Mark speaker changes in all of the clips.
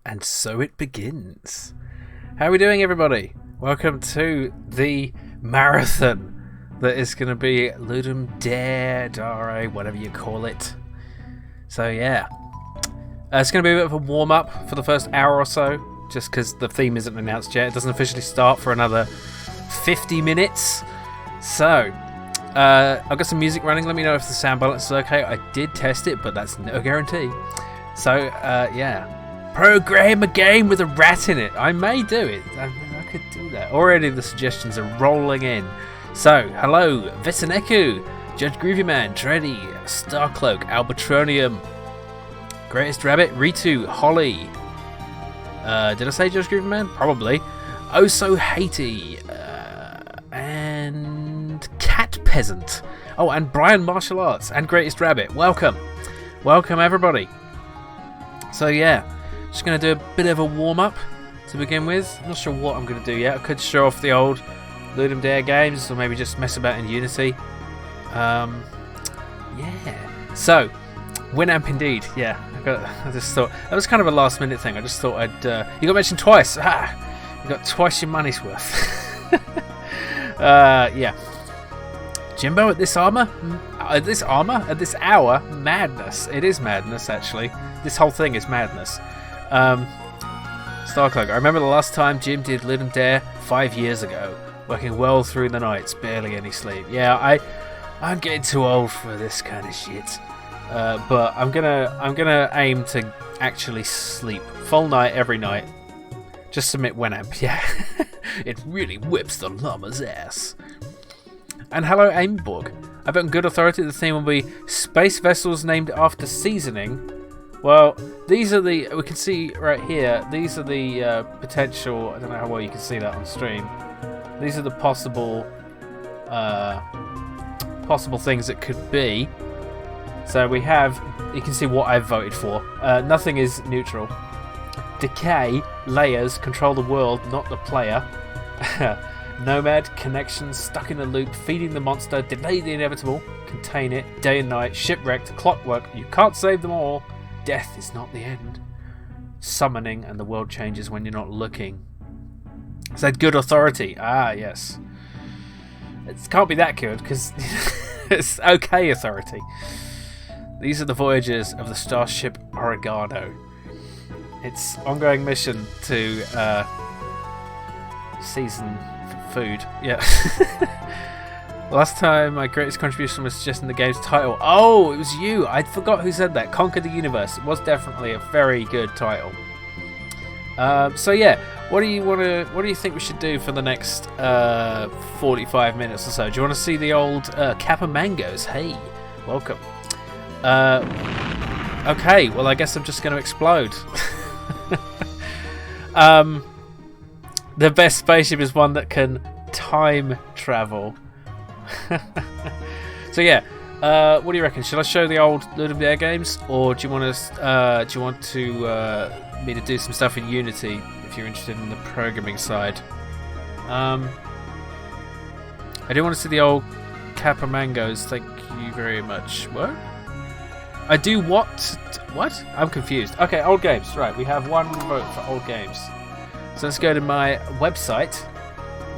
Speaker 1: And so it begins. How are we doing, everybody? Welcome to the marathon that is going to be Ludum Dare, whatever you call it. So yeah, it's going to be a bit of a warm-up for the first hour or so, just because the theme isn't announced yet. It doesn't officially start for another 50 minutes. So, I've got some music running. Let me know if the sound balance is okay. I did test it, but that's no guarantee. So, yeah. Program a game with a rat in it. I may do it. I could do that. Already the suggestions are rolling in. So, hello, Veseneku, Judge Grievyman, Dreddy, Starcloak, Albatronium, Greatest Rabbit, Ritu, Holly. Did I say Judge Grievyman? Probably. Oh So Haty, and Cat Peasant. Oh, and Brian Martial Arts, and Greatest Rabbit. Welcome. Welcome, everybody. So, yeah. Just going to do a bit of a warm-up to begin with. I'm not sure what I'm going to do yet. I could show off the old Ludum Dare games, or maybe just mess about in Unity. Yeah. So, Winamp indeed. Yeah. I just thought that was kind of a last-minute thing. I just thought I'd. You got mentioned twice. You got twice your money's worth. Yeah. Jimbo at this armor? At this hour? Madness. It is madness, actually. This whole thing is madness. Starcloak, I remember the last time Jim did Ludum Dare 5 years ago, working well through the nights, barely any sleep. Yeah, I'm getting too old for this kind of shit. But I'm gonna aim to actually sleep full night every night. Just submit Winamp, yeah. It really whips the llama's ass. And hello, Aimborg. I bet on good authority the theme will be space vessels named after seasoning. Well, these are the, we can see right here, these are the potential, I don't know how well you can see that on stream. These are the possible things it could be. So we have, you can see what I've voted for. Nothing is neutral. Decay, layers, control the world, not the player. Nomad, connections, stuck in a loop, feeding the monster, delay the inevitable, contain it, day and night, shipwrecked, clockwork, you can't save them all. Death is not the end. Summoning, and the world changes when you're not looking. Is that good authority? Ah, yes. It can't be that good, because it's okay authority. These are the voyages of the starship Oregano. Its ongoing mission to season food. Yeah. Last time my greatest contribution was suggesting the game's title. Oh, it was you. I forgot who said that. Conquer the Universe. It was definitely a very good title. So yeah, what do you think we should do for the next 45 minutes or so? Do you want to see the old Kappa Mangoes? Hey, welcome. Okay, well I guess I'm just going to explode. The best spaceship is one that can time travel. So yeah, what do you reckon? Should I show the old Ludum Dare games, or do you want me to do some stuff in Unity if you're interested in the programming side? I do want to see the old Kappa Mangoes. Thank you very much. What? I do what? What? I'm confused. Okay, old games. Right, we have one vote for old games. So let's go to my website,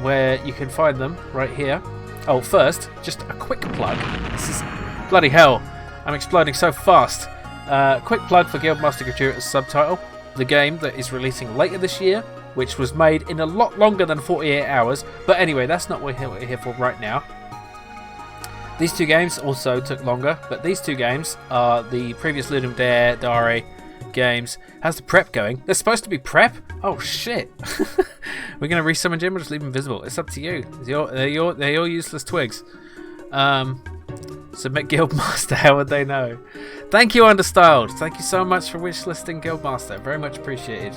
Speaker 1: where you can find them right here. Oh, first, just a quick plug. This is bloody hell. I'm exploding so fast. Quick plug for Guildmaster Gratuitous Subtitle, the game that is releasing later this year, which was made in a lot longer than 48 hours. But anyway, that's not what we're here for right now. These two games also took longer, but these two games are the previous Ludum Dare games. How's the prep going? There's supposed to be prep? Oh shit. We're going to resummon Jim or just leave him invisible? It's up to you. They're your useless twigs. Submit Guildmaster, how would they know? Thank you, Understyled. Thank you so much for wishlisting Guildmaster. Very much appreciated.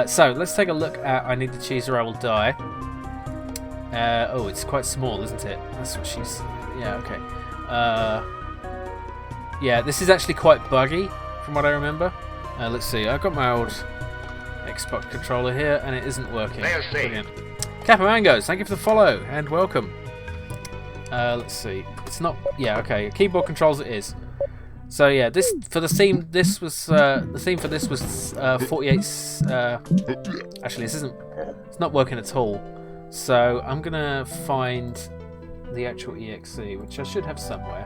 Speaker 1: So, let's take a look at I Need the Cheese or I Will Die. Oh, it's quite small, isn't it? That's what she's... Yeah, okay. Yeah, this is actually quite buggy, from what I remember. Let's see, I've got my old Xbox controller here, and it isn't working. Brilliant. Kappa Mangoes, thank you for the follow, and welcome. Let's see. It's not... Yeah, okay. Keyboard controls it is. So yeah, this for the theme. This was the theme for this was 48. Actually, this isn't. It's not working at all. So I'm gonna find the actual exe, which I should have somewhere.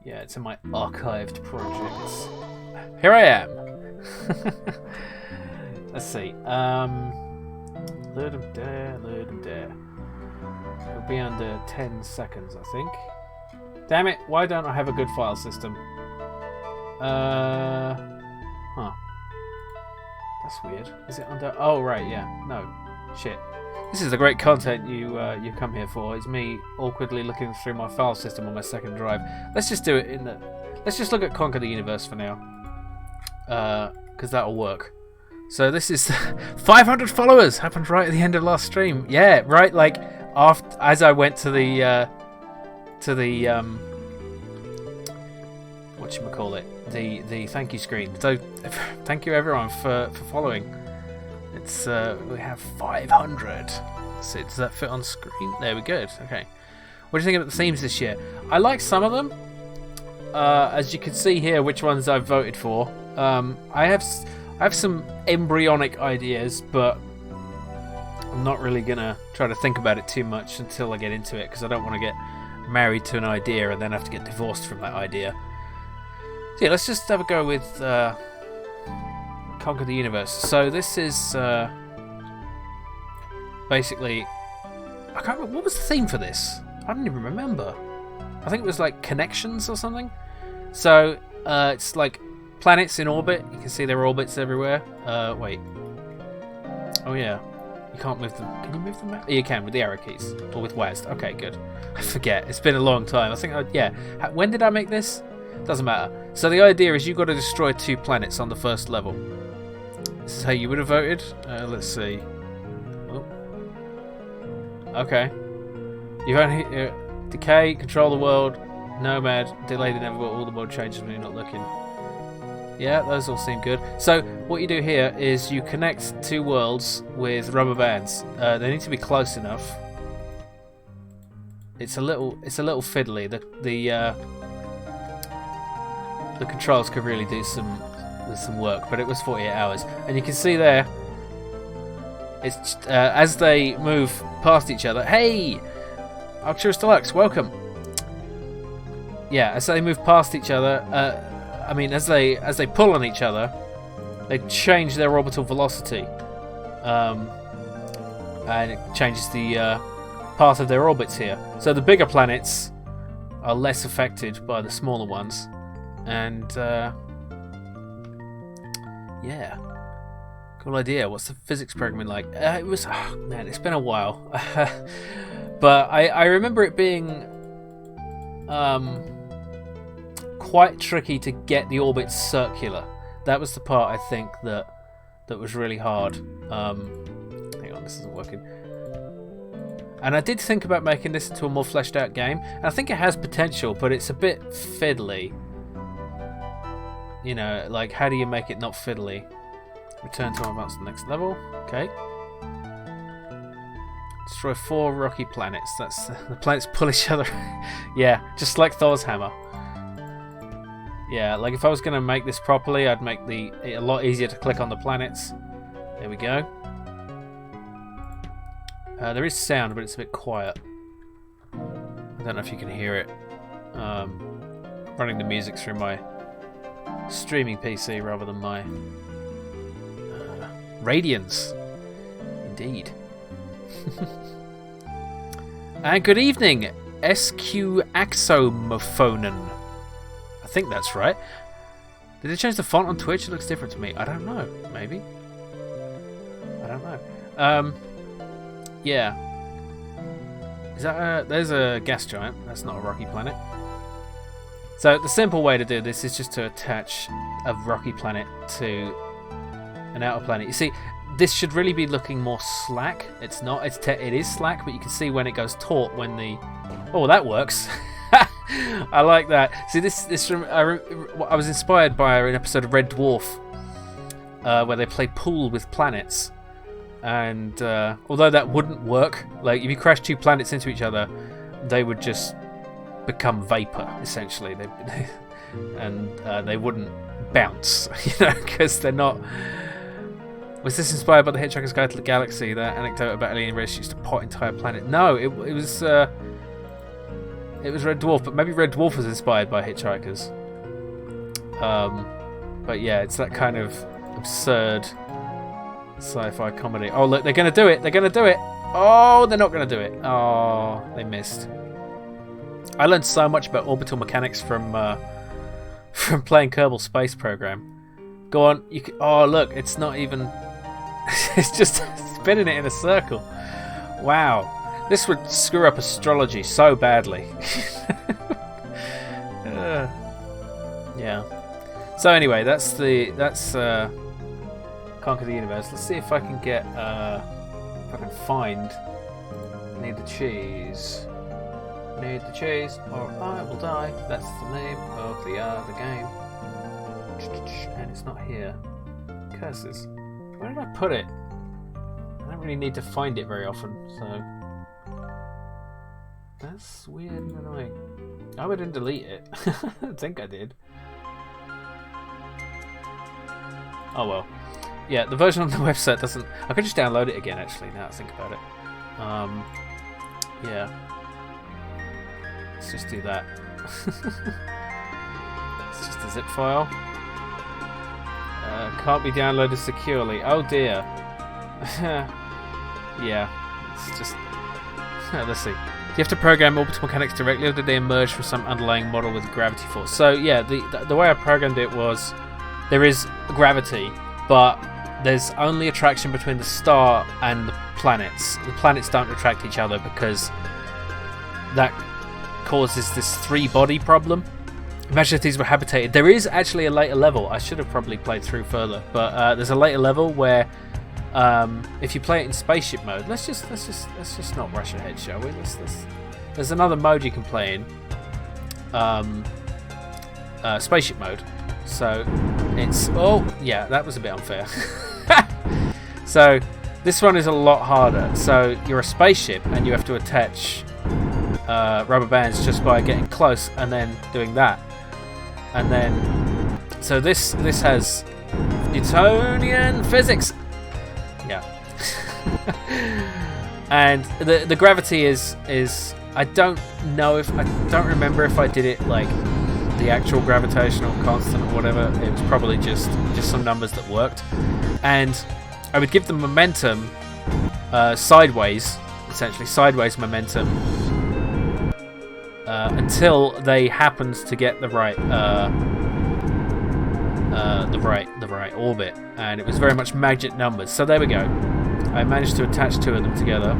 Speaker 1: Yeah, it's in my archived projects. Here I am. Let's see. Ludum Dare, Ludum Dare. It'll be under 10 seconds, I think. Damn it, why don't I have a good file system? Huh. That's weird. Is it under... Oh, right, yeah. No. Shit. This is the great content you come here for. It's me awkwardly looking through my file system on my second drive. Let's just do it in the... Let's just look at Conquer the Universe for now. Because that'll work. So this is 500 followers. Happened right at the end of last stream. Yeah, right. Like after, as I went to the whatchamacallit, the thank you screen. So thank you everyone for following. It's we have 500. So does that fit on screen? There we go. Okay. What do you think about the themes this year? I like some of them. As you can see here, which ones I've voted for. I have some embryonic ideas, but I'm not really gonna try to think about it too much until I get into it, because I don't want to get married to an idea and then have to get divorced from that idea. So yeah, let's just have a go with Conquer the Universe. So this is basically, I can't remember, what was the theme for this? I don't even remember. I think it was like connections or something. So it's like planets in orbit. You can see their orbits everywhere. Wait. Oh yeah. You can't move them. Can you move them back? You can with the arrow keys. Or with WASD. Okay, good. I forget. It's been a long time. I think, yeah. When did I make this? Doesn't matter. So the idea is you've got to destroy 2 planets on the first level. This is how you would have voted. Let's see. Oh. Okay. You've only... decay, control the world, nomad, delay the inevitable, all the world changes when you're not looking. Yeah, those all seem good. So what you do here is you connect 2 worlds with rubber bands. They need to be close enough. It's a little fiddly. The controls could really do some work, but it was 48 hours. And you can see there, it's as they move past each other. Hey, Arcturus Deluxe, welcome. Yeah, as they move past each other. I mean, as they pull on each other, they change their orbital velocity, and it changes the path of their orbits here. So the bigger planets are less affected by the smaller ones, and yeah, cool idea. What's the physics programming like? It was, oh man, it's been a while, but I remember it being quite tricky to get the orbits circular. That was the part I think that was really hard. Hang on, this isn't working. And I did think about making this into a more fleshed out game, and I think it has potential, but it's a bit fiddly. You know, like how do you make it not fiddly? Return to advance to the next level. Okay. Destroy 4 rocky planets. That's the planets pull each other. Yeah, just like Thor's hammer. Yeah, like if I was going to make this properly, I'd make it a lot easier to click on the planets. There we go. There is sound, but it's a bit quiet. I don't know if you can hear it. Running the music through my streaming PC rather than my Radiance. Indeed. And good evening, SQ Axomophonen. I think that's right. Did they change the font on Twitch? It looks different to me. I don't know. Maybe. I don't know. Yeah. Is that there's a gas giant. That's not a rocky planet. So the simple way to do this is just to attach a rocky planet to an outer planet. You see, this should really be looking more slack. It's not. It is slack, but you can see when it goes taut when the... Oh, that works. I like that. See, I was inspired by an episode of Red Dwarf where they play pool with planets. And although that wouldn't work, like if you crash two planets into each other, they would just become vapor, essentially. They wouldn't bounce, because they're not... Was this inspired by The Hitchhiker's Guide to the Galaxy, that anecdote about alien race used to pot entire planet? No, it was Red Dwarf, but maybe Red Dwarf was inspired by Hitchhikers. But yeah, it's that kind of absurd sci-fi comedy. Oh look, they're gonna do it! They're gonna do it! Oh, they're not gonna do it! Oh, they missed. I learned so much about orbital mechanics from playing Kerbal Space Program. Go on, you can, oh look, it's not even... it's just spinning it in a circle. Wow, this would screw up astrology so badly. Yeah. So anyway, that's Conquer the Universe. Let's see if I can get if I can find Need the Cheese. Need the cheese or I will die. That's the name of the game. And it's not here. Curses. Where did I put it? I don't really need to find it very often, so that's weird and annoying. I didn't delete it. I think I did. Oh well. Yeah, the version on the website doesn't... I could just download it again, actually, now that I think about it. Yeah. Let's just do that. It's just a zip file. Can't be downloaded securely. Oh dear. Yeah. It's just... Let's see. Do you have to program orbital mechanics directly, or did they emerge from some underlying model with gravity force? So yeah, the way I programmed it was there is gravity, but there's only attraction between the star and the planets. The planets don't attract each other because that causes this three-body problem. Imagine if these were habitated. There is actually a later level. I should have probably played through further, but there's a later level where if you play it in spaceship mode, let's just not rush ahead, shall we? There's another mode you can play in, spaceship mode. So it's yeah, that was a bit unfair. So this one is a lot harder. So you're a spaceship and you have to attach rubber bands just by getting close and then doing that. And then, so this has Newtonian physics. Yeah. And the gravity is I don't remember if I did it like the actual gravitational constant or whatever. It was probably just some numbers that worked. And I would give them momentum sideways, essentially sideways momentum, until they happened to get the right orbit, and it was very much magic numbers. So there we go. I managed to attach two of them together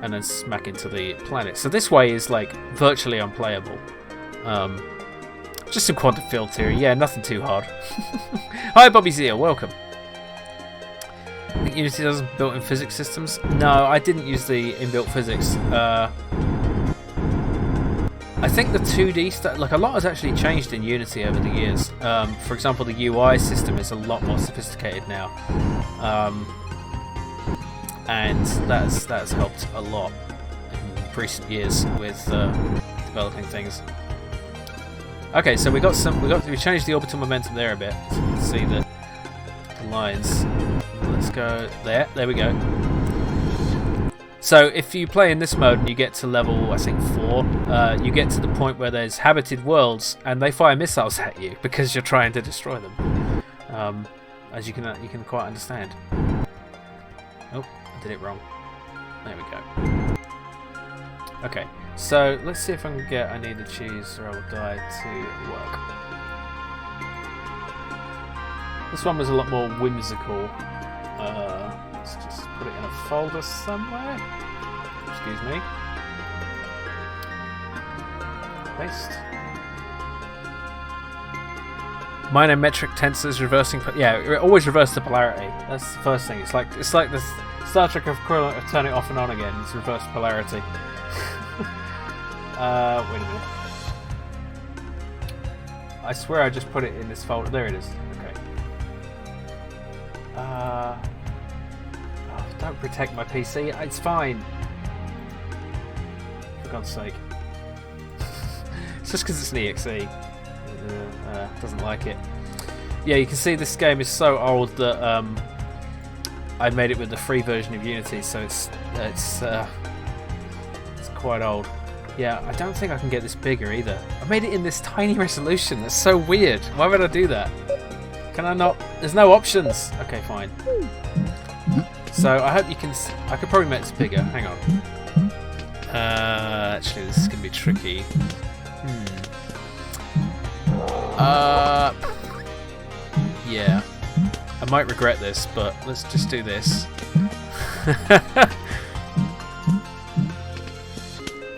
Speaker 1: and then smack into the planet. So this way is like virtually unplayable. Just some quantum field theory. Yeah, nothing too hard. Hi, Bobby Zia. Welcome. I think Unity doesn't built-in physics systems. No, I didn't use the inbuilt physics. I think the 2D stuff, like a lot has actually changed in Unity over the years. For example, the UI system is a lot more sophisticated now, and that's helped a lot in recent years with developing things. Okay, so we changed the orbital momentum there a bit. So you can see the lines. Let's go there. There we go. So if you play in this mode and you get to level, I think 4, you get to the point where there's habited worlds and they fire missiles at you because you're trying to destroy them. As you can quite understand. Oh, I did it wrong. There we go. Okay, so let's see if I can get I need to choose or I will die to work. This one was a lot more whimsical. Let's just put it in a folder somewhere. Excuse me. Paste. Minor metric tensors reversing. Yeah, always reverse the polarity. That's the first thing. It's like the Star Trek equivalent of turn it off and on again. It's reverse polarity. Wait a minute. I swear I just put it in this folder. There it is. Okay. Oh, don't protect my PC. It's fine. For God's sake. It's just because it's an EXE. Doesn't like it. Yeah, you can see this game is so old that I made it with the free version of Unity, so it's quite old. Yeah, I don't think I can get this bigger either. I made it in this tiny resolution. That's so weird. Why would I do that? Can I not? There's no options. Okay, fine. So I hope you can. I could probably make this bigger. Hang on. Actually, this is gonna be tricky. Yeah. I might regret this, but let's just do this.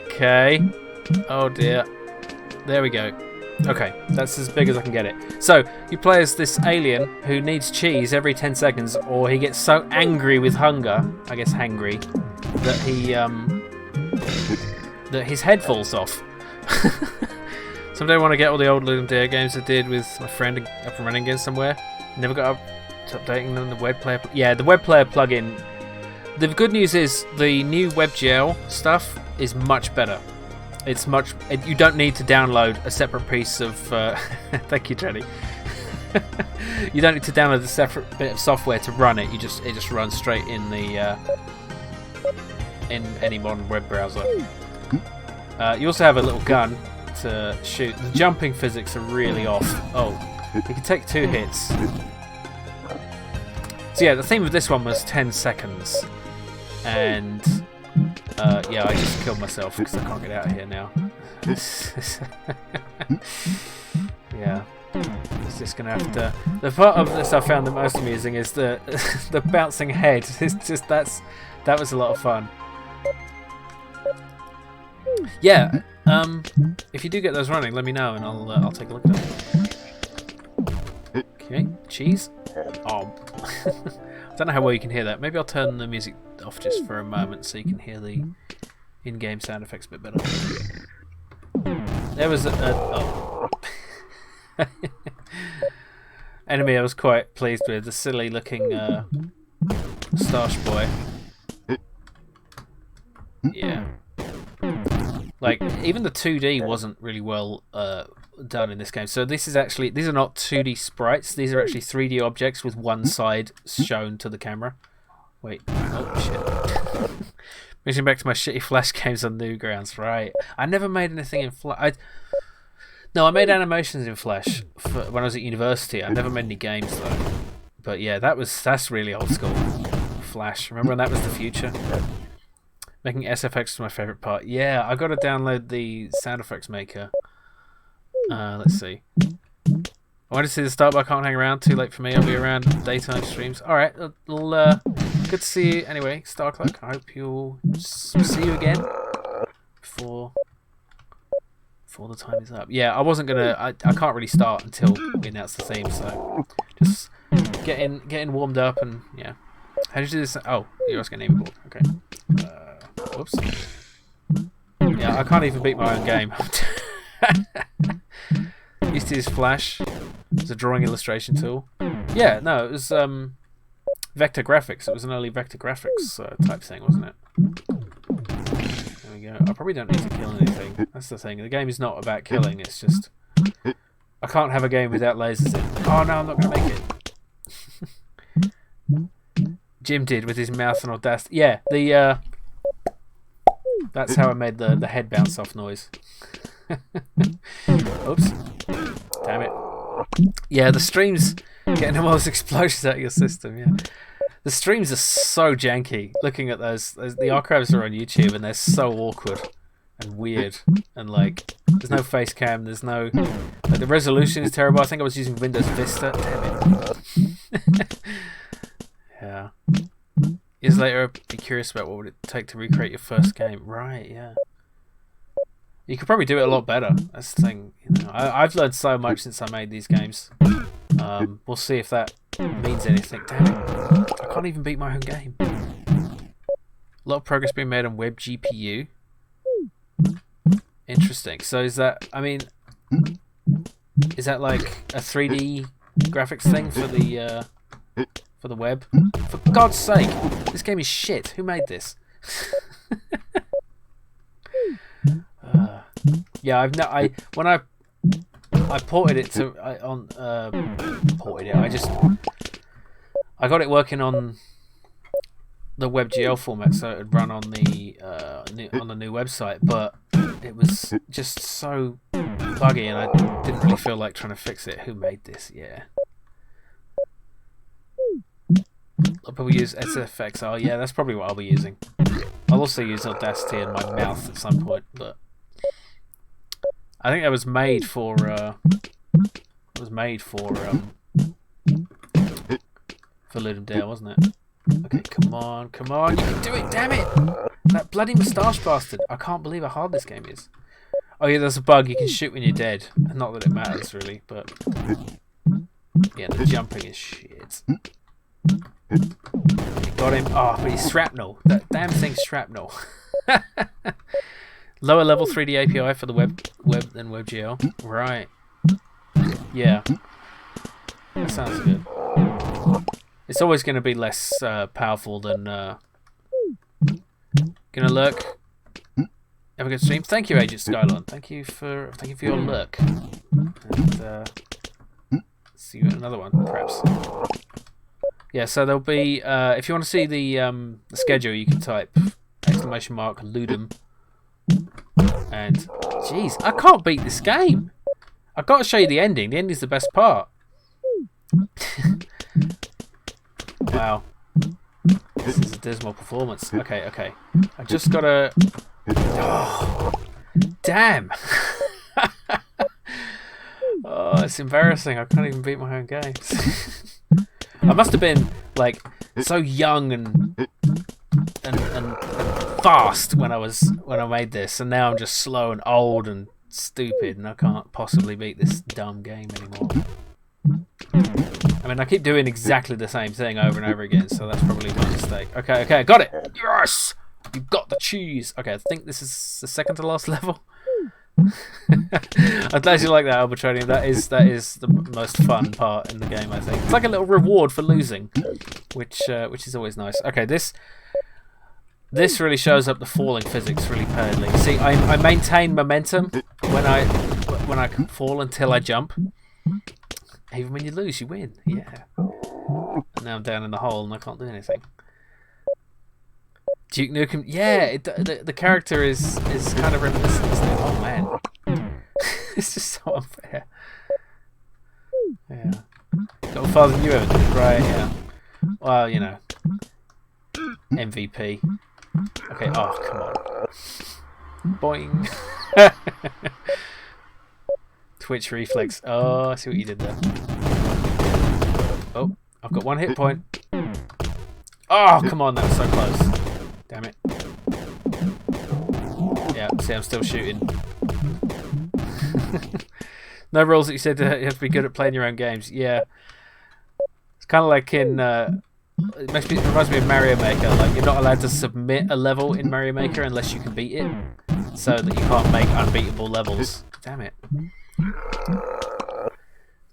Speaker 1: Okay. Oh dear. There we go. Okay, that's as big as I can get it. So, you play as this alien who needs cheese every 10 seconds, or he gets so angry with hunger, I guess hangry, that that his head falls off. Someday I want to get all the old Ludum Dare games I did with my friend up and running again somewhere. Never got up to updating them. The web player, yeah, the web player plugin. The good news is the new WebGL stuff is much better. It's much. You don't need to download a separate piece of. Thank you, Jenny. You don't need to download a separate bit of software to run it. It just runs straight in the in any modern web browser. You also have a little gun to shoot. The jumping physics are really off. Oh, you can take 2 hits. So yeah, the theme of this one was 10 seconds, and yeah, I just killed myself because I can't get out of here now. Yeah, it's just gonna have to. The part of this I found the most amusing is the the bouncing head. It's just that was a lot of fun. Yeah, if you do get those running, let me know and I'll take a look at them. Okay, cheese. Oh, I don't know how well you can hear that. Maybe I'll turn the music off just for a moment so you can hear the in-game sound effects a bit better. There was oh. Enemy I was quite pleased with, the silly looking Starch boy. Yeah. Like, even the 2D wasn't really well done in this game. So these are not 2D sprites. These are actually 3D objects with one side shown to the camera. Wait. Oh, shit. Moving back to my shitty Flash games on Newgrounds. Right. I never made anything in Flash. No, I made animations in Flash when I was at university. I never made any games, though. But yeah, that's really old school. Flash. Remember when that was the future? Making SFX was my favourite part. Yeah, I got to download the sound effects maker. Let's see. I want to see the start, but I can't hang around. Too late for me. I'll be around daytime streams. All right. Well, good to see you. Anyway, Starcloak. I hope you'll see you again before the time is up. Yeah, I wasn't gonna. I can't really start until we announce the theme. So just getting warmed up and yeah. How did you do this? Oh, you're asking name board. Okay. Whoops. Yeah, I can't even beat my own game. Used to use Flash as a drawing illustration tool. Yeah, no, it was vector graphics. It was an early vector graphics type thing, wasn't it? There we go. I probably don't need to kill anything. That's the thing. The game is not about killing. It's just I can't have a game without lasers in. Oh no, I'm not going to make it. Jim did with his mouth and audacity. Yeah, the that's how I made the head bounce off noise. Oops. Damn it. Yeah, the streams getting all those explosions out of your system, yeah. The streams are so janky. Looking at those the archives are on YouTube and they're so awkward. and weird, and like there's no face cam, there's no like the resolution is terrible. I think I was using Windows Vista. Damn it. Yeah. Years later, I'd be curious about what would it take to recreate your first game. Right, yeah. You could probably do it a lot better. That's the thing. You know, I've learned so much since I made these games. We'll see if that means anything. Damn it. I can't even beat my own game. A lot of progress being made on web GPU. Interesting. So is that, I mean, is that like a 3D graphics thing for the web? For God's sake, this game is shit. Who made this? Yeah, when I ported it to I got it working on the WebGL format, so it would run on the new website, but it was just so buggy, and I didn't really feel like trying to fix it. Who made this? Yeah. I'll probably use SFXR. Yeah, that's probably what I'll be using. I'll also use Audacity in my mouth at some point, but I think that was made for Ludum Dare, wasn't it? Okay, come on, you can do it, damn it! That bloody moustache bastard! I can't believe how hard this game is. Oh yeah, there's a bug. You can shoot when you're dead. Not that it matters really, but yeah, the jumping is shit. Got him. Oh, but he's shrapnel. That damn thing's shrapnel. Lower level 3D API for the web than WebGL. Right. Yeah. That sounds good. It's always going to be less powerful than. Gonna lurk. Have a good stream. Thank you, Agent Skylon. Thank you for your lurk. And see you in another one, perhaps. Yeah, so there'll be, if you want to see the schedule, you can type !Ludum. And, jeez, I can't beat this game. I've got to show you the ending. The ending's the best part. Wow. This is a dismal performance. Okay. I just got to... Oh, damn. Oh, it's embarrassing. I can't even beat my own games. I must have been like so young and fast when I made this, and now I'm just slow and old and stupid, and I can't possibly beat this dumb game anymore. I mean, I keep doing exactly the same thing over and over again, so that's probably my mistake. Okay, I got it. Yes, you got the cheese. Okay, I think this is the second to last level. I'm glad you like that, Albertronium. That is the most fun part in the game, I think. It's like a little reward for losing, which is always nice. Okay, this really shows up the falling physics really padly. See, I maintain momentum when I can fall until I jump. Even when you lose, you win. Yeah. And now I'm down in the hole and I can't do anything. Duke Nukem, yeah, the character is kind of reminiscent, isn't it? Oh man, it's just so unfair. Yeah, got farther than you ever did, right? Yeah. Well, you know, MVP. Okay. Oh, come on. Boing. Twitch reflex. Oh, I see what you did there. Oh, I've got one hit point. Oh, come on, that was so close. Damn it. Yeah, see, I'm still shooting. No rules that you said you have to be good at playing your own games. Yeah. It's kind of like in... it reminds me of Mario Maker. Like, you're not allowed to submit a level in Mario Maker unless you can beat it. So that you can't make unbeatable levels. Damn it.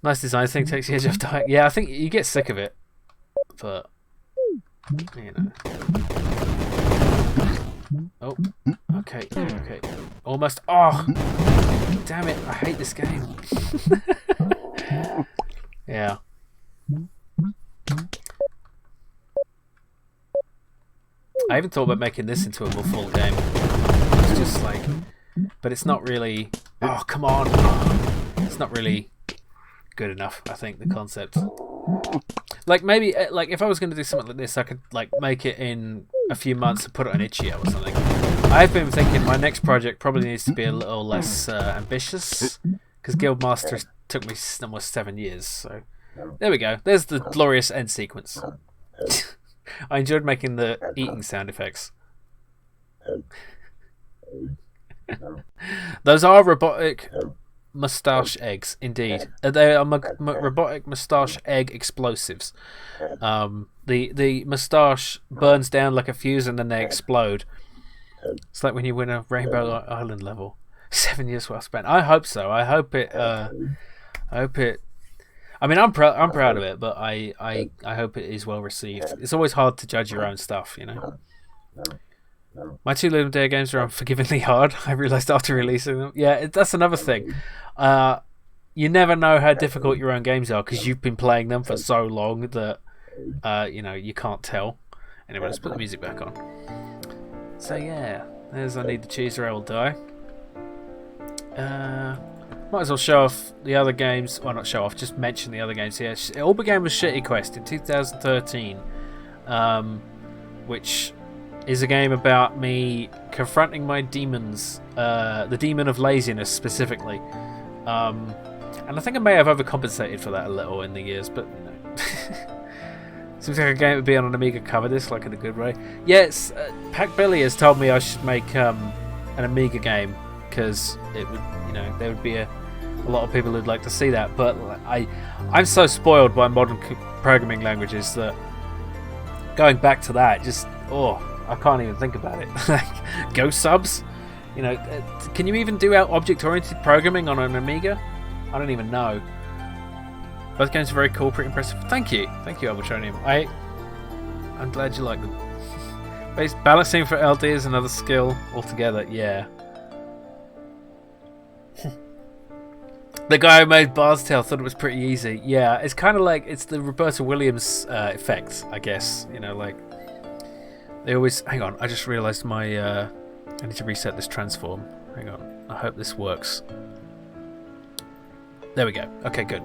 Speaker 1: Nice design thing, takes the edge off dying. Yeah, I think you get sick of it. But... you know. Oh, okay. Almost. Oh, damn it! I hate this game. Yeah. I even thought about making this into a more full game. It's just like, but it's not really. Oh, come on! It's not really good enough. I think the concept. Like maybe, like if I was going to do something like this, I could like make it in a few months and put it on itch.io or something. I've been thinking my next project probably needs to be a little less ambitious, because Guildmaster took me almost 7 years. So there we go. There's the glorious end sequence. I enjoyed making the eating sound effects. Those are robotic moustache eggs, indeed. They are robotic moustache egg explosives. The moustache burns down like a fuse and then they explode. It's like when you win a Rainbow Island level. 7 years well spent. I hope so. I hope it. I mean, I'm proud of it, but I hope it is well received. It's always hard to judge your own stuff, you know. My 2 Ludum Dare games are unforgivingly hard. I realised after releasing them. Yeah, that's another thing. You never know how difficult your own games are because you've been playing them for so long that you can't tell. Anyway, let's put the music back on. So yeah, there's I Need the Cheese or I Will Die. Might as well show off the other games. Well, not show off, just mention the other games here. It all began with Shitty Quest in 2013, which is a game about me confronting my demons, the demon of laziness specifically. And I think I may have overcompensated for that a little in the years, but you know. Seems like a game would be on an Amiga cover disc, like in a good way. Yes, Pac Billy has told me I should make an Amiga game because it would, there would be a lot of people who'd like to see that. But I'm so spoiled by modern programming languages that going back to that, I can't even think about it. Like Go subs, can you even do object-oriented programming on an Amiga? I don't even know. Both games are very cool, pretty impressive. Thank you, Albertronium. I'm glad you like them. Balancing for LD is another skill altogether. Yeah. The guy who made Bard's Tale thought it was pretty easy. Yeah, it's kind of like it's the Roberta Williams effect, I guess. Like they always. Hang on, I just realised I need to reset this transform. Hang on, I hope this works. There we go. Okay, good.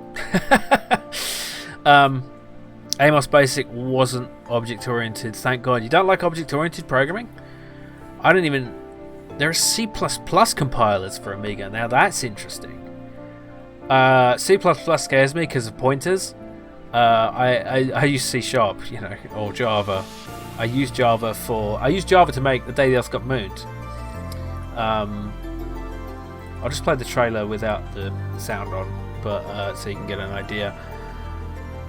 Speaker 1: Amos Basic wasn't object-oriented. Thank God. You don't like object-oriented programming? I don't even... There are C++ compilers for Amiga. Now that's interesting. C++ scares me because of pointers. I use C#, or Java. I use Java to make The Day the Earth Got Mooned. I'll just play the trailer without the sound on, but so you can get an idea.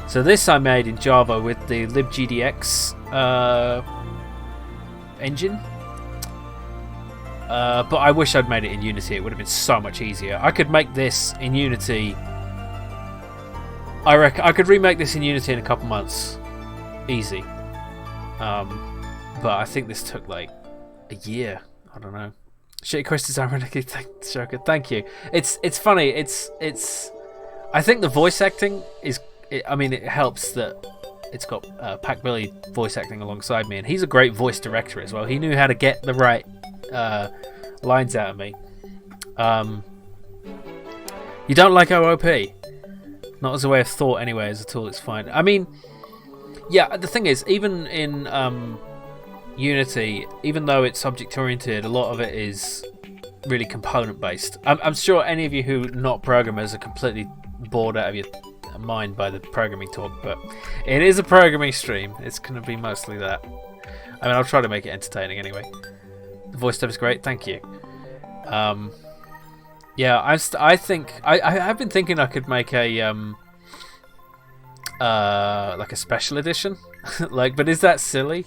Speaker 1: So this I made in Java with the libgdx engine. But I wish I'd made it in Unity. It would have been so much easier. I could make this in Unity. I reckon I could remake this in Unity in a couple months, easy. But I think this took like a year. I don't know. Shitty Quest is ironically Joker. Thank you. It's funny. It's. I think the voice acting is. It helps that it's got Pac Billy voice acting alongside me, and he's a great voice director as well. He knew how to get the right lines out of me. You don't like OOP? Not as a way of thought, anyway. As a tool, it's fine. Yeah. The thing is, even in Unity, even though it's object-oriented, a lot of it is really component-based. I'm sure any of you who are not programmers are completely bored out of your mind by the programming talk, but it is a programming stream. It's going to be mostly that. I'll try to make it entertaining anyway. The voice stuff is great. Thank you. Yeah, I think I've been thinking I could make a like a special edition, but is that silly?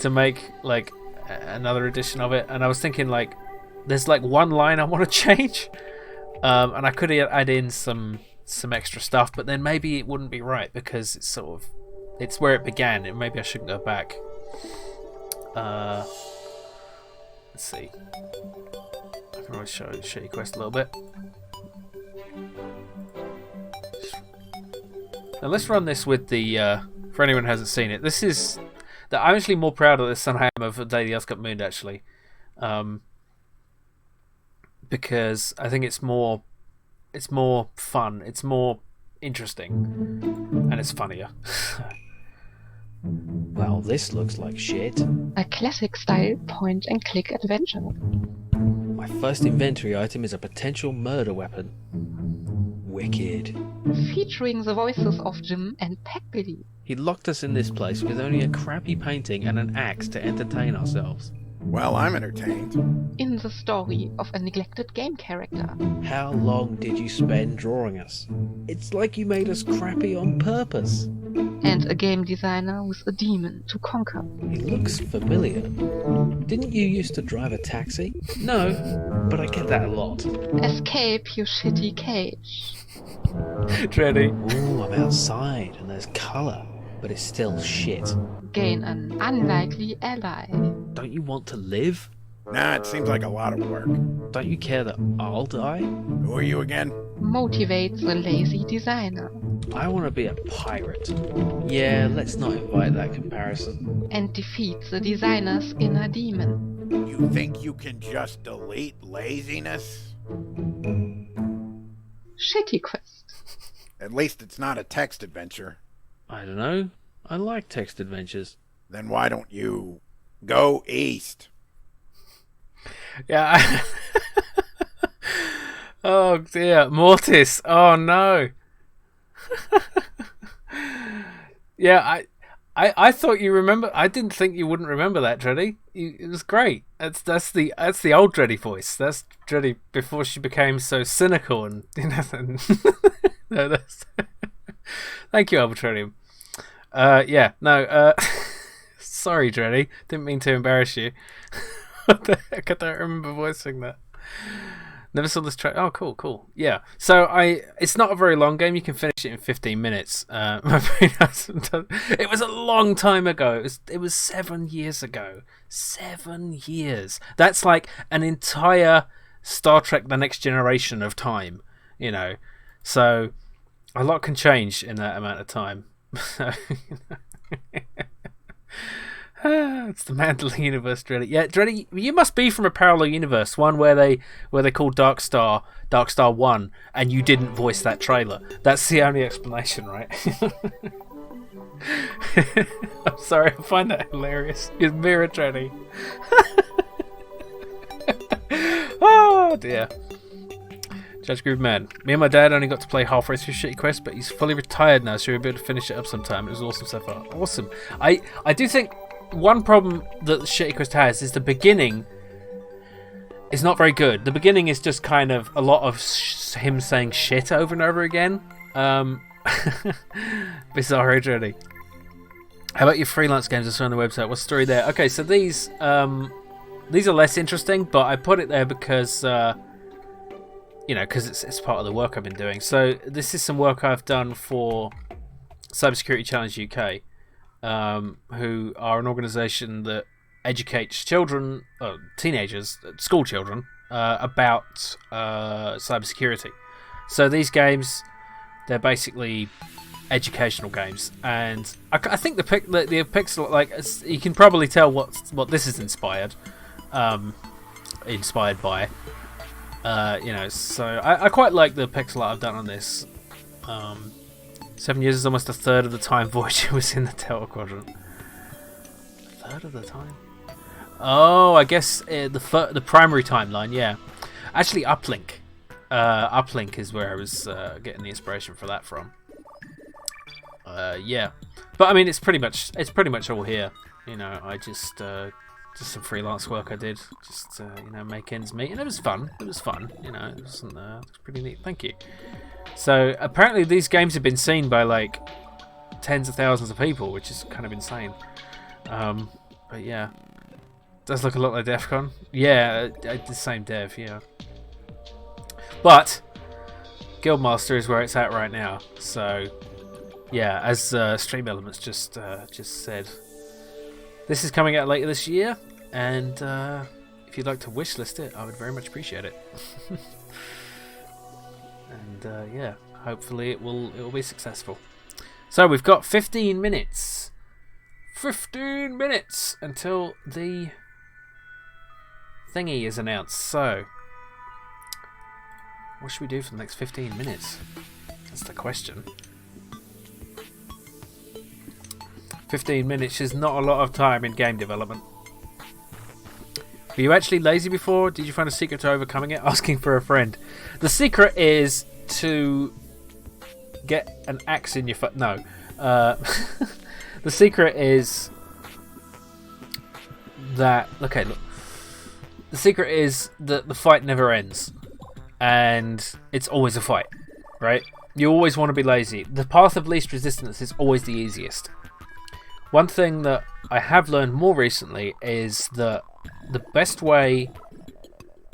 Speaker 1: To make like another edition of it, and I was thinking there's one line I want to change, and I could add in some extra stuff, but then maybe it wouldn't be right because it's where it began, and maybe I shouldn't go back. Let's see. I can always show Shitty Quest a little bit. Now let's run this with the for anyone who hasn't seen it. This is. I'm actually more proud of this than I am of The Day the Earth Got Mooned, actually. Because I think it's more fun, it's more interesting, and it's funnier. Well, this looks like shit.
Speaker 2: A classic-style point-and-click adventure.
Speaker 1: My first inventory item is a potential murder weapon. Wicked.
Speaker 2: Featuring the voices of Jim and Peckbilly.
Speaker 1: He locked us in this place with only a crappy painting and an axe to entertain ourselves.
Speaker 3: Well, I'm entertained.
Speaker 2: In the story of a neglected game character.
Speaker 1: How long did you spend drawing us? It's like you made us crappy on purpose.
Speaker 2: And a game designer with a demon to conquer.
Speaker 1: He looks familiar. Didn't you used to drive a taxi? No, but I get that a lot.
Speaker 2: Escape, you shitty cage.
Speaker 1: Ready? Ooh, I'm outside and there's colour, but it's still shit.
Speaker 2: Gain an unlikely ally.
Speaker 1: Don't you want to live?
Speaker 3: Nah, it seems like a lot of work.
Speaker 1: Don't you care that I'll die?
Speaker 3: Who are you again?
Speaker 2: Motivates the lazy designer.
Speaker 1: I want to be a pirate. Yeah, let's not invite that comparison.
Speaker 2: And defeats the designer's inner demon.
Speaker 3: You think you can just delete laziness?
Speaker 2: Shitty quest.
Speaker 3: At least it's not a text adventure.
Speaker 1: I don't know. I like text adventures.
Speaker 3: Then why don't you go east?
Speaker 1: Yeah. Oh dear, Mortis. Oh no. Yeah, I thought you remember. I didn't think you wouldn't remember that, Dreddy. It was great. That's the old Dreddy voice. That's Dreddy before she became so cynical and no, that's. Thank you, Arbitrarium. Yeah, no. Sorry, Dreddy. Didn't mean to embarrass you. What the heck? I don't remember voicing that. Never saw this track. Oh, cool. Yeah. So it's not a very long game. You can finish it in 15 minutes. My brain hasn't done. It was a long time ago. It was 7 years ago. 7 years. That's like an entire Star Trek: The Next Generation of time. You know. So a lot can change in that amount of time. It's the Mandela universe, Dreddy. Yeah, Dreddy, you must be from a parallel universe, one where they call Dark Star 1, and you didn't voice that trailer. That's the only explanation, right? I'm sorry, I find that hilarious. You're mirror, Dreddy. Oh dear. Judge Groove Man. Me and my dad only got to play halfway through Shitty Quest, but he's fully retired now, so we'll be able to finish it up sometime. It was awesome so far. Awesome. I do think one problem that Shitty Quest has is the beginning is not very good. The beginning is just kind of a lot of him saying shit over and over again. Bizarro Journey. How about your freelance games that's on the website? What's the story there? Okay, so these are less interesting, but I put it there because because it's part of the work I've been doing. So this is some work I've done for Cybersecurity Challenge UK, who are an organisation that educates children, teenagers, school children, about cybersecurity. So these games, they're basically educational games, and I think the pixel, like, you can probably tell what this is inspired by. So I quite like the pixel art I've done on this. 7 years is almost a third of the time Voyager was in the Delta Quadrant. A third of the time? Oh, I guess the primary timeline, yeah. Actually, Uplink. Uplink is where I was getting the inspiration for that from. Yeah, but I mean, it's pretty much all here. I just some freelance work I did, just make ends meet, and it was fun. It was pretty neat. Thank you. So apparently these games have been seen by like tens of thousands of people, which is kind of insane. But yeah, does look a lot like DEF CON. Yeah, the same dev, yeah. But Guildmaster is where it's at right now. So yeah, as Stream Elements just said, this is coming out later this year, and if you'd like to wishlist it, I would very much appreciate it. And yeah, hopefully it will be successful. So we've got 15 minutes. 15 minutes until the thingy is announced. So what should we do for the next 15 minutes? That's the question. 15 minutes is not a lot of time in game development. Were you actually lazy before? Did you find a secret to overcoming it? Asking for a friend. The secret is to get an axe in your foot. No. The secret is that... Okay, look. The secret is that the fight never ends. And it's always a fight, right? You always want to be lazy. The path of least resistance is always the easiest. One thing that I have learned more recently is that the best way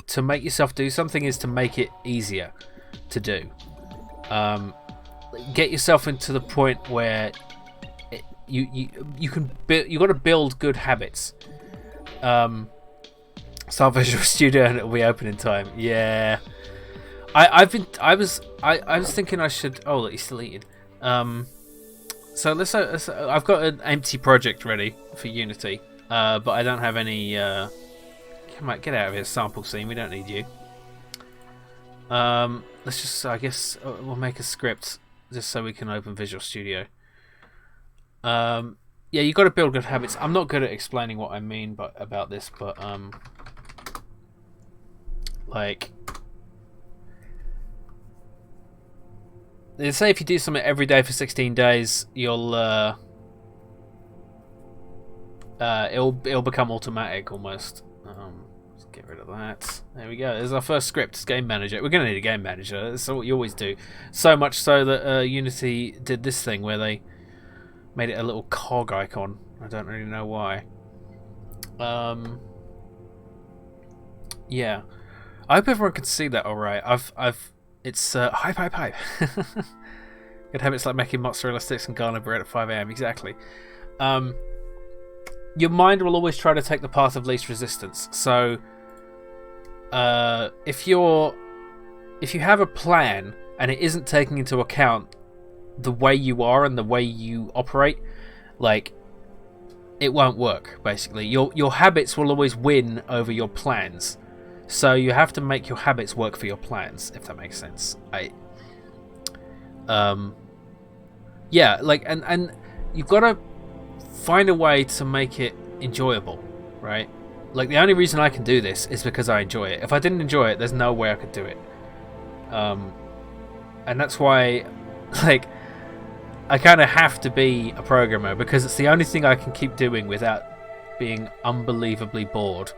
Speaker 1: to make yourself do something is to make it easier to do. Get yourself into the point where you can you got to build good habits. Start Visual Studio and it'll be open in time. Yeah, I was thinking I should. Oh, look, he's still eating. So let's I've got an empty project ready for Unity, but I don't have any. Come on, get out of here, sample scene. We don't need you. Let's just. I guess we'll make a script just so we can open Visual Studio. Yeah, you got to build good habits. I'm not good at explaining what I mean about this, but like, they say if you do something every day for 16 days, you'll it'll become automatic almost. Let's get rid of that. There we go. There's our first script. It's Game Manager. We're gonna need a Game Manager. That's what you always do. So much so that Unity did this thing where they made it a little cog icon. I don't really know why. Yeah. I hope everyone can see that all right. It's hype. Good habits like making mozzarella sticks and garlic bread at 5 a.m. Exactly. Your mind will always try to take the path of least resistance. So, if you have a plan and it isn't taking into account the way you are and the way you operate, like, it won't work. Basically, your habits will always win over your plans. So you have to make your habits work for your plans, if that makes sense. Yeah, like, and you've got to find a way to make it enjoyable, right? Like, the only reason I can do this is because I enjoy it. If I didn't enjoy it, there's no way I could do it. And that's why, like, I kind of have to be a programmer, because it's the only thing I can keep doing without being unbelievably bored.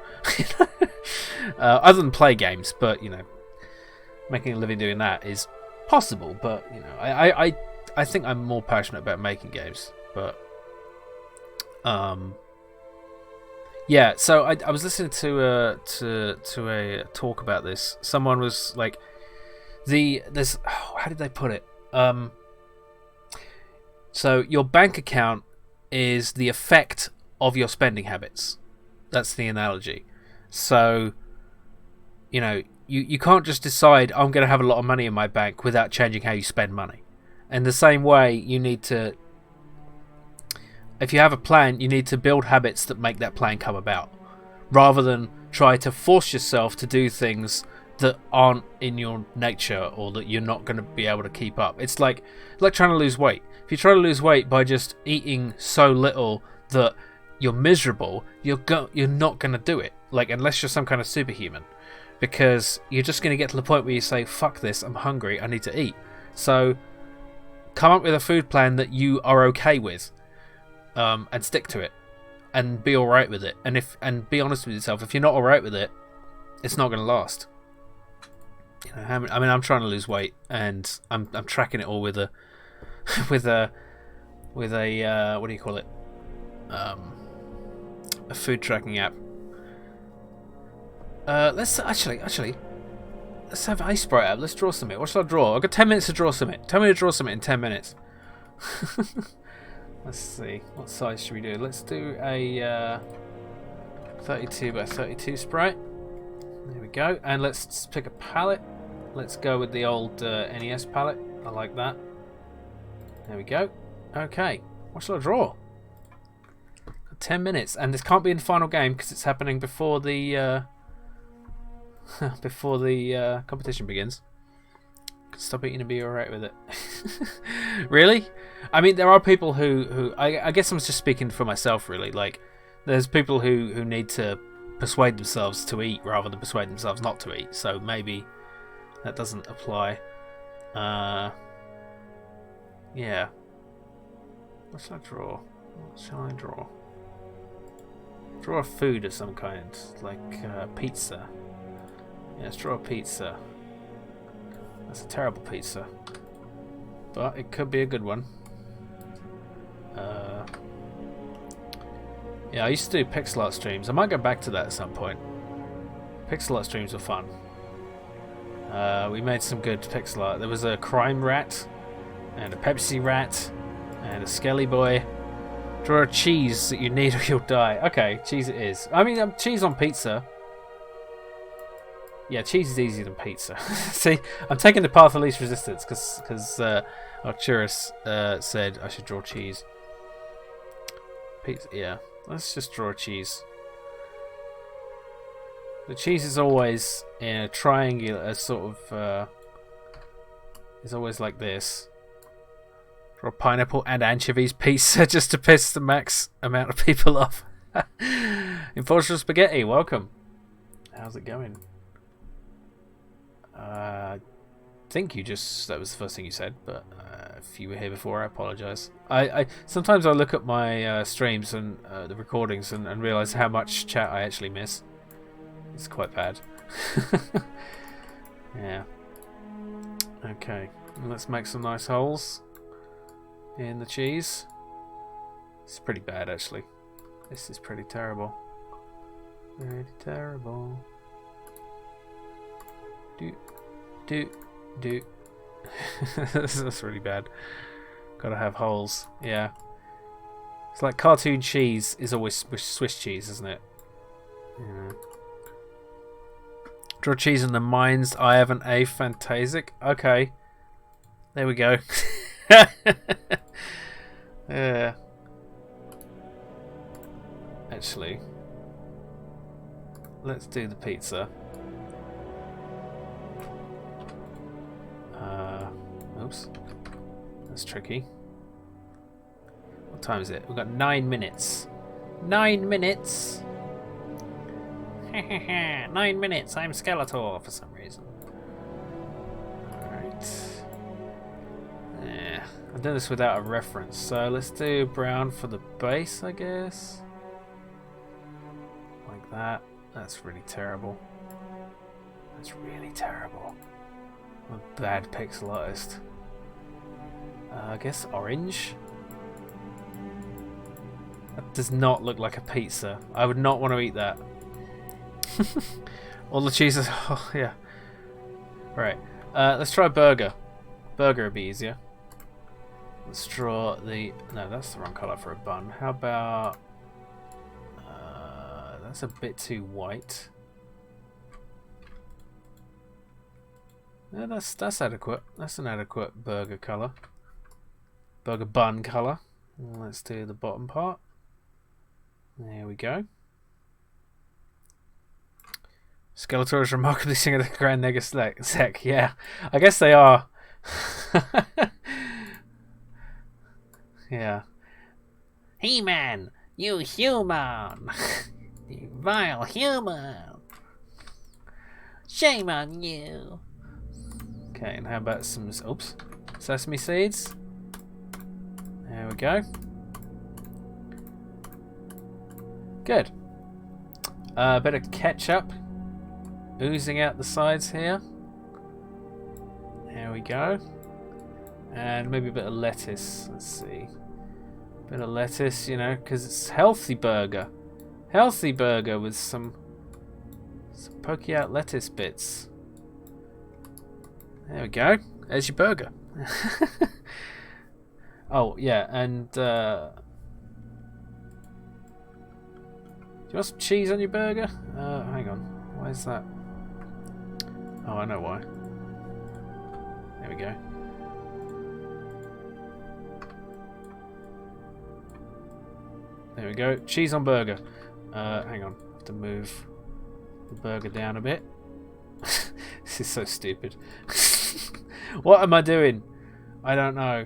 Speaker 1: Other than play games, but, you know, making a living doing that is possible. But, you know, I think I'm more passionate about making games. But yeah. So I was listening to a talk about this. Someone was like, how did they put it? So your bank account is the effect of your spending habits. That's the analogy. So, you know, you can't just decide I'm going to have a lot of money in my bank without changing how you spend money. And the same way, you need to, if you have a plan, you need to build habits that make that plan come about, rather than try to force yourself to do things that aren't in your nature or that you're not going to be able to keep up. It's like trying to lose weight. If you try to lose weight by just eating so little that you're miserable, you're not going to do it. Like, unless you're some kind of superhuman, because you're just going to get to the point where you say, fuck this, I'm hungry, I need to eat. So come up with a food plan that you are okay with, and stick to it, and be alright with it. And be honest with yourself. If you're not alright with it, it's not going to last. You know, I mean, I'm trying to lose weight, and I'm tracking it all with a with a what do you call it? A food tracking app. Let's actually let's have Ice Sprite app. Let's draw something. What shall I draw? I've got 10 minutes to draw something. Tell me to draw something in 10 minutes. Let's see. What size should we do? Let's do a 32 by 32 sprite. There we go. And let's pick a palette. Let's go with the old NES palette. I like that. There we go. Okay. What shall I draw? 10 minutes, and this can't be in the final game because it's happening before the competition begins. Stop eating and be alright with it. Really? I mean, there are people who I guess I'm just speaking for myself, really. Like, there's people who need to persuade themselves to eat rather than persuade themselves not to eat. So maybe that doesn't apply. Yeah. What shall I draw? What shall I draw? Draw a food of some kind, like pizza. Yeah, let's draw a pizza. That's a terrible pizza, but it could be a good one. Yeah, I used to do pixel art streams. I might go back to that at some point. Pixel art streams were fun. We made some good pixel art. There was a crime rat, and a Pepsi rat, and a Skelly boy. Draw a cheese that you need or you'll die. Okay, cheese it is. I mean, cheese on pizza. Yeah, cheese is easier than pizza. See, I'm taking the path of least resistance because Arcturus said I should draw cheese. Pizza, yeah. Let's just draw a cheese. The cheese is always in a triangular sort of. Is always like this. Draw pineapple and anchovies pizza just to piss the max amount of people off. Enforcer Spaghetti, welcome. How's it going? I think that was the first thing you said, but if you were here before, I apologise. I sometimes I look at my streams and the recordings and realise how much chat I actually miss. It's quite bad. Yeah. Okay, let's make some nice holes in the cheese. It's pretty bad, actually. This is pretty terrible. Pretty terrible. Do. That's really bad. Gotta have holes. Yeah. It's like cartoon cheese is always Swiss cheese, isn't it? Yeah. Draw cheese in the mind's eye of an aphantasic. Okay. There we go. Yeah. Actually, let's do the pizza. Oops. That's tricky. What time is it? We've got 9 minutes. 9 minutes! 9 minutes! I'm Skeletor for some reason. Alright. Yeah. I've done this without a reference, so let's do brown for the base, I guess. Like that. That's really terrible. That's really terrible. I'm a bad pixel artist. I guess orange. That does not look like a pizza. I would not want to eat that. All the cheeses. Oh, yeah. Right. Let's try burger. Burger would be easier. Let's draw the... No, that's the wrong colour for a bun. How about... that's a bit too white. Yeah, that's adequate. That's an adequate burger colour. Burger bun colour. Let's do the bottom part. There we go. Skeletor is remarkably singing the Grand Negasec. Yeah, I guess they are. Yeah. He-Man, you human! You vile human! Shame on you! Okay, and how about some sesame seeds? There we go. Good. A bit of ketchup oozing out the sides here. There we go. And maybe a bit of lettuce. Let's see. Bit of lettuce, you know, because it's healthy burger. Healthy burger with some pokey out lettuce bits. There we go. There's your burger. Oh, yeah, and do you want some cheese on your burger? Hang on. Why is that? Oh, I know why. There we go. There we go. Cheese on burger. Hang on. I have to move the burger down a bit. This is so stupid. What am I doing? I don't know.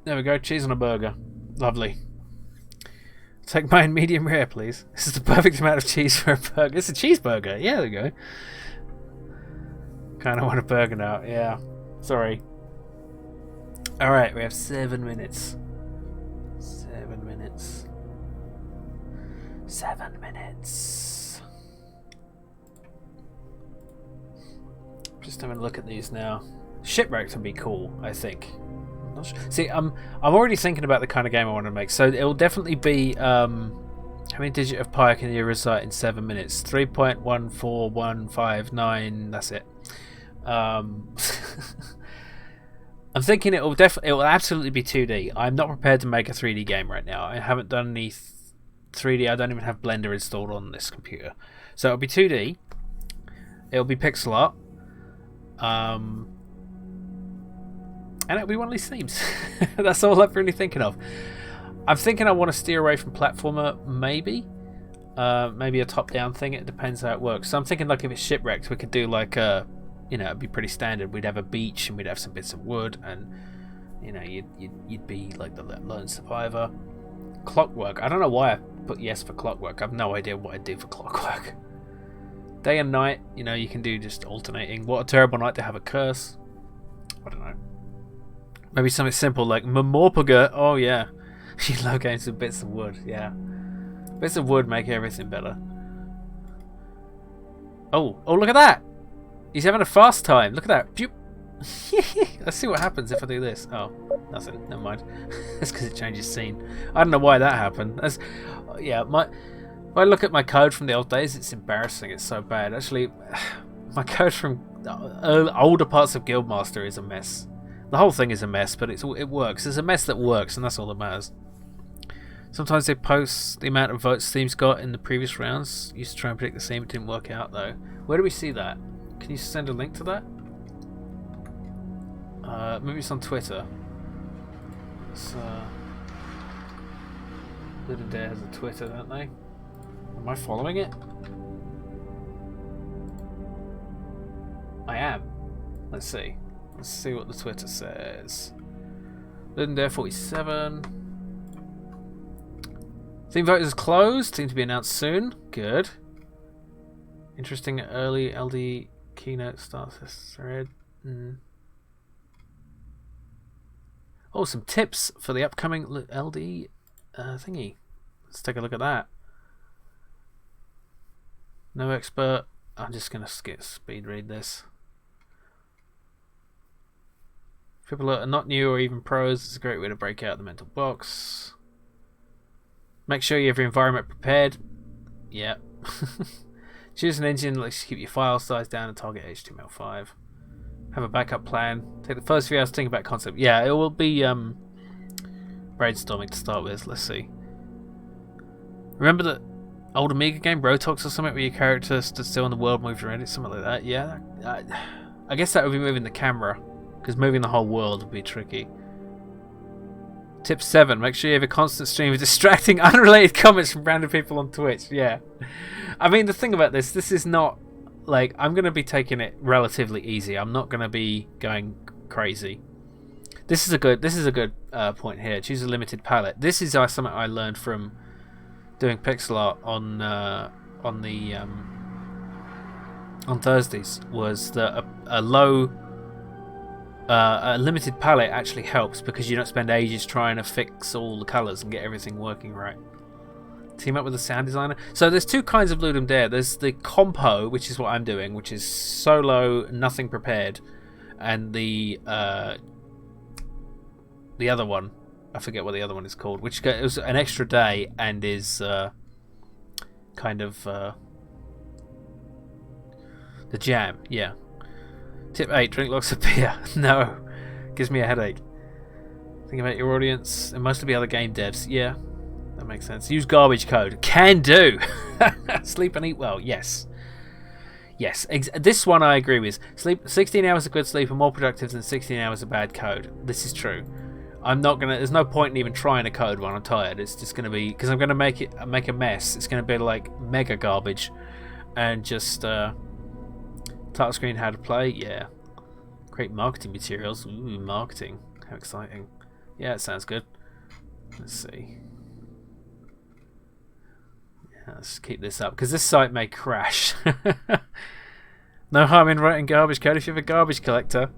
Speaker 1: There we go. Cheese on a burger. Lovely. Take mine medium rare, please. This is the perfect amount of cheese for a burger. It's a cheeseburger. Yeah, there we go. Kind of want a burger now. Yeah. Sorry. Alright, we have 7 minutes. 7 minutes. 7 minutes. Just having a look at these now. Shipwrecked would be cool, I think. I'm not sure. See, I'm already thinking about the kind of game I want to make. So it'll definitely be how many digit of pi can you recite in 7 minutes? 3.14159. That's it. I'm thinking it will absolutely be 2D. I'm not prepared to make a 3D game right now. I haven't done any 3D. I don't even have Blender installed on this computer. So it'll be 2D. It'll be pixel art. And it'll be one of these themes. That's all I'm really thinking of. I'm thinking I want to steer away from platformer, maybe. Maybe a top-down thing. It depends how it works. So I'm thinking like if it's Shipwrecked, we could do like a, it'd be pretty standard. We'd have a beach and we'd have some bits of wood, and you'd be like the lone survivor. Clockwork. I don't know why I put yes for clockwork. I have no idea what I'd do for clockwork. Day and night, you can do just alternating. What a terrible night to have a curse. I don't know. Maybe something simple like Mamorpaga. Oh yeah. You love games with bits of wood. Yeah. Bits of wood make everything better. Oh, look at that! He's having a fast time. Look at that. Pew. Let's see what happens if I do this. Oh, nothing. Never mind. That's because it changes scene. I don't know why that happened. If I look at my code from the old days, it's embarrassing. It's so bad. Actually, my code from older parts of Guildmaster is a mess. The whole thing is a mess, but it works. It's a mess that works, and that's all that matters. Sometimes they post the amount of votes themes got in the previous rounds. Used to try and predict the theme. It didn't work out, though. Where do we see that? Can you send a link to that? Maybe it's on Twitter. Ludum Dare has a Twitter, don't they? Am I following it? I am. Let's see. Let's see what the Twitter says. Ludum Dare 47. Theme vote is closed. Seems to be announced soon. Good. Interesting early LD keynote starts this thread. Oh, some tips for the upcoming LD thingy. Let's take a look at that. No expert. I'm just going to speed read this. People are not new or even pros. It's a great way to break out the mental box. Make sure you have your environment prepared. Yeah. Choose an engine that lets you keep your file size down and target HTML5. Have a backup plan. Take the first few hours to think about concept. Yeah, it will be brainstorming to start with. Let's see. Remember the old Amiga game, Rotox or something, where your character stood still and the world moved around it? Something like that. Yeah. I guess that would be moving the camera, because moving the whole world would be tricky. Tip 7. Make sure you have a constant stream of distracting, unrelated comments from random people on Twitch. Yeah. I mean, the thing about this is not... Like, I'm going to be taking it relatively easy. I'm not going to be going crazy. This is a good point here. Choose a limited palette. This is something I learned from doing pixel art on Thursdays. Was that a limited palette actually helps, because you don't spend ages trying to fix all the colours and get everything working right. Team up with a sound designer. So there's two kinds of Ludum Dare. There's the compo, which is what I'm doing, which is solo, nothing prepared, and the other one, I forget what the other one is called, which is an extra day and is kind of the jam. Yeah. Tip 8: drink lots of beer. No, gives me a headache. Think about your audience. It mostly be other game devs. Yeah. That makes sense. Use garbage code. Can do. Sleep and eat well. Yes. Yes. This one I agree with. 16 hours of good sleep are more productive than 16 hours of bad code. This is true. I'm not gonna. There's no point in even trying to code when I'm tired. It's just gonna be, because I'm gonna make a mess. It's gonna be like mega garbage, and just title screen how to play. Yeah. Create marketing materials. Ooh, marketing. How exciting. Yeah, it sounds good. Let's see. Yeah, let's keep this up because this site may crash. No harm in writing garbage code if you have a garbage collector.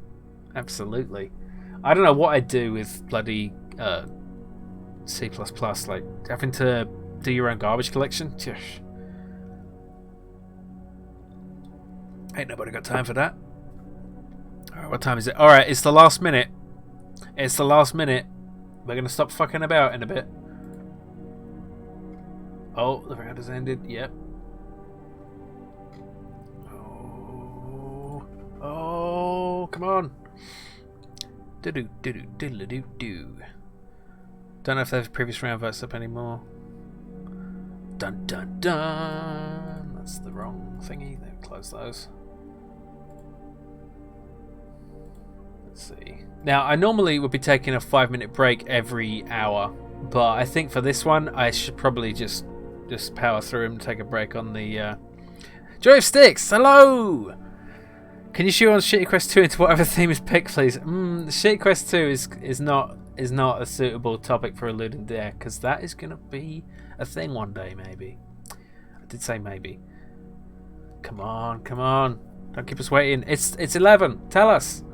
Speaker 1: Absolutely. I don't know what I'd do with bloody C++, like having to do your own garbage collection. Ain't nobody got time for that. Alright, what time is it? Alright, it's the last minute. It's the last minute. We're going to stop fucking about in a bit. Oh, the round has ended. Yep. Oh, come on. Do-do-do-do-diddle-do-do. Don't know if there's previous round votes up anymore. Dun dun dun. That's the wrong thingy. They'll close those. Let's see. Now, I normally would be taking a 5-minute break every hour, but I think for this one, I should probably just power through and take a break on the Joy of Sticks. Hello. Can you shoehorn Shitty Quest 2 into whatever theme is picked, please? Shitty Quest 2 is not a suitable topic for a Ludum Dare, because that is going to be a thing one day, maybe. I did say maybe. Come on, come on. Don't keep us waiting. It's 11. Tell us.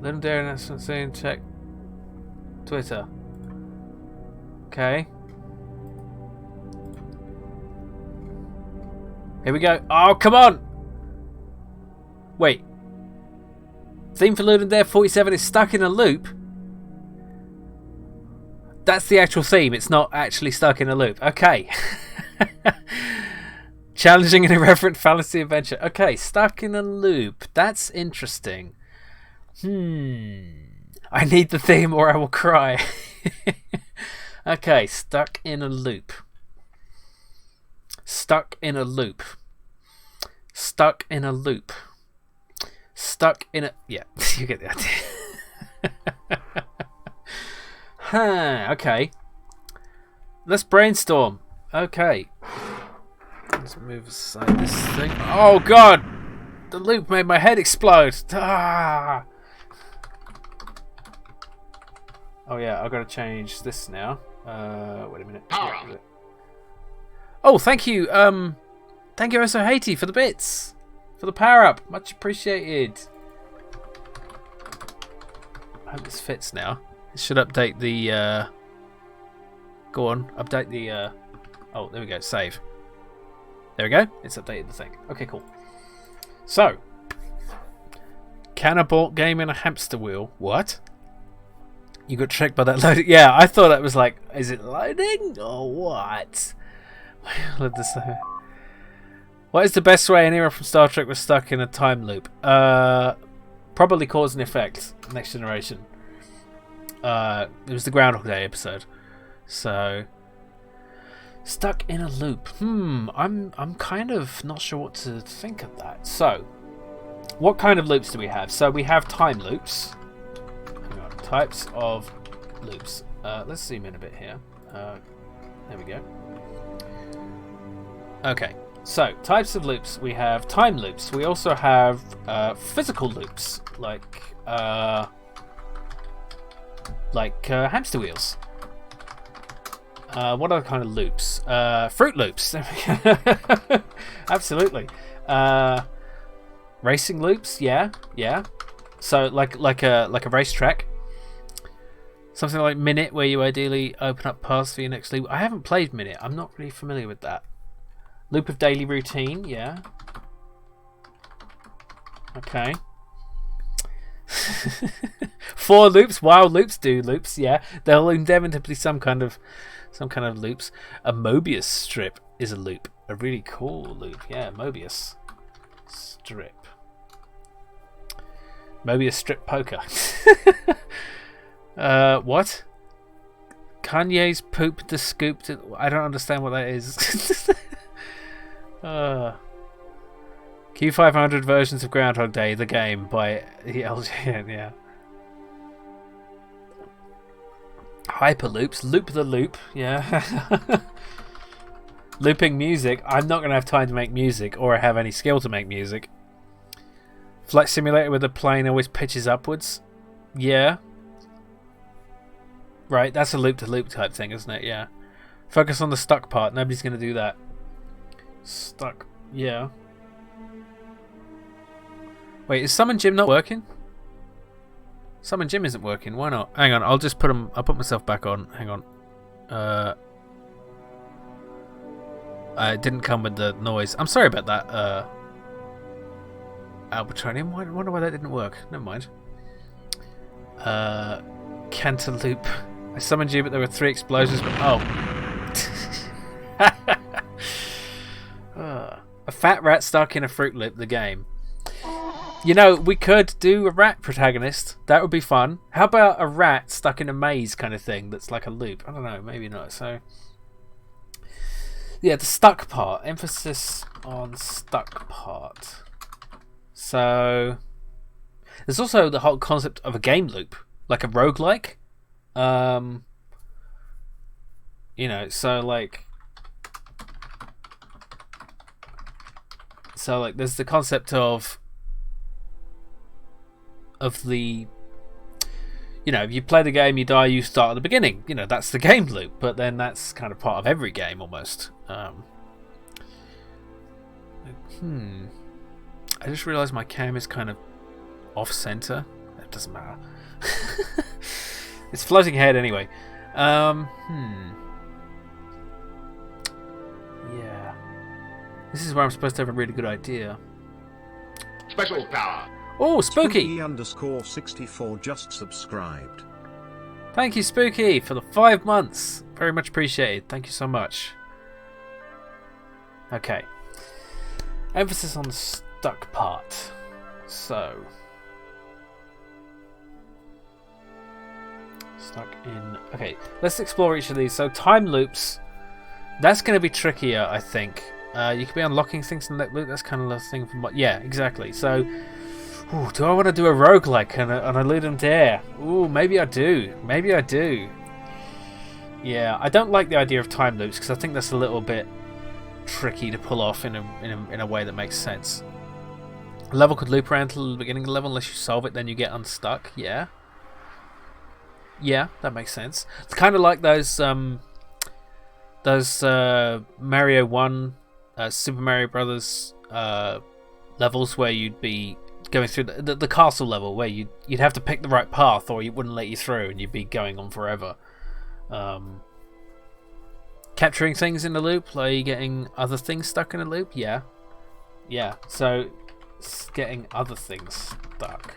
Speaker 1: Ludum Dare announcement saying check Twitter. Okay. Here we go. Oh, come on! Wait. Theme for Ludum Dare 47 is stuck in a loop? That's the actual theme. It's not actually stuck in a loop. Okay. Challenging and irreverent fallacy adventure. Okay, stuck in a loop. That's interesting. I need the theme or I will cry. Okay, stuck in a loop. Stuck in a loop. Stuck in a loop. Stuck in a... Yeah, you get the idea. Okay. Let's brainstorm. Okay. Let's move aside this thing. Oh, God! The loop made my head explode. Ah! Oh, yeah, I've got to change this now. Wait a minute. Oh, thank you. Thank you, Oso Haiti, for the bits. For the power up. Much appreciated. I hope this fits now. It should update the... Go on. Update the... Oh, there we go. Save. There we go. It's updated the thing. Okay, cool. So. Can a board game in a hamster wheel? What? You got tricked by that loading? Yeah, I thought it was like, is it loading or what? Let this. What is the best way an era from Star Trek was stuck in a time loop? Probably cause and effect. Next Generation. It was the Groundhog Day episode. So, stuck in a loop. I'm kind of not sure what to think of that. So, what kind of loops do we have? So we have time loops. Types of loops. Let's zoom in a bit here. There we go. Okay, so types of loops. We have time loops. We also have physical loops, like hamster wheels. What other kind of loops? Fruit loops. Absolutely. Racing loops. Yeah. So like a racetrack. Something like Minute, where you ideally open up paths for your next loop. I haven't played Minute. I'm not really familiar with that. Loop of daily routine, yeah. Okay. 4 loops, wild loops, do loops, yeah. There'll inevitably be some kind of loops. A Mobius strip is a loop. A really cool loop, yeah. Mobius strip. Mobius strip poker. What? Kanye's poop the scoop. I don't understand what that is. Q500 versions of Groundhog Day, the game by the LGN, yeah. Hyperloops, loop the loop, yeah. Looping music. I'm not going to have time to make music or have any skill to make music. Flight simulator where the plane always pitches upwards. Yeah. Right, that's a loop-to-loop type thing, isn't it? Yeah. Focus on the stuck part. Nobody's going to do that. Stuck. Yeah. Wait, is Summon Gym not working? Summon Gym isn't working. Why not? Hang on, I'll just put them. I'll put myself back on. Hang on. It didn't come with the noise. I'm sorry about that. Albatronium. I wonder why that didn't work. Never mind. Cantaloupe. I summoned you, but there were 3 explosions. But a fat rat stuck in a Fruit Loop. The game. You know, we could do a rat protagonist. That would be fun. How about a rat stuck in a maze kind of thing that's like a loop? I don't know, maybe not. So, yeah, the stuck part. Emphasis on stuck part. So, there's also the whole concept of a game loop, like a roguelike. You know, so like there's the concept of the, you know, if you play the game, you die, you start at the beginning. You know, that's the game loop, but then that's kind of part of every game almost. I just realised my cam is kind of off-center. It doesn't matter. It's floating ahead anyway. Yeah. This is where I'm supposed to have a really good idea.
Speaker 3: Special power.
Speaker 1: Oh, Spooky!
Speaker 4: Spooky_64 just subscribed.
Speaker 1: Thank you, Spooky, for the 5 months. Very much appreciated. Thank you so much. Okay. Emphasis on the stuck part. So. Stuck in. Okay, let's explore each of these. So, time loops. That's going to be trickier, I think. You could be unlocking things in that loop. That's kind of the thing from what. Yeah, exactly. So. Ooh, do I want to do a roguelike on a Ludum Dare? Ooh, maybe I do. Maybe I do. Yeah, I don't like the idea of time loops because I think that's a little bit tricky to pull off in a way that makes sense. A level could loop around till the beginning of the level unless you solve it, then you get unstuck. Yeah. Yeah, that makes sense. It's kind of like those Mario 1, Super Mario Brothers levels where you'd be going through the castle level where you'd have to pick the right path or it wouldn't let you through and you'd be going on forever. Capturing things in a loop, like getting other things stuck in a loop. Yeah, so getting other things stuck.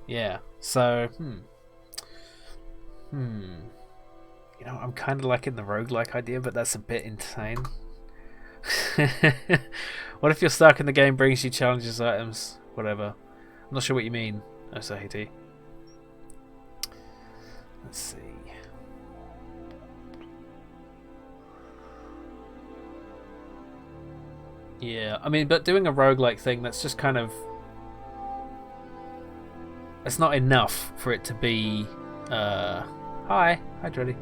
Speaker 1: Yeah, so you know, I'm kind of liking the roguelike idea, but that's a bit insane. What if you're stuck and the game brings you challenges, items, whatever? I'm not sure what you mean, Osahiti. Let's see. Yeah, I mean, but doing a roguelike thing, that's just kind of... It's not enough for it to be... Hi Dreddy.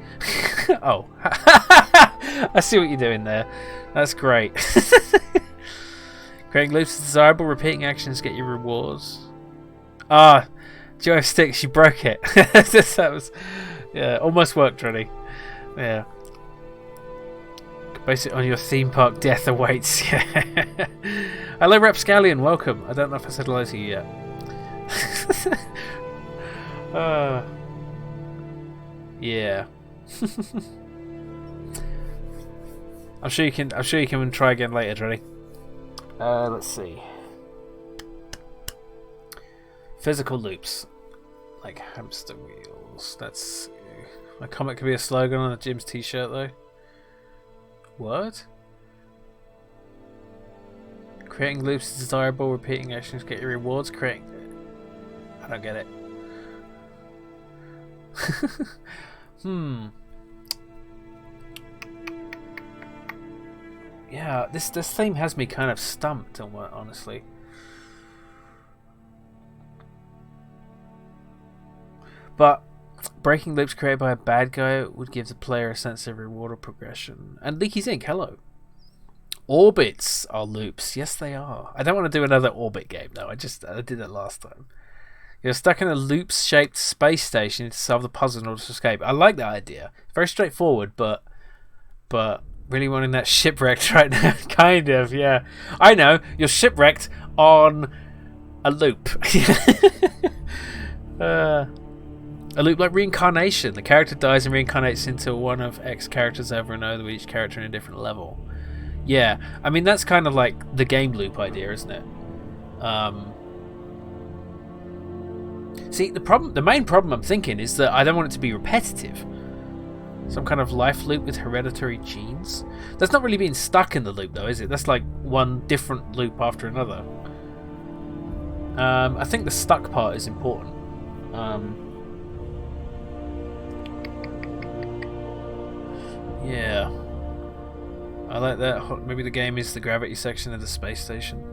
Speaker 1: Oh. I see what you're doing there. That's great. Creating loops is desirable. Repeating actions get you rewards. Ah, joystick, you broke it. That was... Yeah, almost worked, Dreddy. Yeah. Base it on your theme park death awaits. Hello, Rapscallion. Welcome. I don't know if I said hello to you yet. Yeah. I'm sure you can try again later, Dreddy. Let's see. Physical loops, like hamster wheels. That's my comment could be a slogan on a Jim's T-shirt, though. What? Creating loops is desirable. Repeating actions get you rewards. I don't get it. Yeah, this theme has me kind of stumped, honestly. But breaking loops created by a bad guy would give the player a sense of reward or progression. And Leaky's Ink, hello. Orbits are loops. Yes, they are. I don't want to do another orbit game though. I did that last time. You're stuck in a loop-shaped space station to solve the puzzle in order to escape. I like that idea. Very straightforward, but really wanting that shipwrecked right now. Kind of, yeah. I know. You're shipwrecked on a loop. A loop like reincarnation. The character dies and reincarnates into one of X characters over and over, with each character in a different level. Yeah, I mean that's kind of like the game loop idea, isn't it? See, the main problem I'm thinking is that I don't want it to be repetitive. Some kind of life loop with hereditary genes. That's not really being stuck in the loop, though, is it? That's like one different loop after another. I think the stuck part is important. Yeah. I like that. Maybe the game is the gravity section of the space station.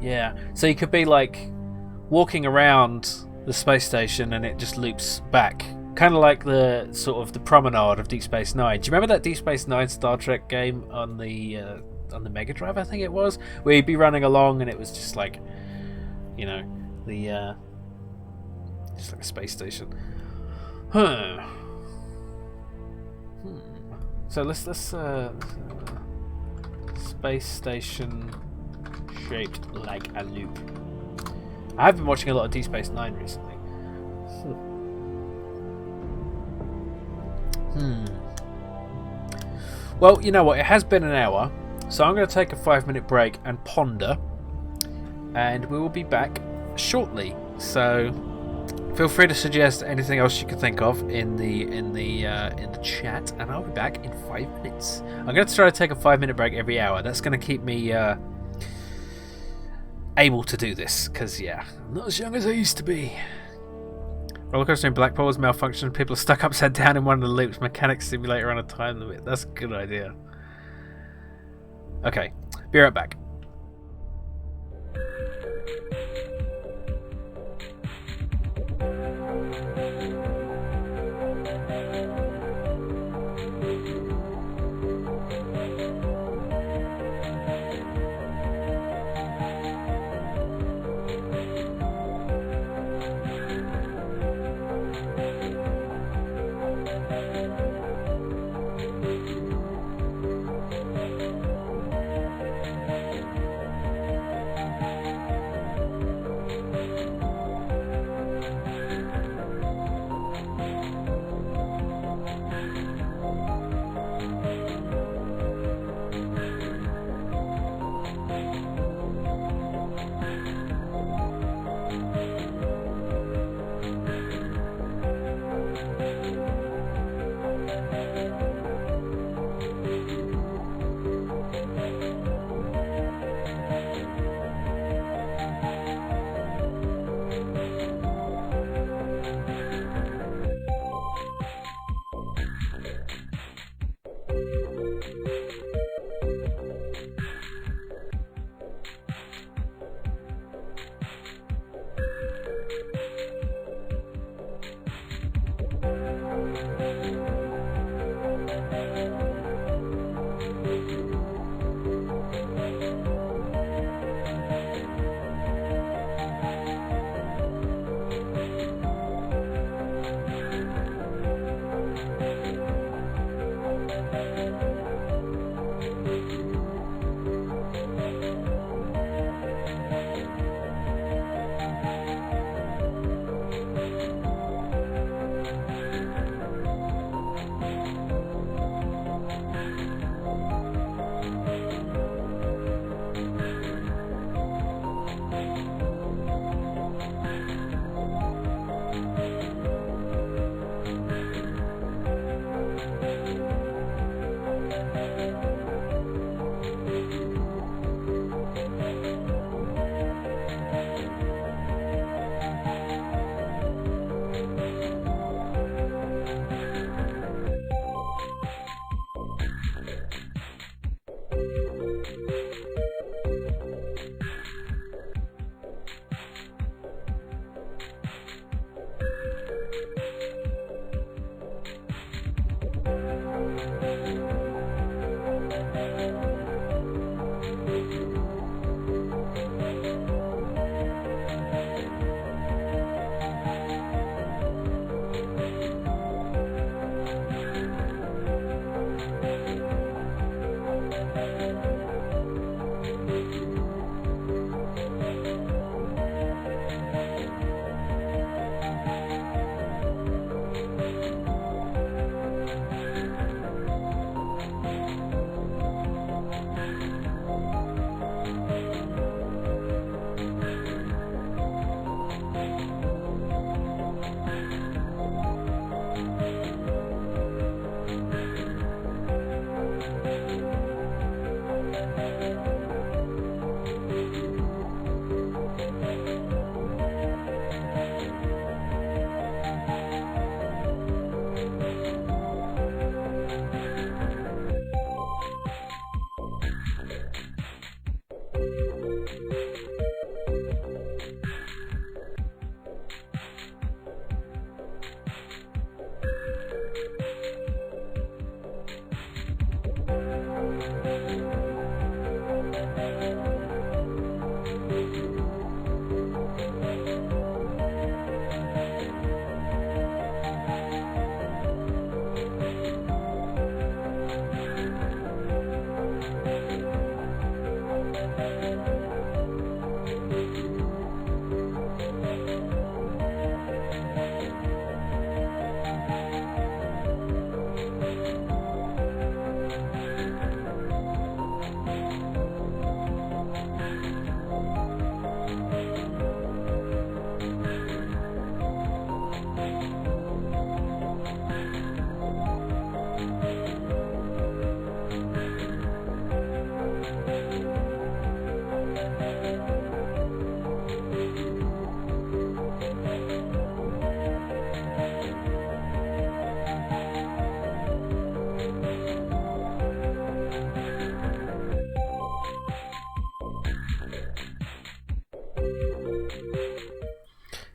Speaker 1: Yeah. So you could be like walking around the space station and it just loops back. Kind of like the sort of the promenade of Deep Space Nine. Do you remember that Deep Space Nine Star Trek game on the Mega Drive? I think it was, where you'd be running along and it was just like, you know, the just like a space station. Huh. So let's space station shaped like a loop. I have been watching a lot of Deep Space Nine recently. Well, you know what? It has been an hour, so I'm going to take a 5-minute break and ponder, and we will be back shortly. So feel free to suggest anything else you can think of in the chat, and I'll be back in 5 minutes. I'm going to try to take a 5-minute break every hour. That's going to keep me able to do this, because yeah, I'm not as young as I used to be. Rollercoaster in Blackpool has malfunctioned. People are stuck upside down in one of the loops. Mechanics simulator on a time limit. That's a good idea. Okay, be right back.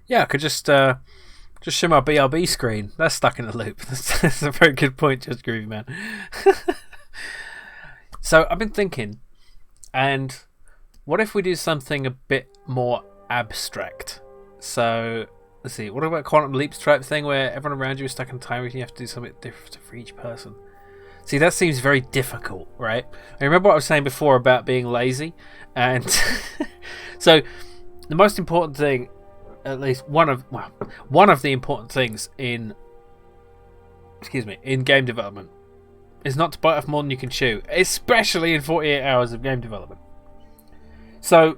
Speaker 1: Yeah, I could just show my BRB screen. That's stuck in a loop. That's a very good point, Just Groovy Man. So I've been thinking, and what if we do something a bit more abstract? So let's see. What about quantum leaps type thing where everyone around you is stuck in time and you have to do something different for each person? See, that seems very difficult, right? I remember what I was saying before about being lazy, and so the most important thing. At least one of the important things in game development is not to bite off more than you can chew, especially in 48 hours of game development. So,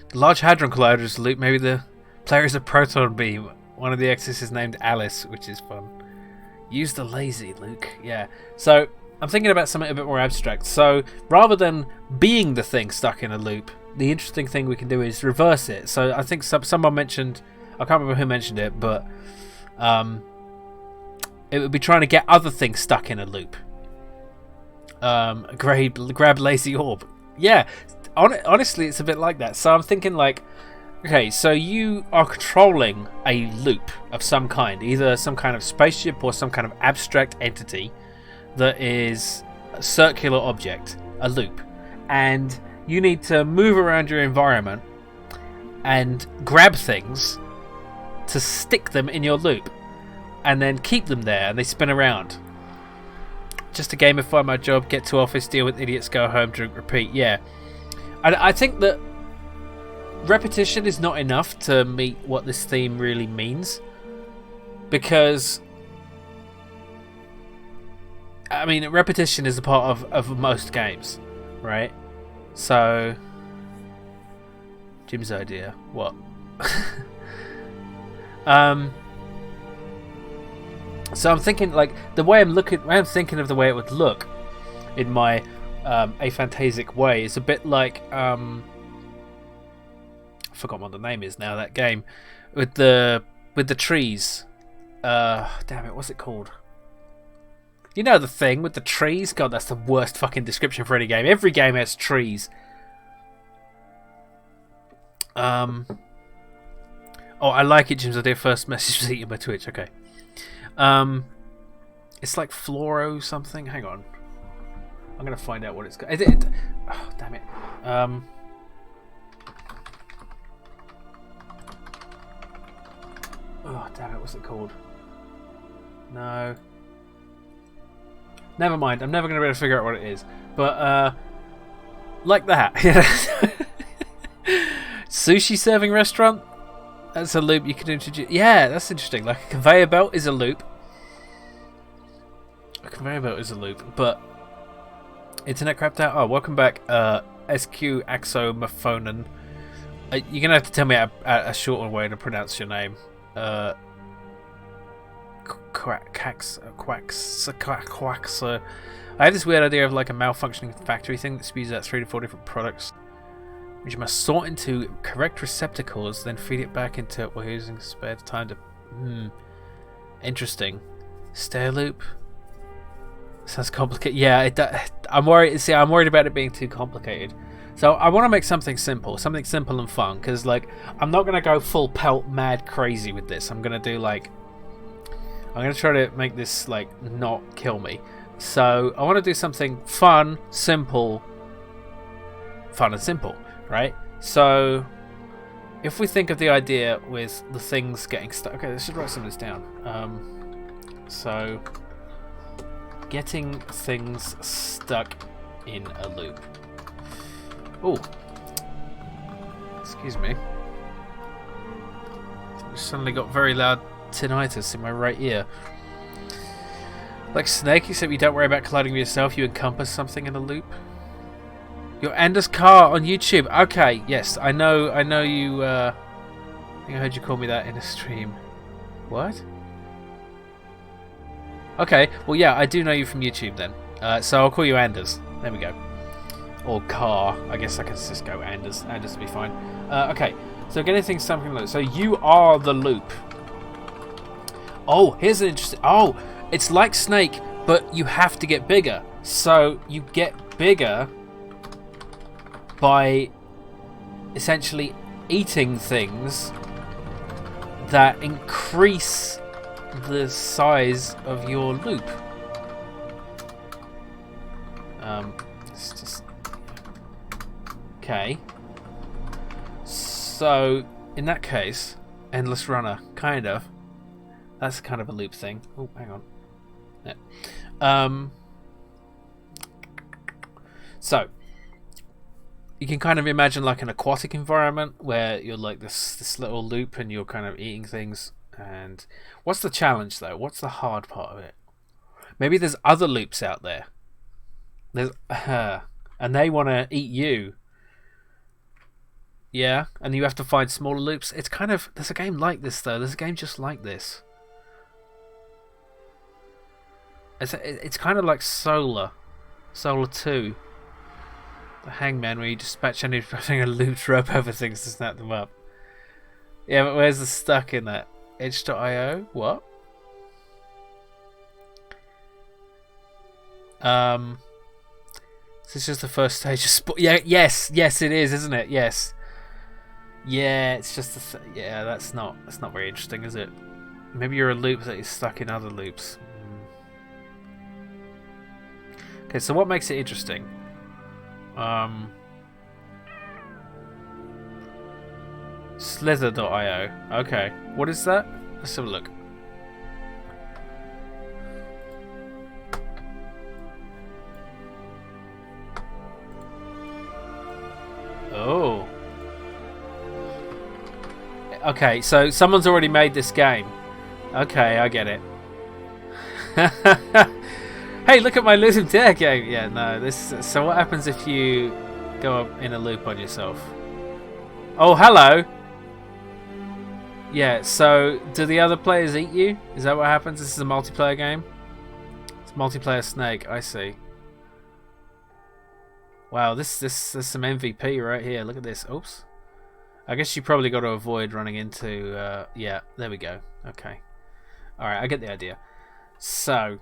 Speaker 1: the Large Hadron Collider is a loop. Maybe the player is a proton beam. One of the X's is named Alice, which is fun. Use the lazy, Luke. Yeah. So, I'm thinking about something a bit more abstract. So, rather than being the thing stuck in a loop, the interesting thing we can do is reverse it. So I think someone mentioned, I can't remember who mentioned it, but it would be trying to get other things stuck in a loop. Grab lazy orb. Yeah, honestly, it's a bit like that. So I'm thinking like, okay, so you are controlling a loop of some kind, either some kind of spaceship or some kind of abstract entity that is a circular object, a loop, and you need to move around your environment and grab things to stick them in your loop and then keep them there and they spin around. Just to gamify my job, get to office, deal with idiots, go home, drink, repeat. Yeah. I think that repetition is not enough to meet what this theme really means, because I mean, repetition is a part of most games, right? So, Jim's idea. What? So I'm thinking, like, the way I'm thinking of the way it would look in my aphantasic way is a bit like I forgot what the name is now. That game with the trees. Damn it, what's it called? You know the thing with the trees? God, that's the worst fucking description for any game. Every game has trees. Oh, I like it, Jim's idea. First message was eaten by Twitch. Okay. It's like Floro something. Hang on. I'm gonna find out what it's got. Oh, damn it. Oh, damn it. What's it called? No. Never mind, I'm never going to be able to figure out what it is. But, like that. Sushi serving restaurant? That's a loop you can introduce. Yeah, that's interesting. Like a conveyor belt is a loop. A conveyor belt is a loop. But, internet crapped out? Oh, welcome back, SQ Axomophonen. You're going to have to tell me a shorter way to pronounce your name. Quacks. I have this weird idea of like a malfunctioning factory thing that spews out 3 to 4 different products, which you must sort into correct receptacles, then feed it back into it while using spare time to. Interesting. Stair loop. Sounds complicated. Yeah, I'm worried. See, I'm worried about it being too complicated. So I want to make something simple and fun, because like I'm not gonna go full pelt mad crazy with this. I'm gonna do like. I'm going to try to make this, like, not kill me. So, I want to do something fun and simple. right? So if we think of the idea with the things getting stuck. Okay, let's just write some of this down. So getting things stuck in a loop. Oh, excuse me. I suddenly got very loud tinnitus in my right ear. Like Snake, except you don't worry about colliding with yourself, you encompass something in a loop. Your Anders car on YouTube. Okay, yes, I know you, I think I heard you call me that in a stream. What? Okay, well yeah, I do know you from YouTube then. So I'll call you Anders. There we go. Or car. I guess I can just go Anders. Anders will be fine. Okay, so getting things something like so you are the loop. Oh, here's an interesting... Oh, it's like Snake, but you have to get bigger. So you get bigger by essentially eating things that increase the size of your loop. It's just... Okay. So, in that case, Endless Runner, kind of. That's kind of a loop thing. Oh, hang on. Yeah. So, you can kind of imagine like an aquatic environment where you're like this little loop and you're kind of eating things. And what's the challenge though? What's the hard part of it? Maybe there's other loops out there. There's and they want to eat you. Yeah, and you have to find smaller loops. It's kind of... There's a game like this though. There's a game just like this. It's kind of like Solar 2. The Hangman, where you dispatch anything a looped rope over things to snap them up. Yeah, but where's the stuck in that? Itch.io? What? This is just the first stage of sport. Yeah, yes, it is, isn't it? Yes. Yeah, it's just yeah. That's not very interesting, is it? Maybe you're a loop that is stuck in other loops. Okay, so what makes it interesting? Slither.io. Okay, what is that? Let's have a look. Oh. Okay, so someone's already made this game. Okay, I get it. Hey, look at my Ludum Dare game. Yeah, no, this. So what happens if you go up in a loop on yourself? Oh, hello. Yeah, so do the other players eat you? Is that what happens? This is a multiplayer game? It's multiplayer Snake, I see. Wow, this there's some MVP right here. Look at this. Oops. I guess you probably got to avoid running into... yeah, there we go. Okay. Alright, I get the idea. So,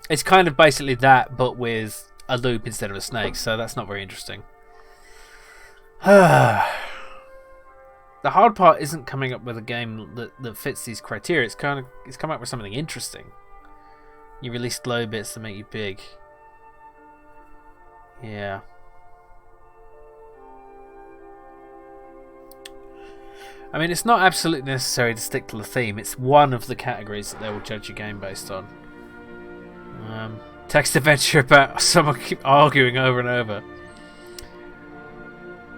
Speaker 1: it's kind of basically that, but with a loop instead of a snake, so that's not very interesting. The hard part isn't coming up with a game that fits these criteria. It's coming up with something interesting. You release low bits to make you big. Yeah. I mean, it's not absolutely necessary to stick to the theme. It's one of the categories that they will judge your game based on. Text adventure about someone keep arguing over and over.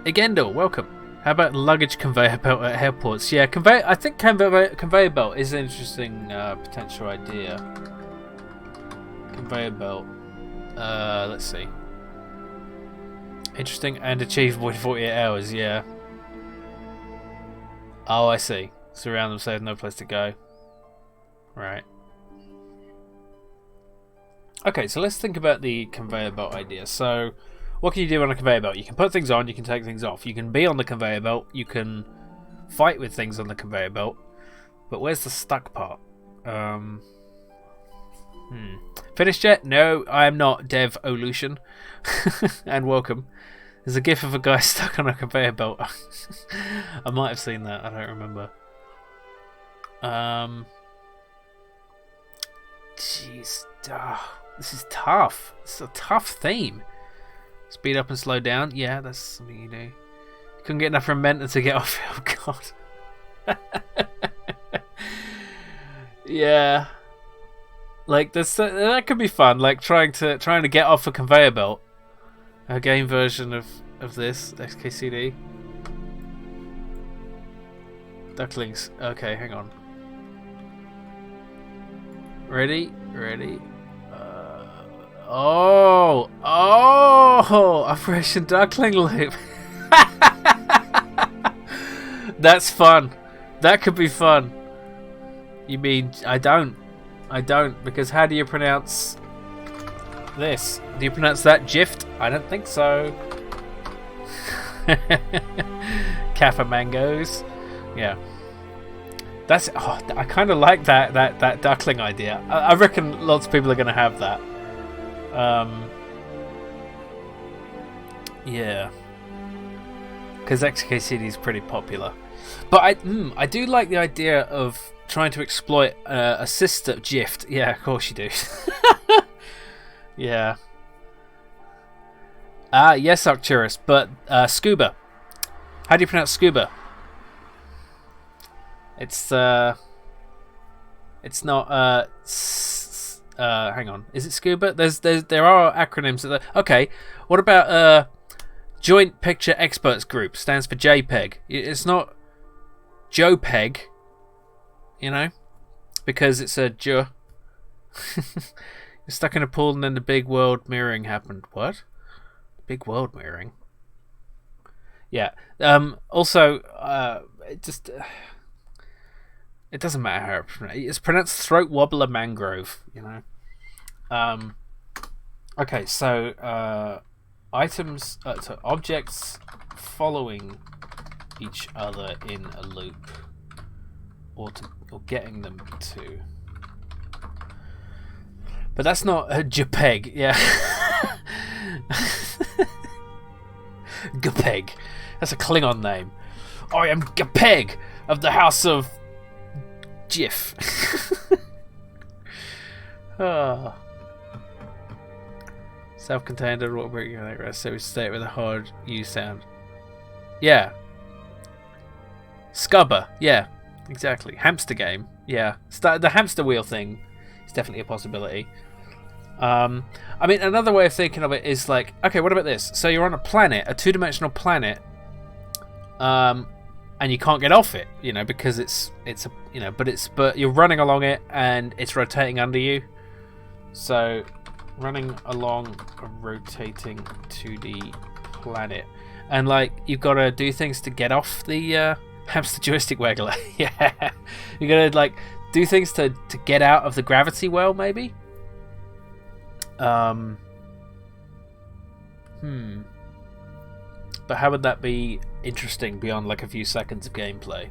Speaker 1: Igendel, welcome. How about luggage conveyor belt at airports? Yeah, I think conveyor belt is an interesting potential idea. Conveyor belt. Let's see. Interesting and achievable in 48 hours, yeah. Oh, I see. Surround them so they have no place to go. Right. Okay, so let's think about the conveyor belt idea. So, what can you do on a conveyor belt? You can put things on, you can take things off. You can be on the conveyor belt, you can fight with things on the conveyor belt. But where's the stuck part? Finished yet? No, I am not Dev Olution. And welcome. There's a gif of a guy stuck on a conveyor belt. I might have seen that, I don't remember. Jeez. This is tough. This is a tough theme. Speed up and slow down. Yeah, that's something you do. Couldn't get enough Rementa to get off. Oh god. Yeah. Like that could be fun. Like trying to get off a conveyor belt. A game version of this XKCD. Ducklings. Okay, hang on. Ready? Oh! Operation Duckling Loop. That's fun. That could be fun. You mean I don't, because how do you pronounce this? Do you pronounce that Gift? I don't think so. Kappa mangoes. Yeah. That's. Oh, I kind of like that duckling idea. I reckon lots of people are going to have that. Yeah. Because XKCD is pretty popular, but I do like the idea of trying to exploit a sister Gift. Yeah, of course you do. Yeah. Yes, Arcturus, but scuba. How do you pronounce scuba? It's not hang on. Is it scuba? There are acronyms. Okay. What about Joint Picture Experts Group? Stands for JPEG. It's not JPEG, you know, because it's a J. You're stuck in a pool and then the big world mirroring happened. What? Big world mirroring? Yeah. Also, it just it doesn't matter how it's pronounced. Throat wobbler mangrove. You know. Okay. So items, so objects following each other in a loop, or getting them to. But that's not a JPEG, yeah. Gpeg. That's a Klingon name. I am Gpeg of the House of Jif. Oh. Self-contained underwater breaking like rest, so we say it with a hard U sound. Yeah. Scubber, yeah. Exactly. Hamster game, yeah. The hamster wheel thing is definitely a possibility. I mean, another way of thinking of it is like, okay, what about this? So you're on a planet, a two-dimensional planet, and you can't get off it, you know, because it's a, you know, but you're running along it and it's rotating under you. So, running along a rotating 2D planet, and like you've got to do things to get off the hamster joystick waggler. Yeah, you got to like do things to get out of the gravity well, maybe. But how would that be interesting beyond like a few seconds of gameplay?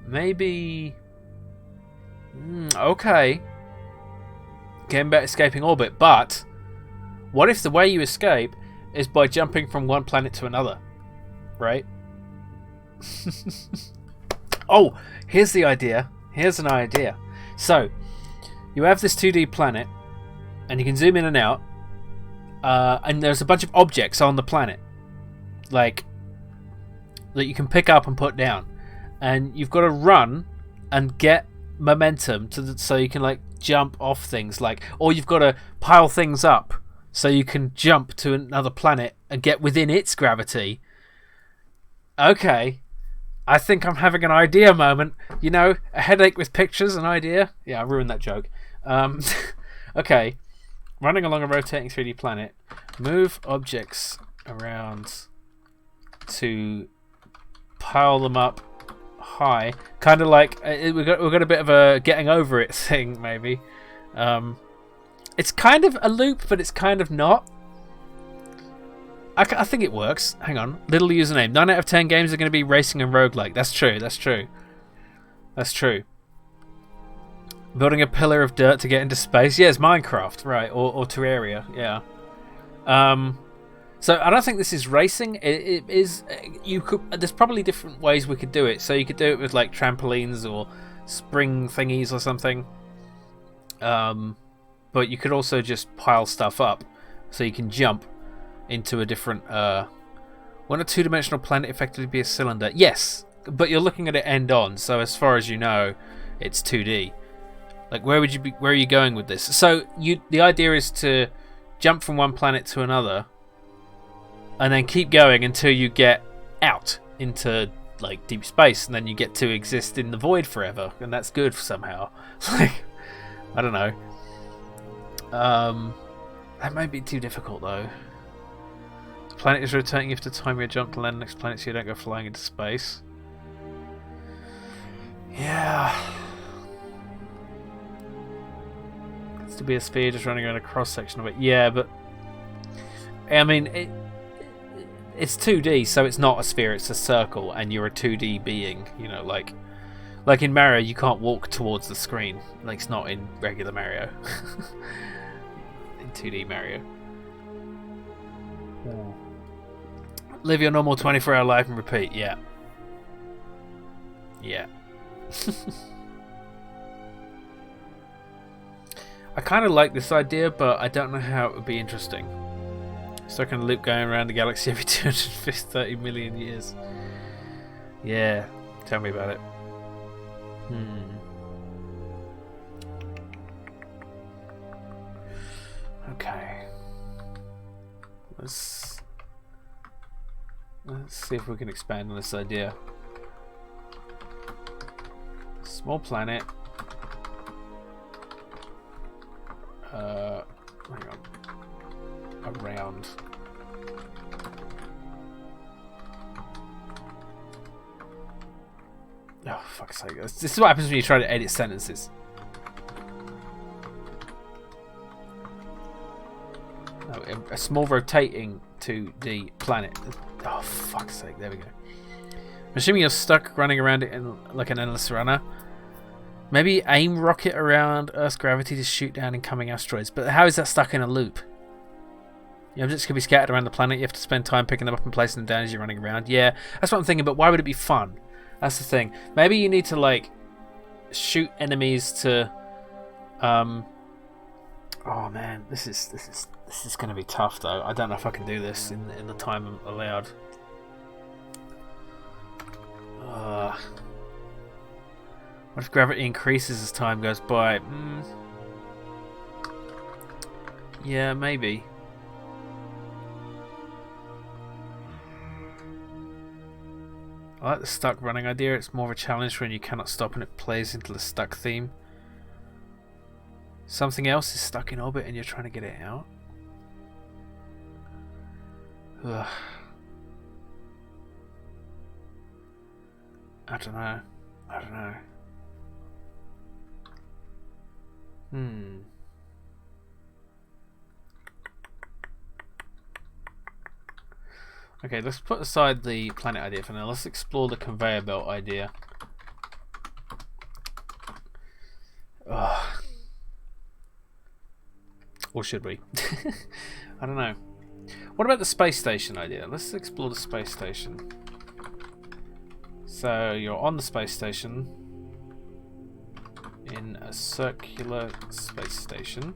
Speaker 1: Maybe. Okay. Game about escaping orbit, but what if the way you escape is by jumping from one planet to another? Right? Oh, here's the idea. Here's an idea. So, you have this 2D planet, and you can zoom in and out, and there's a bunch of objects on the planet, like, that you can pick up and put down. And you've got to run and get momentum so you can, like, jump off things, like, or you've got to pile things up so you can jump to another planet and get within its gravity. Okay. I think I'm having an idea moment. You know, a headache with pictures, an idea. Yeah, I ruined that joke. Okay. Running along a rotating 3D planet. Move objects around to pile them up high. Kind of like, we've got a bit of a getting over it thing, maybe. It's kind of a loop, but it's kind of not. I think it works. Hang on. Little username. 9 out of 10 games are going to be racing and roguelike. That's true. That's true. That's true. Building a pillar of dirt to get into space. Yeah, it's Minecraft, right? Or Terraria. Yeah. So I don't think this is racing. It is. You could. There's probably different ways we could do it. So you could do it with like trampolines or spring thingies or something. But you could also just pile stuff up, so you can jump into a different. Won't a two-dimensional planet effectively be a cylinder? Yes, but you're looking at it end on, so as far as you know, it's 2D. Like, where would you be? Where are you going with this? So the idea is to jump from one planet to another, and then keep going until you get out into like deep space, and then you get to exist in the void forever, and that's good somehow. Like, I don't know. That might be too difficult though. The planet is rotating. You have to time your jump to land next planet so you don't go flying into space. Yeah. It's to be a sphere just running around a cross section of it. Yeah, but I mean, it's 2D, so it's not a sphere, it's a circle, and you're a 2D being. You know, like in Mario, you can't walk towards the screen. Like, it's not in regular Mario. In 2D Mario. Live your normal 24-hour life and repeat. Yeah. Yeah. I kind of like this idea, but I don't know how it would be interesting. Stuck in a loop going around the galaxy every 230 million years. Yeah, tell me about it. Okay. Let's see if we can expand on this idea. Small planet. Hang on. Around. Oh, fuck's sake. This is what happens when you try to edit sentences. Oh, a small rotating 2D planet. Oh, fuck's sake. There we go. I'm assuming you're stuck running around it in like an endless runner. Maybe aim rocket around Earth's gravity to shoot down incoming asteroids. But how is that stuck in a loop? Your objects can be scattered around the planet. You have to spend time picking them up and placing them down as you're running around. Yeah, that's what I'm thinking. But why would it be fun? That's the thing. Maybe you need to like shoot enemies to. Oh man, this is going to be tough though. I don't know if I can do this in the time allowed. What if gravity increases as time goes by? Yeah, maybe. I like the stuck running idea. It's more of a challenge when you cannot stop and it plays into the stuck theme. Something else is stuck in orbit and you're trying to get it out. Ugh. I don't know. Okay, let's put aside the planet idea for now. Let's explore the conveyor belt idea. Ugh. Or should we? I don't know. What about the space station idea? Let's explore the space station. So you're on the space station in a circular space station.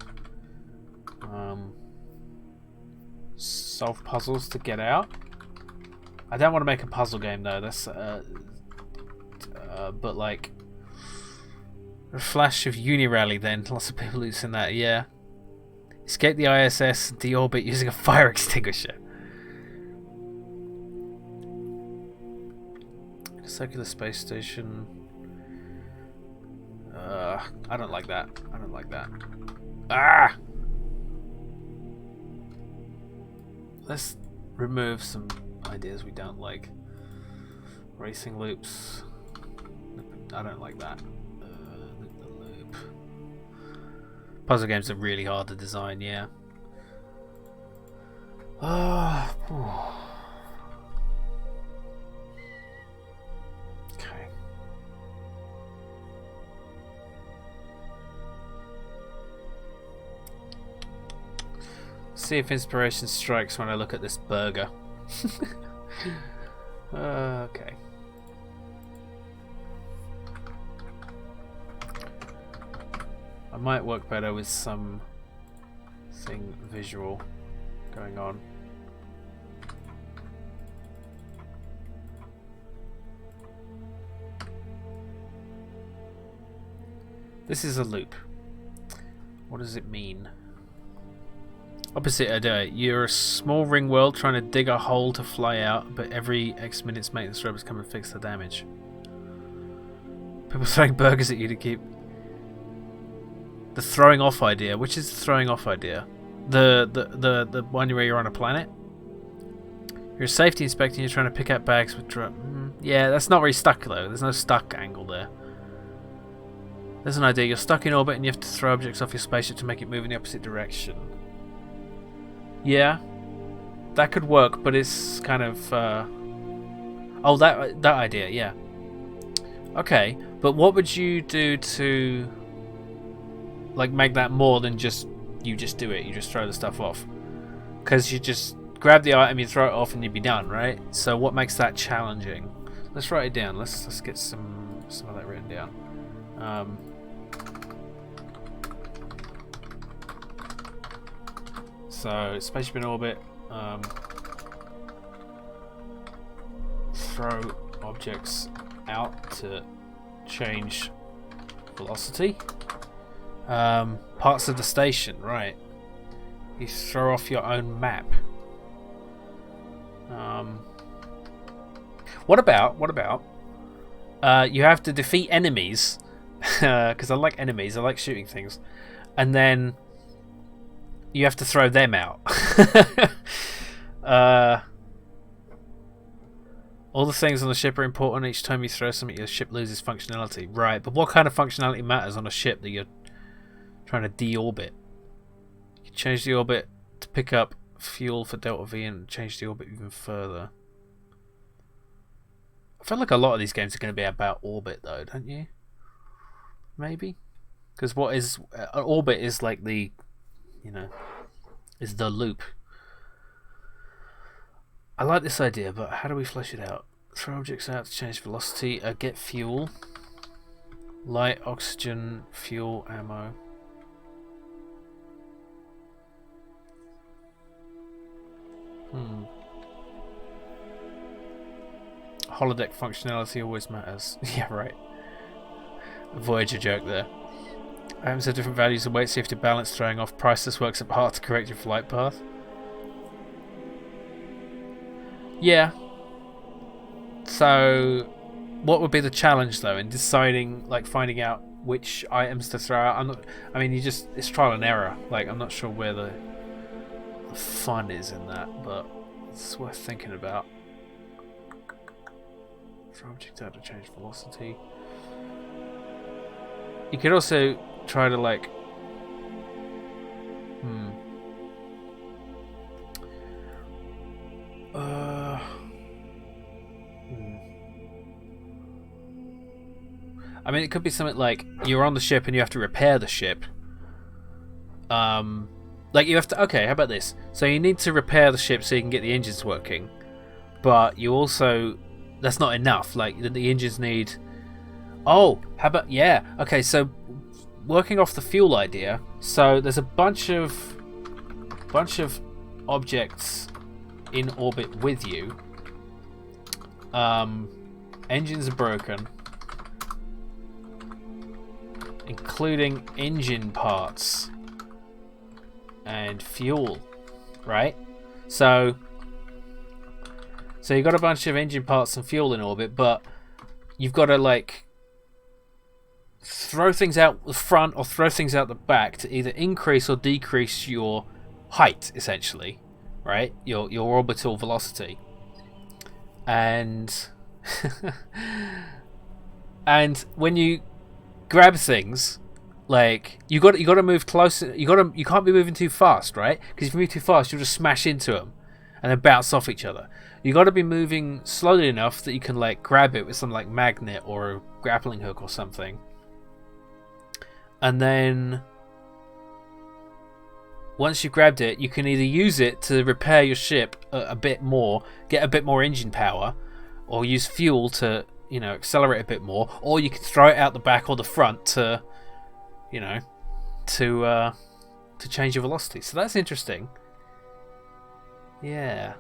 Speaker 1: Solve puzzles to get out. I don't want to make a puzzle game though. That's but like a flash of Uni-Rally. Then lots of people using that. Yeah. Escape the ISS, deorbit using a fire extinguisher. Circular space station. I don't like that. Ah! Let's remove some ideas we don't like. Racing loops. I don't like that. Loop the loop. Puzzle games are really hard to design, yeah. Okay. See if inspiration strikes when I look at this burger. Okay. might work better with something visual going on. This is a loop. What does it mean? Opposite idea. You're a small ring world trying to dig a hole to fly out, but every X minutes maintenance robots come and fix the damage. People throwing burgers at you to keep... The throwing off idea. Which is the throwing off idea? The one where you're on a planet? You're a safety inspector and you're trying to pick up bags with yeah, that's not very stuck though. There's no stuck angle there. There's an idea. You're stuck in orbit and you have to throw objects off your spaceship to make it move in the opposite direction. Yeah, that could work, but it's kind of... Oh, that idea, yeah. Okay, but what would you do to like make that more than just you just do it? You just throw the stuff off, because you just grab the item, you throw it off, and you'd be done, right? So what makes that challenging? Let's write it down. Let's get some of that written down. So spaceship in orbit. Throw objects out to change velocity. Parts of the station, right? You throw off your own map. What about you have to defeat enemies, because I like enemies, I like shooting things, and then you have to throw them out. All the things on the ship are important. Each time you throw something, your ship loses functionality. Right, but what kind of functionality matters on a ship that you're trying to deorbit? You can change the orbit to pick up fuel for Delta V and change the orbit even further. I feel like a lot of these games are going to be about orbit, though, don't you? Maybe? Because what is... an orbit is like the... you know, is the loop. I like this idea, but how do we flesh it out? Throw objects out to change velocity. Get fuel. Light, oxygen, fuel, ammo. Holodeck functionality always matters. Yeah, right. A Voyager joke there. Items have different values of weight, so you have to balance throwing off. Priceless works up hard to correct your flight path. Yeah. So, what would be the challenge though in deciding, like, finding out which items to throw out? It's trial and error. Like, I'm not sure where the fun is in that, but it's worth thinking about. Throw object out to change velocity. You could also try to like I mean, it could be something like you're on the ship and you have to repair the ship. Like you have to... Okay, how about this? So you need to repair the ship so you can get the engines working. But you also... That's not enough. Like, the engines need... Oh, how about... Yeah. Okay, so working off the fuel idea. So there's a bunch of objects in orbit with you. Engines are broken, including engine parts and fuel, right? So you've got a bunch of engine parts and fuel in orbit, but you've got to like throw things out the front or throw things out the back to either increase or decrease your height, essentially, right? Your orbital velocity. And and when you grab things, like you got to move closer. You can't be moving too fast, right? Because if you move too fast, you'll just smash into them and then bounce off each other. You got to be moving slowly enough that you can like grab it with some like magnet or a grappling hook or something. And then once you've grabbed it, you can either use it to repair your ship a bit more, get a bit more engine power, or use fuel to, accelerate a bit more, or you can throw it out the back or the front to, to change your velocity. So that's interesting. Yeah.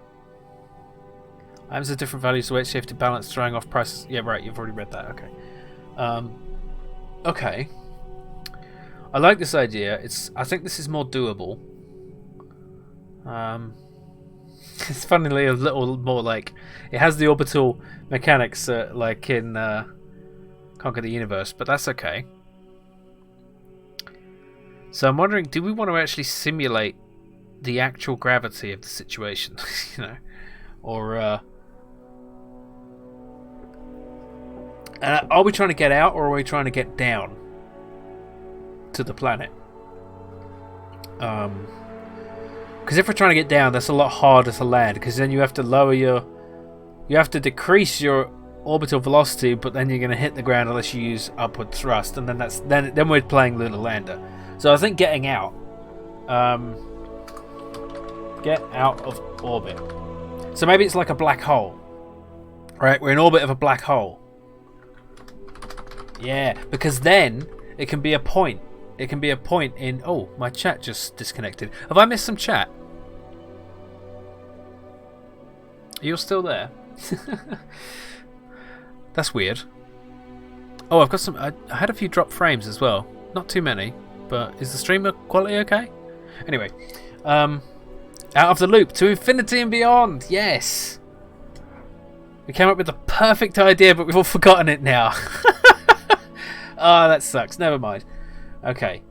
Speaker 1: Items of different values, weight shifted, balance, throwing off prices. Yeah, right. You've already read that. Okay. Okay. I like this idea. I think this is more doable. It's funnily a little more like it has the orbital mechanics like in Conquer the Universe, but that's okay. So I'm wondering, do we want to actually simulate the actual gravity of the situation, you know, or are we trying to get out or are we trying to get down to the planet? Because if we're trying to get down, that's a lot harder to land, because then you have to decrease your orbital velocity, but then you're going to hit the ground unless you use upward thrust, and then we're playing Lunar Lander. So I think getting out, get out of orbit. So maybe it's like a black hole, right? We're in orbit of a black hole. Yeah, because then it can be a point. It can be a point in... Oh, my chat just disconnected. Have I missed some chat? You're still there? That's weird. Oh, I've got some... I had a few drop frames as well. Not too many, but is the streamer quality okay? Anyway, out of the loop to infinity and beyond. Yes! We came up with the perfect idea, but we've all forgotten it now. Oh, that sucks. Never mind. Okay.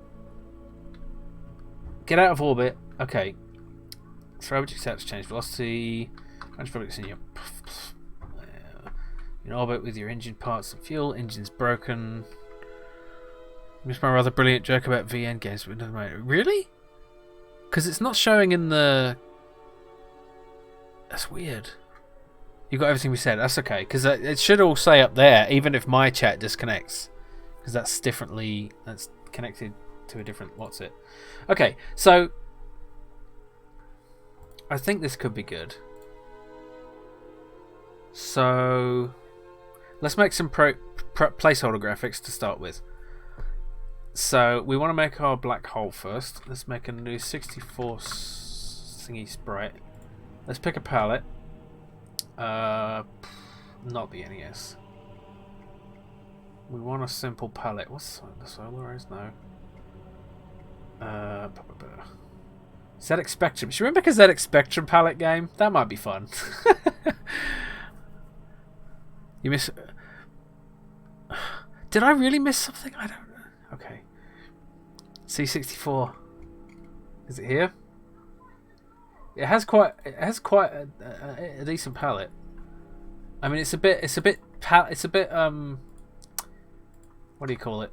Speaker 1: Get out of orbit. Okay. Throw objects out to change velocity. Manage objects in your... in orbit with your engine parts and fuel. Engine's broken. Missed my rather brilliant joke about VN games, but it doesn't matter. Really? Because it's not showing in the... That's weird. You got everything we said. That's okay. Because it should all say up there, even if my chat disconnects. Because that's differently... That's connected to a different... What's it? Okay, so... I think this could be good. So... Let's make some placeholder graphics to start with. So, we want to make our black hole first. Let's make a new 64 thingy sprite. Let's pick a palette. Not the NES. We want a simple palette. What's the Solaris? No. ZX Spectrum. Do you remember a ZX Spectrum palette game? That might be fun. You miss... Did I really miss something? I don't know. Okay. C64. Is it here? It has quite a decent palette. I mean, it's a bit what do you call it?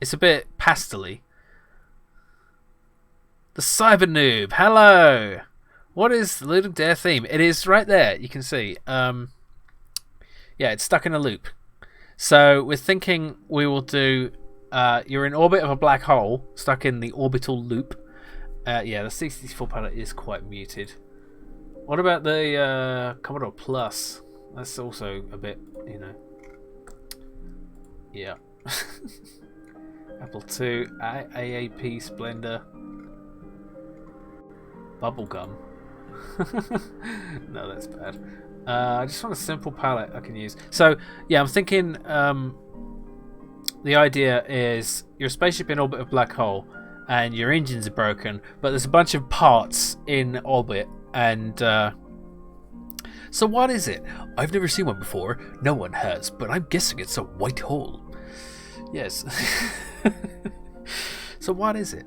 Speaker 1: It's a bit pastel-y. The Cyber Noob. Hello. What is the Ludum Dare theme? It is right there. You can see. Yeah, it's stuck in a loop. So we're thinking we will do. You're in orbit of a black hole, stuck in the orbital loop. Yeah, the 64 palette is quite muted. What about the Commodore Plus? That's also a bit, you know. Yeah. Apple II, AAP Splendor, Bubblegum. No, that's bad. I just want a simple palette I can use. So, yeah, I'm thinking the idea is you're a spaceship in orbit of a black hole and your engines are broken, but there's a bunch of parts in orbit and... So what is it? I've never seen one before. No one has, but I'm guessing it's a white hole. Yes. So what is it?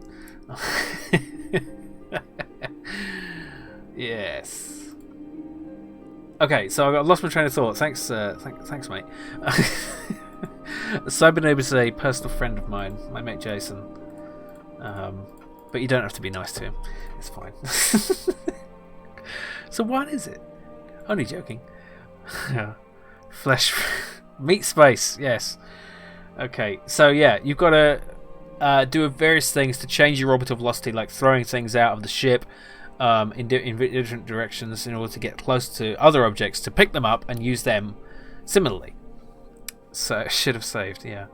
Speaker 1: Yes. Okay, so I lost my train of thought. Thanks, thanks, mate. Cybernoob is a personal friend of mine, my mate Jason. But you don't have to be nice to him. It's fine. So what is it? Only joking. Flesh... Meat space, yes. Okay, so yeah, you've got to do various things to change your orbital velocity, like throwing things out of the ship in different directions in order to get close to other objects, to pick them up and use them similarly. So, should have saved, yeah.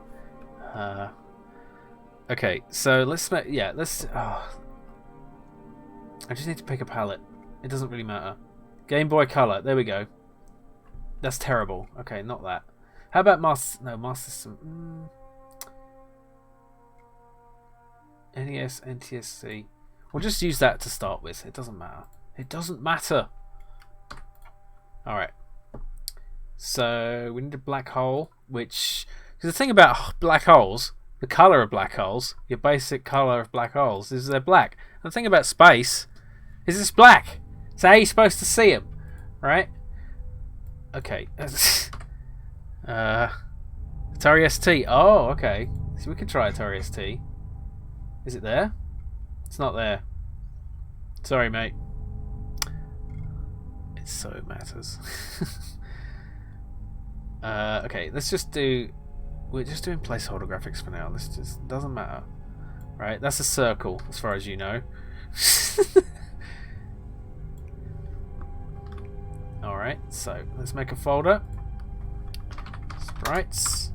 Speaker 1: Okay, so let's make... Yeah, let's... Oh. I just need to pick a palette. It doesn't really matter. Game Boy Color. There we go. That's terrible. Okay, not that. How about Master... No, Master System... NES, NTSC. We'll just use that to start with. It doesn't matter. It doesn't matter. Alright. So, we need a black hole, which... Because the thing about black holes, the colour of black holes, your basic colour of black holes, is they're black. And the thing about space is it's black. So how are you supposed to see them? Right? Okay. Atari ST. Oh, okay. So we could try Atari ST. Is it there? It's not there. Sorry, mate. It so matters. Okay, let's just do... We're just doing placeholder graphics for now. This just doesn't matter. Right, that's a circle, as far as you know. Alright, so let's make a folder. Sprites.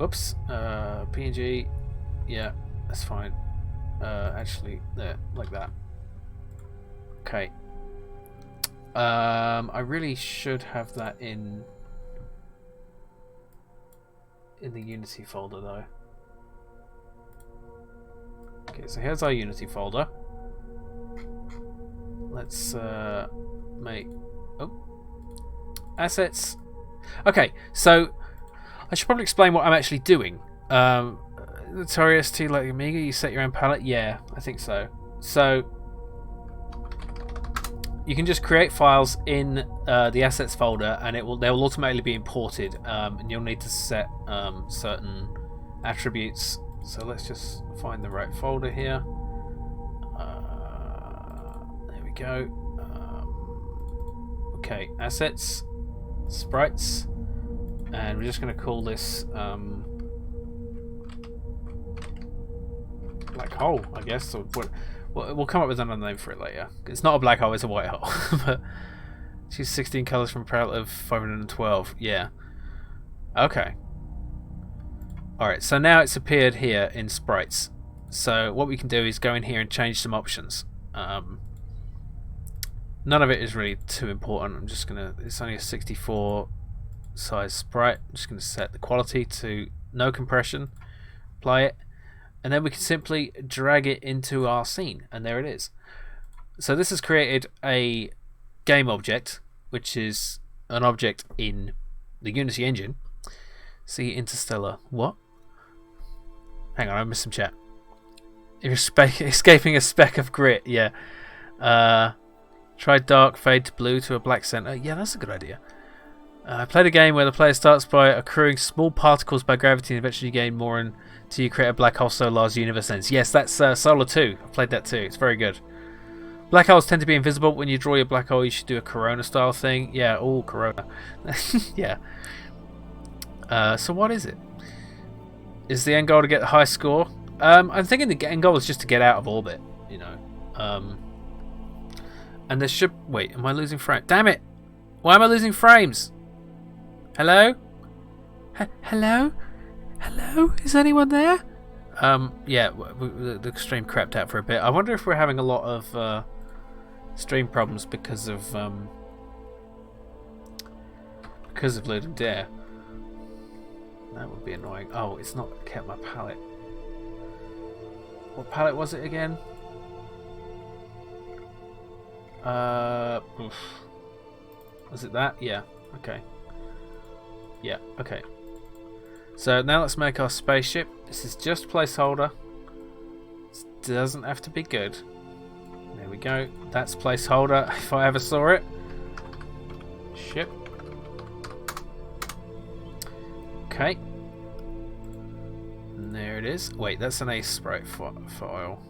Speaker 1: Oops. PNG. Yeah, that's fine. Actually, there, like that. Okay. I really should have that in the Unity folder though. Okay, so here's our Unity folder. Let's make assets. Okay, so I should probably explain what I'm actually doing. Atari ST like Amiga, you set your own palette? Yeah, I think so. So you can just create files in the assets folder, and they'll automatically be imported, and you'll need to set certain attributes. So let's just find the right folder here. There we go. Okay, assets, sprites, and we're just going to call this black hole, I guess. Or what? We'll come up with another name for it later. It's not a black hole, it's a white hole. But choose 16 colors from a palette of 512. Yeah. Okay. Alright, so now it's appeared here in sprites. So what we can do is go in here and change some options. None of it is really too important. I'm just gonna... It's only a 64 size sprite. I'm just gonna set the quality to no compression. Apply it. And then we can simply drag it into our scene, and there it is. So this has created a game object, which is an object in the Unity engine. See Interstellar. What? Hang on, I missed some chat. You're escaping a speck of grit. Yeah. Try dark, fade to blue to a black center. Yeah, that's a good idea. I played a game where the player starts by accruing small particles by gravity and eventually gain more until you create a black hole so large the universe ends. Yes, that's Solar 2. I played that too. It's very good. Black holes tend to be invisible. When you draw your black hole, you should do a Corona style thing. Yeah, oh, Corona. Yeah. So what is it? Is the end goal to get the high score? I'm thinking the end goal is just to get out of orbit, you know. And there should... Wait, am I losing frame? Damn it! Why am I losing frames? Hello? Hello? Hello? Is anyone there? Yeah, the stream crapped out for a bit. I wonder if we're having a lot of stream problems because of Ludum Dare. That would be annoying. Oh, it's not kept my palette. What palette was it again? Oof. Was it that? Yeah. Okay. Yeah. Okay. So now let's make our spaceship. This is just placeholder. This doesn't have to be good. There we go. That's placeholder if I ever saw it. Ship. Okay. And there it is. Wait, that's an A sprite file.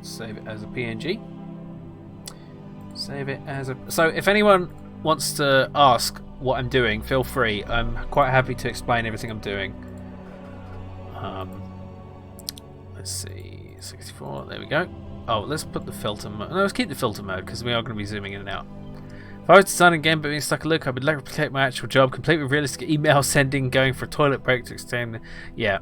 Speaker 1: Save it as a PNG. Save it as a... So if anyone wants to ask what I'm doing, feel free. I'm quite happy to explain everything I'm doing. Let's see, 64, there we go. Oh, let's put the filter mode. No, let's keep the filter mode because we are going to be zooming in and out. If If I was designing a game but being stuck a look, I would replicate my actual job, complete with realistic email sending, going for a toilet break to extend. Yeah.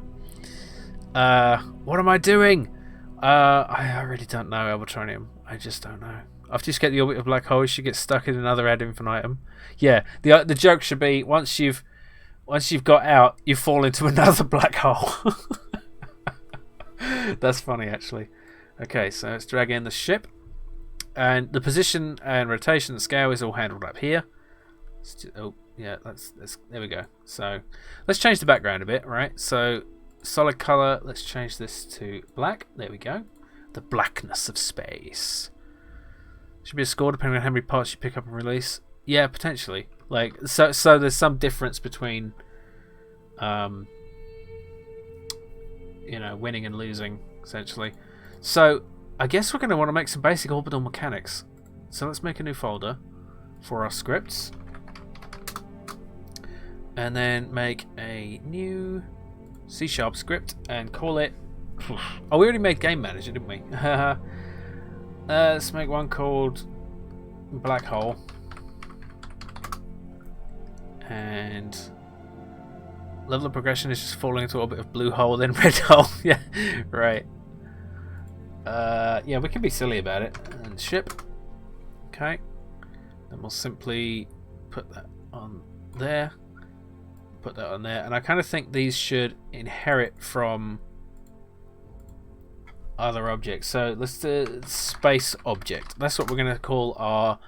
Speaker 1: What am I doing? I really don't know, Albatronium. I just don't know. After you escape the orbit of a black hole, you should get stuck in another ad infinitum. Yeah, the joke should be once you've got out, you fall into another black hole. That's funny, actually. Okay, so let's drag in the ship. And the position and rotation and scale is all handled up here. Oh, yeah, there we go. So let's change the background a bit, right? So solid color, let's change this to black. There we go. The blackness of space. Should be a score depending on how many parts you pick up and release. Yeah, potentially. Like so there's some difference between winning and losing, essentially. So I guess we're going to want to make some basic orbital mechanics. So let's make a new folder for our scripts. And then make a new C# script and call it... Oh, we already made Game Manager, didn't we? Let's make one called Black Hole. And level of progression is just falling into an orbit of blue hole, then red hole. Yeah, right. Yeah, we can be silly about it. And ship. Okay. Then we'll simply put that on there. Put that on there. And I kind of think these should inherit from other objects. So let's do space object. That's what we're going to call our...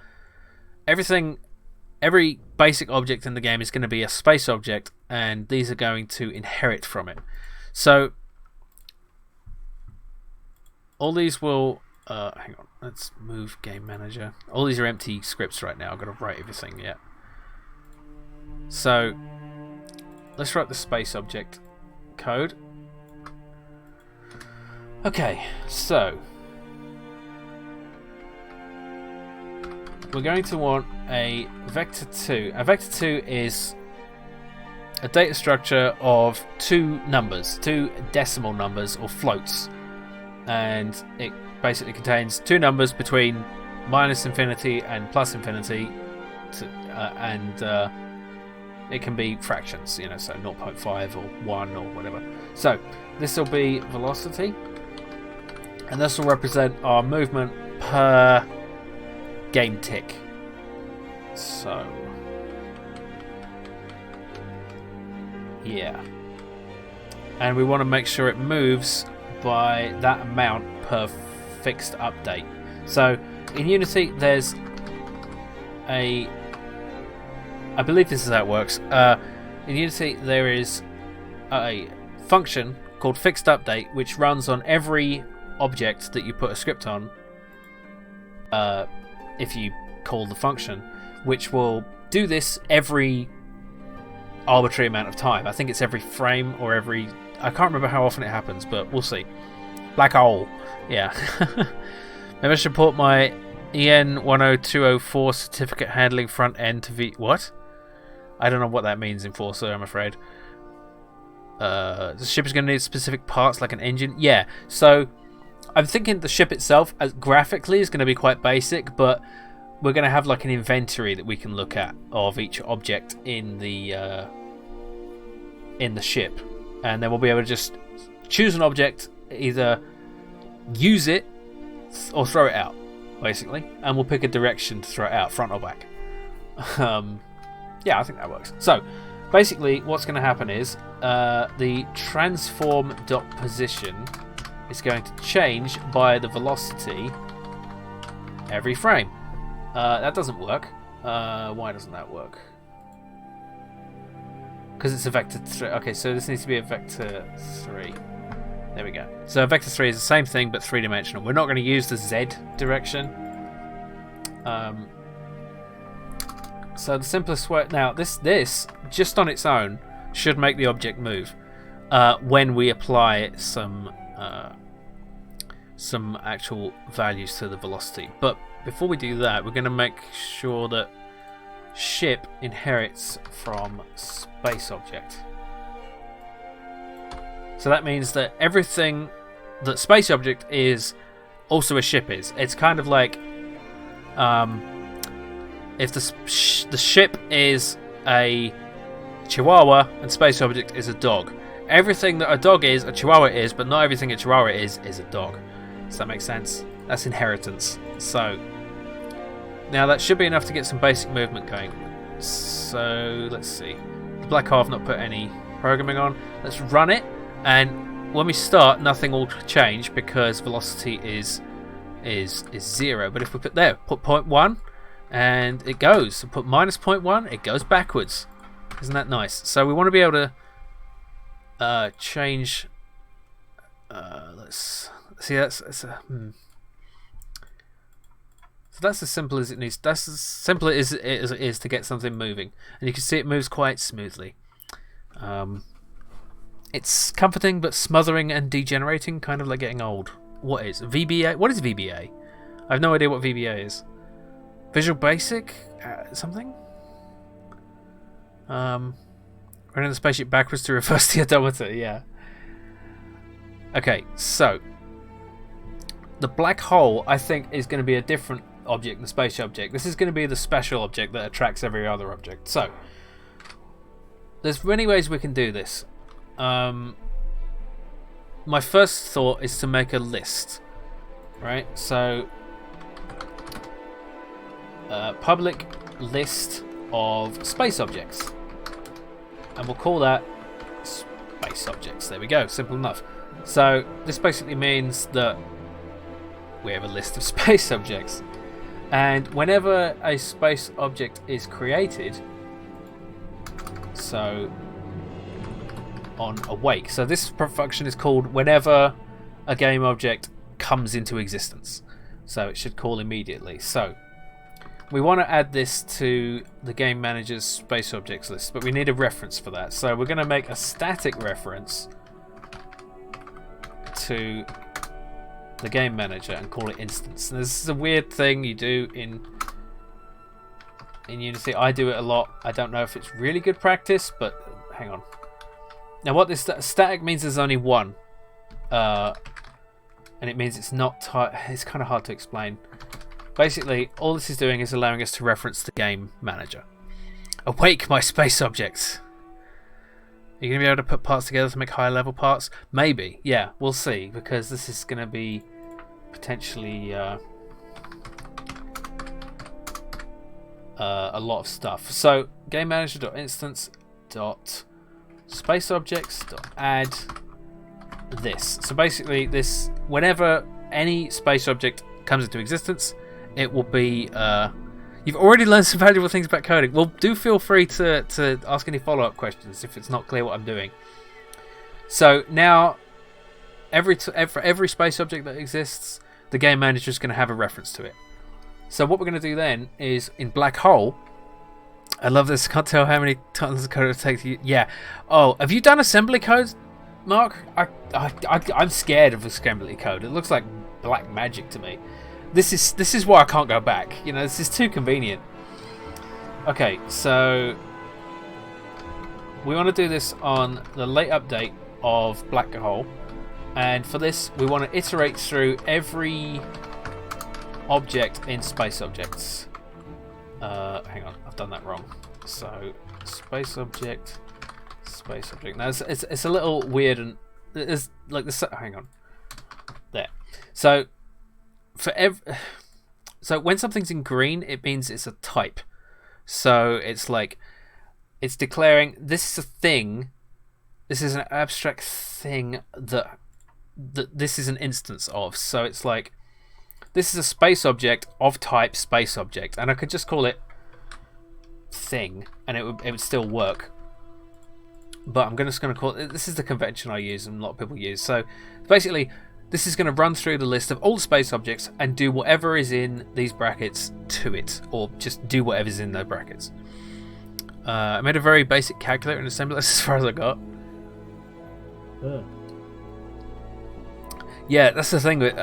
Speaker 1: Every basic object in the game is going to be a space object, and these are going to inherit from it. So all these will... hang on, let's move Game Manager. All these are empty scripts right now. I've got to write everything yet. So let's write the space object code. Okay, so we're going to want a vector 2. A vector 2 is a data structure of two decimal numbers or floats, and it basically contains two numbers between minus infinity and plus infinity, and it can be fractions, so 0.5 or 1 or whatever. So this will be velocity, and this will represent our movement per game tick. So yeah, and we want to make sure it moves by that amount per fixed update. So in Unity there's I believe this is how it works. In Unity there is a function called fixed update which runs on every object that you put a script on, if you call the function, which will do this every arbitrary amount of time. I think it's every frame or every... I can't remember how often it happens, but we'll see. Black hole. Yeah. Maybe I should port my EN10204 certificate handling front end to What? I don't know what that means in Forza, I'm afraid. The ship is going to need specific parts like an engine. Yeah, so I'm thinking the ship itself as graphically is going to be quite basic, but we're going to have like an inventory that we can look at of each object in the ship, and then we'll be able to just choose an object, either use it or throw it out, basically, and we'll pick a direction to throw it out, front or back. Yeah, I think that works. So basically what's going to happen is the transform.position is going to change by the velocity every frame. That doesn't work. Why doesn't that work? Because it's a vector 3. Okay, so this needs to be a vector 3. There we go. So vector 3 is the same thing but three-dimensional. We're not going to use the Z direction. So the simplest way... Now, this just on its own should make the object move when we apply some actual values to the velocity. But before we do that, we're going to make sure that ship inherits from space object. So that means that everything that space object is also a ship is. It's kind of like if the ship is a chihuahua and space object is a dog. Everything that a dog is, a chihuahua is, but not everything a chihuahua is a dog. Does that make sense? That's inheritance. So now that should be enough to get some basic movement going. So let's see. The black hole I've not put any programming on. Let's run it, and when we start, nothing will change because velocity is 0. But if we put 0.1, and it goes. Put minus 0.1, it goes backwards. Isn't that nice? So we want to be able to change. Let's see. So that's as simple as it needs. That's as simple as it is to get something moving, and you can see it moves quite smoothly. It's comforting but smothering and degenerating, kind of like getting old. What is VBA? What is VBA? I have no idea what VBA is. Visual Basic? Something? Running the spaceship backwards to reverse the odometer, yeah. Okay, so the black hole, I think, is going to be a different object than the space object. This is going to be the special object that attracts every other object. So there's many ways we can do this. My first thought is to make a list, right? So public list of space objects, and we'll call that space objects. There we go, simple enough. So this basically means that we have a list of space objects, and whenever a space object is created, so on awake, so this function is called whenever a game object comes into existence, so it should call immediately. So we want to add this to the game manager's space objects list, but we need a reference for that. So we're going to make a static reference to the game manager and call it instance. And this is a weird thing you do in Unity. I do it a lot. I don't know if it's really good practice, but hang on. Now what this static means is only one, and it means it's not it's kind of hard to explain. Basically, all this is doing is allowing us to reference the game manager. Awake my space objects. Are you going to be able to put parts together to make higher level parts? Maybe, yeah, we'll see, because this is going to be potentially a lot of stuff. So game manager.instance.spaceObjects.add this. So basically, this, whenever any space object comes into existence, it will be you've already learned some valuable things about coding. Well, do feel free to ask any follow-up questions if it's not clear what I'm doing. So now for every space object that exists, the game manager is going to have a reference to it. So what we're going to do then is in black hole, I love this, can't tell how many tons of code it'll take to, yeah. Oh, have you done assembly code, Mark? I'm scared of assembly code. It looks like black magic to me. This is why I can't go back. You know, this is too convenient. Okay, so we want to do this on the late update of black hole, and for this we want to iterate through every object in space objects. Hang on, I've done that wrong. So space object. Now it's a little weird, and it's like this. Hang on, there. So so when something's in green, it means it's a type. So it's like it's declaring this is a thing. This is an abstract thing that this is an instance of. So it's like this is a space object of type space object, and I could just call it thing, and it would still work. But I'm just going to call it. This is the convention I use, and a lot of people use. So basically, this is going to run through the list of all the space objects and do whatever is in these brackets to it, or just do whatever's in those brackets. I made a very basic calculator and assembly. That's as far as I got. Yeah, that's the thing with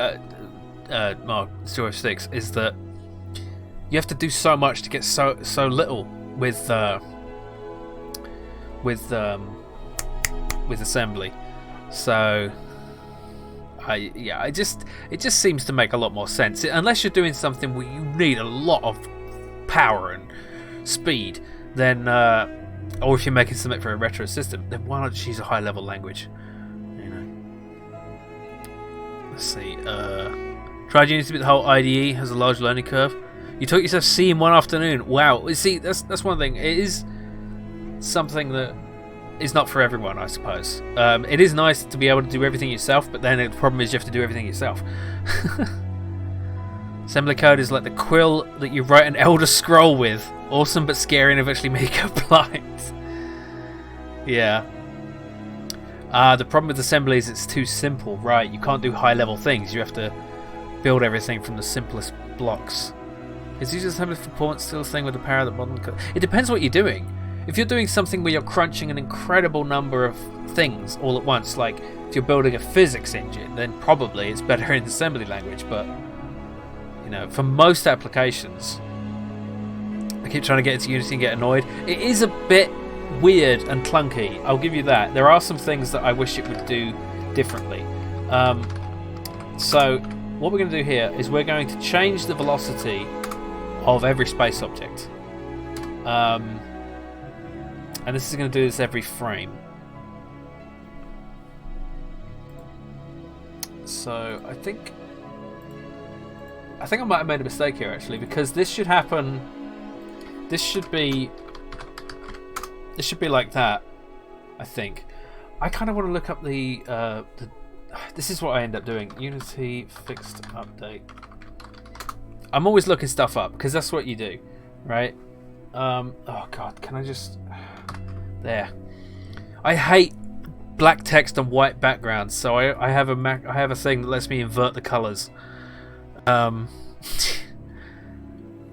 Speaker 1: Mark 206 is that you have to do so much to get so little with assembly. So it just seems to make a lot more sense, unless you're doing something where you need a lot of power and speed, then or if you're making something for a retro system, then why not just use a high level language? You know. Let's see. Tried Unity, but the whole IDE has a large learning curve. You taught yourself C in one afternoon. Wow. See, that's one thing. It is something that is not for everyone, I suppose. It is nice to be able to do everything yourself, but then the problem is you have to do everything yourself. Assembly code is like the quill that you write an Elder Scroll with. Awesome but scary and eventually make her blind. Yeah. The problem with assembly is it's too simple, right? You can't do high level things. You have to build everything from the simplest blocks. Is user assembly for points still a thing with the power of the modern code? It depends what you're doing. If you're doing something where you're crunching an incredible number of things all at once, like if you're building a physics engine, then probably it's better in assembly language, but you know, for most applications, I keep trying to get into Unity and get annoyed. It is a bit weird and clunky, I'll give you that. There are some things that I wish it would do differently. So what we're going to do here is we're going to change the velocity of every space object. And this is going to do this every frame. So I think I might have made a mistake here actually, because this should happen. This should be like that. I think. I kind of want to look up the. This is what I end up doing. Unity fixed update. I'm always looking stuff up because that's what you do, right? Oh god, can I just? There. I hate black text and white backgrounds, so I have a thing that lets me invert the colours.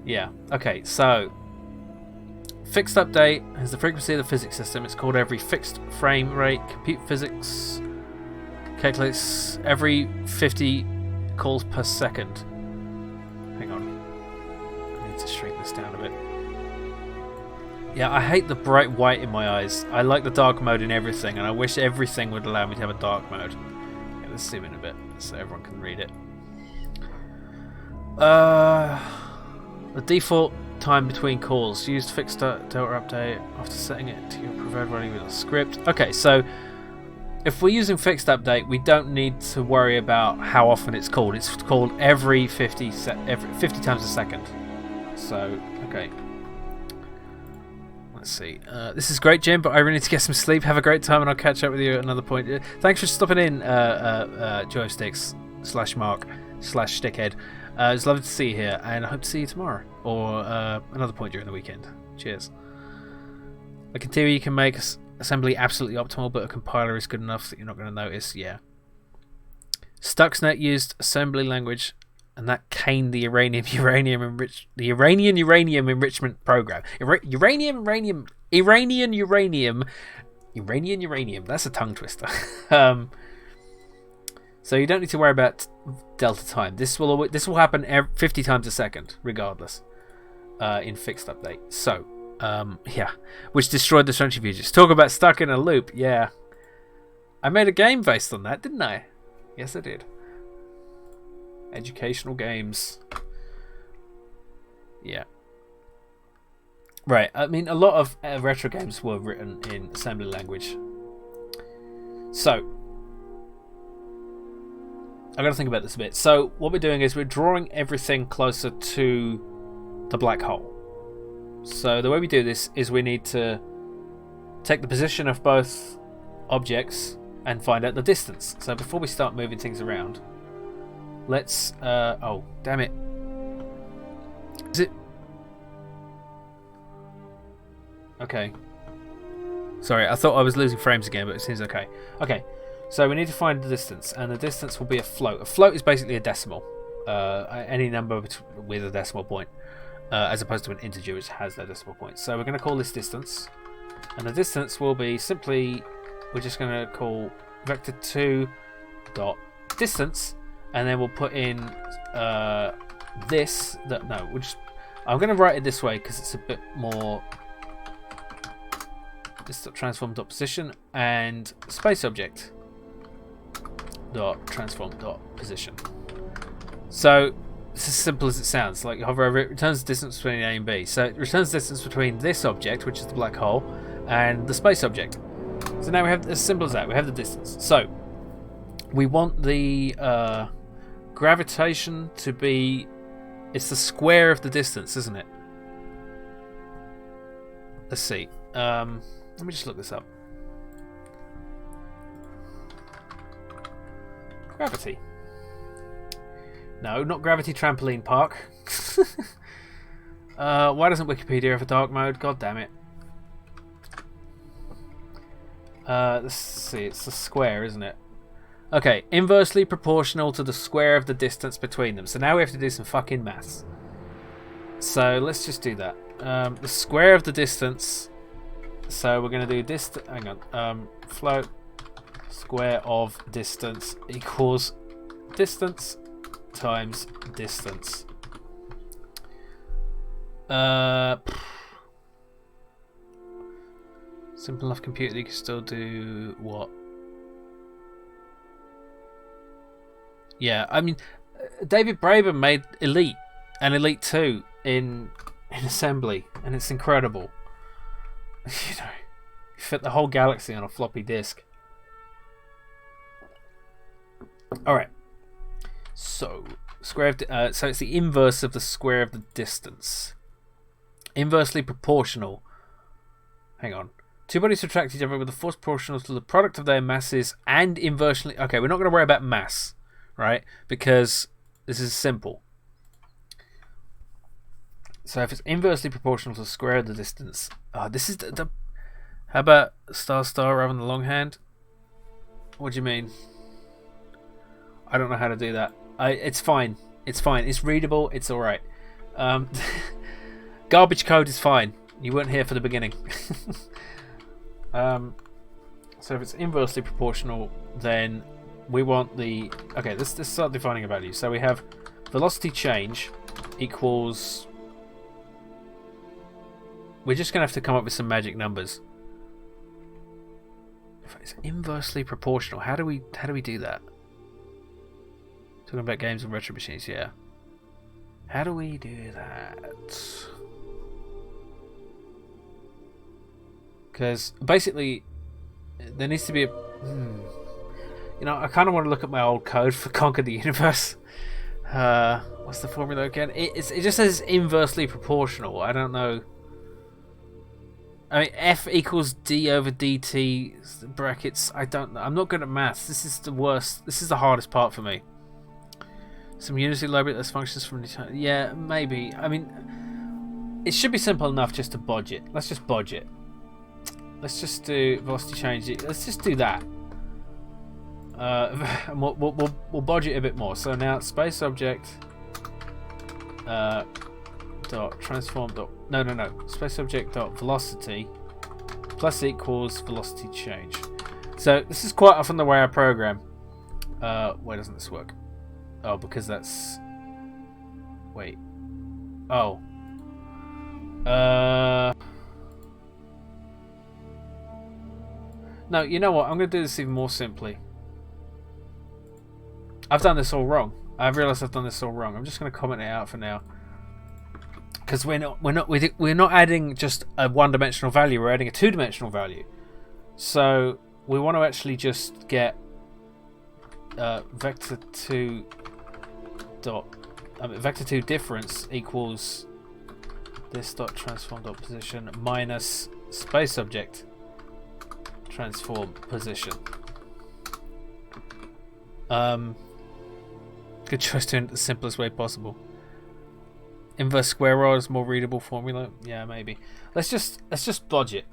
Speaker 1: Yeah. Okay. So fixed update is the frequency of the physics system. It's called every fixed frame rate. Compute physics calculates every 50 calls per second. Hang on. I need to shrink this down a bit. Yeah, I hate the bright white in my eyes. I like the dark mode in everything, and I wish everything would allow me to have a dark mode. Okay, let's zoom in a bit so everyone can read it. The default time between calls. Used fixed delta update after setting it to your preferred running with a script. Okay, so if we're using fixed update, we don't need to worry about how often it's called. It's called every 50 times a second. So, okay. Let's see. This is great, Jim, but I really need to get some sleep. Have a great time, and I'll catch up with you at another point. Thanks for stopping in, joysticks/Mark/Stickhead. It's lovely to see you here, and I hope to see you tomorrow or another point during the weekend. Cheers. I can tell you can make assembly absolutely optimal, but a compiler is good enough that you're not going to notice. Yeah. Stuxnet used assembly language, and that caned the Iranian uranium enrichment program. Iranian uranium. That's a tongue twister. So you don't need to worry about delta time. This will happen 50 times a second, regardless, in fixed update. So, yeah, which destroyed the centrifuges. Talk about stuck in a loop. Yeah, I made a game based on that, didn't I? Yes, I did. Educational games. Yeah. Right. I mean, a lot of retro games were written in assembly language. So, I got to think about this a bit. So, what we're doing is we're drawing everything closer to the black hole. So, the way we do this is we need to take the position of both objects and find out the distance. So, before we start moving things around, let's... oh, damn it. Is it... Okay. Sorry, I thought I was losing frames again, but it seems okay. Okay, so we need to find the distance, and the distance will be a float. A float is basically a decimal. Any number with a decimal point, as opposed to an integer which has no decimal point. So we're going to call this distance, and the distance will be simply... We're just going to call vector2 dot distance, and then we'll put in this. That no, we'll just... I'm going to write it this way because it's a bit more... This dot transform dot position and space object dot transform dot position. So it's as simple as it sounds. Like hover over it, returns the distance between A and B. So it returns the distance between this object, which is the black hole, and the space object. So now we have, as simple as that, we have the distance. So we want the gravitation to be, it's the square of the distance, isn't it? Let's see. Let me just look this up. Gravity. No, not Gravity Trampoline Park. Why doesn't Wikipedia have a dark mode? God damn it. Let's see, it's a square, isn't it? Okay, inversely proportional to the square of the distance between them. So now we have to do some fucking maths. So let's just do that. The square of the distance. So we're going to do hang on. Float square of distance equals distance times distance. Simple enough computer, you can still do what? Yeah, I mean, David Braben made Elite and Elite 2 in assembly, and it's incredible. You know, you fit the whole galaxy on a floppy disk. Alright. So, square of so it's the inverse of the square of the distance. Inversely proportional. Hang on. Two bodies attract each other with a force proportional to the product of their masses and inversely... Okay, we're not going to worry about mass, right? Because this is simple. So if it's inversely proportional to the square of the distance... this is the... How about star rather than the longhand? What do you mean? I don't know how to do that. It's fine. It's fine. It's readable. It's alright. Garbage code is fine. You weren't here for the beginning. So if it's inversely proportional, then we want the... Okay, let's start defining a value. So we have velocity change equals... We're just going to have to come up with some magic numbers. If it's inversely proportional, how do we do that? Talking about games and retro machines, yeah. How do we do that? Because basically, there needs to be a... You know, I kind of want to look at my old code for Conquer the Universe. What's the formula again? It just says inversely proportional. I don't know. I mean, F equals D over DT brackets. I don't know. I'm not good at maths. This is the worst. This is the hardest part for me. Some Unity library that's functions from the... Yeah, maybe. I meit should be simple enough just to bodge it. Let's just bodge it. Let's just do velocity change. Let's just do that. And we'll bodge it a bit more. So now space object dot transform dot no space object dot velocity plus equals velocity change. So this is quite often the way I program. Why doesn't this work? Oh, because that's... Wait. Oh. No, you know what? I'm going to do this even more simply. I've done this all wrong. I've realised I've done this all wrong. I'm just going to comment it out for now. Because we're not adding just a one-dimensional value. We're adding a two-dimensional value. So we want to actually just get vector 2 difference equals this dot transform dot position minus space object transform position. Good choice, doing it the simplest way possible. Inverse square root is more readable formula. Yeah, maybe. Let's just bodge it.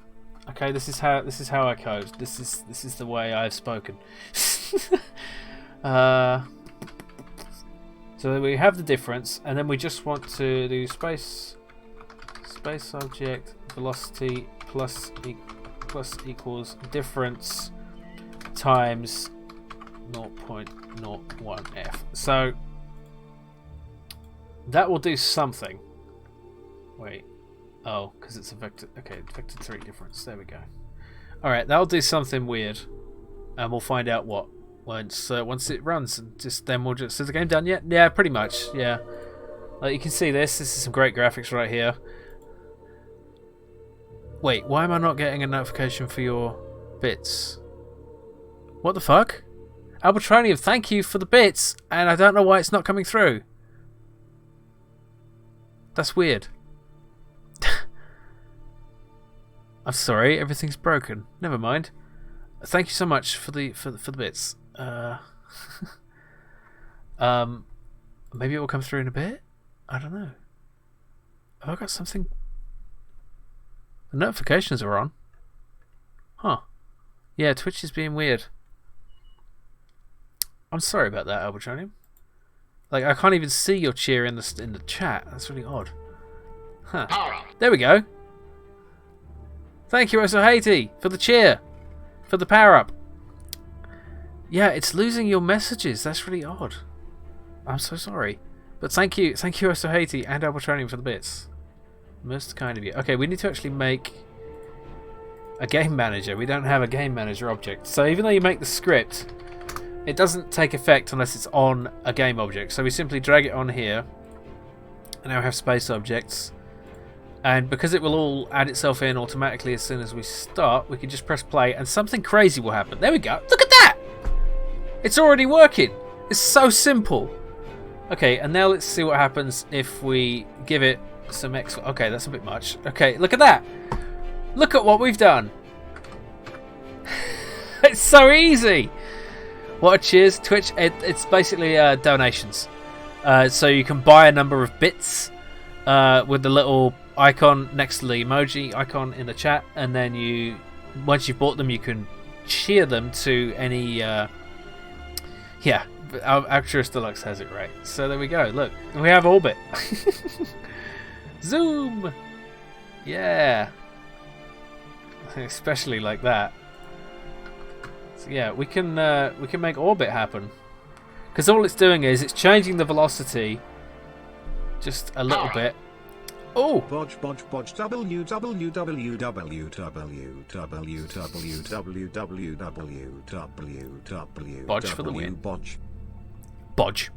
Speaker 1: Okay, this is how I code. This is the way I've spoken. So we have the difference, and then we just want to do space object velocity plus equals difference times 0.01f. So that will do something. Wait. Oh, because it's a vector. Okay, vector 3 difference. There we go. Alright, that'll do something weird. And we'll find out what once it runs. And then we'll just... Is the game done yet? Yeah, pretty much. Yeah. Like, you can see this. This is some great graphics right here. Wait, why am I not getting a notification for your bits? What the fuck? Albertronium, thank you for the bits, and I don't know why it's not coming through. That's weird. I'm sorry, everything's broken. Never mind. Thank you so much for the bits. Maybe it will come through in a bit. I don't know. Have I got something? The notifications are on. Huh. Yeah, Twitch is being weird. I'm sorry about that, Albertronium. Like, I can't even see your cheer in the chat. That's really odd. Huh. There we go. Thank you, Osohati, for the cheer. For the power up. Yeah, it's losing your messages. That's really odd. I'm so sorry. But thank you Osohati and Albertronium for the bits. Most kind of you. Okay, we need to actually make a game manager. We don't have a game manager object. So even though you make the script, it doesn't take effect unless it's on a game object. So we simply drag it on here. And now we have space objects. And because it will all add itself in automatically as soon as we start, we can just press play and something crazy will happen. There we go. Look at that! It's already working. It's so simple. Okay, and now let's see what happens if we give it some X. Okay, that's a bit much. Okay, look at that. Look at what we've done. It's so easy. What a cheers. Twitch, it's basically donations. So you can buy a number of bits with the little icon next to the emoji icon in the chat, and then once you've bought them, you can cheer them to any yeah, Actress Deluxe has it right. So there we go. Look, we have Orbit. Zoom. Yeah, especially like that. So yeah, we can make Orbit happen, because all it's doing is it's changing the velocity just a little bit. Oh!
Speaker 4: Bodge
Speaker 1: for the win. Bodge.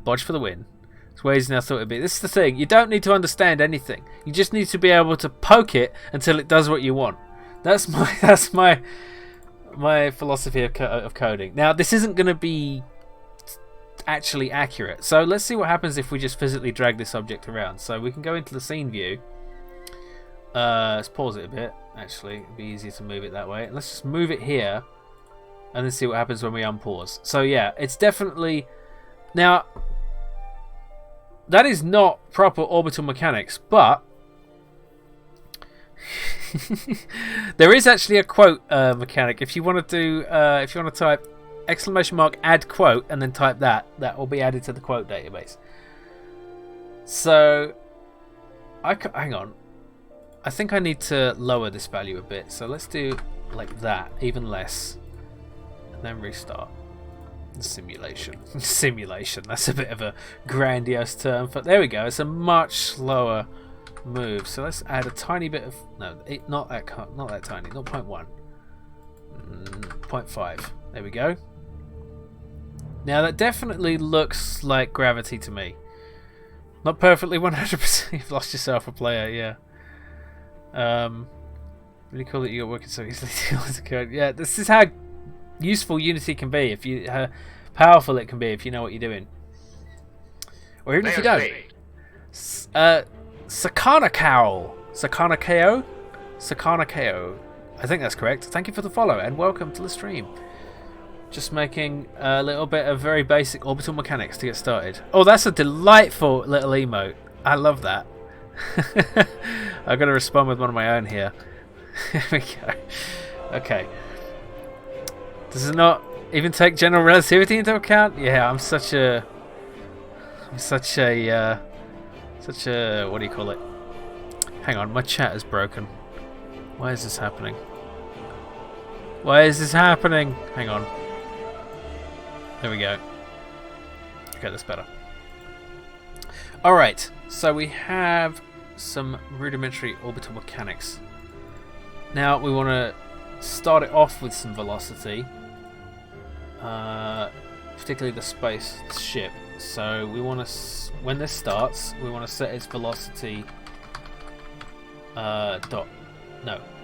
Speaker 1: Bodge for the win. It's where he's now thought it'd be. This is the thing. You don't need to understand anything. You just need to be able to poke it until it does what you want. That's my philosophy of coding. Now, this isn't going to be actually accurate. So let's see what happens if we just physically drag this object around. So we can go into the scene view. Let's pause it a bit. Actually, it'd be easier to move it that way. Let's just move it here and then see what happens when we unpause. So yeah, it's definitely... Now, that is not proper orbital mechanics, but there is actually a quote mechanic. If you want to do, if you want to type !add quote and then type that will be added to the quote database. So hang on, I think I need to lower this value a bit, so let's do like that, even less, and then restart simulation. Simulation, that's a bit of a grandiose term, but there we go. It's a much slower move, so let's add a tiny bit of not that tiny, 0.1, 0.5. There we go. Now that definitely looks like gravity to me. Not perfectly 100%. You've lost yourself a player, yeah. Really cool that you got working so easily. Yeah, this is how useful Unity can be. If you how powerful it can be if you know what you're doing, or even if you don't. Sakana Cowl, Sakana KO. I think that's correct. Thank you for the follow and welcome to the stream. Just making a little bit of very basic orbital mechanics to get started. Oh, that's a delightful little emote. I love that. I've got to respond with one of my own here. Here we go. Okay. Does it not even take general relativity into account? Yeah, I'm such a what do you call it? Hang on, my chat is broken. Why is this happening? Why is this happening? Hang on. There we go. Okay, that's better. Alright, so we have some rudimentary orbital mechanics. Now we want to start it off with some velocity. Particularly the ship. So we want to, when this starts, we want to set its velocity.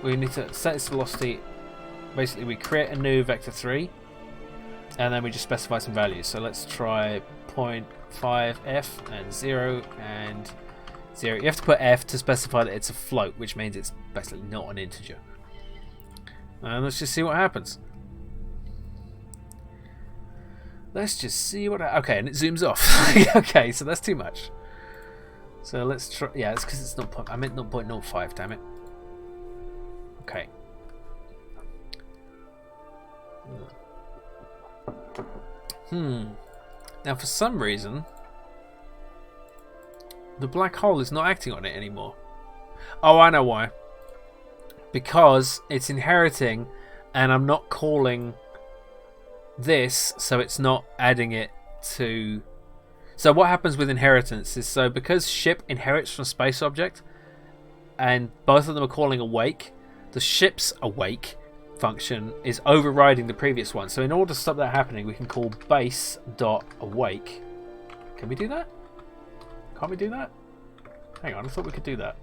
Speaker 1: We need to set its velocity. Basically, we create a new vector 3, and then we just specify some values. So let's try 0.5f and 0 and 0. You have to put f to specify that it's a float, which means it's basically not an integer. And let's just see what happens. Let's just see what. Okay, and it zooms off. Okay, so that's too much. So let's try. Yeah, it's because it's not. I meant 0.05. Damn it. Okay. Now, for some reason, the black hole is not acting on it anymore. Oh, I know why. Because it's inheriting, and I'm not calling this, so it's not adding it to. So what happens with inheritance is, so because ship inherits from space object, and both of them are calling awake, the ship's awake function is overriding the previous one. So in order to stop that happening, we can call base.awake. Can we do that? Can't we do that? Hang on, I thought we could do that.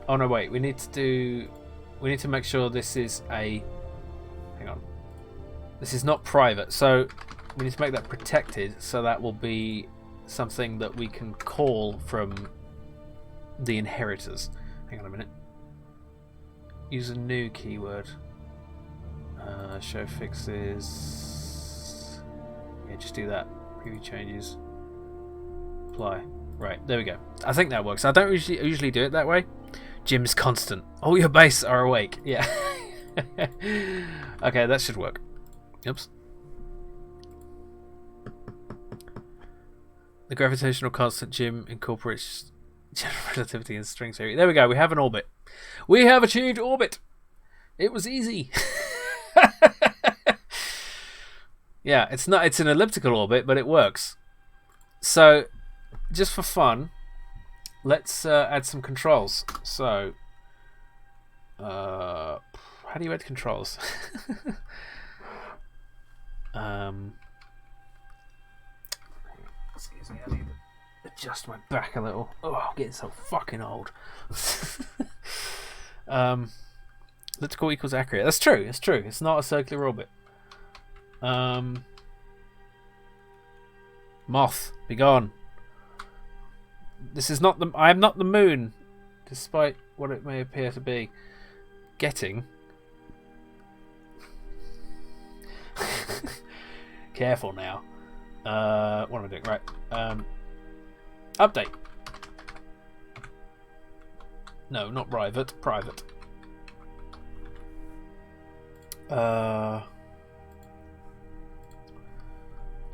Speaker 1: Oh no, wait, we need to make sure this is a, hang on, this is not private, so we need to make that protected, so that will be something that we can call from the inheritors. Hang on a minute. Use a new keyword. Show fixes. Yeah, just do that. Preview changes. Apply. Right, there we go. I think that works. I don't usually do it that way. Jim's constant. All your base are awake. Yeah. Okay, that should work. Oops. The gravitational constant Jim incorporates general relativity and string theory. There we go. We have an orbit. We have achieved orbit. It was easy. Yeah, it's not. It's an elliptical orbit, but it works. So, just for fun, let's add some controls. So, how do you add controls? Excuse me, I need to adjust my back a little. Oh, I'm getting so fucking old. Elliptical equals accurate. That's true. It's true. It's not a circular orbit. Moth, be gone. This is not the. I am not the moon, despite what it may appear to be. Getting. Careful now. What am I doing? Right. Update. No, not private. Private.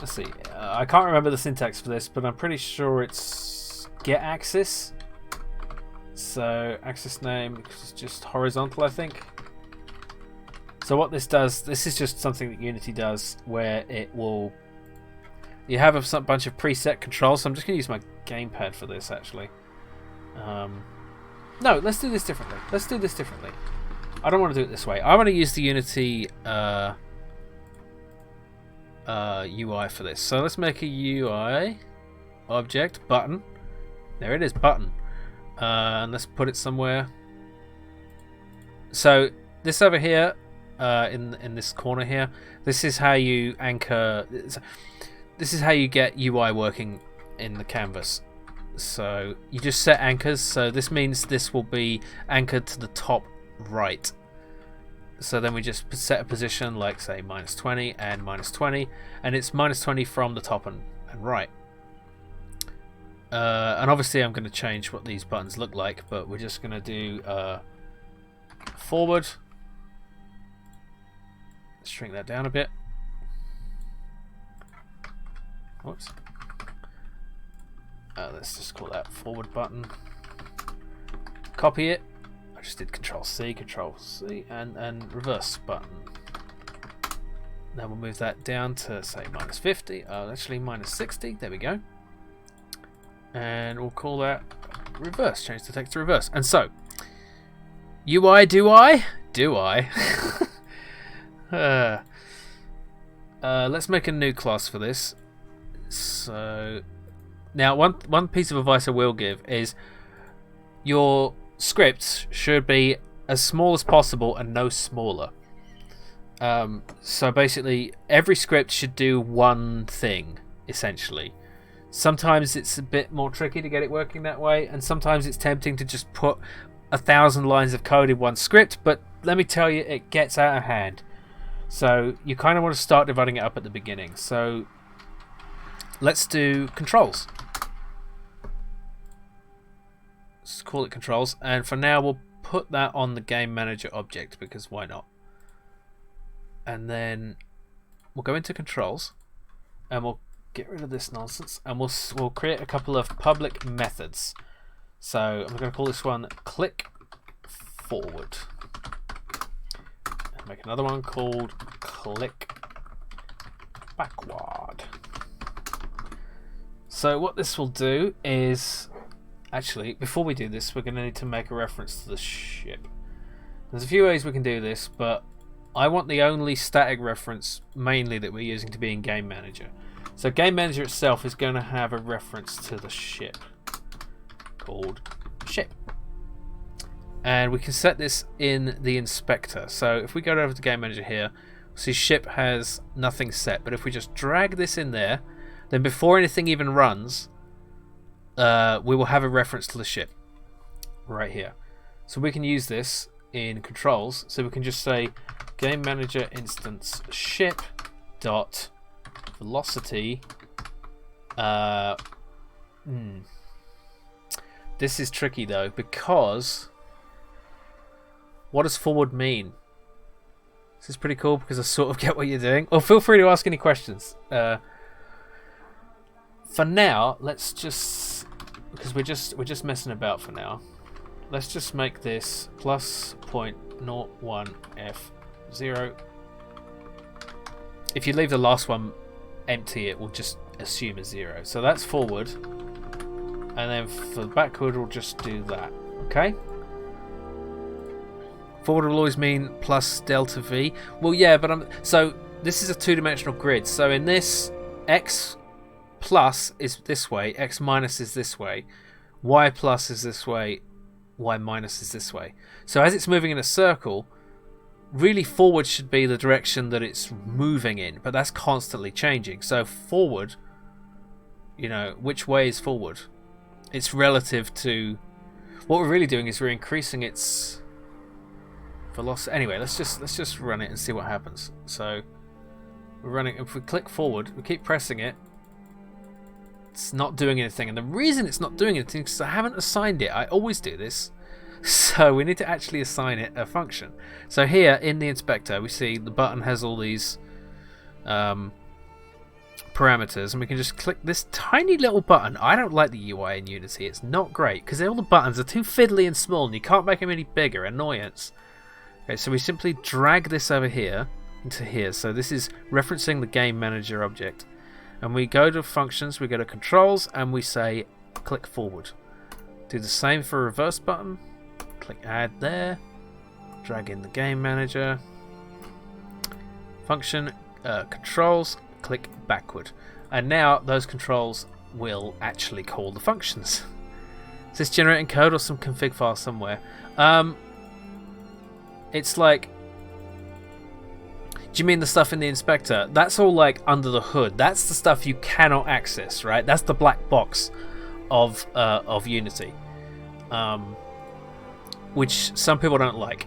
Speaker 1: Let's see. I can't remember the syntax for this, but I'm pretty sure it's get axis. So axis name is just horizontal, I think. So what this does, this is just something that Unity does, where it will. You have a bunch of preset controls. So I'm just going to use my gamepad for this, actually. No, let's do this differently. Let's do this differently. I don't want to do it this way. I want to use the Unity UI for this. So let's make a UI object button. There it is, button. And let's put it somewhere. So this over here, in this corner here, this is how you anchor. This is how you get UI working in the canvas. So you just set anchors. So this means this will be anchored to the top right. So then we just set a position like, say, -20 and -20, and it's -20 from the top and right. And obviously I'm going to change what these buttons look like, but we're just going to do forward. Let's shrink that down a bit. Whoops. Let's just call that forward button. Copy it. I just did Control C, and reverse button. Now we'll move that down to, say, -50. Actually, -60. There we go. And we'll call that reverse. Change the text to reverse. And so, UI, do I? Do I? Let's make a new class for this. So now one piece of advice I will give is your scripts should be as small as possible and no smaller. So basically every script should do one thing, essentially. Sometimes it's a bit more tricky to get it working that way, and sometimes it's tempting to just put 1,000 lines of code in one script, but let me tell you, it gets out of hand. So you kind of want to start dividing it up at the beginning. So let's do controls. Let's call it controls, and for now we'll put that on the game manager object, because why not? And then we'll go into controls and we'll get rid of this nonsense, and we'll create a couple of public methods. So I'm going to call this one click forward, and make another one called click backward. So what this will do is, actually, before we do this, we're going to need to make a reference to the ship. There's a few ways we can do this, but I want the only static reference mainly that we're using to be in Game Manager. So Game Manager itself is going to have a reference to the ship called ship. And we can set this in the inspector. So if we go over to Game Manager here, we'll see ship has nothing set. But if we just drag this in there, then before anything even runs, we will have a reference to the ship right here. So we can use this in controls. So we can just say Game Manager instance ship dot velocity. This is tricky though, because what does forward mean? This is pretty cool because I sort of get what you're doing. Or feel free to ask any questions. For now, let's just, because we're just messing about for now. Let's just make this plus 0.01 f0. If you leave the last one empty, it will just assume a 0. So that's forward, and then for backward we'll just do that. Okay. Forward will always mean plus delta v. Well, yeah, but so this is a two-dimensional grid. So in this, x plus is this way, x minus is this way, y plus is this way, y minus is this way. So as it's moving in a circle, really forward should be the direction that it's moving in, but that's constantly changing. So forward, you know, which way is forward? It's relative to, what we're really doing is we're increasing its velocity. Anyway, let's just run it and see what happens. So we're running, if we click forward, we keep pressing it, it's not doing anything. And the reason it's not doing anything is because I haven't assigned it. I always do this. So we need to actually assign it a function. So here in the inspector we see the button has all these parameters, and we can just click this tiny little button. I don't like the UI in Unity. It's not great because all the buttons are too fiddly and small and you can't make them any bigger. Annoyance. Okay, so we simply drag this over here into here. So this is referencing the game manager object, and we go to functions, we go to controls, and we say click forward. Do the same for reverse button. Click add there, drag in the game manager function, controls, click backward, and now those controls will actually call the functions. Is this generating code or some config file somewhere? It's like, do you mean the stuff in the inspector? That's all like under the hood. That's the stuff you cannot access, right? That's the black box of Unity. Which some people don't like.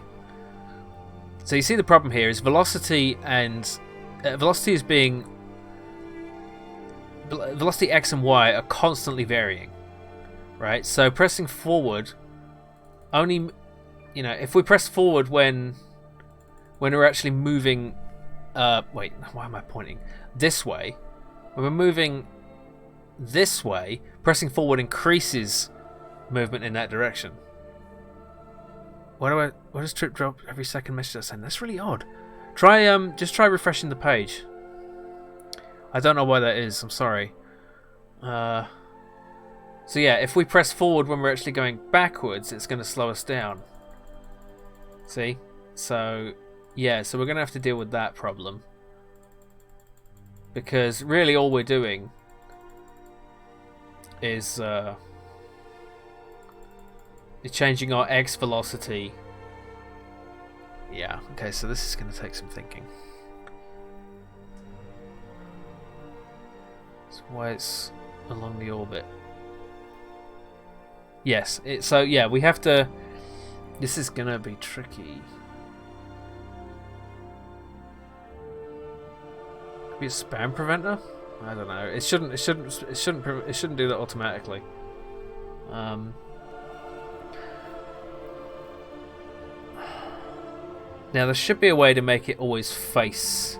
Speaker 1: So you see the problem here is velocity and velocity x and y are constantly varying, right? So pressing forward only, you know, if we press forward when we're actually moving, wait, why am I pointing this way? When we're moving this way, pressing forward increases movement in that direction. Why does trip drop every second message I send? That's really odd. Just try refreshing the page. I don't know why that is. I'm sorry. So yeah, if we press forward when we're actually going backwards, it's going to slow us down. See? So yeah, so we're going to have to deal with that problem, because really all we're doing is changing our X velocity. Yeah, okay, so this is going to take some thinking. That's why it's along the orbit. Yes, so yeah, we have to... This is going to be tricky. Could be a spam preventer? I don't know. It shouldn't do that automatically. Now there should be a way to make it always face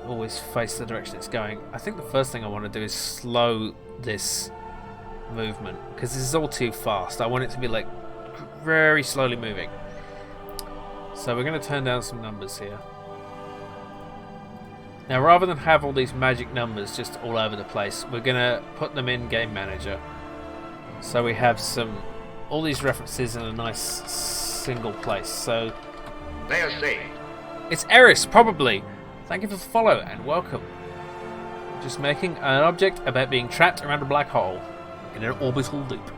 Speaker 1: the direction it's going. I think the first thing I want to do is slow this movement because this is all too fast. I want it to be like very slowly moving. So we're going to turn down some numbers here. Now rather than have all these magic numbers just all over the place, we're going to put them in Game Manager. So we have all these references in a nice single place. So
Speaker 3: They are safe.
Speaker 1: it's Eris, probably. Thank you for the follow and welcome. Just making an object about being trapped around a black hole in an orbital loop.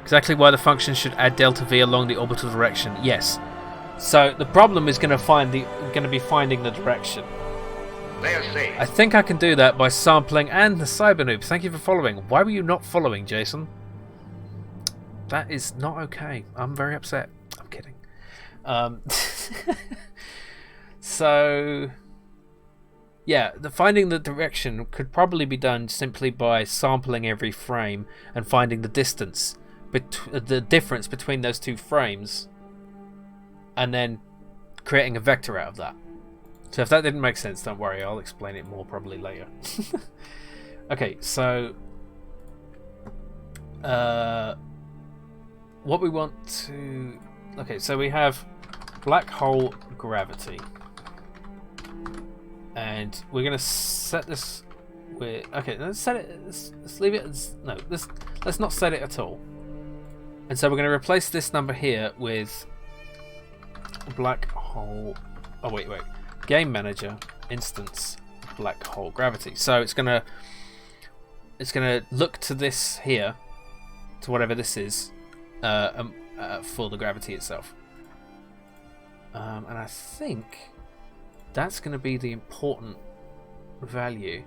Speaker 1: Exactly why the function should add delta V along the orbital direction. Yes. So the problem is going to be finding the direction.
Speaker 3: They are safe.
Speaker 1: I think I can do that by sampling. And the Cybernoob, thank you for following. Why were you not following, Jason? That is not okay. I'm very upset. I'm kidding. So, yeah, finding the direction could probably be done simply by sampling every frame and finding the distance, the difference between those two frames, and then creating a vector out of that. So if that didn't make sense, don't worry, I'll explain it more probably later. Okay, so what we want to... Okay, so we have black hole gravity. And we're going to set this with... Okay, let's set it... Let's leave it as... No, let's not set it at all. And so we're going to replace this number here with black hole... Oh, wait. Game Manager instance black hole gravity. So it's gonna look to this here, to whatever this is, for the gravity itself. And I think that's going to be the important value.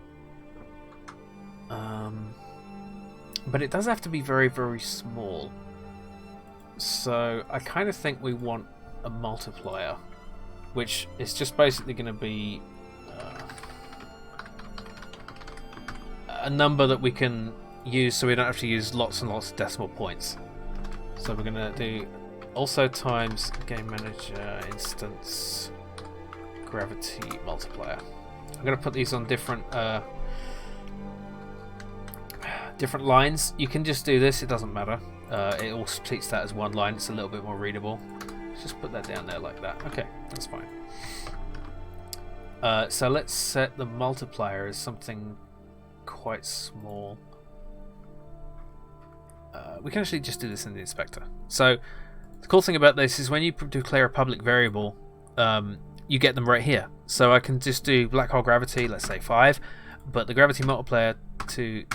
Speaker 1: But it does have to be very, very small. So I kind of think we want a multiplier, which is just basically going to be a number that we can use so we don't have to use lots and lots of decimal points. So we're going to do also times Game Manager instance gravity multiplier. I'm going to put these on different lines. You can just do this, it doesn't matter. It all treats that as one line, it's a little bit more readable. Just put that down there like that. Okay, that's fine. So let's set the multiplier as something quite small. We can actually just do this in the inspector. So the cool thing about this is when you declare a public variable, you get them right here. So I can just do black hole gravity, let's say 5, but the gravity multiplier to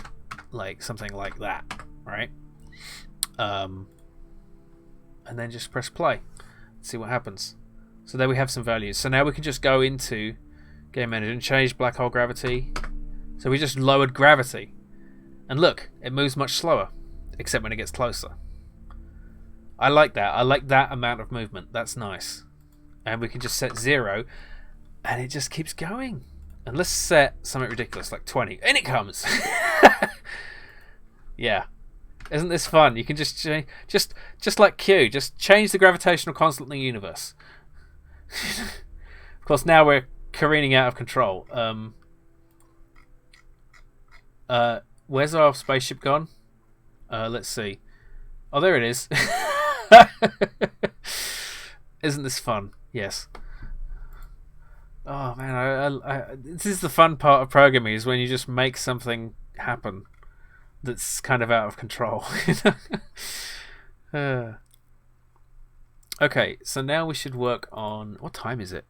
Speaker 1: like something like that, right? And then just press play. See what happens. So there we have some values. So now we can just go into Game Manager and change black hole gravity. So we just lowered gravity. And look, it moves much slower, except when it gets closer. I like that. I like that amount of movement. That's nice. And we can just set 0, and it just keeps going. And let's set something ridiculous, like 20. And it comes! Yeah. Isn't this fun? You can just change, just like Q, just change the gravitational constant in the universe. Of course, now we're careening out of control. Where's our spaceship gone? Let's see. Oh, there it is. Isn't this fun? Yes. Oh man, this is the fun part of programming, is when you just make something happen that's kind of out of control. Okay, so now we should work on... What time is it?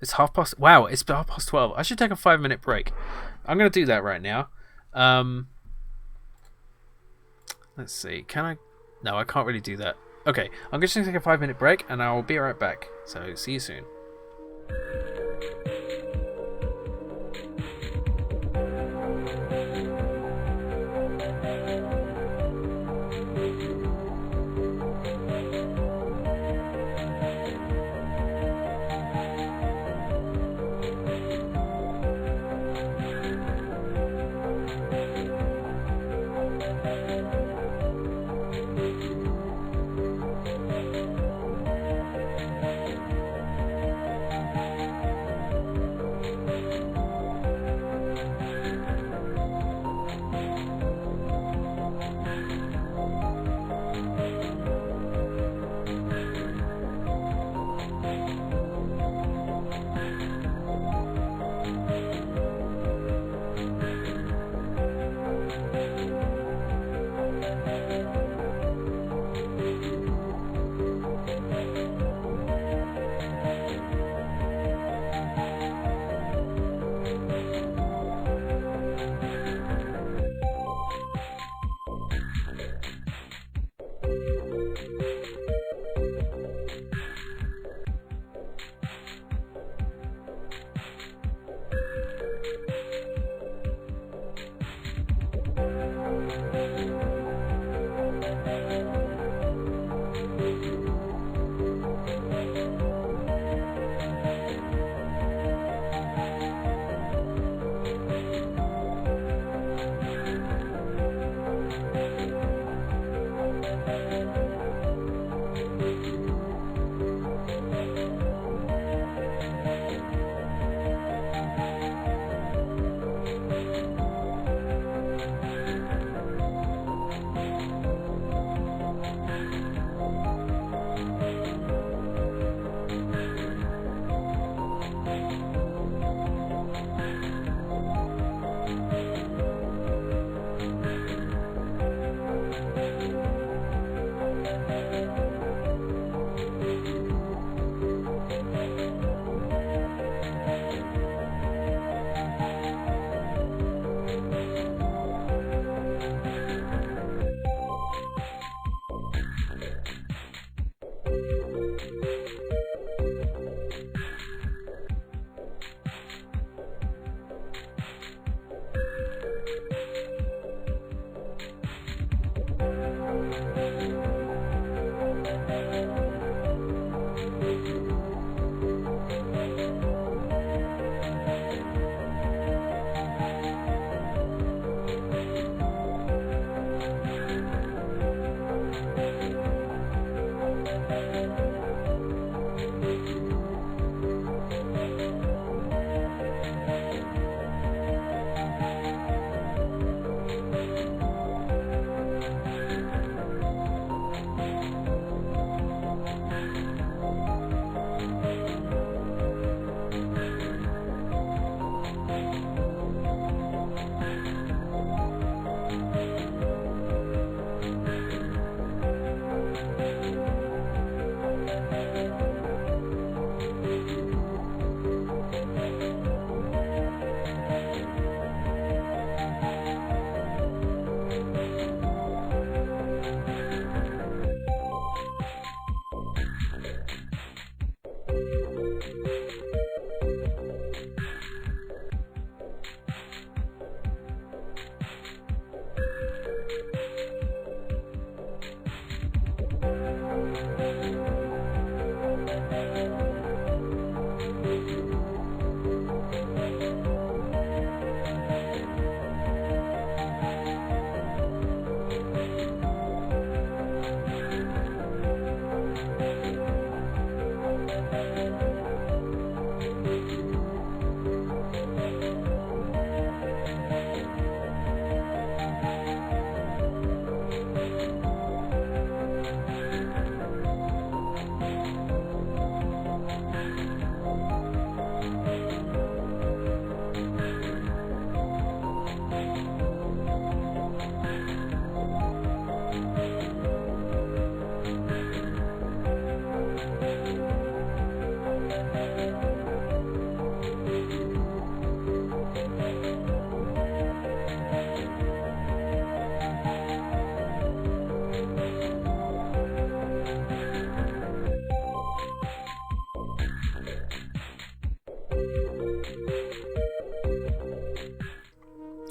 Speaker 1: It's 12:30. Wow, it's 12:30. I should take a 5-minute break. I'm going to do that right now. Let's see. Can I? No, I can't really do that. Okay, I'm just going to take a 5-minute break, and I'll be right back. So, see you soon.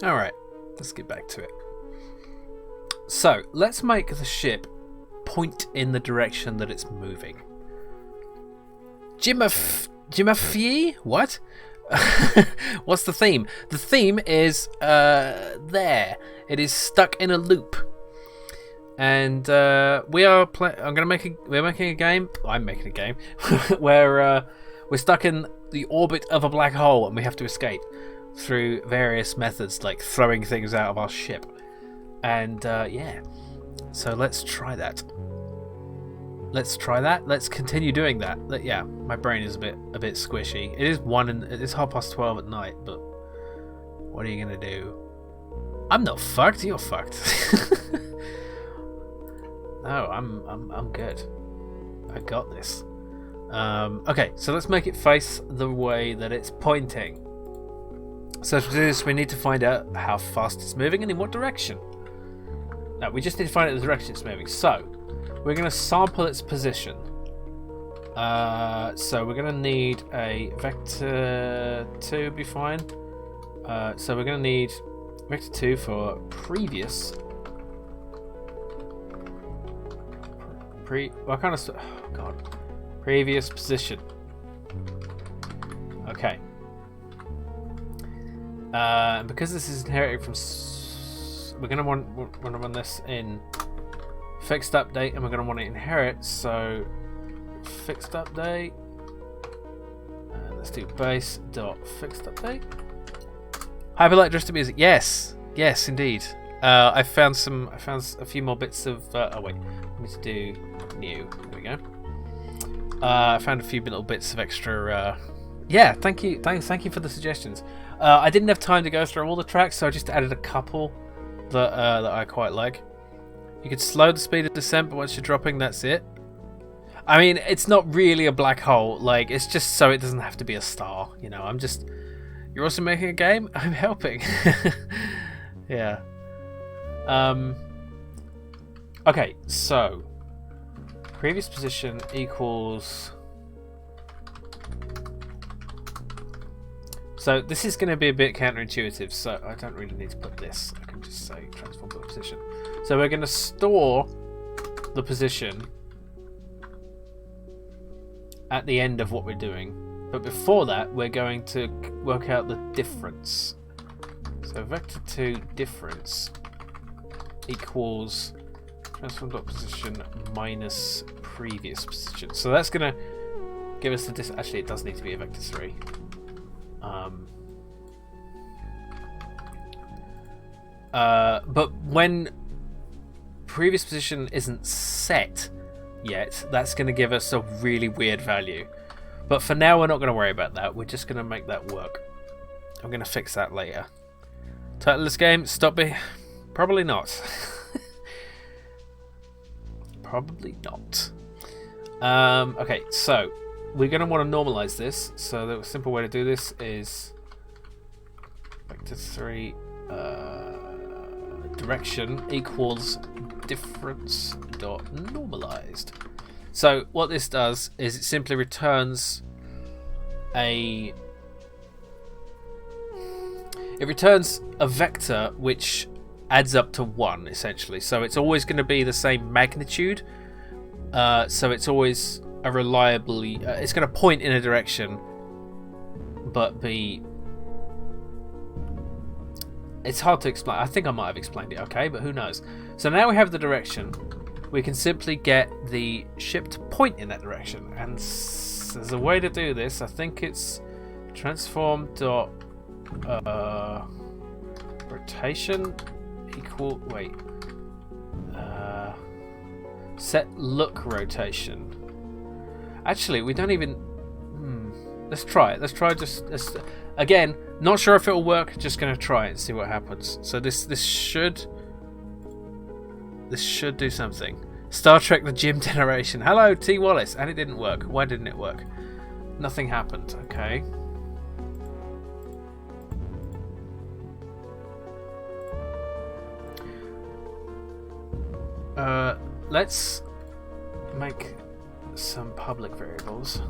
Speaker 1: Alright, let's get back to it. So, let's make the ship point in the direction that it's moving. Jimafie? What? What's the theme? The theme is there. It is stuck in a loop. And we're making a game. I'm making a game where we're stuck in the orbit of a black hole and we have to escape through various methods, like throwing things out of our ship. And yeah, so let's try that. Let's continue doing that. Yeah, my brain is a bit squishy. It is it's 12:30 at night, but what are you gonna do? I'm not fucked. You're fucked. No, I'm good. I got this. Okay, so let's make it face the way that it's pointing. So to do this, we need to find out how fast it's moving and in what direction. No, we just need to find out the direction it's moving. So we're going to sample its position. So we're going to need a vector 2 be fine. So we're going to need vector 2 for previous. Previous position. Okay. Because this is inherited from, we're going to want to run this in fixed update, and we're going to want to inherit. So fixed update. Let's do base dot fixed update. Hyperlight music. Yes, indeed. I found a few more bits of. Oh wait, I need to do new. There we go. I found a few little bits of extra. Yeah, thank you for the suggestions. I didn't have time to go through all the tracks, so I just added a couple that I quite like. You can slow the speed of descent, but once you're dropping, that's it. I mean, it's not really a black hole. Like, it's just so it doesn't have to be a star. You know, I'm just. You're also making a game. I'm helping. Yeah. Okay, so previous position equals. So this is going to be a bit counterintuitive, so I don't really need to put this. I can just say transform to position. So we're going to store the position at the end of what we're doing, but before that we're going to work out the difference. So vector 2 difference equals transform.position minus previous position. So that's going to give us the actually it does need to be a vector 3. But when previous position isn't set yet, that's going to give us a really weird value. But for now, we're not going to worry about that. We're just going to make that work. I'm going to fix that later. Title of this game, stop me. Probably not. Probably not. Okay, so we're going to want to normalize this. So the simple way to do this is vector 3 direction equals difference dot normalized. So what this does is it simply returns a vector which adds up to 1 essentially. So it's always going to be the same magnitude. So it's always a reliably it's going to point in a direction but be. It's hard to explain. I think I might have explained it okay, but who knows. So now we have the direction. We can simply get the ship to point in that direction. And there's a way to do this. I think it's transform dot rotation equal. Wait. Set look rotation. Actually, we don't even. Let's try it. Let's try again. Not sure if it'll work. Just gonna try it and see what happens. So this should do something. Star Trek: The Gym Generation. Hello, T. Wallace. And it didn't work. Why didn't it work? Nothing happened. Okay. Let's make some public variables.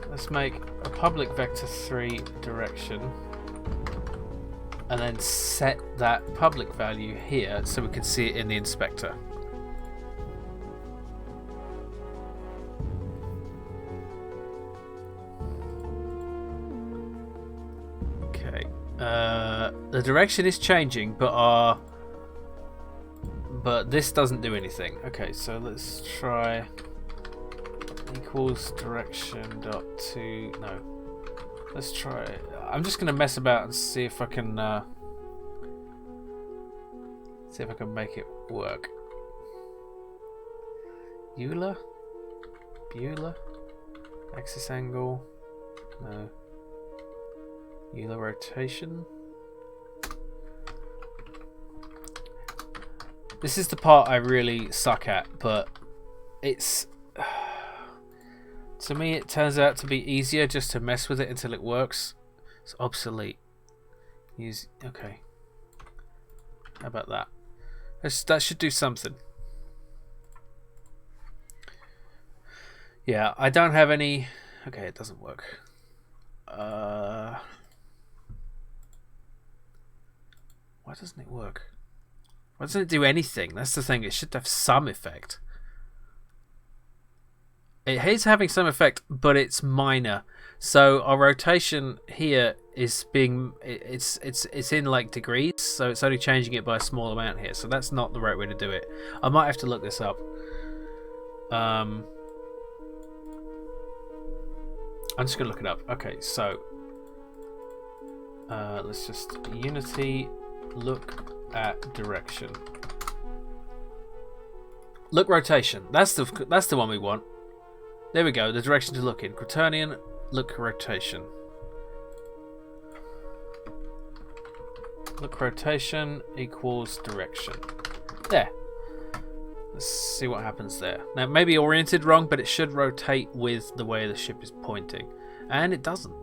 Speaker 1: Let's make a public vector 3 direction and then set that public value here so we can see it in the inspector. Okay. The direction is changing, but this doesn't do anything. Okay, so let's try equals direction dot to no. Let's try. I'm just gonna mess about and see if I can make it work. Euler, Bueller, axis angle, no. Euler rotation. This is the part I really suck at, but it's to me it turns out to be easier just to mess with it until it works. It's obsolete. Okay. How about that? That should do something. Yeah, I don't have any. Okay, it doesn't work. Why doesn't it work? Why doesn't it do anything? That's the thing. It should have some effect. It is having some effect, but it's minor. So our rotation here is being it's in like degrees, so it's only changing it by a small amount here. So that's not the right way to do it. I might have to look this up. I'm just gonna look it up. Okay, so let's just Unity look at direction. Look rotation. That's the one we want. There we go. The direction to look in. Quaternion look rotation. Look rotation equals direction. There. Let's see what happens there. Now, it may be oriented wrong, but it should rotate with the way the ship is pointing, and it doesn't.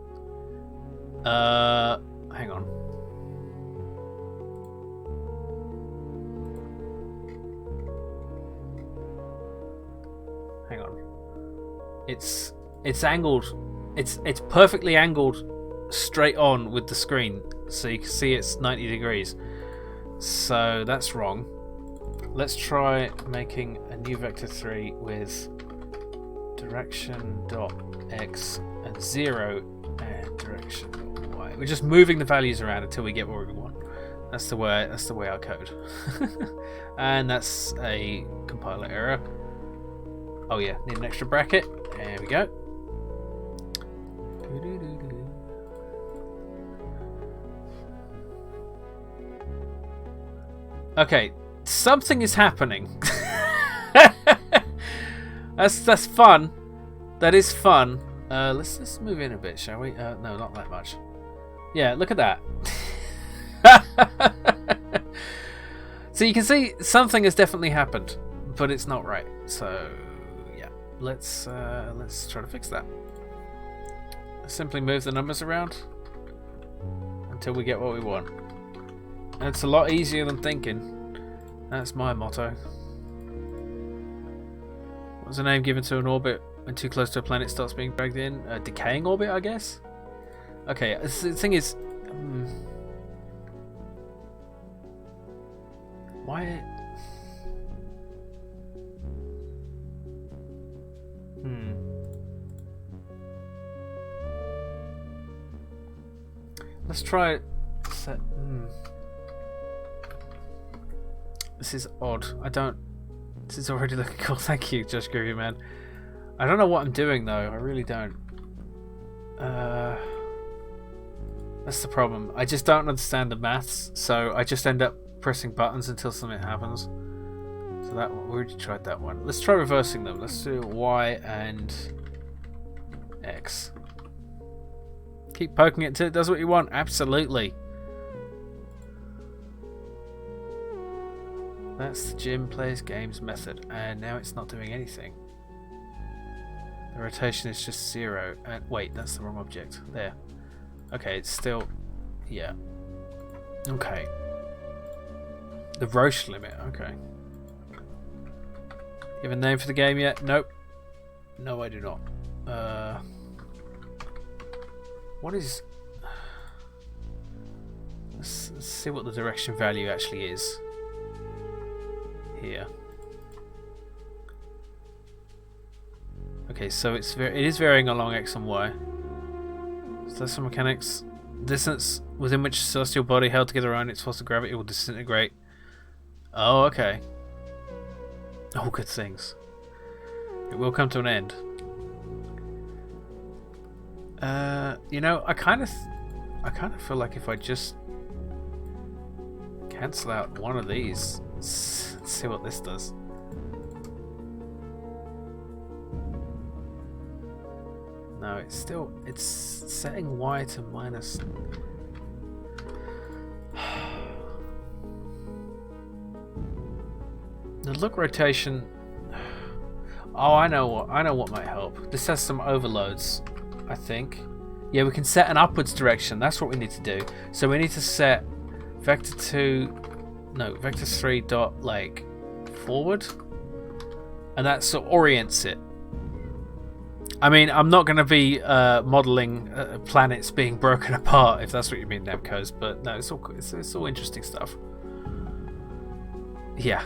Speaker 1: Hang on. Hang on. It's angled. It's perfectly angled straight on with the screen, so you can see it's 90 degrees. So that's wrong. Let's try making a new vector 3 with direction dot x and 0 and direction dot y. We're just moving the values around until we get where we want. That's the way I code. And that's a compiler error. Oh yeah, need an extra bracket. There we go. Okay, something is happening. That's fun. That is fun. Let's move in a bit, shall we? No, not that much. Yeah, look at that. So you can see something has definitely happened, but it's not right. So yeah, let's try to fix that. Simply move the numbers around until we get what we want. And it's a lot easier than thinking. That's my motto. What's the name given to an orbit when too close to a planet starts being dragged in? A decaying orbit, I guess? Okay, the thing is... why... Let's try... set... This is odd. I don't... This is already looking cool. Thank you, Josh Groovy Man. I don't know what I'm doing though. I really don't. That's the problem. I just don't understand the maths, so I just end up pressing buttons until something happens. So that one, we already tried that one. Let's try reversing them. Let's do Y and X. Keep poking it until it does what you want. Absolutely. That's the Jim plays games method, and now it's not doing anything. The rotation is just 0. And wait, that's the wrong object. There. Okay, it's still... yeah. Okay. The Roche limit. Okay. You have a name for the game yet? Nope. No, I do not. What is... Let's see what the direction value actually is here. Okay, so it is varying along X and Y. Celestial mechanics. Distance within which celestial body held together around its force of gravity will disintegrate. Oh, okay. All good things. It will come to an end. You know, I kind of feel like if I just cancel out one of these, see what this does. No, it's setting Y to minus. The look rotation. Oh, I know what might help. This has some overloads, I think. Yeah, we can set an upwards direction. That's what we need to do. So we need to set vector 3 dot like forward, and that sort of orients it. I mean, I'm not going to be modeling planets being broken apart, if that's what you mean, Nemcos. But no, it's all interesting stuff. Yeah,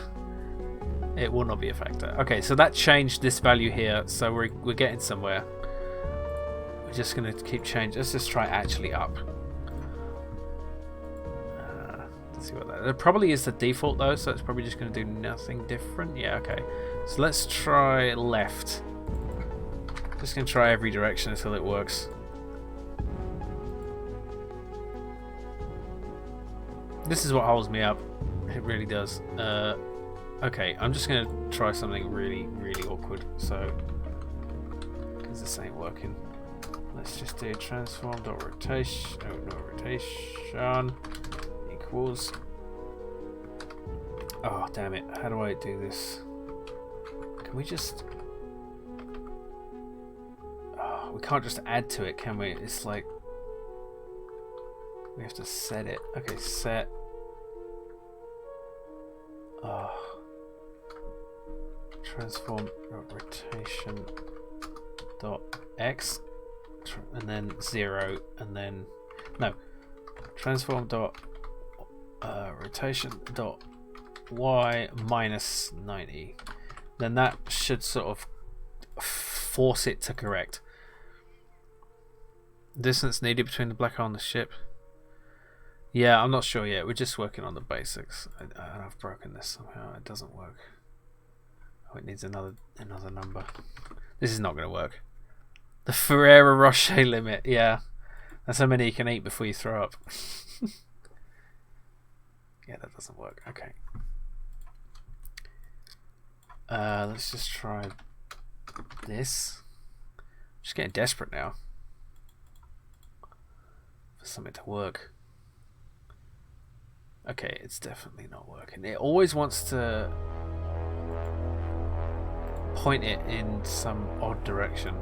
Speaker 1: it will not be a factor. Okay, so that changed this value here, so we're getting somewhere. We're just going to keep changing. Let's just try actually up. Let's see what that probably is the default though, so it's probably just going to do nothing different. Yeah, okay. So let's try left. Just going to try every direction until it works. This is what holds me up. It really does. Okay, I'm just going to try something really, really awkward. So, because this ain't working. Let's just do transform.rotation. No rotation equals. Oh, damn it. How do I do this? Can we just. We can't just add to it, can we? It's like we have to set it. Okay, set. Transform rotation dot x, and then 0, and then no. Transform dot rotation dot y minus 90. Then that should sort of force it to correct. Distance needed between the black hole and the ship. Yeah, I'm not sure yet. We're just working on the basics. I've broken this somehow. It doesn't work. Oh, it needs another number. This is not going to work. The Ferrero Rocher limit. Yeah, that's how many you can eat before you throw up. Yeah, that doesn't work. Okay. Let's just try this. I'm just getting desperate now for something to work. Okay, it's definitely not working. It always wants to point it in some odd direction.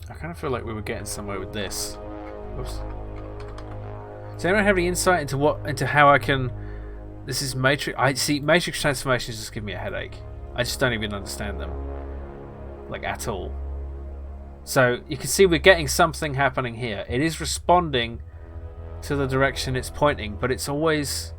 Speaker 1: I kind of feel like we were getting somewhere with this. Oops. Does anyone have any insight into how I can? This is matrix. I see matrix transformations just give me a headache. I just don't even understand them, like at all. So you can see we're getting something happening here. It is responding to the direction it's pointing, but it's always.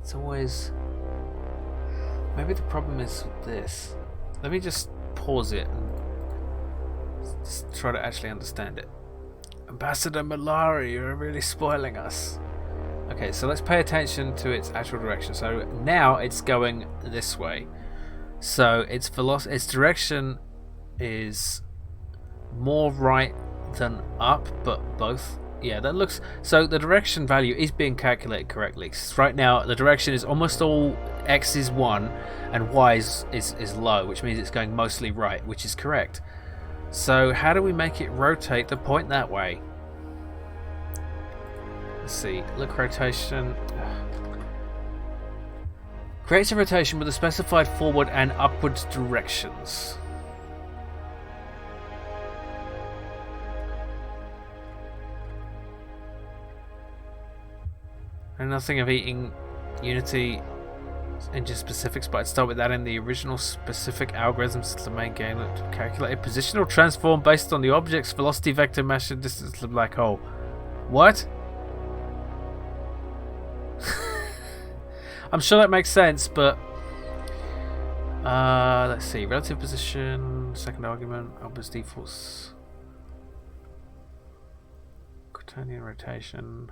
Speaker 1: It's always. Maybe the problem is with this. Let me just pause it and just try to actually understand it. Ambassador Malari, you're really spoiling us. Okay, so let's pay attention to its actual direction. So now it's going this way. So its direction is more right than up, but both. Yeah, that looks. So the direction value is being calculated correctly. Right now, the direction is almost all x is 1 and y is low, which means it's going mostly right, which is correct. So how do we make it rotate the point that way? Let's see. Look, rotation. Creates a rotation with the specified forward and upwards directions. And nothing of eating Unity into specifics, but I'd start with that in the original specific algorithms of the main game that calculate a positional transform based on the object's velocity vector, mass, and distance to the black hole. What? I'm sure that makes sense, but let's see. Relative position, second argument, obvious defaults, quaternion rotation.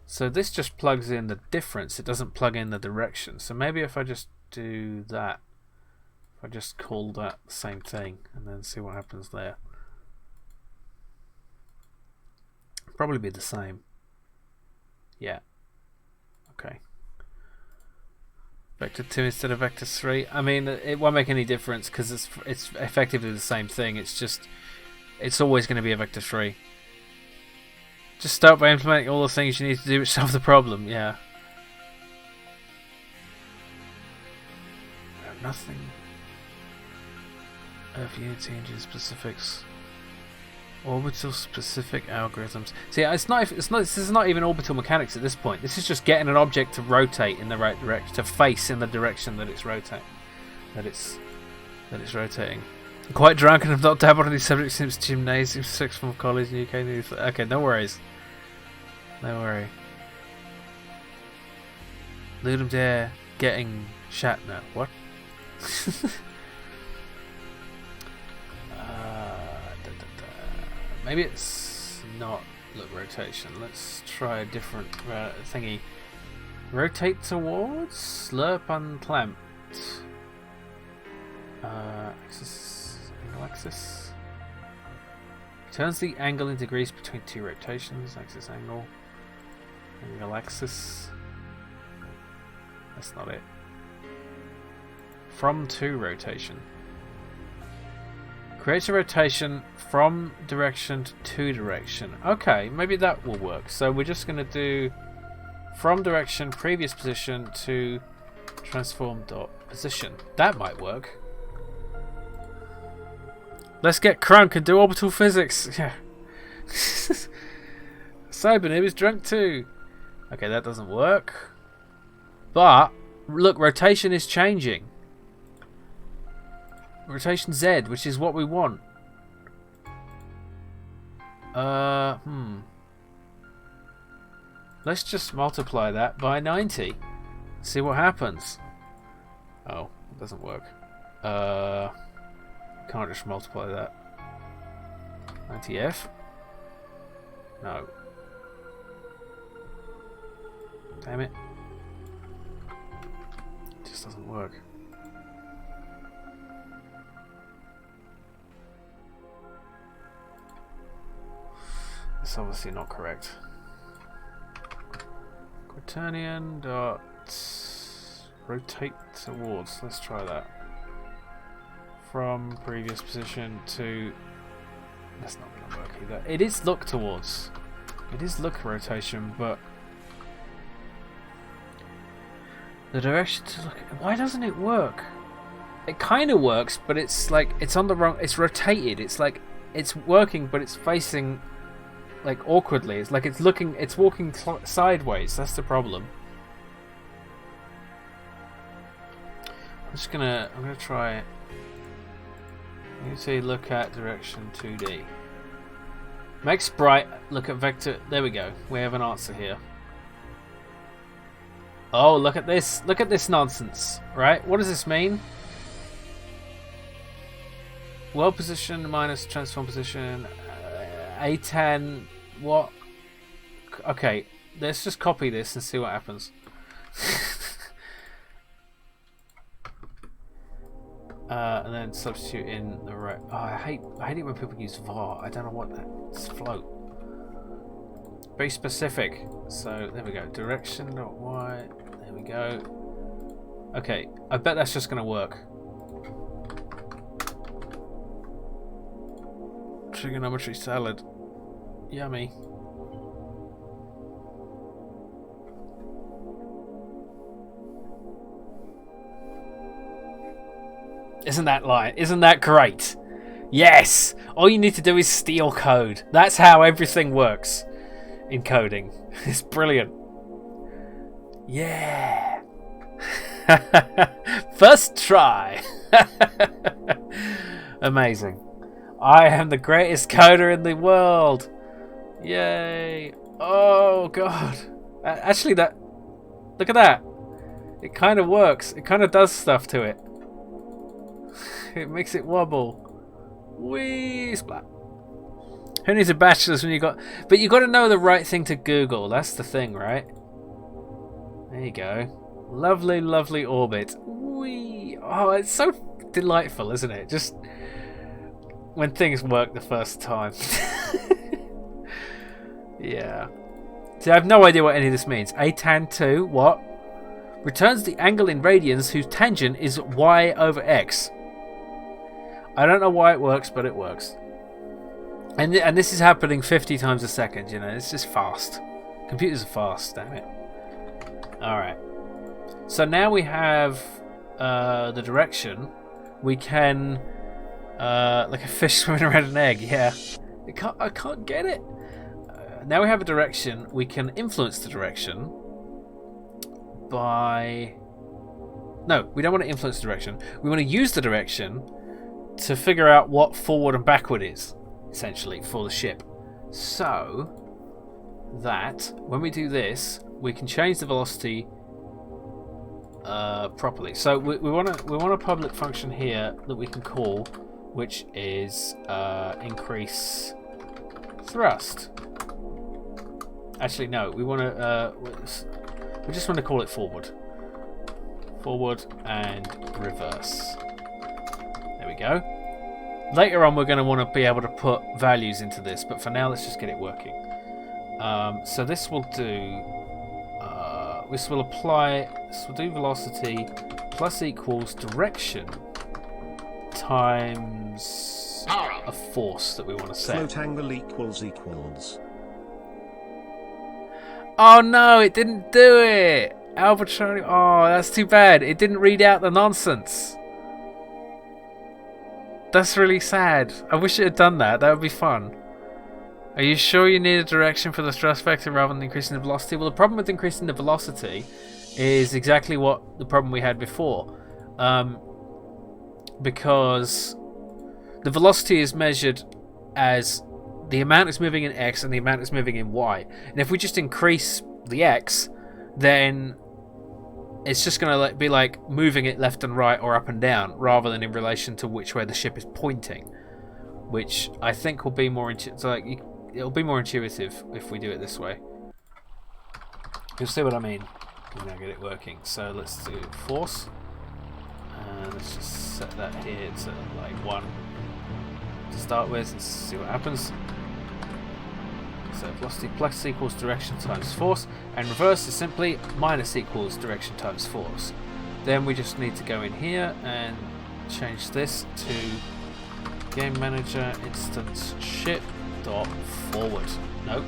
Speaker 1: So this just plugs in the difference. It doesn't plug in the direction. So maybe if I just do that, if I just call that the same thing and then see what happens there. Probably be the same. Yeah. Okay. Vector 2 instead of vector 3. I mean, it won't make any difference because it's effectively the same thing. It's just, it's always going to be a vector 3. Just start by implementing all the things you need to do to solve the problem. Yeah. Nothing of Unity engine specifics. Orbital specific algorithms. See, this is not even orbital mechanics at this point. This is just getting an object to rotate in the right direction, to face in the direction that it's rotating. That it's rotating. I'm quite drunk and I've not dabbled on these subjects since gymnasium, 6th form college in the UK. Okay, no worries. No worry. Ludum Dare getting Shatner. What? Maybe it's not look rotation. Let's try a different thingy. Rotate towards, slurp unclamped. Axis, angle axis. Turns the angle in degrees between two rotations. Axis angle. Angle axis. That's not it. From to rotation. Creates a rotation from direction to direction. Okay, maybe that will work. So we're just going to do from direction, previous position to transform dot position. That might work. Let's get crunk and do orbital physics. Yeah. Cybernoob is drunk too. Okay, that doesn't work. But look, rotation is changing. Rotation Z, which is what we want. Let's just multiply that by 90. See what happens. Oh, it doesn't work. Can't just multiply that. 90F? No. Damn it. It just doesn't work. It's obviously not correct. Quaternion dot rotate towards. Let's try that. From previous position to. That's not going to work either. It is look towards. It is look rotation, but the direction to look. Why doesn't it work? It kind of works, but it's like it's on the wrong. It's rotated. It's like it's working, but it's facing. Like awkwardly, it's like it's walking sideways. That's the problem. I'm gonna try it. You say look at direction 2D. Make sprite look at vector. There we go. We have an answer here. Oh, look at this! Look at this nonsense. Right? What does this mean? World position minus transform position. A10. What? Okay, let's just copy this and see what happens. And then substitute in the right. Oh, I hate it when people use var. I don't know what that's float. Be specific. So there we go. Direction dot y. There we go. Okay, I bet that's just gonna work. Trigonometry salad. Yummy. Isn't that great? Yes! All you need to do is steal code. That's how everything works in coding. It's brilliant. Yeah! First try! Amazing. I am the greatest coder in the world! Yay! Oh god! Actually, that... Look at that! It kind of works. It kind of does stuff to it. It makes it wobble. Whee! Splat. Who needs a bachelor's when you got... But you got to know the right thing to Google. That's the thing, right? There you go. Lovely, lovely orbit. Whee! Oh, it's so delightful, isn't it? Just when things work the first time. Yeah. See, I have no idea what any of this means. A tan 2, what? Returns the angle in radians whose tangent is y over x. I don't know why it works, but it works. And this is happening 50 times a second, you know. It's just fast. Computers are fast, damn it. Alright. So now we have the direction. We can... like a fish swimming around an egg, yeah. I can't get it. Now we have a direction. We can influence the direction by... No, we don't want to influence the direction. We want to use the direction to figure out what forward and backward is, essentially, for the ship. So that when we do this, we can change the velocity properly. So we want a public function here that we can call, which is increase thrust. Actually, no. We want to. We just want to call it forward. Forward and reverse. There we go. Later on, we're going to want to be able to put values into this, but for now, let's just get it working. So this will do. This will apply. This will do velocity plus equals direction times a force that we want to set.
Speaker 4: Float angle equals.
Speaker 1: Oh no, it didn't do it! Arbitrary. Oh, that's too bad. It didn't read out the nonsense. That's really sad. I wish it had done that. That would be fun. Are you sure you need a direction for the thrust vector rather than increasing the velocity? Well, the problem with increasing the velocity is exactly what the problem we had before. Because the velocity is measured as the amount is moving in x and the amount is moving in y. And if we just increase the x, then it's just going to be like moving it left and right or up and down rather than in relation to which way the ship is pointing, which I think will be more it'll be more intuitive if we do it this way. You'll see what I mean when I get it working. So let's do force, and let's just set that here to like 1 to start with and see what happens. So velocity plus equals direction times force, and reverse is simply minus equals direction times force. Then we just need to go in here and change this to game manager instance ship dot forward. Nope.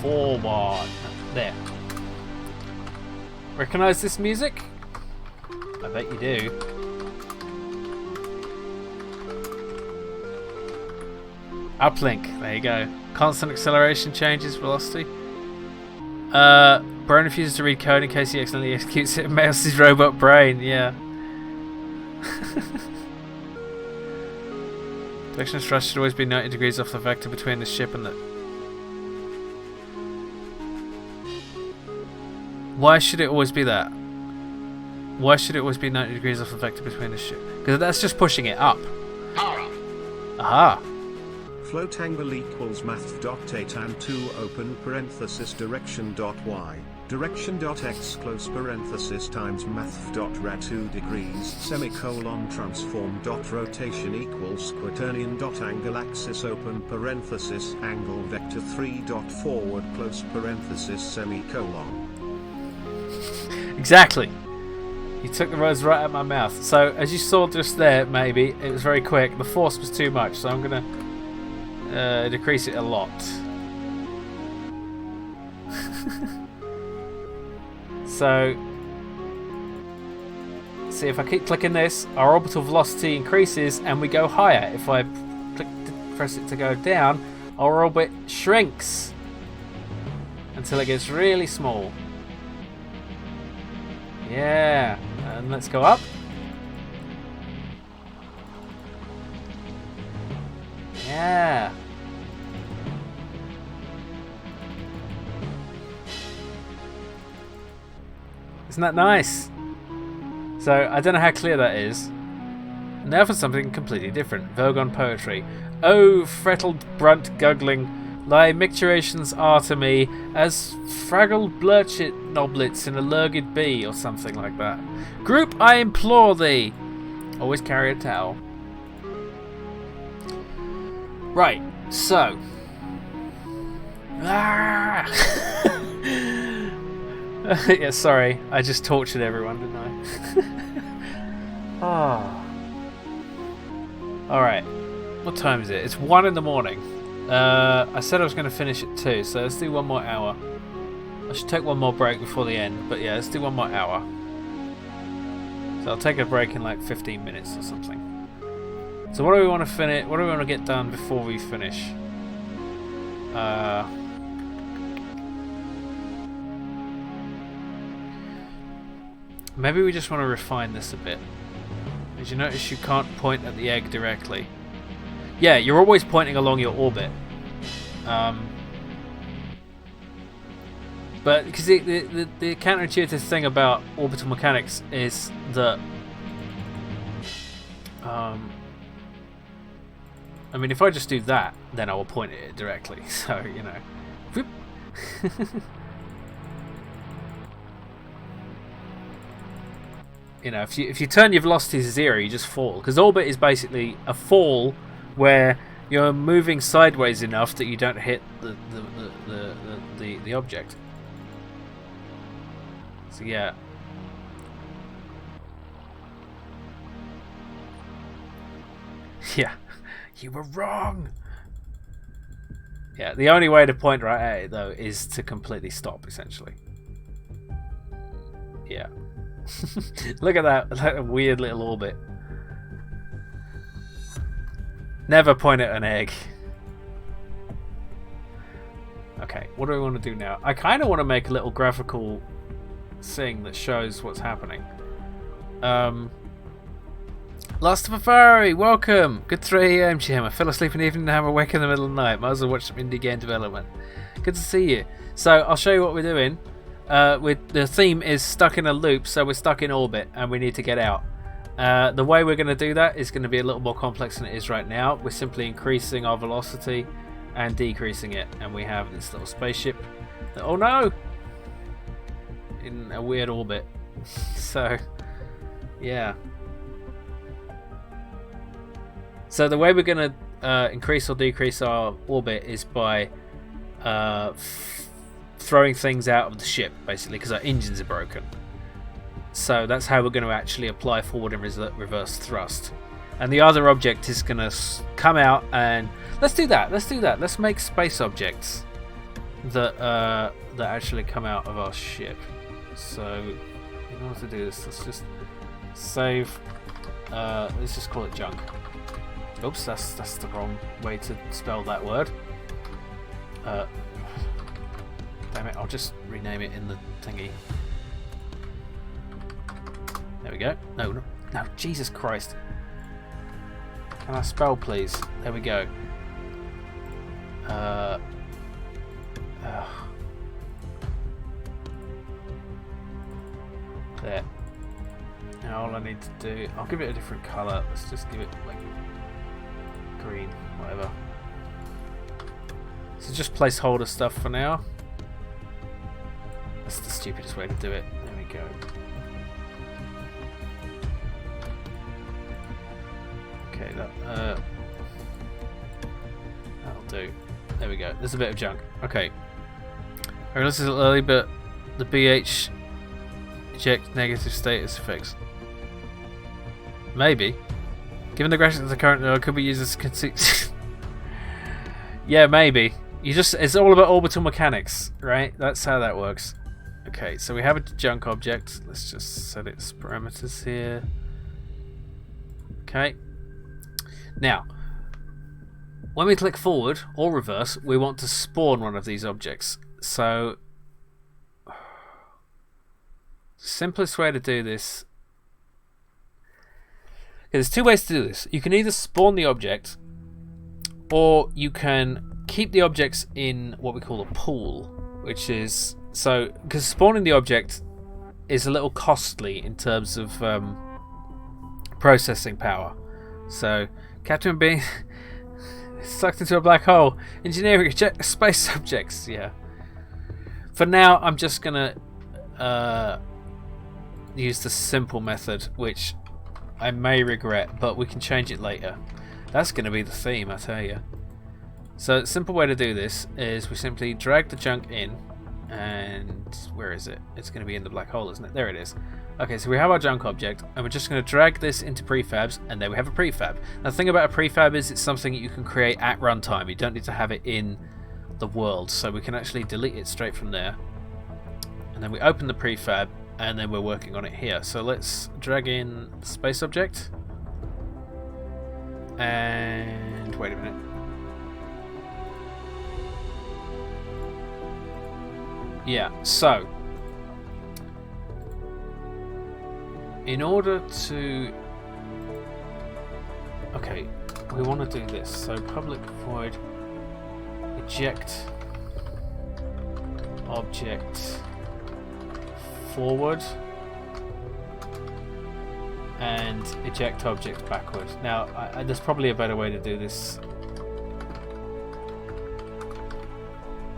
Speaker 1: Forward. There. Recognize this music? I bet you do. Uplink. There you go. Constant acceleration changes velocity. Brain refuses to read code in case he accidentally executes it and mails his robot brain. Yeah. Direction of thrust should always be 90 degrees off the vector between the ship and the... Why should it always be that? Why should it always be 90 degrees off the vector between the ship? Because that's just pushing it up. Aha.
Speaker 4: Float angle equals math.tan2 open parenthesis direction dot y direction dot x close parenthesis times math.rad 2 degrees semicolon transform dot rotation equals quaternion dot angle axis open parenthesis angle vector 3 dot forward close parenthesis semicolon.
Speaker 1: Exactly. You took the words right out of my mouth. So as you saw just there, maybe it was very quick. The force was too much, so I'm gonna decrease it a lot. So see if I keep clicking this, our orbital velocity increases and we go higher. If I press it to go down, our orbit shrinks until it gets really small. Yeah, and let's go up. Yeah. Isn't that nice? So, I don't know how clear that is. Now for something completely different. Vogon poetry. Oh, frettled brunt guggling, thy micturations are to me as fraggled blurchit noblets in a lurgid bee, or something like that. Group, I implore thee! Always carry a towel. Right, so. Ah! Yeah, sorry, I just tortured everyone, didn't I? Oh. Alright, what time is it? It's 1 in the morning. I said I was going to finish at 2, so let's do 1 more hour. I should take 1 more break before the end, but yeah, let's do 1 more hour. So I'll take a break in like 15 minutes or something. So what do we want to finish? What do we want to get done before we finish? Maybe we just want to refine this a bit. Did you notice you can't point at the egg directly? Yeah, you're always pointing along your orbit. But because the counterintuitive thing about orbital mechanics is that I mean, if I just do that, then I will point at it directly. So, you know. Whoop. You know, if you turn your velocity to 0, you just fall. Because orbit is basically a fall where you're moving sideways enough that you don't hit the object. So yeah. Yeah. You were wrong. Yeah, the only way to point right at it though is to completely stop, essentially. Yeah. Look at that weird little orbit. Never point at an egg. Okay, what do we want to do now? I kind of want to make a little graphical thing that shows what's happening. Last of a Fiery, welcome! Good 3 AM Jim. I fell asleep in the evening and have a wake in the middle of the night. Might as well watch some indie game development. Good to see you. So, I'll show you what we're doing. The theme is stuck in a loop, so we're stuck in orbit and we need to get out. The way we're going to do that is going to be a little more complex than it is right now. We're simply increasing our velocity and decreasing it, and we have this little spaceship that, oh no, in a weird orbit. So yeah, so the way we're going to increase or decrease our orbit is by throwing things out of the ship, basically, because our engines are broken. So that's how we're going to actually apply forward and reverse thrust. And the other object is going to come out, and let's do that. Let's make space objects that actually come out of our ship. So in order to do this, let's just save. Let's just call it junk. Oops, that's the wrong way to spell that word. Damn it! I'll just rename it in the thingy. There we go. No, Jesus Christ. Can I spell, please? There we go. There. Now all I need to do... I'll give it a different colour. Let's just give it, like, green, whatever. So just placeholder stuff for now. That's the stupidest way to do it. There we go. Okay, that'll do. There we go. There's a bit of junk. Okay. I realize it's a little early, but the BH eject negative status effects. Maybe. Given the graphics of the current node, could be used as conceit. Yeah, maybe. It's all about orbital mechanics, right? That's how that works. Okay, so we have a junk object. Let's just set its parameters here. Okay. Now, when we click forward or reverse, we want to spawn one of these objects. So, the simplest way to do this... There's two ways to do this. You can either spawn the object, or you can keep the objects in what we call a pool, which is... So, because spawning the object is a little costly in terms of processing power. So, Captain being sucked into a black hole, engineering eject space subjects. Yeah. For now, I'm just gonna use the simple method, which I may regret, but we can change it later. That's gonna be the theme, I tell you. So, the simple way to do this is we simply drag the junk in. And where is it? It's going to be in the black hole, isn't it? There it is. Okay, so we have our junk object, and we're just going to drag this into prefabs, and there we have a prefab. Now, the thing about a prefab is it's something that you can create at runtime. You don't need to have it in the world, so we can actually delete it straight from there. And then we open the prefab, and then we're working on it here. So let's drag in the space object. And wait a minute. Yeah, so in order to... Okay, we want to do this. So public void eject object forward and eject object backward. Now, there's probably a better way to do this,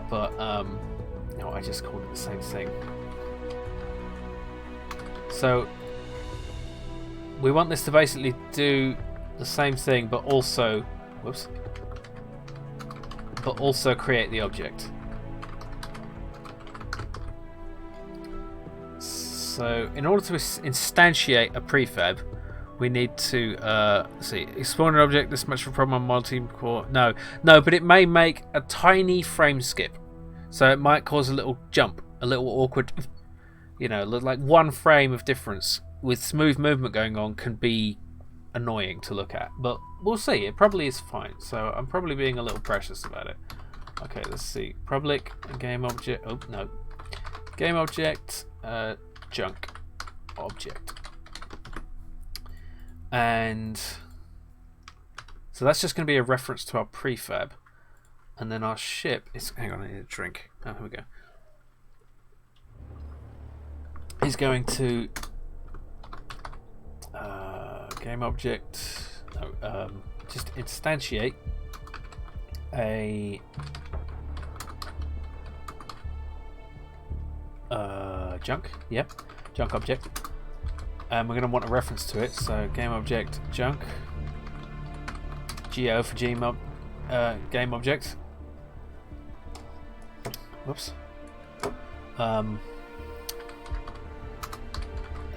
Speaker 1: but no, I just called it the same thing. So we want this to basically do the same thing, but also, whoops, but also create the object. So in order to instantiate a prefab, we need to see, spawn an object. This much of a problem on multi-core. No, but it may make a tiny frame skip. So it might cause a little jump, a little awkward, you know, like one frame of difference with smooth movement going on can be annoying to look at. But we'll see. It probably is fine. So I'm probably being a little precious about it. Okay, let's see. Public game object. Oh no, game object. Junk object. And so that's just going to be a reference to our prefab. And then our ship is... Hang on, I need a drink. Oh, here we go. Is going to... game object... No, just instantiate a... junk. Yep. Junk object. And we're going to want a reference to it. So game object junk. GO for gmob. Game object. Whoops. Now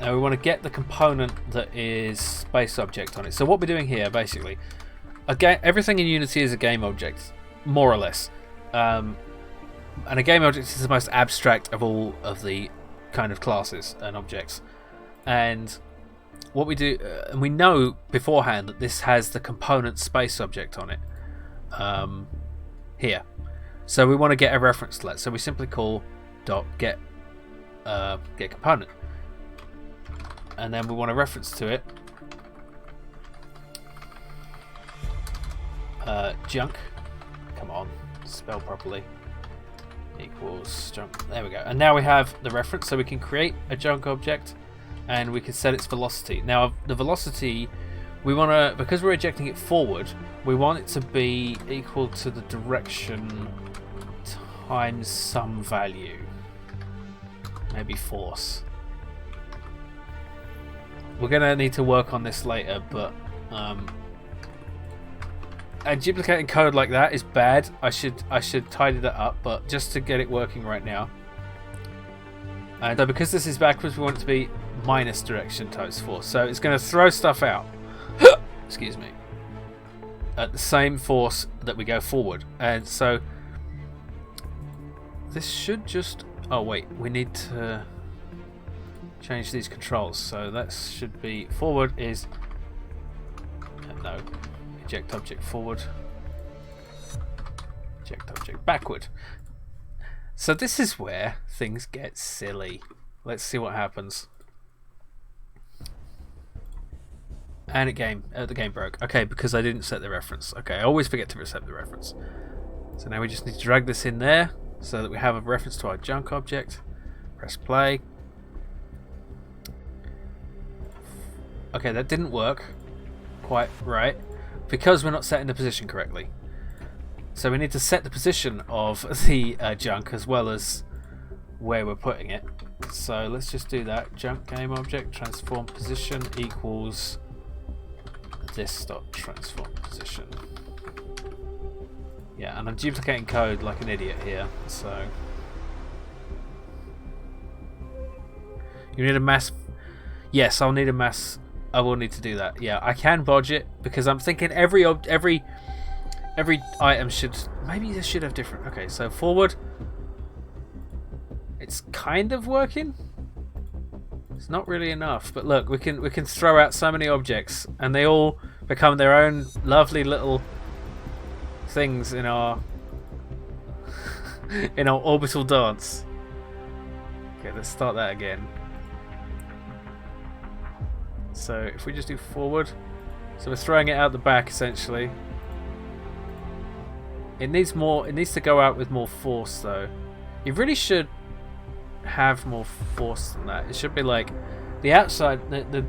Speaker 1: we want to get the component that is space object on it. So what we're doing here, basically, everything in Unity is a game object, more or less. And a game object is the most abstract of all of the kind of classes and objects. And what we do, and we know beforehand that this has the component space object on it. Here. So we want to get a reference to that. So we simply call .get component. And then we want a reference to it. Junk. Come on, spell properly. Equals junk. There we go. And now we have the reference, so we can create a junk object, and we can set its velocity. Now the velocity, we want to, because we're ejecting it forward, we want it to be equal to the direction times some value. Maybe force. We're gonna need to work on this later, but and duplicating code like that is bad. I should tidy that up, but just to get it working right now. And so because this is backwards, we want it to be minus direction times force. So it's going to throw stuff out. Excuse me. At the same force that we go forward, and so this should just Oh wait, we need to change these controls. So that should be forward is no, eject object forward, eject object backward. So this is where things get silly. Let's see what happens. And the game broke. Okay, because I didn't set the reference. Okay, I always forget to set the reference. So now we just need to drag this in there so that we have a reference to our junk object. Press play. Okay, that didn't work quite right because we're not setting the position correctly. So we need to set the position of the junk as well as where we're putting it. So let's just do that. Junk game object transform position equals this dot transform position. Yeah, and I'm duplicating code like an idiot here. So you need a mass. Yes, I'll need a mass. I will need to do that. Yeah, I can bodge it because I'm thinking every item should. Maybe this should have different. Okay, so forward. It's kind of working. It's not really enough, but look, we can throw out so many objects, and they all become their own lovely little things in our in our orbital dance. Okay, let's start that again. So if we just do forward, so we're throwing it out the back essentially. It needs more. It needs to go out with more force, though. You really should have more force than that. It should be like the outside. It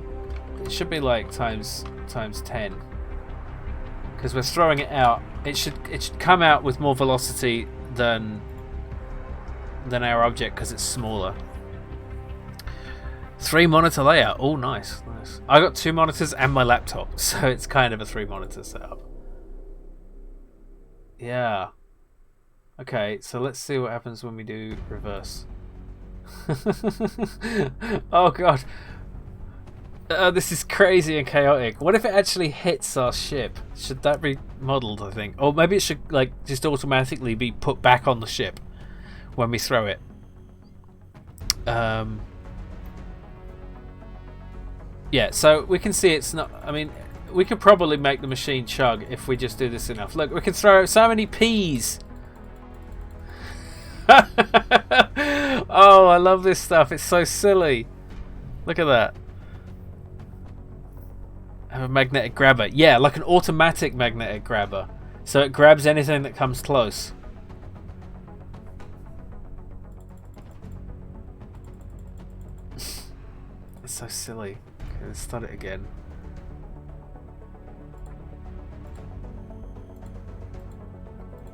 Speaker 1: should be like times 10. Because we're throwing it out. It should come out with more velocity than our object because it's smaller. 3 monitor layout. Oh, nice. I got 2 monitors and my laptop, so it's kind of a 3 monitor setup. Yeah. Okay, so let's see what happens when we do reverse. Oh god. This is crazy and chaotic. What if it actually hits our ship? Should that be modeled, I think? Or maybe it should like just automatically be put back on the ship when we throw it. Yeah, so we can see it's not. I mean, we could probably make the machine chug if we just do this enough. Look, we can throw out so many peas. Oh, I love this stuff. It's so silly. Look at that. Have a magnetic grabber. Yeah, like an automatic magnetic grabber. So it grabs anything that comes close. It's so silly. Okay, let's start it again.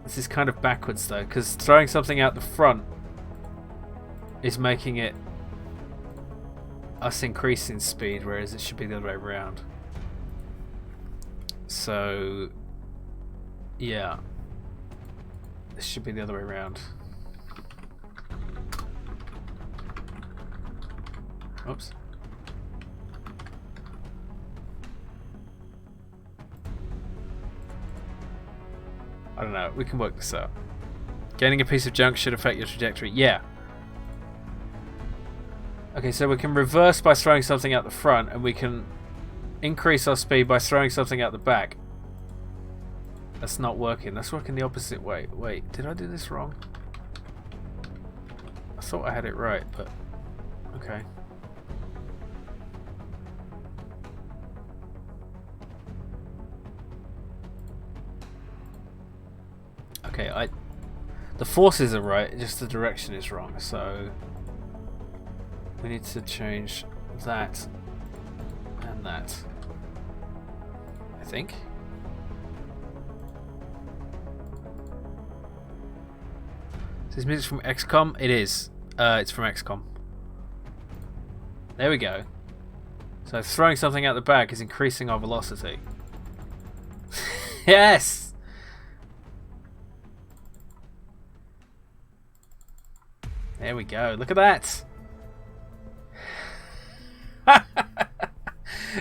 Speaker 1: This is kind of backwards though, because throwing something out the front is making it us increase in speed, whereas it should be the other way around. So yeah, this should be the other way around. Oops. I don't know, we can work this out. Gaining a piece of junk should affect your trajectory. Yeah. Okay, so we can reverse by throwing something out the front, and we can increase our speed by throwing something out the back. That's not working. That's working the opposite way. Wait, did I do this wrong? I thought I had it right, but okay. Okay, the forces are right, just the direction is wrong, so we need to change that and that, I think. Is this music from XCOM? It is. It's from XCOM. There we go. So throwing something out the back is increasing our velocity. Yes! There we go. Look at that.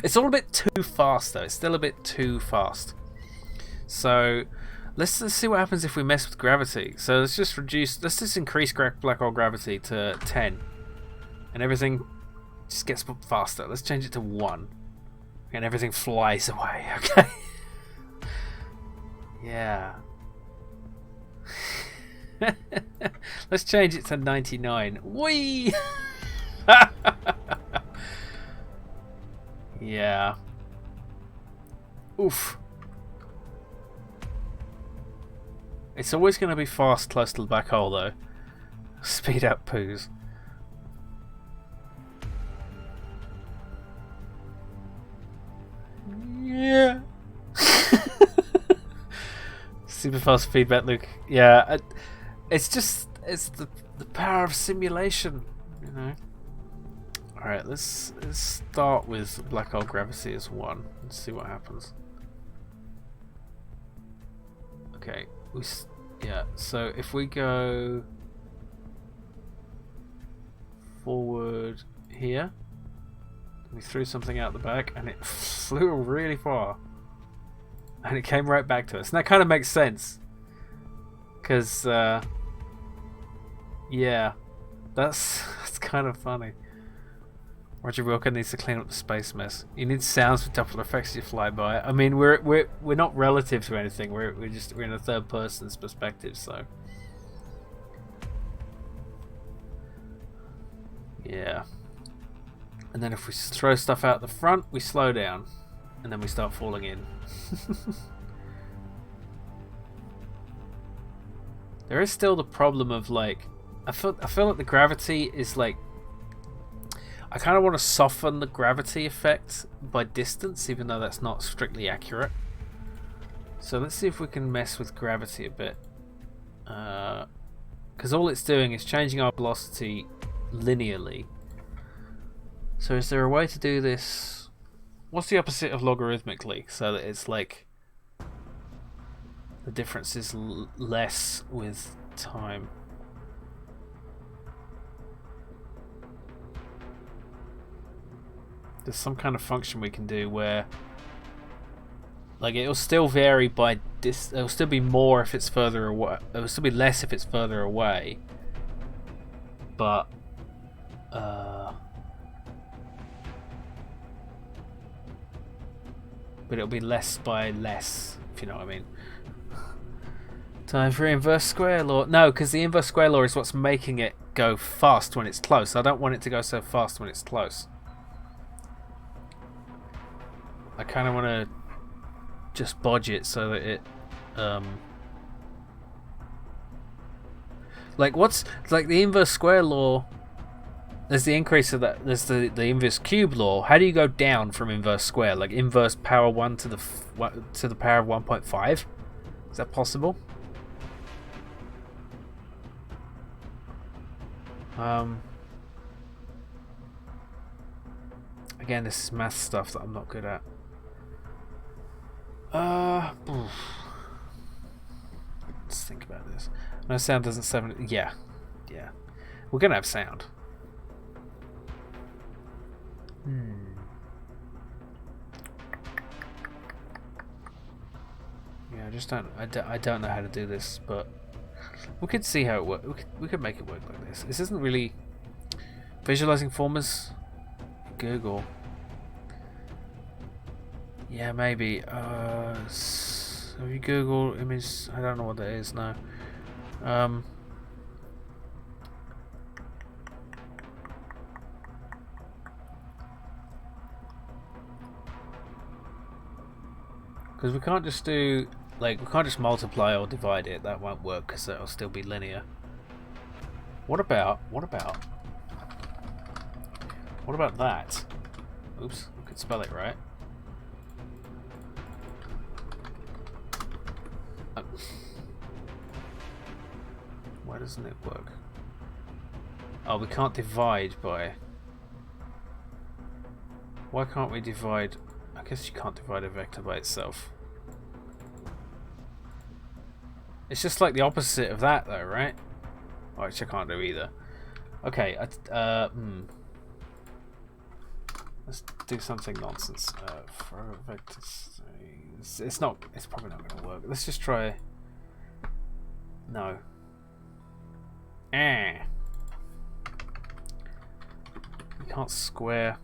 Speaker 1: It's all a bit too fast though. It's still a bit too fast. So let's see what happens if we mess with gravity. So let's just increase black hole gravity to 10, and everything just gets faster. Let's change it to 1, and everything flies away. Okay. Yeah. Let's change it to 99. Whee! Yeah. Oof. It's always going to be fast close to the black hole, though. Speed up poos. Yeah. Super fast feedback loop. Yeah. It's the power of simulation, you know. All right, let's start with black hole gravity as 1 and see what happens. Okay, so if we go forward here, we threw something out the back and it flew really far. And it came right back to us. And that kind of makes sense. Because, yeah, that's kind of funny. Roger Wilker needs to clean up the space mess. You need sounds with Doppler effects as you fly by. I mean, we're not relative to anything. We're in a third person's perspective, so yeah. And then if we throw stuff out the front, we slow down, and then we start falling in. There is still the problem of like, I feel like the gravity is like, I kind of want to soften the gravity effect by distance, even though that's not strictly accurate. So let's see if we can mess with gravity a bit. Because all it's doing is changing our velocity linearly. So is there a way to do this? What's the opposite of logarithmically? So that it's like the difference is less with time. There's some kind of function we can do where, like, it'll still vary by it'll still be more if it's further away. It'll still be less if it's further away. But it'll be less by less, if you know what I mean. Time for inverse square law. No, because the inverse square law is what's making it go fast when it's close. I don't want it to go so fast when it's close. I kind of want to just bodge it so that it like the inverse square law. There's the increase of that. There's the inverse cube law. How do you go down from inverse square? Like inverse power 1 to the power of 1.5? Is that possible? Again, this is math stuff that I'm not good at. Let's think about this. No, sound doesn't sound. Yeah. We're gonna have sound. Yeah, I don't know how to do this, but we could see how it works. We could make it work like this. This isn't really visualizing formers. Google. Yeah, maybe. Have you Google image? I don't know what that is now. Because we can't just do, like, we can't just multiply or divide it. That won't work because that'll still be linear. What about that? Oops, I could spell it right. Why doesn't it work? Oh, we can't divide by... Why can't we divide... I guess you can't divide a vector by itself. It's just like the opposite of that though, right? Which I can't do either. Okay, let's do something nonsense. For vectors, it's probably not going to work. Let's just try. No. You can't square.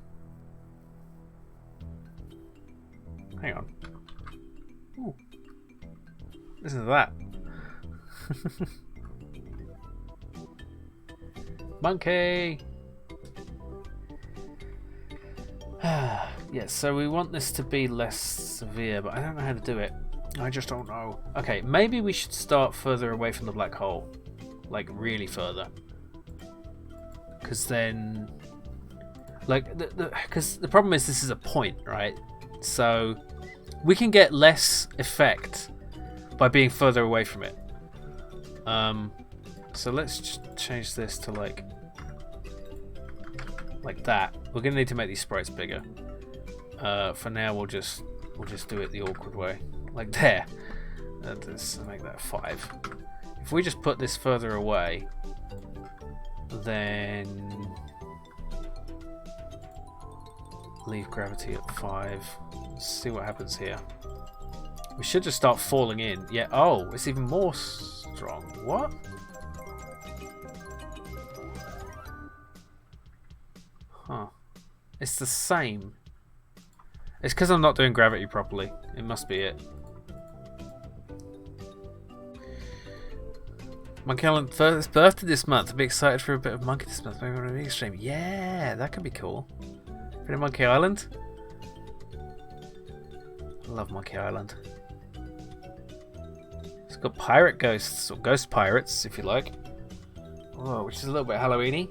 Speaker 1: Hang on. Ooh. Listen to that. Monkey! Yeah, so we want this to be less severe, but I don't know how to do it. I just don't know. Okay, maybe we should start further away from the black hole. Like, really further. Because then... Like, because the problem is this is a point, right? So, we can get less effect by being further away from it. So let's just change this to like that. We're gonna need to make these sprites bigger. For now, we'll just do it the awkward way, like there. And let's make that 5. If we just put this further away, then leave gravity at 5. Let's see what happens here. We should just start falling in. Yeah. Oh, it's even more strong. What? Huh. It's the same. It's because I'm not doing gravity properly. It must be it. Monkey Island first birthday this month. I'll be excited for a bit of Monkey this month. Maybe on a big stream. Yeah, that could be cool. Been in Monkey Island? I love Monkey Island. It's got pirate ghosts, or ghost pirates, if you like. Oh, which is a little bit Halloween-y.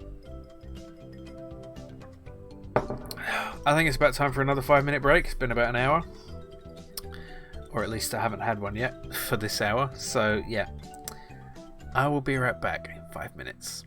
Speaker 1: I think it's about time for another 5-minute break. It's been about an hour. Or at least I haven't had one yet for this hour. So, yeah. I will be right back in 5 minutes.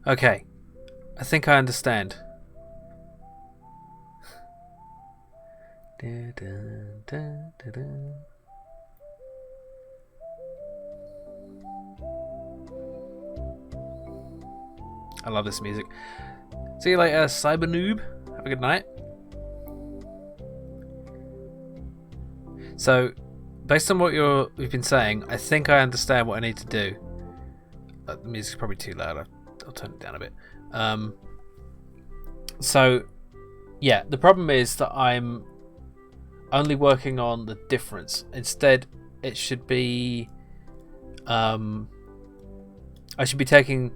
Speaker 1: Okay. I think I understand. Da, da, da, da, da. I love this music. See you later, Cyber Noob. Have a good night. So, based on what you've been saying, I think I understand what I need to do. The music's probably too loud. I'll turn it down a bit. So, yeah, the problem is that I'm only working on the difference. Instead, it should be I should be taking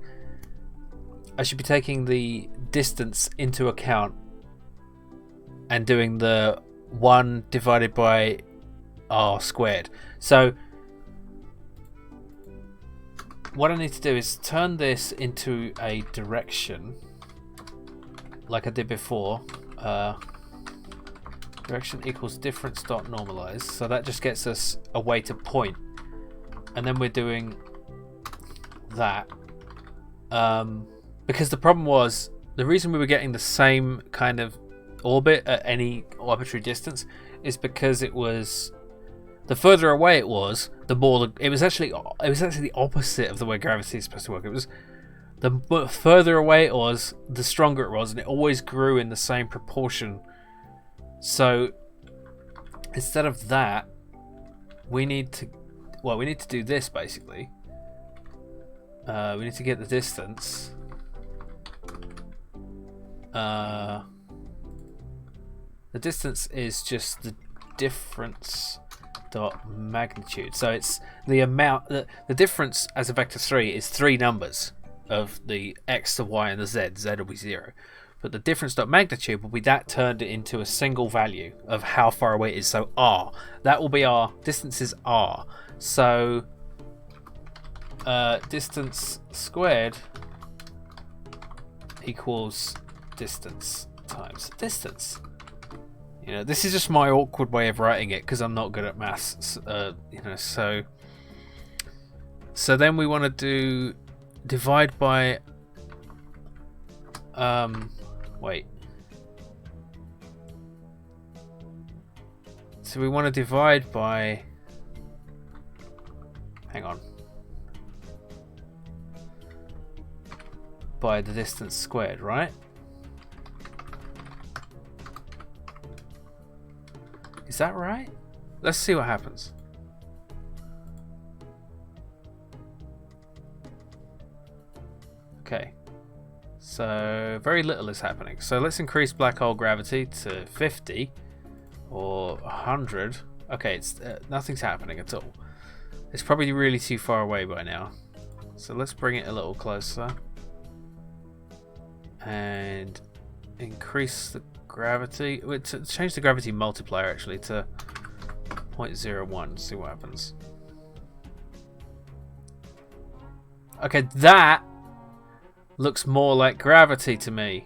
Speaker 1: the distance into account and doing the 1 divided by r squared. So what I need to do is turn this into a direction like I did before. Direction equals difference dot normalize. So that just gets us a way to point, and then we're doing that. Because the problem was, the reason we were getting the same kind of orbit at any arbitrary distance is because it was, the further away it was, the more it was actually the opposite of the way gravity is supposed to work. It was the further away it was, the stronger it was, and it always grew in the same proportion. So instead of that, we need to do this basically. We need to get the distance. The distance is just the difference dot magnitude. So it's the amount. The difference as a vector 3 is 3 numbers of the x, the y, and the z. Z will be 0. But the difference dot magnitude will be that turned it into a single value of how far away it is. So r. That will be our distance is r. So distance squared equals distance times distance. You know, this is just my awkward way of writing it because I'm not good at maths. You know, so then we want to do divide by wait. So we want to divide by, hang on, by the distance squared, right? Is that right? Let's see what happens. Okay. So very little is happening. So let's increase black hole gravity to 50 or 100. Okay, it's nothing's happening at all. It's probably really too far away by now. So let's bring it a little closer and increase the gravity. Change the gravity multiplier actually to 0.01. See what happens. Okay, that looks more like gravity to me.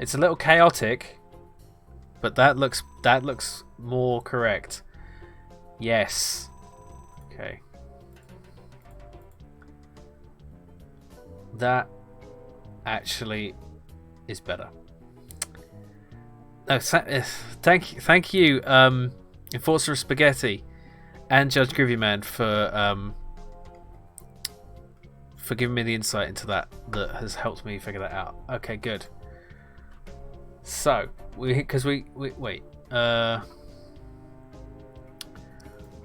Speaker 1: It's a little chaotic, but that looks more correct. Yes. Okay. That actually is better. No, thank you, Enforcer of Spaghetti and Judge Grivy for giving me the insight into that has helped me figure that out. Okay, good. So wait,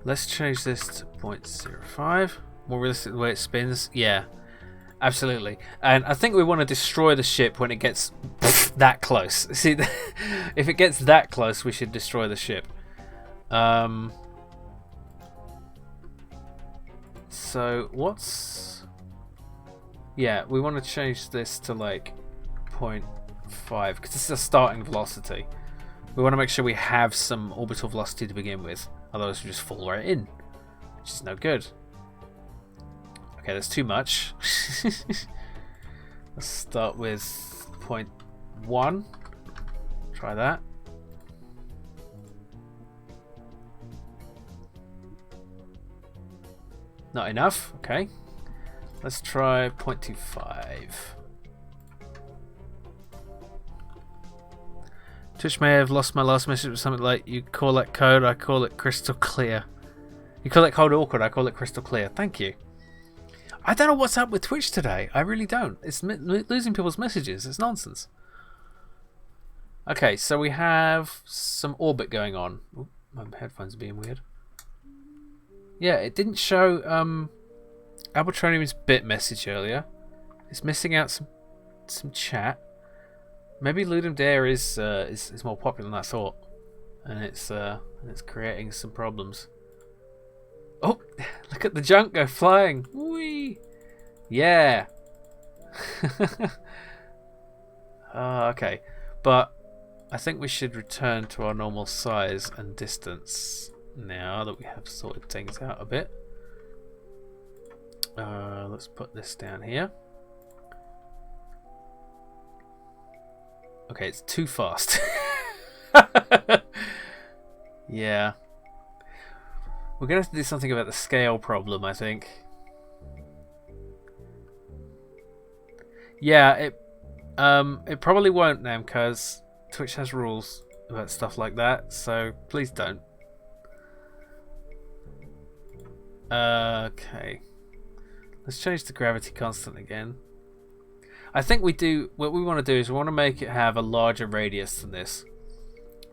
Speaker 1: let's change this to 0.05. More realistic the way it spins. Yeah, absolutely. And I think we want to destroy the ship when it gets that close. See, if it gets that close, we should destroy the ship. So what's... Yeah, we want to change this to like 0.5 because this is a starting velocity. We want to make sure we have some orbital velocity to begin with, otherwise we just fall right in, which is no good. Okay, that's too much. Let's start with 0.1. Try that. Not enough. Okay. Let's try 0.25. Twitch may have lost my last message with something like, you call that code, I call it crystal clear. You call that code awkward, I call it crystal clear. Thank you. I don't know what's up with Twitch today. I really don't. It's losing people's messages. It's nonsense. Okay, so we have some orbit going on. Ooh, my headphones are being weird. Yeah, it didn't show Albertronium's bit message earlier. It's missing out some chat. Maybe Ludum Dare is more popular than I thought, and it's creating some problems. Oh, look at the junk go flying! Whee! Yeah. Okay, but I think we should return to our normal size and distance now that we have sorted things out a bit. Let's put this down here. Okay, it's too fast. Yeah. We're going to have to do something about the scale problem, I think. Yeah, it probably won't now because Twitch has rules about stuff like that, so please don't. Okay. Let's change the gravity constant again. I think what we want to do is we want to make it have a larger radius than this.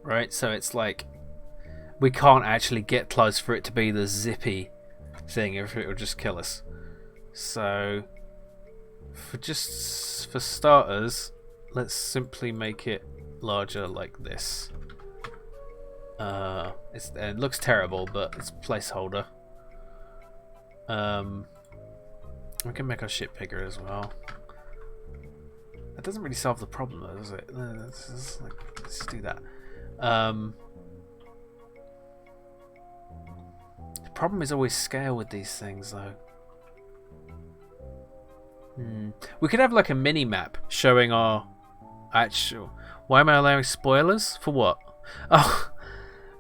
Speaker 1: Right? So it's like we can't actually get close for it to be the zippy thing, if it will just kill us. So for starters, let's simply make it larger like this. It looks terrible, but it's a placeholder. We can make our ship bigger as well. That doesn't really solve the problem, though, does it? Let's do that. The problem is always scale with these things, though. We could have like a mini map showing our actual. Why am I allowing spoilers for what? Oh,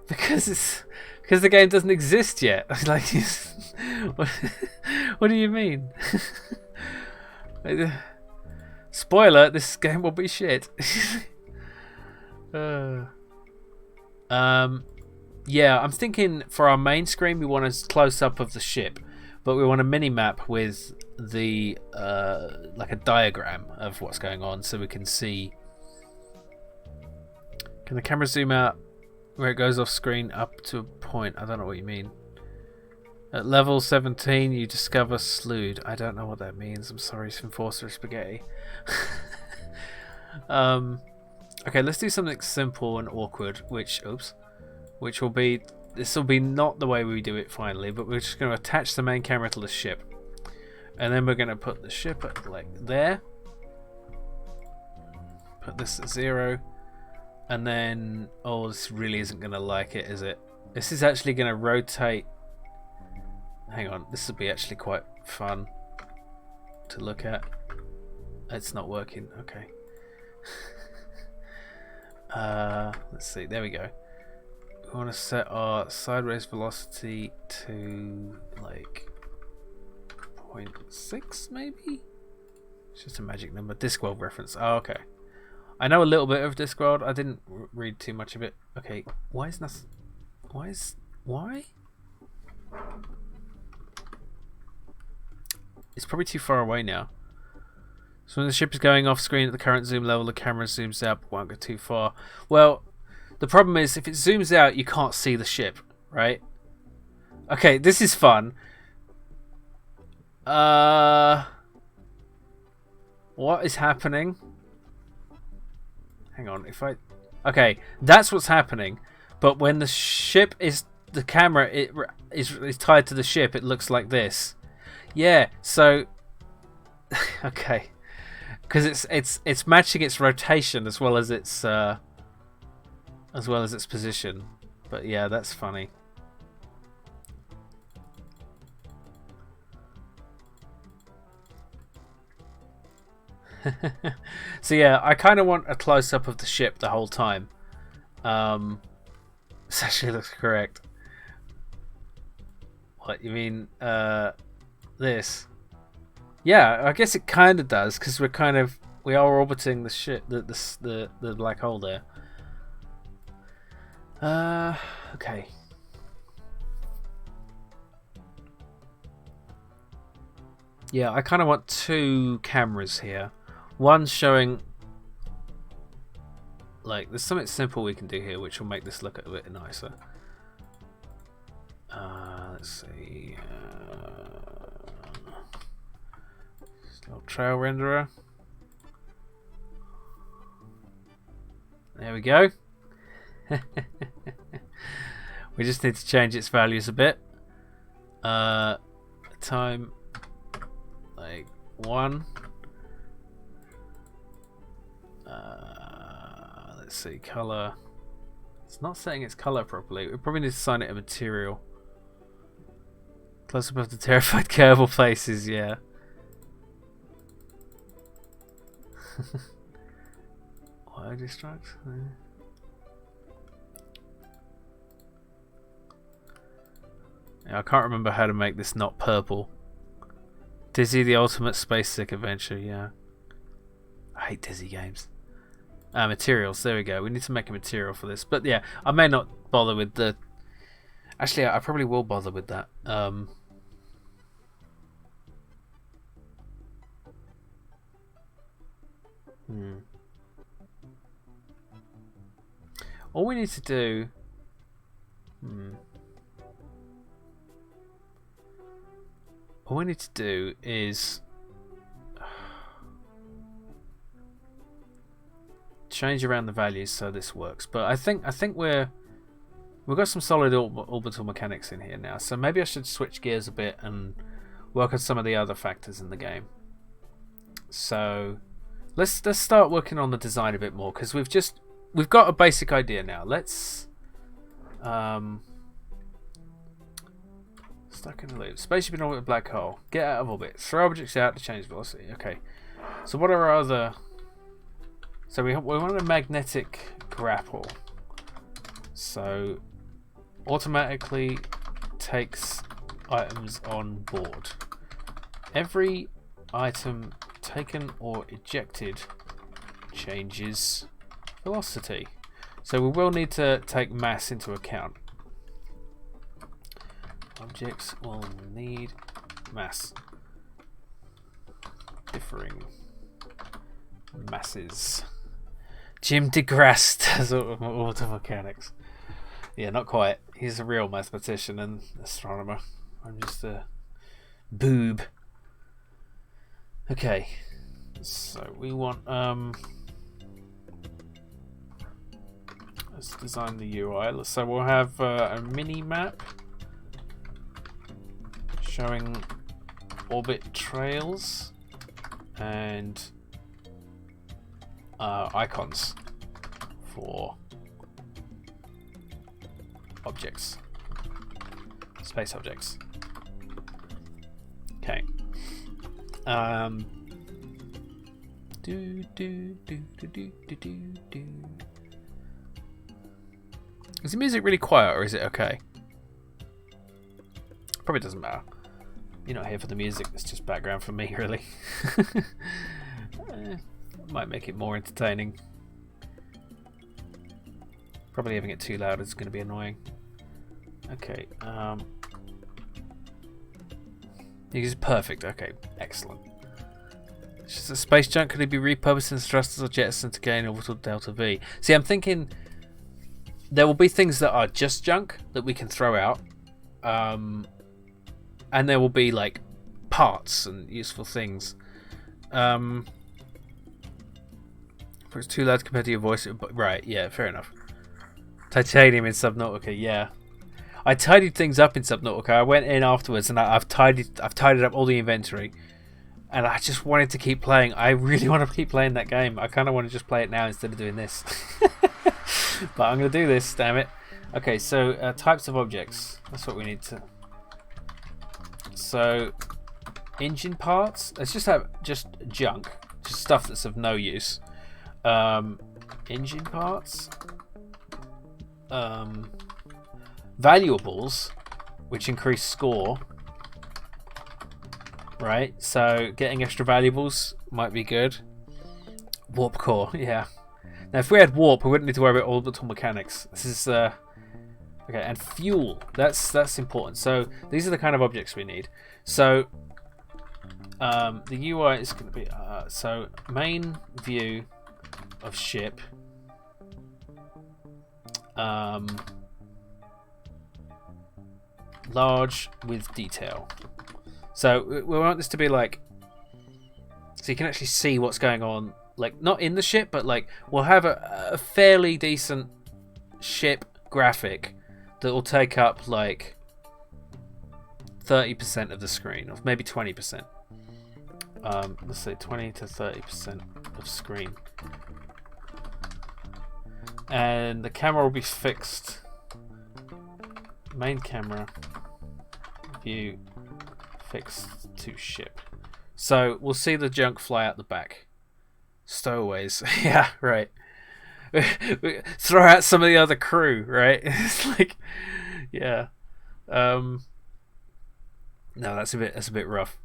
Speaker 1: because the game doesn't exist yet. Like, what do you mean? Spoiler: this game will be shit. Yeah, I'm thinking for our main screen we want a close up of the ship, but we want a mini map with the like a diagram of what's going on, so we can see. Can the camera zoom out where it goes off screen up to a point? I don't know what you mean. At level 17 you discover Slood. I don't know what that means. I'm sorry, Enforcer Spaghetti. Okay, let's do something simple and awkward, which will be, this will be not the way we do it finally, but we're just going to attach the main camera to the ship. And then we're going to put the ship at like there. Put this at 0. And then, oh, this really isn't going to like it, is it? This is actually going to rotate. Hang on, this will be actually quite fun to look at. It's not working. Okay. Let's see. There we go. We want to set our sideways velocity to like 0.6 maybe? It's just a magic number. Discworld reference. Oh, okay. I know a little bit of Discworld. I didn't read too much of it. Okay. Why? It's probably too far away now. So when the ship is going off screen at the current zoom level, the camera zooms out but won't go too far. Well, the problem is if it zooms out, you can't see the ship, right? Okay, this is fun. What is happening? Hang on, if I... Okay, that's what's happening. But when the ship is... The camera is tied to the ship, it looks like this. Yeah, so... Okay. Because it's matching its rotation as well as its position. But yeah, that's funny. So yeah, I kind of want a close-up of the ship the whole time. This actually looks correct. What, you mean this? Yeah, I guess it kind of does because we are orbiting the black hole there. Okay. Yeah, I kind of want two cameras here. One showing, like, there's something simple we can do here which will make this look a bit nicer. Let's see. Little trail renderer. There we go. We just need to change its values a bit. Time, like 1. Let's see, color. It's not setting its color properly. We probably need to assign it a material. Close up of the terrified Kerbal faces, yeah. Why distract? Yeah, I can't remember how to make this not purple. Dizzy the Ultimate Space Sick Adventure, yeah. I hate Dizzy games. Materials, there we go. We need to make a material for this. But yeah, I may not bother with the... Actually, I probably will bother with that. All we need to do... All we need to do is change around the values so this works. But I think we've got some solid orbital mechanics in here now. So maybe I should switch gears a bit and work on some of the other factors in the game. So let's start working on the design a bit more because we've got a basic idea now. Let's stuck in a loop. Spaceship in orbit with black hole. Get out of orbit. Throw objects out to change velocity. Okay. So what are our other... So we want a magnetic grapple. So automatically takes items on board. Every item taken or ejected changes velocity. So we will need to take mass into account. Objects will need mass. Differing masses. Jim DeGrasse does auto mechanics. Yeah, not quite. He's a real mathematician and astronomer. I'm just a boob. Okay. So we want let's design the UI. So we'll have a mini map showing orbit trails and icons for objects, space objects. Okay. Is the music really quiet or is it okay? Probably doesn't matter. You're not here for the music, it's just background for me, really. Might make it more entertaining. Probably having it too loud is going to be annoying. Okay. This is perfect. Okay, excellent. It's just a space junk. Could it be repurposed into thrusters or jettisoned to gain orbital delta V? See, I'm thinking there will be things that are just junk that we can throw out. And there will be like parts and useful things. It's too loud compared to your voice. Right, yeah, fair enough. Titanium in Subnautica, yeah. I tidied things up in Subnautica. I went in afterwards and I've tidied up all the inventory. And I just wanted to keep playing. I really want to keep playing that game. I kind of want to just play it now instead of doing this. But I'm going to do this, damn it. Okay, so types of objects. That's what we need to... So, engine parts. Let's just have just junk. Just stuff that's of no use. Engine parts. Valuables, which increase score. right? So getting extra valuables might be good. Warp core, yeah. Now, if we had warp, we wouldn't need to worry about orbital mechanics. This is okay. And fuel, that's important. So these are the kind of objects we need. So the UI is going to be so main view of ship. Large with detail. So we want this to be like, so you can actually see what's going on, like not in the ship, but like we'll have a fairly decent ship graphic that will take up like 30% of the screen, or maybe 20%. Let's say 20 to 30% of screen. And the camera will be fixed. Main camera view fixed to ship. So we'll see the junk fly out the back. Stowaways. Yeah, right. Throw out some of the other crew, right? It's like, yeah. No, that's a bit rough.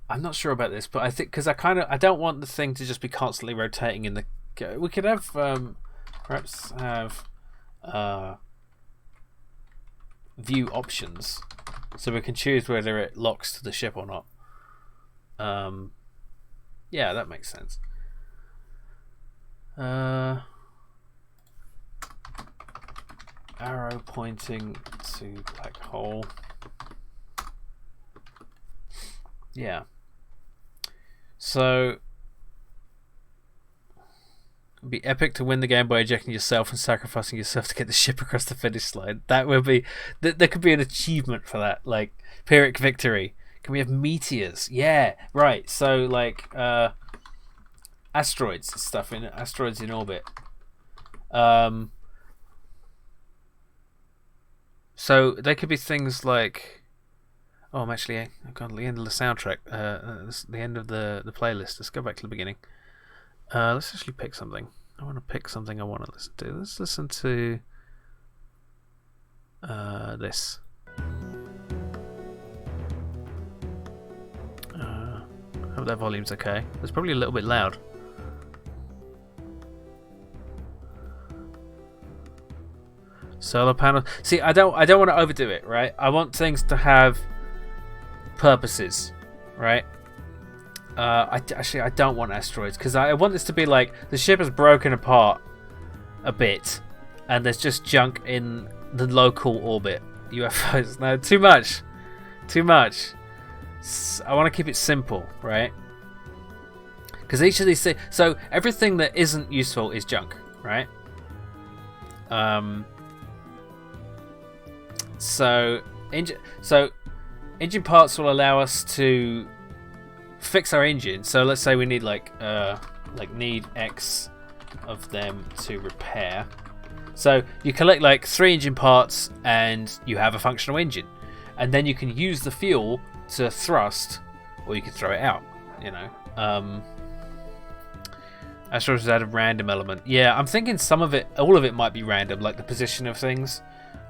Speaker 1: I'm not sure about this, but I think because I don't want the thing to just be constantly rotating in the. We could have perhaps have view options, so we can choose whether it locks to the ship or not. Yeah, that makes sense. Arrow pointing to black hole. Yeah. So it'd be epic to win the game by ejecting yourself and sacrificing yourself to get the ship across the finish line. That would be there could be an achievement for that, like Pyrrhic victory. Can we have meteors? Yeah, right. So like asteroids and stuff in asteroids in orbit. So they could be things like. Oh, I'm actually I've gone to the end of the soundtrack. The end of the playlist. Let's go back to the beginning. Let's actually pick something. I want to pick something I want to listen to. Let's listen to this. Hope that volume's okay. It's probably a little bit loud. Solar panel. See, I don't want to overdo it, right? I want things to have purposes, right? I don't want asteroids because I want this to be like the ship is broken apart a bit and there's just junk in the local orbit. UFOs. No, too much. I want to keep it simple, right? Because each of these things, so everything that isn't useful is junk, right? So engine parts will allow us to fix our engine. So let's say we need like need X of them to repair. So you collect like 3 engine parts and you have a functional engine, and then you can use the fuel to thrust, or you can throw it out. You know, asteroids add a random element. Yeah, I'm thinking some of it, all of it might be random, like the position of things.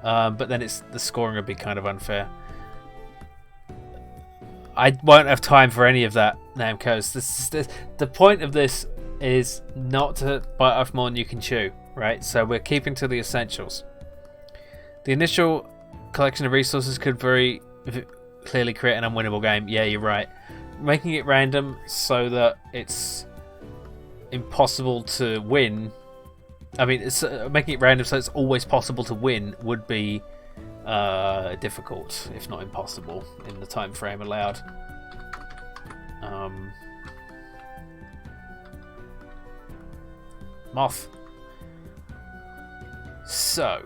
Speaker 1: But then the scoring would be kind of unfair. I won't have time for any of that, Namco's. The point of this is not to bite off more than you can chew, right? So we're keeping to the essentials. The initial collection of resources could very clearly create an unwinnable game. Yeah, you're right. Making it random so that it's impossible to win. I mean, it's making it random so it's always possible to win would be difficult, if not impossible, in the time frame allowed. Moth. So,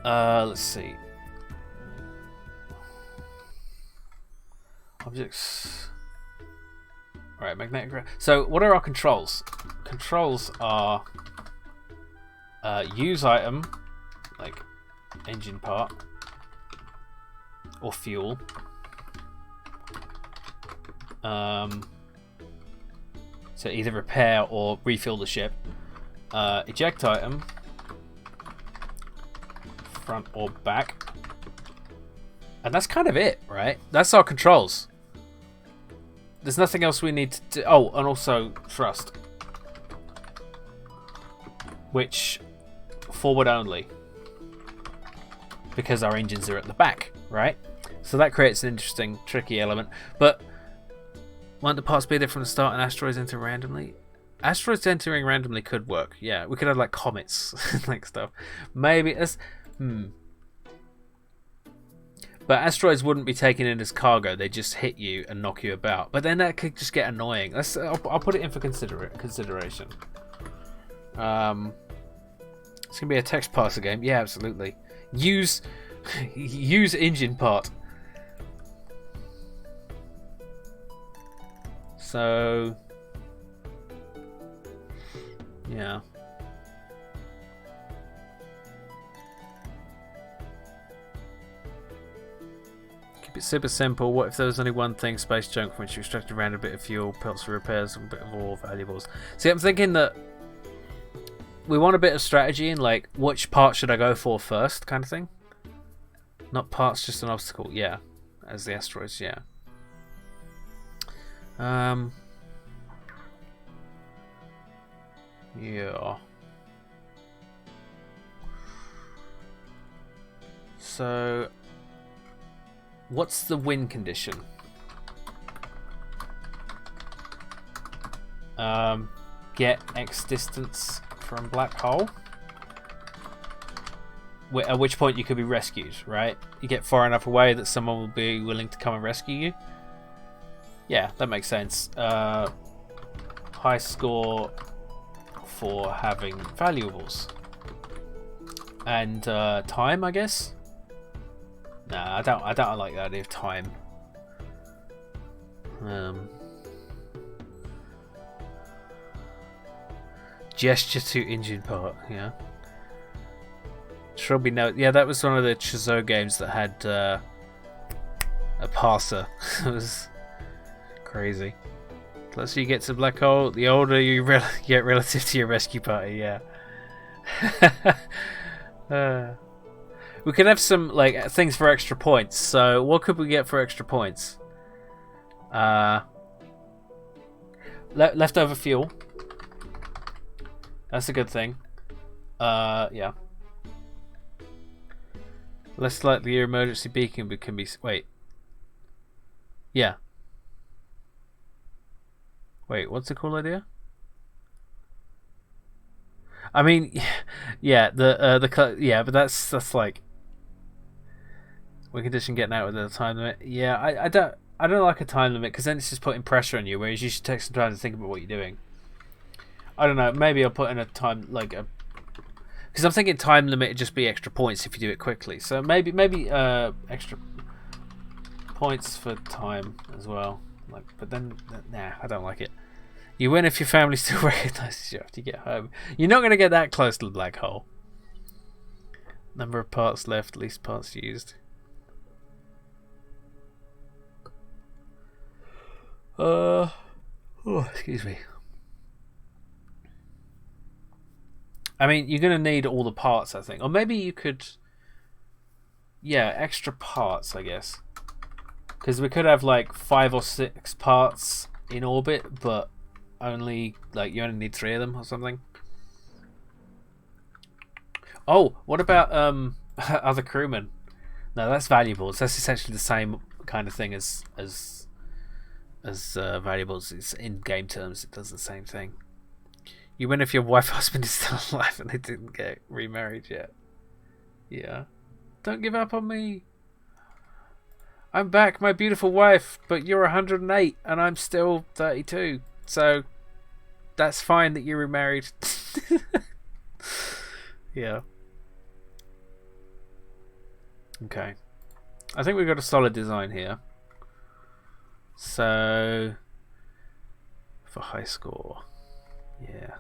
Speaker 1: let's see. Objects. All right, magnetic. So, what are our controls? Controls are use item, like engine part or fuel. So either repair or refill the ship. Eject item, front or back. And that's kind of it, right? That's our controls. There's nothing else we need to do. Oh, and also thrust. Which, forward only. Because our engines are at the back, right? So that creates an interesting, tricky element. But won't the parts be there from the start and asteroids enter randomly? Asteroids entering randomly could work. Yeah, we could have like comets, like stuff. Maybe it's But asteroids wouldn't be taken in as cargo. They just hit you and knock you about. But then that could just get annoying. I'll put it in for consideration. It's gonna be a text parser game. Yeah, absolutely. Use engine part. So yeah. Keep it super simple. What if there was only one thing, space junk, from which you extracted around a bit of fuel, pelts for repairs, and a bit of ore, valuables? See, I'm thinking that we want a bit of strategy in, like, which part should I go for first, kind of thing. Not parts, just an obstacle. Yeah, as the asteroids. Yeah. Yeah. So, what's the win condition? Get X distance from black hole. At which point you could be rescued, right? You get far enough away that someone will be willing to come and rescue you. Yeah, that makes sense. High score for having valuables. And time, I guess. Nah, I don't like the idea of time. Gesture to engine part, yeah. Shrubby note. Yeah, that was one of the Chazot games that had a parser. It was crazy. The closer you get to the black hole, the older you get relative to your rescue party. Yeah. We could have some like things for extra points. So what could we get for extra points? Leftover fuel. That's a good thing. Yeah. Less likely your emergency beacon can be... Wait. Yeah. Wait, what's the cool idea? I mean, yeah, yeah, but that's like... Win condition getting out within a time limit. Yeah, I don't like a time limit because then it's just putting pressure on you, whereas you should take some time to think about what you're doing. I don't know, maybe I'll put in a time, like a... Because I'm thinking time limit would just be extra points if you do it quickly. So maybe extra points for time as well. Like, but then, nah, I don't like it. You win if your family still recognises you after you get home. You're not going to get that close to the black hole. Number of parts left, least parts used. Oh, excuse me. I mean, you're going to need all the parts, I think. Or maybe you could... Yeah, extra parts, I guess. Because we could have, like, 5 or 6 parts in orbit, but only, like, you only need 3 of them or something. Oh, what about other crewmen? No, that's valuables. That's essentially the same kind of thing as valuables. It's in game terms, it does the same thing. You win if your wife or husband is still alive and they didn't get remarried yet. Yeah. Don't give up on me. I'm back, my beautiful wife, but you're 108 and I'm still 32. So that's fine that you remarried. Yeah. Okay. I think we've got a solid design here. So for high score. Yeah.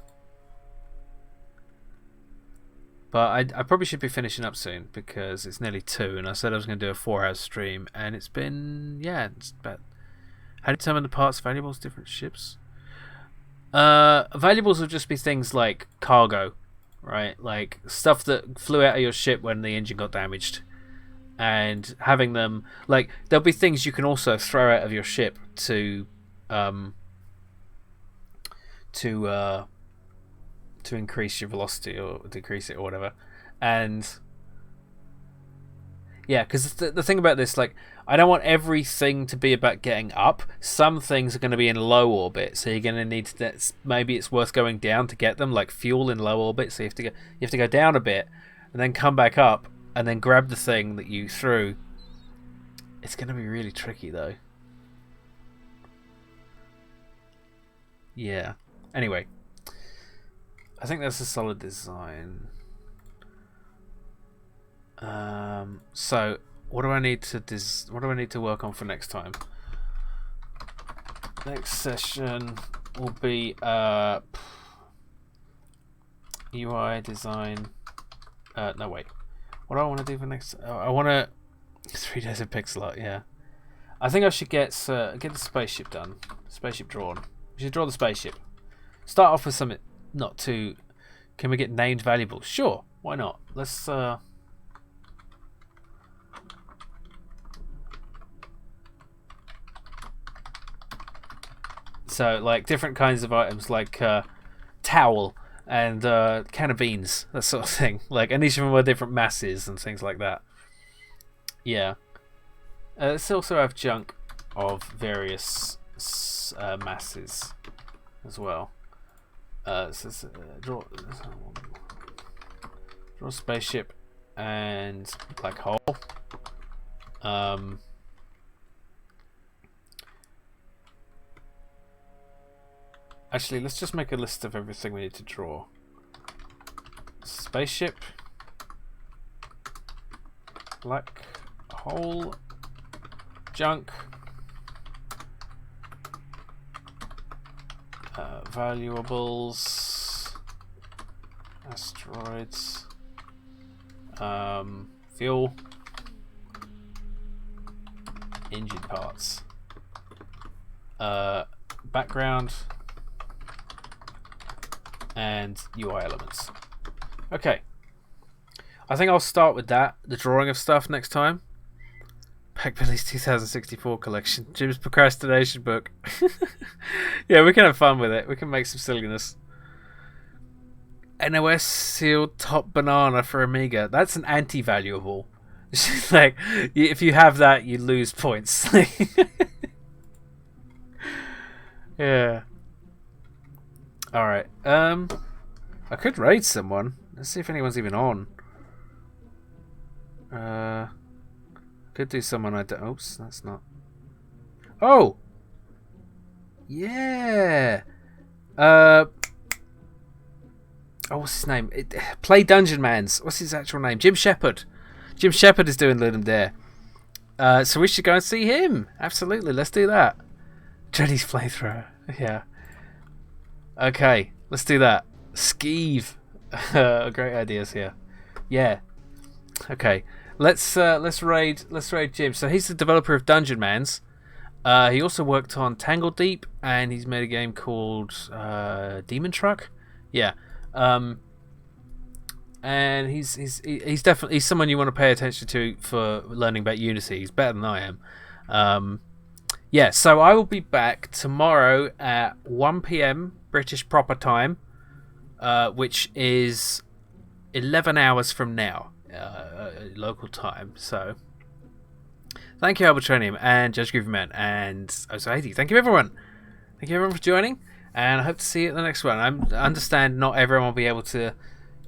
Speaker 1: But I probably should be finishing up soon because it's nearly 2 and I said I was going to do a 4-hour stream and it's been, yeah, it's about... How do you determine the parts, valuables, different ships? Valuables will just be things like cargo, right? Like stuff that flew out of your ship when the engine got damaged. and having them, like, there'll be things you can also throw out of your ship to increase your velocity or decrease it or whatever. And yeah, because the thing about this, like, I don't want everything to be about getting up. Some things are going to be in low orbit, so you're going to need to. Maybe it's worth going down to get them, like fuel in low orbit. So you have to go down a bit, and then come back up, and then grab the thing that you threw. It's going to be really tricky, though. Yeah. Anyway, I think that's a solid design. So what do I need to work on for next time? Next session will be UI design. No, wait. What do I want to do for next? I want to 3 days of pixel art. Yeah, I think I should get the spaceship done. Spaceship drawn. We should draw the spaceship. Start off with something not too. Can we get named valuables? Sure. Why not? Let's. So, like, different kinds of items, like towel and can of beans, that sort of thing. Like, and each of them are different masses and things like that. Yeah. Let's also have junk of various masses as well. Draw a spaceship and black hole. Actually, let's just make a list of everything we need to draw. Spaceship, black hole, junk, valuables, asteroids, fuel, engine parts, background, and UI elements. Okay, I think I'll start with that, the drawing of stuff, next time. Packbilly's 2064 collection, Jim's procrastination book. Yeah, we can have fun with it. We can make some silliness. NOS sealed top banana for Amiga. That's an anti-valuable. Like, if you have that, you lose points. Yeah. Alright, I could raid someone. Let's see if anyone's even on. Could do someone I don't. Oops, that's not. Oh! Yeah! Oh, what's his name? Play Dungeon Mans. What's his actual name? Jim Shepherd. Jim Shepherd is doing Ludum Dare. So we should go and see him. Absolutely, let's do that. Jenny's playthrough. Yeah. Okay, let's do that. Skeeve. Great ideas here. Yeah. Okay. Let's raid Jim. So he's the developer of Dungeon Mans. He also worked on Tangle Deep, and he's made a game called Demon Truck. Yeah. And he's definitely someone you want to pay attention to for learning about Unity. He's better than I am. Yeah, so I will be back tomorrow at 1 p.m. British proper time, which is 11 hours from now, local time. So, thank you, Albertronium, and Judge Groovyman, and Oso80. Thank you, everyone. Thank you, everyone, for joining, and I hope to see you at the next one. I understand not everyone will be able to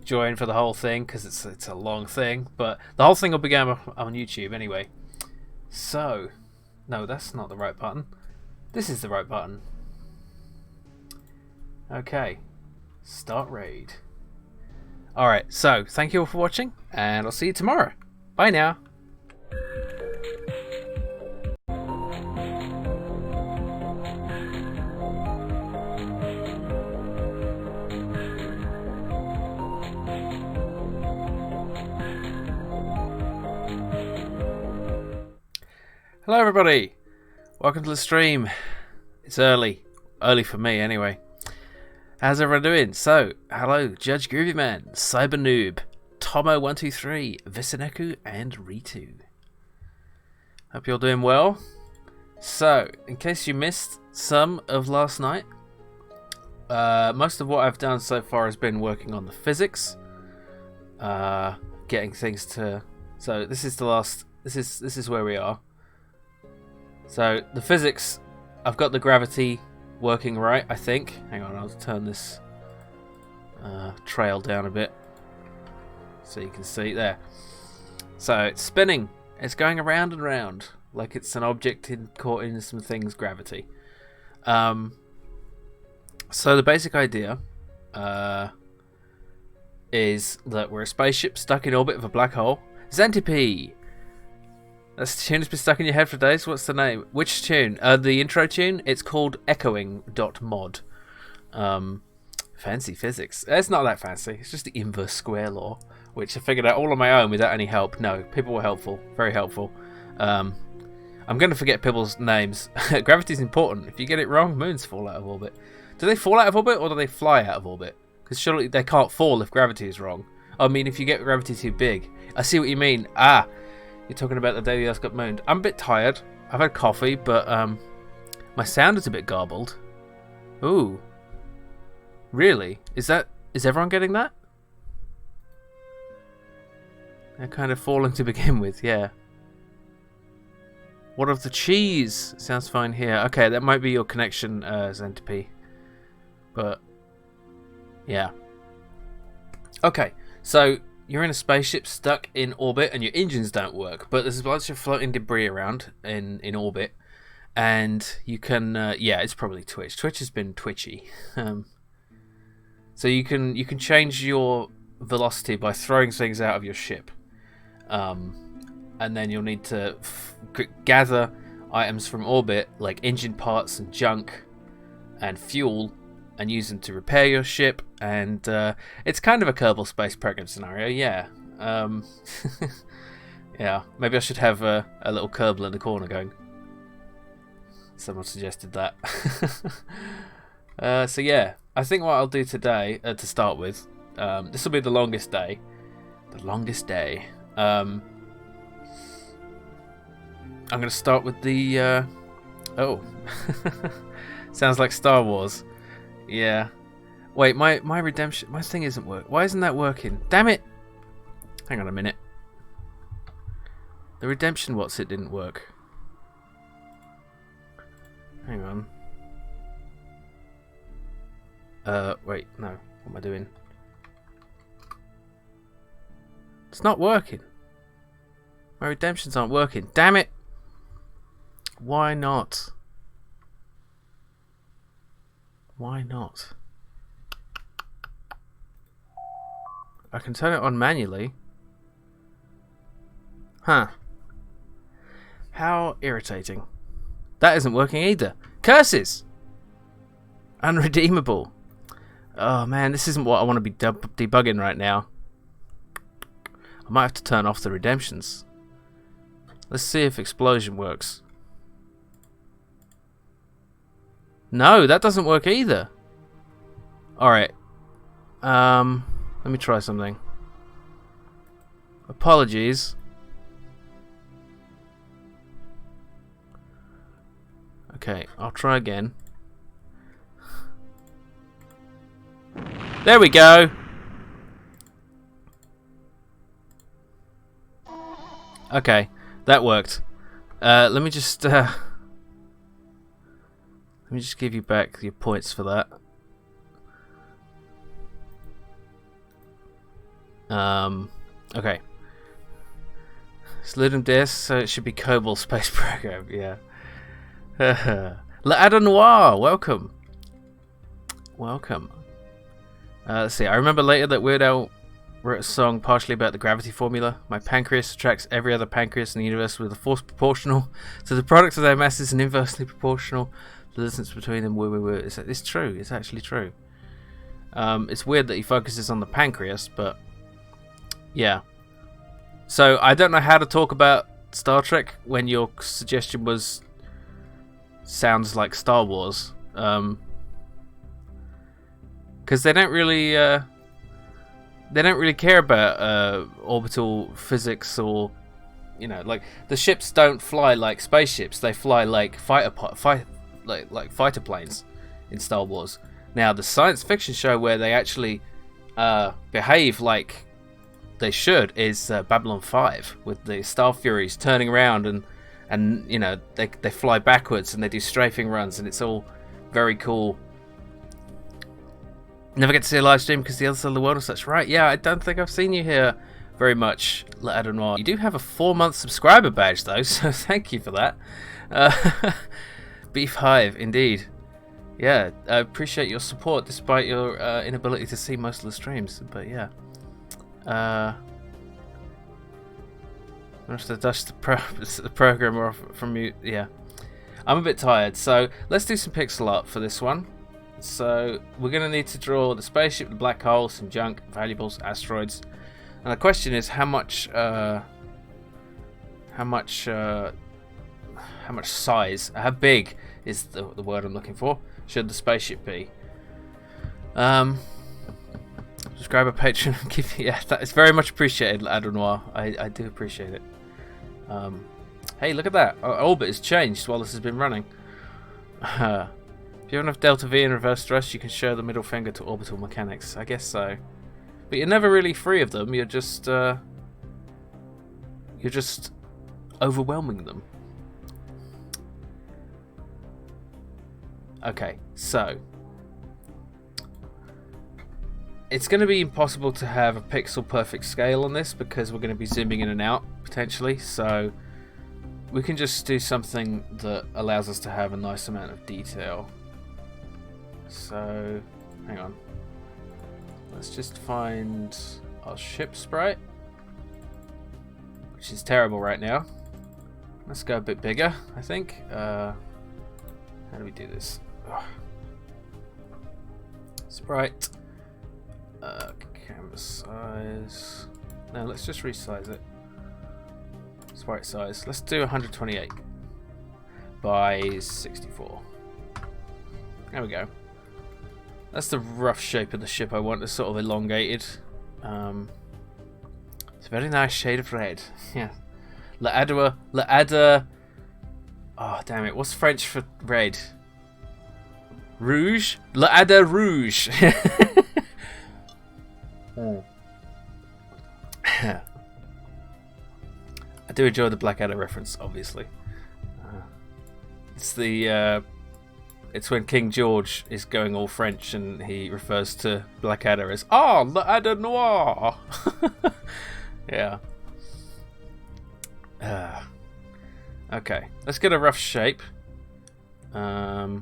Speaker 1: join for the whole thing, because it's a long thing, but the whole thing will be going up on YouTube anyway. So... No, that's not the right button. This is the right button. Okay. Start raid. Alright, so thank you all for watching, and I'll see you tomorrow. Bye now. Hello everybody, welcome to the stream. It's early for me anyway. How's everyone doing? So, hello Judge Groovyman, Cyber Noob, Tomo123, Visaneku, and Ritu. Hope you're doing well. So, in case you missed some of last night, most of what I've done so far has been working on the physics, getting things to. So this is the last. This is where we are. So the physics, I've got the gravity working right, I think. Hang on, I'll turn this trail down a bit so you can see there. So it's spinning. It's going around and around like it's an object caught in some thing's gravity. So the basic idea is that we're a spaceship stuck in orbit of a black hole. Xantippe! That's the tune that's been stuck in your head for days. What's the name? Which tune? The intro tune? It's called echoing.mod. Fancy physics. It's not that fancy. It's just the inverse square law, which I figured out all on my own without any help. No, people were helpful. Very helpful. I'm going to forget people's names. Gravity's important. If you get it wrong, moons fall out of orbit. Do they fall out of orbit or do they fly out of orbit? Because surely they can't fall if gravity is wrong. I mean, if you get gravity too big. I see what you mean. You're talking about the day the Earth got mooned. I'm a bit tired. I've had coffee, but my sound is a bit garbled. Ooh. Really? Is everyone getting that? They're kind of falling to begin with, yeah. What of the cheese? Sounds fine here. Okay, that might be your connection, Xantippe. But, yeah. Okay, so you're in a spaceship stuck in orbit and your engines don't work, but there's a bunch of floating debris around in orbit, and you can, yeah, it's probably Twitch. Twitch has been twitchy. So you can change your velocity by throwing things out of your ship. And then you'll need to gather items from orbit, like engine parts and junk and fuel, and use them to repair your ship. And it's kind of a Kerbal Space Program scenario, yeah. Yeah, maybe I should have a little Kerbal in the corner going. Someone suggested that. So yeah, I think what I'll do today, to start with, this will be the longest day. The longest day. I'm going to start with the... Oh. Sounds like Star Wars. Yeah. Wait, my redemption... My thing isn't working. Why isn't that working? Damn it! Hang on a minute. The redemption what's it didn't work. Hang on. Wait, no. What am I doing? It's not working. My redemptions aren't working. Damn it! Why not? Why not? I can turn it on manually. Huh. How irritating. That isn't working either. Curses! Unredeemable. Oh man, this isn't what I want to be debugging right now. I might have to turn off the redemptions. Let's see if explosion works. No, that doesn't work either. Alright. Let me try something. Apologies. Okay, I'll try again. There we go! Okay, that worked. Let me just give you back your points for that. Okay. It's Ludum Dare, so it should be Kerbal Space Program, yeah. La Noir, welcome. Welcome. Let's see, I remember later that Weird Al wrote a song partially about the gravity formula. My pancreas attracts every other pancreas in the universe with a force proportional to the product of their masses and inversely proportional to the distance between them. It's true, it's actually true. It's weird that he focuses on the pancreas, but yeah. So I don't know how to talk about Star Trek when your suggestion was sounds like Star Wars, because they don't really care about orbital physics or you know, like the ships don't fly like spaceships; they fly like fighter planes in Star Wars. Now, the science fiction show where they actually behave like they should is Babylon 5, with the Star Furies turning around and you know they fly backwards and they do strafing runs, and it's all very cool. Never get to see a live stream because the other side of the world and such. Right? Yeah, I don't think I've seen you here very much, L'Adam Noir. You do have a 4-month subscriber badge though, so thank you for that. Beef Hive, indeed. Yeah, I appreciate your support despite your inability to see most of the streams. But yeah, I have to dust the program off from you. Yeah, I'm a bit tired, so let's do some pixel art for this one. So we're going to need to draw the spaceship, the black hole, some junk, valuables, asteroids, and the question is how much size, how big is the word I'm looking for, should the spaceship be? Subscriber, patron, yeah, that is very much appreciated, L'Adam Noir. I do appreciate it. Hey, look at that. Our orbit has changed while this has been running. If you have enough delta V and reverse thrust, you can show the middle finger to orbital mechanics. I guess so. But you're never really free of them. You're just overwhelming them. Okay, so it's going to be impossible to have a pixel perfect scale on this because we're going to be zooming in and out potentially. So we can just do something that allows us to have a nice amount of detail. So hang on, let's just find our ship sprite, which is terrible right now. Let's go a bit bigger, I think. How do we do this? Ugh. Sprite, camera size. No, let's just resize it. Sprite size. Let's do 128 by 64. There we go. That's the rough shape of the ship I want. It's sort of elongated. It's a very nice shade of red. Yeah. L'Ada. Oh, damn it. What's French for red? Rouge? L'Ada Rouge. Oh. I do enjoy the Blackadder reference, obviously. It's the it's when King George is going all French and he refers to Blackadder as L'Adam Noir. Yeah. Okay, let's get a rough shape. So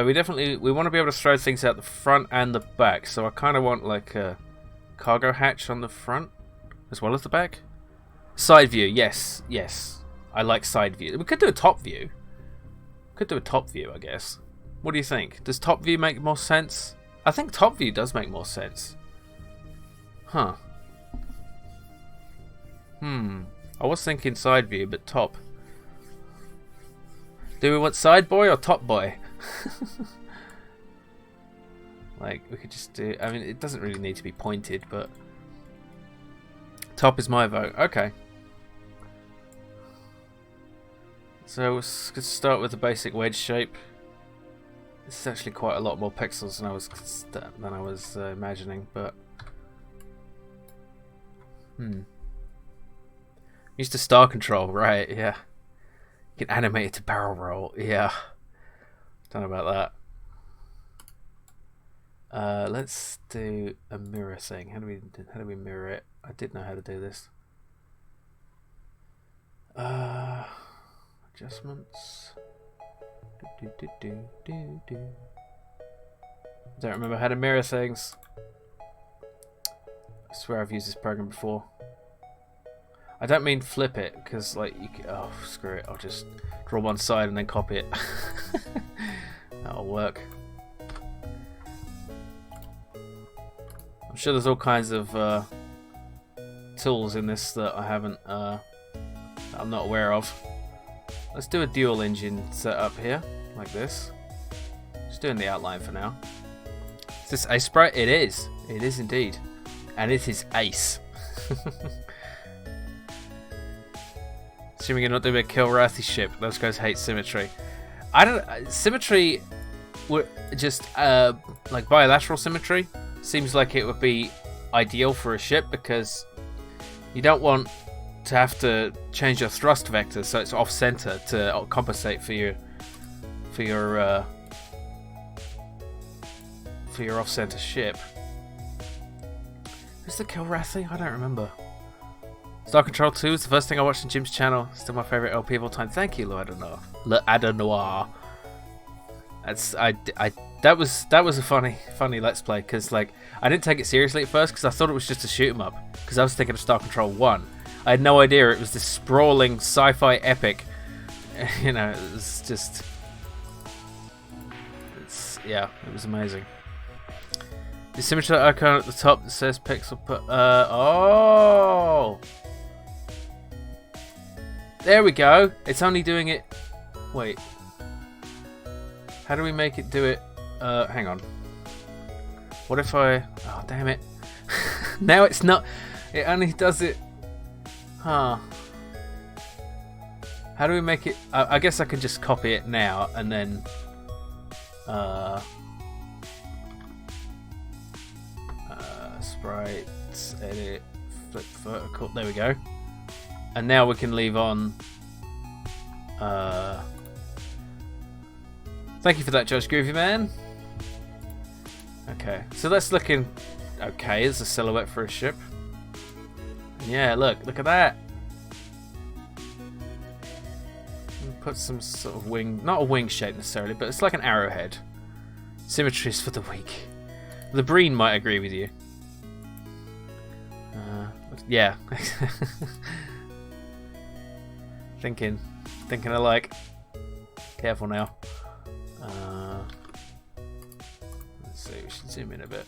Speaker 1: we want to be able to throw things out the front and the back. So I kind of want like a cargo hatch on the front as well as the back. Side view, yes. I like side view. We could do a top view. Could do a top view, I guess. What do you think? Does top view make more sense? I think top view does make more sense. Huh. I was thinking side view, but top. Do we want side boy or top boy? Like, we could just do... I mean, it doesn't really need to be pointed, but... Top is my vote. Okay. So let's start with the basic wedge shape. This is actually quite a lot more pixels than I was imagining, but used to star control, right? Yeah, you can animate it to barrel roll. Yeah, don't know about that. Let's do a mirror thing. How do we mirror it? I did know how to do this. Adjustments. Don't remember how to mirror things. I swear I've used this program before. I don't mean flip it, because like you can, oh screw it, I'll just draw one side and then copy it. That'll work. I'm sure there's all kinds of tools in this that I haven't, that I'm not aware of. Let's do a dual engine setup here, like this. Just doing the outline for now. Is this Ace Sprite? It is. It is indeed. And it is Ace. Assuming you're not doing a Kilrathi ship. Those guys hate symmetry. I don't. Symmetry, just like bilateral symmetry, seems like it would be ideal for a ship because you don't want to have to change your thrust vector so it's off center to compensate for your off center ship. Who's the Kilrathi? I don't remember. Star Control 2 is the first thing I watched on Jim's channel. Still my favourite LP of all time. Thank you, Le Adenoir. That was a funny Let's Play because like I didn't take it seriously at first because I thought it was just a shoot 'em up because I was thinking of Star Control 1. I had no idea it was this sprawling sci-fi epic. You know, it was just, it was amazing. The symmetry icon at the top that says pixel oh. There we go. It's only doing it. Wait. How do we make it do it? Hang on. What if I... Oh, damn it. Now it's not... It only does it... Huh. How do we make it... I guess I can just copy it now and then... Sprites, edit, flip vertical. There we go. And now we can leave on... Thank you for that, Judge Groovy Man. Okay, so that's looking okay as a silhouette for a ship. Yeah, look at that. Put some sort of wing, not a wing shape necessarily, but it's like an arrowhead. Symmetry is for the weak. The Breen might agree with you. Yeah. Thinking alike. Careful now. Let's see, we should zoom in a bit.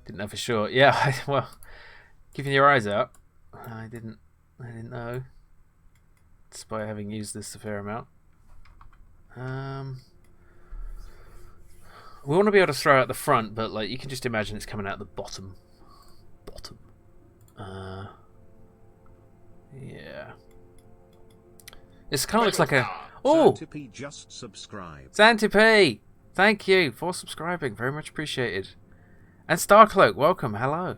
Speaker 1: Didn't know for sure. Yeah, well, keeping your eyes out. I didn't know, despite having used this a fair amount. We want to be able to throw out the front, but like you can just imagine it's coming out the bottom. Yeah. This kind of looks like a... Oh!
Speaker 4: Xantippe just subscribed.
Speaker 1: Xantippe! Thank you for subscribing. Very much appreciated. And Starcloak, welcome. Hello.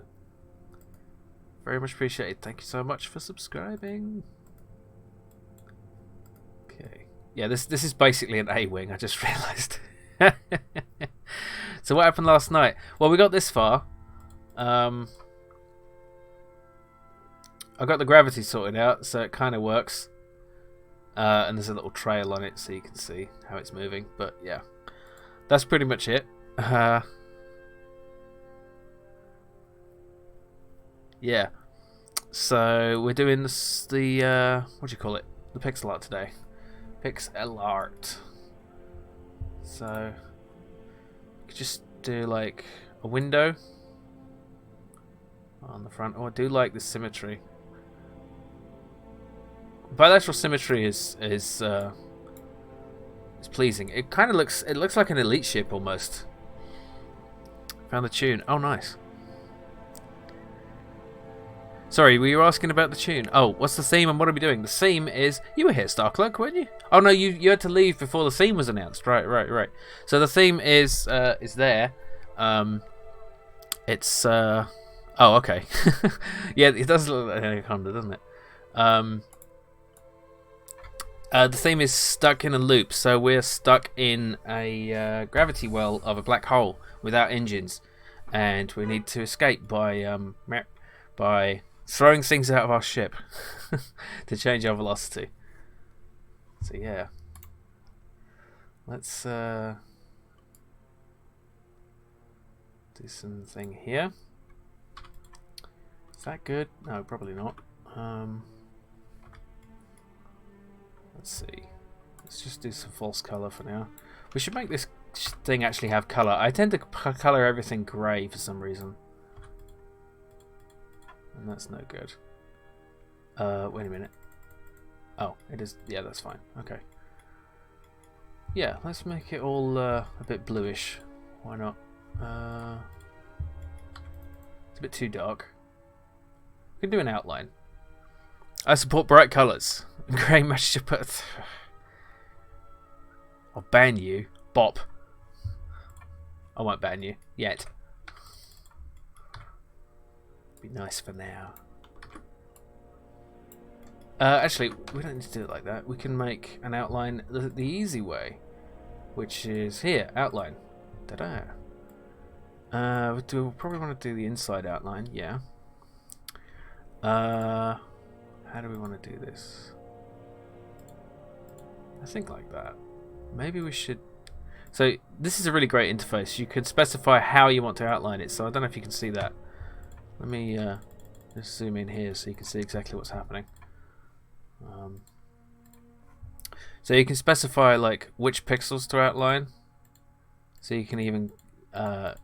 Speaker 1: Very much appreciated. Thank you so much for subscribing. Okay. Yeah, this is basically an A-wing. I just realised. So what happened last night? Well, we got this far. I got the gravity sorted out, so it kind of works. And there's a little trail on it, so you can see how it's moving. But yeah, that's pretty much it. Yeah. So we're doing the what do you call it? The pixel art today. Pixel art. So you could just do like a window on the front. Oh, I do like the symmetry. Bilateral symmetry is pleasing. It kind of looks like an elite ship almost. Found the tune. Oh, nice. Sorry, were you asking about the tune? Oh, what's the theme and what are we doing? The theme is... You were here, Starcloak, weren't you? Oh, no, you had to leave before the theme was announced. Right. So the theme is there. It's... Oh, okay. Yeah, it does look like Anaconda, doesn't it? The theme is stuck in a loop. So we're stuck in a gravity well of a black hole without engines. And we need to escape by throwing things out of our ship to change our velocity. So yeah, let's do something here. Is that good? No, probably not. Let's see. Let's just do some false color for now. We should make this thing actually have color. I tend to color everything grey for some reason. And that's no good. Wait a minute. Oh, it is. Yeah, that's fine. Okay. Yeah, let's make it all a bit bluish. Why not? It's a bit too dark. can do an outline. I support bright colours. Grey matches your put. I'll ban you. Bop. I won't ban you. Yet. Be nice for now. Actually, we don't need to do it like that. We can make an outline the easy way. Which is here. Outline. Ta-da. We'll probably want to do the inside outline. Yeah. How do we want to do this? I think like that. Maybe we should... So, this is a really great interface. You can specify how you want to outline it. So, I don't know if you can see that. Let me just zoom in here so you can see exactly what's happening. So, you can specify like which pixels to outline. So, you can even... so,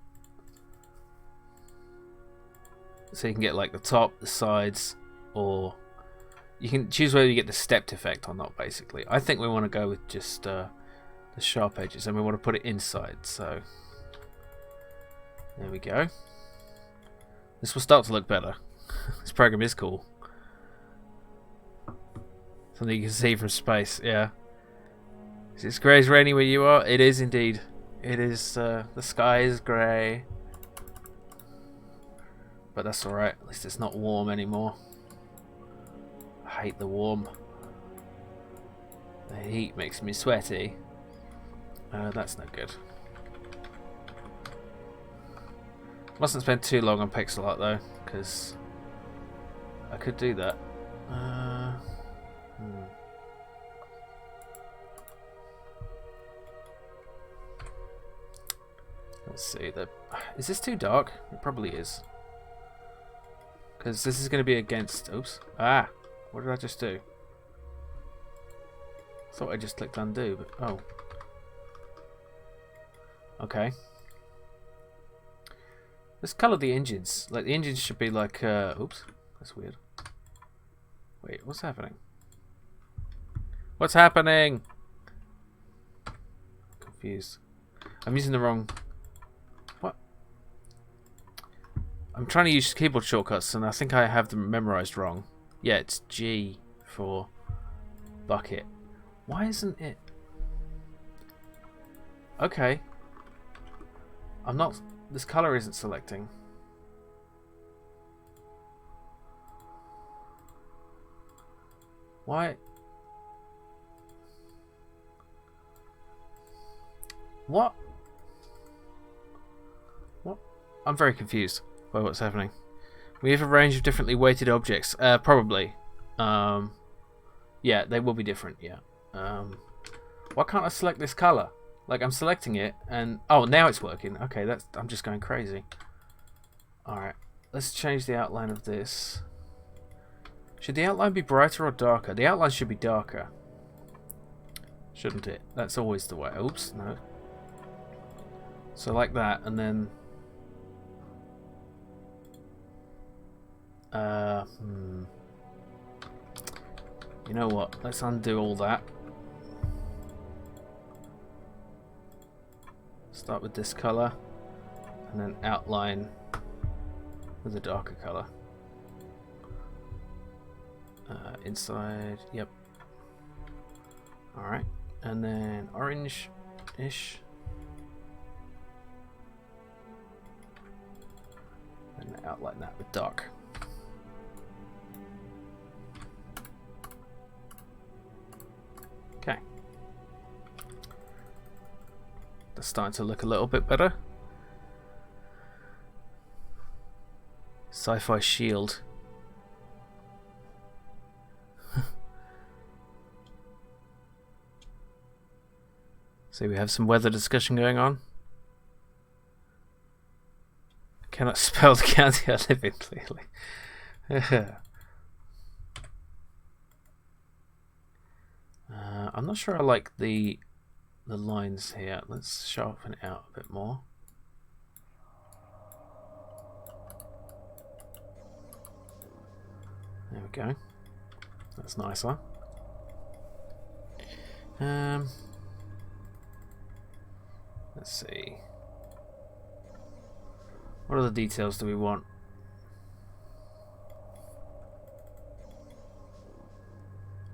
Speaker 1: you can get like the top, the sides, or... You can choose whether you get the stepped effect or not, basically. I think we want to go with just the sharp edges, and we want to put it inside, so... There we go. This will start to look better. This program is cool. Something you can see from space, yeah. Is it grey as rainy where you are? It is indeed. It is, the sky is grey. But that's alright, at least it's not warm anymore. I hate the warm. The heat makes me sweaty. That's no good. Mustn't spend too long on pixel art though, because I could do that. Let's see. Is this too dark? It probably is. Because this is going to be against... Oops. Ah! What did I just do? Thought I just clicked undo, but... Oh. Okay. Let's colour the engines. Like, the engines should be like... oops. That's weird. Wait, what's happening? What's happening? Confused. I'm using the wrong... What? I'm trying to use keyboard shortcuts, and I think I have them memorised wrong. Yeah, it's G for bucket. Why isn't it... Okay. I'm not... This colour isn't selecting. Why? What? What? I'm very confused by what's happening. We have a range of differently weighted objects. Probably. Yeah, they will be different, yeah. Why can't I select this colour? Like, I'm selecting it, and... Oh, now it's working. Okay, I'm just going crazy. Alright, let's change the outline of this. Should the outline be brighter or darker? The outline should be darker. Shouldn't it? That's always the way. Oops, no. So like that, and then... You know what? Let's undo all that. Start with this colour, and then outline with a darker colour. Inside, yep. Alright, and then orange-ish. And outline that with dark. Okay. That's starting to look a little bit better. Sci-fi shield. So we have some weather discussion going on. Cannot spell the county I live in clearly. I'm not sure I like the lines here. Let's sharpen it out a bit more. There we go. That's nicer. Let's see. What other details do we want?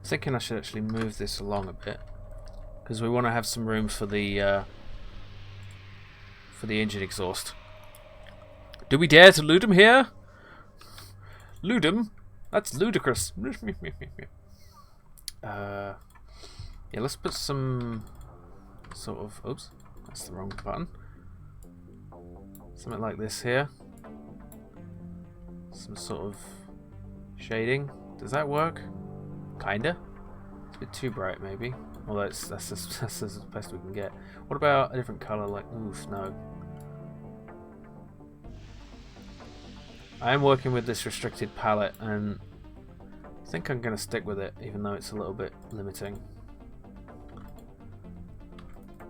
Speaker 1: thinking I should actually move this along a bit because we want to have some room for the engine exhaust. Do we dare to Ludum here? Ludum? That's ludicrous. Yeah, let's put some sort of... Oops, that's the wrong button. Something like this here. Some sort of shading. Does that work? Kinda. It's a bit too bright, maybe. Although that's the best we can get. What about a different colour? Like, oof, no. I am working with this restricted palette, and I think I'm going to stick with it, even though it's a little bit limiting.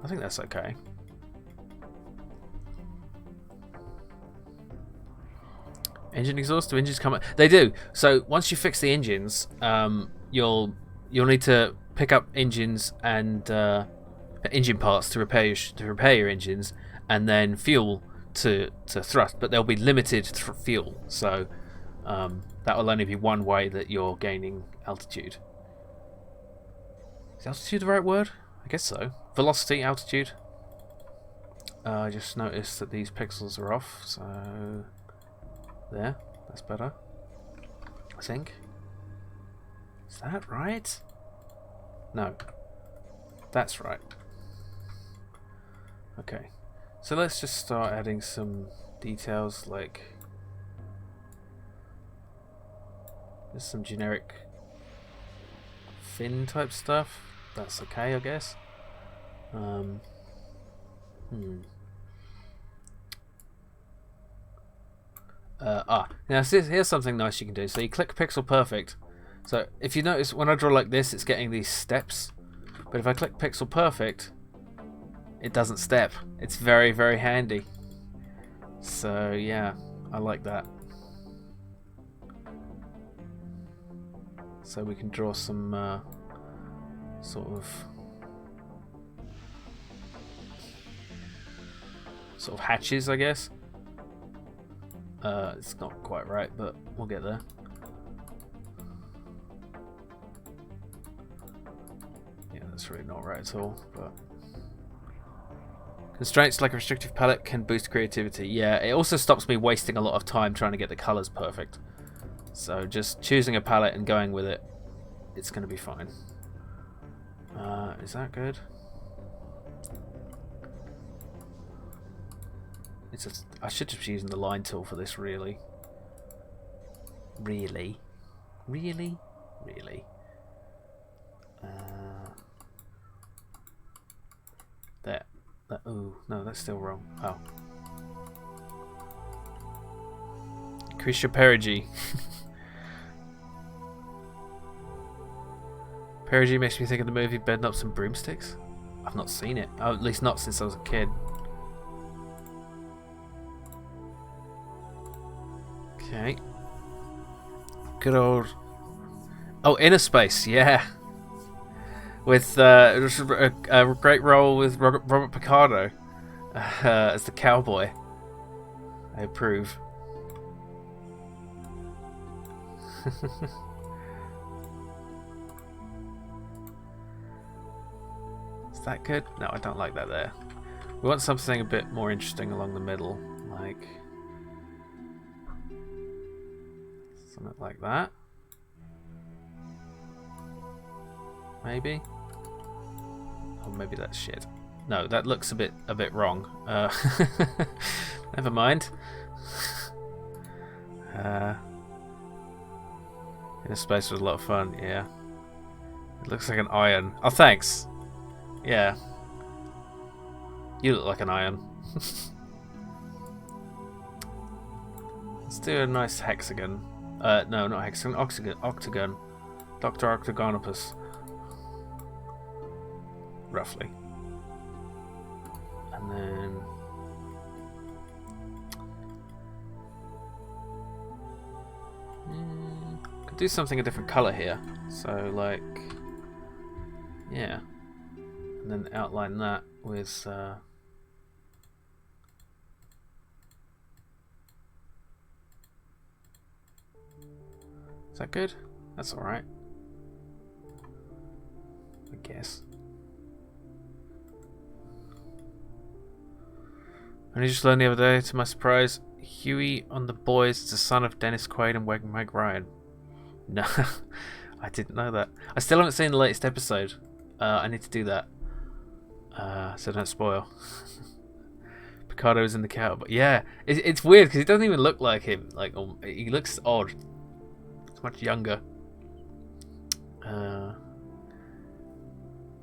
Speaker 1: I think that's okay. Engine exhaust? Do engines come? They do. So once you fix the engines, you'll need to pick up engines and engine parts to repair your engines, and then fuel to thrust. But there'll be limited fuel, so that will only be one way that you're gaining altitude. Is altitude the right word? I guess so. Velocity, altitude. I just noticed that these pixels are off, so there, that's better. I think. Is that right? No. That's right. Okay. So let's just start adding some details, like there's some generic fin type stuff. That's okay, I guess. Now here's something nice you can do. So you click Pixel Perfect. So if you notice, when I draw like this, it's getting these steps. But if I click Pixel Perfect, it doesn't step. It's very, very handy. So yeah, I like that. So we can draw some sort of hatches, I guess. It's not quite right, but we'll get there. Yeah, that's really not right at all, but constraints like a restrictive palette can boost creativity. Yeah, it also stops me wasting a lot of time trying to get the colors perfect. So just choosing a palette and going with it, it's going to be fine. Is that good? I should just be using the line tool for this, really. Really? There. Oh, no, that's still wrong. Oh. Increase your perigee. Perigee makes me think of the movie Bedknobs and Broomsticks. I've not seen it. Oh, at least not since I was a kid. Okay. Good old... Oh, Inner Space, yeah. With a great role with Robert Picardo as the cowboy. I approve. Is that good? No, I don't like that there. We want something a bit more interesting along the middle, like something like that. Maybe. Oh, maybe that's shit. No, that looks a bit wrong. Never mind. Inner Space was a lot of fun. Yeah. It looks like an iron. Oh, thanks. Yeah. You look like an iron. Let's do a nice hexagon. No, not hexagon. Octagon. Dr. Octagonopus. Roughly. And then... could do something a different colour here. So, like... yeah. And then outline that with... is that good? That's alright. guess. And I just learned the other day, to my surprise, Huey on The Boys is the son of Dennis Quaid and Meg Ryan. No, I didn't know that. I still haven't seen the latest episode. I need to do that. So don't spoil. Picardo's in the cow, but yeah, it's weird because he doesn't even look like him. Like he looks odd. He's much younger. I'm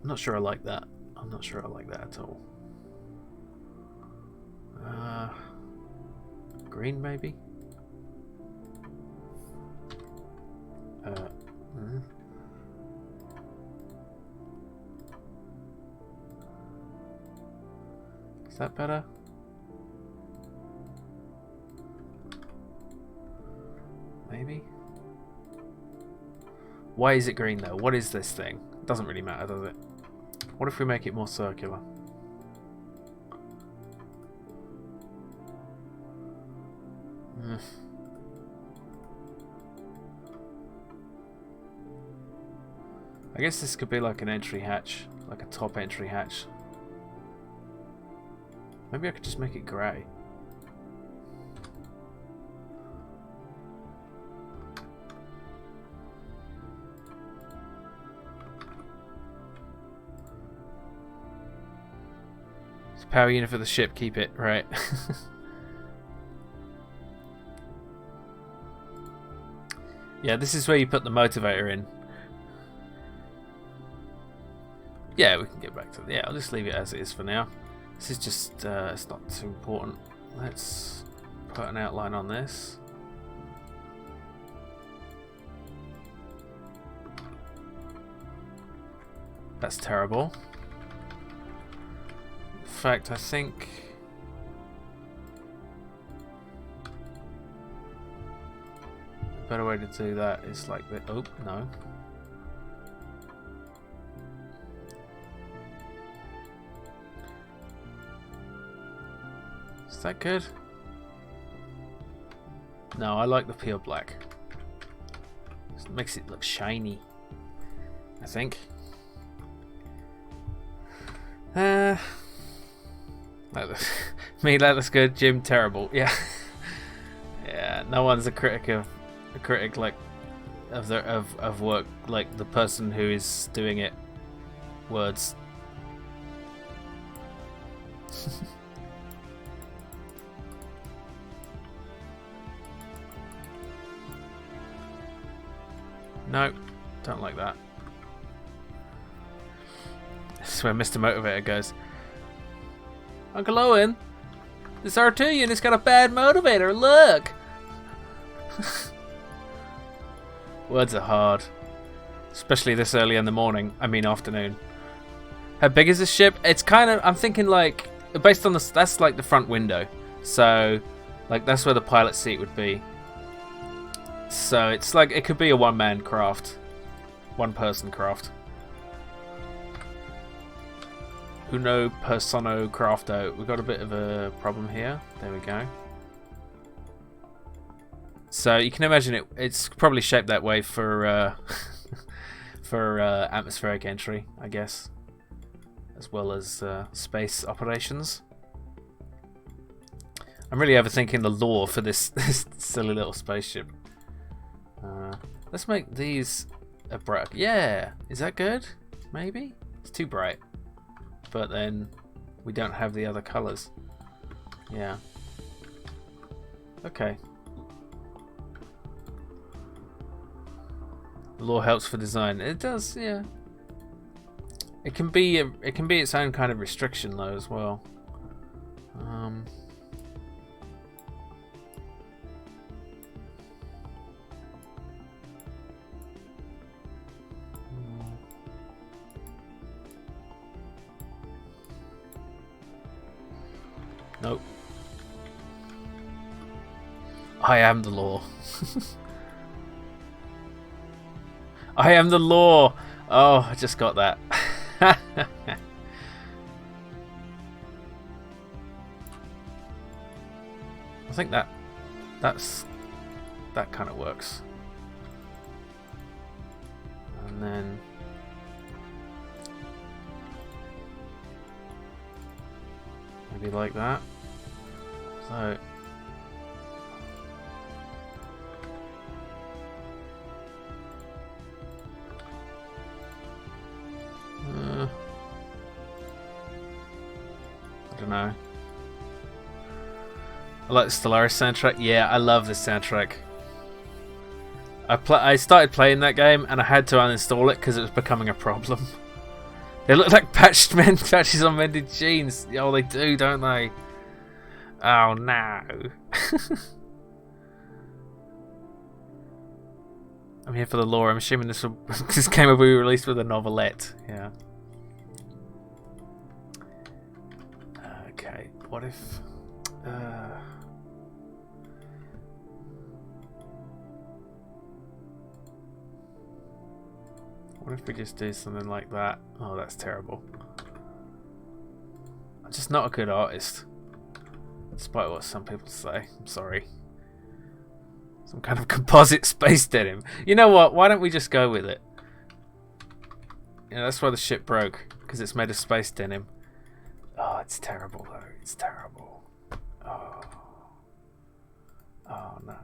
Speaker 1: not sure I like that. I'm not sure I like that at all. Green maybe. Is that better? Maybe. Why is it green though? What is this thing? It doesn't really matter, does it? What if we make it more circular? I guess this could be like an entry hatch, like a top entry hatch. Maybe I could just make it grey. It's power unit for the ship, keep it, right. Yeah, this is where you put the motivator in. Yeah, we can get back to that. Yeah, I'll just leave it as it is for now. This is just, it's not too important. Let's put an outline on this. That's terrible. In fact, I think... a better way to do that is like the... oh, no. Is that good? No, I like the pure black. It makes it look shiny, I think. That looks good. Jim, terrible. Yeah. Yeah, no one's a critic like of work like the person who is doing it. Words. No, don't like that. This is where Mr. Motivator goes. Uncle Owen, this R2 unit's got a bad motivator, look! Words are hard. Especially this early in the morning, I mean afternoon. How big is this ship? It's kind of, I'm thinking like, based on this, that's like the front window. So, like that's where the pilot seat would be. So it's like, it could be a one-man craft. One-person craft. Uno persono crafto. We've got a bit of a problem here. There we go. So you can imagine it's probably shaped that way for for atmospheric entry, I guess, as well as space operations. I'm really overthinking the lore for this silly little spaceship. Let's make these a bright. Yeah, is that good? Maybe it's too bright, but then we don't have the other colors. Yeah. Okay. The lore helps for design. It does, yeah. It can be its own kind of restriction though as well. Nope. I am the law. I am the law. Oh, I just got that. I think that kind of works. And then Maybe like that. So... I don't know. I like the Stellaris soundtrack. Yeah, I love this soundtrack. I started playing that game and I had to uninstall it because it was becoming a problem. They look like patches on mended jeans. Oh, they do, don't they? Oh no. I'm here for the lore. I'm assuming this game will be released with a novelette. Yeah. Okay. What if? What if we just do something like that? Oh, that's terrible. I'm just not a good artist, despite what some people say. I'm sorry. Some kind of composite space denim. You know what? Why don't we just go with it? Yeah, that's why the ship broke, because it's made of space denim. Oh, it's terrible though. It's terrible. Oh. Oh no.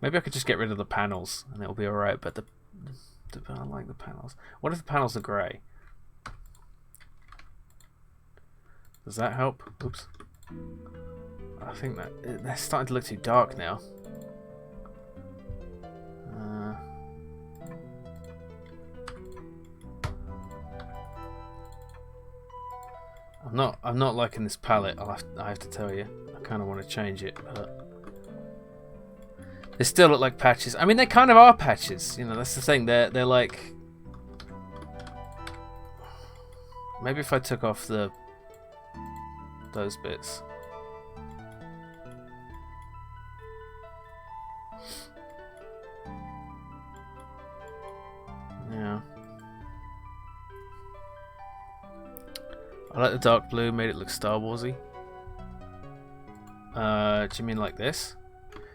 Speaker 1: Maybe I could just get rid of the panels and it'll be alright, but I like the panels. What if the panels are grey? Does that help? Oops. I think that they're starting to look too dark now. I'm not liking this palette. I have to tell you. I kind of want to change it, but they still look like patches. I mean, they kind of are patches. You know, that's the thing. They're like. Maybe if I took off those bits. Yeah. I like the dark blue, made it look Star Warsy. Do you mean like this?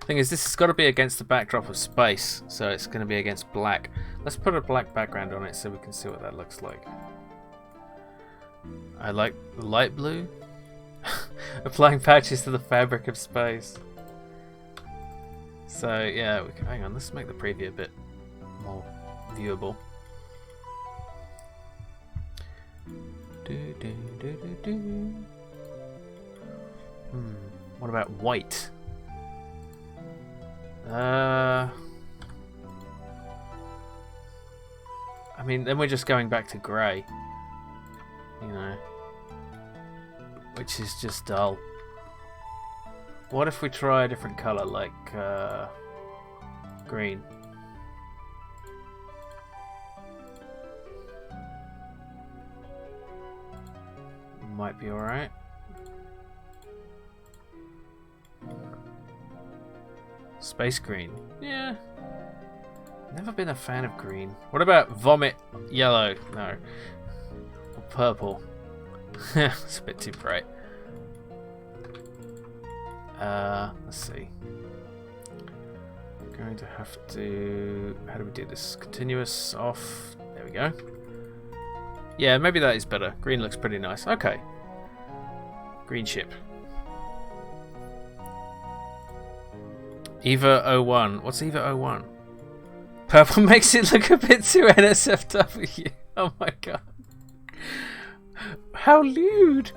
Speaker 1: Thing is, this has got to be against the backdrop of space, so it's going to be against black. Let's put a black background on it so we can see what that looks like. I like the light blue. Applying patches to the fabric of space. So yeah, we can, hang on, let's make the preview a bit more viewable. What about white? I mean, then we're just going back to grey, you know, which is just dull. What if we try a different colour, like green? Might be alright. Space green. Yeah. Never been a fan of green. What about vomit yellow? No. Or purple. It's a bit too bright. Let's see. I'm going to have to... How do we do this? Continuous off. There we go. Yeah, maybe that is better. Green looks pretty nice. Okay. Green ship. EVA 01. What's EVA 01? Purple makes it look a bit too NSFW. Oh my god. How lewd.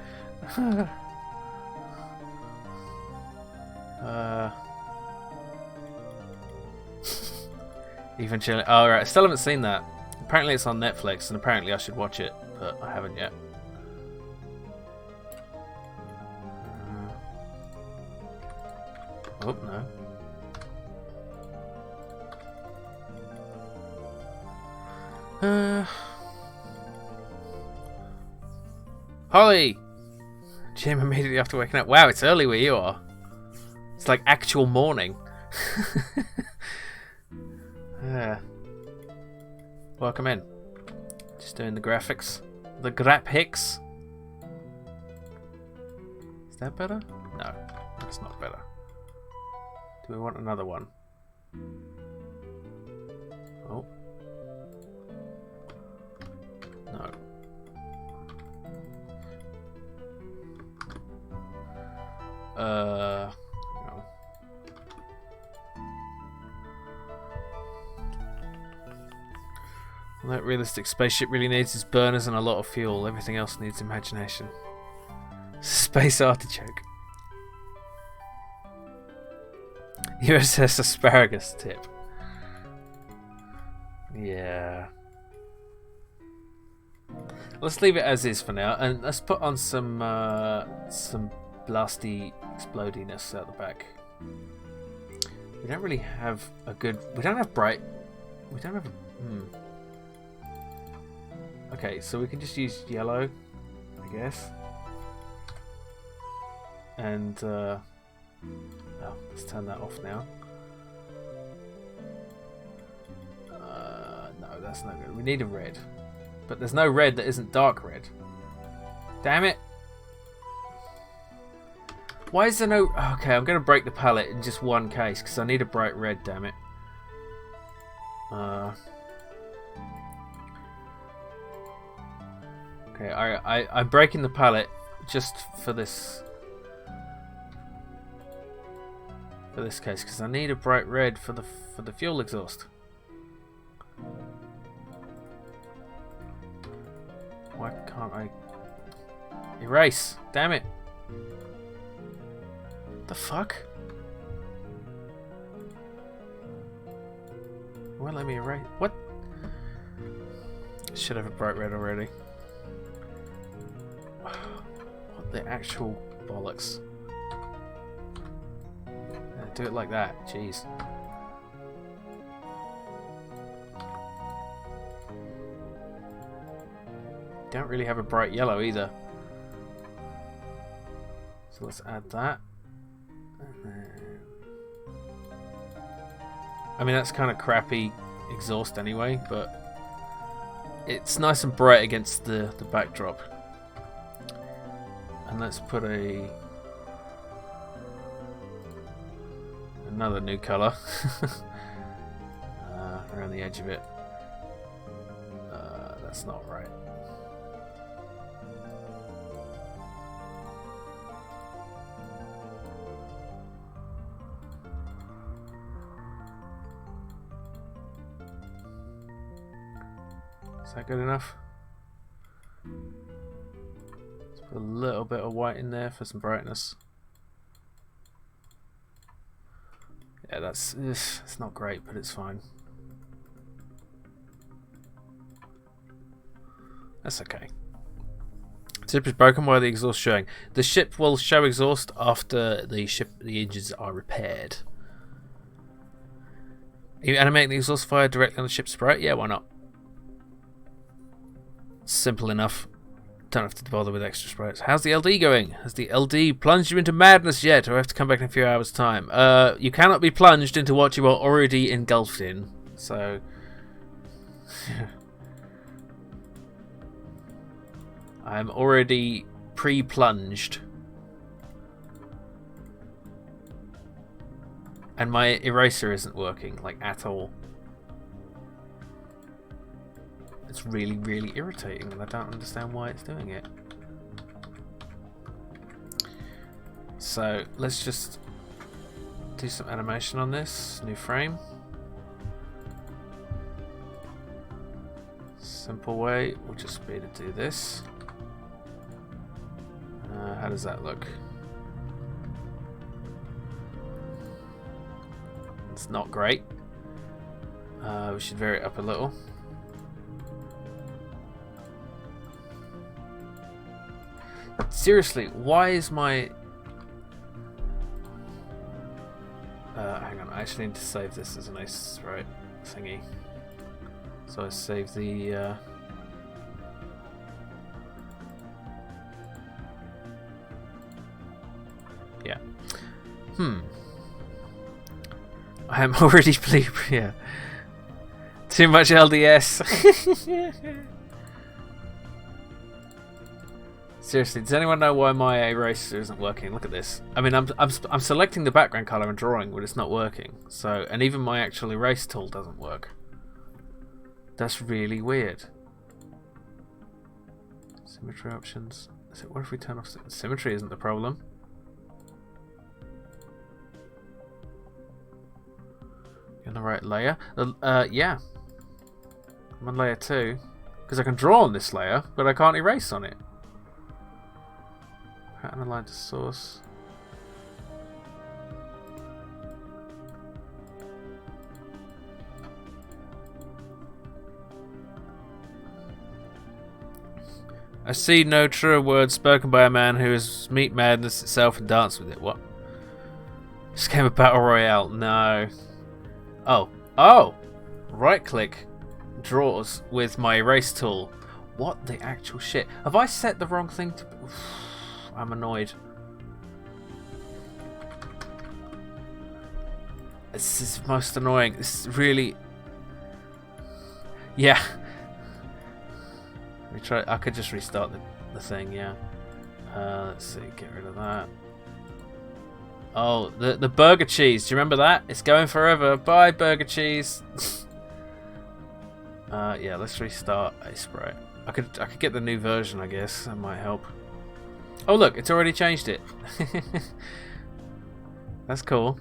Speaker 1: Even chilling. Oh, right. I still haven't seen that. Apparently it's on Netflix, and apparently I should watch it, but I haven't yet. Oh, no. Holly! Jim immediately after waking up. Wow, it's early where you are. It's like actual morning. Welcome in. Just doing the graphics. The graphics. Is that better? No, that's not better. Do we want another one? Oh. No. hang on. All that realistic spaceship really needs is burners and a lot of fuel. Everything else needs imagination. Space artichoke. USS asparagus tip. Yeah. Let's leave it as is for now, and let's put on some blasty explodiness out the back. We don't really have a good. We don't have bright. We don't have. Okay, so we can just use yellow, I guess. And oh, let's turn that off now. No, that's no good. We need a red, but there's no red that isn't dark red. Damn it! Why is there no? Okay, I'm gonna break the palette in just one case because I need a bright red. Damn it. Okay, I'm breaking the palette just for this case because I need a bright red for the fuel exhaust. Why can't I erase? Damn it! The fuck? It won't let me erase. What? Should have a bright red already. What the actual bollocks? Do it like that. Jeez. Don't really have a bright yellow either. So let's add that. And then... I mean, that's kind of crappy exhaust anyway, but it's nice and bright against the backdrop. And let's put another new colour around the edge of it. That's not right. Is that good enough? Let's put a little bit of white in there for some brightness. Yeah, it's not great, but it's fine. That's okay. Ship is broken. Why are the exhaust showing? The ship will show exhaust after the engines are repaired. Are you animating the exhaust fire directly on the ship's sprite? Yeah, why not? Simple enough. Don't have to bother with extra sprites. How's the LD going? Has the LD plunged you into madness yet, or I have to come back in a few hours' time? You cannot be plunged into what you are already engulfed in. So, I am already pre-plunged, and my eraser isn't working like at all. It's really, really irritating, and I don't understand why it's doing it. So let's just do some animation on this. New frame. Simple way will just be to do this. How does that look? It's not great. We should vary it up a little. Seriously, why is my... hang on, I actually need to save this as a nice right thingy. So I save the... yeah. I am already yeah. Too much LDS. Seriously, does anyone know why my eraser isn't working? Look at this. I mean, I'm selecting the background color and drawing, but it's not working. So, and even my actual erase tool doesn't work. That's really weird. Symmetry options. What if we turn off symmetry? Isn't the problem? In the right layer? Yeah. I'm on layer 2. Because I can draw on this layer, but I can't erase on it. Pattern aligned to source. I see no truer words spoken by a man who has meet madness itself and danced with it. What? This game of Battle Royale? No. Oh. Oh! Right click draws with my erase tool. What the actual shit? Have I set the wrong thing to... I'm annoyed. This is most annoying. This is really... Yeah. Let me try. I could just restart the thing, yeah. Let's see, get rid of that. Oh, the burger cheese. Do you remember that? It's going forever. Bye, burger cheese. Yeah, let's restart a sprite. I could get the new version, I guess. That might help. Oh look, it's already changed it. That's cool.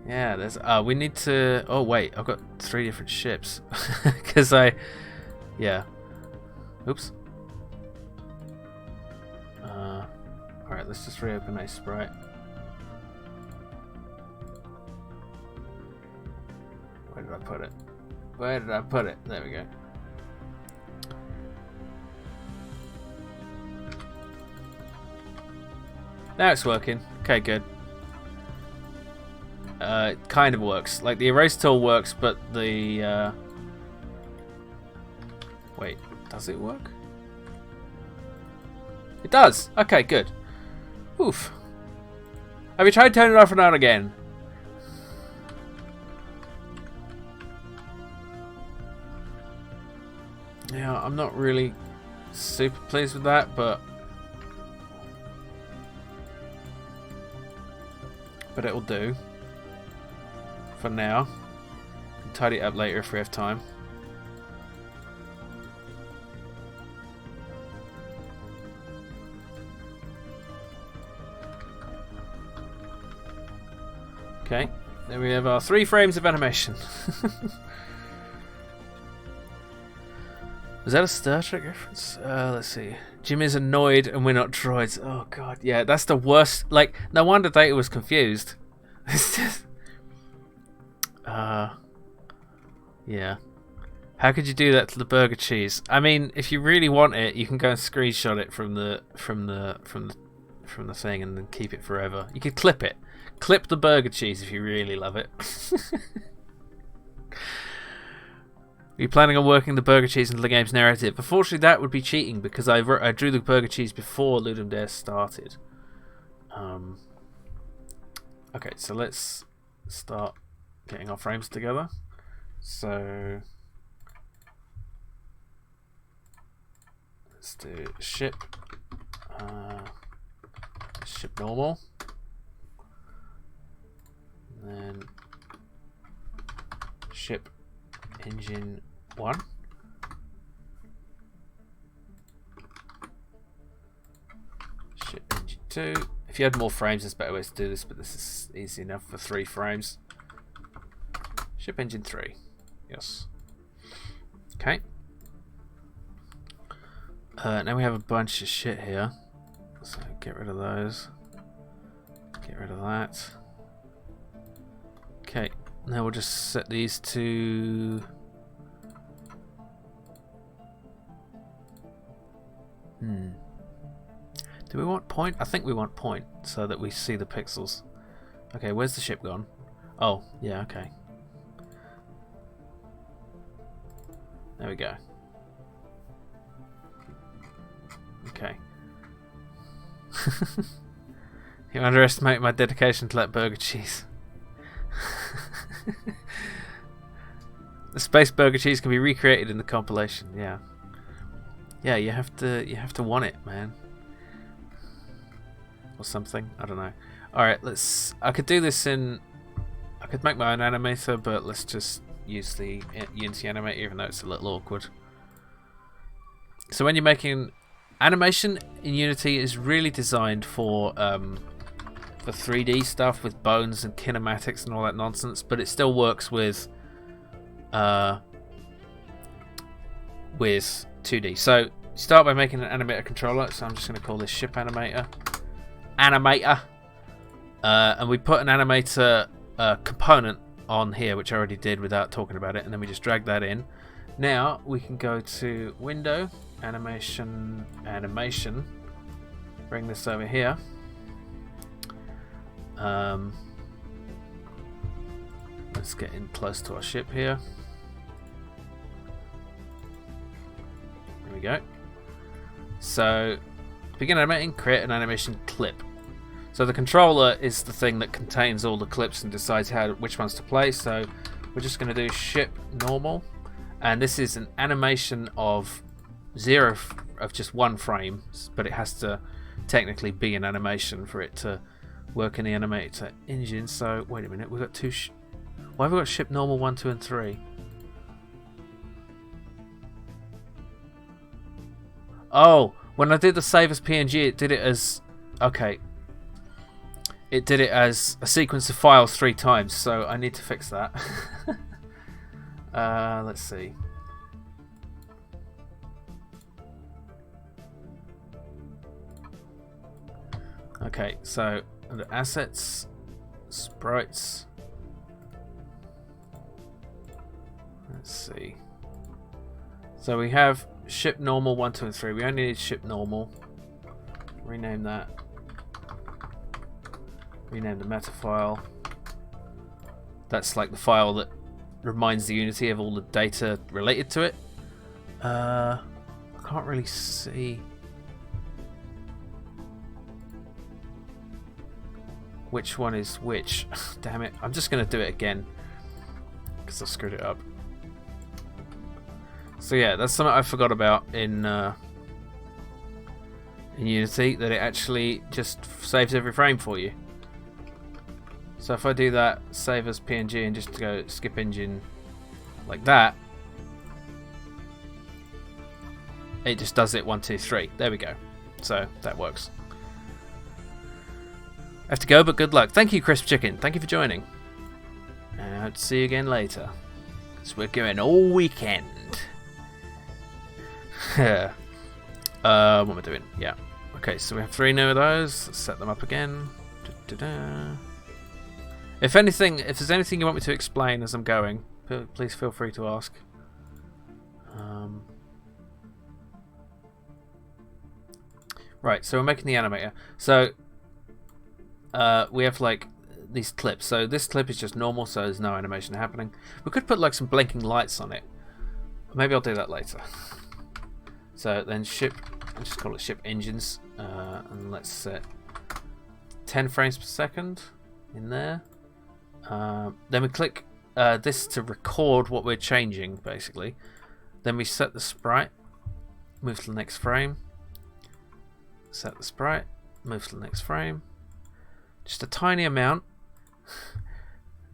Speaker 1: Yeah, there's we need to oh wait, I've got 3 different ships. Cause yeah. Oops. Alright, let's just reopen a sprite. Where did I put it? Where did I put it? There we go. Now it's working. Okay, good. It kind of works. Like the erase tool works, but the wait, does it work? It does. Okay, good. Oof. Have you tried turning it off and on again? Yeah, I'm not really super pleased with that, but it'll do for now. Can tidy it up later if we have time. Okay, there we have our 3 frames of animation. Was that a Star Trek reference? Let's see. Jim is annoyed and we're not droids. Oh god, yeah, that's the worst. Like, no wonder Data was confused. It's just... yeah. How could you do that to the burger cheese? I mean, if you really want it, you can go and screenshot it from the thing and then keep it forever. You could clip it. Clip the burger cheese if you really love it. Are you planning on working the burger cheese into the game's narrative? Unfortunately, that would be cheating because I drew the burger cheese before Ludum Dare started. Okay, so let's start getting our frames together. So let's do ship normal, and then ship engine 1. Ship engine 2. If you had more frames, there's better ways to do this, but this is easy enough for 3 frames. Ship engine 3. Yes. Okay. Now we have a bunch of shit here. So get rid of those. Get rid of that. Okay. Now we'll just set these to... Do we want point? I think we want point so that we see the pixels. Okay, where's the ship gone? Oh, yeah, okay. There we go. Okay. You underestimate my dedication to that burger cheese. The space burger cheese can be recreated in the compilation. Yeah. Yeah, you have to want it, man. Or something. I don't know. Alright, I could do this in... I could make my own animator, but let's just use the Unity animator, even though it's a little awkward. So when you're making... Animation in Unity is really designed for for 3D stuff with bones and kinematics and all that nonsense, but it still works with 2D. So start by making an animator controller. So I'm just going to call this ship animator. And we put an animator component on here, which I already did without talking about it, and then we just drag that in. Now we can go to Window, Animation, bring this over here. Let's get in close to our ship here. There we go. So begin animating, create an animation clip. So the controller is the thing that contains all the clips and decides which ones to play. So we're just going to do ship normal, and this is an animation of just 1 frame, but it has to technically be an animation for it to work in the animator engine. So wait a minute, we've got why have we got ship normal 1, 2, and 3? Oh, when I did the save as PNG, it did it as it did it as a sequence of files 3 times, so I need to fix that. Let's see. Okay, so under assets, sprites. Let's see. So we have ship normal 1, 2, and 3. We only need ship normal. Rename that. Rename the meta file. That's like the file that reminds the Unity of all the data related to it. I can't really see which one is which. Damn it. I'm just going to do it again because I screwed it up. So yeah, that's something I forgot about in Unity, that it actually just saves every frame for you. So if I do that, save as PNG, and just go skip engine like that, it just does it 1, 2, 3. There we go. So that works. I have to go, but good luck. Thank you, Crisp Chicken. Thank you for joining. And I hope to see you again later. So we're going all weekend. What am I doing? Yeah. Okay, so we have 3 new of those. Let's set them up again. If there's anything you want me to explain as I'm going, please feel free to ask. Right, so we're making the animator. So we have like these clips. So this clip is just normal, so there's no animation happening. We could put like some blinking lights on it. Maybe I'll do that later. So then ship, I'll just call it ship engines, and let's set 10 frames per second in there. Then we click this to record what we're changing, basically. Then we set the sprite, move to the next frame, set the sprite, move to the next frame. Just a tiny amount.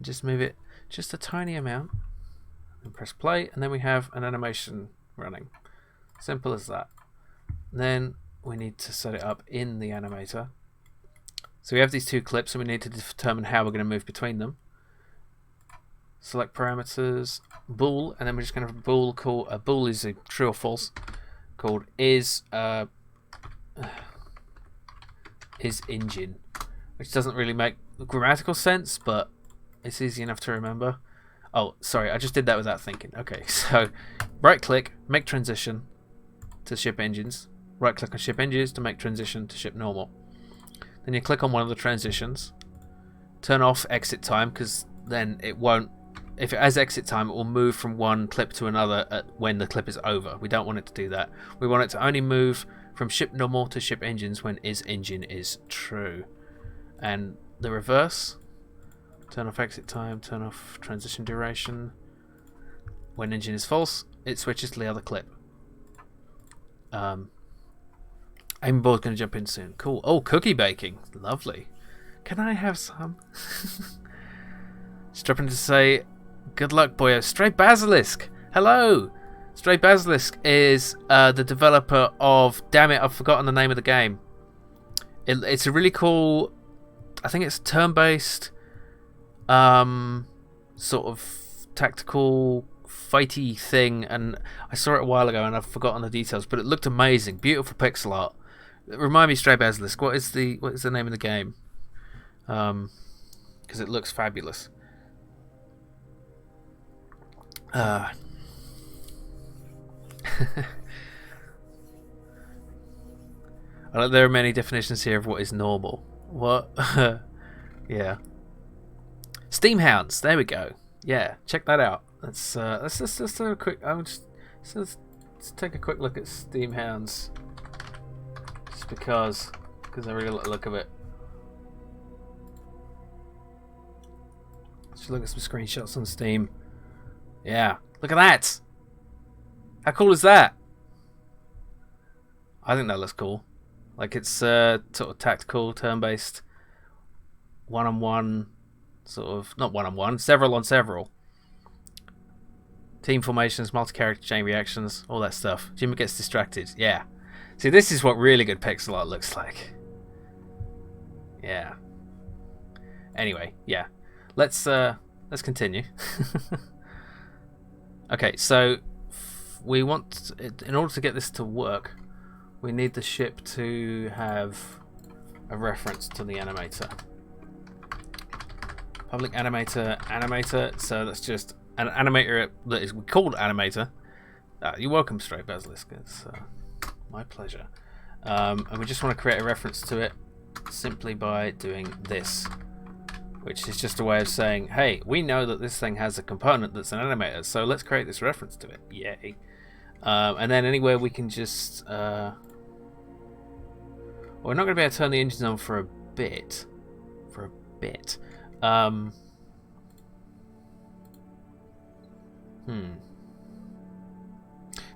Speaker 1: Just move it just a tiny amount. And press play, and then we have an animation running. Simple as that. Then we need to set it up in the animator. So we have these 2 clips, and we need to determine how we're going to move between them. Select parameters, bool, and then we're just going to have a bool called a bool is a true or false, called is engine, which doesn't really make grammatical sense, but it's easy enough to remember. Oh, sorry, I just did that without thinking. Okay, so right click, make transition to ship engines. Right click on ship engines to make transition to ship normal. Then you click on one of the transitions. Turn off exit time, because then it won't. If it has exit time, it will move from one clip to another when the clip is over. We don't want it to do that. We want it to only move from ship normal to ship engines when is engine is true. And the reverse. Turn off exit time, turn off transition duration. When engine is false, it switches to the other clip. Aim board's going to jump in soon. Cool. Oh, cookie baking. Lovely. Can I have some? Just dropping to say, good luck, boyo. Stray Basilisk. Hello. Stray Basilisk is the developer of... Damn it, I've forgotten the name of the game. It's a really cool I think it's turn-based, sort of tactical fighty thing, and I saw it a while ago and I've forgotten the details, but it looked amazing. Beautiful pixel art. Remind me, Stray Basilisk, what is the name of the game? Because it looks fabulous. There are many definitions here of what is normal. What? Yeah. Steam Hounds. There we go. Yeah, check that out. Let's do a quick. Let's take a quick look at Steam Hounds, just because I really like the look of it. Let's look at some screenshots on Steam. Yeah, look at that. How cool is that? I think that looks cool. Like, it's sort of tactical, turn-based, one-on-one, sort of, not one-on-one, several on several. Team formations, multi-character chain reactions, all that stuff. Jimmy gets distracted. Yeah. See, this is what really good pixel art looks like. Yeah. Anyway, yeah. Let's continue. Okay, so we want, in order to get this to work, we need the ship to have a reference to the animator. Public animator. So that's just an animator that is called animator. You're welcome, Stray Basilisk. It's my pleasure. And we just want to create a reference to it simply by doing this, which is just a way of saying, hey, we know that this thing has a component that's an animator, so let's create this reference to it. Yay. And then anywhere we can just... we're not going to be able to turn the engines on for a bit.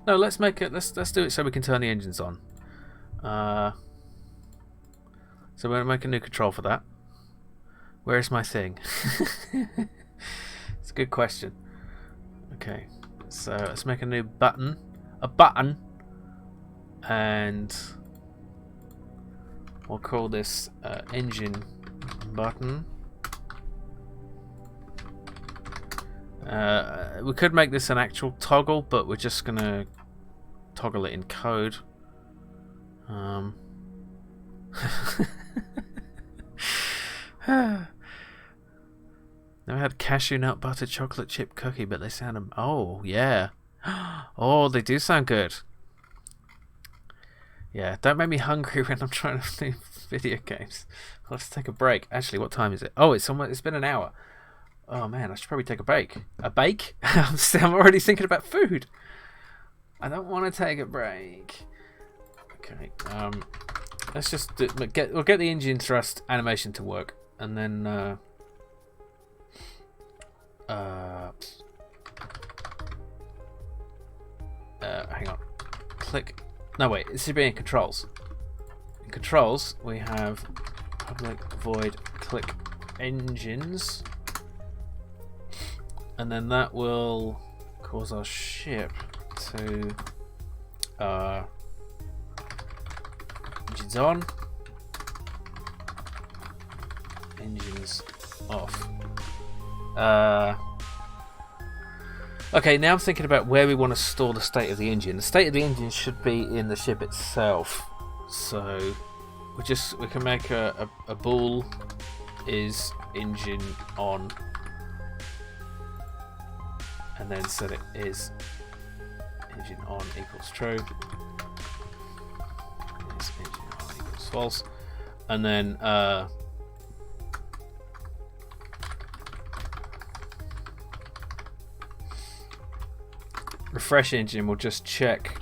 Speaker 1: No, let's make it. Let's do it so we can turn the engines on. So we're going to make a new control for that. Where's my thing? It's a good question. Okay, so let's make a new button. A button. And we'll call this engine button. We could make this an actual toggle, but we're just gonna toggle it in code. Never had cashew nut butter chocolate chip cookie, but they sound. Oh yeah. Oh, they do sound good. Yeah, don't make me hungry when I'm trying to do video games. Let's take a break. Actually, what time is it? Oh, it's been an hour. Oh man, I should probably take a break. A bake? I'm already thinking about food. I don't want to take a break. Okay. Let's just we'll get the engine thrust animation to work, and then hang on. Click. No wait, it should be in controls. In controls, we have public void click engines, and then that will cause our ship to engines on, engines off. Okay, now I'm thinking about where we want to store the state of the engine. The state of the engine should be in the ship itself. So we can make a bool is engine on, and then set it is engine on equals true. Is engine on equals false, and then refresh engine will just check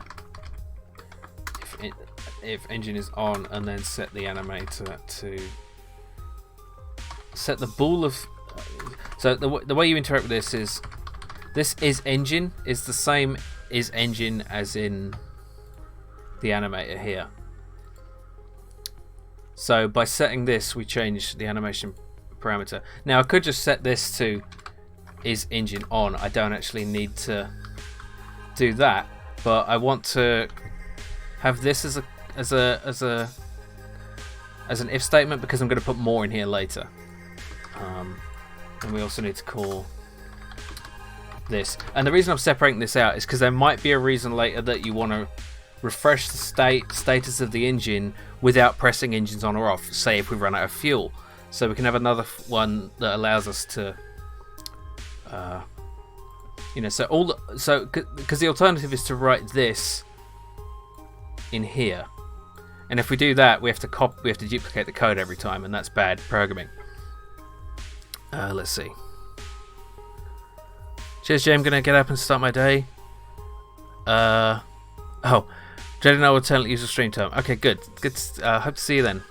Speaker 1: if engine is on, and then set the animator to set the bool of. So the way you interact with this is engine is the same is engine as in the animator here. So by setting this, we change the animation parameter. Now I could just set this to is engine on. I don't actually need to do that, but I want to have this as a as an if statement because I'm going to put more in here later. And we also need to call this. And the reason I'm separating this out is because there might be a reason later that you want to refresh the status of the engine without pressing engines on or off, say if we run out of fuel. So we can have another one that allows us to because the alternative is to write this in here, and if we do that we have to duplicate the code every time, and that's bad programming. Let's see. Cheers, Jay. I'm gonna get up and start my day. Jed and I will tell use a stream term. Okay, good. Hope to see you then.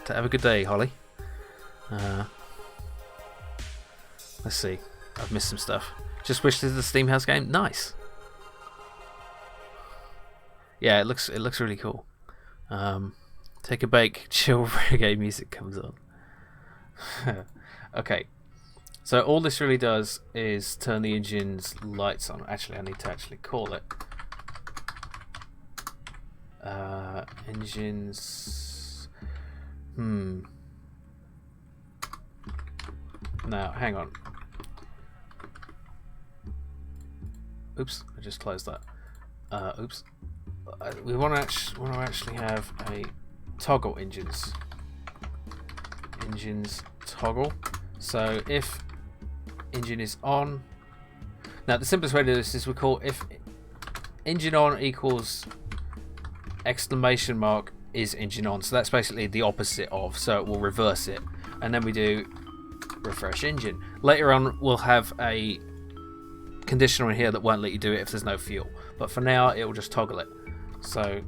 Speaker 1: Have a good day, Holly. Let's see. I've missed some stuff. Just wish this is a Steamhouse game. Nice. Yeah, it looks really cool. Take a bake. Chill reggae music comes on. Okay. So all this really does is turn the engine's lights on. Actually, I need to call it. Engines. Now, hang on. Oops, I just closed that. Oops. We want to actually have a toggle engines. Engines toggle. So if engine is on. Now the simplest way to do this is we call if engine on equals exclamation mark is engine on. So that's basically the opposite of. So it will reverse it, and then we do refresh engine. Later on we'll have a conditional in here that won't let you do it if there's no fuel, but for now it will just toggle it. So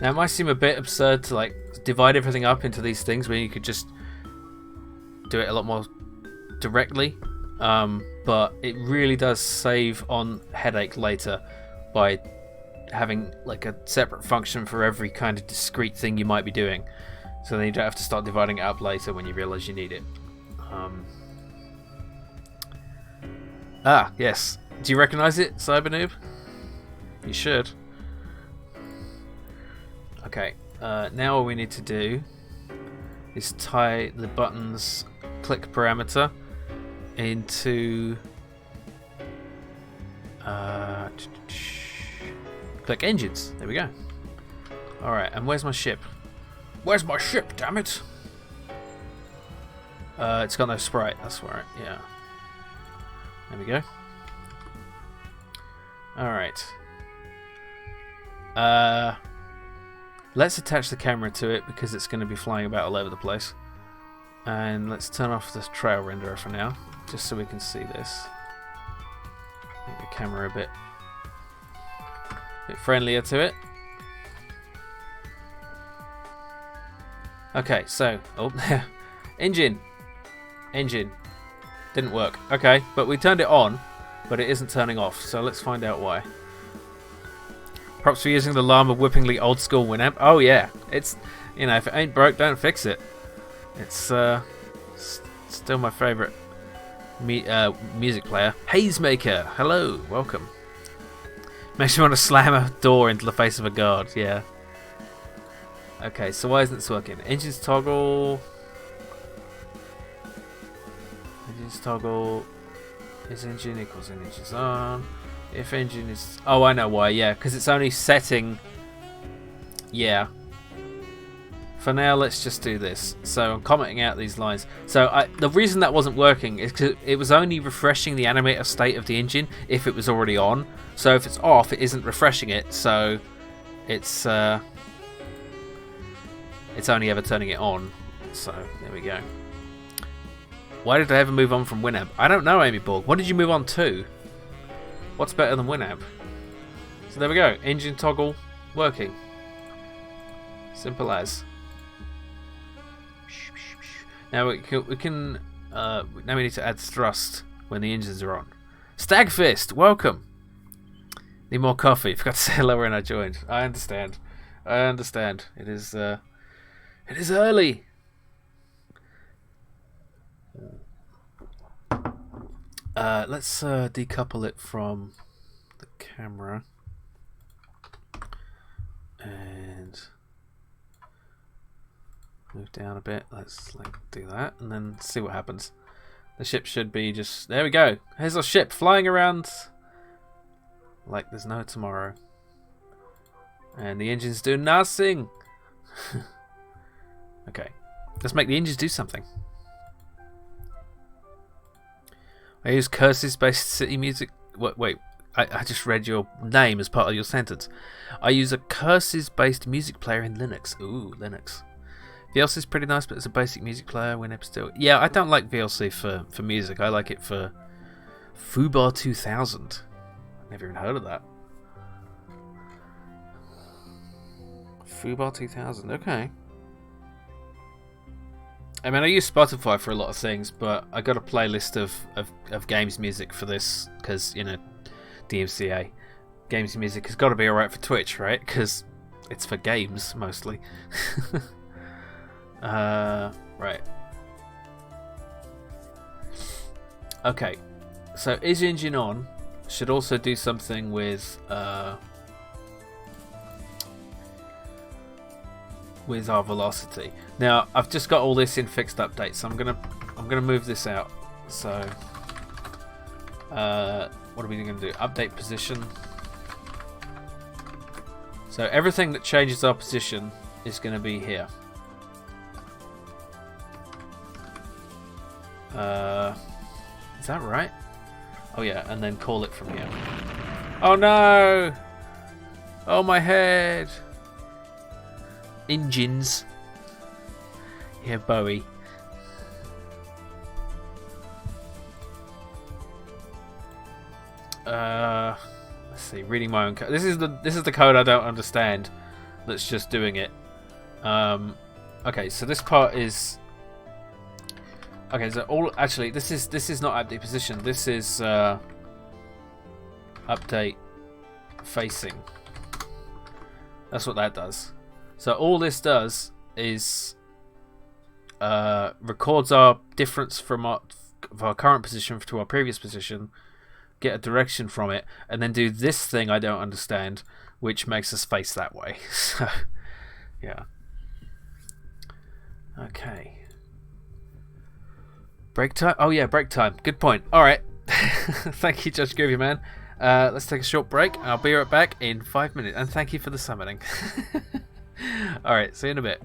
Speaker 1: now it might seem a bit absurd to like divide everything up into these things when you could just do it a lot more directly, but it really does save on headache later by having like a separate function for every kind of discrete thing you might be doing, so then you don't have to start dividing it up later when you realize you need it. Yes. Do you recognize it, Cybernoob? You should. Okay, now all we need to do is tie the button's click parameter into click engines. There we go. Alright, and where's my ship? Where's my ship, damn it? It's got no sprite, that's right, yeah. There we go. Alright. Let's attach the camera to it because it's going to be flying about all over the place. And let's turn off the trail renderer for now, just so we can see this. Make the camera a bit friendlier to it. Okay, so engine didn't work. Okay, but we turned it on, but it isn't turning off. So let's find out why. Props for using the Llama whippingly old school Winamp. Oh yeah, it's, you know, if it ain't broke, don't fix it. It's still my favorite music player. Hazemaker, hello, welcome. Makes me want to slam a door into the face of a guard. Yeah. Okay, so why isn't this working? Engines toggle. Engines toggle. Is engine equals engines on. If engine is... Oh, I know why, yeah. Because it's only setting... Yeah. For now, let's just do this. So I'm commenting out these lines. So the reason that wasn't working is because it was only refreshing the animator state of the engine if it was already on. So if it's off, it isn't refreshing it. So it's only ever turning it on. So there we go. Why did I ever move on from Winamp? I don't know, Amy Borg. What did you move on to? What's better than Winamp? So there we go. Engine toggle working. Simple as. Now we can now we need to add thrust when the engines are on. Stagfist, welcome. Need more coffee. Forgot to say hello when I joined. I understand. It is early. Let's decouple it from the camera, and Move down a bit. Let's do that and then see what happens. The ship should be just... There we go. Here's our ship flying around like there's no tomorrow. And the engines do nothing. Okay. Let's make the engines do something. I use curses-based city music... Wait. I just read your name as part of your sentence. I use a curses-based music player in Linux. Ooh, Linux. VLC is pretty nice, but it's a basic music player when it's still... Yeah, I don't like VLC for music. I like it for Fubar 2000. Never even heard of that. Fubar 2000, okay. I mean, I use Spotify for a lot of things, but I got a playlist of games music for this because, you know, DMCA. Games music has got to be alright for Twitch, right? Because it's for games, mostly. Right. Okay. So, is engine on should also do something with our velocity. Now, I've just got all this in fixed update, so I'm gonna move this out. So, what are we gonna do? Update position. So everything that changes our position is gonna be here. Is that right? Oh yeah, and then call it from here. Oh no! Oh my head! Engines. Yeah, Bowie. Let's see. Reading my own code. This is the code I don't understand. That's just doing it. Okay, so this part is. Okay, so this is not update position. This is update facing. That's what that does. So all this does is records our difference from our current position to our previous position, get a direction from it, and then do this thing I don't understand, which makes us face that way. So, yeah. Okay. Break time? Oh yeah, break time. Good point. Alright. Thank you, Judge Groovy Man. Let's take a short break. I'll be right back in 5 minutes. And thank you for the summoning. Alright, see you in a bit.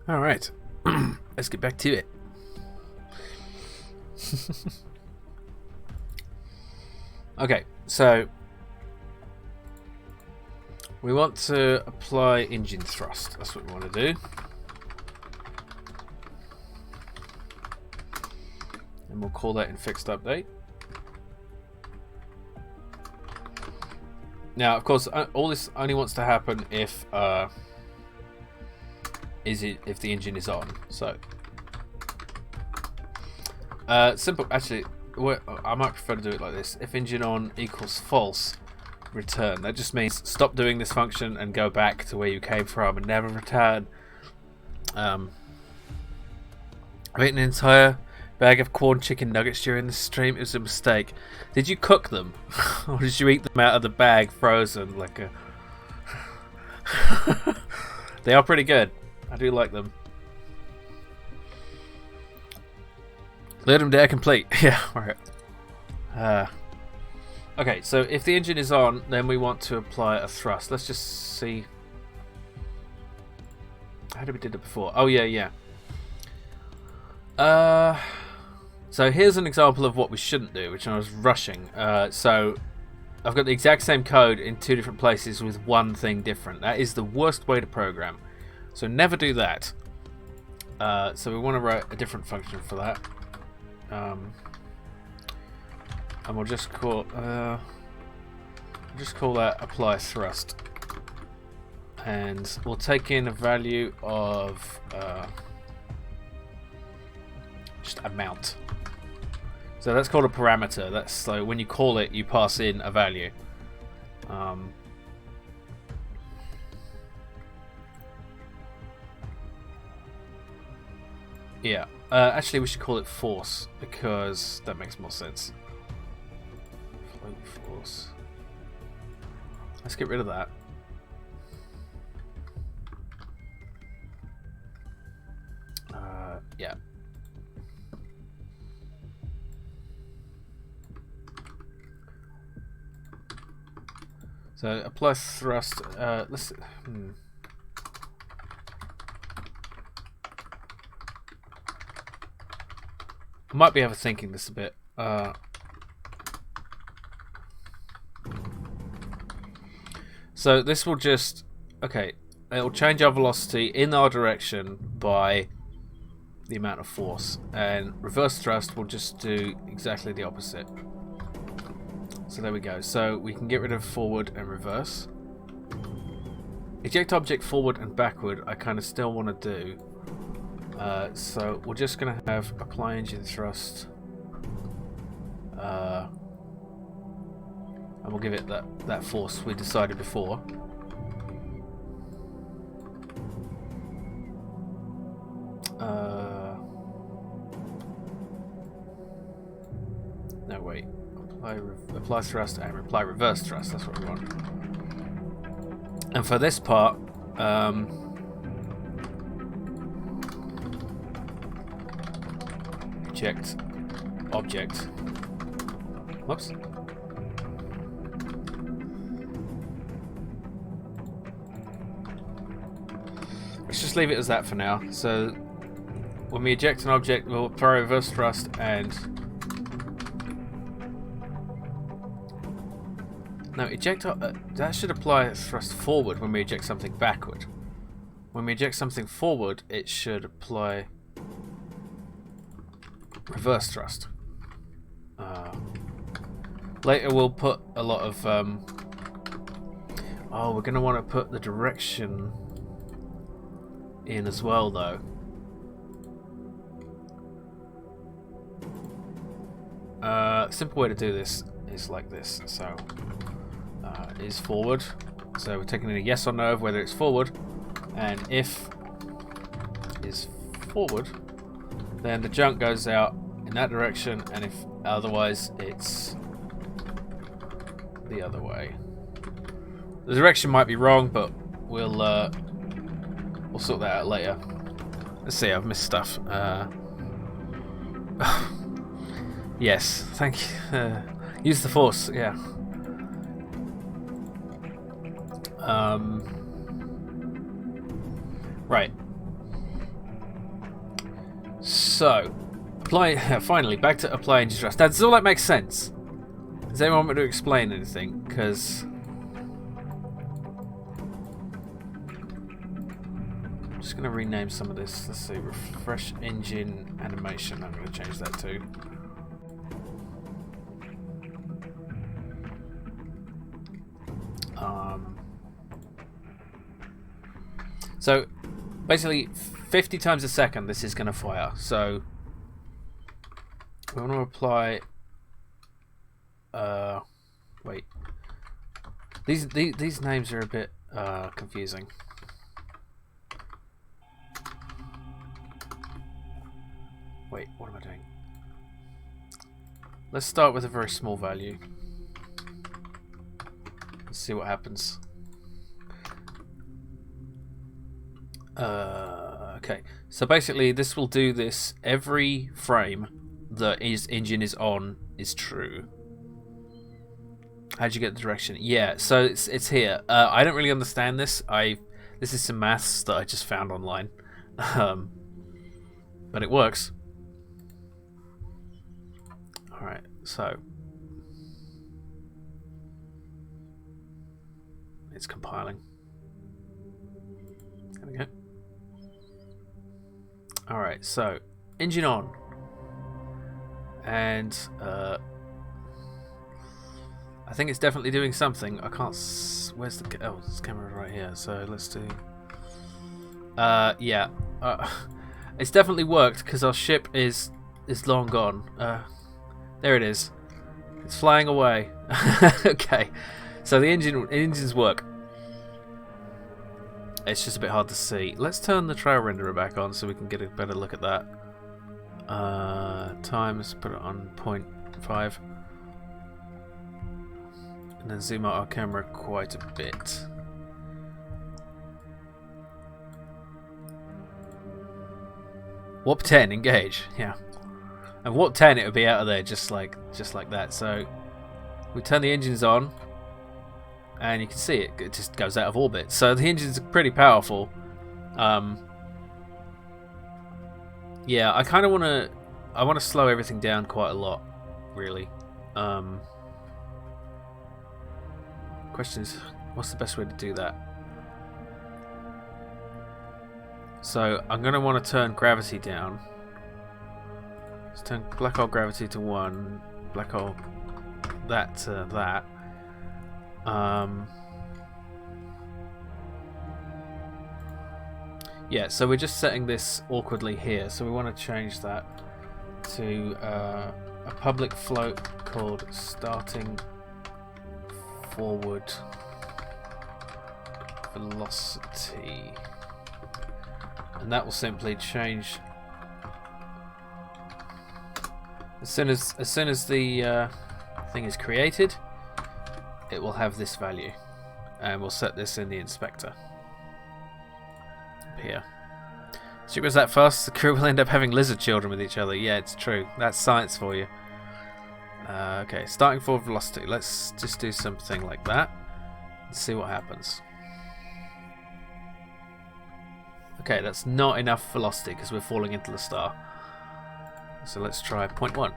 Speaker 1: Alright, let's get back to it. Okay, so we want to apply engine thrust. That's what we want to do. And we'll call that in fixed update. Now, of course, all this only wants to happen if if the engine is on. So simple. Actually, I might prefer to do it like this. If engine on equals false, return. That just means stop doing this function and go back to where you came from and never return. I ate an entire bag of corn chicken nuggets during the stream. It was a mistake. Did you cook them? Or did you eat them out of the bag frozen like a... They are pretty good. I do like them. Ludum Dare complete. Yeah, alright. Okay, so if the engine is on, then we want to apply a thrust. Let's just see. How did we do it before? Oh, yeah. So here's an example of what we shouldn't do, which I was rushing. So I've got the exact same code in two different places with one thing different. That is the worst way to program. So never do that. So we want to write a different function for that. And we'll just call that apply thrust. And we'll take in a value of just amount. So that's called a parameter. That's so when you call it, you pass in a value. Yeah. Actually, we should call it force because that makes more sense. Float force. Let's get rid of that. Yeah. So apply thrust. Let's. I might be overthinking this a bit. So this will just, okay, it will change our velocity in our direction by the amount of force, and reverse thrust will just do exactly the opposite. So there we go. So we can get rid of forward and reverse. Eject object forward and backward I kind of still want to do. So we're just going to have apply engine thrust, and we'll give it that force we decided before. No, wait. Apply thrust and apply reverse thrust. That's what we want. And for this part, eject object. Whoops. Let's just leave it as that for now. So when we eject an object, we'll apply reverse thrust and no, eject. That should apply thrust forward when we eject something backward. When we eject something forward, it should apply reverse thrust. Later we'll put a lot of oh, we're going to want to put the direction in as well though. Simple way to do this is like this. So is forward, so we're taking in a yes or no of whether it's forward, and if is forward, then the junk goes out in that direction, and if Otherwise, it's the other way. The direction might be wrong, but we'll sort that out later. Let's see. I've missed stuff. Yes, thank you. Use the force. Yeah. Right. So, finally, back to apply engine thrust. Does all that make sense? Does anyone want me to explain anything? Because I'm just going to rename some of this. Let's see. Refresh engine animation. I'm going to change that too. So, basically, 50 times a second this is going to fire. So, we want to apply... wait. These names are a bit confusing. Wait, what am I doing? Let's start with a very small value. Let's see what happens. Okay, so basically this will do this every frame that his engine is on is true. How'd you get the direction? Yeah, so it's here. I don't really understand this. This is some maths that I just found online, but it works. All right, so it's compiling. There we go. All right, so engine on, and I think it's definitely doing something. I can't. Where's the? Oh, this camera right here. So let's do. Yeah. It's definitely worked because our ship is long gone. There it is. It's flying away. Okay. So the engines work. It's just a bit hard to see. Let's turn the trail renderer back on so we can get a better look at that. Times, put it on 0.5. And then zoom out our camera quite a bit. Warp 10, engage. Yeah. And warp 10, it would be out of there just like that. So we turn the engines on. And you can see it just goes out of orbit. So the engines are pretty powerful. Yeah, I kind of want to slow everything down quite a lot, really. Question is, what's the best way to do that? So I'm going to want to turn gravity down. Let's turn black hole gravity to 1, black hole that to that. Yeah, so we're just setting this awkwardly here, so we want to change that to a public float called starting forward velocity, and that will simply change as soon as the thing is created. It will have this value, and we'll set this in the inspector up here. Ship goes that fast, the crew will end up having lizard children with each other. Yeah, it's true. That's science for you. Okay, starting forward velocity. Let's just do something like that and see what happens. Okay, that's not enough velocity because we're falling into the star. So let's try 0.1.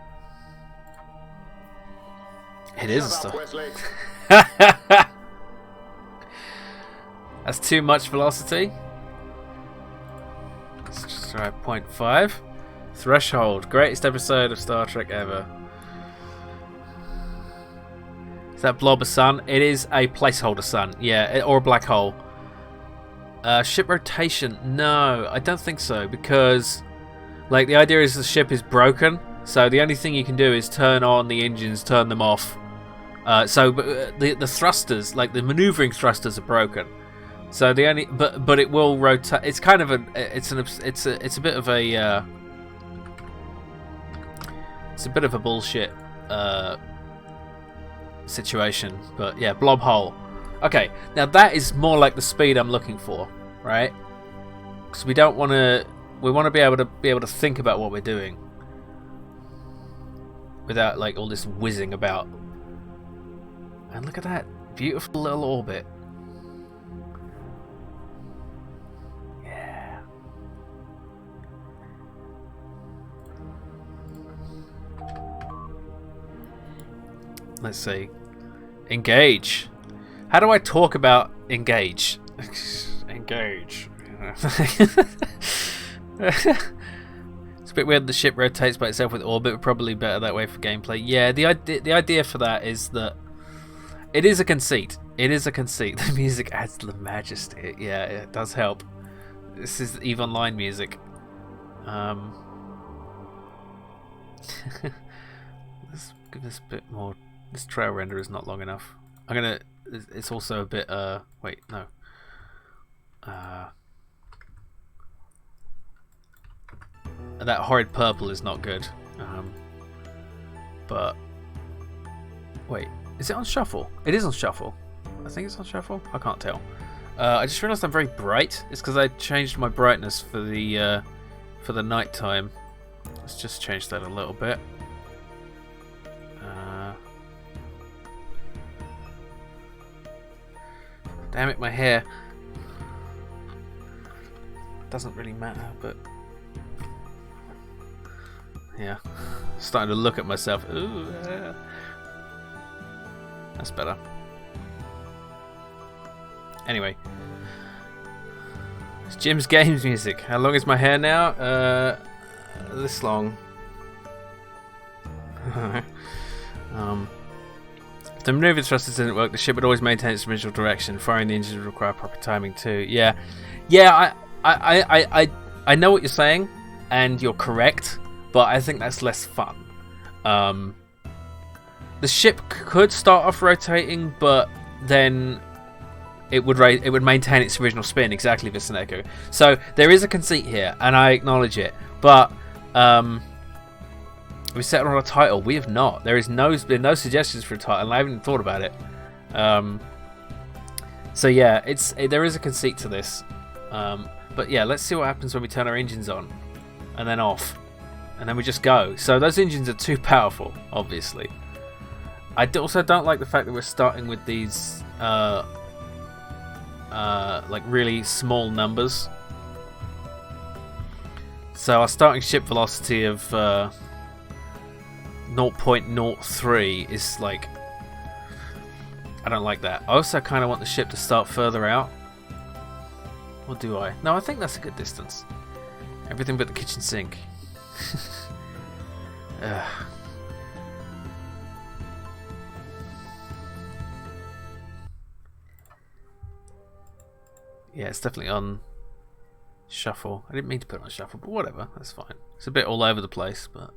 Speaker 1: It is a star. That's too much velocity. Let's just try 0.5. Threshold. Greatest episode of Star Trek ever. Is that blob a sun? It is a placeholder sun. Yeah, or a black hole. Ship rotation. No, I don't think so. Because like the idea is the ship is broken. So the only thing you can do is turn on the engines, turn them off. So the thrusters, like the maneuvering thrusters, are broken. So the only, but it will rotate. It's kind of it's a bit of a It's a bit of a bullshit situation, but yeah, blob hole. Okay, now that is more like the speed I'm looking for, right? Because we don't want to. We want to be able to think about what we're doing without like all this whizzing about. And look at that beautiful little orbit. Yeah. Let's see. Engage. How do I talk about engage? Engage. It's a bit weird the ship rotates by itself with orbit, but probably better that way for gameplay. Yeah, the idea for that is that it is a conceit. It is a conceit. The music adds to the majesty. Yeah, it does help. This is EVE Online music. Let's give this a bit more. This trail render is not long enough. I'm gonna. It's also a bit. Wait, no. That horrid purple is not good. But wait, is it on shuffle? It is on shuffle. I think it's on shuffle. I can't tell. I just realised I'm very bright. It's because I changed my brightness for the night time. Let's just change that a little bit. Damn it, my hair. Doesn't really matter, but yeah, starting to look at myself. Ooh, yeah. That's better. Anyway, it's Jim's games music. How long is my hair now? This long. If the maneuver thrusters didn't work, the ship would always maintain its original direction. Firing the engines would require proper timing too. Yeah, I know what you're saying, and you're correct, but I think that's less fun. The ship could start off rotating, but then it would maintain its original spin, exactly, Vicineko. So there is a conceit here, and I acknowledge it. But we settled on a title. We have not. There is been no suggestions for a title, and I haven't even thought about it. So yeah, there is a conceit to this. But yeah, let's see what happens when we turn our engines on, and then off, and then we just go. So those engines are too powerful, obviously. I also don't like the fact that we're starting with these like really small numbers. So our starting ship velocity of 0.03 is like, I don't like that. I also kind of want the ship to start further out. Or do I? No, I think that's a good distance. Everything but the kitchen sink. Yeah, it's definitely on shuffle. I didn't mean to put it on shuffle, but whatever, that's fine. It's a bit all over the place, but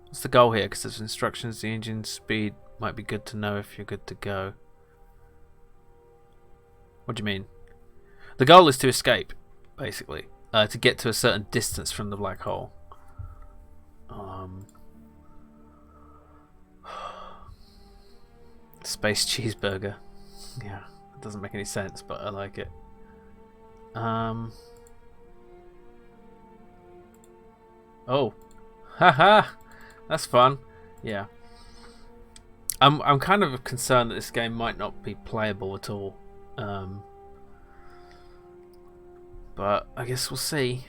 Speaker 1: what's the goal here? Because there's instructions. The engine speed might be good to know if you're good to go. What do you mean? The goal is to escape, basically, to get to a certain distance from the black hole. Space cheeseburger. Yeah, it doesn't make any sense, but I like it. Oh, haha, that's fun. Yeah, I'm kind of concerned that this game might not be playable at all. But I guess we'll see.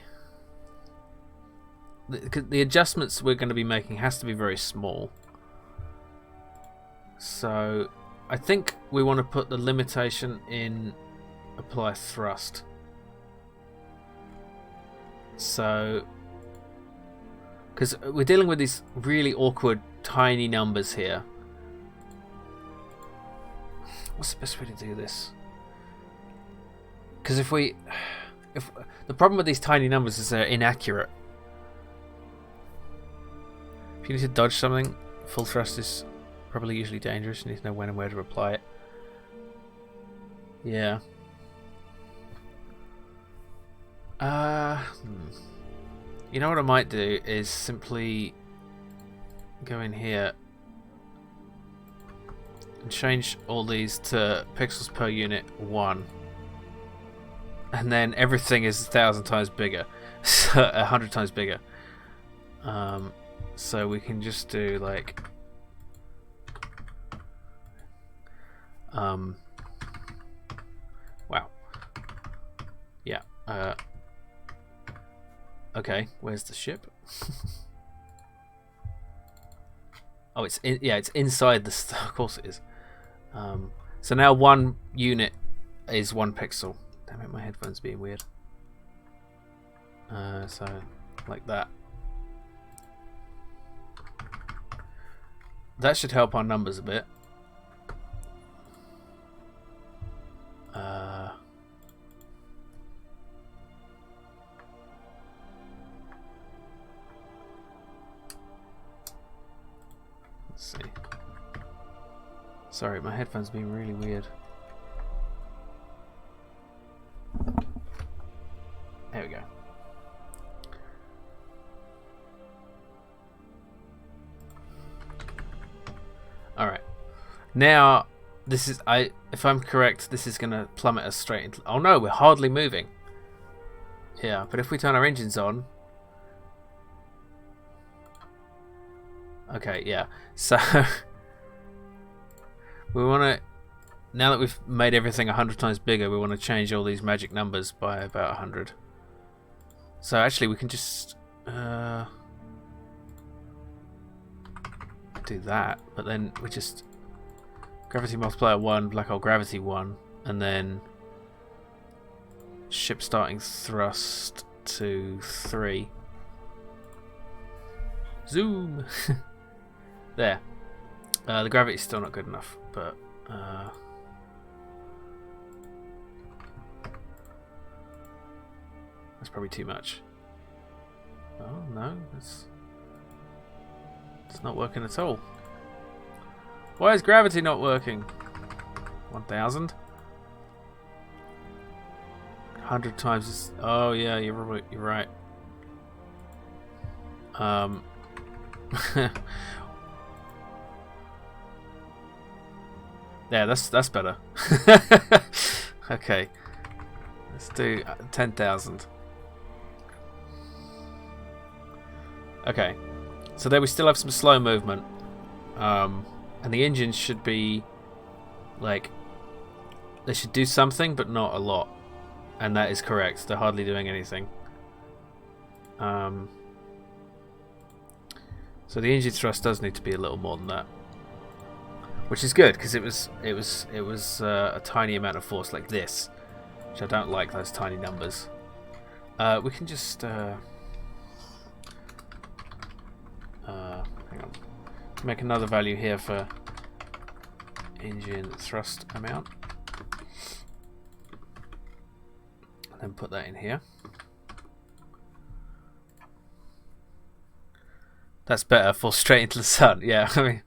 Speaker 1: The adjustments we're going to be making has to be very small. So I think we want to put the limitation in apply thrust. So, because we're dealing with these really awkward tiny numbers here. What's the best way to do this? Because if the problem with these tiny numbers is they're inaccurate. If you need to dodge something, full thrust is probably usually dangerous. You need to know when and where to apply it. Yeah. You know what I might do is simply go in here and change all these to pixels per unit 1, and then everything is 1,000 times bigger, so 100 times bigger. So we can just do like wow. Yeah. Okay, where's the ship? Oh, it's inside the of course it is. So now 1 unit is 1 pixel. Damn it, my headphones being weird. So like that. That should help our numbers a bit. Let's see. Sorry, my headphones being really weird. There we go. Alright. Now, this is... if I'm correct, this is going to plummet us straight into... Oh no, we're hardly moving. Yeah, but if we turn our engines on... Okay, yeah. So... we want to... Now that we've made everything 100 times bigger, we want to change all these magic numbers by about 100. So actually, we can just... do that, but then we just gravity multiplier 1, black hole gravity 1, and then ship starting thrust to 3. Zoom. There. The gravity's still not good enough, but that's probably too much. Oh no, it's not working at all. Why is gravity not working? 1,000? 100 times is... Oh yeah, you're right. Yeah, that's better. Okay, let's do 10,000. Okay. So there we still have some slow movement, and the engines should be like, they should do something but not a lot, and that is correct. They're hardly doing anything. So the engine thrust does need to be a little more than that, which is good because it was a tiny amount of force like this, which I don't like, those tiny numbers. We can just hang on. Make another value here for engine thrust amount, and then put that in here. That's better. Fall straight into the sun. Yeah, I mean,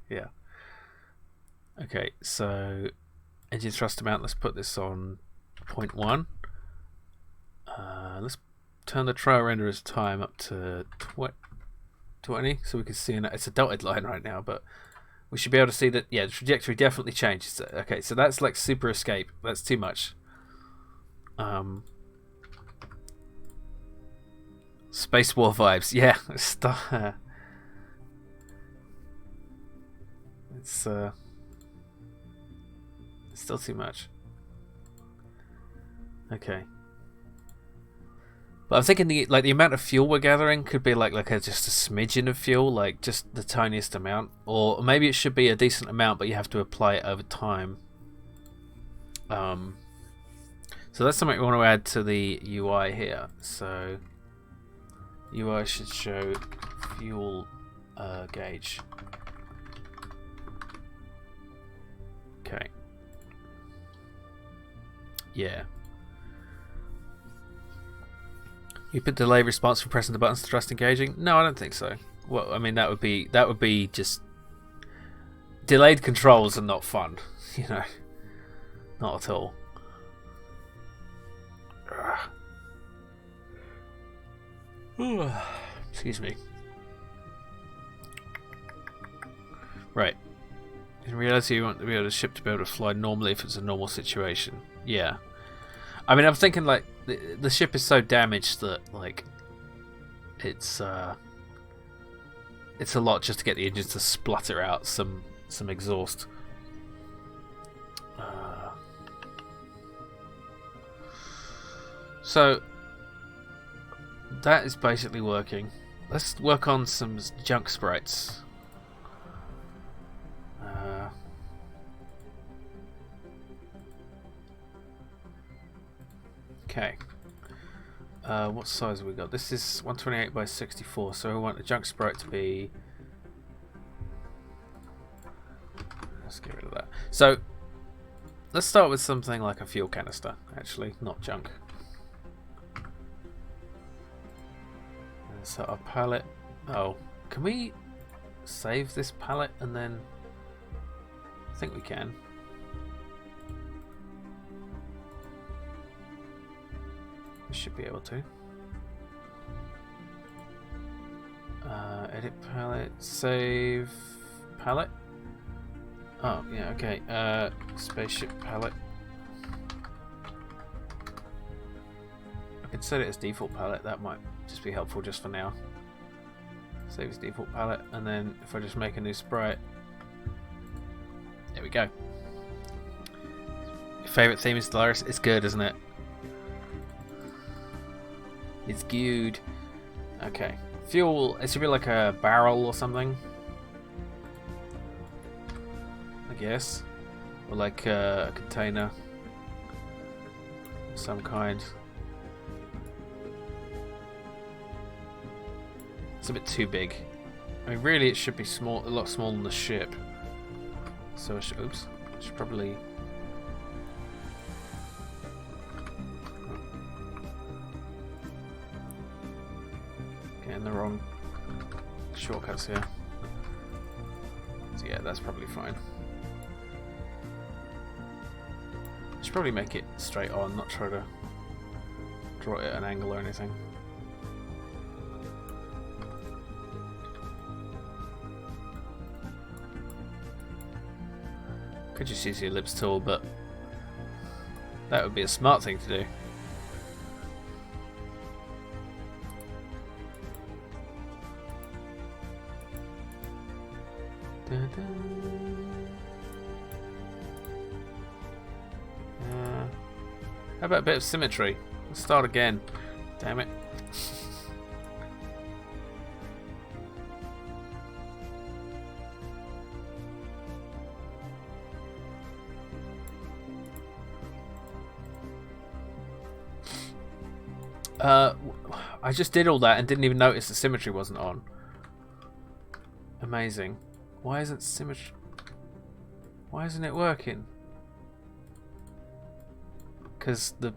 Speaker 1: yeah. Okay, so engine thrust amount. Let's put this on 0.1. Let's turn the trial renderer's time up to 20, so we can see it's a dotted line right now, but we should be able to see that, yeah, the trajectory definitely changes. Okay, so that's like super escape. That's too much. Space War vibes. Yeah, it's still too much. Okay. But I'm thinking the amount of fuel we're gathering could be just a smidgen of fuel, like just the tiniest amount, or maybe it should be a decent amount, but you have to apply it over time. So that's something we want to add to the UI here. So UI should show fuel gauge. Okay. Yeah. You put delay response from pressing the buttons to thrust engaging? No, I don't think so. Well, I mean that would be just delayed controls are not fun, you know, not at all. Excuse me. Right. In reality, you want to be able to ship to be able to fly normally if it's a normal situation. Yeah. I mean, I'm thinking like the ship is so damaged that like it's a lot just to get the engines to splutter out some exhaust. So that is basically working. Let's work on some junk sprites. Okay. What size have we got? This is 128 by 64, so we want the junk sprite to be... Let's get rid of that. So, let's start with something like a fuel canister, actually, not junk. So our pallet... Oh, can we save this pallet and then... I think we can. Should be able to. Edit palette, save palette. Oh yeah, okay. Spaceship palette. I could set it as default palette. That might just be helpful just for now. Save as default palette, and then if I just make a new sprite, there we go. Your favorite theme is Dolores. It's good, isn't it? It's good. Okay. Fuel, it should be like a barrel or something. I guess. Or like a container. Of some kind. It's a bit too big. I mean, really it should be small, a lot smaller than the ship. So I should, oops. I should probably... Getting the wrong shortcuts here. So yeah, that's probably fine. I should probably make it straight on, not try to draw it at an angle or anything. Could just use the ellipse tool, but that would be a smart thing to do. How about a bit of symmetry? Let's start again. Damn it. I just did all that and didn't even notice the symmetry wasn't on. Amazing. Why isn't symmetry... Why isn't it working? Because the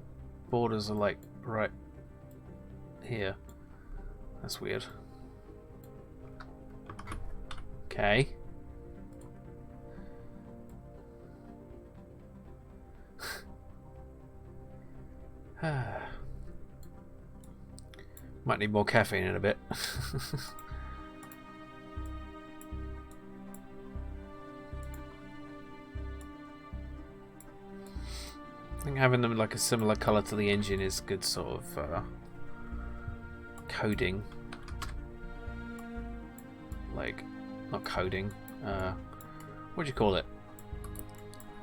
Speaker 1: borders are like right here. That's weird. Okay. Might need more caffeine in a bit. I think having them like a similar colour to the engine is good sort of coding. Like, not coding. What do you call it?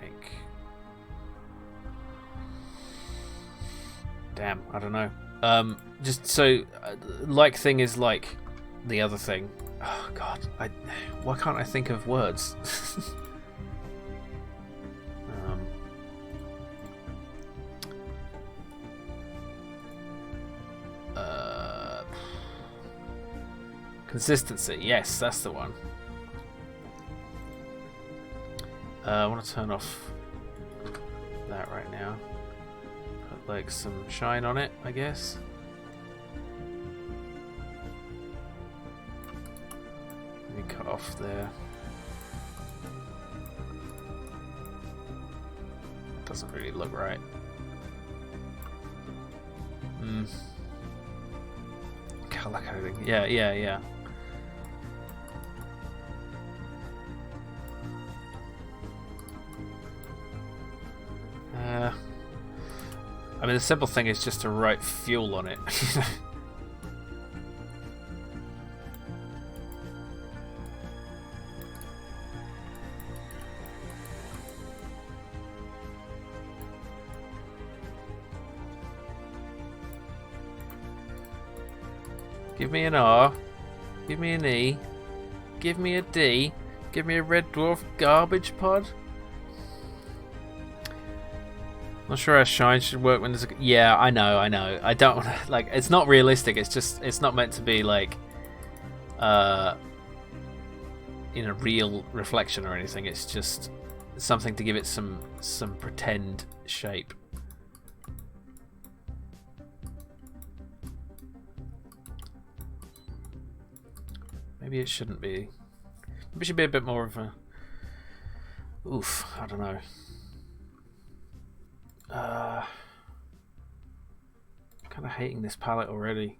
Speaker 1: Like, damn, I don't know. Just so, like thing is like the other thing. Oh God, why can't I think of words? Consistency, yes, that's the one. I want to turn off that right now. Put like some shine on it, I guess. Let me cut off there. Doesn't really look right. God, Color coding. Yeah, yeah, yeah. I mean, the simple thing is just to write fuel on it. Give me an R. Give me an E. Give me a D. Give me a red dwarf garbage pod. Not sure how shine should work when there's a... Yeah, I know. I don't want to... Like, it's not realistic. It's just... It's not meant to be, like... in a real reflection or anything. It's just something to give it some pretend shape. Maybe it shouldn't be. Maybe it should be a bit more of a... Oof, I don't know. Kind of hating this palette already.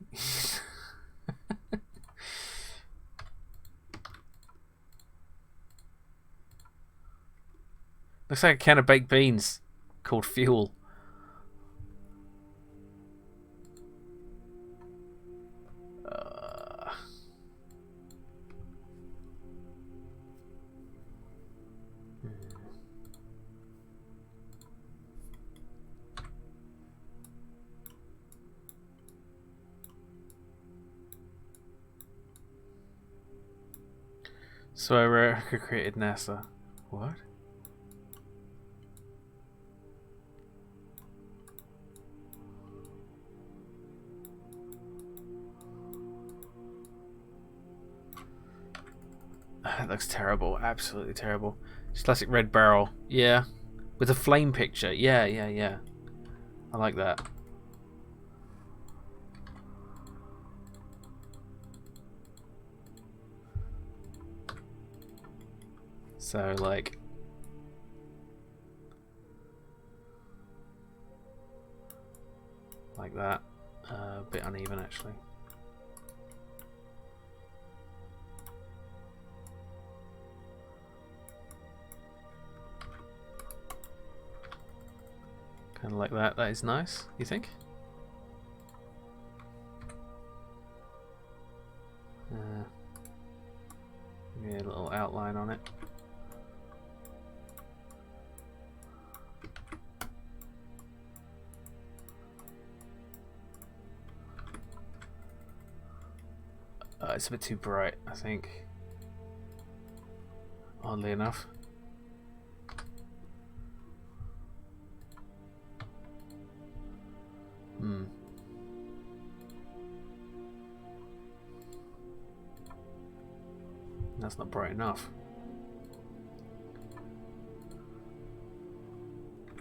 Speaker 1: Looks like a can of baked beans called fuel. So I created NASA. What? That looks terrible. Absolutely terrible. Just classic red barrel. Yeah. With a flame picture. Yeah, yeah, yeah. I like that. So, like... Like that. A bit uneven, actually. Kind of like that. That is nice, you think? Yeah, a little outline on it. It's a bit too bright, I think. Oddly enough. That's not bright enough.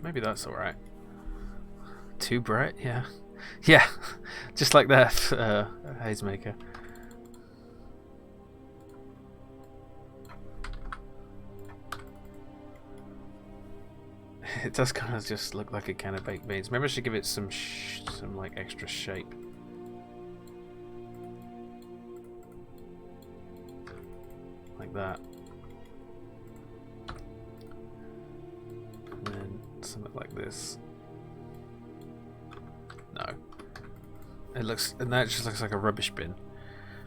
Speaker 1: Maybe that's alright. Too bright? Yeah. Yeah, just like that haze maker. It does kind of just look like a can of baked beans. Maybe I should give it some like extra shape. Like that. And then something like this. No. It looks, and that just looks like a rubbish bin.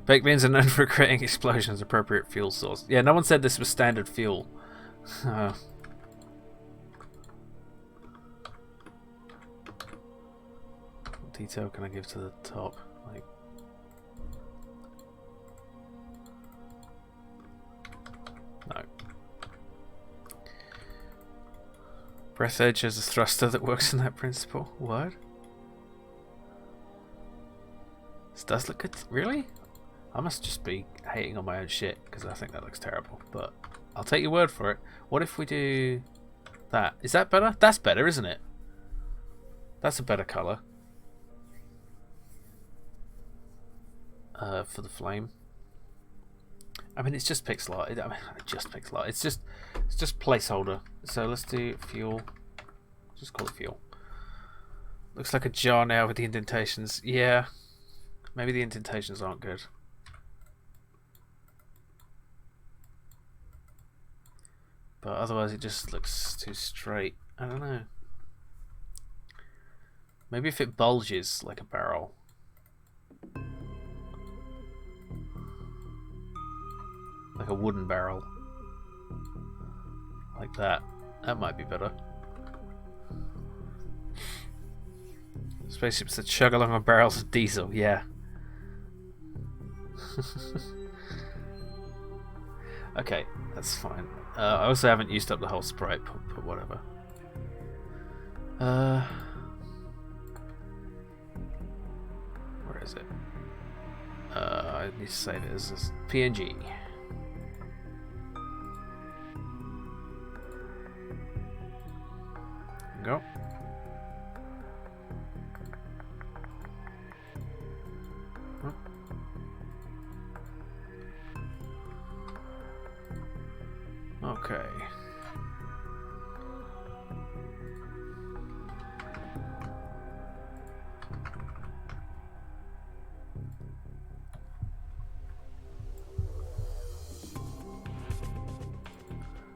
Speaker 1: Baked beans are known for creating explosions, appropriate fuel source. Yeah, no one said this was standard fuel. What detail can I give to the top? Like, no. Breath edge has a thruster that works on that principle. What? This does look good. Really? I must just be hating on my own shit because I think that looks terrible. But I'll take your word for it. What if we do that? Is that better? That's better, isn't it? That's a better colour. For the flame. I mean, it's just pixel art. It's just placeholder. So let's do fuel. Just call it fuel. Looks like a jar now with the indentations. Yeah. Maybe the indentations aren't good. But otherwise it just looks too straight. I don't know. Maybe if it bulges like a barrel. Like a wooden barrel. Like that. That might be better. Spaceships that chug along on barrels of diesel, yeah. Okay, that's fine. I also haven't used up the whole sprite, but whatever. Where is it? I need to save it as a PNG. Go. Okay.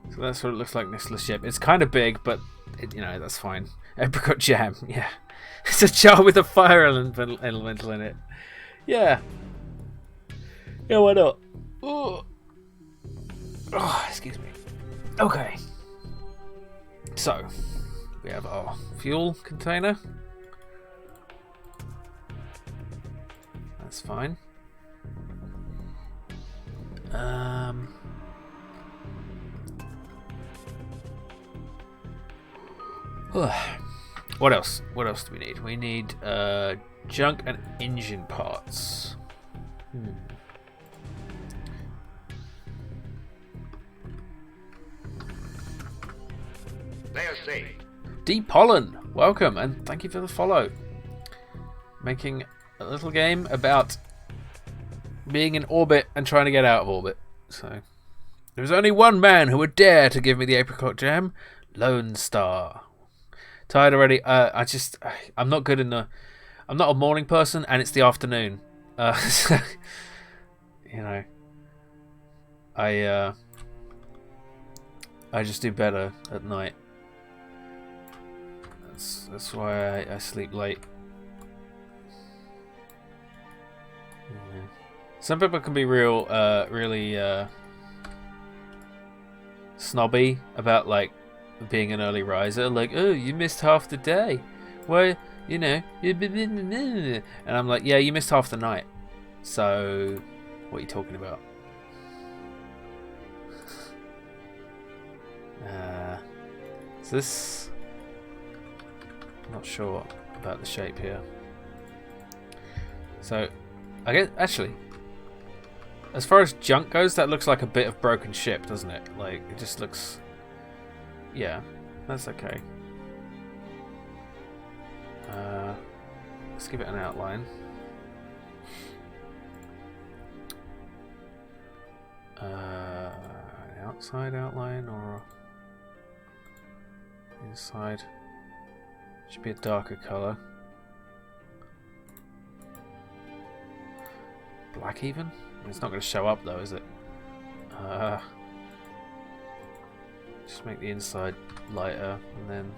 Speaker 1: So that's what it looks like next to the ship. It's kind of big, but it, you know, that's fine. Apricot jam, yeah. It's a jar with a fire elemental in it. Yeah. Yeah, why not? Ooh. Oh, excuse me. Okay. So, we have our fuel container. That's fine. What else? What else do we need? We need junk and engine parts.
Speaker 3: They're safe.
Speaker 1: D Pollen, welcome and thank you for the follow. Making a little game about being in orbit and trying to get out of orbit. So there was only one man who would dare to give me the apricot jam. Lone Star. Tired already. I'm not good in the. I'm not a morning person, and it's the afternoon. So, you know, I just do better at night. That's why I sleep late. Yeah. Some people can be really snobby about like being an early riser. Like, oh, you missed half the day. Well, you know, and I'm like, yeah, you missed half the night. So, what are you talking about? So this, I'm not sure about the shape here. So, I guess actually, as far as junk goes, that looks like a bit of broken ship, doesn't it? Like, it just looks. Yeah, that's okay. Let's give it an outline. An outside outline or inside? Should be a darker color. Black even? It's not going to show up though, is it? Just make the inside lighter and then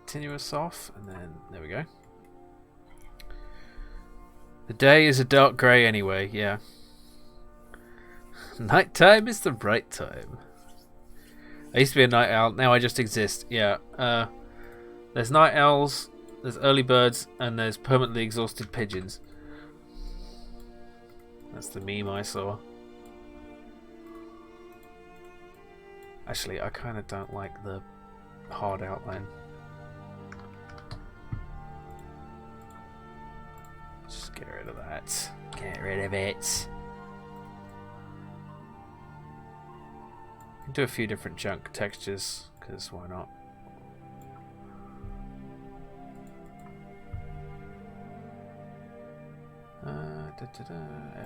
Speaker 1: continuous off, and then there we go. The day is a dark grey anyway, yeah. Nighttime is the right time. I used to be a night owl, now I just exist, yeah. There's night owls, there's early birds, and there's permanently exhausted pigeons. That's the meme I saw. Actually, I kind of don't like the hard outline. Just get rid of that. Get rid of it. Do a few different junk textures, because why not?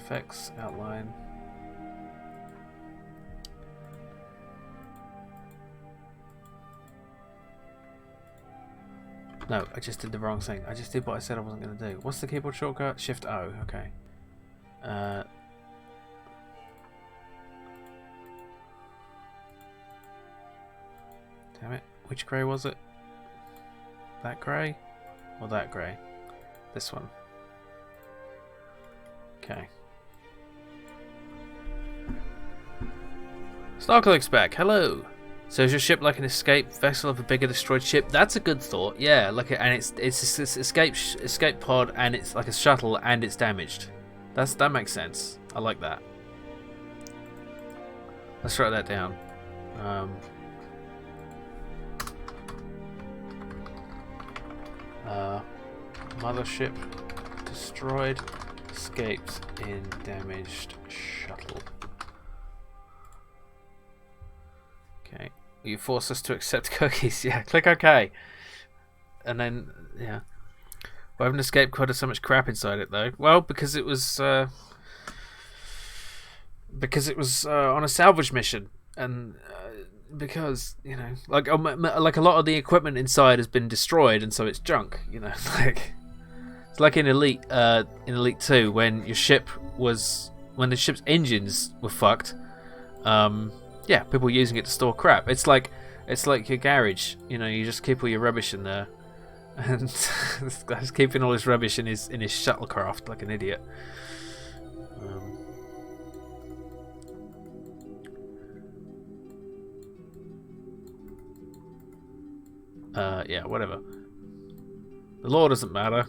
Speaker 1: FX outline. No, I just did the wrong thing. I just did what I said I wasn't going to do. What's the keyboard shortcut? Shift O. Okay. Damn it. Which grey was it? That grey? Or that grey? This one. Okay. Snarkle's back. Hello. So is your ship like an escape vessel of a bigger destroyed ship? That's a good thought. Yeah, and it's escape pod, and it's like a shuttle, and it's damaged. That makes sense. I like that. Let's write that down. Mothership destroyed, escaped in damaged shuttle. Okay. You force us to accept cookies. Yeah, click OK. And then, yeah. Why haven't escape pod had so much crap inside it though? Well, because it was on a salvage mission, and because like a lot of the equipment inside has been destroyed, and so it's junk. Like it's like in Elite 2 when the ship's engines were fucked. Yeah, people using it to store crap. It's like your garage. You just keep all your rubbish in there, and this guy's keeping all his rubbish in his shuttlecraft like an idiot. Yeah, whatever. The law doesn't matter.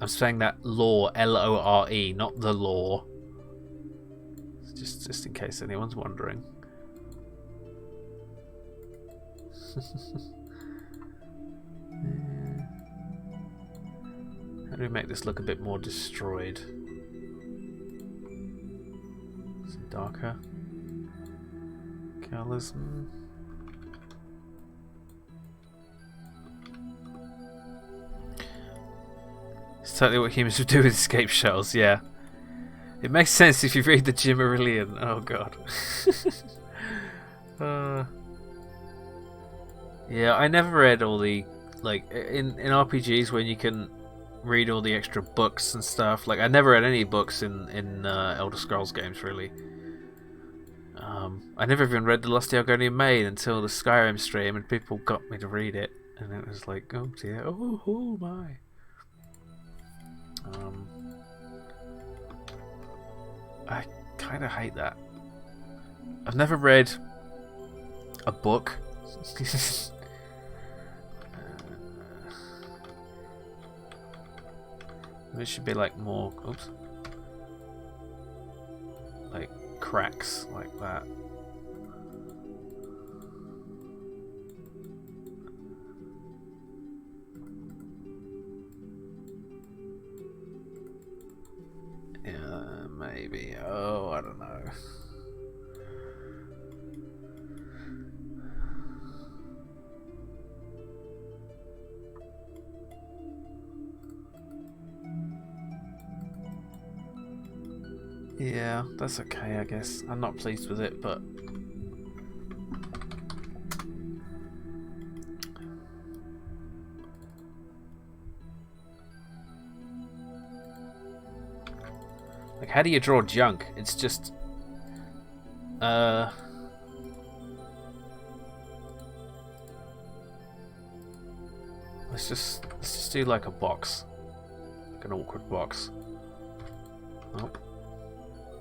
Speaker 1: I'm saying that law, L-O-R-E, not the law. Just in case anyone's wondering. How do we make this look a bit more destroyed? Some darker colours. It's totally what humans would do with escape shells, yeah. It makes sense if you read the Gimmerillion. Oh god. Yeah, I never read all the in RPGs when you can read all the extra books and stuff. Like I never read any books in Elder Scrolls games really. I never even read The Lusty Argonian Maid until the Skyrim stream, and people got me to read it, and it was like, oh dear, oh my. I kind of hate that. I've never read a book. There should be like more, like cracks like that. Yeah, maybe. Oh, I don't know. Yeah, that's okay, I guess. I'm not pleased with it, but like, how do you draw junk? It's just let's just do like a box, like an awkward box.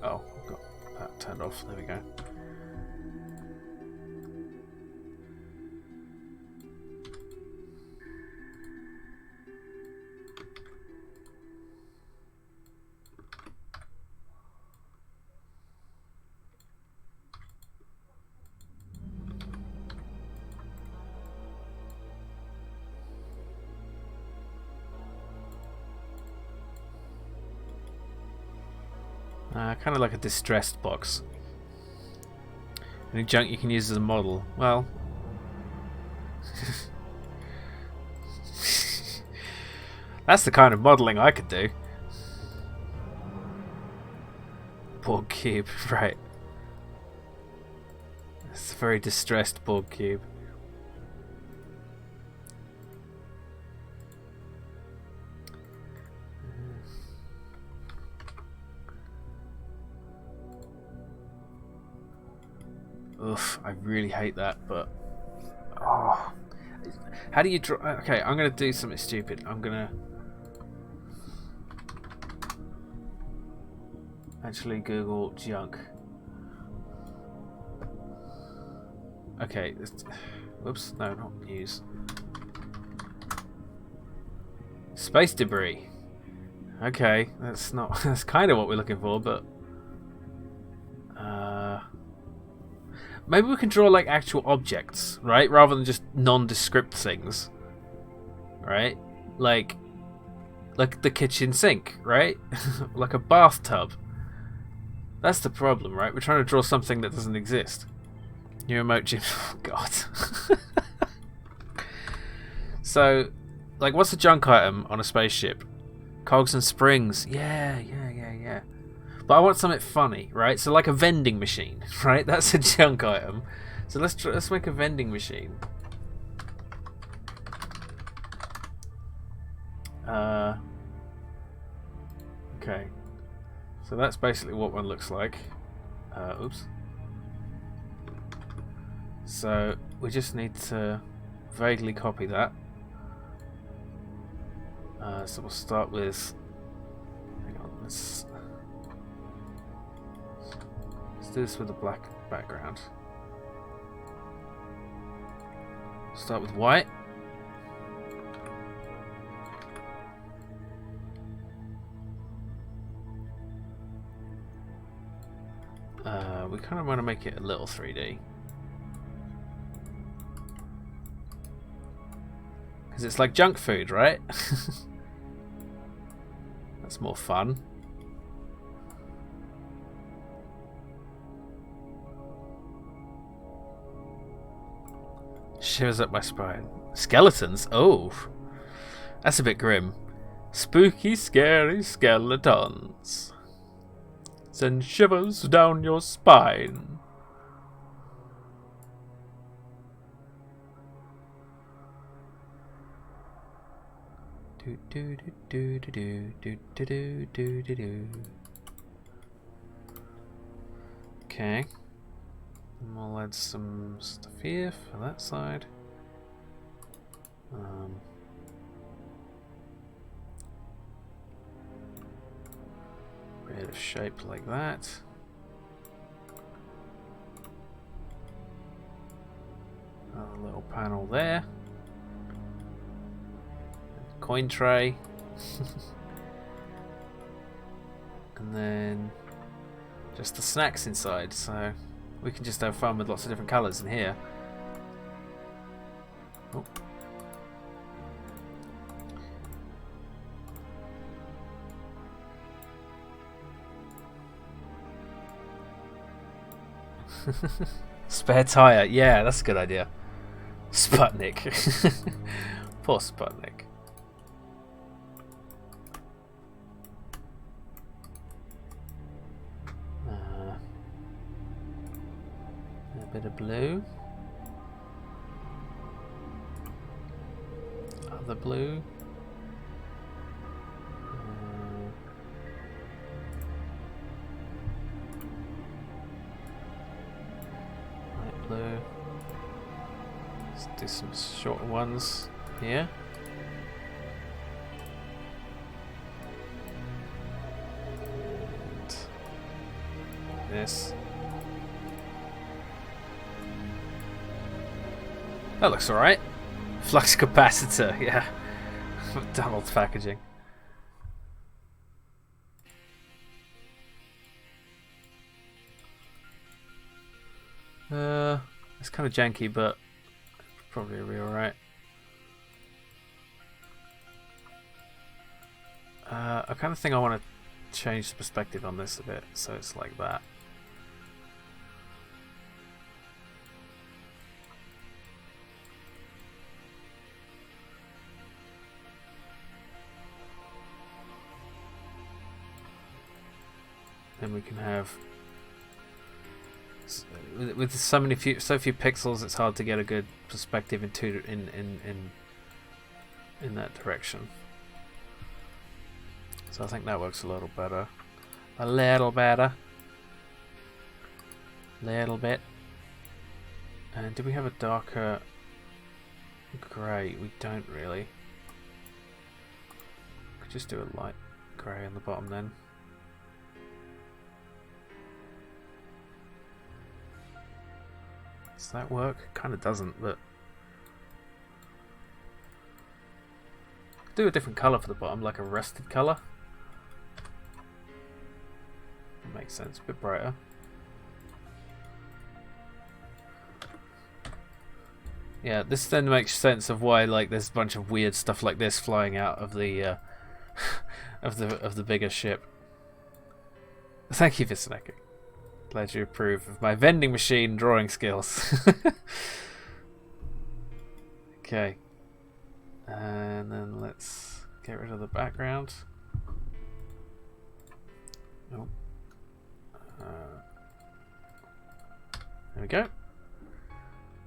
Speaker 1: Oh, I've got that turned off. There we go. Kind of like a distressed box. Any junk you can use as a model? Well, that's the kind of modelling I could do. Borg cube, right. It's a very distressed Borg cube. I really hate that, but oh, how do you draw? Okay, I'm gonna do something stupid. I'm gonna actually Google junk. Okay, whoops, no, not news. Space debris. Okay, that's not. That's kind of what we're looking for, but maybe we can draw like actual objects, right, rather than just nondescript things, right? Like the kitchen sink, right? Like a bathtub. That's the problem, right? We're trying to draw something that doesn't exist. New emote gym. Oh, God. So, like, what's a junk item on a spaceship? Cogs and springs. Yeah. But I want something funny, right? So, like a vending machine, right? That's a junk item. So let's make a vending machine. Okay. So that's basically what one looks like. Oops. So we just need to vaguely copy that. So we'll start with. Hang on, let's do this with a black background. Start with white. We kind of want to make it a little 3D. Because it's like junk food, right? That's more fun. Shivers up my spine. Skeletons? Oh. That's a bit grim. Spooky, scary skeletons. Send shivers down your spine. Do do do do do do do do do do do. Okay. And we'll add some stuff here for that side. Create a shape like that. Another little panel there. Coin tray. And then just the snacks inside, so we can just have fun with lots of different colours in here. Oh. Spare tyre, yeah, that's a good idea. Sputnik. Poor Sputnik. A bit of blue. Other blue. Blue. Let's do some shorter ones here. And this. That looks alright. Flux capacitor, yeah. McDonald's packaging. It's kind of janky, but probably will be alright. I kind of think I want to change the perspective on this a bit, so it's like that. Then we can have, with so few pixels, it's hard to get a good perspective in that direction. So I think that works a little better. A little better. Little bit. And do we have a darker grey? We don't really. Could just do a light grey on the bottom then. Does that work? Kind of doesn't, but do a different colour for the bottom, like a rusted colour. That makes sense. A bit brighter. Yeah, this then makes sense of why like there's a bunch of weird stuff like this flying out of the of the bigger ship. Thank you for snacking. Glad you approve of my vending machine drawing skills. Okay, and then let's get rid of the background. Oh. There we go.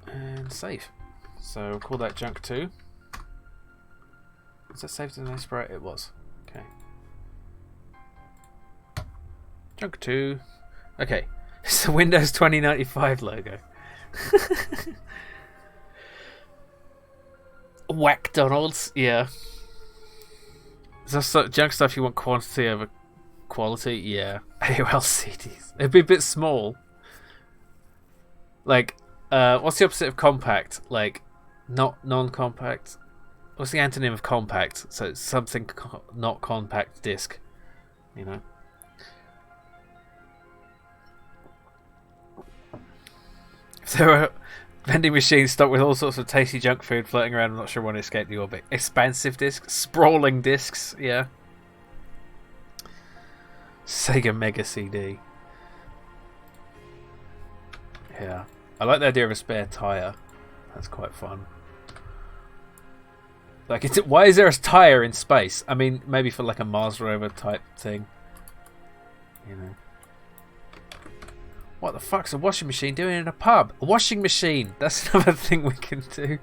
Speaker 1: And save. So we'll call that junk 2. Was that saved in an sprite? It was. Okay. Junk 2. Okay. It's the Windows 2095 logo. Whack Donalds. Yeah. Is that junk stuff you want quantity over quality? Yeah. AOL CDs. It'd be a bit small. Like, what's the opposite of compact? Like, not non-compact. What's the antonym of compact? So it's something not compact disc. You know. If there were vending machines stocked with all sorts of tasty junk food floating around, I'm not sure one escaped the orbit. Expansive discs, sprawling discs. Yeah. Sega Mega CD. Yeah. I like the idea of a spare tyre. That's quite fun. Like, why is there a tyre in space? I mean, maybe for like a Mars rover type thing. You know. What the fuck's a washing machine doing in a pub? A washing machine! That's another thing we can do.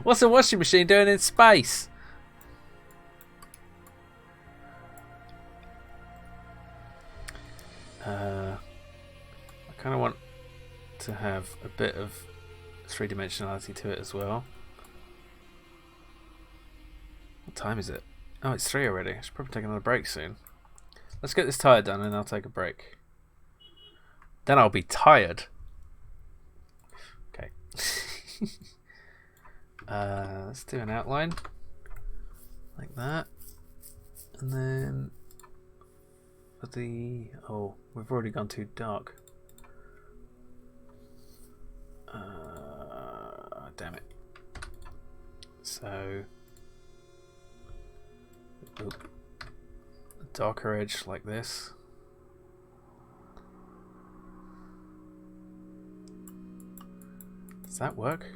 Speaker 1: What's a washing machine doing in space? I kind of want to have a bit of three-dimensionality to it as well. What time is it? Oh, it's 3 already. I should probably take another break soon. Let's get this tyre done and I'll take a break. Then I'll be tired. Okay. Let's do an outline. Like that. And then for the... Oh, we've already gone too dark. Damn it. So... Oop. A darker edge like this. Does that work?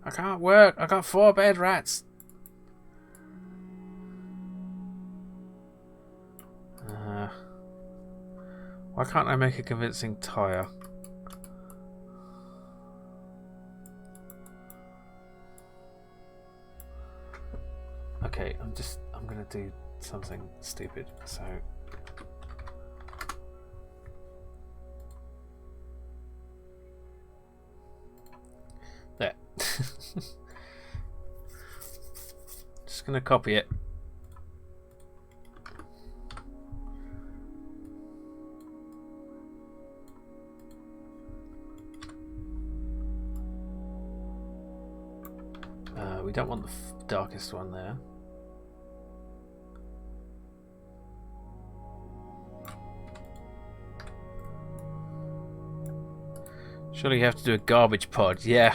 Speaker 1: I can't work. I got 4 bed rats. Why can't I make a convincing tyre? Okay, I'm gonna do something stupid. So there. Just gonna copy it. We don't want the darkest one there. Surely you have to do a garbage pod, yeah.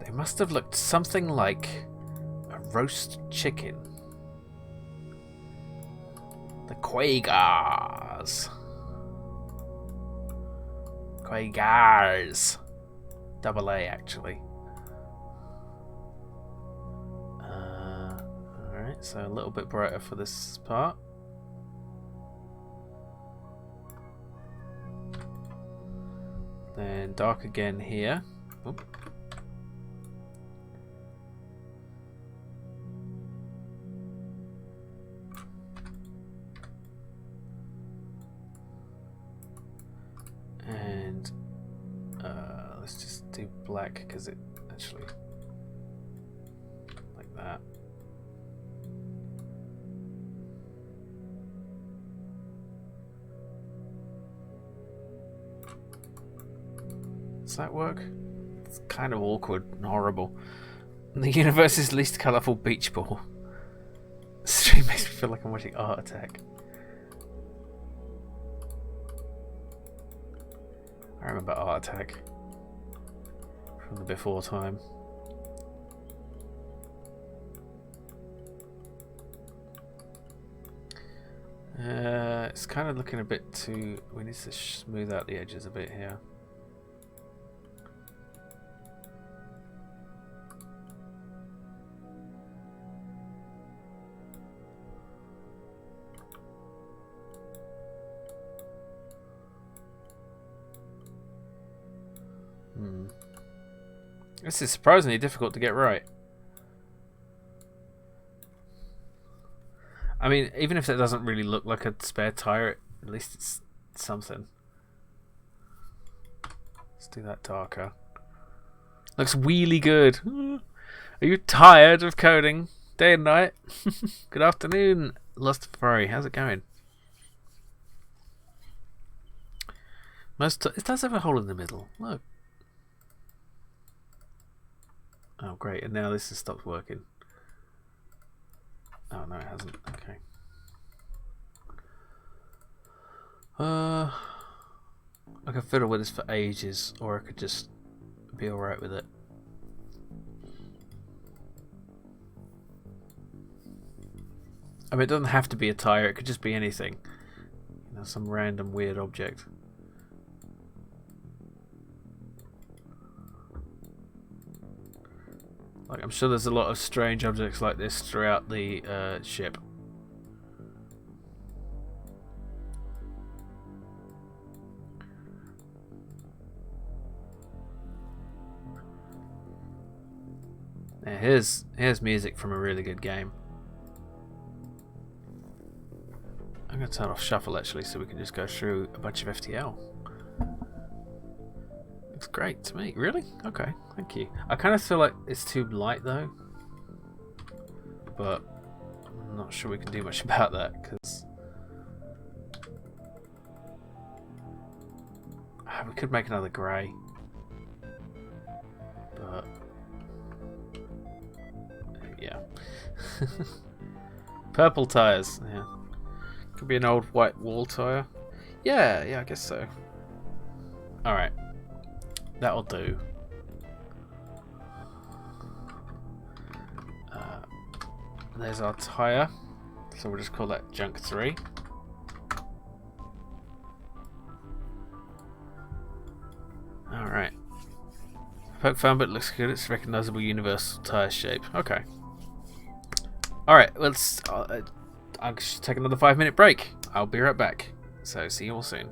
Speaker 1: They must have looked something like a roast chicken. The Quagars. Quagars. Double A, actually. Alright, so a little bit brighter for this part. Then dark again here. Oop. Let's just do black because it actually like that. Does that work? It's kind of awkward and horrible. The universe's least colourful beach ball. The stream makes me feel like I'm watching Art Attack. I remember Art Attack from the before time. It's kind of looking a bit too... We need to smooth out the edges a bit here. This is surprisingly difficult to get right. I mean, even if it doesn't really look like a spare tire, at least it's something. Let's do that darker. Looks really good. Are you tired of coding day and night? Good afternoon, Lust Furry. How's it going? It does have a hole in the middle. Look. Oh great, and now this has stopped working. Oh no, it hasn't. Okay. I could fiddle with this for ages, or I could just be alright with it. I mean, it doesn't have to be a tire, it could just be anything. You know, some random weird object. Like, I'm sure there's a lot of strange objects like this throughout the ship. Yeah, here's music from a really good game. I'm going to turn off shuffle actually so we can just go through a bunch of FTL. Looks great to me. Really? Okay, thank you. I kind of feel like it's too light though, but I'm not sure we can do much about that because we could make another grey, but yeah. Purple tyres. Yeah, could be an old white wall tyre. Yeah, I guess so. All right. That'll do. There's our tyre. So we'll just call that junk 3. Alright. Poke found, but it looks good. It's a recognisable universal tyre shape. Okay. Alright, let's... I'll just take another 5-minute break. I'll be right back. So see you all soon.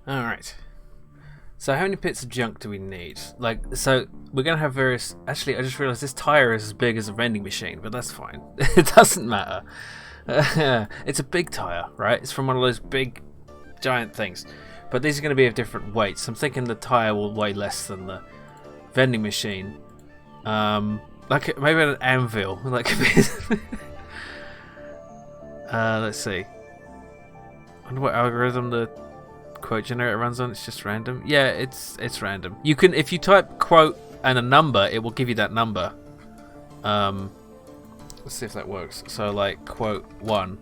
Speaker 1: Alright. So how many bits of junk do we need? Like, so we're going to have various... Actually, I just realised this tyre is as big as a vending machine, but that's fine. It doesn't matter. It's a big tyre, right? It's from one of those big, giant things. But these are going to be of different weights. I'm thinking the tyre will weigh less than the vending machine. Like maybe an anvil. Like, let's see. I wonder what algorithm the quote generator runs on. It's just random. Yeah, it's random. You can, if you type quote and a number, it will give you that number. Let's see if that works. So like quote 1.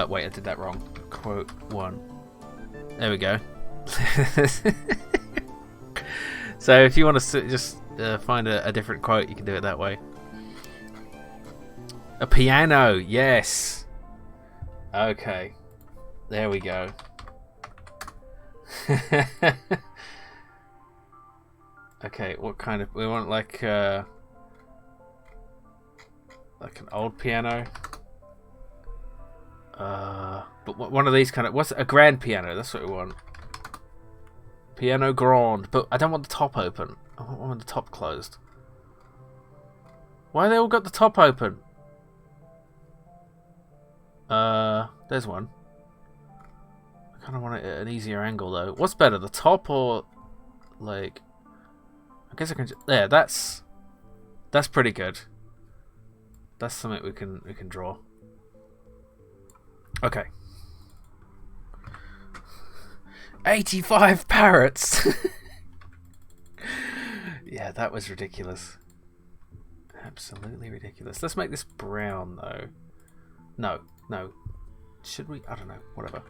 Speaker 1: Wait, I did that wrong. Quote 1. There we go. So if you want to just find a different quote, you can do it that way. A piano, yes. Okay, there we go. Okay, what kind of... We want like an old piano. But one of these kind of... What's a grand piano? That's what we want. Piano grand. But I don't want the top open. I want the top closed. Why have they all got the top open? There's one. I kind of want it at an easier angle though. What's better, the top or like? I guess I can. There, that's pretty good. That's something we can draw. Okay. 85 parrots. Yeah, that was ridiculous. Absolutely ridiculous. Let's make this brown though. No. Should we? I don't know. Whatever.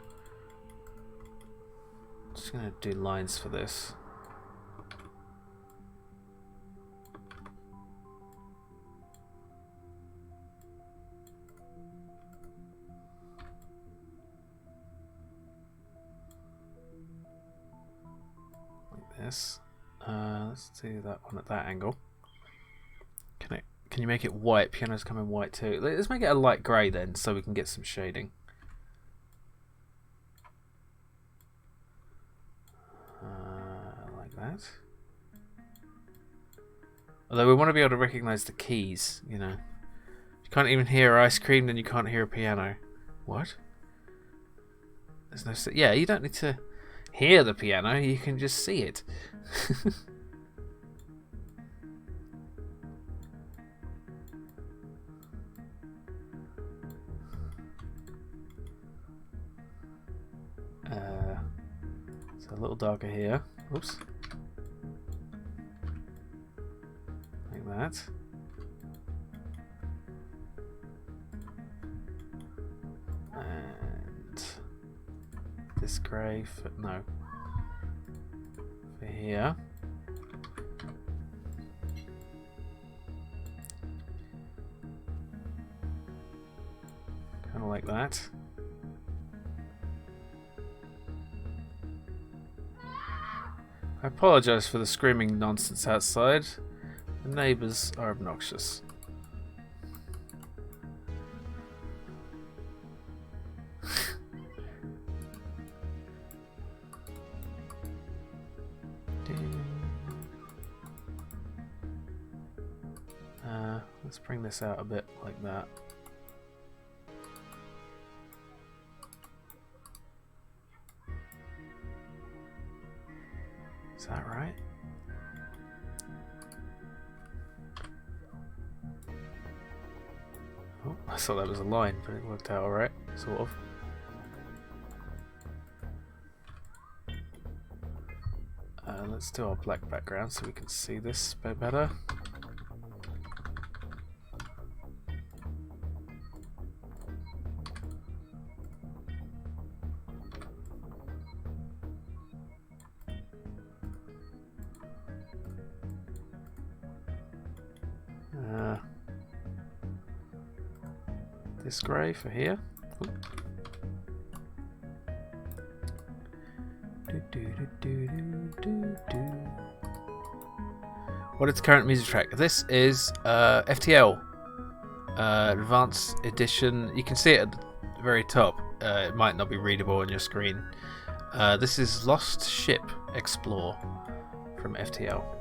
Speaker 1: just going to do lines for this. Like this. Let's do that one at that angle. Can you make it white? Piano's coming white too. Let's make it a light grey then, so we can get some shading. Like that. Although we want to be able to recognise the keys, you know. You can't even hear ice cream, then you can't hear a piano. What? There's no. Yeah, you don't need to hear the piano. You can just see it. So a little darker here. Oops. Like that. And this grey for no. For here. Kind of like that. I apologise for the screaming nonsense outside. The neighbours are obnoxious. Let's bring this out a bit like that. Is that right? Oh, I thought that was a line, but it worked out alright, sort of. Let's do our black background so we can see this a bit better. This grey for here. What is the current music track? This is FTL Advanced Edition. You can see it at the very top. It might not be readable on your screen. This is Lost Ship Explore from FTL.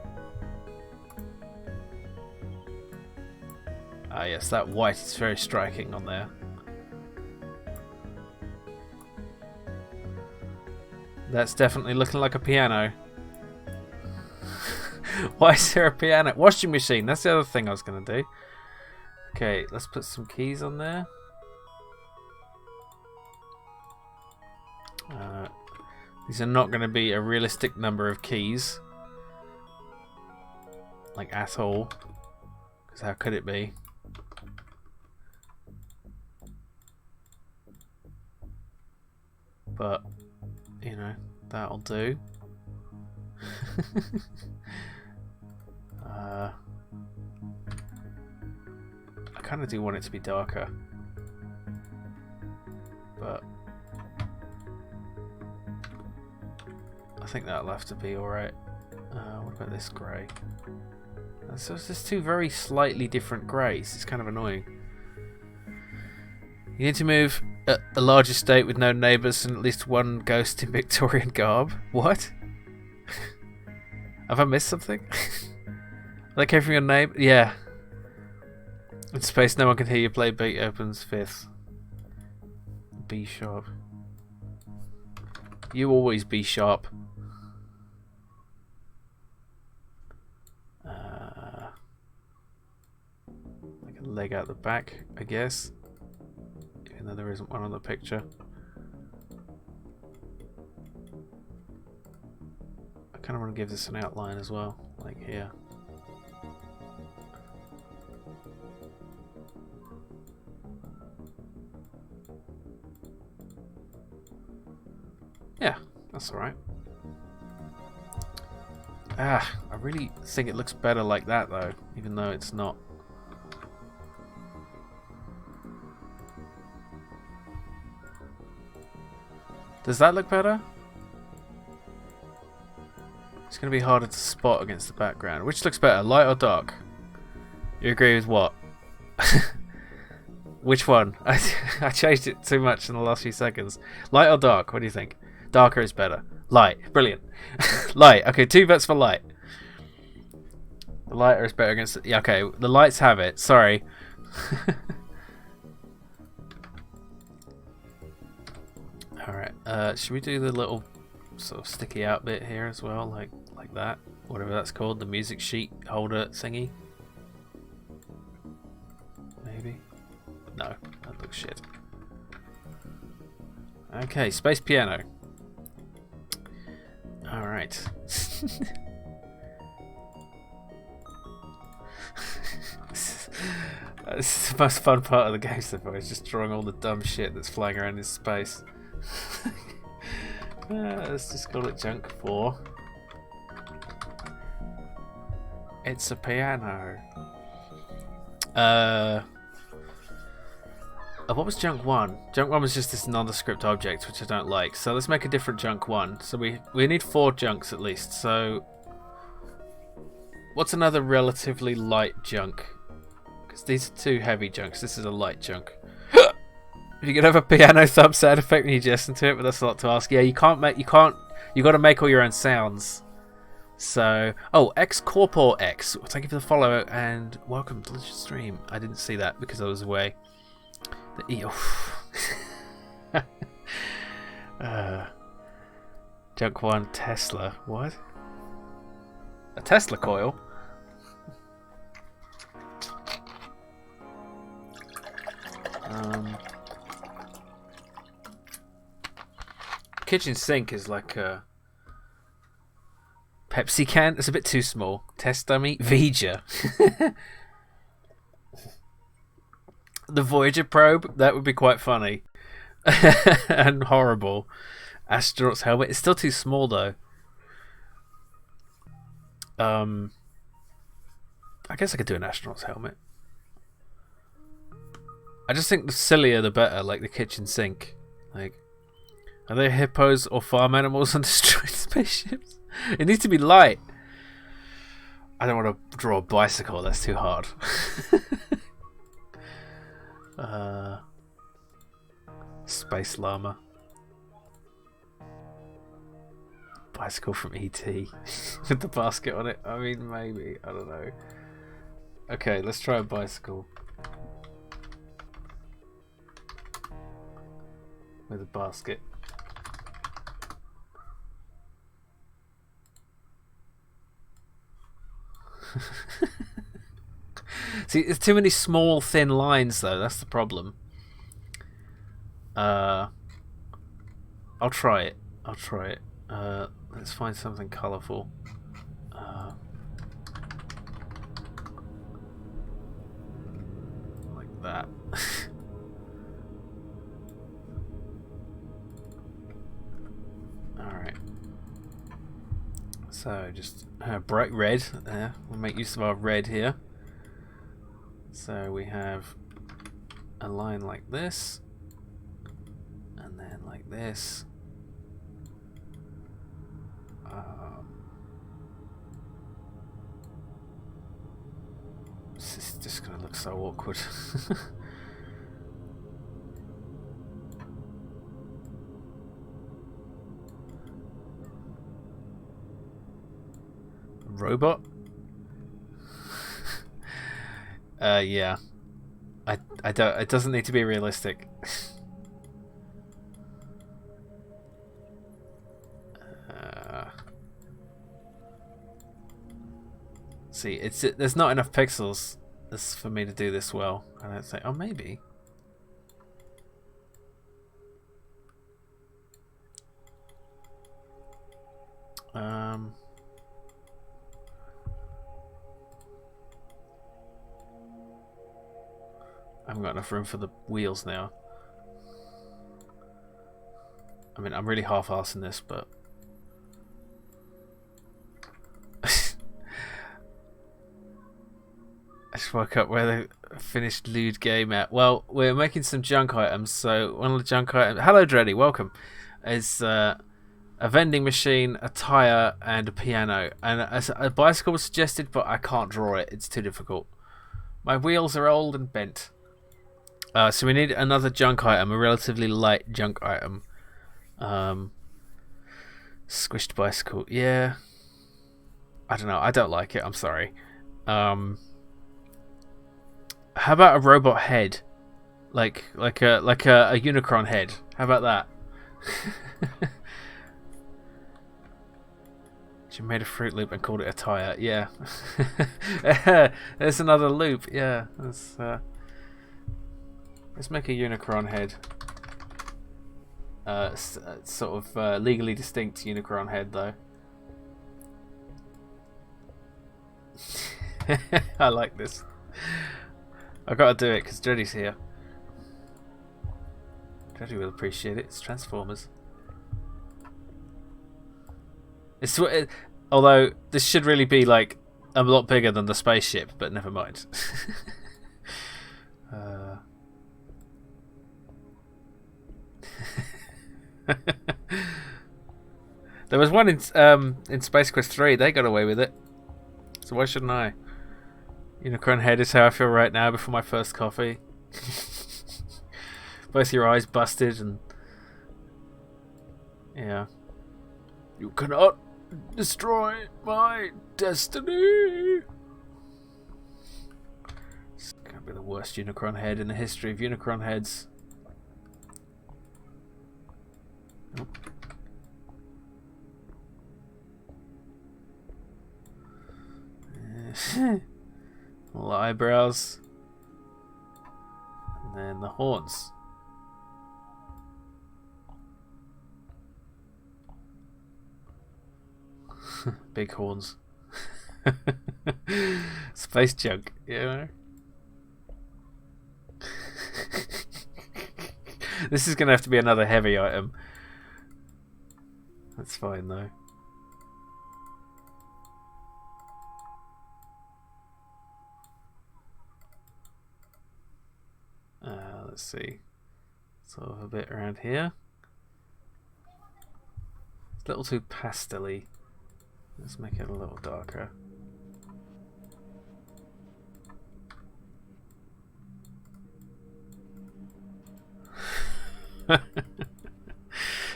Speaker 1: Ah yes, that white is very striking on there. That's definitely looking like a piano. Why is there a piano? Washing machine, that's the other thing I was going to do. Okay, let's put some keys on there. These are not going to be a realistic number of keys. Like at all. Because how could it be? But, you know, that'll do. I kind of do want it to be darker. But I think that'll have to be alright. What about this grey? So it's just two very slightly different greys. It's kind of annoying. You need to move at a large estate with no neighbours and at least one ghost in Victorian garb. What? Have I missed something? Like came from your neighbour? Yeah. In space, no one can hear you play Beethoven's Fifth. B sharp. You always B sharp. Like a leg out the back, I guess. Even though there isn't one on the picture. I kind of want to give this an outline as well, like here. Yeah, that's alright. I really think it looks better like that though, even though it's not. Does that look better? It's going to be harder to spot against the background. Which looks better, light or dark? You agree with what? Which one? I changed it too much in the last few seconds. Light or dark? What do you think? Darker is better. Light. Brilliant. Light. Okay, 2 votes for light. The lighter is better against... Yeah, okay, the lights have it. Sorry. Alright, should we do the little sort of sticky out bit here as well? Like that? Whatever that's called. The music sheet holder thingy? Maybe? No, that looks shit. Okay, space piano. Alright. This is the most fun part of the game so far, is just drawing all the dumb shit that's flying around in space. Let's just call it Junk 4. It's a piano. What was Junk 1? Junk 1 was just this nondescript object, which I don't like. So let's make a different Junk 1. So we need 4 junks at least. So what's another relatively light junk? Because these are 2 heavy junks. This is a light junk. You can have a piano thumb sound effect when you listen to it, but that's a lot to ask. Yeah, you got to make all your own sounds. So, oh, X Corpor X. Thank you for the follow and welcome to the stream. I didn't see that because I was away. Junk 1 Tesla. What? A Tesla coil? Kitchen sink is like a Pepsi can. It's a bit too small. Test dummy. Vija. The Voyager probe. That would be quite funny. And horrible. Astronaut's helmet. It's still too small though. I guess I could do an astronaut's helmet. I just think the sillier the better, like the kitchen sink. Like, are they hippos or farm animals on destroyed spaceships? It needs to be light. I don't want to draw a bicycle, that's too hard. Space llama. Bicycle from E.T. with the basket on it. I mean, maybe. I don't know. Okay, let's try a bicycle. With a basket. See, there's too many small, thin lines, though. That's the problem. I'll try it. Let's find something colourful. Like that. Alright. So, just bright red. We'll make use of our red here. So we have a line like this, and then like this. This is just going to look so awkward. Robot? Yeah. I don't. It doesn't need to be realistic. See, there's not enough pixels for me to do this well. I don't think. Oh, maybe. I haven't got enough room for the wheels now. I mean, I'm really half-arsing this, but... Just woke up where they finished lewd game at. Well, we're making some junk items. So one of the junk items. Hello, Dreddy. Welcome. Is a vending machine, a tire, and a piano. And a bicycle was suggested, but I can't draw it. It's too difficult. My wheels are old and bent. So we need another junk item, a relatively light junk item. Squished bicycle. Yeah. I don't know. I don't like it. I'm sorry. How about a robot head, like a Unicron head? How about that? She made a Fruit Loop and called it a tire. Yeah. There's another loop. Yeah. Let's make a Unicron head. Sort of legally distinct Unicron head though. I like this. I've got to do it because Dreddy's here. Dreddy will appreciate it. It's Transformers. Although this should really be like a lot bigger than the spaceship, but never mind. There was one in Space Quest 3. They got away with it, so why shouldn't I? Unicron head is how I feel right now before my first coffee. Both your eyes busted and yeah. You cannot destroy my destiny. It's gonna be the worst Unicron head in the history of Unicron heads. Nope. Little eyebrows, and then the horns. Big horns. Space junk, you know. This is gonna have to be another heavy item. That's fine though. Let's see. Sort of a bit around here. It's a little too pastel-y. Let's make it a little darker.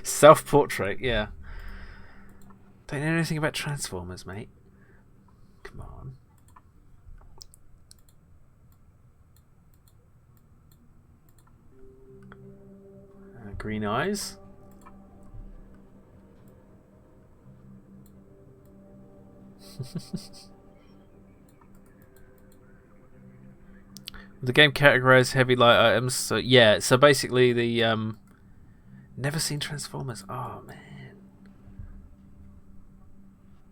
Speaker 1: Self-portrait, yeah. Don't know anything about Transformers, mate. Come on. Green eyes. The game categorized heavy light items. So yeah, so basically the never seen Transformers. Oh man,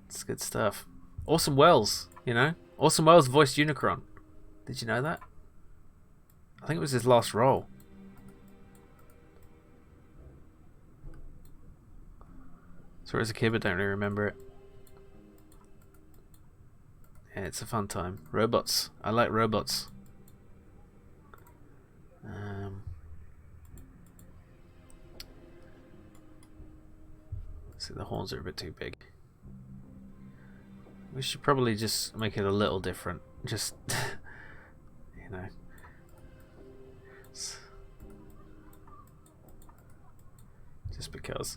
Speaker 1: it's good stuff. Orson Welles, you know, Orson Welles voiced Unicron. Did you know that? I think it was his last role. Saw it as a kid, but don't really remember it. Yeah, it's a fun time. Robots. I like robots. See, the horns are a bit too big. We should probably just make it a little different. Just, you know. Just because.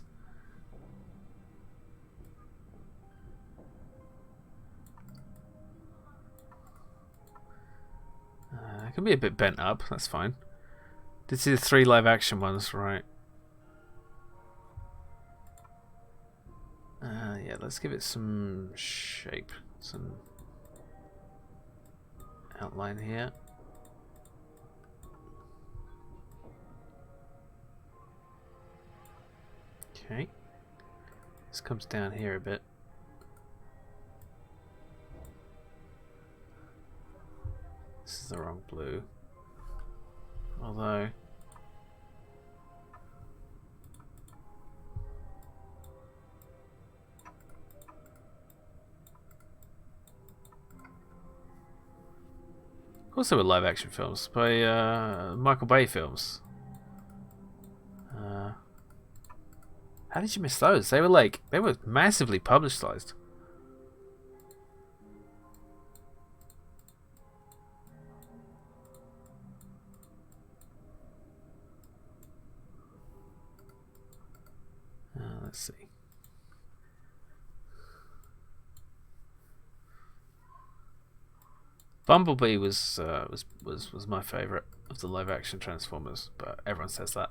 Speaker 1: It can be a bit bent up, that's fine. Did see the 3 live action ones, right? Yeah, let's give it some shape, some outline here. Okay. This comes down here a bit. This is the wrong blue. Although Also were live action films by Michael Bay films. How did you miss those? They were massively publicized. Let's see. Bumblebee was my favourite of the live action Transformers, but everyone says that.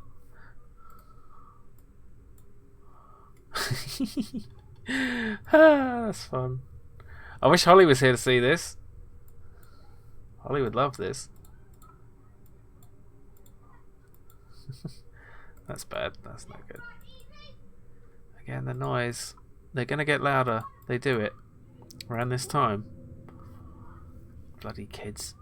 Speaker 1: That's fun. I wish Holly was here to see this. Holly would love this. That's bad. That's not good. Again, the noise. They're gonna get louder. They do it around this time. Bloody kids.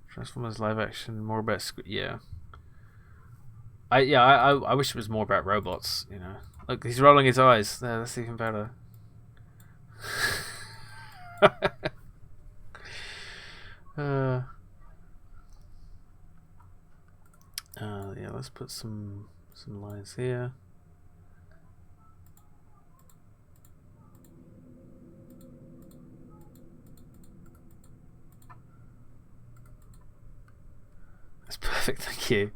Speaker 1: Transformers live action, more about yeah. I wish it was more about robots. You know, look, he's rolling his eyes. There, that's even better. Yeah, let's put some lines here. That's perfect, thank you.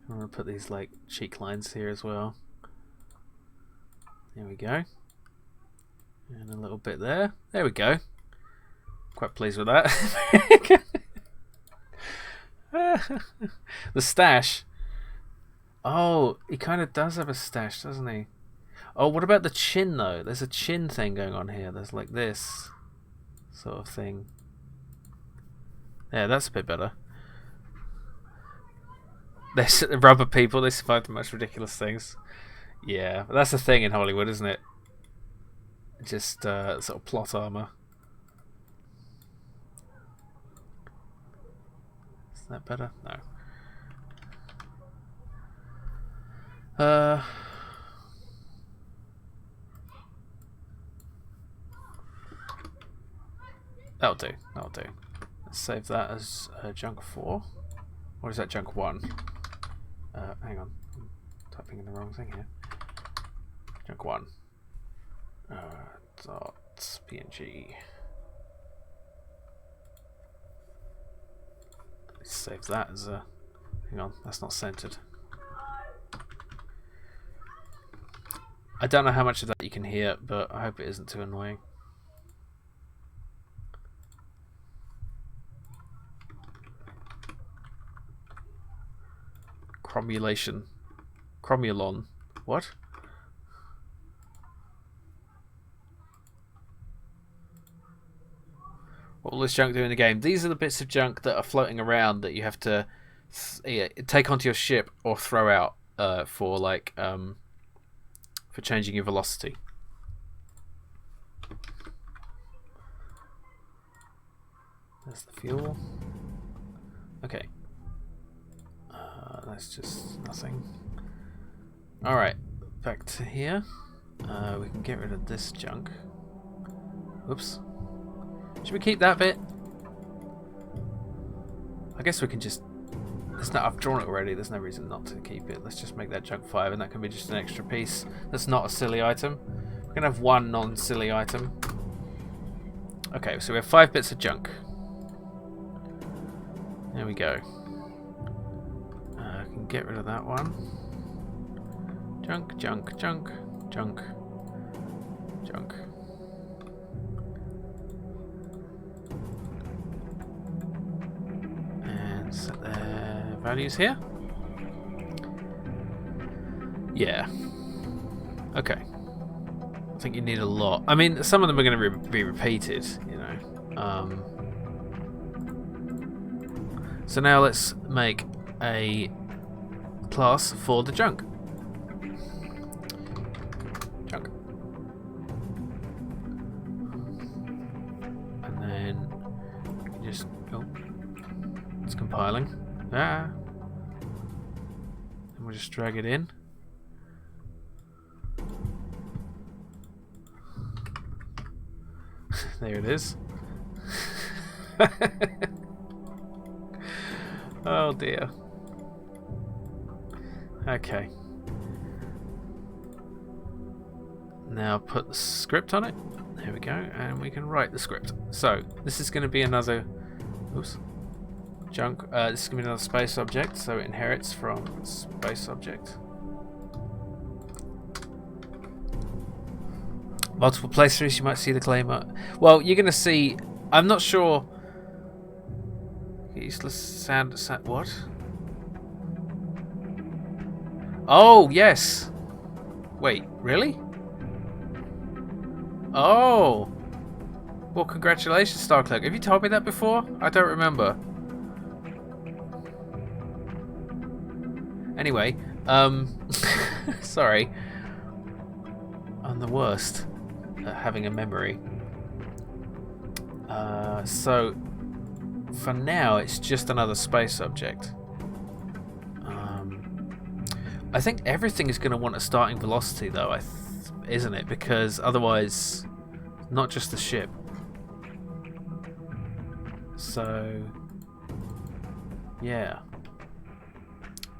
Speaker 1: I'm gonna put these like cheek lines here as well. There we go. And a little bit there. There we go. Quite pleased with that. The stash. Oh, he kind of does have a stash, doesn't he? Oh, what about the chin though? There's a chin thing going on here. There's like this sort of thing. Yeah, that's a bit better. They're rubber people. They survive the most ridiculous things. Yeah, but that's the thing in Hollywood, isn't it? Just sort of plot armor. Is that better? No. That'll do. That'll do. Let's save that as junk 4. Or is that junk 1? Hang on. I'm typing in the wrong thing here. Junk 1. Dot PNG. Let's save that as a. Hang on, that's not centered. I don't know how much of that you can hear, but I hope it isn't too annoying. Cromulation. Cromulon. What? What will this junk do in the game? These are the bits of junk that are floating around that you have to take onto your ship or throw out for like for changing your velocity. There's the fuel. Okay. That's just nothing. Alright, back to here. We can get rid of this junk. Oops. Should we keep that bit? I guess we can just... I've drawn it already, there's no reason not to keep it. Let's just make that junk 5 and that can be just an extra piece. That's not a silly item. We're going to have one non-silly item. Okay, so we have 5 bits of junk. There we go. I can get rid of that one. Junk, junk, junk, junk, junk. And set their values here. Yeah. Okay. I think you need a lot. I mean, some of them are going to be repeated, you know. So now let's make a class for the junk. Junk. And then you just... Oh. It's compiling. Ah. And we'll just drag it in. There it is. Oh dear. Okay. Now put the script on it. There we go, and we can write the script. So this is going to be another, oops, junk. This is going to be another space object. So it inherits from space object. Multiple playthroughs. You might see the claimer. Well, you're going to see. I'm not sure. Useless sound. What? Oh yes. Wait, really? Oh! Well, congratulations, StarClerk. Have you told me that before? I don't remember. Anyway, sorry. I'm the worst at having a memory. So, for now, it's just another space object. I think everything is going to want a starting velocity, though, isn't it? Because otherwise, not just the ship. So, yeah.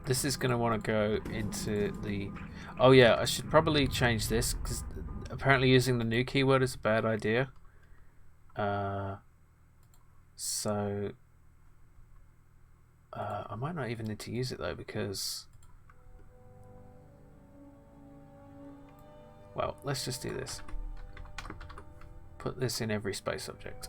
Speaker 1: This is going to want to go into the... Oh yeah, I should probably change this, because apparently using the new keyword is a bad idea. So, I might not even need to use it, though, because... Well, let's just do this. Put this in every space object.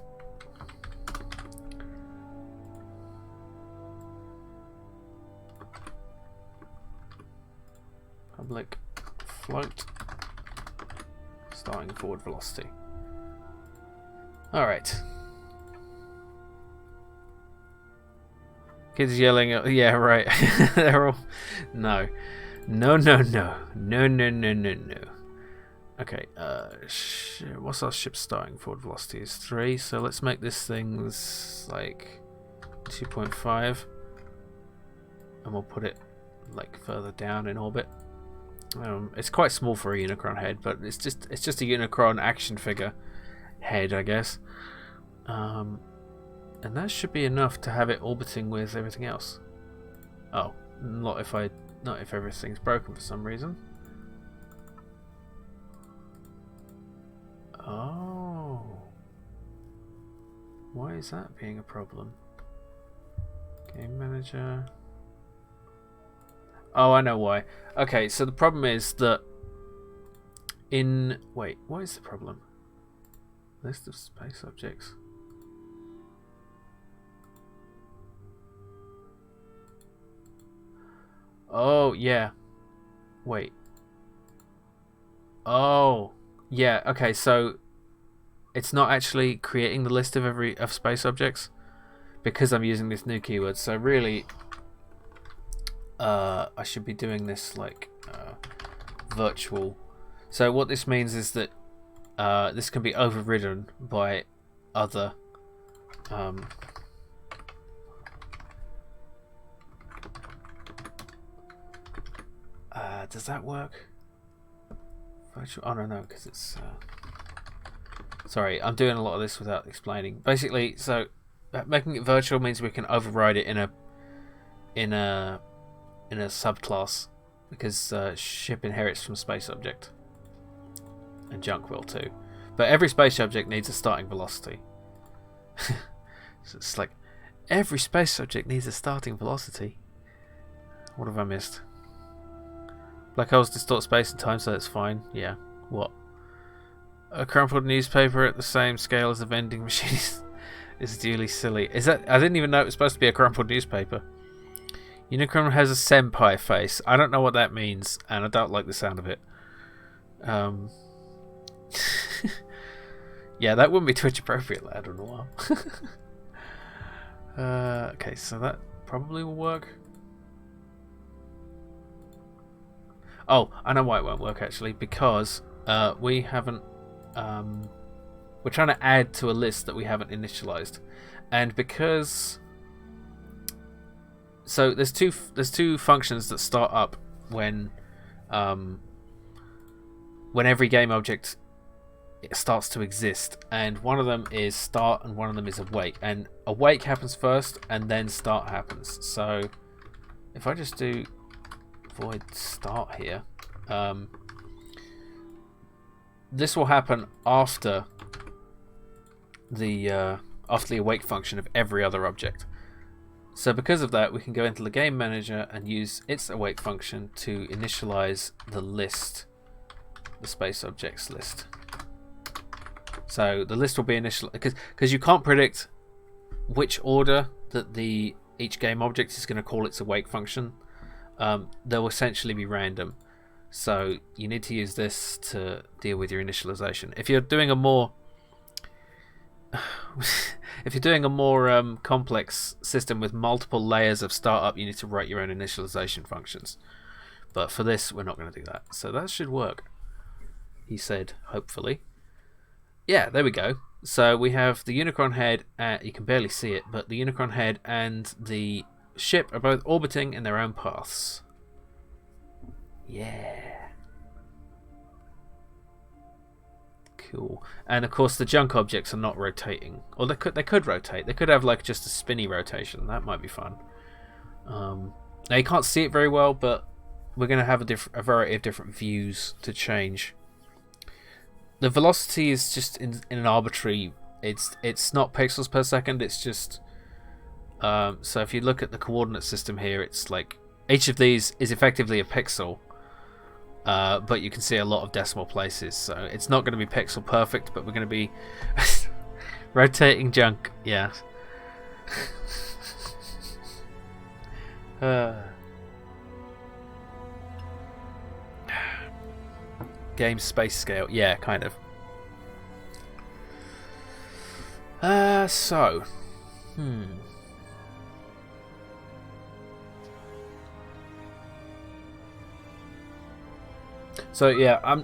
Speaker 1: Public float starting forward velocity. Alright. Kids yelling at, yeah, right. They're all no. No. Okay, what's our ship starting forward velocity? Is 3, so let's make this thing like 2.5, and we'll put it like further down in orbit. It's quite small for a Unicron head, but it's just a Unicron action figure head, I guess. And that should be enough to have it orbiting with everything else. Oh, not if everything's broken for some reason. Oh, why is that being a problem? Game manager. Oh, I know why. Okay, so the problem is that wait, what is the problem? List of space objects. Oh, yeah. Wait. Oh, yeah. Okay, so it's not actually creating the list of space objects because I'm using this new keyword. So really, I should be doing this like virtual. So what this means is that this can be overridden by other does that work? Virtual? Oh no, because it's sorry, I'm doing a lot of this without explaining. Basically, so making it virtual means we can override it in a subclass, because ship inherits from space object, and junk will too. But every space object needs a starting velocity. So it's like every space object needs a starting velocity. What have I missed? Black holes distort space and time, so that's fine. Yeah. What? A crumpled newspaper at the same scale as a vending machine is really silly. Is that? I didn't even know it was supposed to be a crumpled newspaper. Unicron has a senpai face. I don't know what that means, and I don't like the sound of it. Yeah, that wouldn't be Twitch appropriate, lad, in a while. Okay, so that probably will work. Oh, I know why it won't work actually, because we haven't. We're trying to add to a list that we haven't initialized, and because. So there's two functions that start up when every game object it starts to exist, and one of them is start and one of them is awake, and awake happens first and then start happens. So if I just do void start here, this will happen after the awake function of every other object. So because of that, we can go into the game manager and use its awake function to initialize the list, the space objects list. So the list will be initial because you can't predict which order that each game object is going to call its awake function. They'll essentially be random. So you need to use this to deal with your initialization. If you're doing a more complex system with multiple layers of startup, you need to write your own initialization functions. But for this, we're not going to do that. So that should work, he said, hopefully. Yeah, there we go. So we have the Unicron head, you can barely see it, but the Unicron head and the ship are both orbiting in their own paths. Yeah. Cool. And of course the junk objects are not rotating. Or they could rotate. They could have like just a spinny rotation. That might be fun. Now you can't see it very well, but we're going to have a variety of different views to change. The velocity is just in an arbitrary. It's not pixels per second. It's just so if you look at the coordinate system here, it's like each of these is effectively a pixel. But you can see a lot of decimal places, so it's not going to be pixel perfect, but we're going to be rotating junk, yeah. Game space scale, yeah, kind of. So yeah,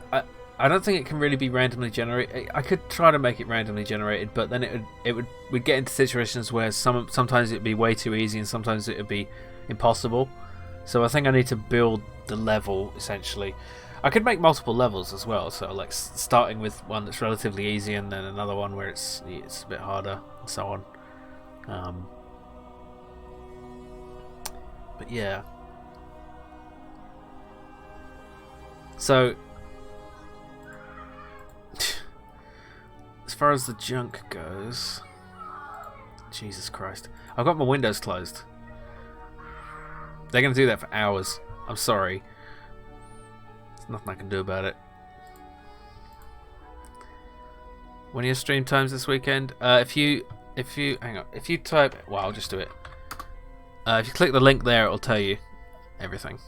Speaker 1: I don't think it can really be randomly generated. I could try to make it randomly generated, but then we'd get into situations where sometimes it'd be way too easy and sometimes it would be impossible. So I think I need to build the level essentially. I could make multiple levels as well, so like starting with one that's relatively easy and then another one where it's a bit harder and so on. But yeah. So, as far as the junk goes, Jesus Christ, I've got my windows closed. They're going to do that for hours. I'm sorry. There's nothing I can do about it. When are your stream times this weekend? If you type, well, I'll just do it. If you click the link there, it'll tell you everything.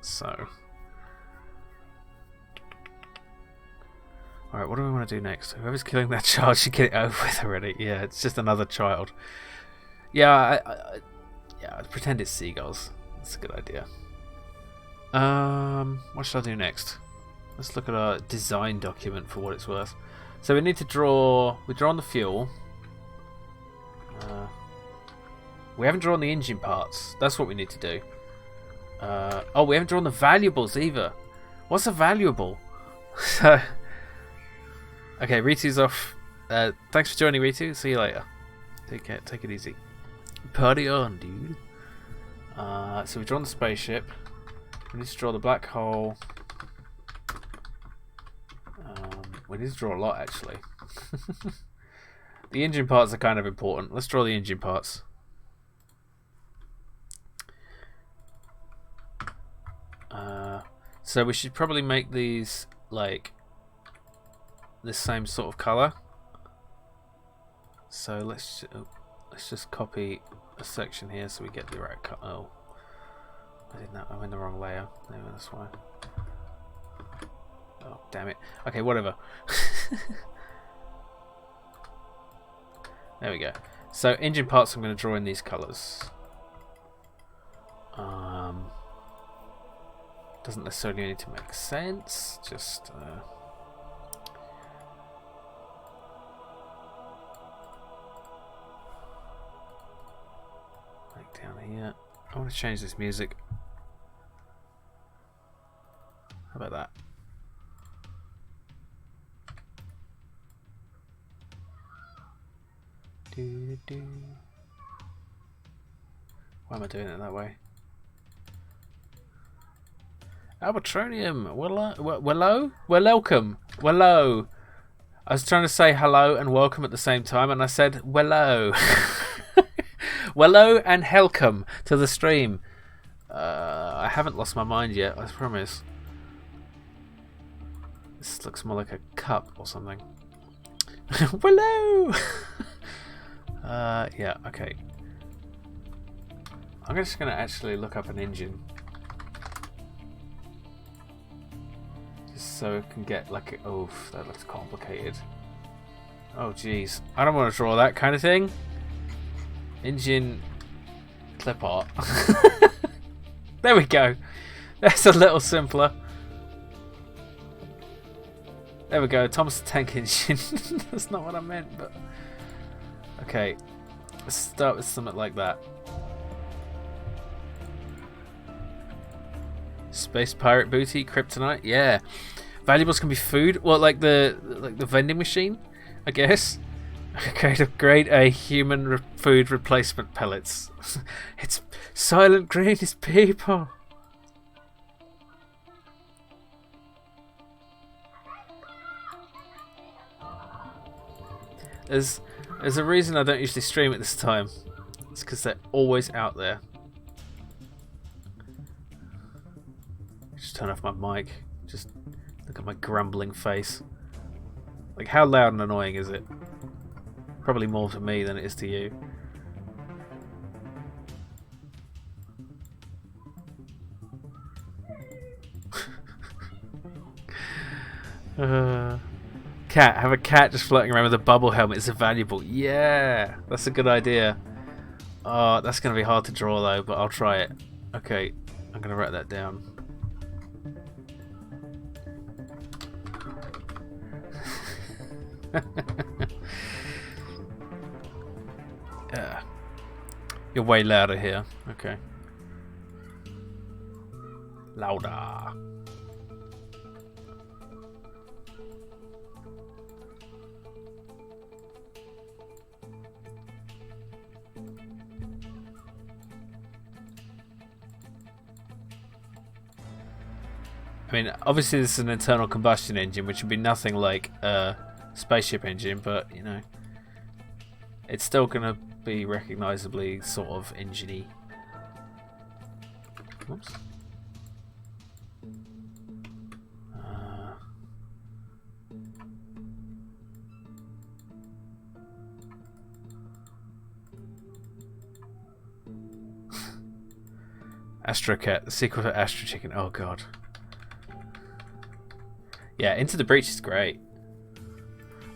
Speaker 1: So. Alright, what do we want to do next? Whoever's killing that child should get it over with already. Yeah, it's just another child. Yeah, I'd pretend it's seagulls. That's a good idea. What should I do next? Let's look at our design document for what it's worth. So we need to draw... We're drawing the fuel. We haven't drawn the engine parts. That's what we need to do. Oh, we haven't drawn the valuables either. What's a valuable? So... Okay, Ritu's off. Thanks for joining, Ritu. See you later. Take care. Take it easy. Party on, dude. So we've drawn the spaceship. We need to draw the black hole. We need to draw a lot, actually. The engine parts are kind of important. Let's draw the engine parts. So we should probably make these like this same sort of color. So let's just copy a section here so we get the right color. Oh, I'm in the wrong layer. Maybe that's why. Oh, damn it. Okay, whatever. There we go. So engine parts, I'm going to draw in these colors. Doesn't necessarily need to make sense. Just like down here. I want to change this music. How about that? Why am I doing it that way? Albatronium, welcome, wello. I was trying to say hello and welcome at the same time, and I said wello. Wello and welcome to the stream. I haven't lost my mind yet, I promise. This looks more like a cup or something. Hello. Yeah, okay. I'm just gonna actually look up an engine, just so I can get like a, oh, that looks complicated. Oh jeez, I don't want to draw that kind of thing. Engine clip art. There we go. That's a little simpler. There we go. Thomas the Tank Engine. That's not what I meant, but okay. Let's start with something like that. Space pirate booty, kryptonite. Yeah. Valuables can be food. Well, like the vending machine, I guess. Create a human food replacement pellets. It's Silent Green is people. There's a reason I don't usually stream at this time. It's because they're always out there. Just turn off my mic. Just look at my grumbling face. Like, how loud and annoying is it? Probably more to me than it is to you. Cat. Have a cat just floating around with a bubble helmet. It's a valuable. Yeah, that's a good idea. Oh, that's going to be hard to draw though, but I'll try it. Okay, I'm going to write that down. Yeah. You're way louder here. Okay. Louder. I mean, obviously this is an internal combustion engine, which would be nothing like a spaceship engine, but, you know, it's still going to be recognisably sort of engine-y. Oops. Astro Cat, the sequel to Astro Chicken. Oh god. Yeah, Into the Breach is great.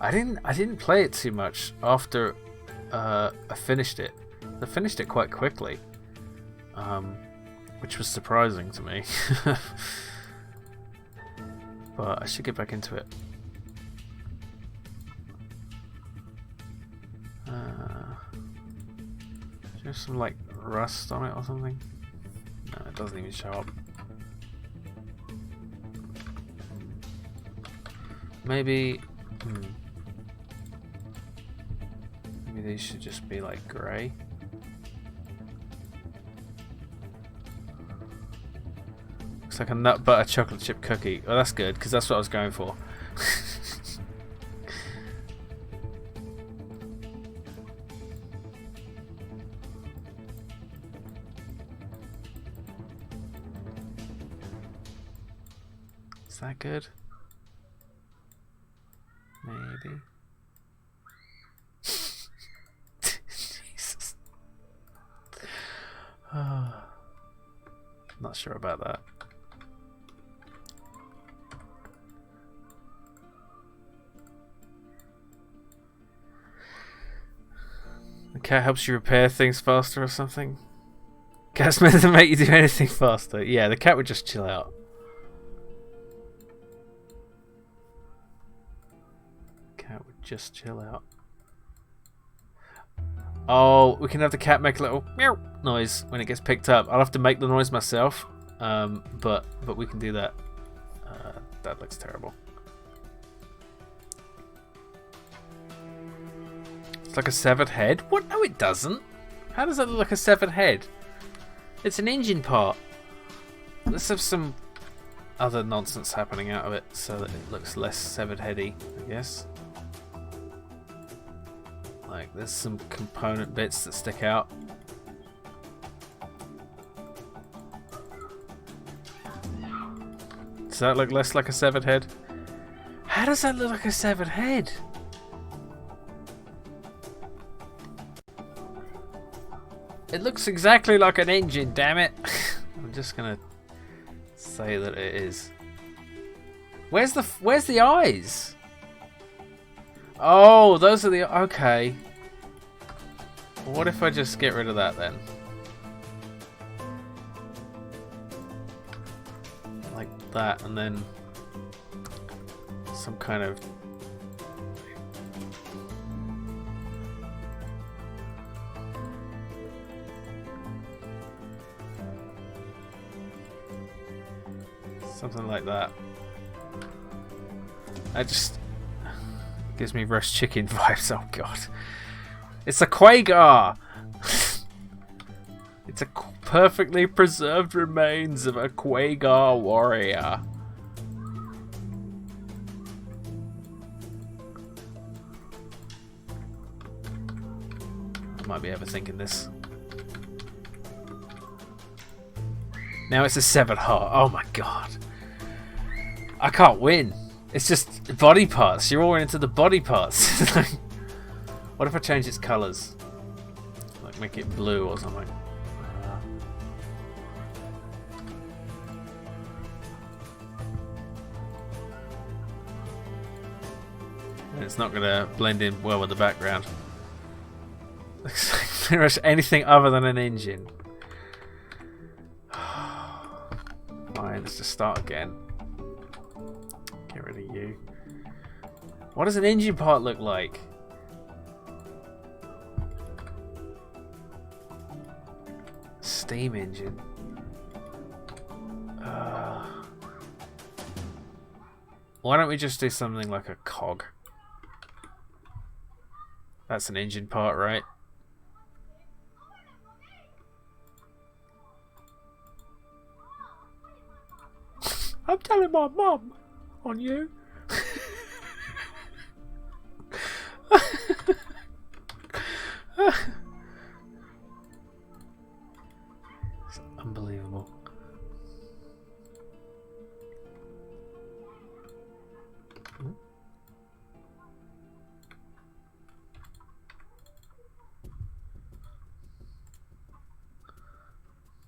Speaker 1: I didn't play it too much after I finished it. I finished it quite quickly, which was surprising to me. But I should get back into it. Is there some like rust on it or something? No, it doesn't even show up. Maybe, maybe these should just be like grey. Looks like a nut butter chocolate chip cookie. Oh, that's good, because that's what I was going for. Is that good? Maybe. Jesus. Not sure about that. The cat helps you repair things faster or something? Cat's meant to make you do anything faster. Yeah, the cat would just chill out. Cat would just chill out. Oh, we can have the cat make a little meow noise when it gets picked up. I'll have to make the noise myself, but we can do that. That looks terrible. Looks like a severed head. What? No, it doesn't. How does that look like a severed head? It's an engine part. Let's have some other nonsense happening out of it so that it looks less severed heady, I guess. Like, there's some component bits that stick out. Does that look less like a severed head? How does that look like a severed head? It looks exactly like an engine, damn it. I'm just gonna say that it is. Where's the eyes? Oh, those are the... Okay. What if I just get rid of that then? Like that, and then some kind of... Something like that. That just gives me roast chicken vibes. Oh god. It's a Quagar! It's a perfectly preserved remains of a Quagar warrior. I might be overthinking this. Now it's a severed heart. Oh my god. I can't win. It's just body parts. You're all into the body parts. What if I change its colours? Like make it blue or something. And it's not going to blend in well with the background. Looks like pretty much anything other than an engine. Fine, let's just start again. Get rid of you. What does an engine part look like? Steam engine. Why don't we just do something like a cog? That's an engine part, right? I'm telling my mum on you. It's unbelievable.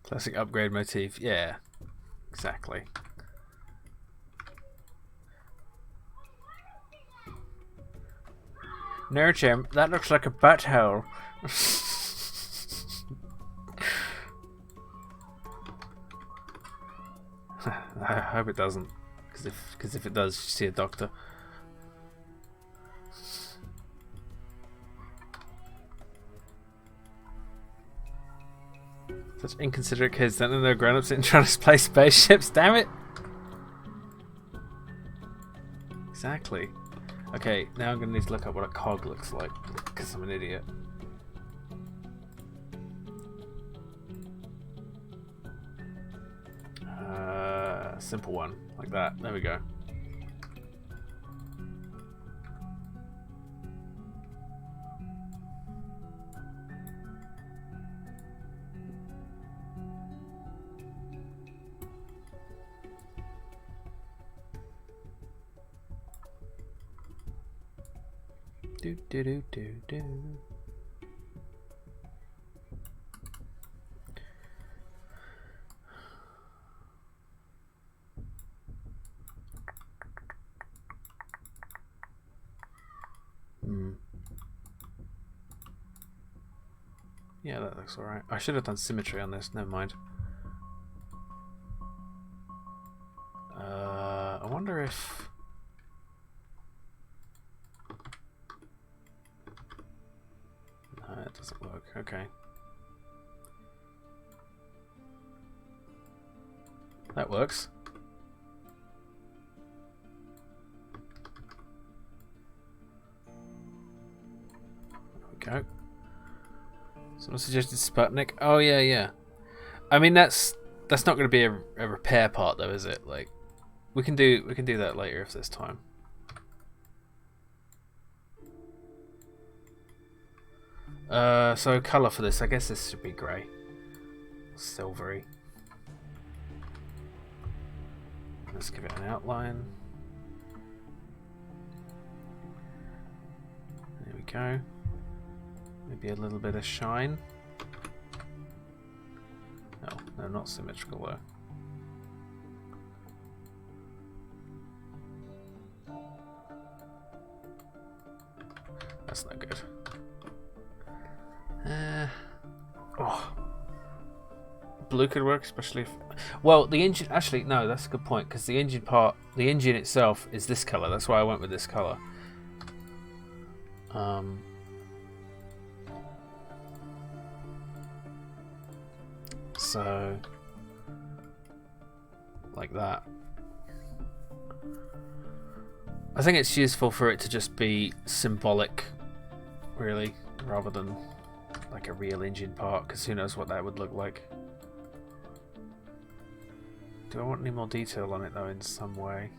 Speaker 1: Classic upgrade motif. Yeah, exactly. No, Jim, that looks like a butthole. I hope it doesn't, because if it does, you see a doctor. Such inconsiderate kids, don't know they're grown-ups and trying to play spaceships, damn it! Exactly. Okay, now I'm going to need to look up what a cog looks like, because I'm an idiot. Simple one, like that. There we go. Do do do do do. Yeah, that looks alright. I should have done symmetry on this, never mind. I wonder if... No, that doesn't work. Okay. That works. go. Someone suggested Sputnik. Oh yeah, yeah. I mean that's not going to be a repair part though, is it? Like we can do that later if there's time. So colour for this, I guess this should be grey. Silvery. Let's give it an outline. There we go. Maybe a little bit of shine. Oh, no, not symmetrical though. That's not good. Oh, blue could work, especially if... Well, the engine... Actually, no, that's a good point, because the engine part... The engine itself is this colour. That's why I went with this colour. So... Like that. I think it's useful for it to just be symbolic, really, rather than like a real engine part, because who knows what that would look like. Do I want any more detail on it though in some way?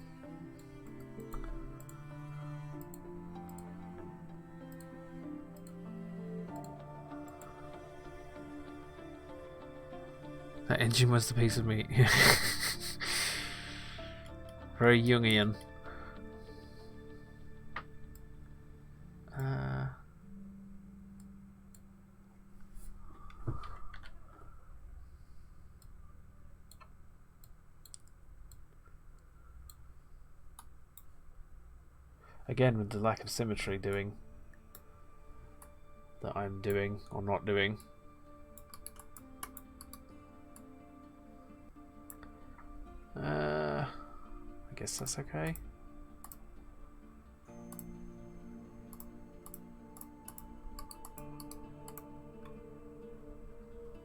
Speaker 1: That engine was the piece of meat. Very Jungian. Again, with the lack of symmetry that I'm doing or not doing. I guess that's okay.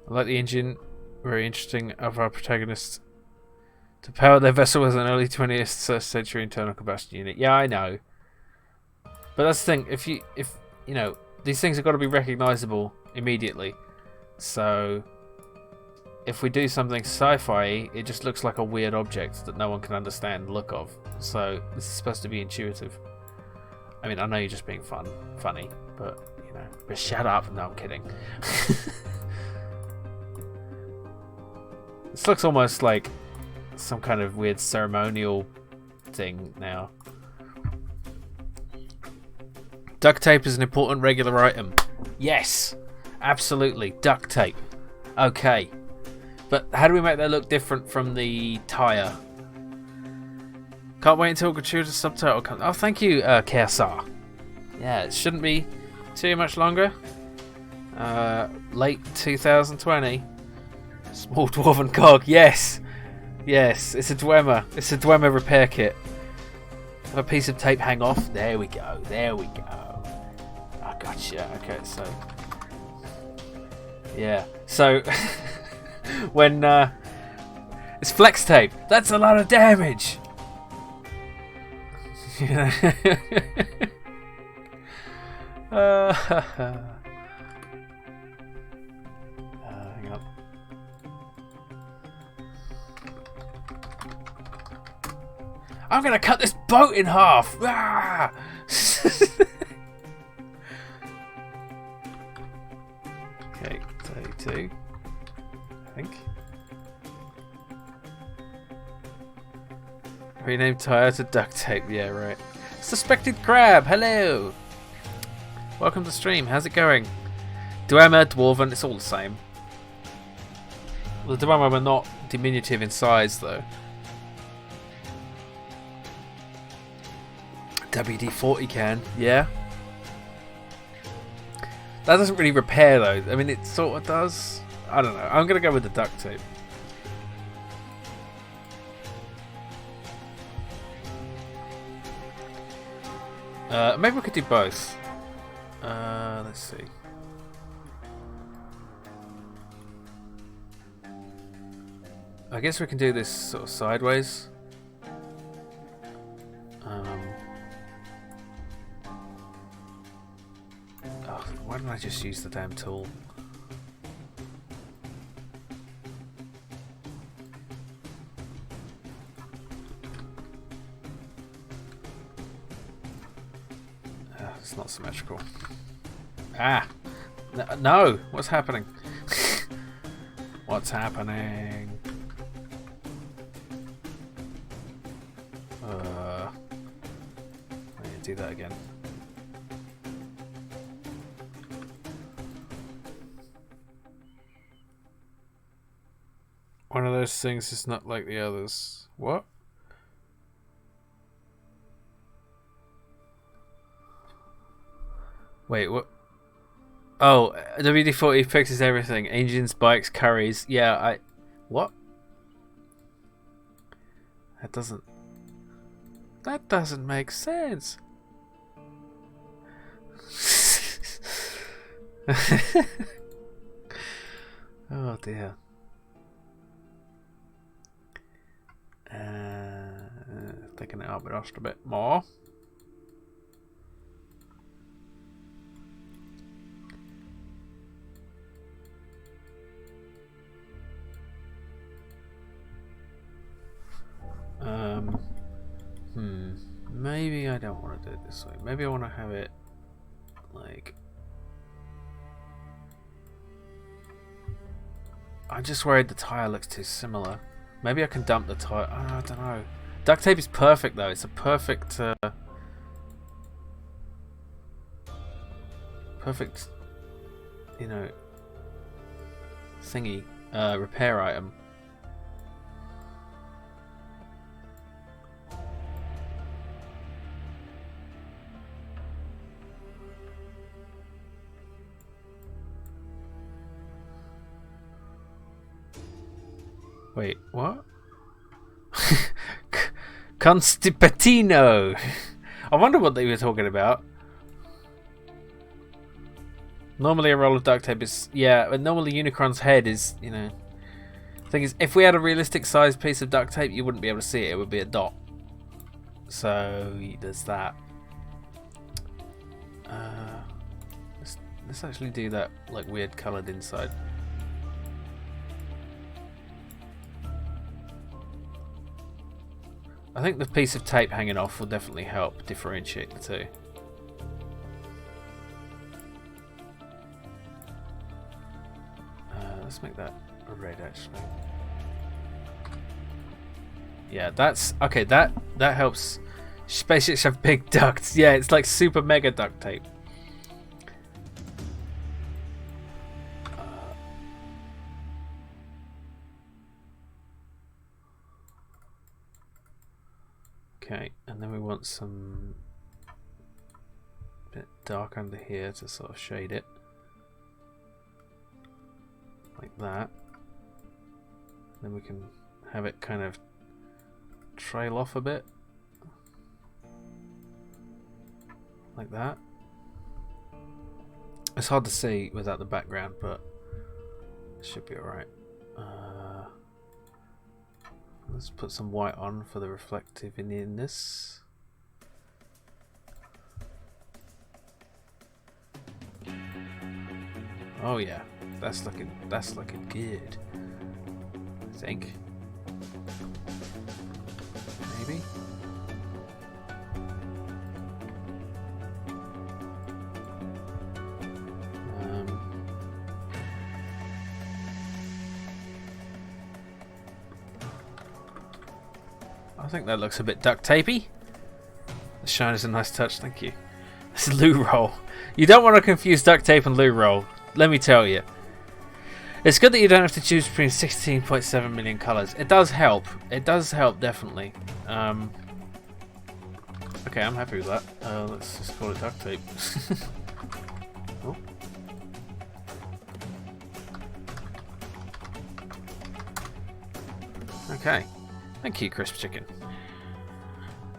Speaker 1: I like the engine, very interesting, of our protagonists to power their vessel with an early 20th century internal combustion unit. Yeah, I know. But that's the thing, if you know, these things have got to be recognizable immediately. So if we do something sci-fi, it just looks like a weird object that no one can understand the look of. So this is supposed to be intuitive. I mean, I know you're just being funny, but you know, but shut up. No, I'm kidding. This looks almost like some kind of weird ceremonial thing now. Duct tape is an important regular item. Yes, absolutely. Duct tape. Okay. But how do we make that look different from the tyre? Can't wait until gratuitous subtitle comes. Oh, thank you, KSR. Yeah, it shouldn't be too much longer. Late 2020. Small dwarven cog. Yes. Yes, it's a Dwemer. It's a Dwemer repair kit. Have a piece of tape hang off. There we go. There we go. I gotcha. Okay, so yeah. So when it's flex tape, that's a lot of damage. Hang on. I'm gonna cut this boat in half. Ah! Okay, 32. I think. Rename tire to duct tape. Yeah, right. Suspected crab. Hello. Welcome to stream. How's it going? Dwemer, dwarven. It's all the same. The Dwemer were not diminutive in size, though. WD-40 can, yeah. That doesn't really repair though. I mean, it sort of does. I don't know. I'm gonna go with the duct tape. Maybe we could do both. Let's see. I guess we can do this sort of sideways. Why didn't I just use the damn tool. It's not symmetrical. Ah! No! What's happening? What's happening? I need to do that again. One of those things is not like the others. What? Wait, what? Oh, WD-40 fixes everything. Engines, bikes, curries. Yeah, what? That doesn't make sense. Oh dear. Thinking it up just a bit more. Maybe I don't want to do it this way. Maybe I want to have it like... I'm just worried the tire looks too similar. Maybe I can dump the tire. Oh, I don't know. Duct tape is perfect though. It's a perfect, perfect, you know, thingy, repair item. Wait, what? Constipatino! I wonder what they were talking about. Normally a roll of duct tape is... Yeah, but normally Unicron's head is, you know... Thing is, if we had a realistic sized piece of duct tape, you wouldn't be able to see it. It would be a dot. So, there's that. Let's actually do that, like, weird coloured inside. I think the piece of tape hanging off will definitely help differentiate the two. Let's make that a red actually. Yeah, that's okay. That helps. Spaceships have big ducts. Yeah, it's like super mega duct tape. Okay, and then we want some bit dark under here to sort of shade it. Like that. Then we can have it kind of trail off a bit. Like that. It's hard to see without the background, but it should be alright. Let's put some white on for the reflectiveness. Oh yeah, that's looking good. I think. Maybe. I think that looks a bit duct tapey. The shine is a nice touch, thank you. This is loo roll. You don't want to confuse duct tape and loo roll, let me tell you. It's good that you don't have to choose between 16.7 million colours. It does help. It does help, definitely. Okay, I'm happy with that. Let's just call it duct tape. Oh. Okay. Thank you, crisp chicken.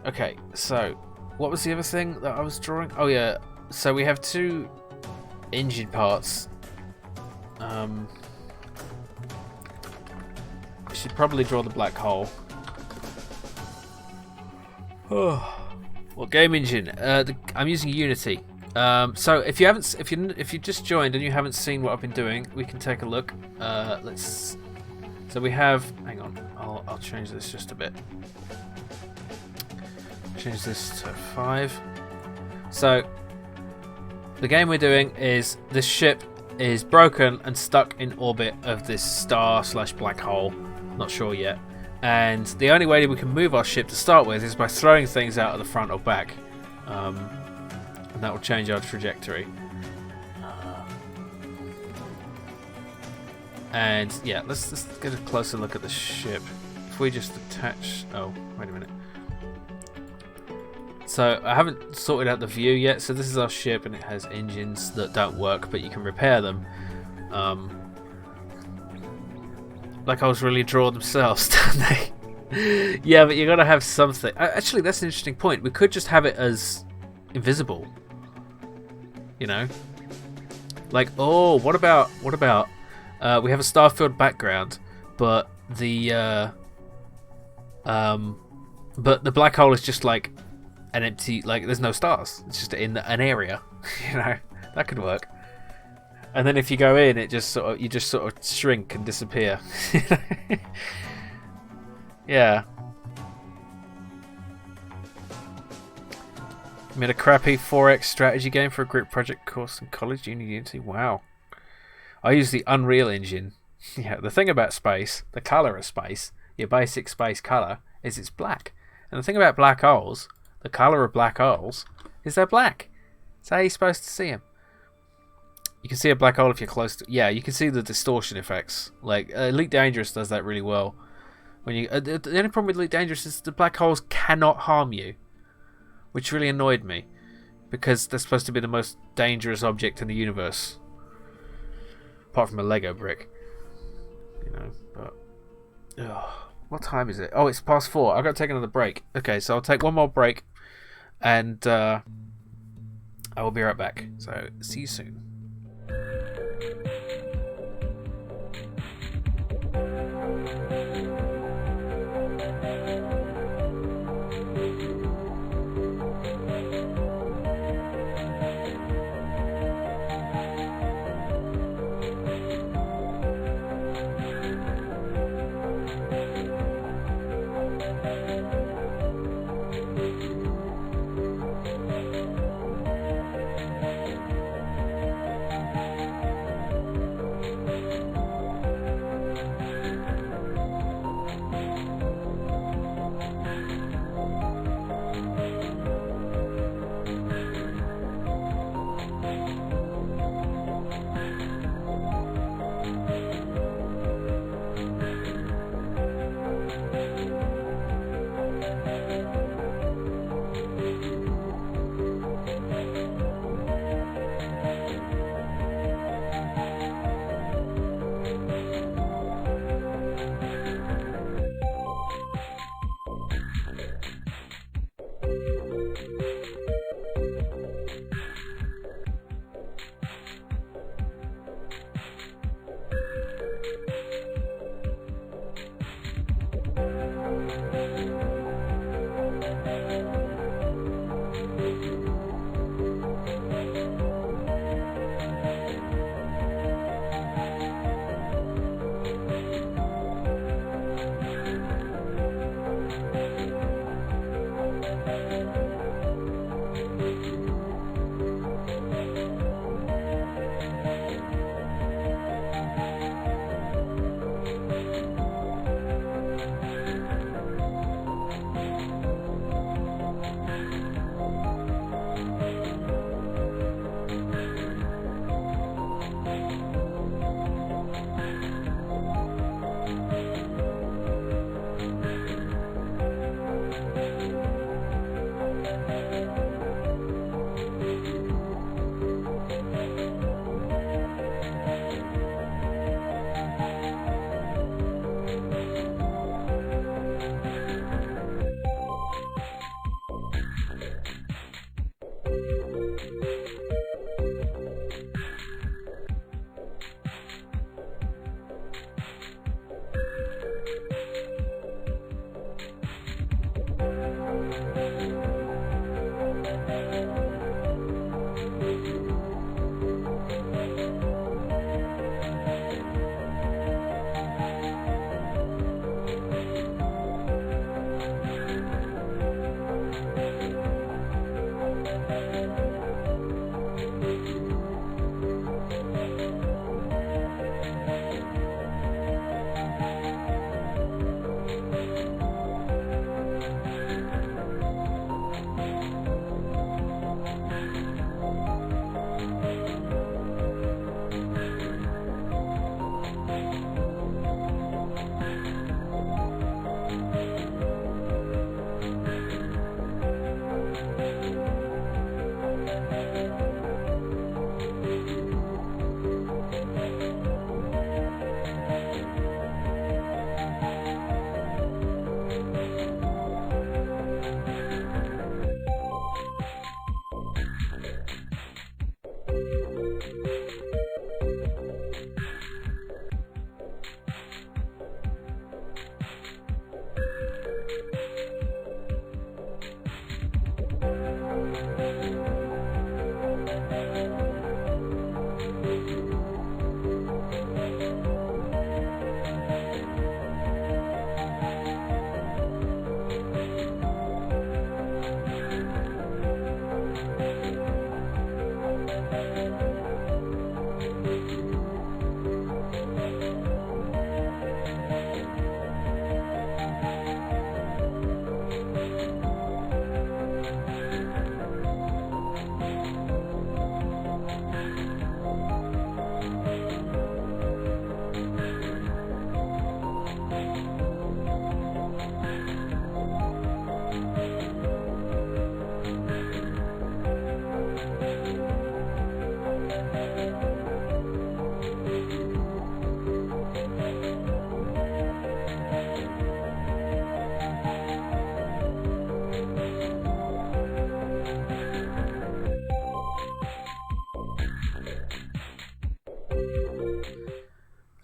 Speaker 1: Okay, so what was the other thing that I was drawing? Oh yeah, so we have two engine parts. I should probably draw the black hole. Oh, what game engine? I'm using Unity. So if you haven't, if you just joined and you haven't seen what I've been doing, we can take a look. Let's. So we have. Hang on, I'll change this just a bit. Change this to 5. So the game we're doing is this ship is broken and stuck in orbit of this star/black hole. Not sure yet. And the only way we can move our ship to start with is by throwing things out of the front or back. And that will change our trajectory. And yeah, let's get a closer look at the ship. If we just attach... Oh, wait a minute. So I haven't sorted out the view yet. So this is our ship and it has engines that don't work, but you can repair them. Like I was really draw themselves, don't they? Yeah, but you got to have something. Actually, that's an interesting point. We could just have it as invisible. You know, like, oh, what about we have a star-filled background, but the black hole is just like an empty, like there's no stars. It's just in an area. You know, that could work. And then if you go in, it just sort of shrink and disappear. Yeah. Made a crappy 4X strategy game for a group project course in college, Unity. Wow. I use the Unreal Engine. Yeah, the thing about space, the colour of space, your basic space colour, is it's black. And the thing about black holes, the colour of black holes, is they're black. That's how you're supposed to see them. You can see a black hole if you're close to... Yeah, you can see the distortion effects. Like, Elite Dangerous does that really well. When you the only problem with Elite Dangerous is the black holes cannot harm you. Which really annoyed me, because they're supposed to be the most dangerous object in the universe, apart from a Lego brick, you know. But what time is it? Oh, it's past 4. I've got to take another break. Okay, so I'll take one more break, and I will be right back. So see you soon.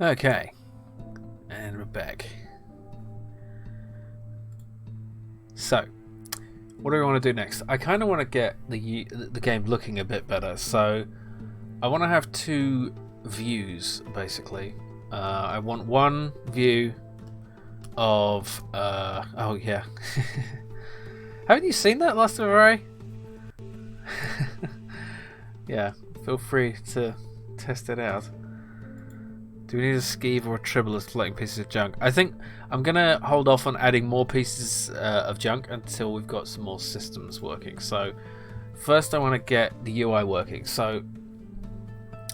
Speaker 1: Okay, and we're back. So, what do we want to do next? I kind of want to get the game looking a bit better, so I want to have two views basically. I want one view of oh yeah. Haven't you seen that, Last of Ray? Yeah, feel free to test it out. Do we need a skeeve or a tribble as floating pieces of junk? I think I'm going to hold off on adding more pieces of junk until we've got some more systems working. So first I want to get the UI working. So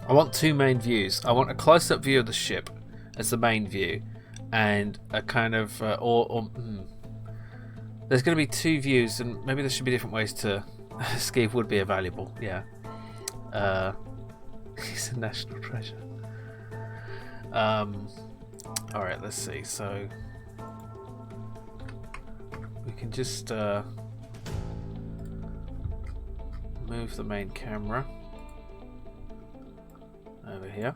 Speaker 1: I want two main views. I want a close-up view of the ship as the main view, and a kind of there's going to be two views, and maybe there should be different ways to skeeve would be valuable. Yeah, he's a national treasure. Alright, let's see. So we can just move the main camera over here.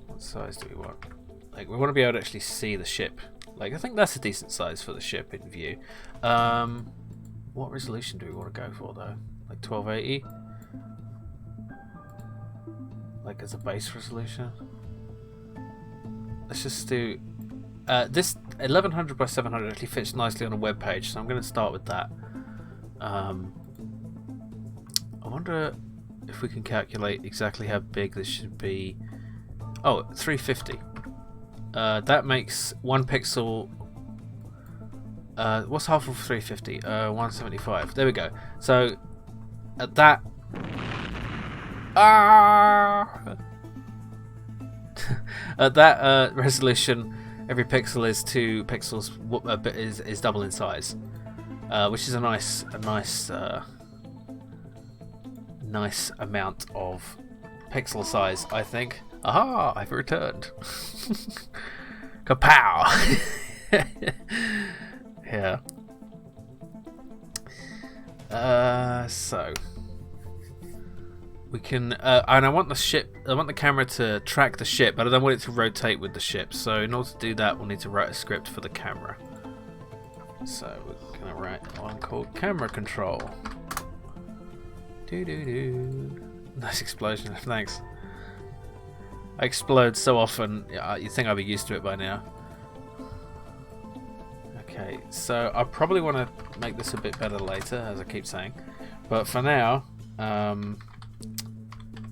Speaker 1: What size do we want? Like, we want to be able to actually see the ship. Like, I think that's a decent size for the ship in view. What resolution do we want to go for though? Like 1280? Like as a base resolution. Let's just do this 1100 by 700 actually fits nicely on a web page, so I'm going to start with that. I wonder if we can calculate exactly how big this should be. Oh, 350. That makes 1 pixel. What's half of 350? 175. There we go. So at that. At that resolution, every pixel is 2 pixels. Is double in size, which is a nice amount of pixel size, I think. Aha! I've returned. Kapow! Yeah. So we can, and I want the camera to track the ship, but I don't want it to rotate with the ship. So in order to do that, we'll need to write a script for the camera. So we're gonna write one called camera control. Nice explosion, thanks. I explode so often, you'd think I'd be used to it by now. Okay, so I probably want to make this a bit better later, as I keep saying. But for now,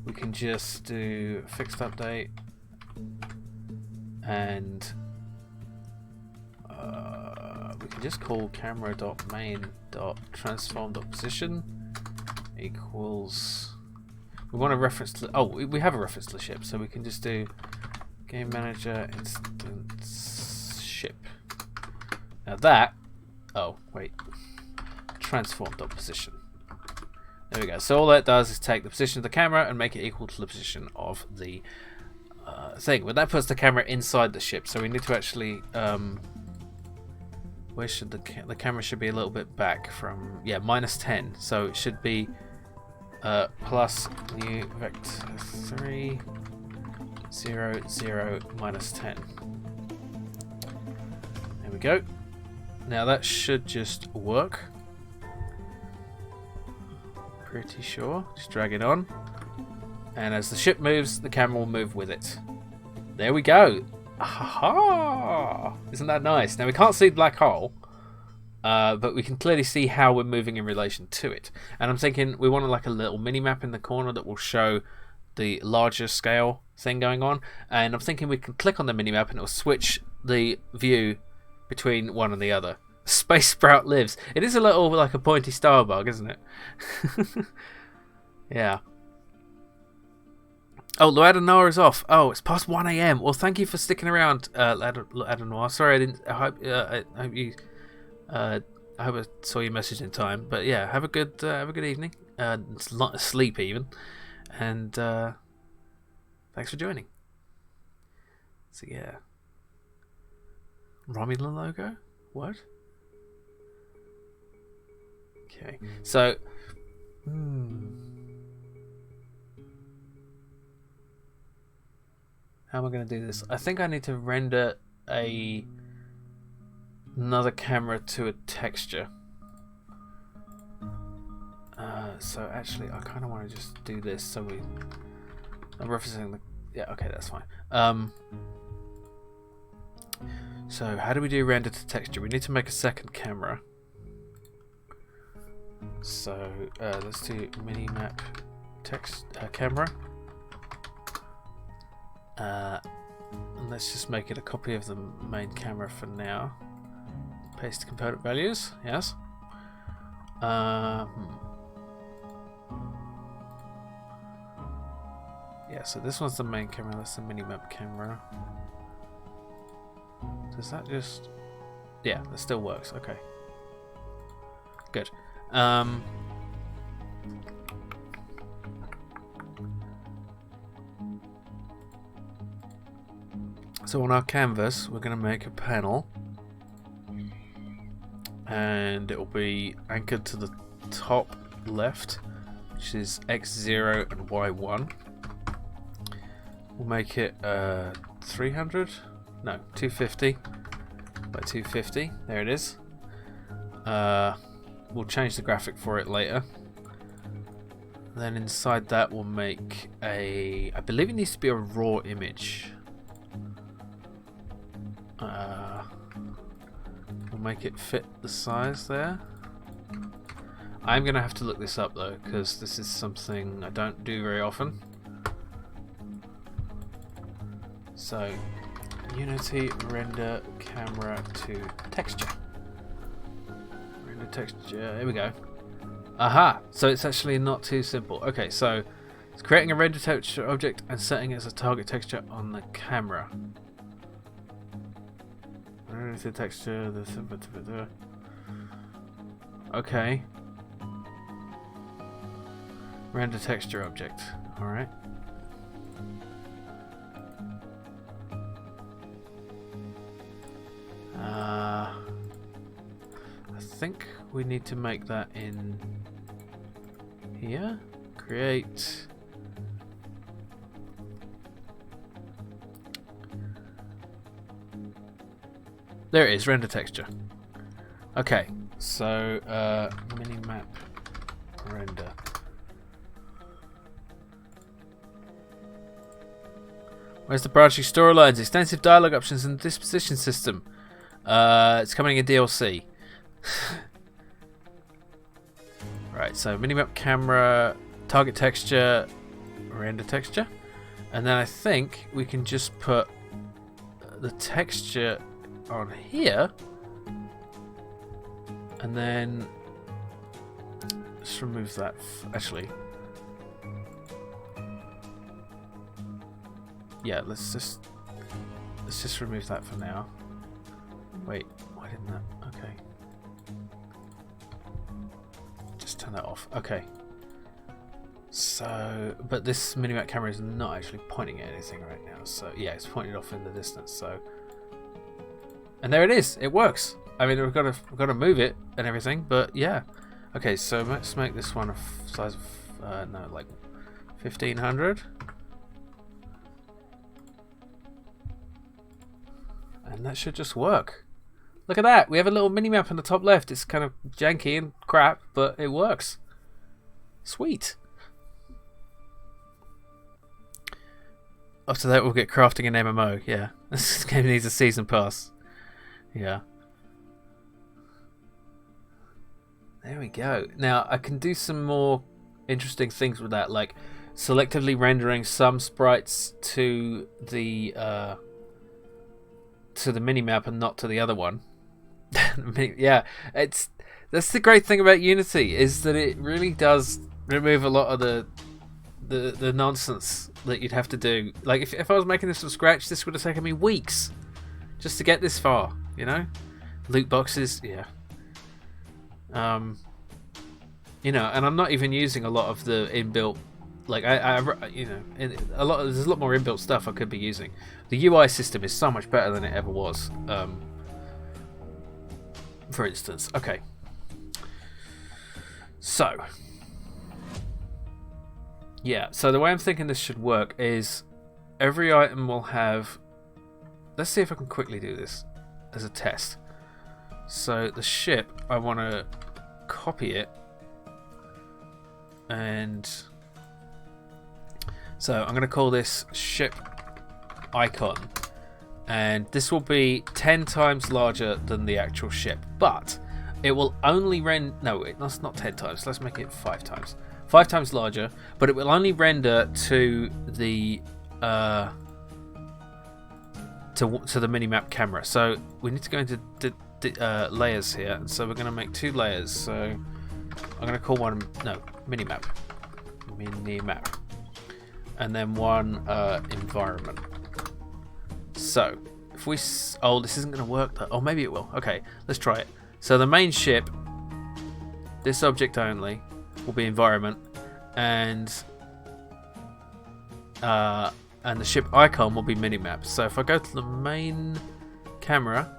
Speaker 1: we can just do fixed update, and we can just call camera.main.transform.position equals. We want a reference to. Oh, we have a reference to the ship, so we can just do game manager instance ship. Now that. Oh wait. Transform.position. There we go. So all that does is take the position of the camera and make it equal to the position of the thing. But that puts the camera inside the ship. So we need to actually. Where should the camera should be a little bit back from? Yeah, -10. So it should be. Plus new vector 3 0 0 -10. There we go. Now that should just work. Pretty sure. Just drag it on, And as the ship moves, the camera will move with it. There we go. Aha! Isn't that nice? Now we can't see the black hole, but we can clearly see how we're moving in relation to it. And I'm thinking we want like a little mini map in the corner that will show the larger scale thing going on. And I'm thinking we can click on the mini map and it will switch the view between one and the other. Space Sprout lives. It is a little like a pointy star bug, isn't it? Yeah. Oh, Luadanoir is off. Oh, it's past 1 a.m. Well, thank you for sticking around, Luadanoir. Sorry, I didn't. I hope you. I hope I saw your message in time. But yeah, have a good evening. Sleep even, and thanks for joining. So yeah, Romulan logo. What? Okay, so. How am I going to do this? I think I need to render another camera to a texture. So actually, I kind of want to just do this. So I'm referencing the. Yeah, okay, that's fine. So how do we do render to texture? We need to make a second camera. So let's do minimap text camera. And let's just make it a copy of the main camera for now. Paste component values, yes. Yeah, so this one's the main camera, that's the minimap camera. Does that just... Yeah, that still works, okay. Good. So on our canvas, we're going to make a panel, and it will be anchored to the top left, which is X0 and Y1. We'll make it 300, no, 250 by 250. There it is. We'll change the graphic for it later. Then inside that, we'll make a. I believe it needs to be a raw image. We'll make it fit the size there. I'm gonna have to look this up though, because this is something I don't do very often. So, Unity render camera to texture. Render texture. Here we go. Aha! So it's actually not too simple. Okay, so it's creating a render texture object and setting it as a target texture on the camera. The texture, okay. Render texture object. Alright. I think we need to make that in here. Create. There it is, render texture. Okay, so minimap render. Where's the branching storylines? Extensive dialogue options and disposition system. It's coming in DLC. Right, so minimap camera, target texture, render texture. And then I think we can just put the texture on here, and then just remove that. Actually, yeah, let's just remove that for now. Wait, why didn't that? Okay, just turn that off. Okay. So, but this minimap camera is not actually pointing at anything right now. So yeah, it's pointed off in the distance. So. And there it is. It works. I mean, we've got to move it and everything, but yeah. Okay, so let's make this one a size of no, like 1500. And that should just work. Look at that. We have a little mini map on the top left. It's kind of janky and crap, but it works. Sweet. after that we'll get crafting an MMO. Yeah, this game needs a season pass. Yeah. There we go. Now I can do some more interesting things with that, like selectively rendering some sprites to the minimap and not to the other one. Yeah, that's the great thing about Unity, is that it really does remove a lot of the nonsense that you'd have to do. Like if I was making this from scratch, this would have taken me weeks just to get this far, you know? Loot boxes, yeah. You know, and I'm not even using a lot of the inbuilt, like you know, there's a lot more inbuilt stuff I could be using. The UI system is so much better than it ever was. For instance, okay. So, yeah, so the way I'm thinking this should work is every item will have... Let's see if I can quickly do this as a test. So the ship, I want to copy it, and so I'm going to call this ship icon, and this will be 10 times larger than the actual ship, but it will only render... No, that's not 10 times. Let's make it 5 times. 5 times larger, but it will only render to the to the minimap camera. So we need to go into layers here, and so we're going to make 2 layers. So I'm going to call one minimap, and then one environment. So if we this isn't going to work. Oh, maybe it will. Okay, let's try it. So the main ship, this object only, will be environment, and the ship icon will be minimap. So if I go to the main camera,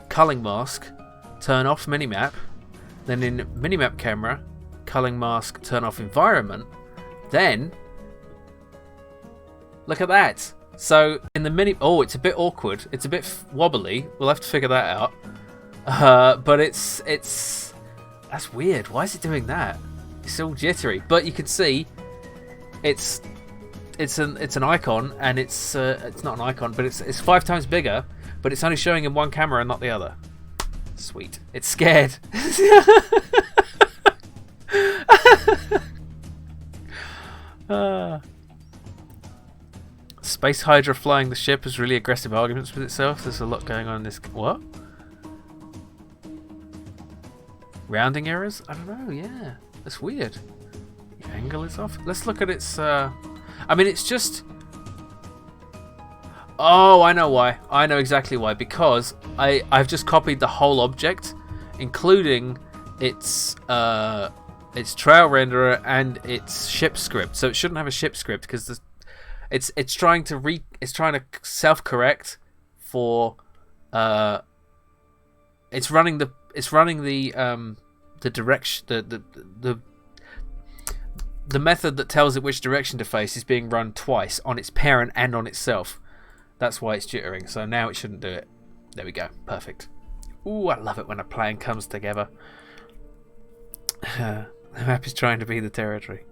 Speaker 1: culling mask, turn off minimap, then in minimap camera, culling mask, turn off environment, then look at that. So in the it's a bit awkward, it's a bit wobbly, we'll have to figure that out. But it's that's weird. Why is it doing that? It's all jittery, but you can see it's an icon, and it's not an icon, but it's 5 times bigger, but it's only showing in one camera and not the other. Sweet. It's scared. Space Hydra flying the ship has really aggressive arguments with itself. There's a lot going on in this. What? Rounding errors? I don't know, yeah. That's weird. The angle is off. Let's look at its... I mean, it's just... Oh, I know why. I know exactly why. Because I've just copied the whole object, including its trail renderer and its ship script. So it shouldn't have a ship script, because it's trying to self-correct for... It's running the direction, the method that tells it which direction to face is being run twice on its parent and on itself. That's why it's jittering. So now it shouldn't do it. There we go. Perfect. Ooh, I love it when a plan comes together. The map is trying to be the territory.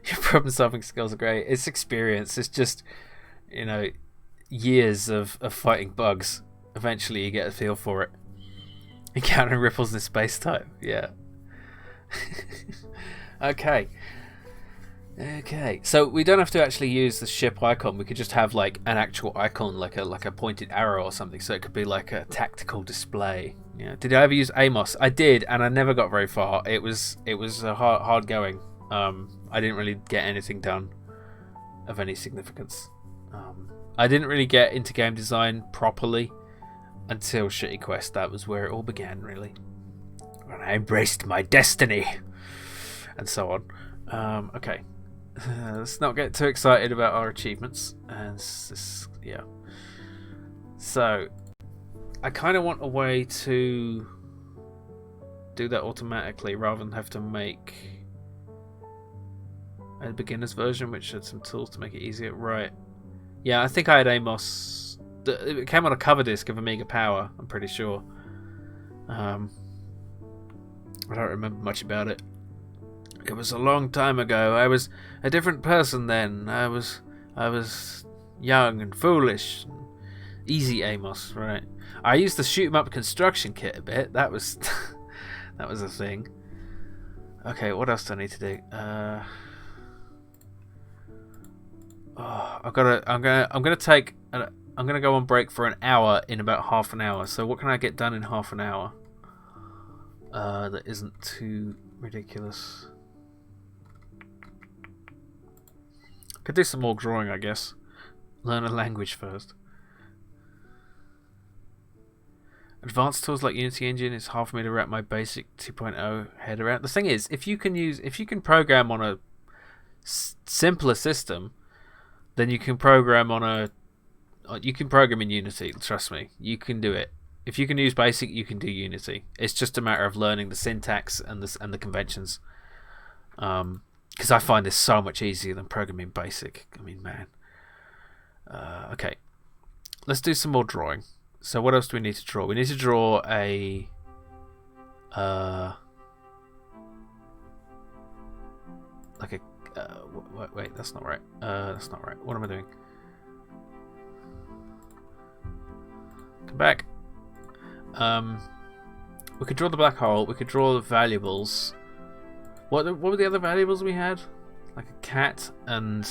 Speaker 1: Your problem-solving skills are great. It's experience. It's just, you know, years of fighting bugs. Eventually, you get a feel for it. Encountering ripples in space-time. Yeah. Okay. So we don't have to actually use the ship icon. We could just have like an actual icon, like a pointed arrow or something. So it could be like a tactical display. Yeah. Did I ever use Amos? I did, and I never got very far. It was hard going. I didn't really get anything done of any significance. I didn't really get into game design properly until Shitty Quest. That was where it all began, really. When I embraced my destiny, and so on. Okay. Let's not get too excited about our achievements. Yeah. So, I kind of want a way to do that automatically rather than have to make a beginner's version, which had some tools to make it easier. Right. Yeah, I think I had Amos. It came on a cover disc of Amiga Power, I'm pretty sure. I don't remember much about it. It was a long time ago. I was a different person then. I was, young and foolish. Easy Amos, right. I used the shoot 'em up construction kit a bit. That was that was a thing. Okay, what else do I need to do? I'm gonna go on break for an hour in about half an hour. So what can I get done in half an hour? That isn't too ridiculous. Could do some more drawing, I guess. Learn a language first. Advanced tools like Unity Engine is hard for me to wrap my basic 2.0 head around. The thing is, if you can program on a simpler system, then you can program in Unity. Trust me, you can do it. If you can use Basic, you can do Unity. It's just a matter of learning the syntax and the conventions. Because I find this so much easier than programming Basic. I mean, man. Okay, let's do some more drawing. So what else do we need to draw? We need to draw a like a wait, that's not right. That's not right. What am I doing? Come back. We could draw the black hole. We could draw the valuables. What were the other valuables we had? Like a cat and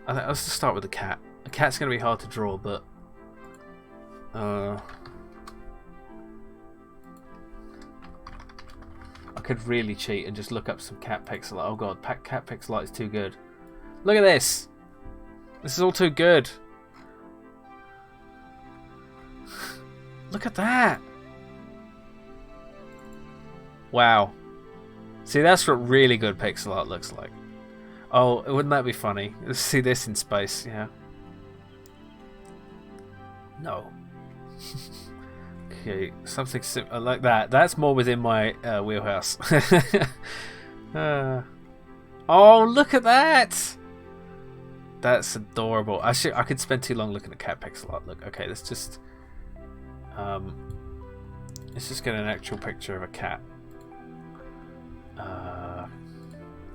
Speaker 1: I think let's just start with the cat. A cat's gonna be hard to draw, but I could really cheat and just look up some cat pixel art. Oh god, cat pixel art is too good. Look at this. This is all too good. Look at that. Wow. See, that's what really good pixel art looks like. Oh, wouldn't that be funny? Let's see this in space, yeah. No. Okay, something like that. That's more within my wheelhouse. Oh, look at that! That's adorable. I could spend too long looking at cat pixel art. Look, okay, let's just get an actual picture of a cat.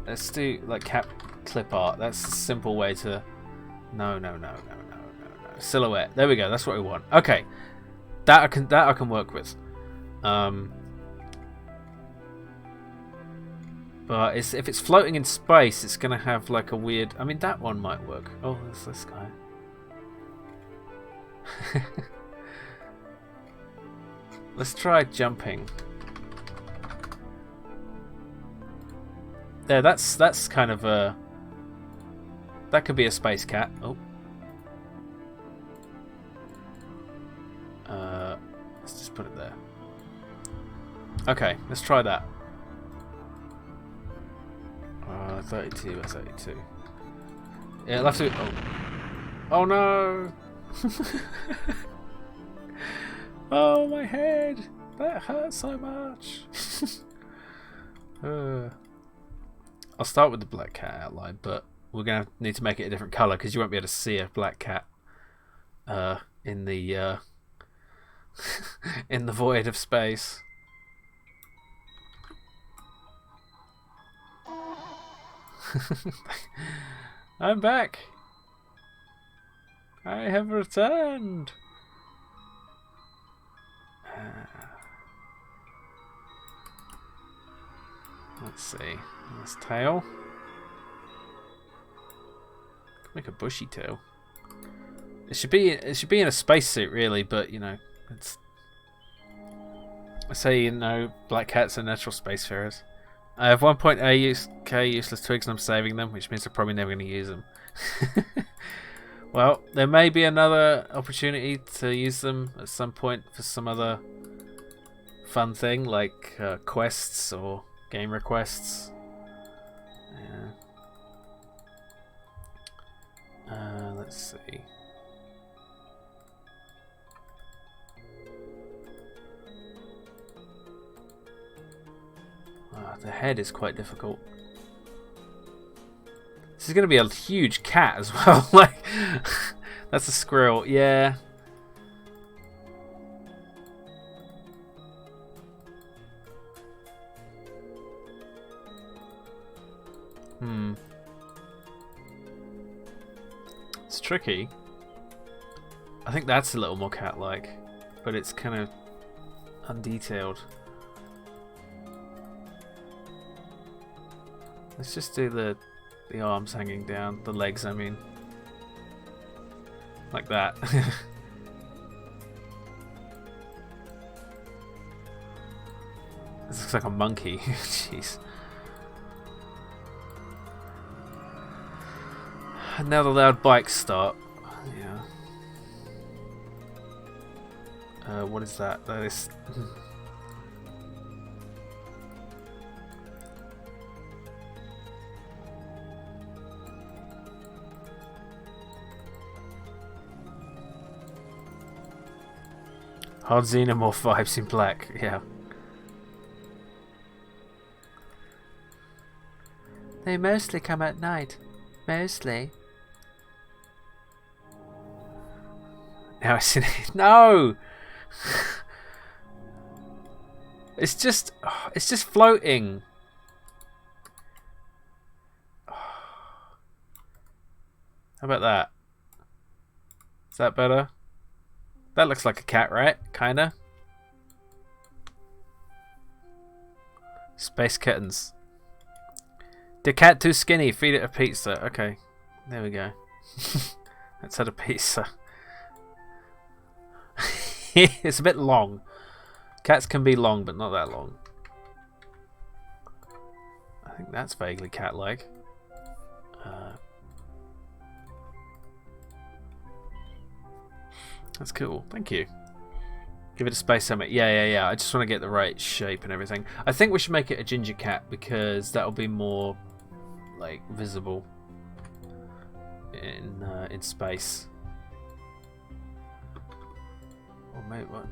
Speaker 1: Let's do like cat clip art. That's a simple way to. No. Silhouette. There we go. That's what we want. Okay, that I can work with. But if it's floating in space, it's gonna have like a weird. I mean, that one might work. Oh, there's this guy. Let's try jumping. There, that's kind of a. That could be a space cat. Oh. Let's just put it there. Okay, let's try that. 32 by 32. Yeah, I'll have to. Oh no! Oh, my head! That hurts so much. I'll start with the black cat outline, but we're gonna need to make it a different color because you won't be able to see a black cat in the in the void of space. I'm back. I have returned. Let's see. This tail. Make a bushy tail. It should be in a spacesuit, really, but you know, it's. I say, you know, black cats are natural spacefarers. I have 1.8k useless twigs and I'm saving them, which means I'm probably never going to use them. Well, there may be another opportunity to use them at some point for some other fun thing, like quests or game requests. Yeah. Let's see. The head is quite difficult. This is going to be a huge cat as well. Like, that's a squirrel. Yeah. It's tricky. I think that's a little more cat-like, but it's kind of undetailed. Let's just do the arms hanging down, the legs I mean. Like that. This looks like a monkey. Jeez. And now the loud bikes start. Yeah. What is that? That is... Hard xenomorph vibes in black, yeah. They mostly come at night. Mostly. Now I see it. No! It's just floating. How about that? Is that better? That looks like a cat, right? Kinda. Space kittens. The cat too skinny. Feed it a pizza. Okay, there we go. Let's have a pizza. It's a bit long. Cats can be long, but not that long. I think that's vaguely cat-like. That's cool. Thank you. Give it a space helmet. Yeah. I just want to get the right shape and everything. I think we should make it a ginger cat because that'll be more like visible in space. Or maybe what?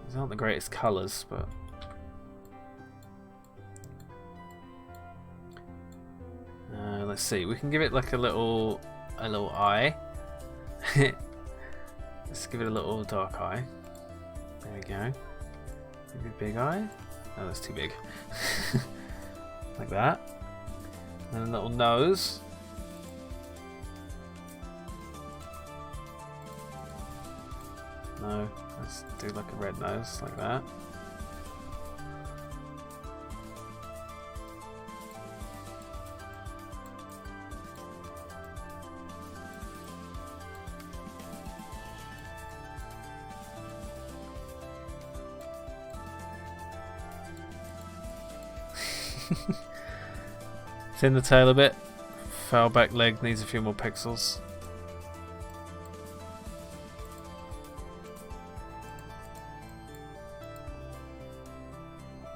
Speaker 1: These aren't the greatest colours, but let's see. We can give it like a little eye. Let's give it a little dark eye. There we go. Maybe a big eye. Oh, that's too big. Like that. And a little nose. No, let's do like a red nose, like that. Thin the tail a bit. Foul back leg needs a few more pixels.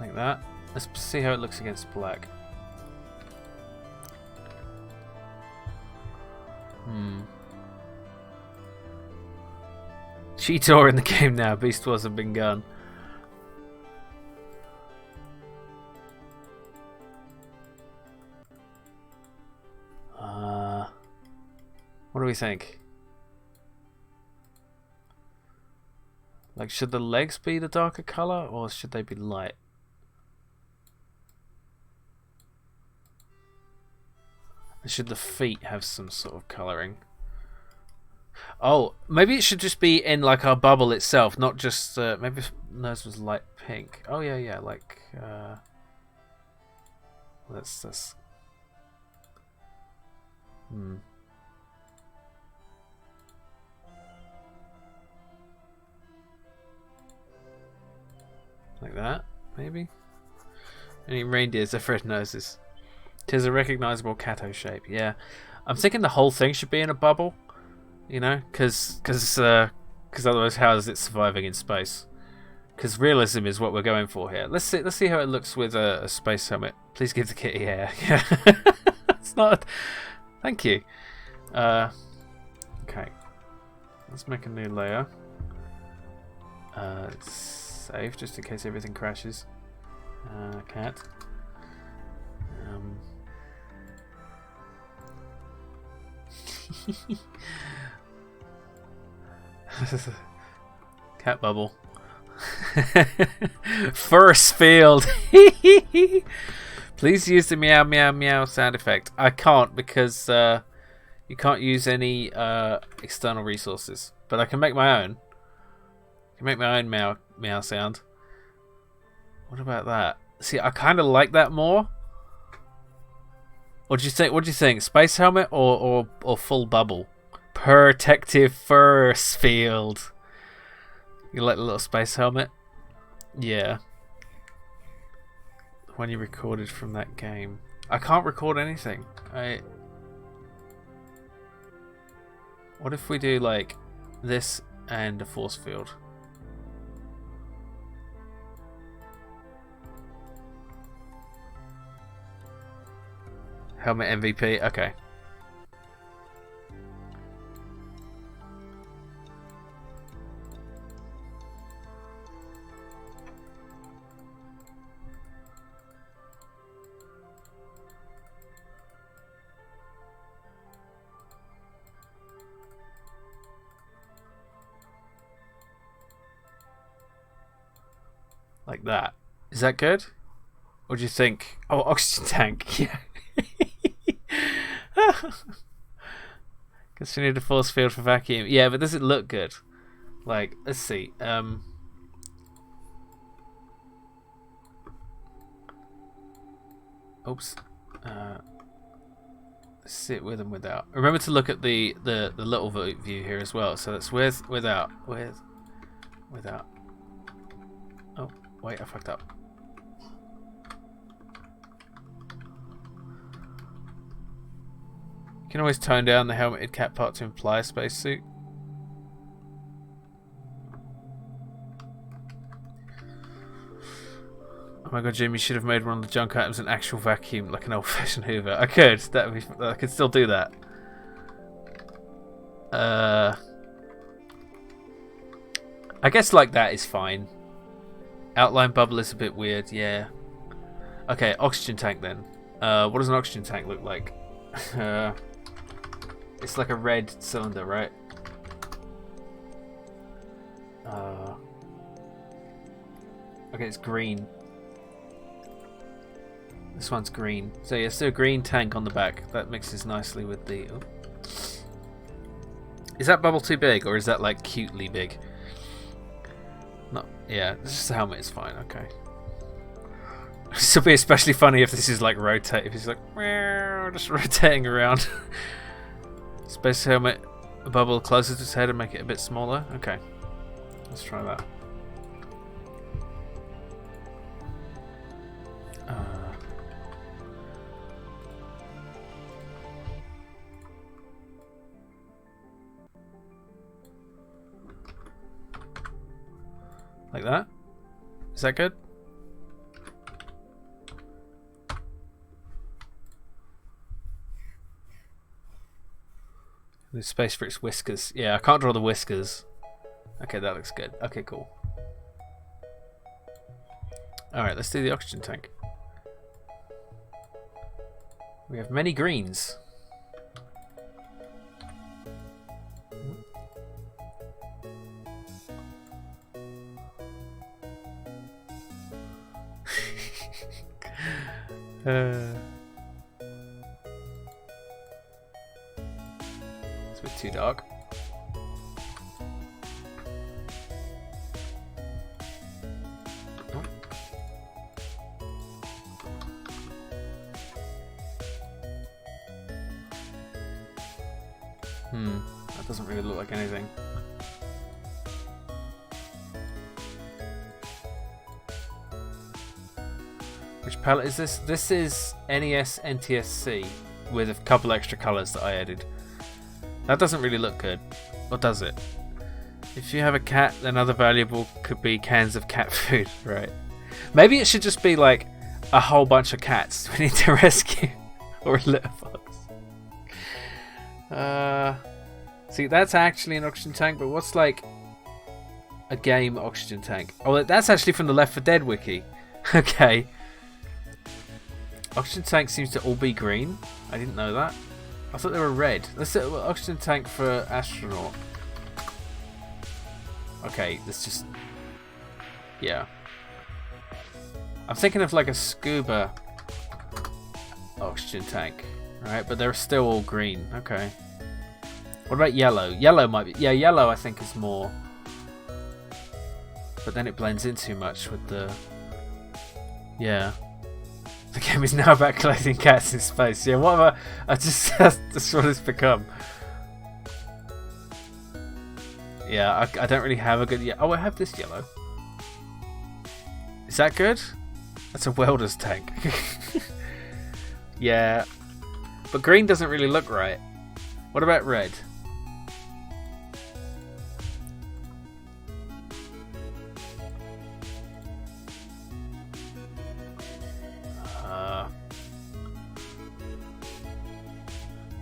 Speaker 1: Like that. Let's see how it looks against black. Cheetor in the game now. Beast wasn't been gone. What do we think? Like, should the legs be the darker color or should they be light? And should the feet have some sort of coloring? Oh, maybe it should just be in like our bubble itself, not just maybe if nose was light pink. Oh yeah, like that's like that, maybe? Any reindeers have red noses. 'Tis a recognizable catto shape, yeah. I'm thinking the whole thing should be in a bubble, you know, because otherwise how is it surviving in space? Because realism is what we're going for here. Let's see how it looks with a space helmet. Please give the kitty hair. Yeah. It's not... Thank you. Okay. Let's make a new layer. Save just in case everything crashes. Cat. Cat bubble. Force field. Please use the meow meow meow sound effect. I can't because you can't use any external resources. But I can make my own. I can make my own meow meow sound. What about that? See, I kind of like that more. What do you think? What do you think? Space helmet or full bubble? Protective force field. You like the little space helmet? Yeah. When you recorded from that game. I can't record anything. What if we do like this and a force field? Helmet MVP, okay. Like that. Is that good? What do you think? Oh, oxygen tank. Yeah. Guess we need a force field for vacuum. Yeah, but does it look good? Like, let's see. Oops. Sit with and without. Remember to look at the little view here as well. So that's with, without, without. Oh, wait, I fucked up. You can always tone down the helmeted cat part to imply a spacesuit. Oh my god, Jim, you should have made one of the junk items an actual vacuum, like an old-fashioned Hoover. I could. I could still do that. I guess like that is fine. Outline bubble is a bit weird, yeah. Okay, oxygen tank then. What does an oxygen tank look like? It's like a red cylinder, right? Okay, it's green. This one's green. So yeah, still a green tank on the back. That mixes nicely with the... Oh. Is that bubble too big, or is that like cutely big? No, yeah, it's just the helmet is fine, okay. This will be especially funny if this is like rotate. If it's like, meow, just rotating around. Space helmet, a bubble closer to its head and make it a bit smaller. Okay, let's try that. Like that? Is that good? There's space for its whiskers. Yeah, I can't draw the whiskers. Okay, that looks good. Okay, cool. Alright, let's do the oxygen tank. We have many greens. It's a bit too dark. That doesn't really look like anything. Which palette is this? This is NES NTSC with a couple extra colours that I added. That doesn't really look good. Or does it? If you have a cat, then other valuable could be cans of cat food, right? Maybe it should just be like a whole bunch of cats we need to rescue. Or a litter box. See, that's actually an oxygen tank, but what's like a game oxygen tank? Oh, that's actually from the Left 4 Dead wiki. Okay. Oxygen tank seems to all be green. I didn't know that. I thought they were red. Let's say oxygen tank for astronaut. Okay, let's just... Yeah. I'm thinking of like a scuba oxygen tank, right? But they're still all green. Okay. What about yellow? Yellow might be... Yeah, yellow I think is more... But then it blends in too much with the... Yeah. The game is now about collecting cats in space. Yeah, whatever. That's what it's become. Yeah, I don't really have a good... Oh, I have this yellow. Is that good? That's a welder's tank. Yeah. But green doesn't really look right. What about red?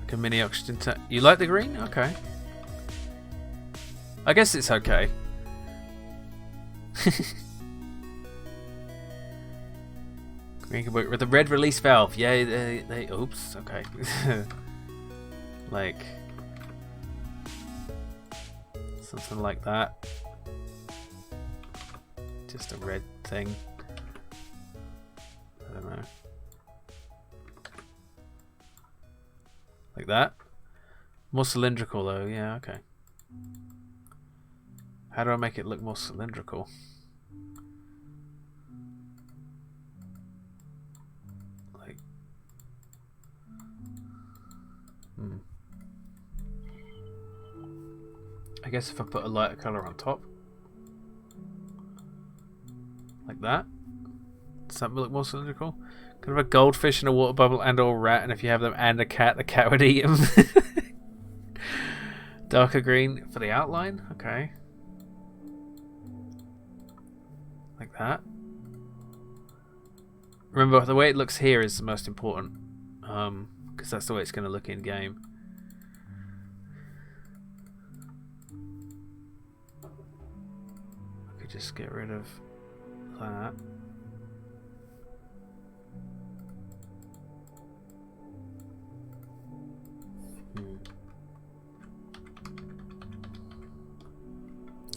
Speaker 1: Like a mini oxygen tank. You like the green? Okay. I guess it's okay. Green can work with the red release valve. Yeah, they oops, okay. Like something like that. Just a red thing. I don't know. Like that. More cylindrical though, yeah, okay. How do I make it look more cylindrical? Like, I guess if I put a lighter color on top, like that, does that look more cylindrical? Kind of a goldfish and a water bubble and or rat, and if you have them and a cat, the cat would eat them. Darker green for the outline, okay. Like that. Remember, the way it looks here is the most important, because that's the way it's going to look in game. I could just get rid of that.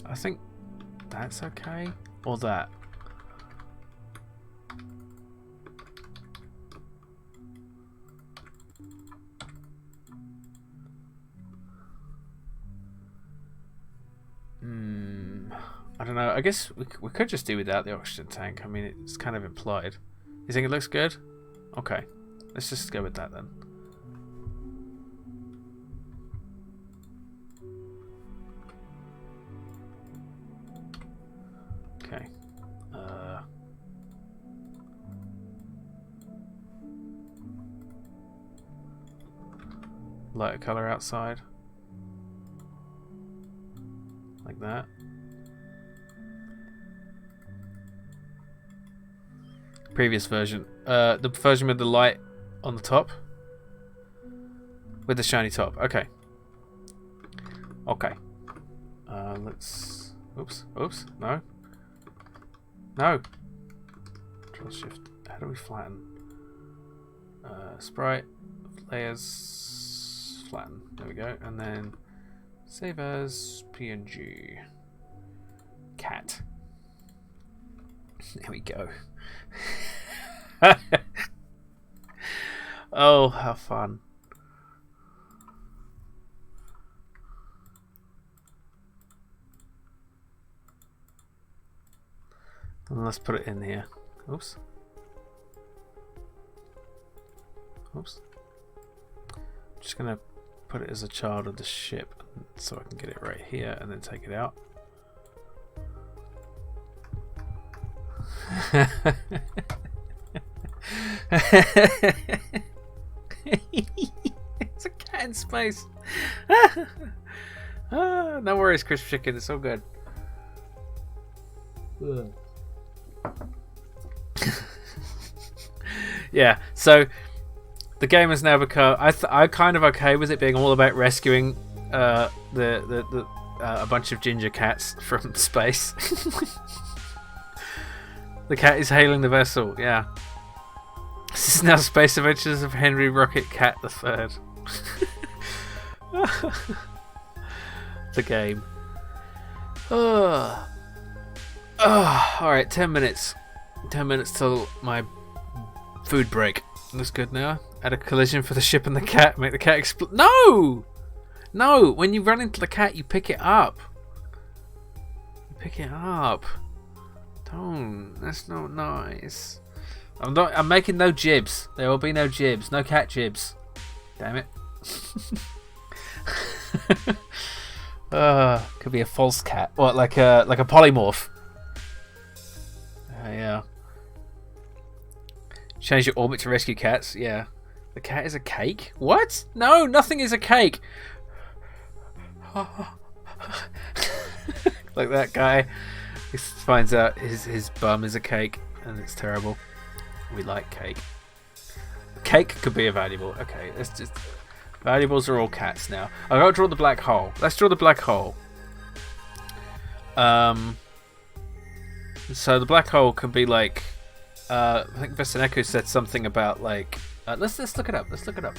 Speaker 1: I think that's okay, or that. I don't know. I guess we could just do without the oxygen tank. I mean, it's kind of implied. You think it looks good? Okay. Let's just go with that then. Okay. Lighter color outside. Like that. Previous version. The version with the light on the top. With the shiny top. Okay. Okay. Let's... Oops. Oops. No. No. Control Shift. How do we flatten? Sprite. Layers. Flatten. There we go. And then save as PNG. Cat. There we go. Oh, how fun. And let's put it in here. Oops. Oops. Just gonna put it as a child of the ship so I can get it right here and then take it out. It's a cat in space. No worries, crisp chicken. It's all good. Yeah. So the game has now become. I'm kind of okay with it being all about rescuing a bunch of ginger cats from space. The cat is hailing the vessel, yeah. This is now Space Adventures of Henry Rocket Cat III. The game. Oh, alright, 10 minutes. 10 minutes till my food break. Looks good now. Add a collision for the ship and the cat. Make the cat explode. No! No! When you run into the cat, you pick it up. You pick it up. Don't. That's not nice. I'm making no jibs. There will be no jibs. No cat jibs. Damn it. Could be a false cat. What, like a polymorph? Yeah. Change your orbit to rescue cats. Yeah. The cat is a cake? What? No, nothing is a cake. Like that guy. He finds out his bum is a cake, and it's terrible. We like cake. Cake could be a valuable. Okay, let's just. Valuables are all cats now. I've got to draw the black hole. Let's draw the black hole. So the black hole can be like. I think Veseneku said something about like. Let's look it up. Let's look it up.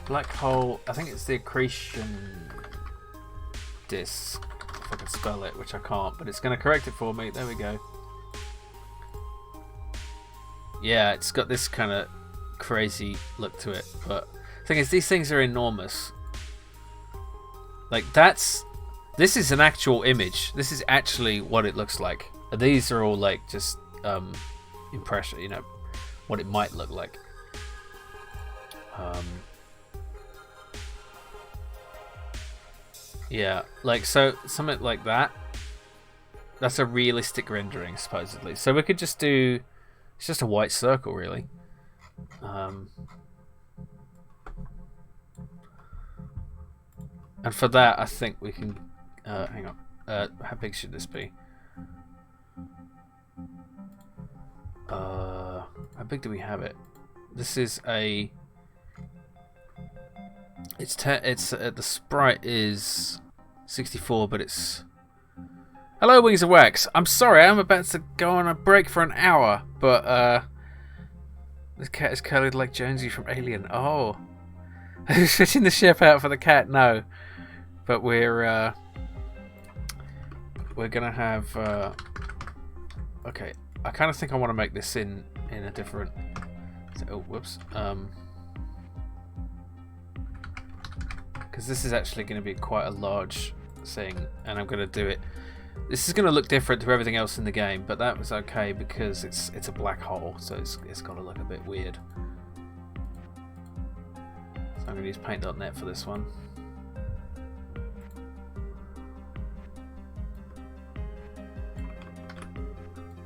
Speaker 1: Black hole. I think it's the accretion disk. If I can spell it, which I can't, but it's going to correct it for me. There we go. Yeah, it's got this kind of crazy look to it, but the thing is, these things are enormous. Like this is an actual image. This is actually what it looks like. These are all like just impression, you know, what it might look like. Yeah, like so something like that. That's a realistic rendering, supposedly. So we could just do. It's just a white circle, really. And for that, I think we can. Hang on. How big should this be? How big do we have it? This is a. It's the sprite is 64, but it's. Hello, Wings of Wax. I'm sorry, I'm about to go on a break for an hour, but this cat is curled like Jonesy from Alien. Oh, switching the ship out for the cat. No, but we're gonna have. Okay, I kind of think I want to make this in a different. Oh, whoops. Because this is actually going to be quite a large thing, and I'm going to do it. This is going to look different to everything else in the game, but that was okay because it's a black hole, so it's got to look a bit weird. So I'm going to use paint.net for this one.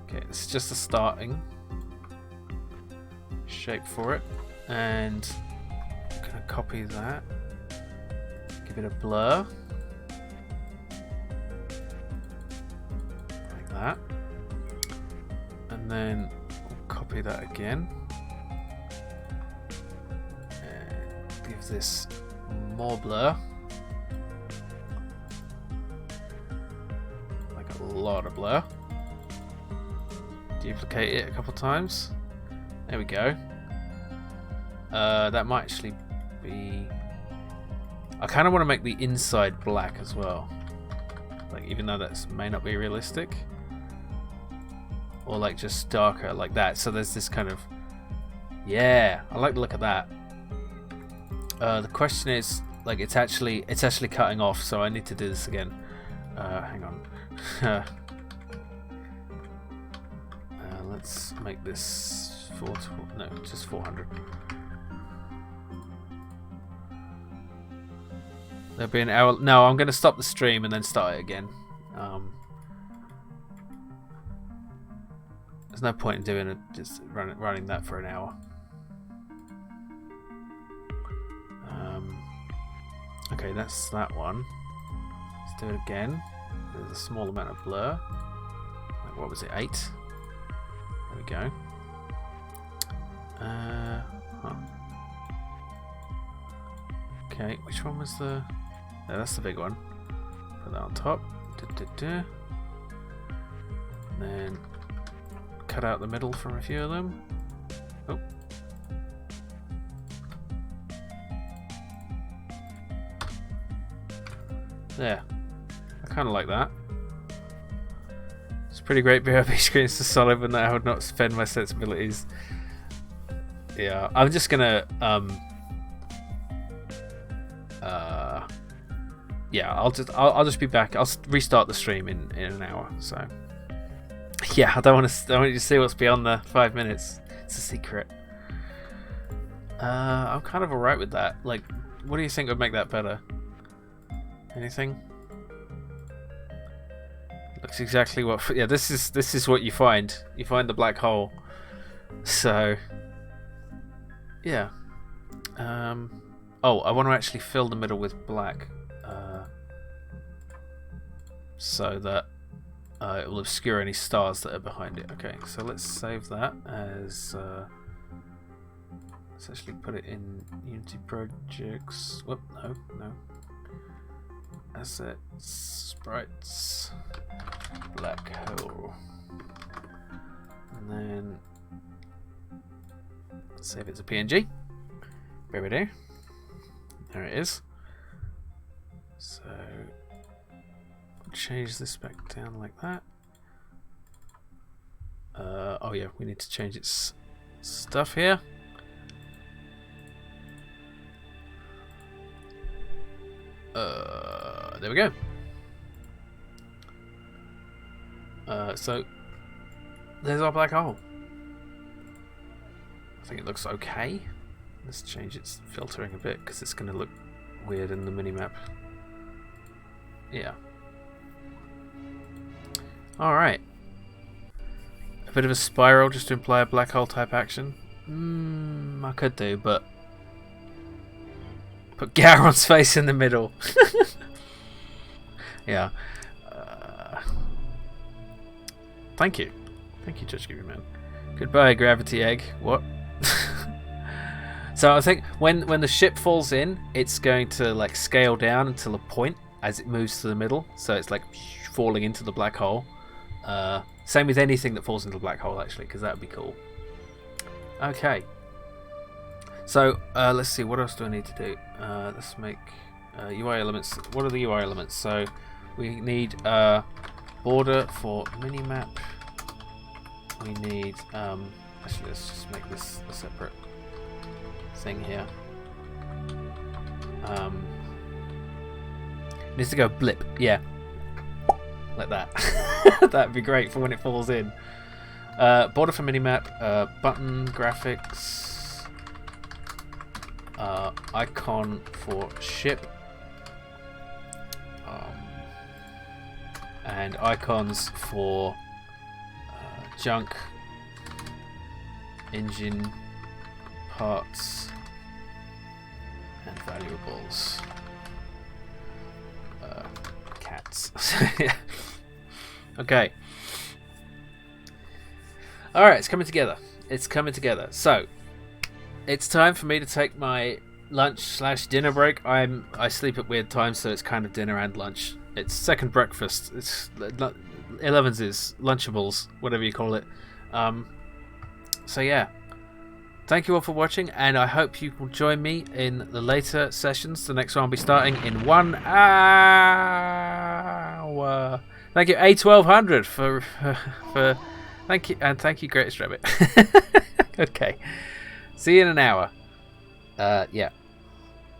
Speaker 1: Okay, this is just a starting shape for it, and I'm going to copy that. Give it a blur. Like that. And then we'll copy that again. And give this more blur. Like a lot of blur. Duplicate it a couple times. There we go. That might actually be... I kind of want to make the inside black as well, like even though that may not be realistic, or like just darker like that. So there's this kind of, yeah, I like the look of that. The question is, like, it's actually cutting off, so I need to do this again. Hang on. Let's make this just 400. There'll be an hour. No, I'm going to stop the stream and then start it again. There's no point in doing it, just running that for an hour. Okay, that's that one. Let's do it again. There's a small amount of blur. Like, what was it? 8. There we go. Okay, which one was the? No, that's the big one. Put that on top. And then cut out the middle from a few of them. Oh. There. I kind of like that. Pretty great BRB screens to solid, but I would not spend my sensibilities. Yeah, I'm just gonna yeah, I'll just be back. I'll restart the stream in an hour. So yeah, I don't want you to see what's beyond the 5 minutes. It's a secret. I'm kind of alright with that. Like, what do you think would make that better? Anything? Looks exactly what. Yeah, this is what you find. You find the black hole. So yeah. Oh, I want to actually fill the middle with black, so that it will obscure any stars that are behind it. Okay, so let's save that as. Let's actually put it in Unity projects. Whoop, no. Assets, sprites, black hole, and then let's save it as a PNG. There we go. There it is. So change this back down like that. Oh yeah, we need to change its stuff here. There we go. So there's our black hole. I think it looks okay. Let's change its filtering a bit because it's going to look weird in the minimap. Yeah. Alright. A bit of a spiral just to imply a black hole type action. I could do, but put Garon's face in the middle. Yeah. Thank you. Thank you, Judge Gibby Man. Goodbye, Gravity Egg. What? So I think when the ship falls in, it's going to like scale down until a point as it moves to the middle. So it's like falling into the black hole. Same with anything that falls into the black hole, actually, because that would be cool. Okay. So let's see, what else do I need to do? Let's make UI elements. What are the UI elements? So we need a border for minimap. We need actually, let's just make this a separate thing here. It needs to go blip, yeah, like that. That'd be great for when it falls in. Border for minimap, button graphics, icon for ship, and icons for junk, engine, parts, and valuables. Cats. Okay. Alright, it's coming together. It's coming together. So, it's time for me to take my lunch/dinner break. I sleep at weird times, so it's kind of dinner and lunch. It's second breakfast. It's 11's is Lunchables, whatever you call it. So yeah. Thank you all for watching, and I hope you will join me in the later sessions. The next one will be starting in 1 hour. Thank you, A1200 for thank you, and thank you, Greatest Rabbit. Okay, see you in an hour. Yeah,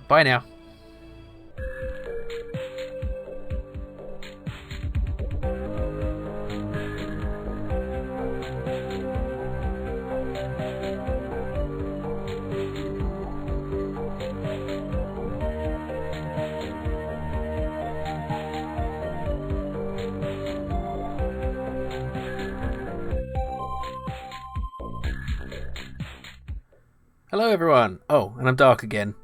Speaker 1: bye now. Hello everyone! Oh, and I'm dark again.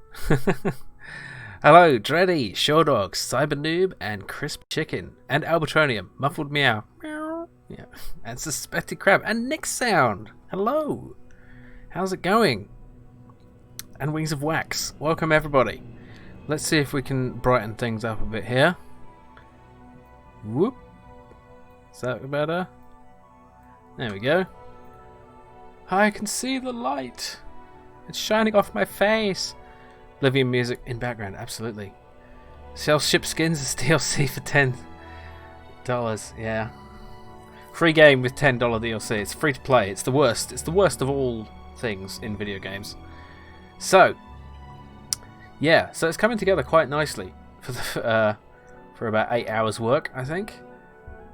Speaker 1: Hello, Dreddy, Shawdog, Cybernoob, and Crisp Chicken, and Albatronium, Muffled Meow, meow, yeah, and Suspected Crab, and Nick Sound. Hello! How's it going? And Wings of Wax. Welcome everybody. Let's see if we can brighten things up a bit here. Whoop! Is that better? There we go. I can see the light! It's shining off my face. Oblivion music in background, absolutely. Sell ship skins as DLC for $10. Yeah. Free game with $10 DLC. It's free to play. It's the worst. It's the worst of all things in video games. So, yeah. So it's coming together quite nicely for about 8 hours work, I think.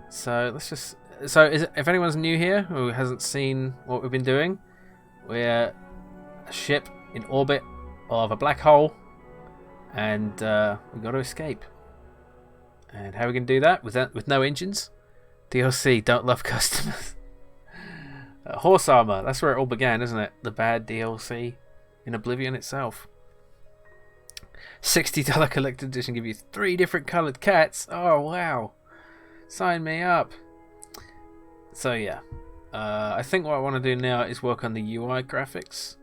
Speaker 1: So let's just. So if anyone's new here who hasn't seen what we've been doing, we're a ship in orbit of a black hole, and we've got to escape. And how are we going to do that? With no engines? DLC, don't love customers. Horse armor, that's where it all began, isn't it? The bad DLC in Oblivion itself. $60 collector's edition give you 3 different coloured cats. Oh wow, sign me up. So yeah, I think what I want to do now is work on the UI graphics.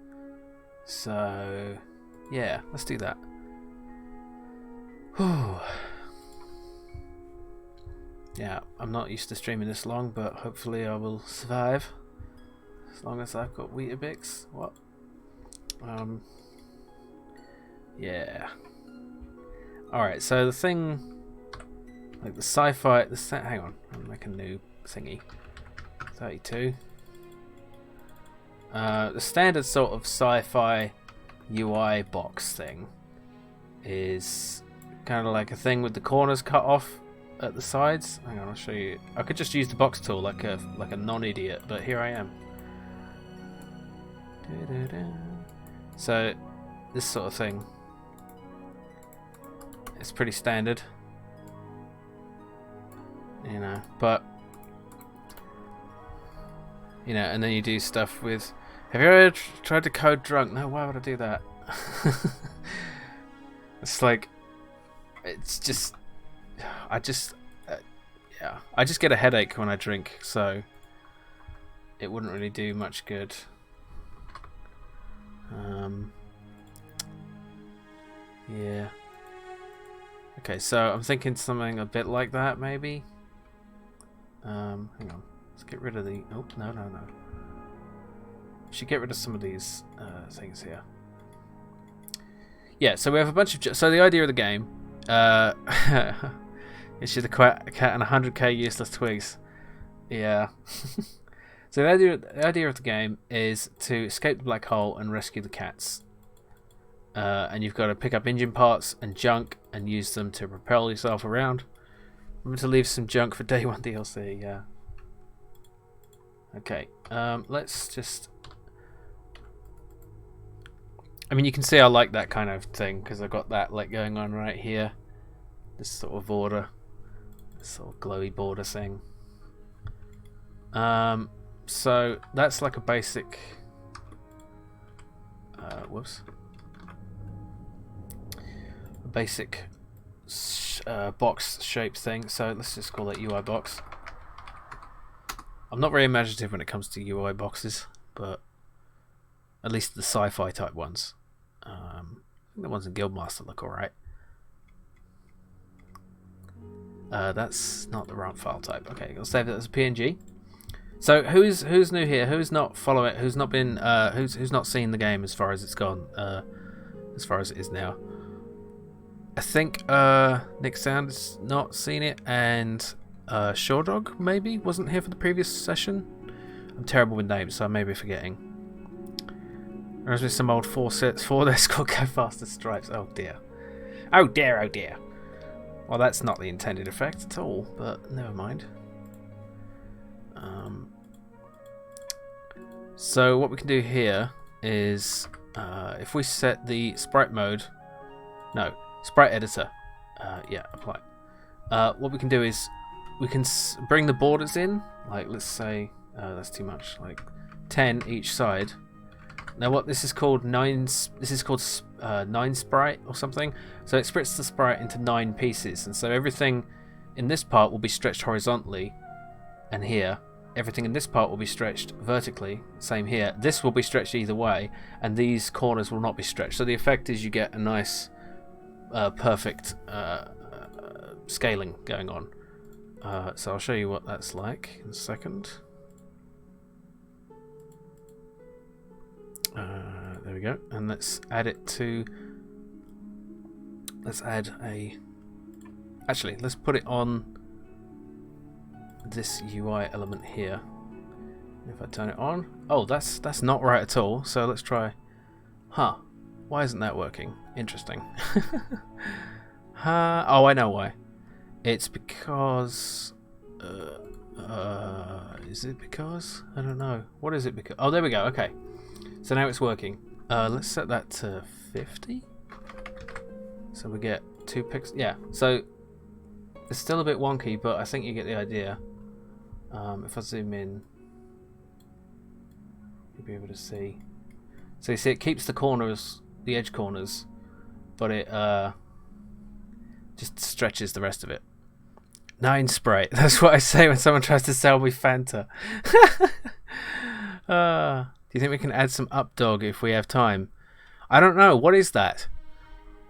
Speaker 1: So yeah, let's do that. Whew. Yeah, I'm not used to streaming this long, but hopefully I will survive. As long as I've got Weetabix. What? Yeah. Alright, so the thing... Like the sci-fi... hang on, I'll make a new thingy. 32. The standard sort of sci-fi UI box thing is kind of like a thing with the corners cut off at the sides. Hang on, I'll show you. I could just use the box tool like a non-idiot, but here I am. So this sort of thing, it's pretty standard, you know. But you know, and then you do stuff with. Have you ever tried to code drunk? No, why would I do that? It's like, it's just. I just get a headache when I drink, so it wouldn't really do much good. Yeah. Okay, so I'm thinking something a bit like that, maybe. Hang on. Let's get rid of the. Oh no. Should get rid of some of these things here. Yeah. So we have a bunch of. So the idea of the game. It's just a cat and 100k useless twigs. Yeah. So the idea of the game is to escape the black hole and rescue the cats. And you've got to pick up engine parts and junk and use them to propel yourself around. Remember to leave some junk for day 1 DLC. Yeah. Okay. Let's just. I mean, you can see I like that kind of thing because I've got that like going on right here. This sort of border. Sort of glowy border thing. So that's like a basic a basic box shaped thing. So let's just call it UI box. I'm not very imaginative when it comes to UI boxes, but at least the sci-fi type ones. I think the ones in Guildmaster look alright. That's not the right file type. Okay, I'll save it as a PNG. So who's new here? Who's not following it? Who's not been? Who's not seen the game as far as it's gone? As far as it is now. I think Nick Sound has not seen it, and Shawdog maybe wasn't here for the previous session. I'm terrible with names, so I may be forgetting. There's been some old 4-disc called Go Faster Stripes. Oh dear. Oh dear. Oh dear. Well, that's not the intended effect at all, but never mind. So what we can do here is, if we set the sprite mode, no, sprite editor, yeah, apply. What we can do is we can bring the borders in, like let's say that's too much, like 10 each side. Now what this is called 9 sprite or something. So it splits the sprite into 9 pieces, and so everything in this part will be stretched horizontally, and here everything in this part will be stretched vertically. Same here. This will be stretched either way, and these corners will not be stretched. So the effect is you get a nice, perfect scaling going on. So I'll show you what that's like in a second. There we go, and let's add it to. Let's add a. Actually, let's put it on this UI element here. If I turn it on, oh, that's not right at all. So let's try. Huh? Why isn't that working? Interesting. Oh, I know why. It's because. Is it because? I don't know. What is it because? Oh, there we go. Okay. So now it's working. Let's set that to 50. So we get 2 pixels. Yeah. So it's still a bit wonky, but I think you get the idea. If I zoom in, you'll be able to see. So you see, it keeps the corners, the edge corners, but it just stretches the rest of it. 9 Sprite. That's what I say when someone tries to sell me Fanta. Do you think we can add some updog if we have time? I don't know. What is that?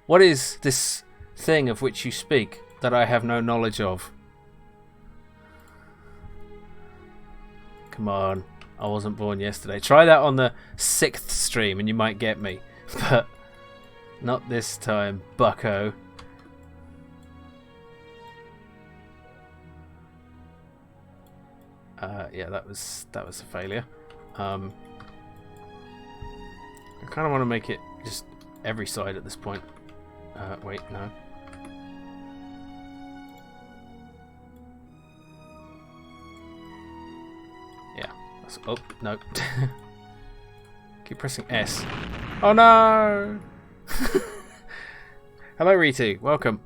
Speaker 1: What is this thing of which you speak that I have no knowledge of? Come on. I wasn't born yesterday. Try that on the 6th stream and you might get me. But not this time, bucko. Yeah, that was a failure. I kind of want to make it just every side at this point. Wait, no. Yeah. That's, oh, no. Keep pressing S. Oh no! Hello, Ritu. Welcome.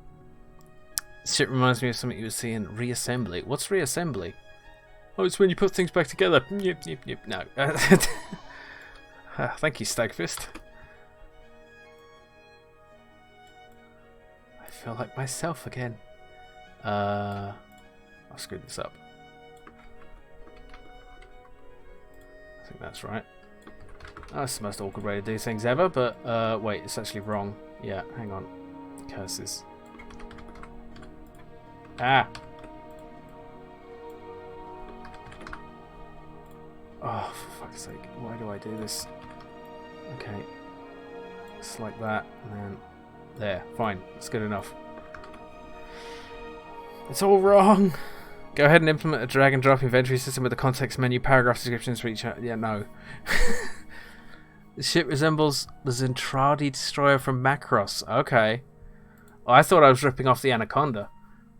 Speaker 1: This shit reminds me of something you would see in reassembly. What's reassembly? Oh, it's when you put things back together. Yep, yep, yep. No. Thank you, Stagfist. I feel like myself again. I'll screw this up. I think that's right. Oh, that's the most awkward way to do things ever, but wait, it's actually wrong. Yeah, hang on. Curses. Ah! Oh, for fuck's sake. Why do I do this? Okay. Just like that, and then there. Fine. It's good enough. It's all wrong! Go ahead and implement a drag and drop inventory system with a context menu, paragraph descriptions for each... Yeah, no. The ship resembles the Zentradi destroyer from Macross. Okay. Well, I thought I was ripping off the Anaconda.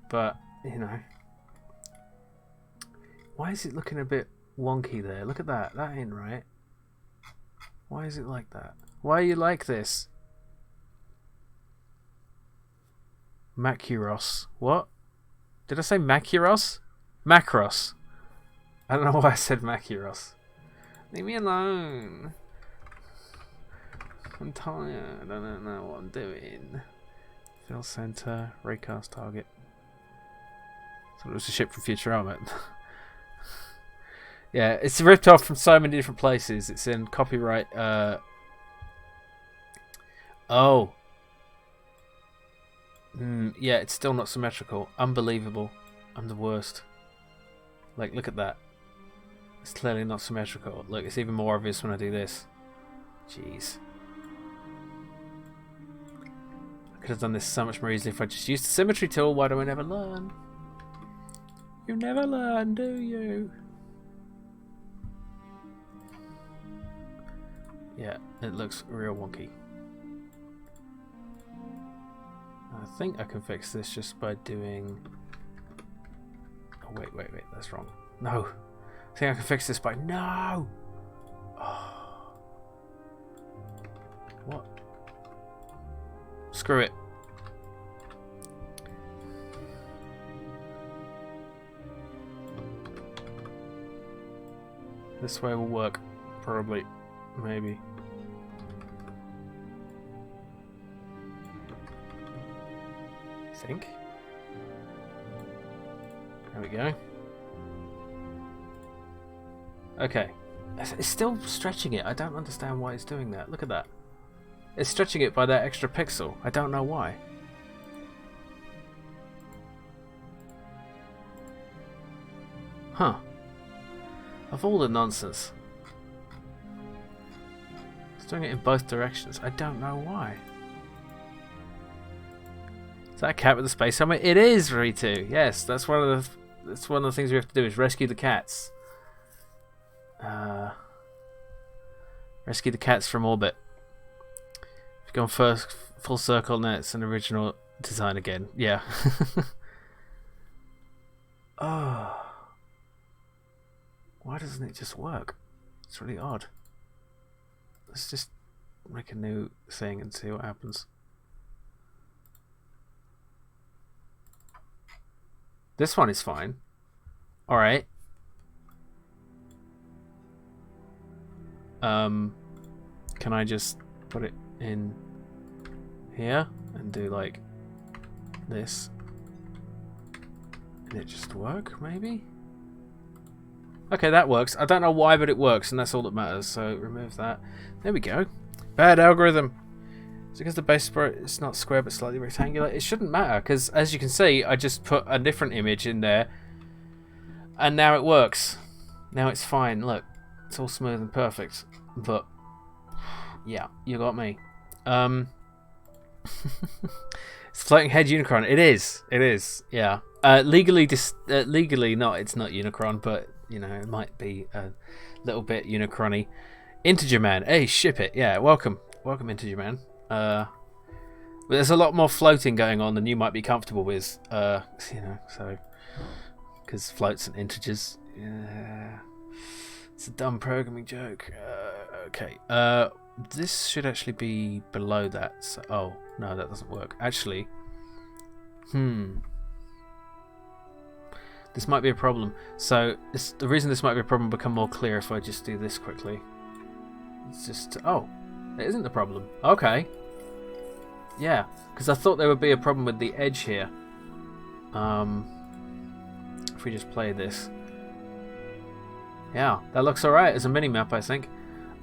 Speaker 1: But, you know. Why is it looking a bit wonky there? Look at that. That ain't right. Why is it like that? Why are you like this? Macuros. What? Did I say Macuros? Macross. I don't know why I said Macuros. Leave me alone. I'm tired. I don't know what I'm doing. Fill center. Raycast target. Thought it was a ship from Futurama. Yeah, it's ripped off from so many different places. It's in copyright. Oh. Yeah, it's still not symmetrical. Unbelievable. I'm the worst. Like, look at that. It's clearly not symmetrical. Look, it's even more obvious when I do this. Jeez. I could have done this so much more easily if I just used the symmetry tool. Why do I never learn? You never learn, do you? Yeah, it looks real wonky. I think I can fix this just by doing... Oh, wait, that's wrong. No! I think I can fix this by... No! Oh. What? Screw it. This way will work. Probably. Maybe. Think. There we go. Okay. It's still stretching it. I don't understand why it's doing that. Look at that. It's stretching it by that extra pixel. I don't know why. Huh. Of all the nonsense. It's doing it in both directions. I don't know why. Is that a cat with a space helmet? It is, Ritu. Yes, that's one of the That's one of the things we have to do is rescue the cats. Rescue the cats from orbit. If you go on first full circle, now it's an original design again. Yeah. Oh. Why doesn't it just work? It's really odd. Let's just make a new thing and see what happens. This one is fine. Alright. Can I just put it in here and do like this? And it just work, maybe? Okay, that works. I don't know why, but it works, and that's all that matters. So remove that. There we go. Bad algorithm. It's because the base is not square but slightly rectangular. It shouldn't matter, because as you can see, I just put a different image in there, and now it works. Now it's fine. Look, it's all smooth and perfect. But yeah, you got me. It's floating head Unicron. It is. It is. Yeah. Legally, not. It's not Unicron, but you know, it might be a little bit Unicron-y. Integer Man. Hey, ship it. Yeah. Welcome, Integer Man. But there's a lot more floating going on than you might be comfortable with. You know, so because floats and integers. Yeah. It's a dumb programming joke. Okay. This should actually be below that. So, oh no, that doesn't work. Actually, this might be a problem. So the reason this might be a problem will become more clear if I just do this quickly. It's just it isn't the problem. Okay. Yeah, because I thought there would be a problem with the edge here. If we just play this. Yeah, that looks alright as a mini-map, I think.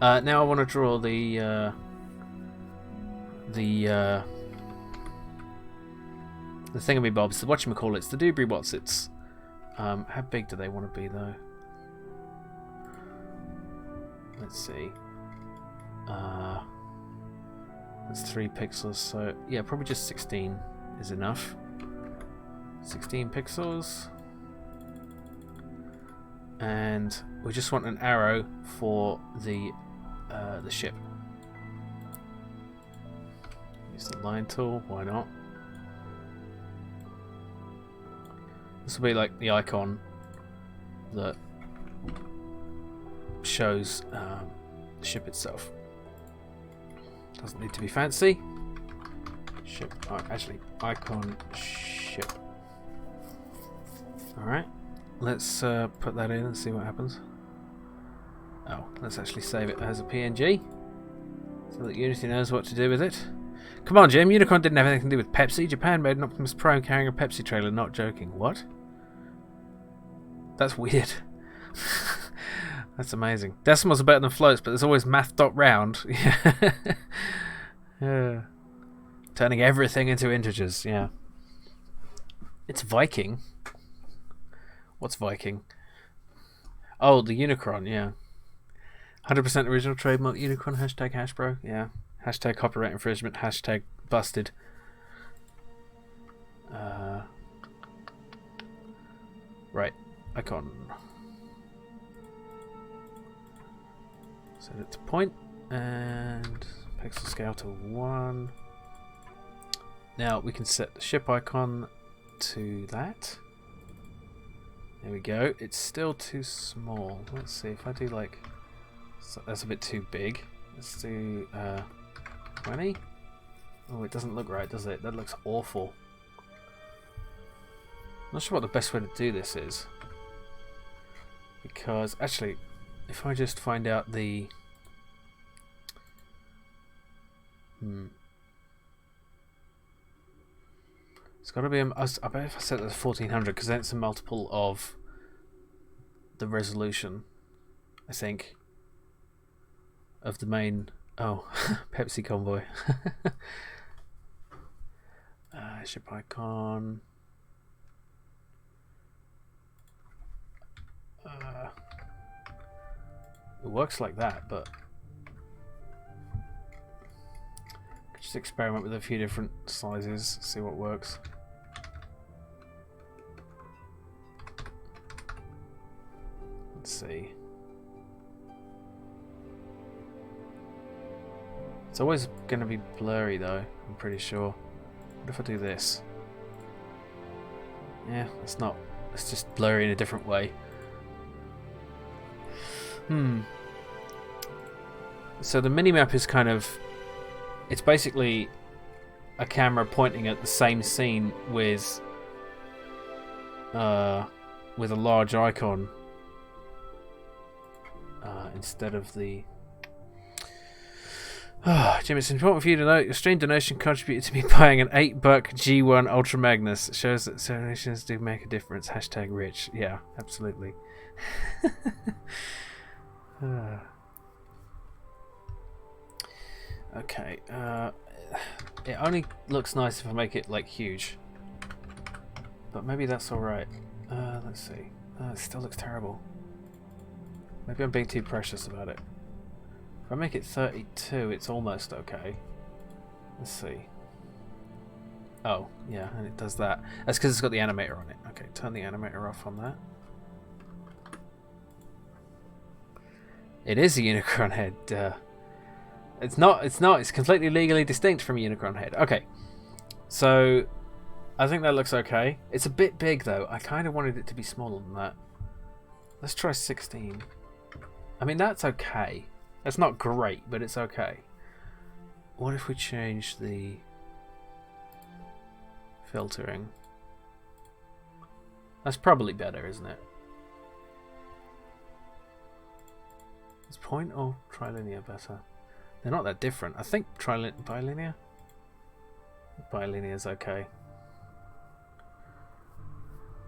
Speaker 1: Now I want to draw the thingamybobs, the whatchamacallits, the doobry-whatsits. How big do they want to be, though? Let's see. That's 3 pixels, so yeah, probably just 16 is enough. 16 pixels. And we just want an arrow for the ship. Use the line tool, why not? This will be like the icon that shows the ship itself. Doesn't need to be fancy. Ship, actually, icon ship. Alright. Let's put that in and see what happens. Oh, let's actually save it as a PNG so that Unity knows what to do with it. Come on, Jim. Unicron didn't have anything to do with Pepsi. Japan made an Optimus Prime carrying a Pepsi trailer. Not joking. What? That's weird. That's amazing. Decimals are better than floats, but there's always math.round. Yeah. Turning everything into integers. Yeah. It's Viking. What's Viking? Oh, the Unicron, yeah. 100% original trademark Unicron, hashtag Hashbro, yeah. Hashtag copyright infringement, hashtag busted. Right, icon. Set it to point, and pixel scale to 1. Now we can set the ship icon to that. There we go. It's still too small. Let's see if I do like... So that's a bit too big. Let's do 20. Oh, it doesn't look right, does it? That looks awful. I'm not sure what the best way to do this is. Because, actually, if I just find out the... It's got to be, I bet if I set that to 1400, because then it's a multiple of the resolution, I think, of the main, Pepsi convoy. Ship icon. It works like that, but just experiment with a few different sizes, see what works. Let's see. It's always going to be blurry though, I'm pretty sure. What if I do this? Yeah, it's not. It's just blurry in a different way. So the minimap is kind of... It's basically a camera pointing at the same scene with a large icon instead of the... Jim, it's important for you to note your stream donation contributed to me buying an $8 G1 Ultra Magnus. It shows that donations do make a difference. Hashtag rich. Yeah, absolutely. Okay. It only looks nice if I make it like huge. But maybe that's alright. Let's see. It still looks terrible. Maybe I'm being too precious about it. If I make it 32, it's almost okay. Let's see. Oh, yeah, and it does that. That's because it's got the animator on it. Okay, turn the animator off on that. It is a Unicron head. It's not. It's completely legally distinct from a Unicron head. Okay, so I think that looks okay. It's a bit big though. I kind of wanted it to be smaller than that. Let's try 16. I mean, that's okay. That's not great, but it's okay. What if we change the filtering? That's probably better, isn't it? Is point or trilinear better? They're not that different. I think bilinear? Bilinear is okay.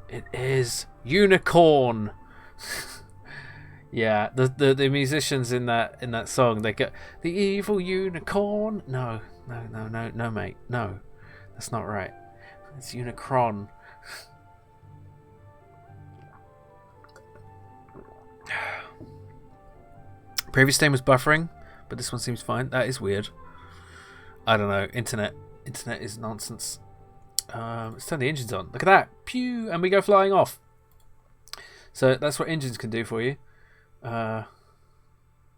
Speaker 1: It is unicorn! Yeah, the musicians in that song, they get the evil unicorn. No, mate, no, that's not right. It's Unicron. Previous game was buffering, but this one seems fine. That is weird. I don't know. Internet is nonsense. Let's turn the engines on. Look at that, pew, and we go flying off. So that's what engines can do for you.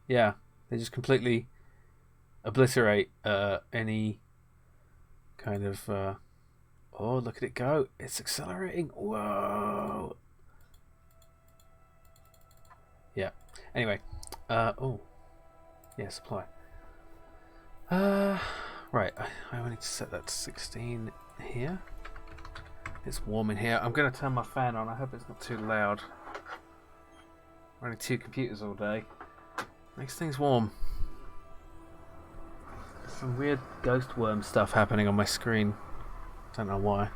Speaker 1: Yeah, they just completely obliterate any kind of oh, look at it go, it's accelerating. Whoa. Yeah, anyway, oh yeah, supply. Right, I need to set that to 16 here. It's warm in here. I'm gonna turn my fan on. I hope it's not too loud. Running 2 computers all day makes things warm. Some weird ghost worm stuff happening on my screen. Don't know why.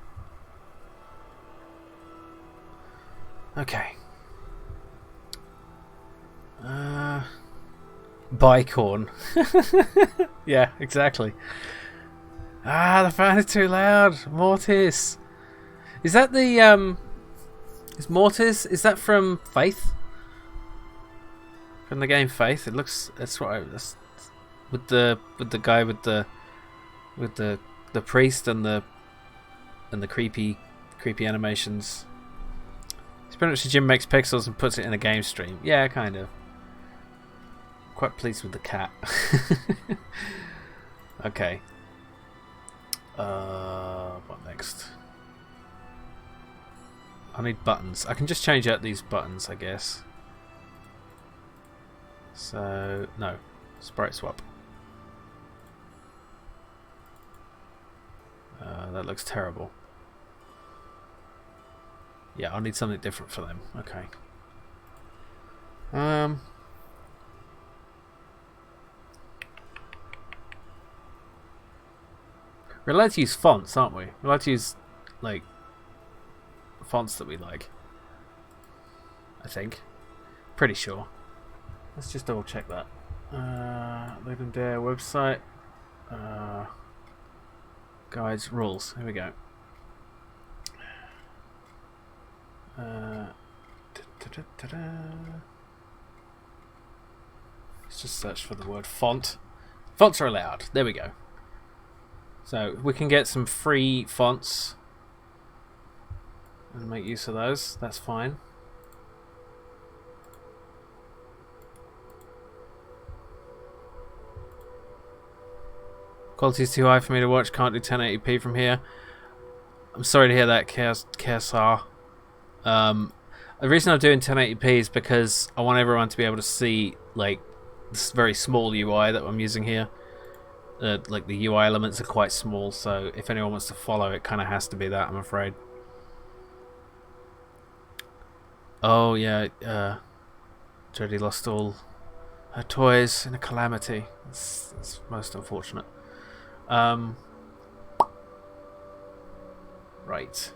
Speaker 1: Okay. Bicorn. Yeah, exactly. The fan is too loud. Mortis. Is that the is Mortis? Is that from Faith? From the game Faith? It looks. That's what I. That's, with the guy with the priest and the creepy animations. It's pretty much Jim makes pixels and puts it in a game stream. Yeah, kind of. Quite pleased with the cat. Okay. What next? I need buttons. I can just change out these buttons, I guess. So, no. Sprite swap. That looks terrible. Yeah, I'll need something different for them. Okay. We're allowed to use fonts, aren't we? We're allowed to use, like, fonts that we like. I think. Pretty sure. Let's just double check that. Ludum Dare website. Guides, rules. Here we go. Let's just search for the word font. Fonts are allowed. There we go. So we can get some free fonts and make use of those. That's fine. Quality's too high for me to watch. Can't do 1080p from here. I'm sorry to hear that, KSR. The reason I'm doing 1080p is because I want everyone to be able to see like this very small UI that I'm using here. Like the UI elements are quite small, so if anyone wants to follow, it kind of has to be that, I'm afraid. Oh yeah, Jodie lost all her toys in a calamity. It's most unfortunate. Right.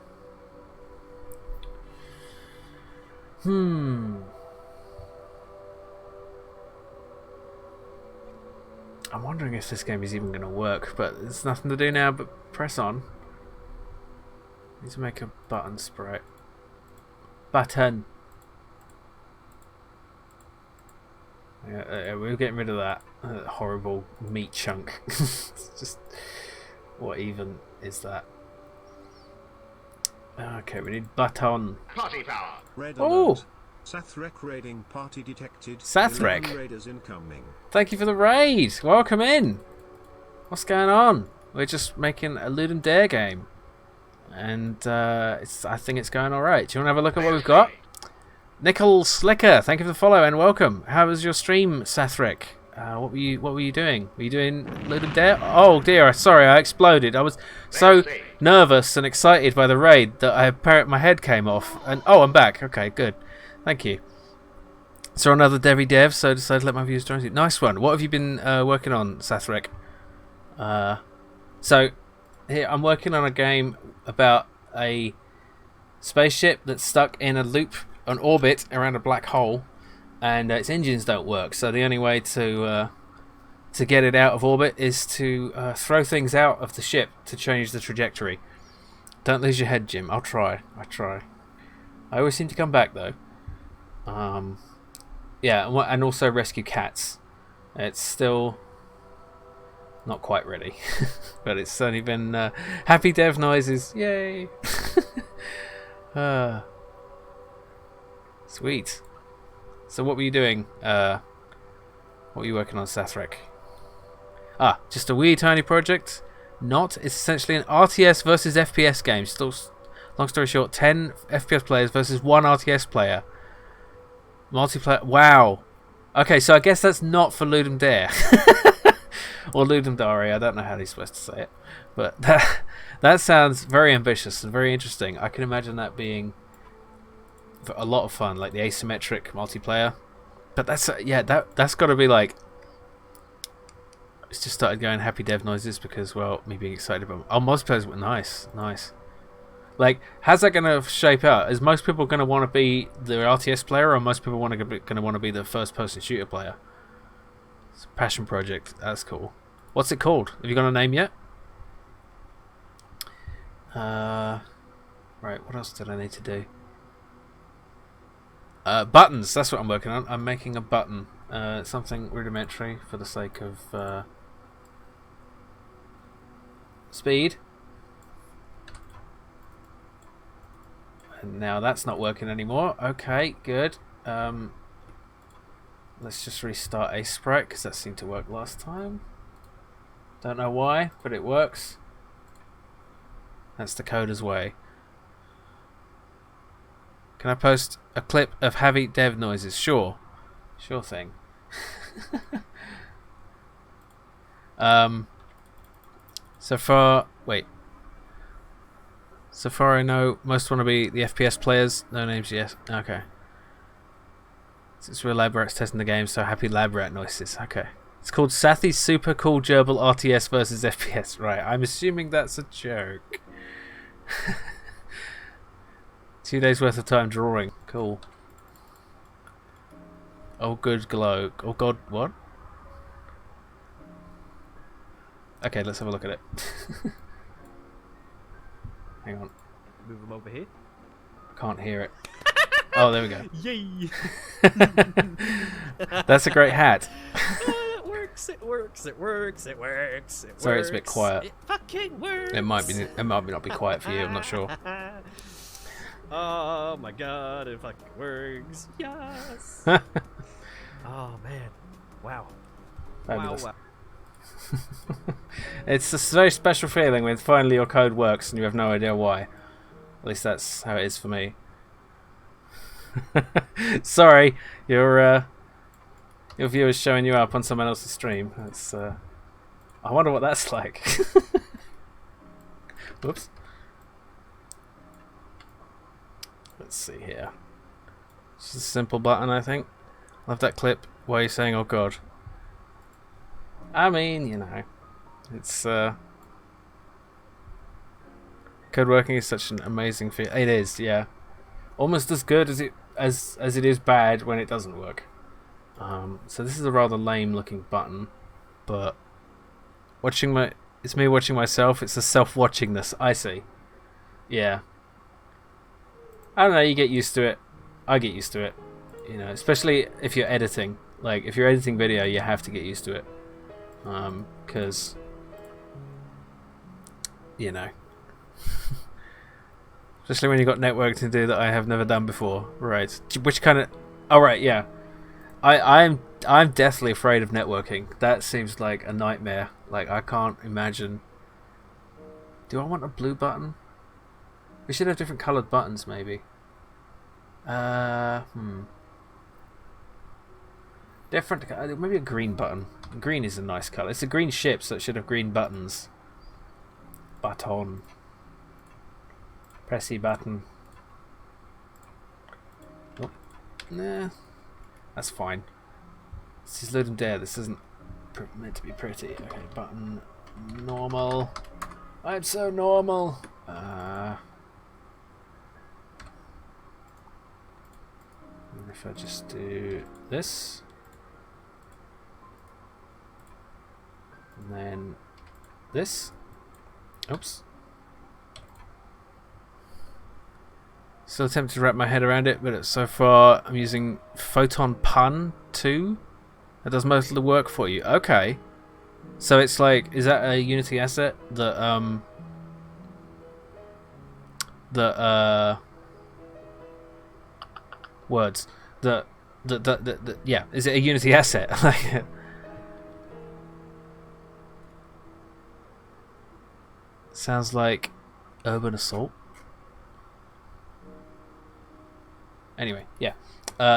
Speaker 1: I'm wondering if this game is even going to work, but there's nothing to do now but press on. Need to make a button sprite. Button. Yeah, we're getting rid of that horrible meat chunk. It's just, what even is that? Okay, we need button.
Speaker 3: Party power.
Speaker 4: Red
Speaker 1: Oh!
Speaker 4: alert. Sathrek raiding party detected.
Speaker 1: Sathrek.
Speaker 4: 11 raiders incoming.
Speaker 1: Thank you for the raid. Welcome in. What's going on? We're just making a Ludum Dare game, and I think it's going all right. Do you want to have a look at what we've got? Nickel Slicker, thank you for the follow and welcome. How was your stream, Sathrek? What were you doing? Were you doing Ludum Dare? Oh dear, sorry, I exploded. I was so nervous and excited by the raid that my head came off. And oh, I'm back. Okay, good. Thank you. So another Devi Dev, so I decided to let my viewers join you. Nice one. What have you been working on, Sathrek? So here I'm working on a game about a spaceship that's stuck in a loop, an orbit around a black hole, and its engines don't work. So the only way to get it out of orbit is to throw things out of the ship to change the trajectory. Don't lose your head, Jim. I'll try. I always seem to come back though. Yeah, and also rescue cats. It's still not quite ready, but it's certainly been happy dev noises. Yay! Sweet. So what were you doing? What were you working on, Sathrek? Just a wee tiny project. It's essentially an RTS versus FPS game. Still, long story short, 10 FPS players versus 1 RTS player. Multiplayer. Wow. Okay, so I guess that's not for Ludum Dare. Or Ludum Dare. I don't know how you're supposed to say it. But that sounds very ambitious and very interesting. I can imagine that being a lot of fun, like the asymmetric multiplayer. But that's that's got to be like, it's just started going happy dev noises because, well, me being excited about multiplayers were nice. Like, how's that going to shape out? Is most people going to want to be the RTS player, or most people going to want to be the first person shooter player? It's a passion project. That's cool. What's it called? Have you got a name yet? Right, what else did I need to do? Buttons, that's what I'm working on. I'm making a button. Something rudimentary for the sake of speed. And now that's not working anymore. Okay, good. Let's just restart a sprite because that seemed to work last time. Don't know why, but it works. That's the coder's way. Can I post a clip of heavy dev noises? Sure thing. So far I know most want to be the FPS players. No names yet. Okay. Since we're lab rats testing the game, so happy lab rat noises. Okay. It's called Sathy's Super Cool Gerbil RTS versus FPS. Right. I'm assuming that's a joke. 2 days worth of time drawing. Cool. Oh, good glow. Oh, God, what? Okay, let's have a look at it. Hang on.
Speaker 5: Move them over here.
Speaker 1: I can't hear it. Oh, there we go.
Speaker 5: Yay!
Speaker 1: That's a great hat.
Speaker 5: It works.
Speaker 1: Sorry, it's a bit quiet.
Speaker 5: It fucking works.
Speaker 1: It might not be quiet for you. I'm not sure.
Speaker 5: Oh my god, it fucking works. Yes. Oh man. Wow.
Speaker 1: Fabulous.
Speaker 5: Wow.
Speaker 1: It's a very special feeling when finally your code works and you have no idea why. At least that's how it is for me. Sorry, your viewer's showing you up on someone else's stream. That's I wonder what that's like. Whoops. Let's see here. It's a simple button, I think. Love that clip where you're saying, "Oh God." I mean, you know, it's code working is such an amazing feel. It is, yeah, almost as good as it is bad when it doesn't work. So this is a rather lame-looking button, but it's me watching myself. It's the self-watchingness. I see. Yeah. I don't know. You get used to it. I get used to it. You know, especially if you're editing. Like, if you're editing video, you have to get used to it. Because, you know, especially when you've got network to do that I have never done before. Right. Which kind of... Oh, right, yeah. I'm deathly afraid of networking. That seems like a nightmare. Like, I can't imagine... Do I want a blue button? We should have different coloured buttons, maybe. Different... Maybe a green button. Green is a nice colour. It's a green ship, so it should have green buttons. Button. Pressy button. Oh. Nah. That's fine. This is Ludum Dare. This isn't meant to be pretty. Okay, button. Normal. I'm so normal. And if I just do this. And then this. Oops. Still attempting to wrap my head around it, but so far I'm using Photon Pun 2. That does most of the work for you. Okay. So it's like, is that a Unity asset that words that yeah, is it a Unity asset? Like, sounds like Urban Assault. Anyway, yeah.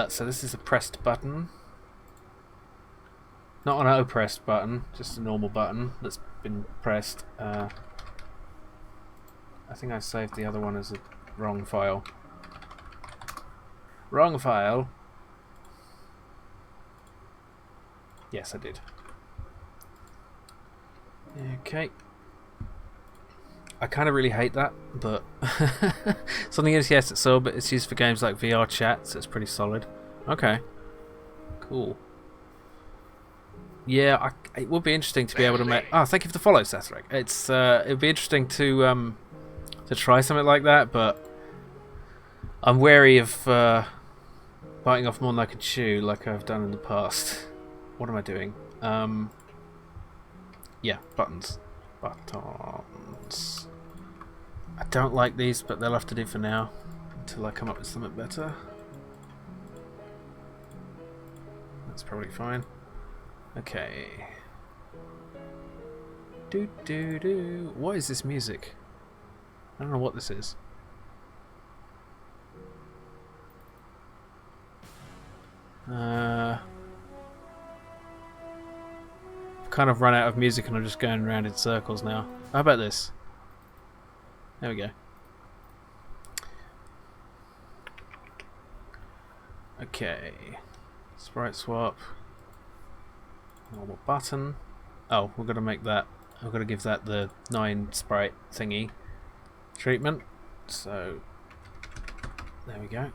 Speaker 1: So this is a pressed button. Not an oppressed button, just a normal button that's been pressed. I think I saved the other one as a wrong file. Wrong file. Yes, I did. Okay. I kind of really hate that, but it's on the Unity asset so, but it's used for games like VR chat, so it's pretty solid. Okay. Cool. Yeah, it would be interesting to be able to make... Oh, thank you for the follow, Sathric. It's it would be interesting to try something like that, but I'm wary of biting off more than I can chew, like I've done in the past. What am I doing? Yeah, buttons. Buttons. I don't like these, but they'll have to do for now until I come up with something better. That's probably fine. Okay. Do do do. What is this music? I don't know what this is. I've kind of run out of music and I'm just going around in circles now. How about this? There we go. Okay. Sprite swap. Normal button. Oh, we're gonna make that. I'm gonna give that the 9 sprite thingy treatment. So there we go.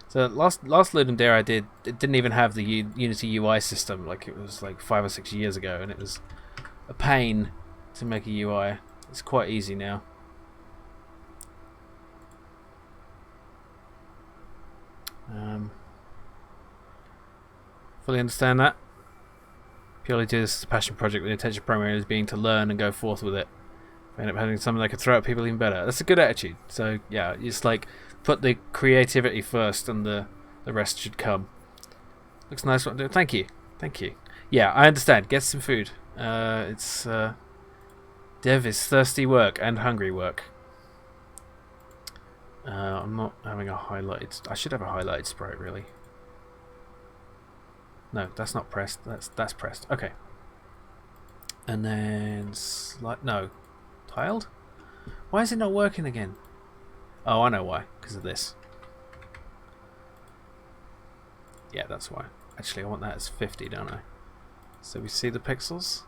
Speaker 1: So last Ludum Dare I did, it didn't even have the Unity UI system. Like, it was like 5 or 6 years ago, and it was a pain to make a UI. It's quite easy now. Fully understand that. Purely do this as a passion project with the intention primarily as being to learn and go forth with it. If I end up having something that could throw at people even better. That's a good attitude. So yeah, it's like put the creativity first and the rest should come. Looks nice what I'm doing. Thank you. Thank you. Yeah, I understand. Get some food. It's Dev is thirsty work and hungry work. I'm not having a highlighted. I should have a highlighted sprite, really. No, that's not pressed. That's pressed. Okay. And then no, tiled. Why is it not working again? Oh, I know why. Because of this. Yeah, that's why. Actually, I want that as 50, don't I? So we see the pixels.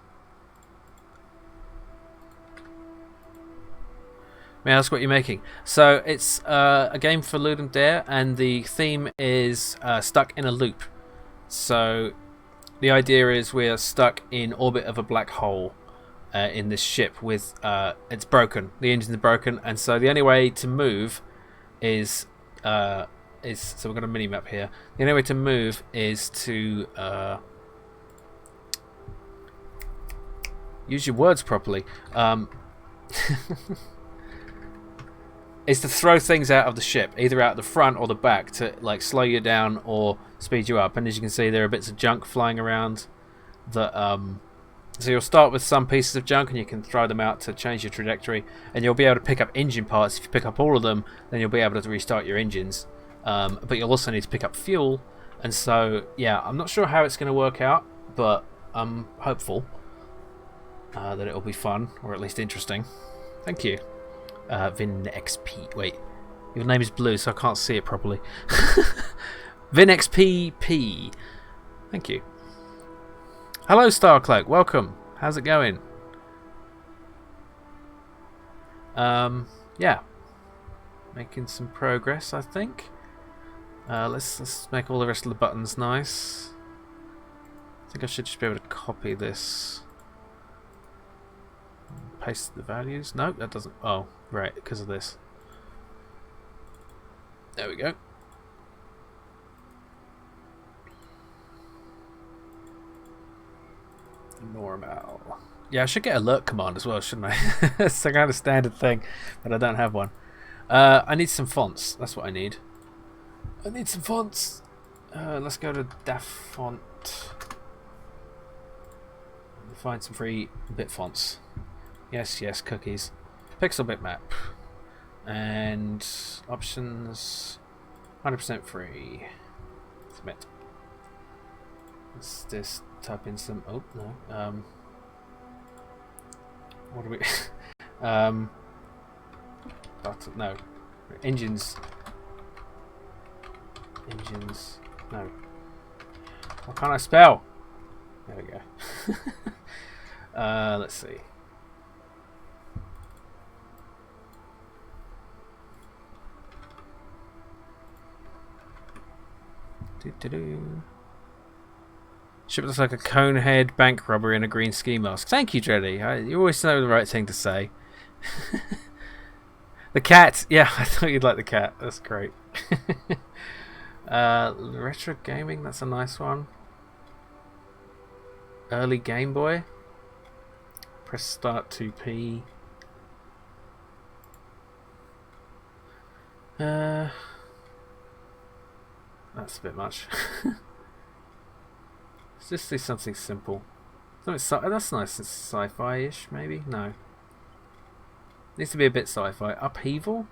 Speaker 1: May I ask what you're making? So it's a game for Ludum Dare, and the theme is stuck in a loop. So the idea is we're stuck in orbit of a black hole in this ship with it's broken. The engines are broken, and so the only way to move is so we've got a mini map here. The only way to move is to use your words properly. Is to throw things out of the ship, either out the front or the back, to like slow you down or speed you up. And as you can see, there are bits of junk flying around. That so you'll start with some pieces of junk, and you can throw them out to change your trajectory. And you'll be able to pick up engine parts. If you pick up all of them, then you'll be able to restart your engines. But you'll also need to pick up fuel. And so, yeah, I'm not sure how it's going to work out, but I'm hopeful that it'll be fun, or at least interesting. Thank you. Vin XP. Wait, your name is blue, so I can't see it properly. Vin XPP. Thank you. Hello, Starcloak. Welcome. How's it going? Yeah, making some progress, I think. Let's make all the rest of the buttons nice. I think I should just be able to copy this. Paste the values. No, that doesn't. Oh, right, because of this. There we go. Normal. Yeah, I should get alert command as well, shouldn't I? It's a kind of standard thing, but I don't have one. I need some fonts. That's what I need. I need some fonts. Let's go to DAF font. Find some free bit fonts. Yes, yes, cookies. Pixel bitmap. And options 100% free. Submit. Let's just type in some. Oh, no. What do we. Button. No. Engines. Engines. No. What can't I spell? There we go. Let's see. Ship looks like a cone head bank robber in a green ski mask. Thank you, Dreddy. You always know the right thing to say. The cat. Yeah, I thought you'd like the cat. That's great. Retro gaming. That's a nice one. Early Game Boy. Press start 2P. That's a bit much. Let's just do something simple. That's nice. It's sci-fi-ish, maybe? No. Needs to be a bit sci-fi. Upheaval?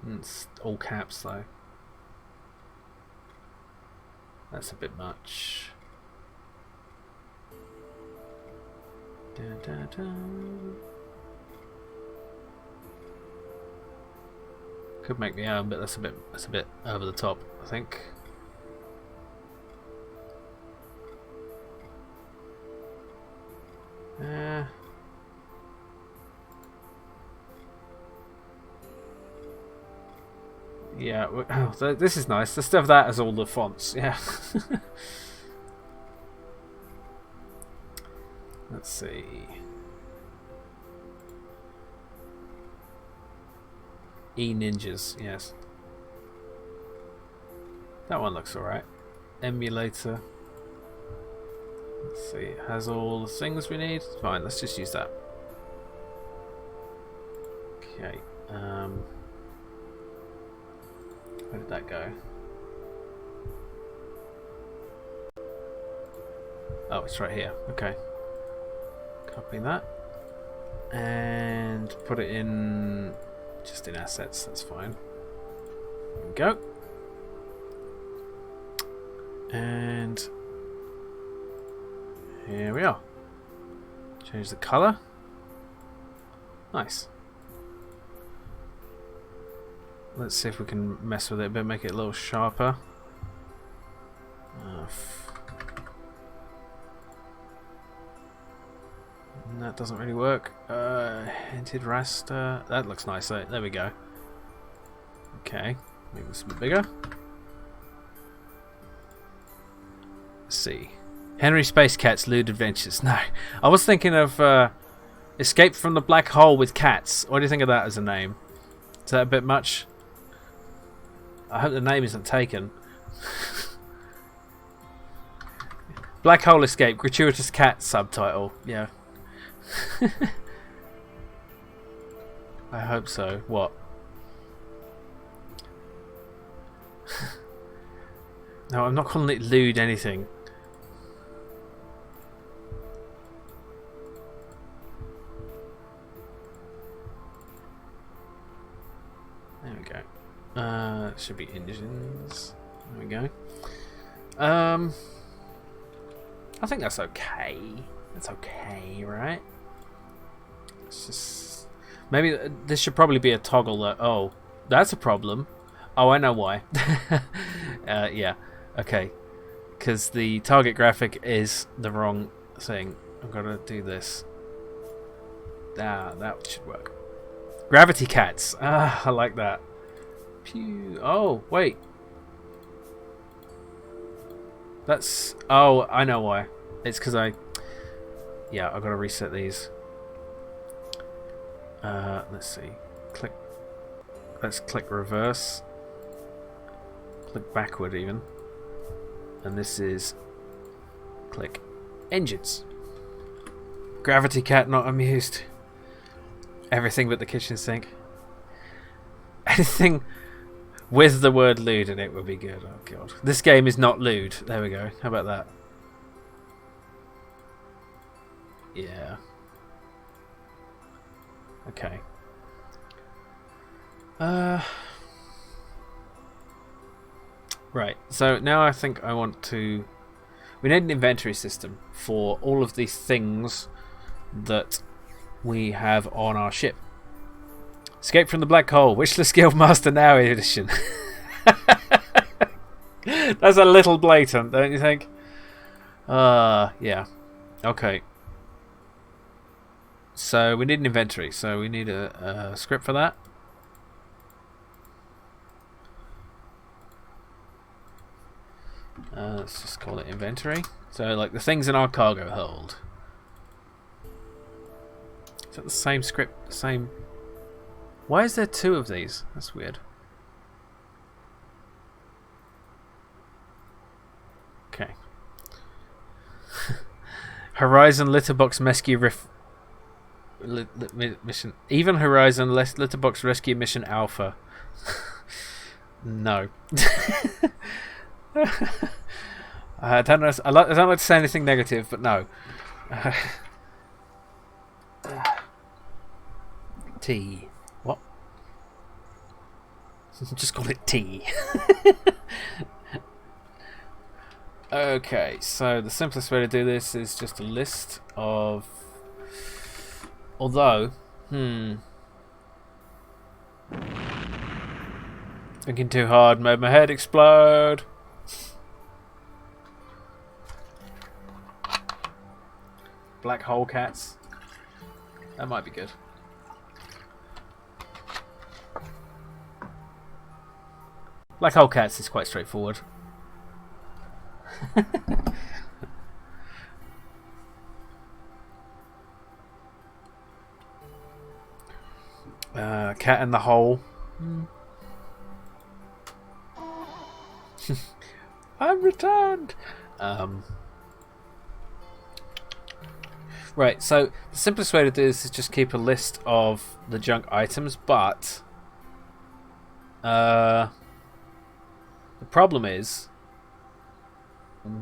Speaker 1: It's all caps, though. That's a bit much. Dun, dun, dun. Could make me but that's a bit over the top, I think. Yeah, oh, this is nice. Let's have that as all the fonts. Yeah. Let's see. E-Ninjas, yes. That one looks alright. Emulator. Let's see, it has all the things we need. Fine, let's just use that. Okay. Where did that go? Oh, it's right here. Okay. Copy that. And put it in... just in assets. That's fine. There we go. And... here we are. Change the colour. Nice. Let's see if we can mess with it a bit, make it a little sharper. That doesn't really work. Hinted raster. That looks nice. There we go. Okay. Make this a bit bigger. Let's see. Henry Space Cat's Lewd Adventures. No. I was thinking of Escape from the Black Hole with Cats. What do you think of that as a name? Is that a bit much? I hope the name isn't taken. Black Hole Escape, gratuitous cat subtitle. Yeah. I hope so. What? No, I'm not calling it lewd anything. There we go. Should be engines. There we go. I think that's okay. That's okay, right? It's just maybe this should probably be a toggle. That oh, that's a problem. Oh, I know why. Yeah. Okay. Because the target graphic is the wrong thing. I've got to do this. Ah, that should work. Gravity cats. Ah, I like that. Pew. Oh, wait. That's... oh, I know why. It's because yeah, I've got to reset these. Let's see. Click. Let's click reverse. Click backward even. And this is... click engines. Gravity cat not amused. Everything but the kitchen sink. Anything with the word lewd in it would be good. Oh god. This game is not lewd. There we go. How about that? Yeah. Okay. Right. So now I think I want to... we need an inventory system for all of these things that we have on our ship. Escape from the Black Hole, Wishless Guildmaster Now edition. That's a little blatant, don't you think? Yeah. Okay. So we need an inventory, so we need a script for that. Let's just call it inventory. So like the things in our cargo hold. Is that the same script? The same... why is there two of these? That's weird. Okay. Horizon Litterbox Rescue Mission. Even Horizon Litterbox Rescue Mission Alpha. No. I don't know. I don't like to say anything negative, but no. T. What? Just call it T. Okay, so the simplest way to do this is just a list of... although, thinking too hard made my head explode. Black hole cats. That might be good. Black hole cats is quite straightforward. Cat in the hole. I'm returned. Right, so the simplest way to do this is just keep a list of the junk items, but the problem is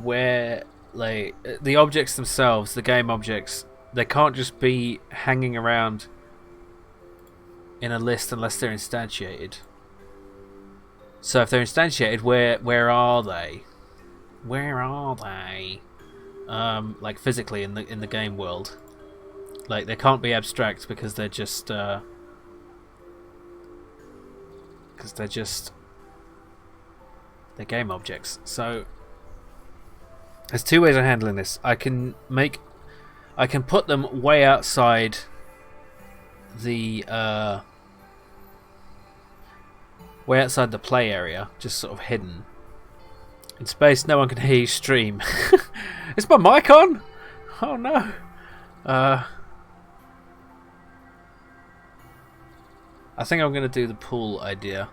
Speaker 1: where like the objects themselves, the game objects, they can't just be hanging around in a list unless they're instantiated. So if they're instantiated, where are they? Where are they? Like physically in the game world. Like they can't be abstract because they're just they're game objects. So there's two ways of handling this. I can put them way outside the play area, just sort of hidden. In space, no one can hear you stream. Is my mic on? Oh no. I think I'm going to do the pool idea.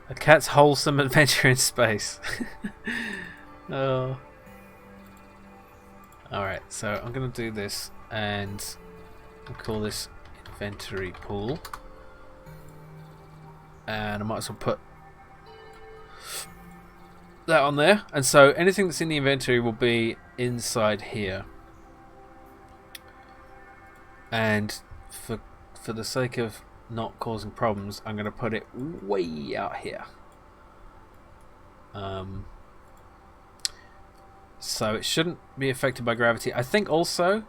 Speaker 1: A cat's wholesome adventure in space. Oh. Alright, so I'm going to do this and I'll call this inventory pool. And I might as well put that on there. And so anything that's in the inventory will be inside here. And for the sake of not causing problems, I'm going to put it way out here. So it shouldn't be affected by gravity. I think also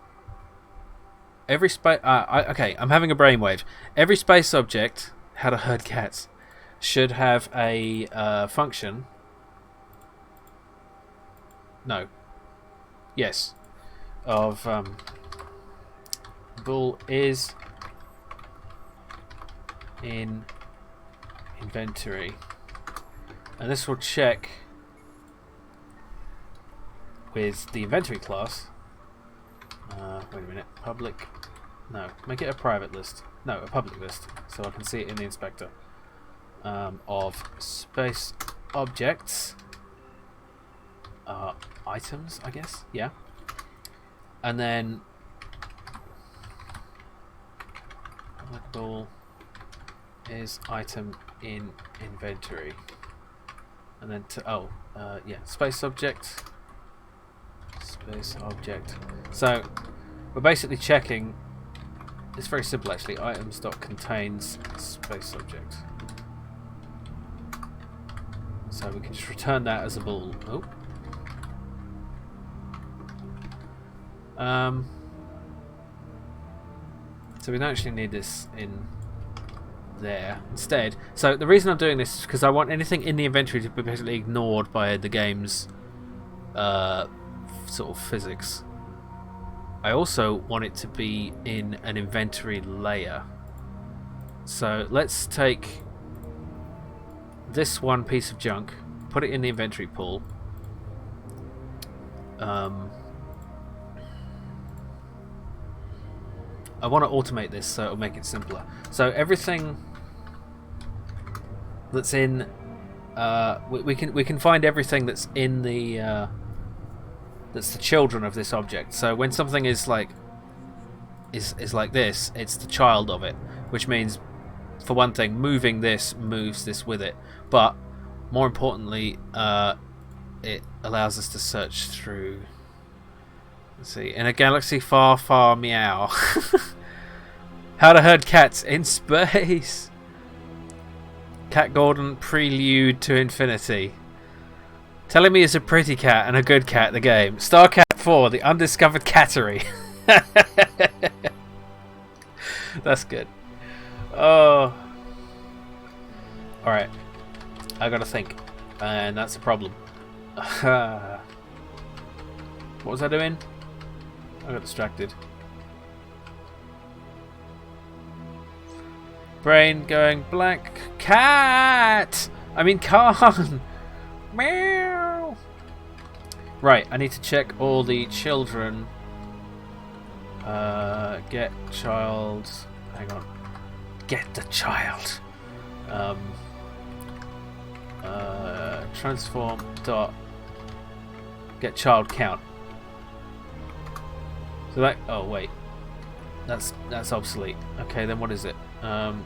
Speaker 1: every space. Okay, I'm having a brainwave. Every space object, how to herd cats, should have a function. No. Yes. Of bull is in inventory, and this will check with the inventory class. Wait a minute, public. No, make it a private list. No, a public list, so I can see it in the inspector. Of space objects, items, I guess. Yeah, and then public ball is item in inventory, and then space object. So we're basically checking. It's very simple actually. Items.contains space object. So we can just return that as a bool. So we don't actually need this in there instead. So the reason I'm doing this is because I want anything in the inventory to be basically ignored by the game's sort of physics. I also want it to be in an inventory layer. So let's take this one piece of junk, put it in the inventory pool. I want to automate this so it'll make it simpler. So everything that's in we can find everything that's in the that's the children of this object. So when something is like like this, it's the child of it, which means, for one thing, moving this moves this with it, but more importantly, it allows us to search through. Let's see, in a galaxy far, far, meow. How to herd cats in space. Cat Gordon prelude to infinity. Telling me it's a pretty cat and a good cat, the game. Star Cat 4, the undiscovered cattery. That's good. Oh. Alright. I gotta think. And that's a problem. What was I doing? I got distracted. Brain going blank. Cat! I mean, Khan! Meow! Right, I need to check all the children. Get child. Hang on. Get the child. Transform dot get child count. So that. Oh wait, that's obsolete. Okay, then what is it? Child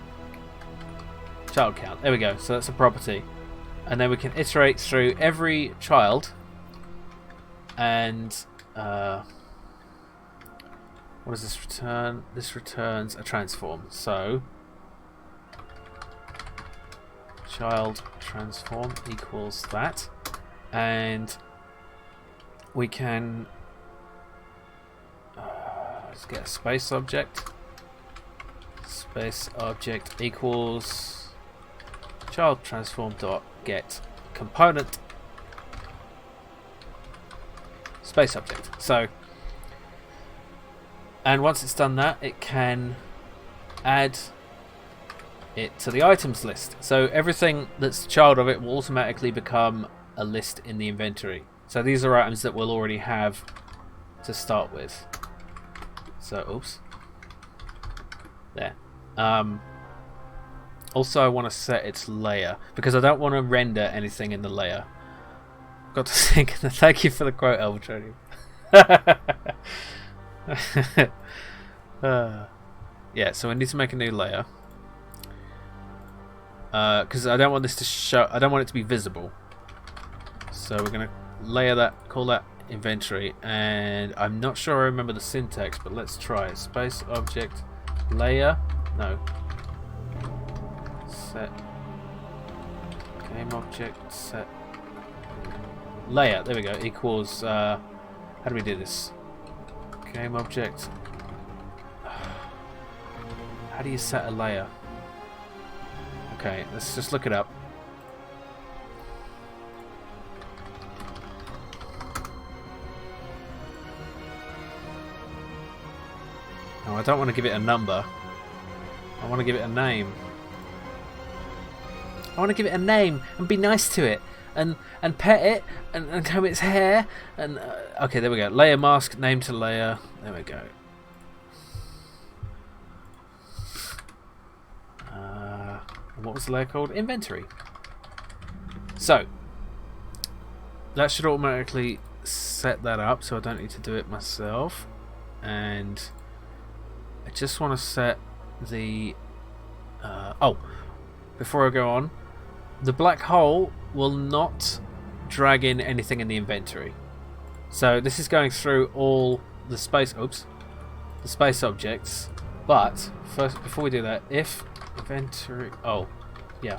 Speaker 1: count. There we go. So that's a property, and then we can iterate through every child and what does this return? This returns a transform. So child transform equals that, and we can let's get a space object. Space object equals child transform dot get component space object. So, and once it's done that, it can add it to the items list. So everything that's the child of it will automatically become a list in the inventory. So these are items that we'll already have to start with. So, oops. There. Also, I want to set its layer because I don't want to render anything in the layer. Got to think. Thank you for the quote, Elvitronium. Yeah, so we need to make a new layer because I don't want this to show. I don't want it to be visible. So we're gonna layer that. Call that inventory, and I'm not sure I remember the syntax, but let's try it. Space object layer. No. Set game object set layer. There we go. Equals. How do we do this? Game object. How do you set a layer? Okay, let's just look it up. No, I don't want to give it a number. I want to give it a name. I want to give it a name and be nice to it and pet it and comb its hair and okay, there we go. Layer mask, name to layer. There we go. What was the layer called? Inventory. So that should automatically set that up, so I don't need to do it myself. And I just want to set the before I go on, the black hole will not drag in anything in the inventory. So this is going through all the space the space objects, but first, before we do that, if inventory,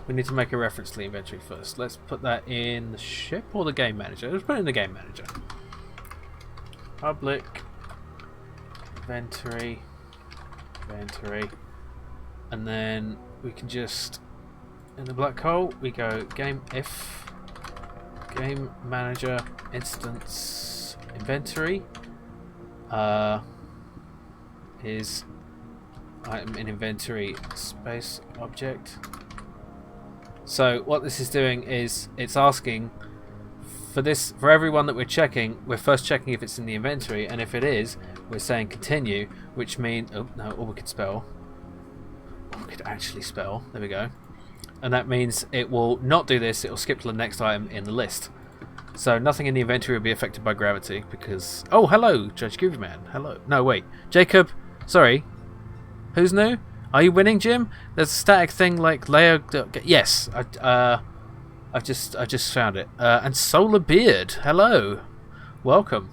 Speaker 1: we need to make a reference to the inventory first. Let's put that in the ship or the game manager. Let's put it in the game manager. Public inventory, and then we can just, in the black hole we go game manager instance inventory is item in inventory space object. So what this is doing is it's asking for everyone that we're checking, we're first checking if it's in the inventory, and if it is, we're saying continue, which means we could spell. We could actually spell. There we go. And that means it will not do this, it will skip to the next item in the list. So nothing in the inventory will be affected by gravity because... Oh, hello, Judge Groovyman. Hello. No, wait. Jacob, sorry. Who's new? Are you winning, Jim? There's a static thing like layer... Yes, I just found it. And Solar Beard, hello. Welcome.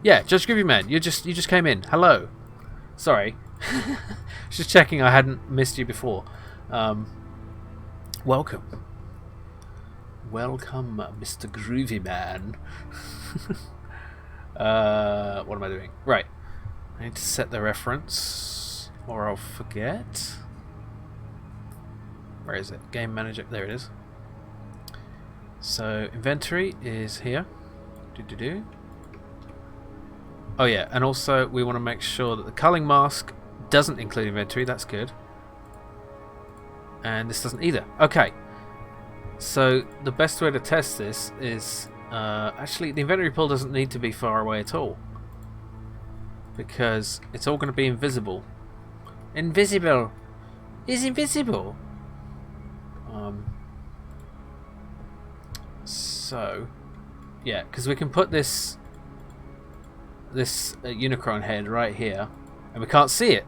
Speaker 1: Yeah, Judge Groovyman, you just came in. Hello. Sorry. Just checking I hadn't missed you before. Welcome. Welcome, Mr. Groovyman. What am I doing? Right. I need to set the reference or I'll forget. Where is it? Game manager. There it is. So inventory is here. Oh yeah, and also we want to make sure that the culling mask doesn't include inventory. That's good. And this doesn't either. Okay. So the best way to test this is actually the inventory pool doesn't need to be far away at all, because it's all going to be invisible. Invisible is invisible. So yeah, because we can put this Unicron head right here, and we can't see it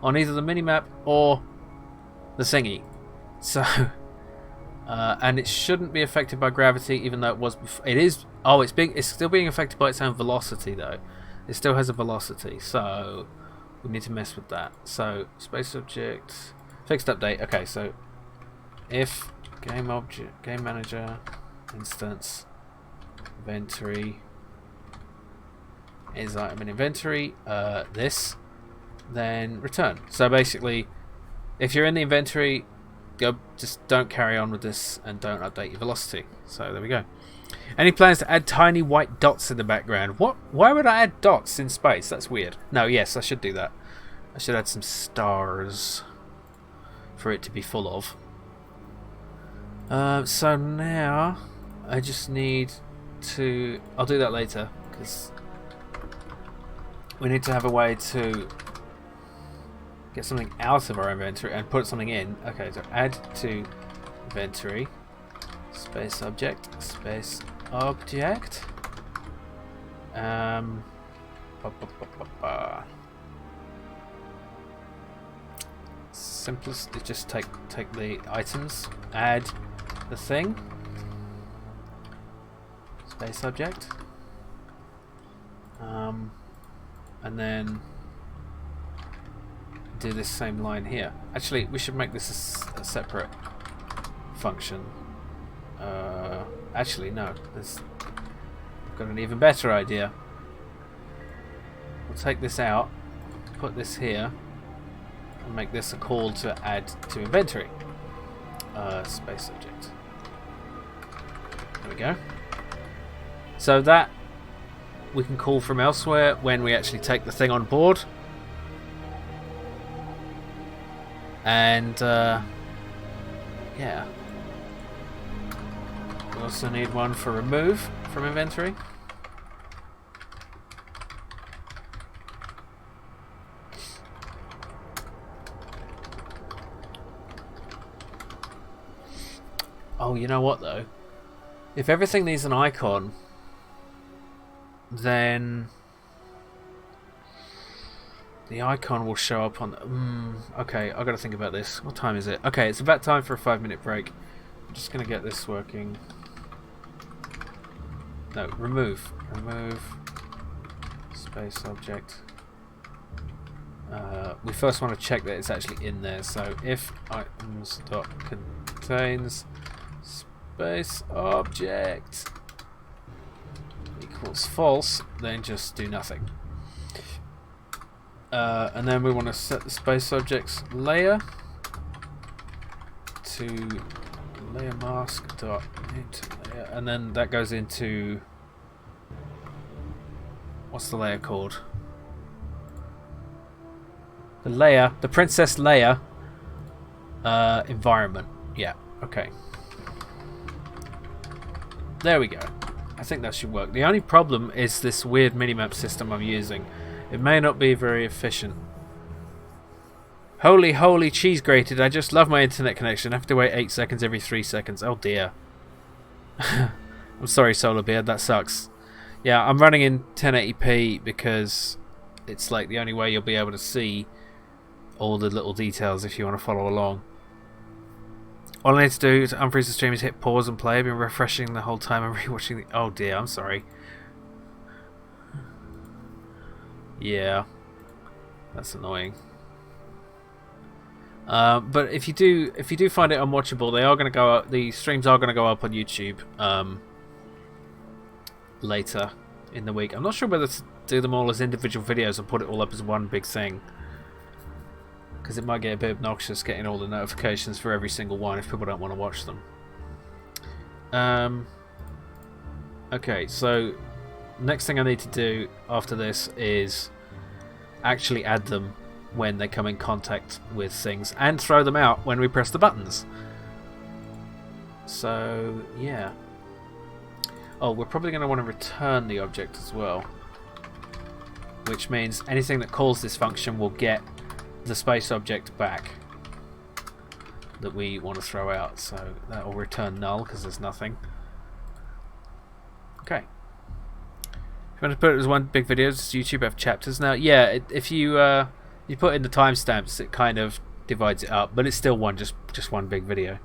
Speaker 1: on either the minimap or the thingy. So and it shouldn't be affected by gravity, even though it was. It is. Oh, it's still being affected by its own velocity, though. It still has a velocity, so we need to mess with that. So space object, fixed update. Okay, so if game object, game manager, instance, inventory is item in inventory. This, then return. So basically, if you're in the inventory, just don't carry on with this and don't update your velocity. So there we go. Any plans to add tiny white dots in the background? What? Why would I add dots in space? That's weird. No, yes, I should do that. I should add some stars for it to be full of. So now I just need to. I'll do that later because we need to have a way to get something out of our inventory and put something in. Okay, so add to inventory, space object, space object. Simplest is just take the items, add the thing, space object, and then do this same line here. Actually, we should make this a separate function. Actually, no. I've got an even better idea. We'll take this out, put this here, and make this a call to add to inventory. Space object. There we go. So that we can call from elsewhere when we actually take the thing on board. And yeah, we also need one for remove from inventory. Oh, you know what though? If everything needs an icon, then the icon will show up on the... okay, I've got to think about this. What time is it? Okay, it's about time for a 5-minute break. I'm just going to get this working. No, remove. Remove. Space object. We first want to check that it's actually in there. So if items dot contains space object equals false, then just do nothing. And then we want to set the space objects layer to layer mask dot into layer, and then that goes into, what's the layer called? The layer, the princess layer environment. Yeah, okay. There we go. I think that should work. The only problem is this weird minimap system I'm using. It may not be very efficient. Holy cheese grated. I just love my internet connection. I have to wait 8 seconds every 3 seconds. Oh dear. I'm sorry, Solar Beard. That sucks. Yeah, I'm running in 1080p because it's like the only way you'll be able to see all the little details if you want to follow along. All I need to do to unfreeze the stream is hit pause and play. I've been refreshing the whole time and rewatching the... Oh dear, I'm sorry. Yeah, that's annoying. But if you do find it unwatchable, they are going to go up. The streams are going to go up on YouTube later in the week. I'm not sure whether to do them all as individual videos or put it all up as one big thing, because it might get a bit obnoxious getting all the notifications for every single one if people don't want to watch them. Okay, so next thing I need to do after this is actually add them when they come in contact with things and throw them out when we press the buttons. So yeah. Oh, we're probably going to want to return the object as well, which means anything that calls this function will get the space object back that we want to throw out. So that will return null because there's nothing. Okay. If you want to put it as one big video, does YouTube have chapters now? Yeah, if you put in the timestamps, it kind of divides it up, but it's still just one big video.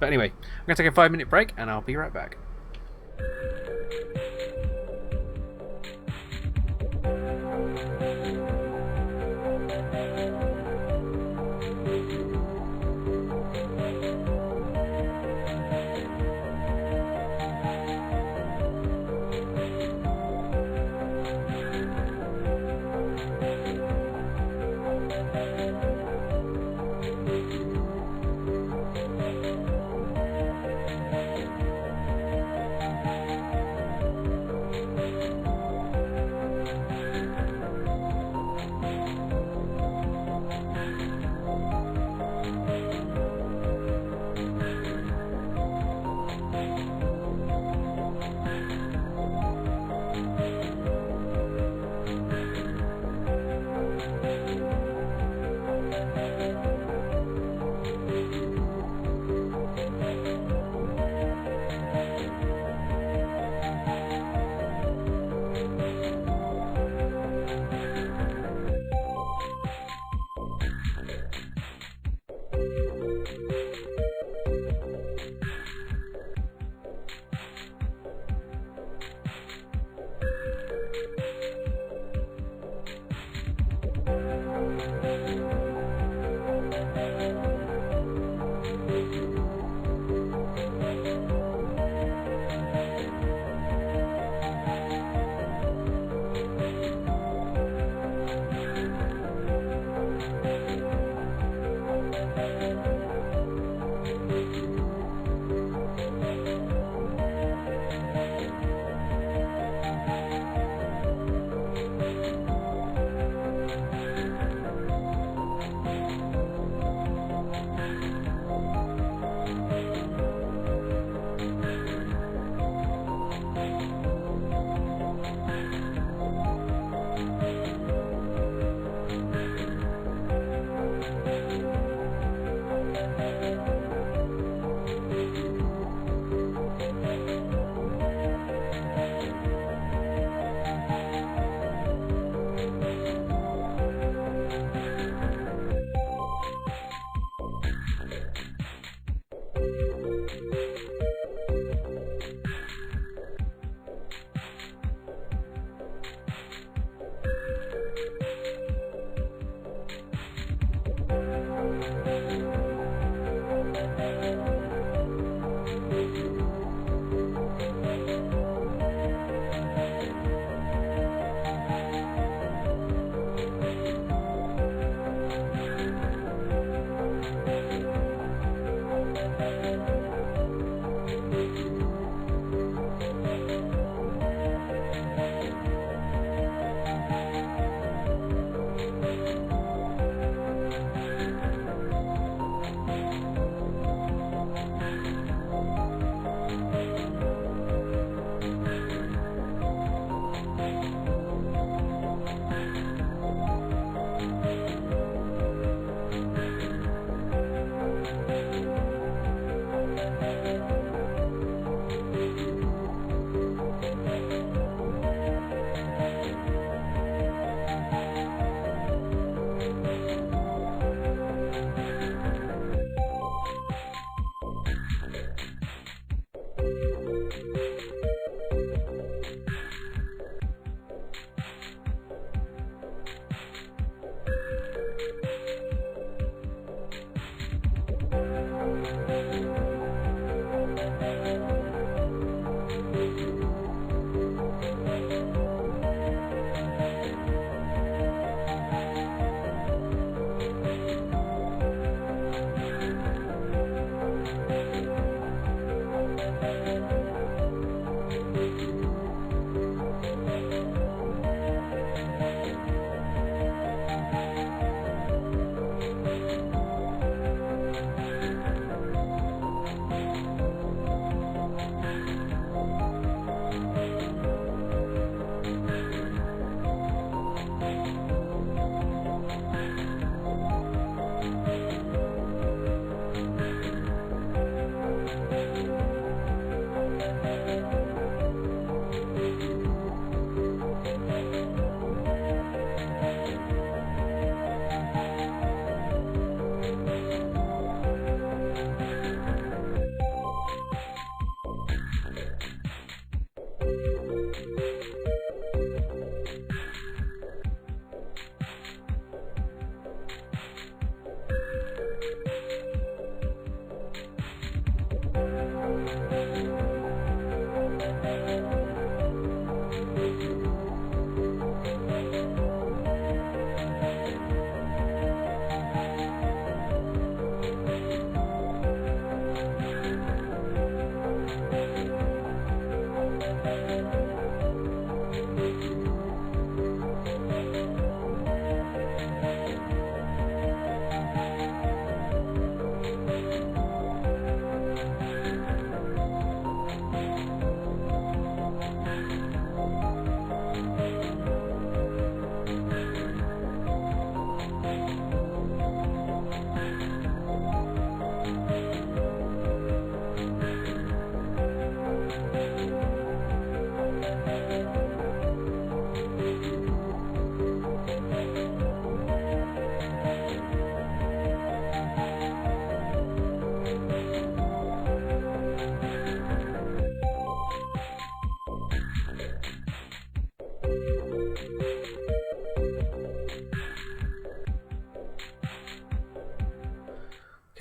Speaker 1: But anyway, I'm going to take a 5-minute break and I'll be right back.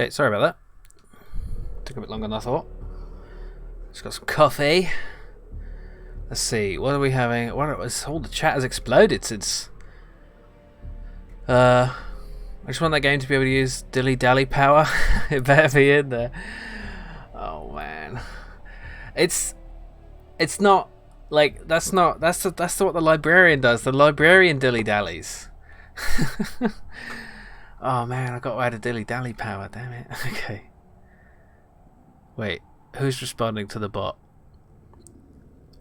Speaker 1: Okay, sorry about that. Took a bit longer than I thought. Just got some coffee. Let's see, what are we having? All the chat has exploded since. I just want that game to be able to use dilly dally power. It better be in there. Oh man, it's not like that's what the librarian does. The librarian dilly dallies. Oh man, I got to add a dilly dally power. Damn it. Okay. Wait, who's responding to the bot?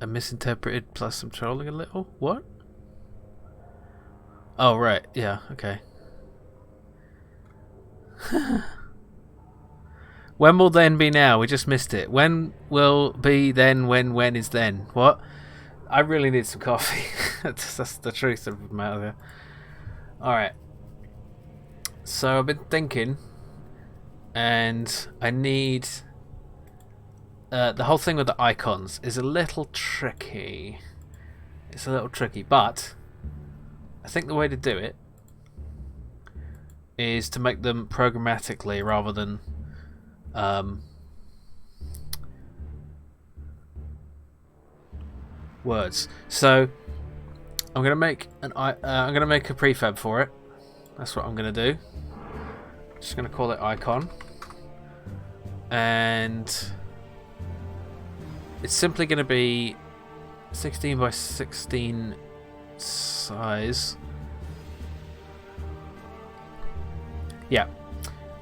Speaker 1: I misinterpreted plus I'm trolling a little? What? Oh, right. Yeah, okay. When will then be now? We just missed it. When will be then when is then? What? I really need some coffee. That's the truth of the matter. Alright. So I've been thinking, and I need... the whole thing with the icons is a little tricky. It's a little tricky, but I think the way to do it is to make them programmatically rather than words. So I'm gonna make a prefab for it. That's what I'm gonna do. Just gonna call it icon, and it's simply going to be 16 by 16 size. Yeah.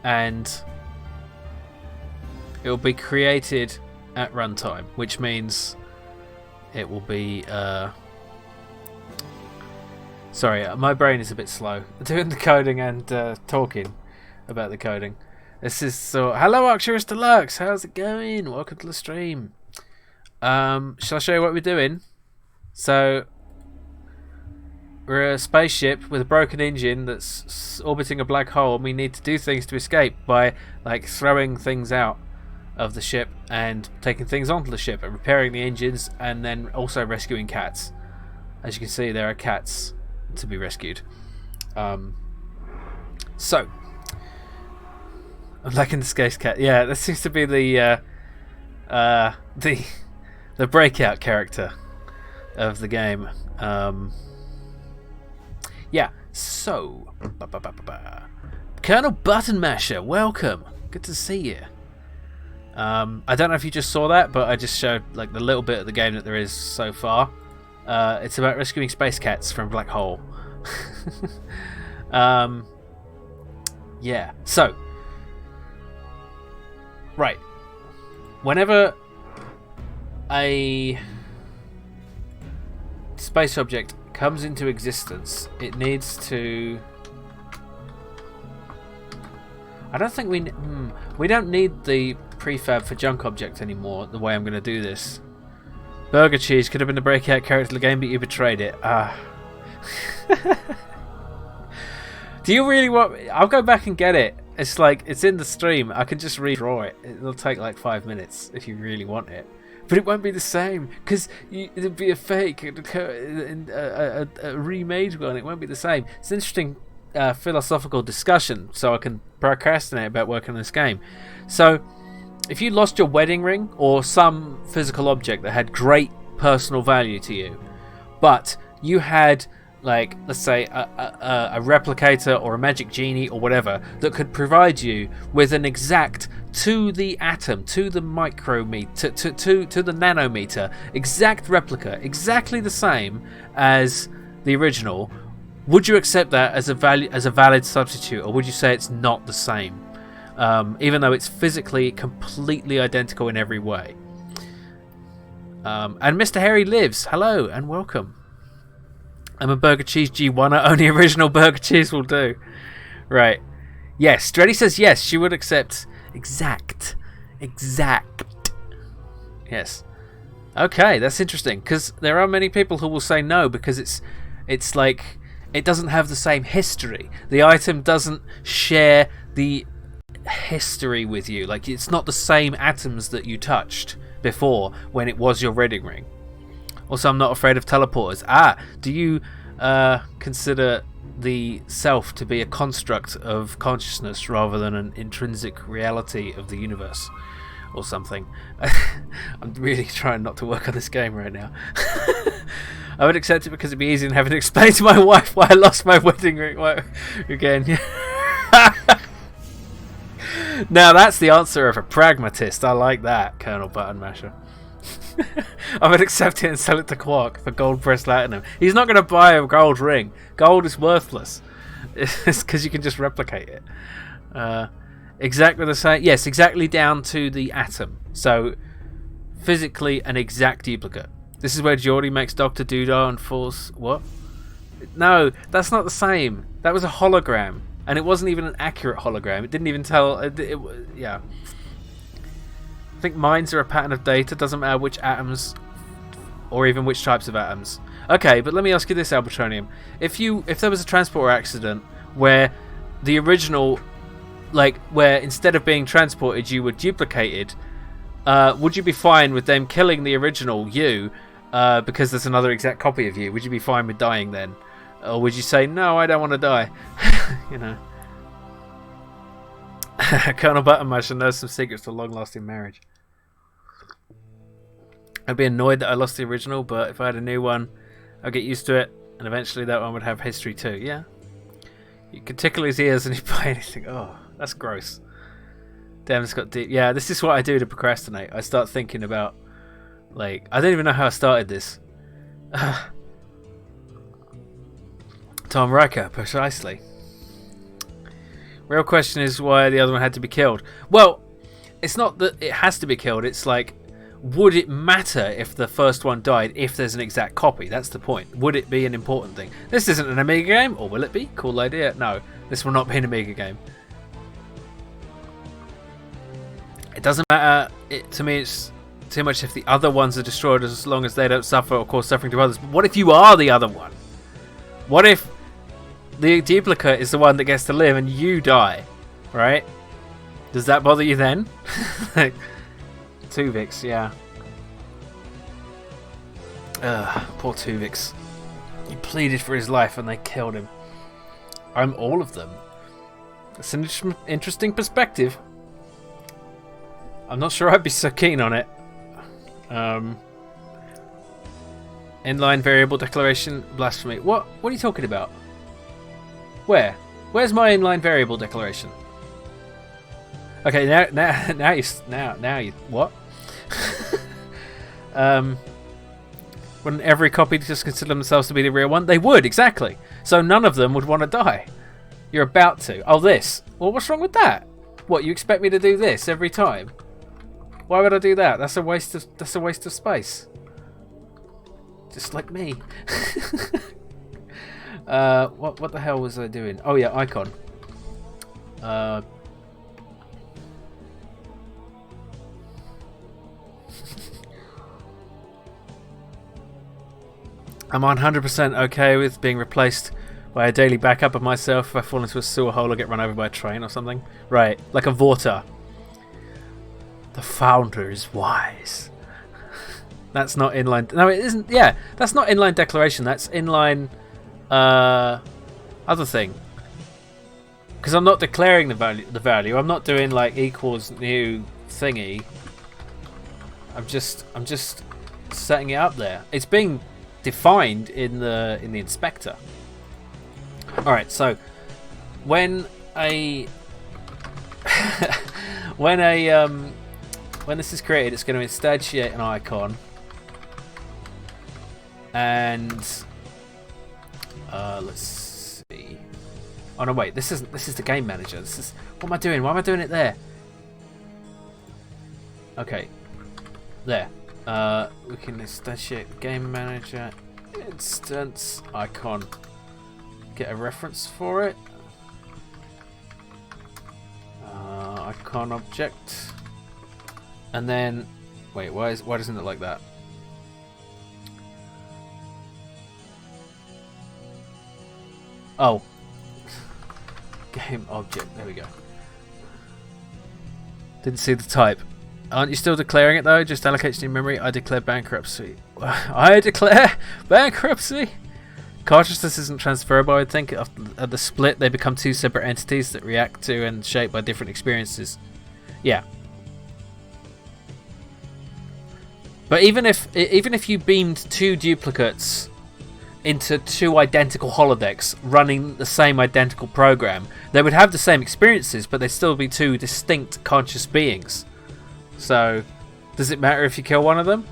Speaker 1: And it will be created at runtime, which means it will be... Sorry, my brain is a bit slow. Doing the coding and talking about the coding. This is so... Hello, Arcturus Deluxe! How's it going? Welcome to the stream. Shall I show you what we're doing? So we're a spaceship with a broken engine that's orbiting a black hole, and we need to do things to escape by like throwing things out of the ship and taking things onto the ship and repairing the engines, and then also rescuing cats. As you can see, there are cats to be rescued. So I'm liking the Space Cat. Yeah, that seems to be the breakout character of the game. Yeah, so Colonel Button Masher, welcome. Good to see you. I don't know if you just saw that, but I just showed like the little bit of the game that there is so far. It's about rescuing space cats from a black hole. Yeah, so right, whenever a space object comes into existence, it needs to... I don't think we don't need the prefab for junk object anymore, the way I'm going to do this. Burger Cheese could have been the breakout character of the game, but you betrayed it. Do you really want... I'll go back and get it. It's like, it's in the stream. I can just redraw it. It'll take like 5 minutes if you really want it. But it won't be the same, because it'll be a fake, a remade one. It won't be the same. It's an interesting philosophical discussion, so I can procrastinate about working on this game. So, if you lost your wedding ring, or some physical object that had great personal value to you, but you had, like, let's say, a replicator or a magic genie or whatever that could provide you with an exact, to the atom, to the micrometer, to the nanometer, exact replica, exactly the same as the original, would you accept that as a valid substitute, or would you say it's not the same, even though it's physically completely identical in every way? And Mr. Harry Lives, hello and welcome. I'm a Burger Cheese G1er, only original Burger Cheese will do. Right. Yes, Dreddy says yes, she would accept exact. Yes. Okay, that's interesting, because there are many people who will say no, because it's like, it doesn't have the same history. The item doesn't share the history with you. Like, it's not the same atoms that you touched before when it was your wedding ring. Also, I'm not afraid of teleporters. Do you consider the self to be a construct of consciousness rather than an intrinsic reality of the universe or something. I'm really trying not to work on this game right now. I would accept it because it'd be easier than having to explain to my wife why I lost my wedding ring again. Now that's the answer of a pragmatist. I like that, Colonel Button Masher. I would accept it and sell it to Quark for gold pressed platinum. He's not going to buy a gold ring. Gold is worthless. It's because you can just replicate it. Exactly the same. Yes, exactly down to the atom. So physically an exact duplicate. This is where Geordie makes Dr. Doodah and falls. What? No, that's not the same. That was a hologram, and it wasn't even an accurate hologram. It didn't even tell. Yeah. I think minds are a pattern of data. Doesn't matter which atoms, or even which types of atoms. Okay, but let me ask you this, Albertronium: if there was a transporter accident where the original, where instead of being transported you were duplicated, would you be fine with them killing the original you because there's another exact copy of you? Would you be fine with dying then, or would you say no, I don't want to die? You know. Colonel Buttonmasher knows some secrets to long-lasting marriage. I'd be annoyed that I lost the original, but if I had a new one, I'd get used to it, and eventually that one would have history too. Yeah. You could tickle his ears and he'd buy anything. Oh, that's gross. Damn, it's got deep. Yeah, this is what I do to procrastinate. I start thinking about, I don't even know how I started this. Tom Riker, precisely. Real question is why the other one had to be killed. Well, it's not that it has to be killed. It's would it matter if the first one died if there's an exact copy? That's the point. Would it be an important thing? This isn't an Amiga game, or will it be? Cool idea. No, this will not be an Amiga game. It doesn't matter. To me, it's too much if the other ones are destroyed as long as they don't suffer or cause suffering to others. But what if you are the other one? What if the duplicate is the one that gets to live and you die, right? Does that bother you then? Tuvix, yeah. Poor Tuvix. He pleaded for his life and they killed him. I'm all of them. That's an interesting perspective. I'm not sure I'd be so keen on it. Inline variable declaration, blasphemy. What are you talking about? Where? Where's my inline variable declaration? Okay, now you what? Wouldn't every copy just consider themselves to be the real one? They would, exactly. So none of them would want to die. You're about to. Oh, this. Well, what's wrong with that? What, you expect me to do this every time? Why would I do that? That's a waste of space. Just like me. What the hell was I doing? Oh yeah, icon. I'm 100% okay with being replaced by a daily backup of myself if I fall into a sewer hole or get run over by a train or something. Right, like a Vorta. The founder is wise. That's not inline. No, it isn't. Yeah, that's not inline declaration. That's inline other thing. Because I'm not declaring the value. I'm not doing equals new thingy. I'm just setting it up there. It's being defined in the inspector. All right. So when this is created, it's going to instantiate an icon. And let's see. Oh no, wait. This is the game manager. What am I doing? Why am I doing it there? Okay, there. We can instantiate game manager instance icon. Get a reference for it. Icon object. And then, wait. Why doesn't it like that? Oh, game object. There we go. Didn't see the type. Aren't you still declaring it though? Just allocates new memory. I declare bankruptcy. I declare bankruptcy. Consciousness isn't transferable, I think. At the split, they become two separate entities that react to and shaped by different experiences. Yeah. But even if you beamed two duplicates into two identical holodecks running the same identical program, they would have the same experiences, but they'd still be two distinct conscious beings. So, does it matter if you kill one of them?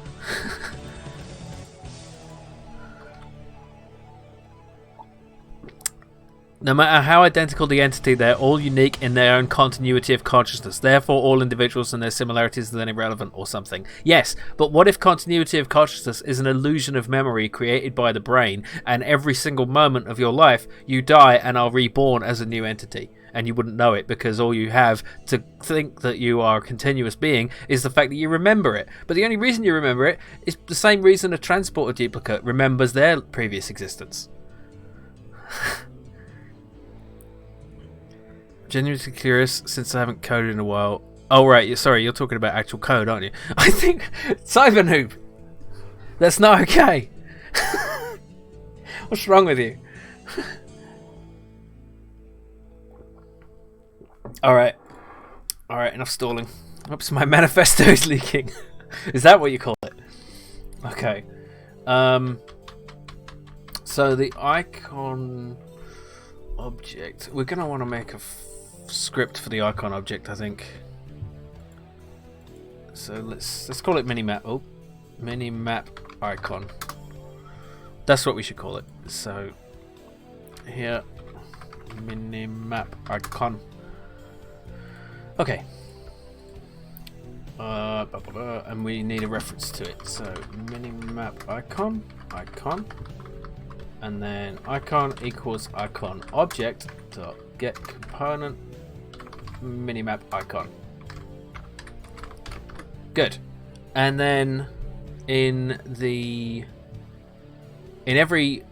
Speaker 1: No matter how identical the entity, they're all unique in their own continuity of consciousness. Therefore, all individuals and their similarities are then irrelevant or something. Yes, but what if continuity of consciousness is an illusion of memory created by the brain, and every single moment of your life, you die and are reborn as a new entity? And you wouldn't know it because all you have to think that you are a continuous being is the fact that you remember it. But the only reason you remember it is the same reason a transporter duplicate remembers their previous existence. Genuinely curious since I haven't coded in a while. Oh right, sorry, you're talking about actual code, aren't you? I think Cyber Noob. That's not okay. What's wrong with you? Alright, enough stalling. Oops, my manifesto is leaking. Is that what you call it? Okay. So the icon object, we're going to want to make a script for the icon object, I think. So let's call it minimap. Oh, minimap icon. That's what we should call it. So here, minimap icon. Okay. And we need a reference to it. So minimap icon, and then icon equals icon object dot get component minimap icon. Good. And then in every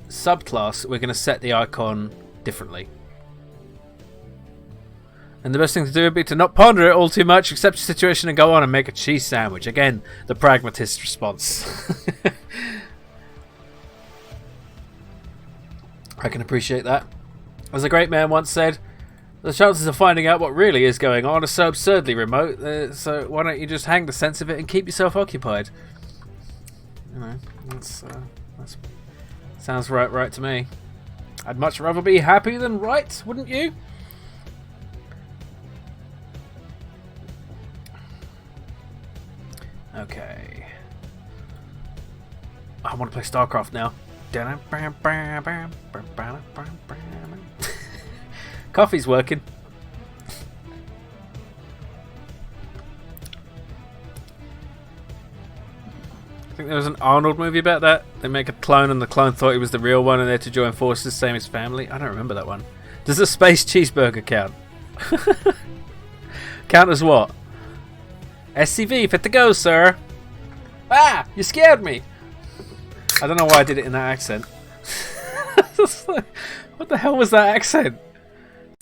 Speaker 1: subclass we're going to set the icon differently. And the best thing to do would be to not ponder it all too much, accept the situation and go on and make a cheese sandwich. Again, the pragmatist response. I can appreciate that. As a great man once said, the chances of finding out what really is going on are so absurdly remote, so why don't you just hang the sense of it and keep yourself occupied? You know, that's sounds right to me. I'd much rather be happy than right, wouldn't you? Okay. I want to play StarCraft now. Coffee's working. I think there was an Arnold movie about that. They make a clone and the clone thought he was the real one and they had to join forces, same as family. I don't remember that one. Does a space cheeseburger count? Count as what? SCV, fit to go, sir. Ah, you scared me. I don't know why I did it in that accent. What the hell was that accent?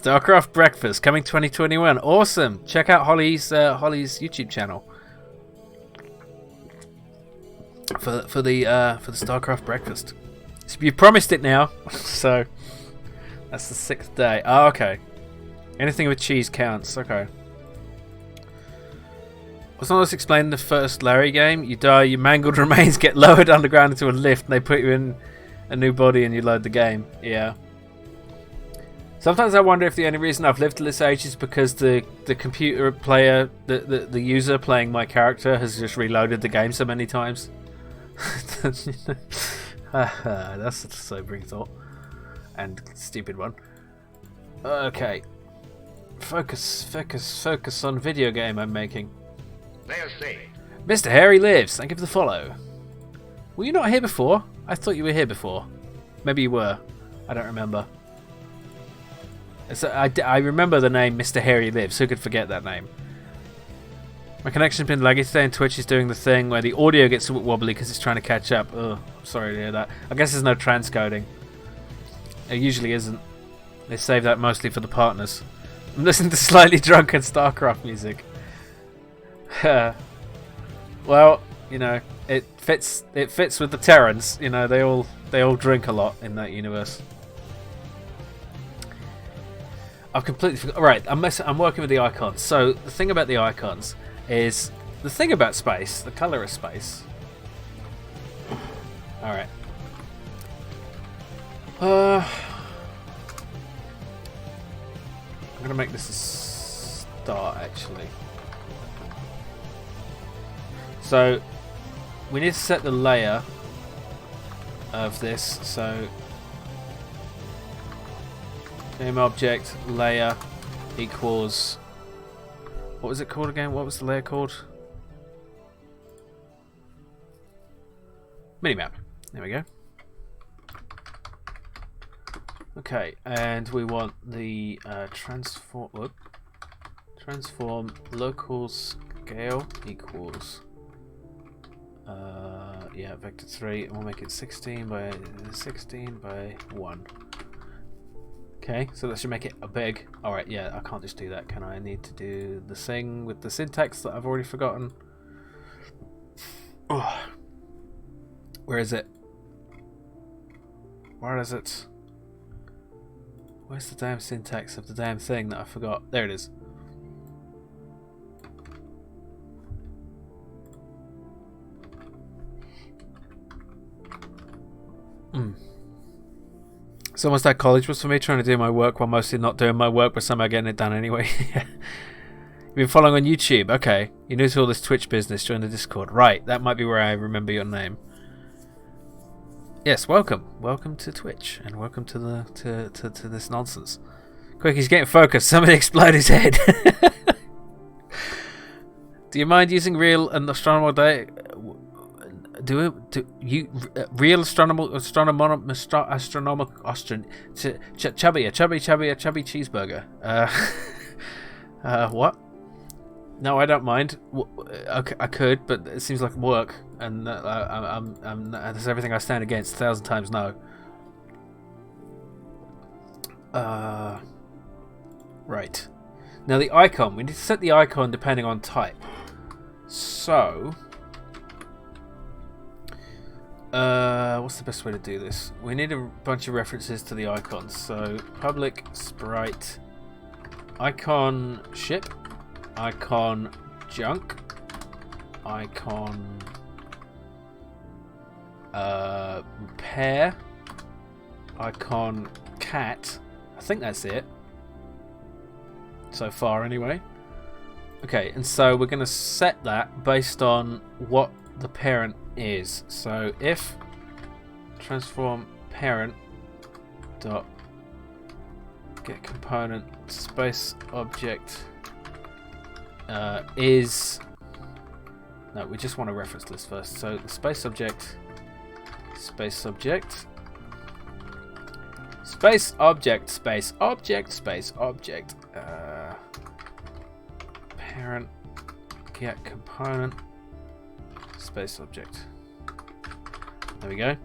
Speaker 1: StarCraft Breakfast coming 2021. Awesome. Check out Holly's YouTube channel for the StarCraft Breakfast. So you promised it now, so that's the 6th day. Oh, okay. Anything with cheese counts. Okay. Wasn't this explained in the first Larry game? You die, your mangled remains get lowered underground into a lift, and they put you in a new body, and you load the game. Yeah. Sometimes I wonder if the only reason I've lived to this age is because the computer player, the user playing my character, has just reloaded the game so many times. That's a sobering thought. And stupid one. Okay. Focus on video game I'm making. Mr. Harry Lives, thank you for the follow. Were you not here before? I thought you were here before. Maybe you were. I don't remember. I remember the name Mr. Harry Lives. Who could forget that name? My connection's been laggy today and Twitch is doing the thing where the audio gets a bit wobbly because it's trying to catch up. Oh, I'm sorry to hear that. I guess there's no transcoding. It usually isn't. They save that mostly for the partners. I'm listening to slightly drunken StarCraft music. Well, you know, it fits with the Terrans. You know, they all They all drink a lot in that universe. I've completely forgot. Right, I'm working with the icons. So the thing about the icons is the thing about space, the color of space. All right. I'm gonna make this a start actually. So we need to set the layer of this. So game object layer equals, what was it called again? What was the layer called? Minimap. There we go. Okay, and we want the transform local scale equals yeah, vector 3, and we'll make it 16 by 1. Okay, so that should make it a big. Alright, yeah, I can't just do that, can I? I need to do the thing with the syntax that I've already forgotten. Oh. Where is it? Where is it? Where's the damn syntax of the damn thing that I forgot? There it is. It's almost like college was for me, trying to do my work while mostly not doing my work, but somehow getting it done anyway. You've been following on YouTube. Okay. You're new to all this Twitch business. Join the Discord. Right. That might be where I remember your name. Yes, welcome. Welcome to Twitch, and welcome to the to this nonsense. Quick, he's getting focused. Somebody explode his head. Do you mind using real and astronomical data? Real astronomical chubby cheeseburger. What? No, I don't mind. Okay, I could, but it seems like work, and that's everything I stand against. 1,000 times no. Right. Now the icon. We need to set the icon depending on type. So, what's the best way to do this? We need a bunch of references to the icons. So, public sprite icon ship. Icon junk, icon repair, icon cat. I think that's it so far anyway. Okay, and so we're going to set that based on what the parent is. So if transform parent dot get component space object is, no, we just want a reference list first. So the space object, space object, space object, space object, space object, parent get component space object. There we go.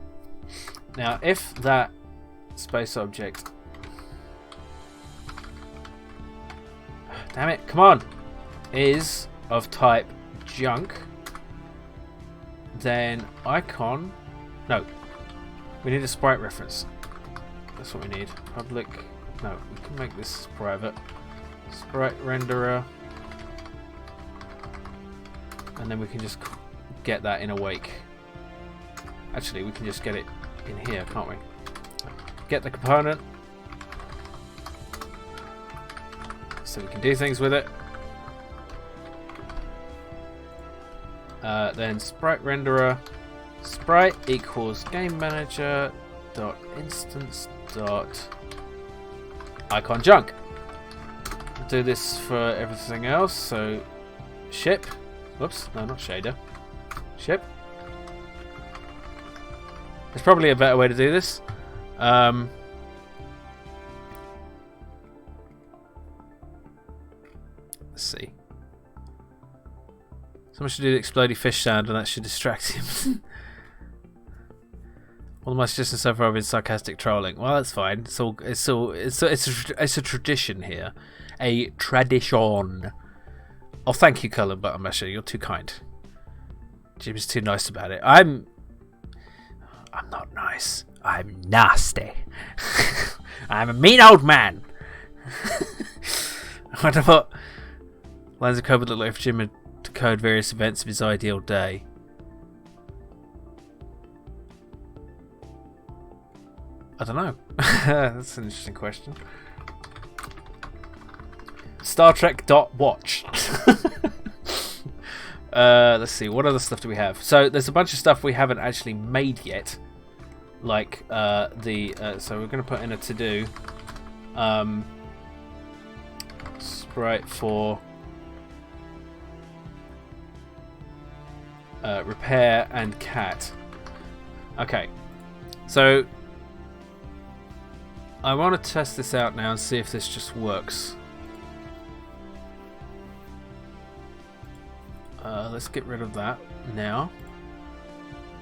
Speaker 1: Now if that space object, damn it, come on, is of type junk, then icon, no, we need a sprite reference. That's what we need. Public, no, we can make this private. Sprite renderer, and then we can just get that in awake. Actually, we can just get it in here, can't we? Get the component, so we can do things with it. Then sprite renderer sprite equals game manager dot instance dot icon junk. We'll do this for everything else. So ship, whoops, no, not shader, ship. There's probably a better way to do this. Let's see. Someone should do the exploding fish sound, and that should distract him. All my suggestions so far have been sarcastic trolling. Well, that's fine. It's a tradition here, a tradition. Oh, thank you, Cullen, but I'm actually, you're too kind. Jim's too nice about it. I'm not nice. I'm nasty. I'm a mean old man. I wonder what lines of code would look like for Jim to code various events of his ideal day. I don't know. That's an interesting question. Star Trek .watch. Let's see, what other stuff do we have? So there's a bunch of stuff we haven't actually made yet. Like so we're going to put in a to-do sprite for repair and cat. Okay, so I want to test this out now and see if this just works. Let's get rid of that now.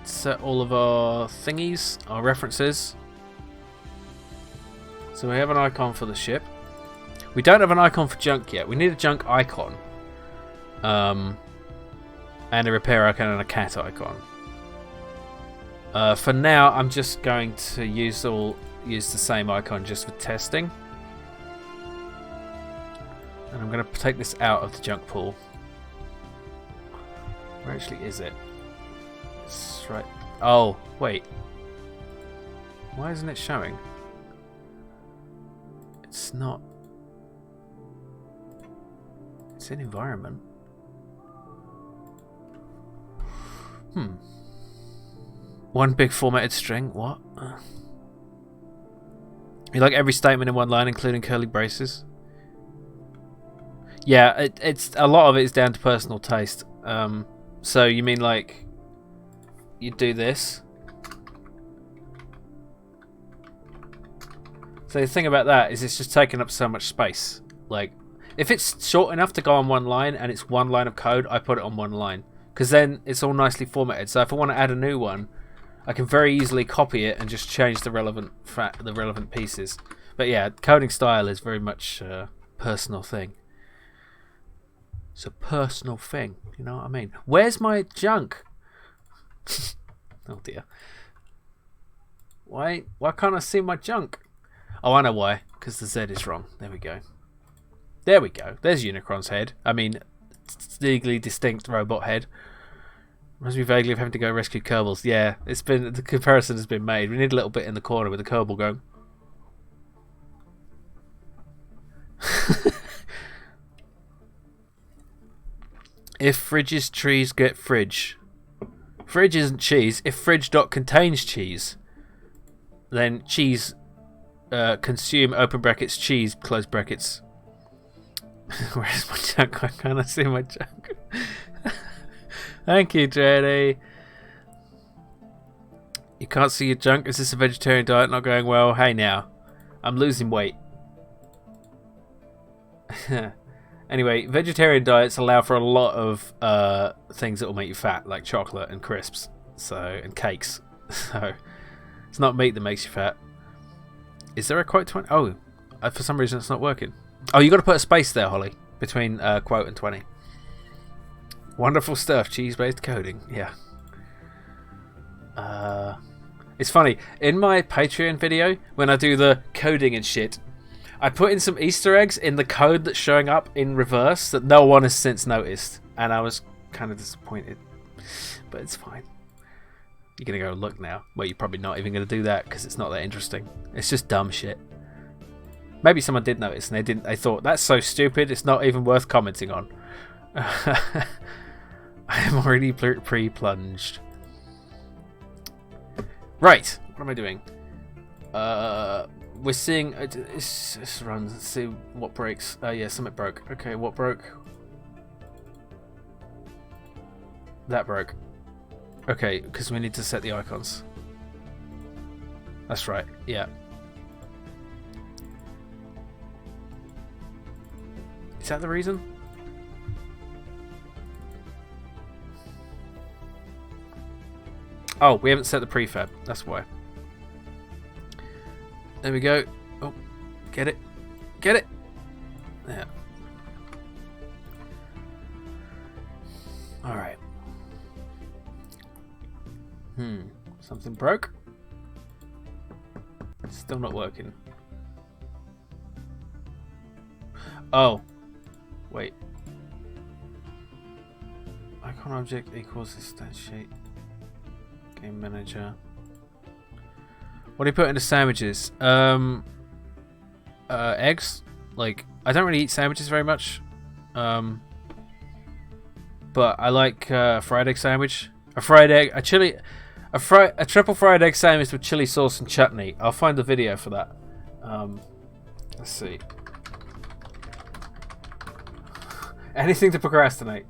Speaker 1: Set all of our thingies, our references. So we have an icon for the ship. We don't have an icon for junk yet. We need a junk icon. And a repair icon and a cat icon. For now, I'm just going to use the same icon just for testing. And I'm going to take this out of the junk pool. Where actually is it? It's right. Oh, wait. Why isn't it showing? It's not. It's in environment. One big formatted string. What? You like every statement in one line, including curly braces? Yeah, it's a lot of it is down to personal taste. So you mean like you do this? So the thing about that is it's just taking up so much space. Like, if it's short enough to go on one line and it's one line of code, I put it on one line because then it's all nicely formatted. So if I want to add a new one, I can very easily copy it and just change the relevant pieces. But yeah, coding style is very much a personal thing. It's a personal thing, you know what I mean? Where's my junk? Oh dear. Why can't I see my junk? Oh, I know why. Because the Z is wrong. There we go. There we go. There's Unicron's head. I mean, legally distinct robot head. Reminds me vaguely of having to go rescue Kerbals. Yeah, the comparison has been made. We need a little bit in the corner with the Kerbal going. If fridges trees get fridge. Fridge isn't cheese. If fridge dot contains cheese, then cheese consume open brackets cheese close brackets. Where's my junk? Why can't I see my junk? Thank you, JD. You can't see your junk? Is this a vegetarian diet not going well? Hey now, I'm losing weight. Anyway, vegetarian diets allow for a lot of things that will make you fat, like chocolate and crisps, and cakes. So it's not meat that makes you fat. Is there a quote 20? Oh, for some reason it's not working. Oh, you got to put a space there, Holly, between quote and 20. Wonderful stuff, cheese-based coding. Yeah. It's funny, in my Patreon video, when I do the coding and shit, I put in some Easter eggs in the code that's showing up in reverse that no one has since noticed, and I was kind of disappointed, but it's fine. You're gonna go look now. Well, you're probably not even gonna do that because it's not that interesting. It's just dumb shit. Maybe someone did notice and they didn't. They thought that's so stupid. It's not even worth commenting on. I am already pre-plunged. Right. What am I doing? We're seeing. Let's run. Let's see what breaks. Yeah, something broke. Okay, what broke? That broke. Okay, because we need to set the icons. That's right. Yeah. Is that the reason? Oh, we haven't set the prefab. That's why. There we go. Oh, get it. Get it. Yeah. All right. Something broke. Still not working. Oh. Wait. Icon object equals instantiate. Game manager. What do you put into sandwiches? Eggs. Like, I don't really eat sandwiches very much. But I like fried egg sandwich. A fried egg, a triple fried egg sandwich with chili sauce and chutney. I'll find the video for that. Let's see. Anything to procrastinate.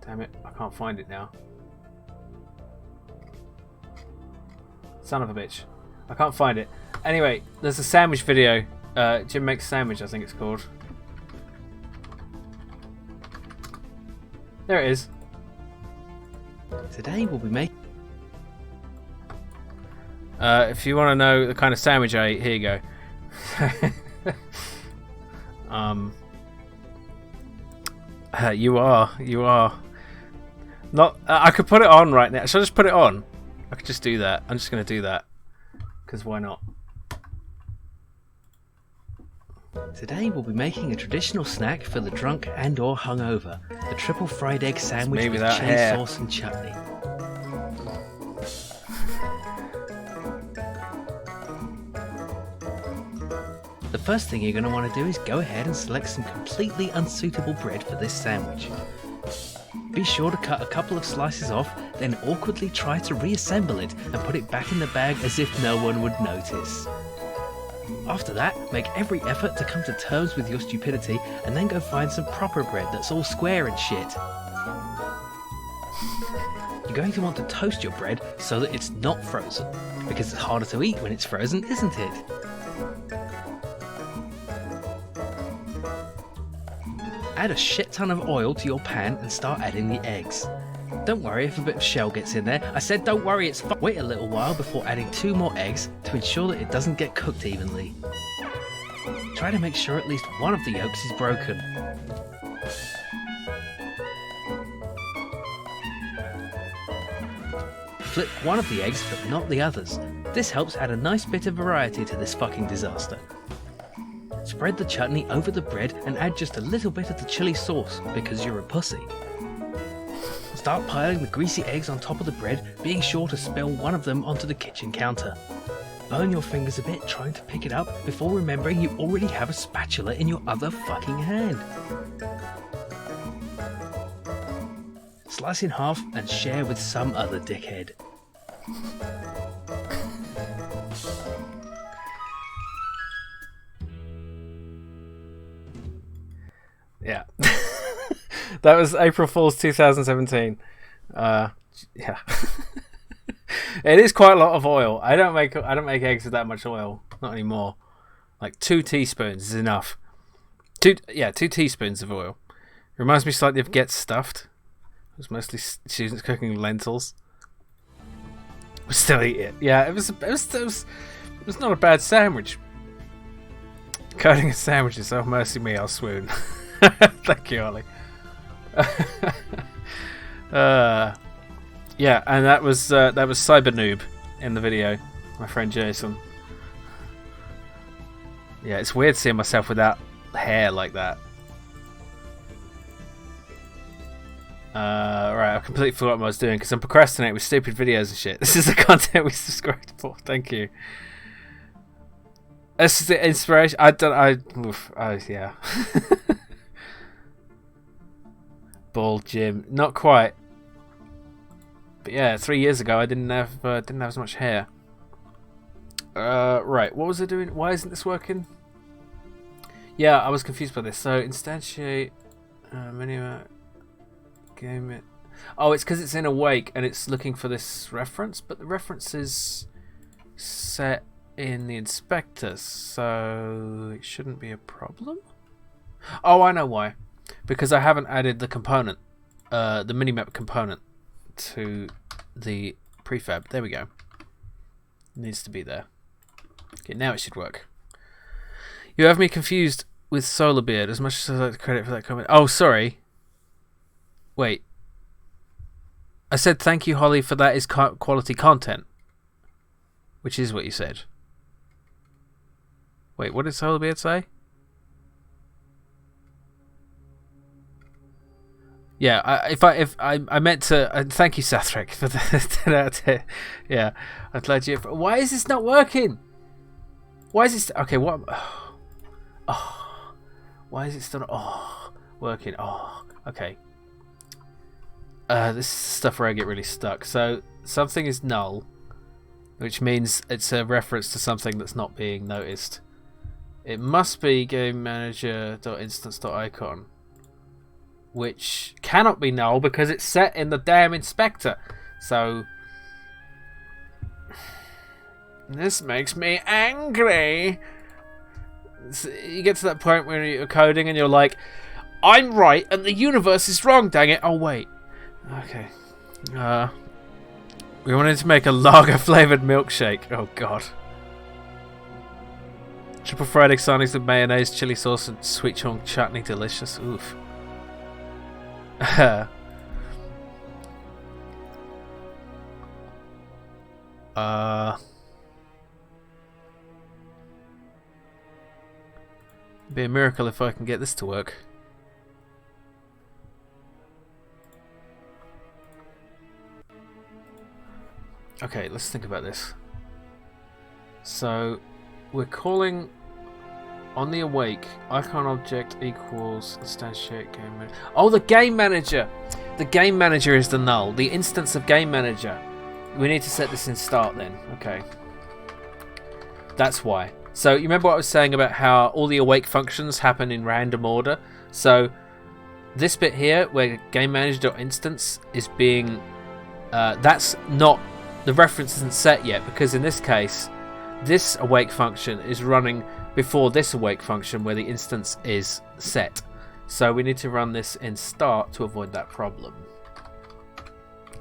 Speaker 1: Damn it, I can't find it now. Son of a bitch. I can't find it. Anyway, there's a sandwich video. Jim Makes Sandwich, I think it's called. There it is.
Speaker 6: Today we'll be making...
Speaker 1: If you want to know the kind of sandwich I eat, here you go. You are. Not. I could put it on right now. Should I just put it on? I could just do that. I'm just going to do that. Because why not?
Speaker 6: Today we'll be making a traditional snack for the drunk and or hungover. The triple fried egg sandwich with
Speaker 1: without
Speaker 6: chili
Speaker 1: hair.
Speaker 6: sauce and chutney. The first thing you're going to want to do is go ahead and select some completely unsuitable bread for this sandwich. Be sure to cut a couple of slices off, then awkwardly try to reassemble it and put it back in the bag as if no one would notice. After that, make every effort to come to terms with your stupidity and then go find some proper bread that's all square and shit. You're going to want to toast your bread so that it's not frozen, because it's harder to eat when it's frozen, isn't it? Add a shit ton of oil to your pan and start adding the eggs. Don't worry if a bit of shell gets in there. I said don't worry, it's fine. Wait a little while before adding 2 more eggs to ensure that it doesn't get cooked evenly. Try to make sure at least one of the yolks is broken. Flip one of the eggs but not the others. This helps add a nice bit of variety to this fucking disaster. Spread the chutney over the bread and add just a little bit of the chili sauce because you're a pussy. Start piling the greasy eggs on top of the bread, being sure to spill one of them onto the kitchen counter. Burn your fingers a bit trying to pick it up before remembering you already have a spatula in your other fucking hand. Slice in half and share with some other dickhead.
Speaker 1: Yeah. That was April Fool's 2017. Yeah. It is quite a lot of oil. I don't make eggs with that much oil. Not anymore. Like 2 teaspoons is enough. 2 teaspoons of oil. Reminds me slightly of Get Stuffed. It was mostly students cooking lentils. We still eat it. Yeah, it was not a bad sandwich. Cutting a sandwich is oh mercy me, I'll swoon. Thank you, Ollie. Yeah, and that was Cyber Noob in the video, my friend Jason. Yeah, it's weird seeing myself without hair like that. Right, I completely forgot what I was doing because I'm procrastinating with stupid videos and shit. This is the content we subscribed for. Thank you. This is the inspiration. Yeah. Bald Jim, not quite. But yeah, 3 years ago I didn't have as much hair. Right, what was I doing? Why isn't this working? Yeah, I was confused by this. So instantiate menu game it. Oh, it's because it's in awake and it's looking for this reference, but the reference is set in the inspector, so it shouldn't be a problem. Oh, I know why. Because I haven't added the component, the minimap component to the prefab. There we go. It needs to be there. Okay, now it should work. You have me confused with Solarbeard, as much as I'd like to credit for that comment. Oh, sorry. Wait. I said thank you, Holly, for that is quality content. Which is what you said. Wait, what did Solarbeard say? Yeah, if I meant to thank you, Sathric, for that. Yeah, I'm glad you. Why is this not working? Why is it okay? What? Oh, why is it still not working? Oh, okay. This is stuff where I get really stuck. So something is null, which means it's a reference to something that's not being noticed. It must be GameManager.instance.icon, which cannot be null because it's set in the damn inspector. So this makes me angry. So you get to that point where you're coding and you're like, I'm right and the universe is wrong, dang it. Oh wait. Okay. We wanted to make a lager flavoured milkshake. Oh god. Triple fried egg sardines with mayonnaise, chili sauce and sweet chong chutney, delicious. Oof. Be a miracle if I can get this to work. Okay, let's think about this. So we're calling on the awake icon object equals instantiate game manager. Oh, the game manager! The game manager is the null. The instance of game manager. We need to set this in start then. Okay. That's why. So you remember what I was saying about how all the awake functions happen in random order? So this bit here where game manager.instance is being that's not, the reference isn't set yet, because in this case this awake function is running before this awake function where the instance is set. So we need to run this in start to avoid that problem.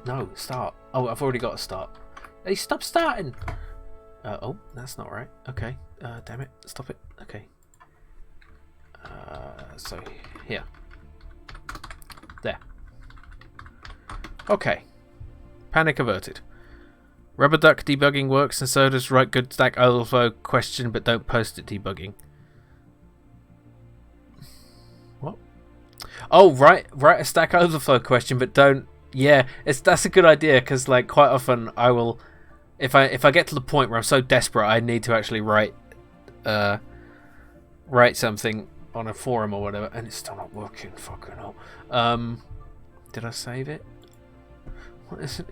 Speaker 1: No, start. Oh, I've already got a start. Hey, stop starting! Oh, that's not right. Okay. Damn it. Stop it. Okay. So, here. There. Okay. Panic averted. Rubber duck debugging works and so does write good Stack Overflow question but don't post it debugging. What? Oh, write a Stack Overflow question but don't. Yeah, that's a good idea because like quite often I will, if I get to the point where I'm so desperate I need to actually write something on a forum or whatever, and it's still not working. Fucking hell. Did I save it? What is it?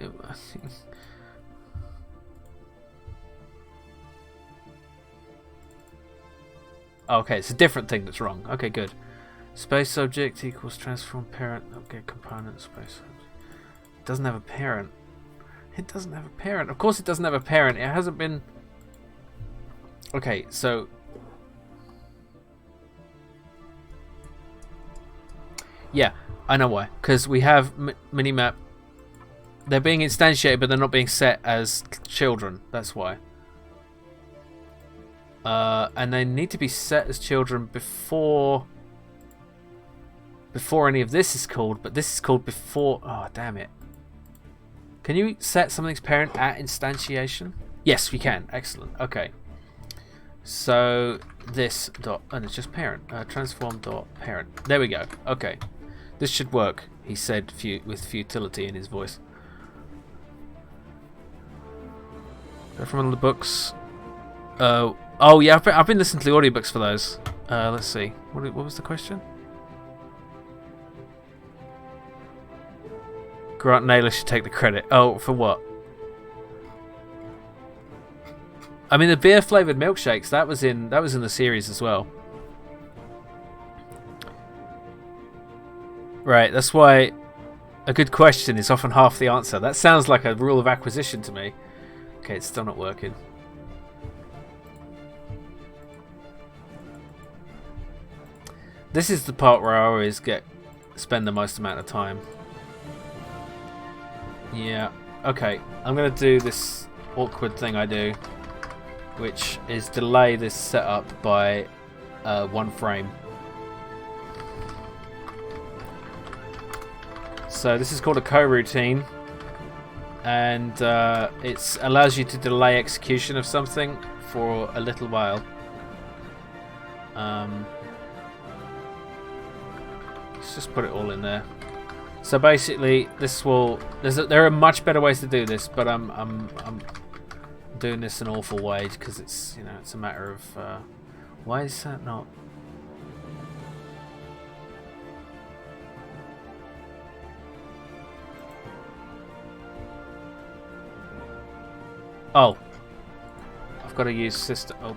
Speaker 1: Okay, it's a different thing that's wrong. Okay, good. Space subject equals transform parent. Okay, component space. It doesn't have a parent. It doesn't have a parent. Of course it doesn't have a parent. It hasn't been... Okay, so... Yeah, I know why. Because we have minimap... They're being instantiated, but they're not being set as children. That's why. And they need to be set as children before any of this is called, but this is called before... Oh, damn it. Can you set something's parent at instantiation? Yes, we can. Excellent. Okay. So this dot... And it's just parent. Transform dot parent. There we go. Okay. This should work, he said with futility in his voice. Go from one of the books. Oh yeah, I've been listening to the audiobooks for those. Let's see. What was the question? Grant Naylor should take the credit. Oh, for what? I mean, the beer flavored milkshakes, that was in the series as well. Right, that's why a good question is often half the answer. That sounds like a rule of acquisition to me. Okay, it's still not working. This is the part where I always spend the most amount of time. Yeah, okay. I'm going to do this awkward thing I do, which is delay this setup by 1 frame. So this is called a coroutine, and it allows you to delay execution of something for a little while. Let's just put it all in there. So basically, this will. There are much better ways to do this, but I'm doing this an awful way because it's it's a matter of why is that not? Oh, I've got to use system. Oh,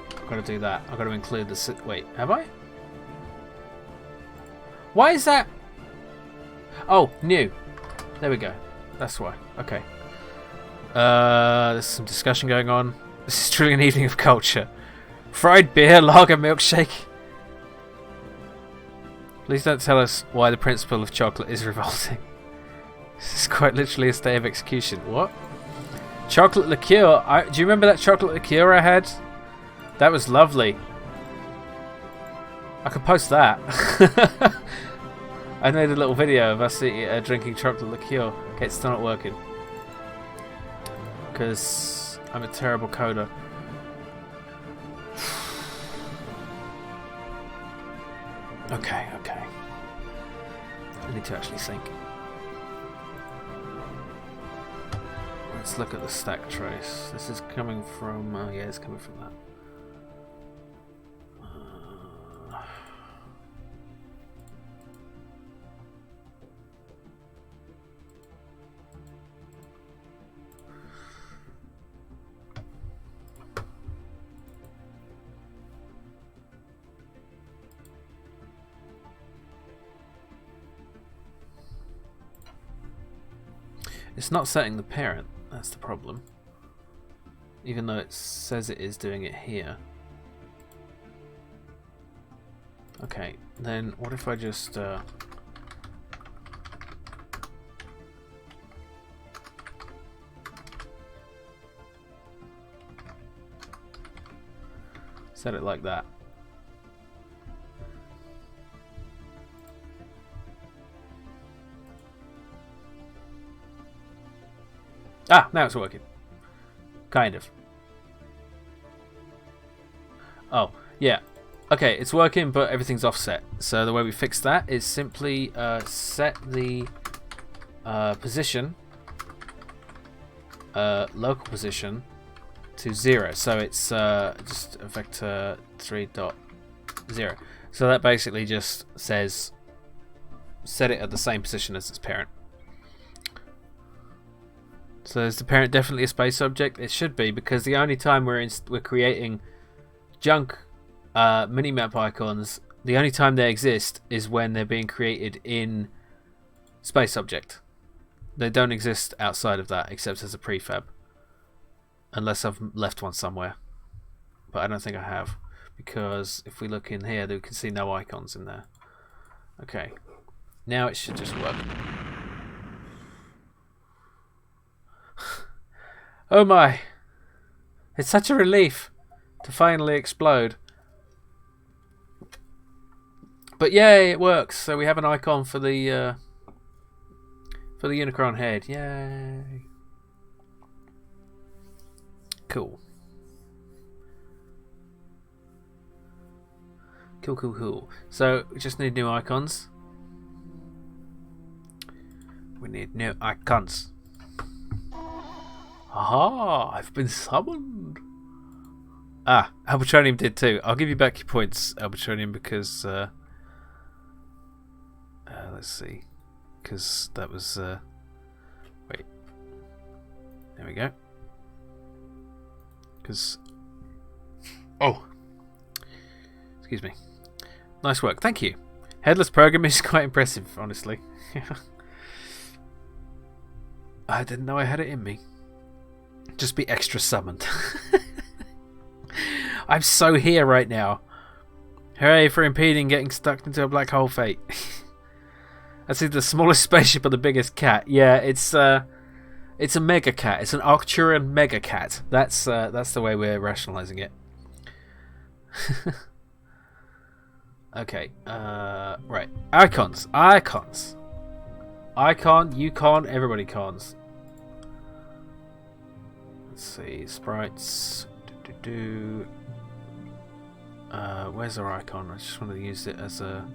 Speaker 1: I've got to do that. I've got to include the. Wait, have I? Why is that? Oh, new. There we go. That's why. Okay. There's some discussion going on. This is truly an evening of culture. Fried beer, lager, milkshake. Please don't tell us why the principle of chocolate is revolting. This is quite literally a state of execution. What? Chocolate liqueur. Do you remember that chocolate liqueur I had? That was lovely. I could post that. I made a little video of us drinking chocolate liqueur. Okay, it's still not working. Because I'm a terrible coder. Okay. I need to actually think. Let's look at the stack trace. This is coming from... yeah, it's coming from that. It's not setting the parent, that's the problem. Even though it says it is doing it here. Okay, then what if I just... set it like that. Ah, now it's working. Kind of. Oh, yeah. Okay, it's working, but everything's offset. So the way we fix that is simply set the position, local position, to 0. So it's just a vector 3.0. So that basically just says set it at the same position as its parent. So is the parent definitely a space object? It should be, because the only time we're creating junk minimap icons, the only time they exist is when they're being created in space object. They don't exist outside of that, except as a prefab, unless I've left one somewhere. But I don't think I have, because if we look in here, we can see no icons in there. Okay, now it should just work. Oh my! It's such a relief to finally explode. But yay, it works. So we have an icon for the Unicron head. Yay! Cool. Cool. So we just need new icons. We need new icons. Aha! I've been summoned. Ah, Albatronium did too. I'll give you back your points, Albatronium, because let's see, because that was wait. There we go. Because excuse me. Nice work, thank you. Headless programming is quite impressive, honestly. I didn't know I had it in me. Just be extra summoned. I'm so here right now. Hooray for impeding getting stuck into a black hole fate. That's either the smallest spaceship or the biggest cat. Yeah, it's a mega cat. It's an Arcturian mega cat. That's the way we're rationalizing it. Okay, right. Icons. Icon, Yukon, everybody cons. Let's see, sprites. Where's our icon? I just want to use it as a...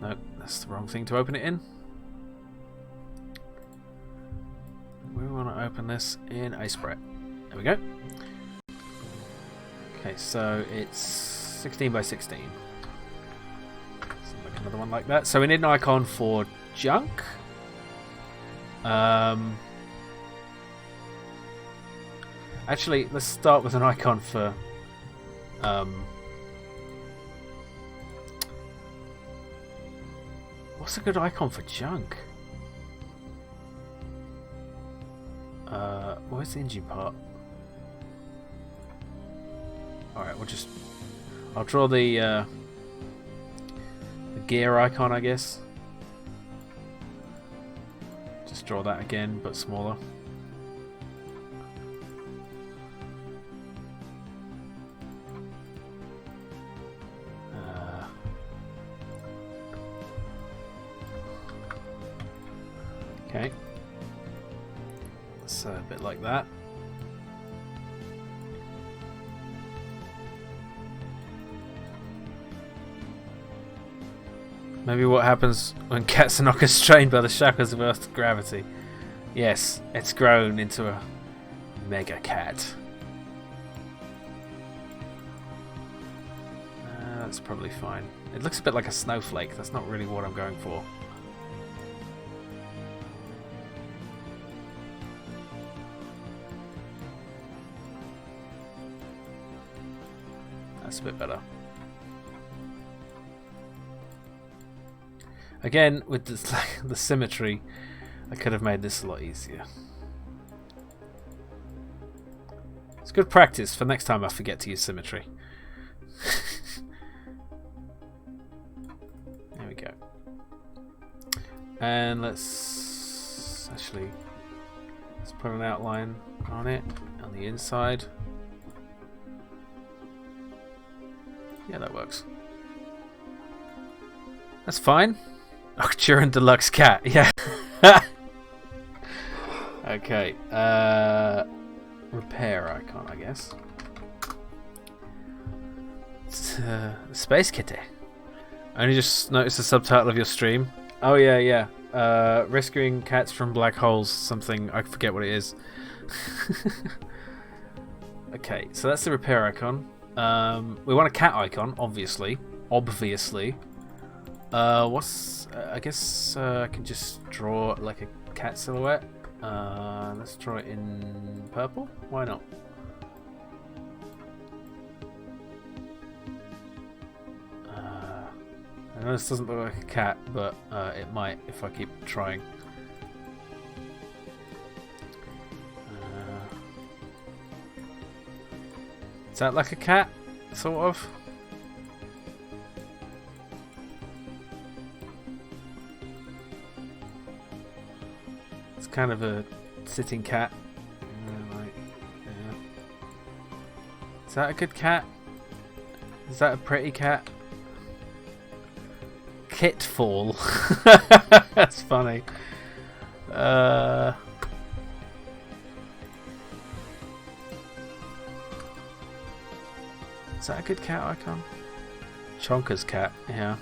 Speaker 1: Nope, that's the wrong thing to open it in. We want to open this in a sprite. There we go. Okay, so it's 16 by 16. So make another one like that. So we need an icon for junk. Actually, let's start with an icon for what's a good icon for junk? Where's the engine part? Alright, I'll draw the gear icon, I guess. Just draw that again, but smaller. Okay. So a bit like that. Maybe what happens when cats are not constrained by the shackles of Earth's gravity. Yes, it's grown into a mega cat. That's probably fine. It looks a bit like a snowflake. That's not really what I'm going for. That's a bit better. Again, with the symmetry, I could have made this a lot easier. It's good practice for next time I forget to use symmetry. There we go. And let's put an outline on it on the inside. Yeah, that works. That's fine. Nocturne Deluxe Cat, yeah. Okay, repair icon, I guess. It's, Space Kitty. I only just noticed the subtitle of your stream. Oh yeah. Rescuing cats from black holes, something, I forget what it is. Okay, so that's the repair icon. We want a cat icon, obviously. I guess I can just draw like a cat silhouette. Let's draw it in purple. Why not? I know this doesn't look like a cat, but it might if I keep trying. Is that like a cat, sort of? Kind of a sitting cat. Is that a good cat? Is that a pretty cat? Kitfall. That's funny. Is that a good cat icon? Chonker's cat, yeah.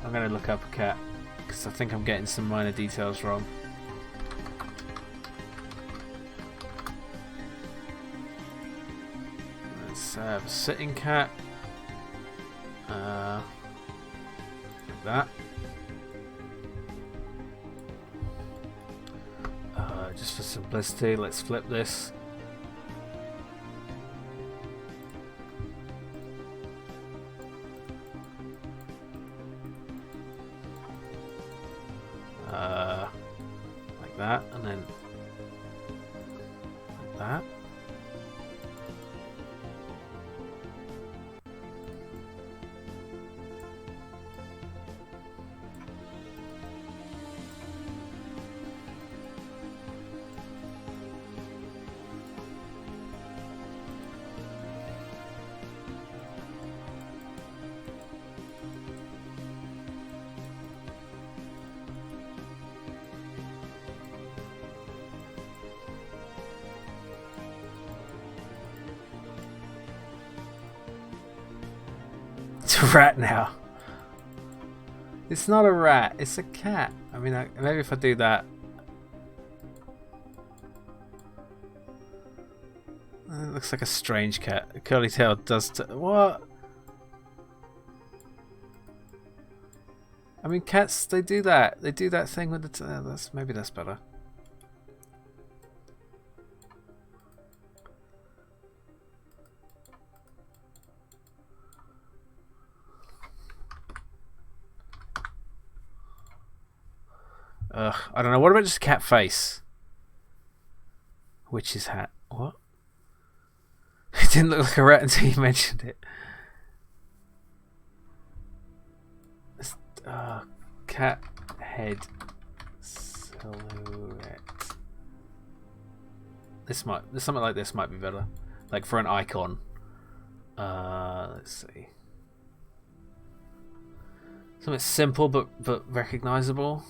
Speaker 1: I'm going to look up a cat because I think I'm getting some minor details wrong. Let's have a sitting cat. Like that. Just for simplicity, let's flip this. Like that, and then like that. It's a rat now. It's not a rat. It's a cat. I mean, maybe if I do that. It looks like a strange cat. A curly tail does. What? I mean, cats. They do that. They do that thing with the tail. Maybe that's better. Ugh, I don't know. What about just a cat face? Witch's hat. What? It didn't look like a rat until you mentioned it. Cat head silhouette. Something like this might be better. Like for an icon. Let's see. Something simple but recognizable.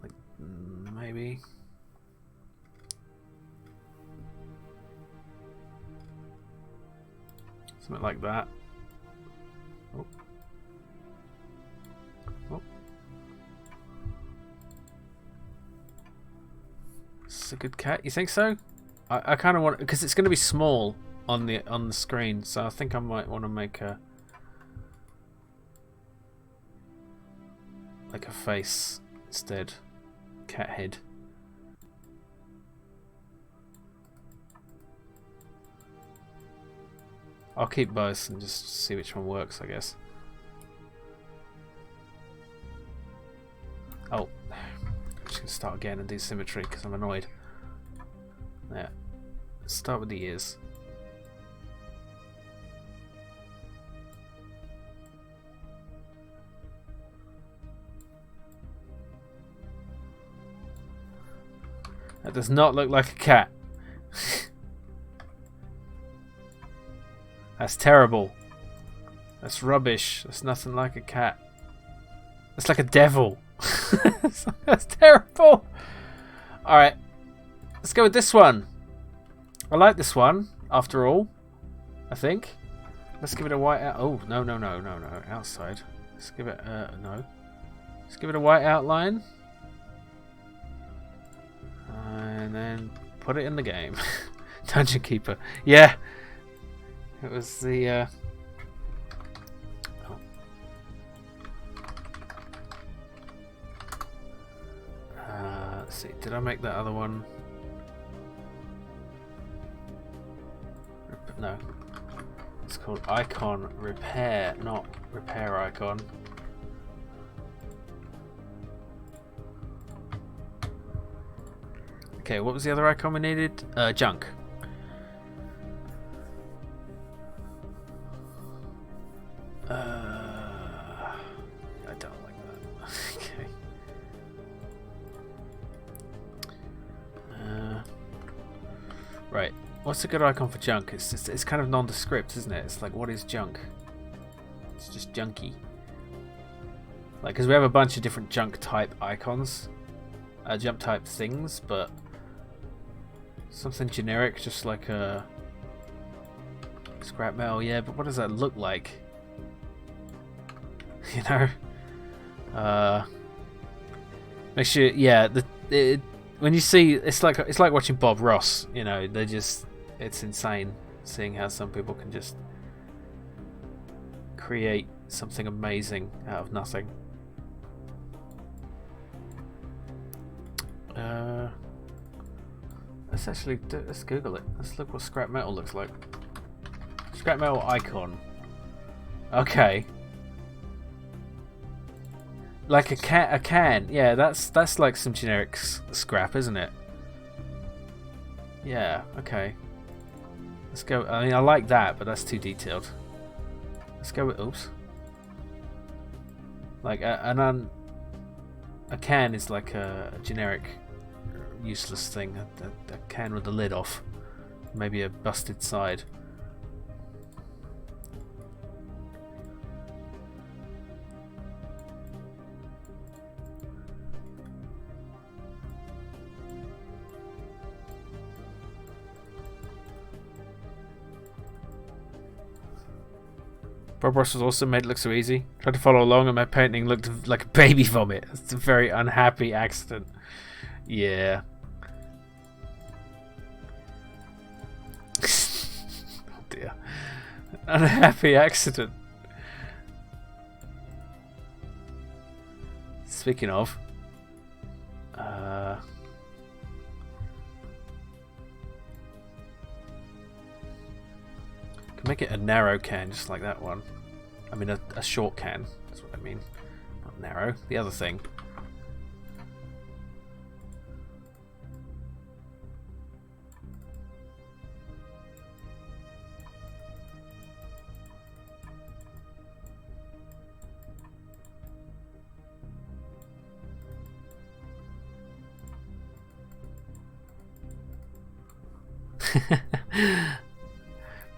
Speaker 1: Like maybe. Something like that. Oh. Oh. It's a good cat. You think so? I kind of want, because it's going to be small on the screen, so I think I might want to make a face instead. Cat head. I'll keep both and just see which one works, I guess. Oh, I'm just gonna start again and do symmetry because I'm annoyed. Yeah, let's start with the ears. That does not look like a cat. That's terrible. That's rubbish. That's nothing like a cat. That's like a devil. That's terrible. Alright. Let's go with this one. I like this one, after all. I think. Let's give it a white out. Oh, no. Outside. Let's give it no. Let's give it a white outline. And then put it in the game. Dungeon Keeper. Yeah. It was the let's see, did I make that other one? No. It's called Icon Repair, not Repair Icon. Okay, what was the other icon we needed? Junk. I don't like that. Okay. Right. What's a good icon for junk? It's kind of nondescript, isn't it? It's like, what is junk? It's just junky. Like, because we have a bunch of different junk type icons, junk type things, but something generic, just like a scrap metal. Yeah, but what does that look like? You know, make sure. Yeah, when you see, it's like watching Bob Ross. You know, it's insane seeing how some people can just create something amazing out of nothing. Let's Google it. Let's look what scrap metal looks like. Scrap metal icon. Okay. Like a can. Yeah, that's like some generic scrap, isn't it? Yeah. Okay. Let's go. I mean, I like that, but that's too detailed. Let's go with. Oops. Like a can is like a generic, useless thing. A can with the lid off, maybe a busted side. Bob Ross was also made it look so easy. Tried to follow along and my painting looked like a baby vomit. It's a very unhappy accident. Yeah. Oh dear. Unhappy accident. Speaking of, can make it a narrow can, just like that one. I mean, a short can. That's what I mean. Not narrow. The other thing.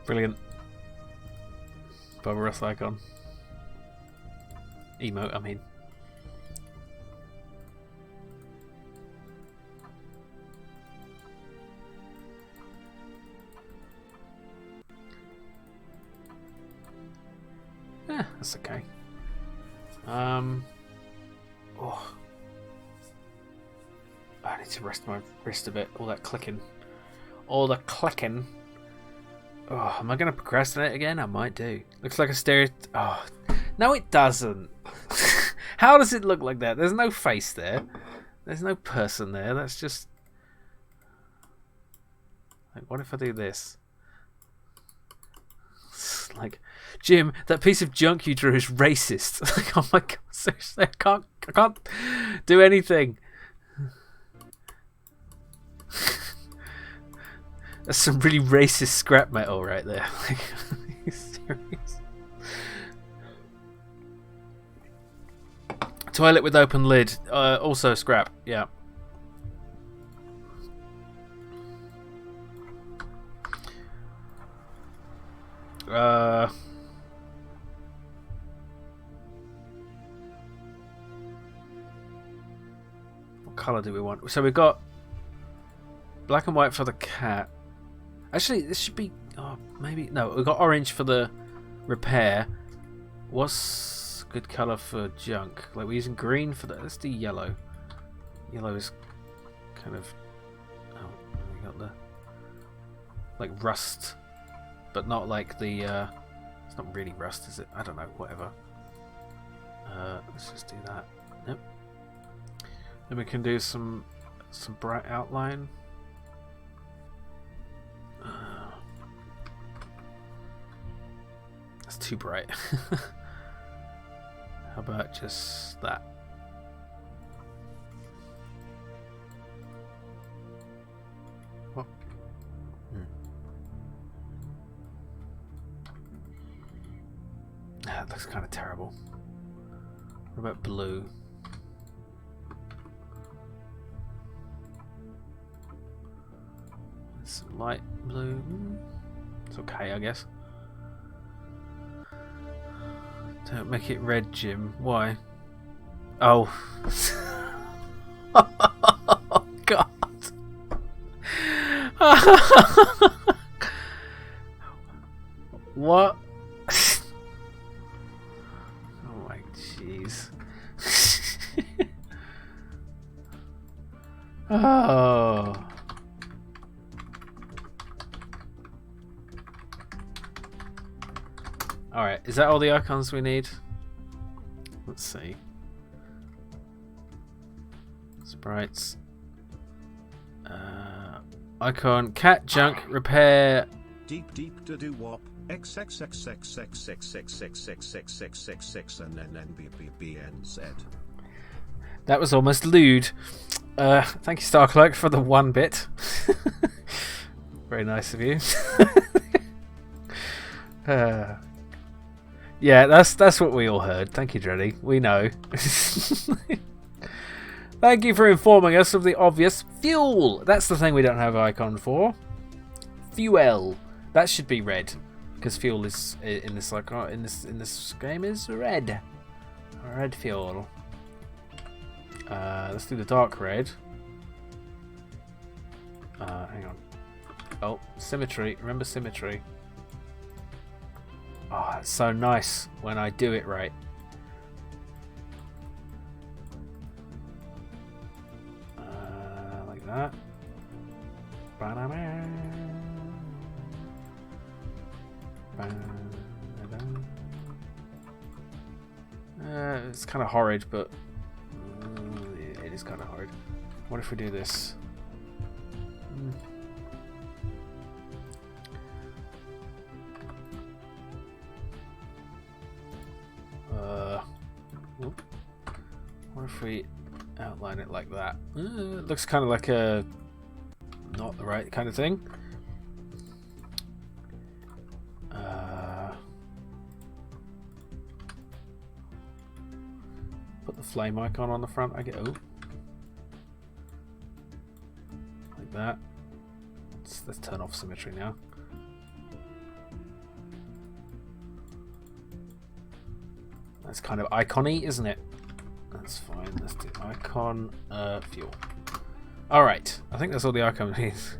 Speaker 1: Brilliant. Bob Ross icon. Emote, I mean. Yeah, that's okay. Oh. I need to rest my wrist a bit. All that clicking. All the clicking. Oh, am I going to procrastinate again? I might do. Looks like a stereo... Oh, no it doesn't. How does it look like that? There's no face there. There's no person there. That's just... Like, what if I do this? It's like, Jim, that piece of junk you drew is racist. Like, oh my god, seriously, I can't do anything. That's some really racist scrap metal right there. Like, are you serious? Toilet with open lid. Also scrap. Yeah. What colour do we want? So we've got black and white for the cat. Actually, this should be... Oh, maybe... No, we've got orange for the repair. What's good colour for junk? Like, we're using green for the... Let's do yellow. Yellow is kind of... Oh, we got the... Like, rust. But not like the... It's not really rust, is it? I don't know, whatever. Let's just do that. Yep. Then we can do some bright outline. That's too bright. How about just that? What? That looks kind of terrible. What about blue? Some light blue. It's okay, I guess. Don't make it red, Jim. Why? Oh. Oh, God. What? Oh, my jeez. Oh. Alright, is that all the icons we need? Let's see. Sprites. Icon, cat, junk, repair.
Speaker 4: Deep to do wop. XXXXXXXXXXXXXXXX and then BBBNZ.
Speaker 1: That was almost lewd. Thank you, Starclerk, for the 1 bit. Very nice of you. Yeah, that's what we all heard. Thank you, Dreddy. We know. Thank you for informing us of the obvious. Fuel! That's the thing we don't have an icon for. Fuel. That should be red. Because fuel is in this icon in this game is red. Red fuel. Let's do the dark red. Hang on. Oh, symmetry. Remember symmetry. Oh, it's so nice when I do it right. Like that. Ba-da-ba. It's kind of horrid, but it is kind of horrid. What if we do this? What if we outline it like that? It looks kind of like a not the right kind of thing. Put the flame icon on the front. I get like that. Let's turn off symmetry now. That's kind of icon-y, isn't it? That's fine. Let's do icon fuel. Alright, I think that's all the icon means.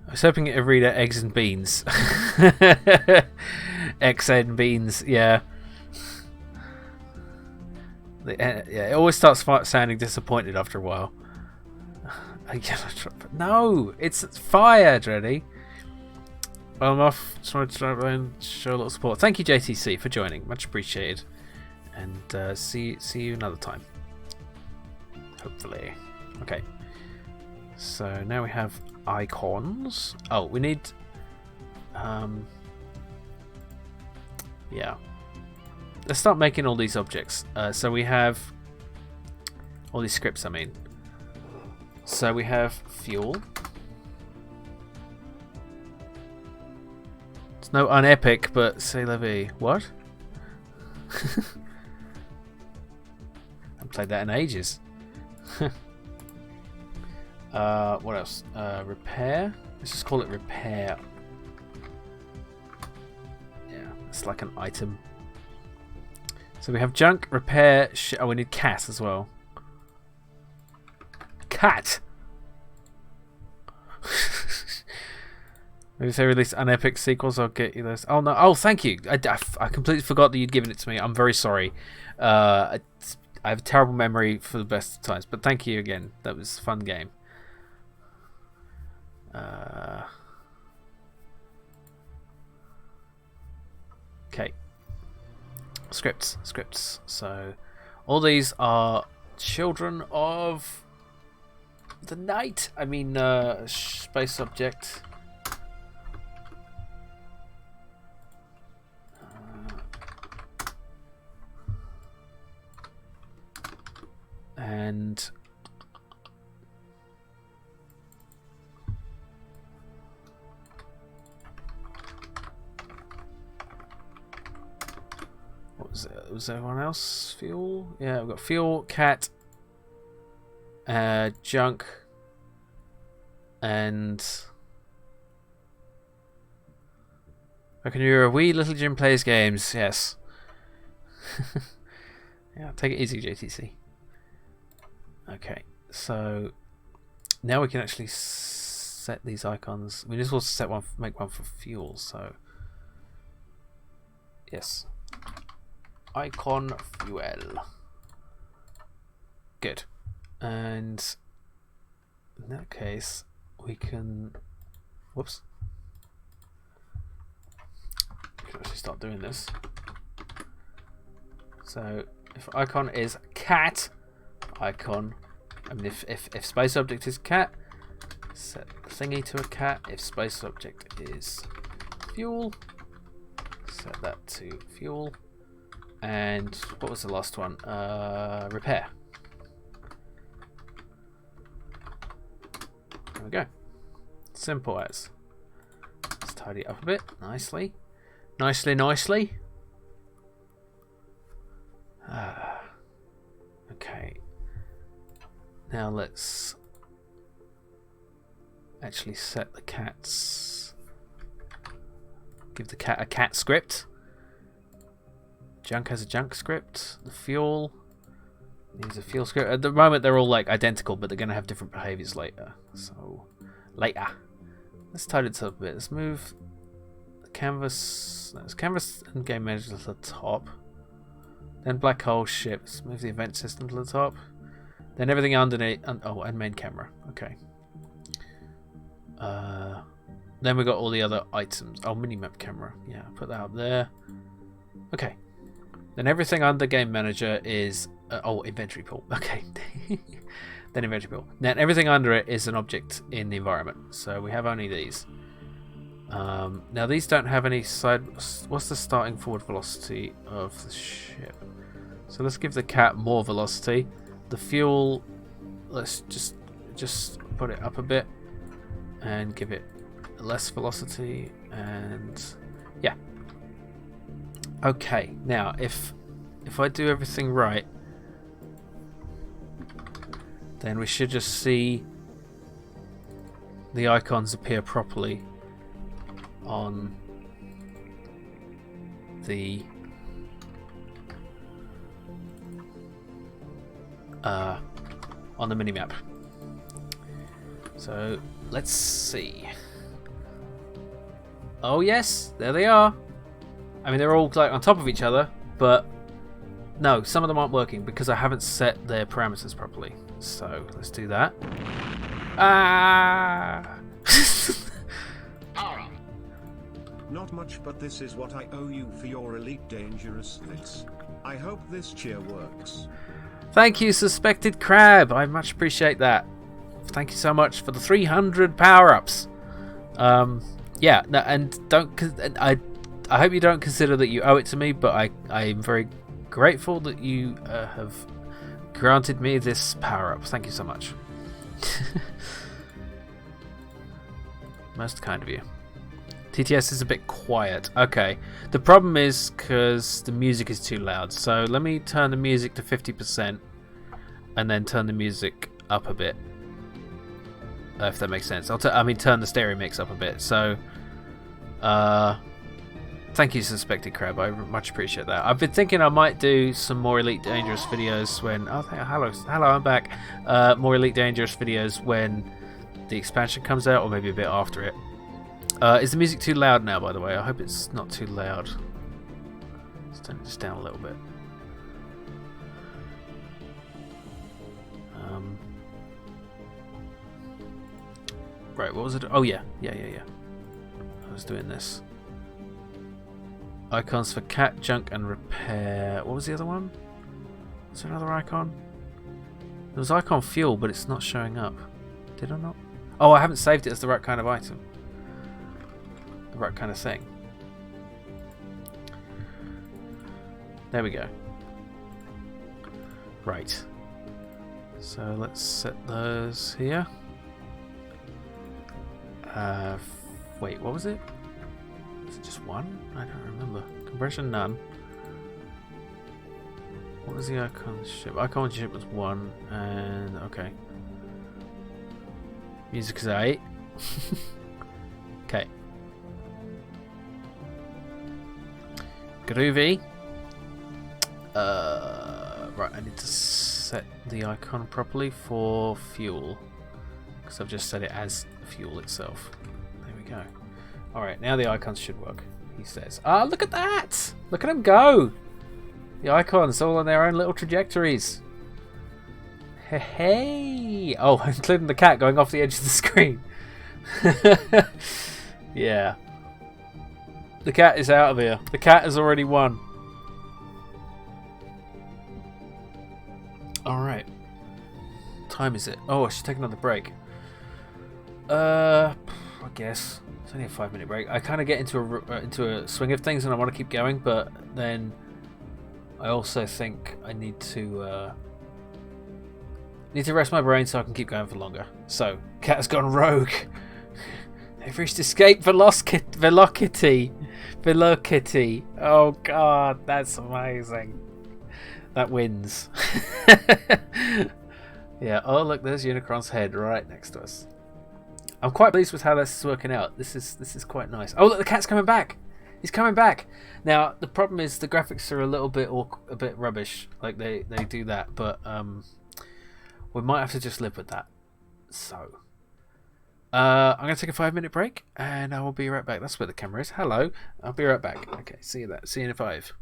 Speaker 1: I was hoping it would read eggs and beans. X and beans, yeah. Yeah, it always starts sounding disappointed after a while. No, it's fire, Dreddy. Well, I'm off. Just wanted to try and show a little support. Thank you, JTC, for joining. Much appreciated. And see you another time. Hopefully. Okay. So now we have icons. Oh, we need. Yeah. Let's start making all these objects. So we have all these scripts. I mean. So we have fuel. It's no unepic, but c'est la vie. What? I haven't played that in ages. What else? Repair. Let's just call it repair. Yeah, it's like an item. So we have junk, repair. Oh, we need cat as well. Cat. Maybe if they release unepic sequels, I'll get you those. Oh no! Oh, thank you. I completely forgot that you'd given it to me. I'm very sorry. I have a terrible memory for the best of times, but thank you again. That was a fun game. Okay. Scripts. So, all these are children of the night. I mean, space subject. And what was it? Was everyone else fuel? Yeah, we've got fuel, cat, junk, and reckon you're a wee little Jim plays games. Yes. Yeah, take it easy, JTC. Okay, so now we can actually set these icons. We just also set one, make one for fuel. So yes, icon fuel. Good. And in that case, we can. Whoops. We can actually start doing this. So if icon is cat. Icon. I mean, if space object is cat, set the thingy to a cat. If space object is fuel, set that to fuel. And what was the last one? Repair. There we go. Simple as. Let's tidy it up a bit nicely. Nicely. Okay. Now let's actually set the cats. Give the cat a cat script. Junk has a junk script. The fuel needs a fuel script. At the moment they're all like identical, but they're going to have different behaviors later. So later. Let's tidy it up a bit. Let's move the canvas. There's canvas and game manager at the top. Then black hole ships. Move the event system to the top. Then everything underneath. And main camera. Okay. Then we got all the other items. Oh, minimap camera. Yeah, put that up there. Okay. Then everything under game manager is inventory pool. Okay. Then inventory pool. Then everything under it is an object in the environment. So we have only these. Now these don't have any side. What's the starting forward velocity of the ship? So let's give the cat more velocity. The fuel, let's just put it up a bit and give it less velocity, and yeah. Okay, now if I do everything right, then we should just see the icons appear properly on the minimap. So let's see. Oh yes, there they are. I mean, they're all like on top of each other, but no, some of them aren't working because I haven't set their parameters properly. So let's do that. Ah!
Speaker 4: Not much, but this is what I owe you for your Elite Dangerousness. I hope this cheer works.
Speaker 1: Thank you, Suspected Crab. I much appreciate that. Thank you so much for the 300 power-ups. Yeah, no, and I hope you don't consider that you owe it to me, but I am very grateful that you have granted me this power-up. Thank you so much. Most kind of you. TTS is a bit quiet. Okay. The problem is because the music is too loud. So let me turn the music to 50% and then turn the music up a bit. If that makes sense. Turn the stereo mix up a bit. So, thank you, Suspected Crab. I much appreciate that. I've been thinking I might do some more Elite Dangerous videos when... hello, I'm back. More Elite Dangerous videos when the expansion comes out, or maybe a bit after it. Is the music too loud now, by the way? I hope it's not too loud. Let's turn it just down a little bit. Right, what was it? Oh, yeah. I was doing this. Icons for cat, junk, and repair. What was the other one? Was there another icon? There was icon fuel, but it's not showing up. Did I not? Oh, I haven't saved it as the right kind of item. The right kind of thing. There we go. Right. So let's set those here. Wait, what was it? Was it just one? I don't remember. Compression none. What was the icon ship? Icon ship was 1, and okay. Music is 8. Okay. Groovy. Right, I need to set the icon properly for fuel, because I've just set it as fuel itself. There we go. Alright, now the icons should work, he says. Ah, look at that! Look at them go! The icons all on their own little trajectories. Hey! Oh, including the cat going off the edge of the screen. Yeah. The cat is out of here. The cat has already won. Alright. Time is it? Oh, I should take another break. I guess. It's only a 5-minute break. I kind of get into a swing of things and I want to keep going, but then I also think I need to rest my brain so I can keep going for longer. So, cat has gone rogue. They've reached Escape Velokitty. Velokitty. Oh god, that's amazing. That wins. Yeah, oh look, there's Unicron's head right next to us. I'm quite pleased with how this is working out. This is quite nice. Oh look, the cat's coming back. He's coming back. Now the problem is the graphics are a bit rubbish. Like they do that, but we might have to just live with that. So I'm going to take a 5-minute break, and I will be right back. That's where the camera is. Hello. I'll be right back. Okay, see you there. See you in 5.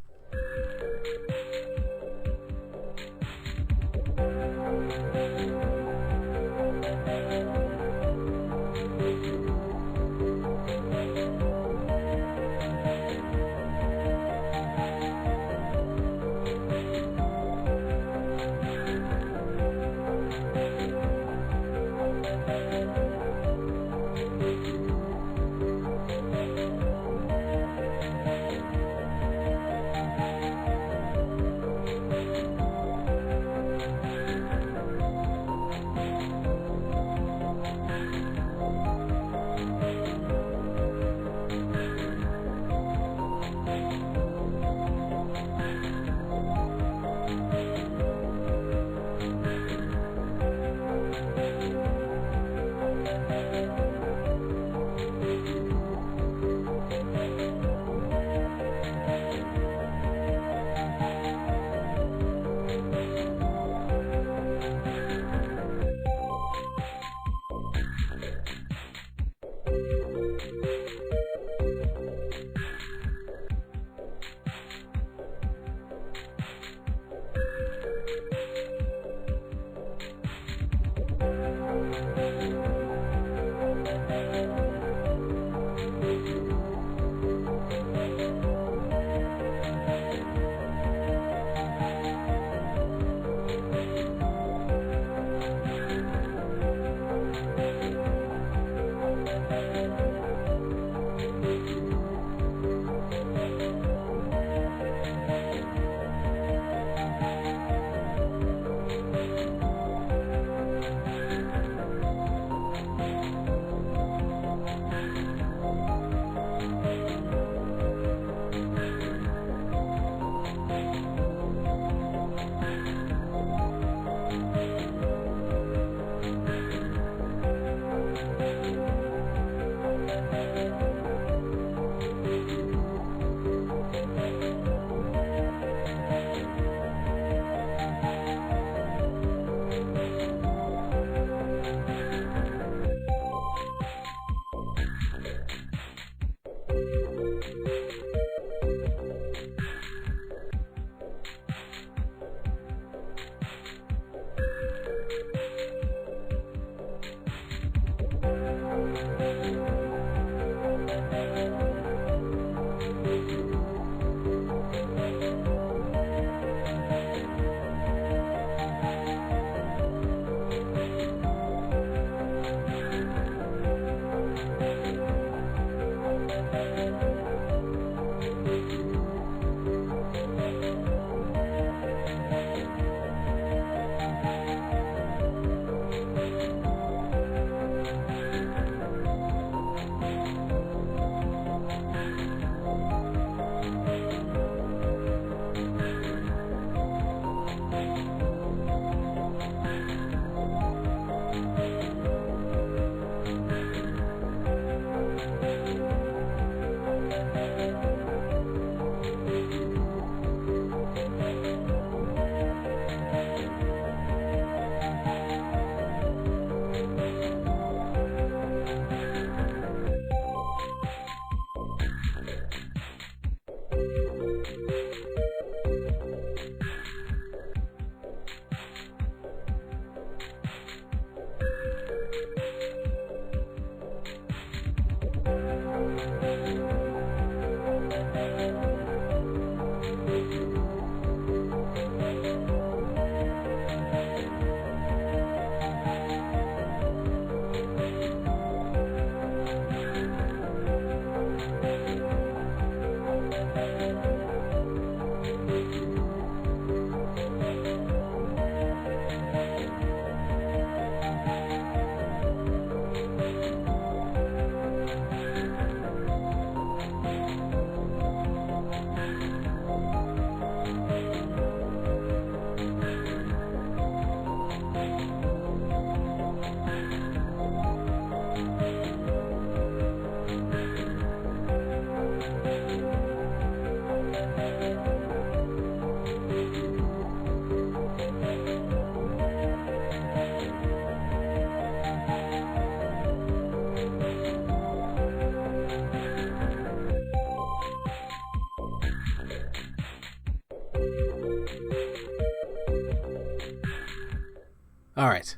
Speaker 1: Alright.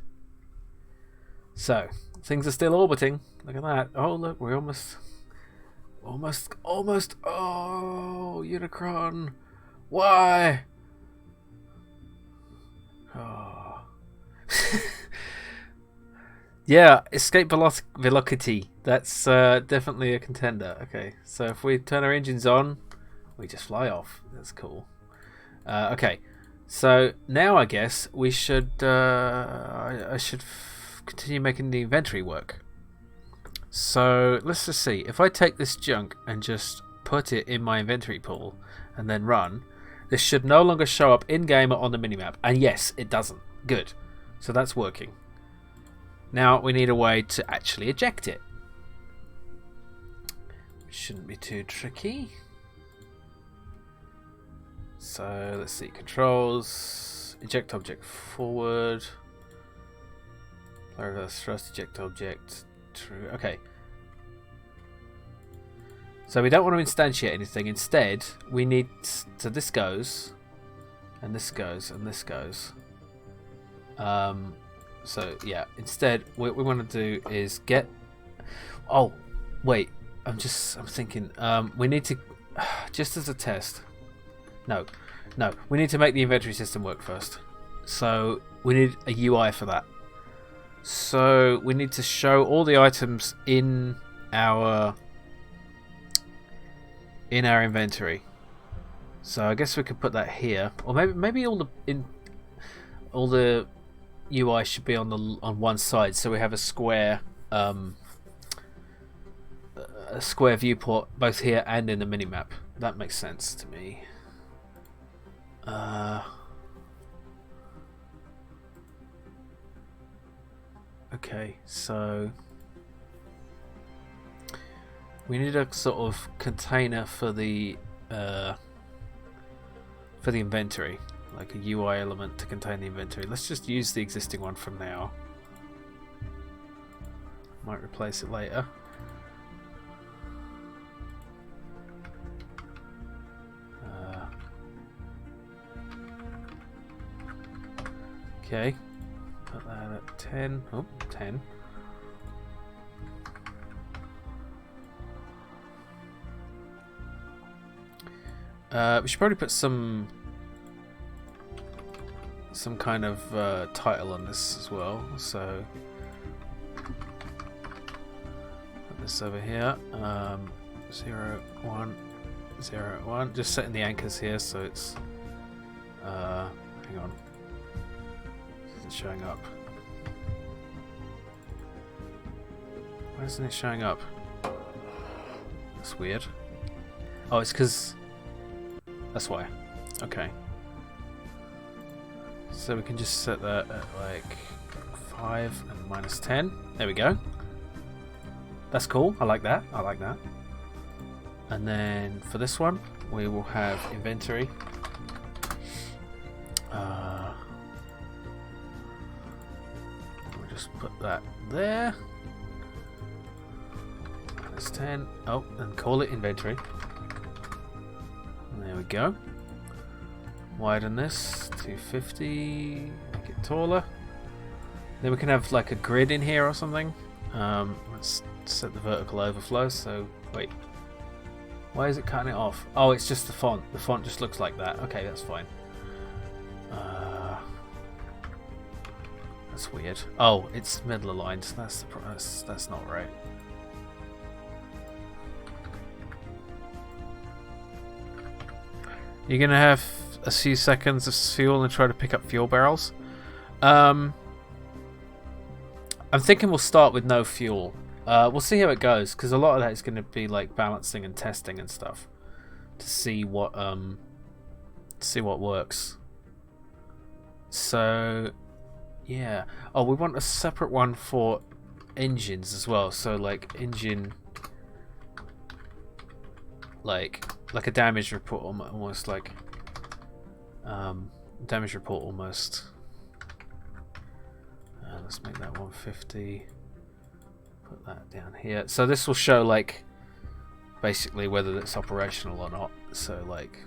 Speaker 1: So, things are still orbiting. Look at that. Oh, look, we're almost. Oh, Unicron. Why? Oh. Yeah, Escape Velokitty. That's definitely a contender. Okay, so if we turn our engines on, we just fly off. That's cool. Okay, so now I guess we should. I should continue making the inventory work. So let's just see. If I take this junk and just put it in my inventory pool and then run, this should no longer show up in-game or on the minimap. And yes, it doesn't. Good. So that's working. Now we need a way to actually eject it. Which shouldn't be too tricky. So let's see. Controls. Eject object forward. Reverse thrust. Eject object. True. Okay. So we don't want to instantiate anything. Instead, we need. So this goes. And this goes. And this goes. So yeah, instead what we want to do is get. Oh, wait. I'm thinking. We need to, just as a test. No. We need to make the inventory system work first. So we need a UI for that. So we need to show all the items in our inventory. So I guess we could put that here, or maybe all the UI should be on one side, so we have a square viewport both here and in the minimap. That makes sense to me. Okay, so we need a sort of container for the inventory. Like a UI element to contain the inventory. Let's just use the existing one from now. Might replace it later. Okay. Put that at 10. Oh, 10. We should probably put some kind of title on this as well. So put this over here. 0, 1, 0, 1. Just setting the anchors here so it's hang on. This isn't showing up. Why isn't it showing up? That's weird. Oh, it's because that's why. Okay. So we can just set that at like 5 and minus 10. There we go. That's cool. I like that. And then for this one, we will have inventory. We'll just put that there. Minus 10. Oh, and call it inventory. There we go. Widen this 250. Make it taller. Then we can have like a grid in here or something. Let's set the vertical overflow. So wait, why is it cutting it off? Oh, it's just the font. The font just looks like that. Okay, that's fine. That's weird. Oh, it's middle aligned. That's not right. You're gonna have a few seconds of fuel and try to pick up fuel barrels. I'm thinking we'll start with no fuel. We'll see how it goes, because a lot of that is going to be like balancing and testing and stuff to see what works. So yeah. Oh, we want a separate one for engines as well. So like engine, like a damage report, almost like damage report almost. Let's make that 150. Put that down here. So this will show like basically whether it's operational or not. So like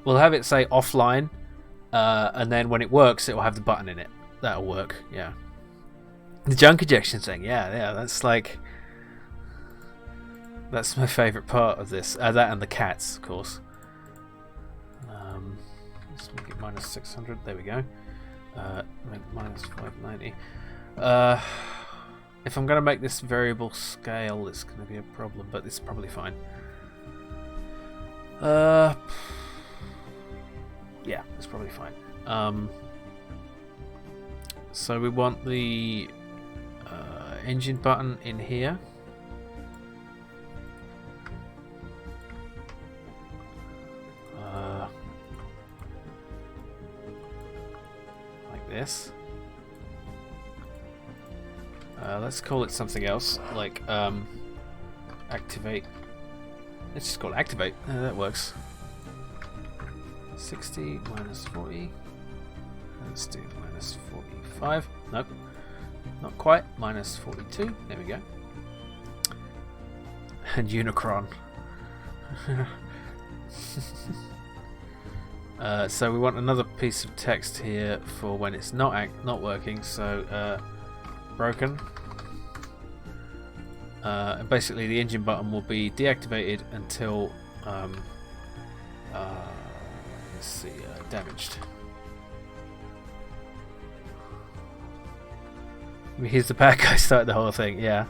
Speaker 1: we'll have it say offline, and then when it works, it will have the button in it. That'll work. Yeah. The junk ejection thing. Yeah. That's like. That's my favourite part of this. That and the cats, of course. Let's make it minus 600. There we go. Make minus 590. If I'm going to make this variable scale, it's going to be a problem, but it's probably fine. Yeah, it's probably fine. So we want the engine button in here. Like this. Let's call it something else, like activate. Let's just call it activate. That works. 60 minus 40. Let's do minus 45. Nope, not quite. Minus 42. There we go. And Unicron. So we want another piece of text here for when it's not working. So broken. And basically the engine button will be deactivated until let's see, damaged. I mean, here's the bad guy started the whole thing, yeah.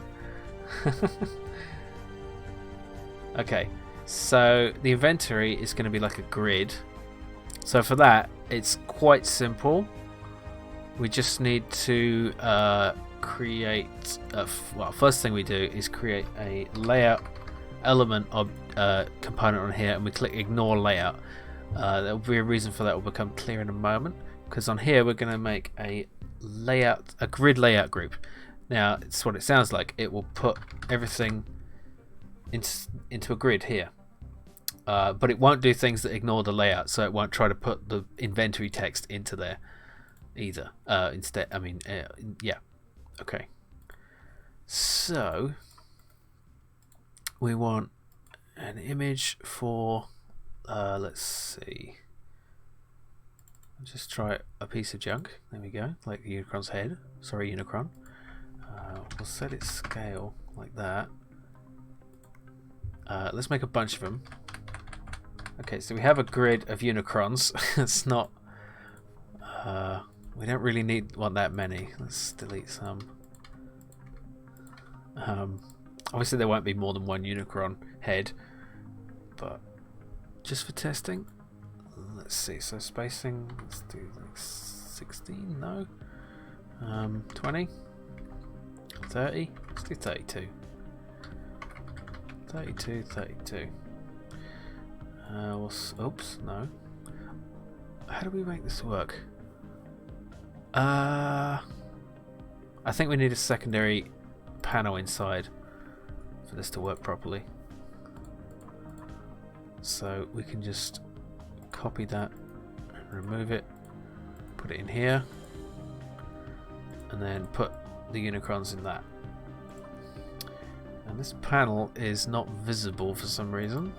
Speaker 1: Okay, so the inventory is going to be like a grid. So for that, it's quite simple. We just need to create well, first thing we do is create a layout element of component on here, and we click ignore layout. There will be a reason for that, will become clear in a moment, because on here we're going to make a grid layout group. Now it's what it sounds like. It will put everything into a grid here, but it won't do things that ignore the layout, so it won't try to put the inventory text into there either. Instead, I mean, yeah. Okay, so we want an image for let's see, just try a piece of junk. There we go, like Unicron's head. Sorry, Unicron. We'll set its scale like that. Let's make a bunch of them. Okay, so we have a grid of Unicrons. It's not we don't really want that many. Let's delete some. Obviously there won't be more than one Unicron head, but just for testing, let's see. So spacing, let's do like 16. No, 20, 30. Let's do 32. 32. Oops, no. How do we make this work? I think we need a secondary panel inside for this to work properly. So we can just copy that and remove it, put it in here, and then put the Unicrons in that. And this panel is not visible for some reason.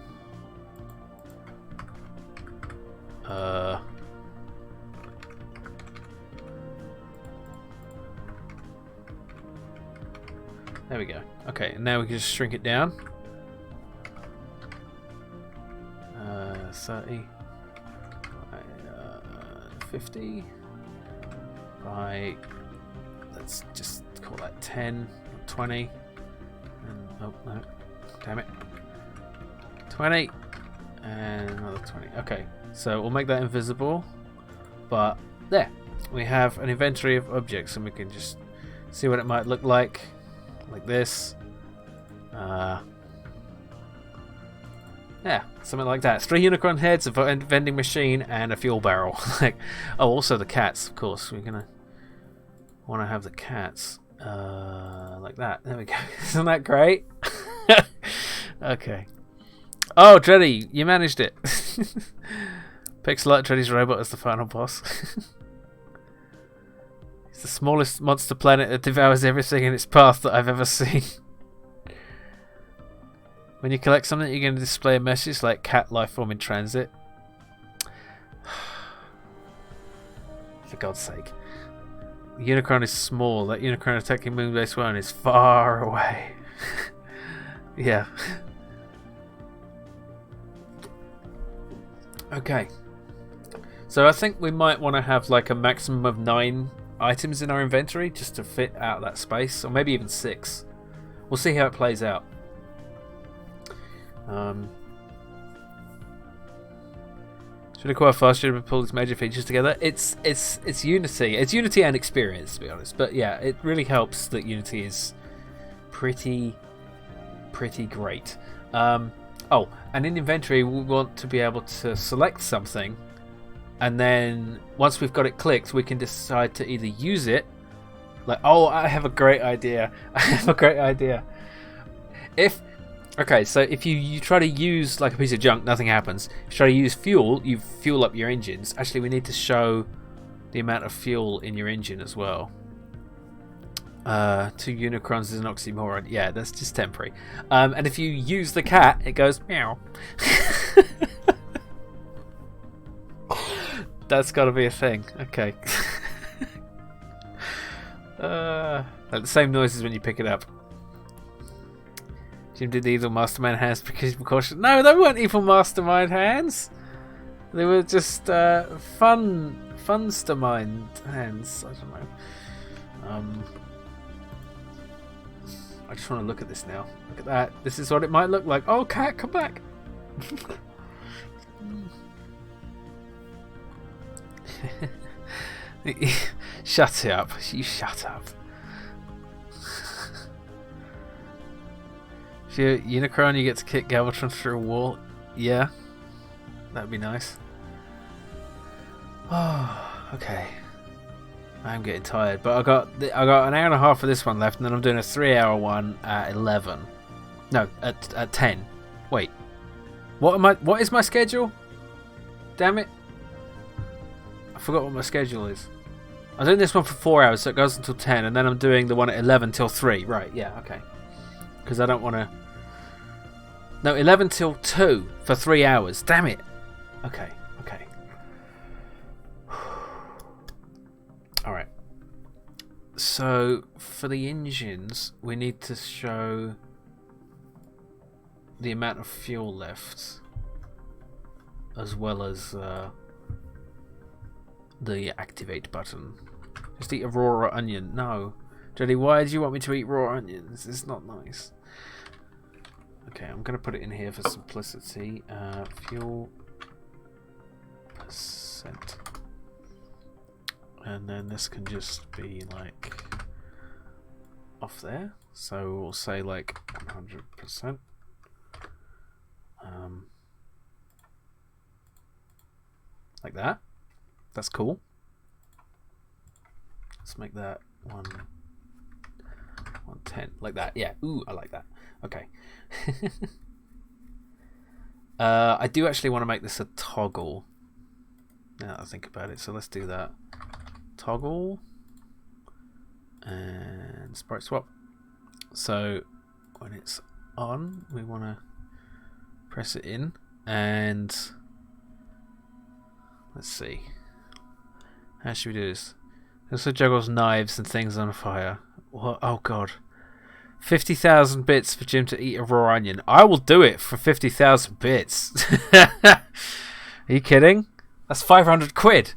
Speaker 1: There we go. Okay, and now we can just shrink it down. 30 by 50 by, let's just call that 10, 20. And, oh no, damn it, 20 and another 20. Okay, so we'll make that invisible, but there we have an inventory of objects, and we can just see what it might look like this. Yeah, something like that. 3 Unicron heads, a vending machine, and a fuel barrel. Like, oh, also the cats, of course. We're gonna want to have the cats like that. There we go. Isn't that great? Okay. Oh, Dreddy, you managed it. Pixel art Dreddy's robot as the final boss. It's the smallest monster planet that devours everything in its path that I've ever seen. When you collect something, you're going to display a message like cat life form in transit. for God's sake. The Unicron is small. That Unicron attacking Moonbase 1 is far away. Yeah. Okay. So I think we might want to have like a maximum of 9 items in our inventory just to fit out that space, or maybe even 6. We'll see how it plays out. It's really quite fast to pull these major features together. It's Unity. It's Unity and experience, to be honest. But yeah, it really helps that Unity is pretty great. Oh, and in inventory, we want to be able to select something, and then once we've got it clicked, we can decide to either use it. Like, oh, I have a great idea. I have a great idea. Okay, so if you try to use like a piece of junk, nothing happens. If you try to use fuel, you fuel up your engines. Actually, we need to show the amount of fuel in your engine as well. 2 Unicrons is an oxymoron. Yeah, that's just temporary. And if you use the cat, it goes meow. That's got to be a thing. Okay. The same noises when you pick it up. Jim did the evil mastermind hands because of caution. No, they weren't evil mastermind hands. They were just funstermind hands. I don't know. I just want to look at this now. Look at that. This is what it might look like. Oh, cat, come back. Shut up. You shut up. If you're Unicron, you get to kick Galvatron through a wall. Yeah. That'd be nice. Oh, okay. I'm getting tired, but I got an hour and a half for this one left, and then I'm doing a 3-hour one at 11. No, at 10. Wait. What is my schedule? Damn it. I forgot what my schedule is. I'm doing this one for 4 hours, so it goes until 10, and then I'm doing the one at 11 till 3. Right, yeah, okay. Because I don't want to... No, 11 till 2 for 3 hours. Damn it. Okay. Alright. So, for the engines, we need to show the amount of fuel left, as well as the activate button. Just eat a raw onion. No. Jelly, why do you want me to eat raw onions? It's not nice. Okay, I'm going to put it in here for simplicity. Fuel percent. And then this can just be like off there. So we'll say like 100%. Like that. That's cool. Let's make that 110. Like that. Yeah. Ooh, I like that. Okay. I do actually want to make this a toggle. Now that I think about it. So let's do that. Toggle and sprite swap. So when it's on, we want to press it in, and let's see, how should we do this? It also juggles knives and things on fire. What? Oh god, 50,000 bits for Jim to eat a raw onion. I will do it for 50,000 bits. Are you kidding? That's 500 quid.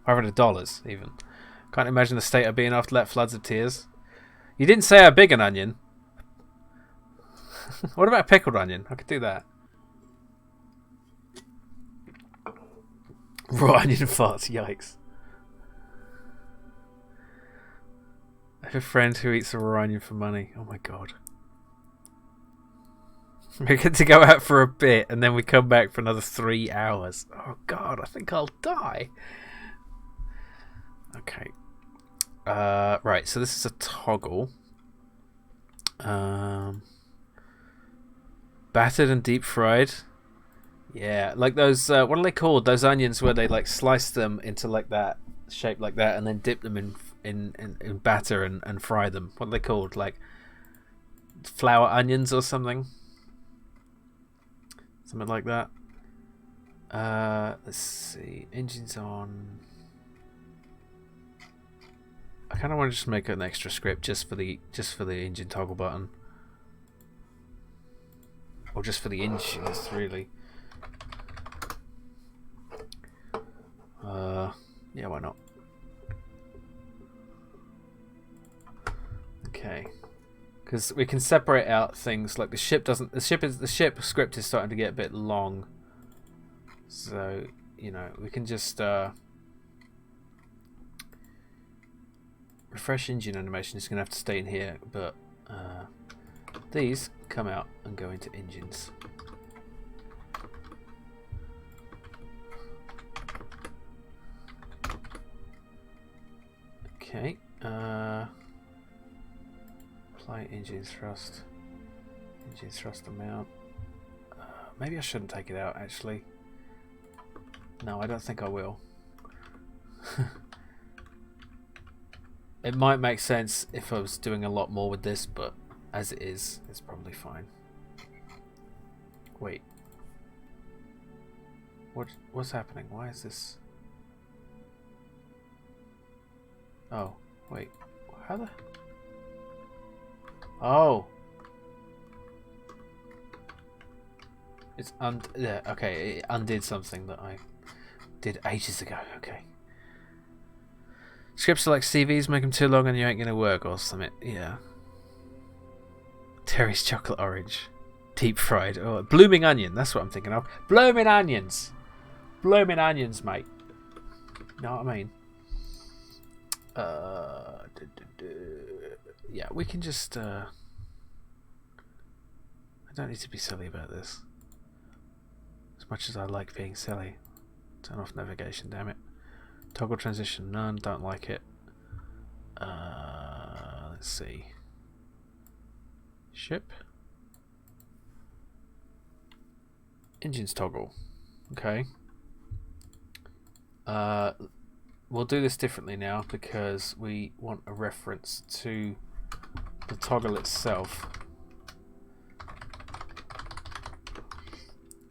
Speaker 1: $500 even. Can't imagine the state of being after that floods of tears. You didn't say how big an onion. What about a pickled onion? I could do that. Raw onion farts, yikes. I have a friend who eats a raw onion for money. Oh my god. We get to go out for a bit and then we come back for another 3 hours. Oh god, I think I'll die. Okay. Right, so this is a toggle. Battered and deep fried. Yeah, like those, what are they called? Those onions where they like slice them into like that shape like that and then dip them in batter and fry them. What are they called? Like flour onions or something? Something like that. Let's see. Engine's on. I kind of want to just make an extra script just for the engine toggle button, or just for the engines, really. Yeah, why not? Okay, because we can separate out things like the ship doesn't. The ship script is starting to get a bit long, so you know we can just refresh engine animation is going to have to stay in here, but these come out and go into engines. Okay, apply engine thrust amount. Maybe I shouldn't take it out, actually. No, I don't think I will. It might make sense if I was doing a lot more with this, but as it is, it's probably fine. Wait. What's happening? Why is this? Oh, wait. How the? Oh. It's yeah, okay, it undid something that I did ages ago. Okay. Scripts are like CVs, make them too long and you ain't gonna work or something. Yeah. Terry's chocolate orange. Deep fried. Oh, blooming onion. That's what I'm thinking of. Blooming onions. Blooming onions, mate. Know what I mean? Yeah, we can just I don't need to be silly about this. As much as I like being silly. Turn off navigation, damn it. Toggle transition, none, don't like it. Let's see. Ship. Engines toggle. Okay. We'll do this differently now because we want a reference to the toggle itself.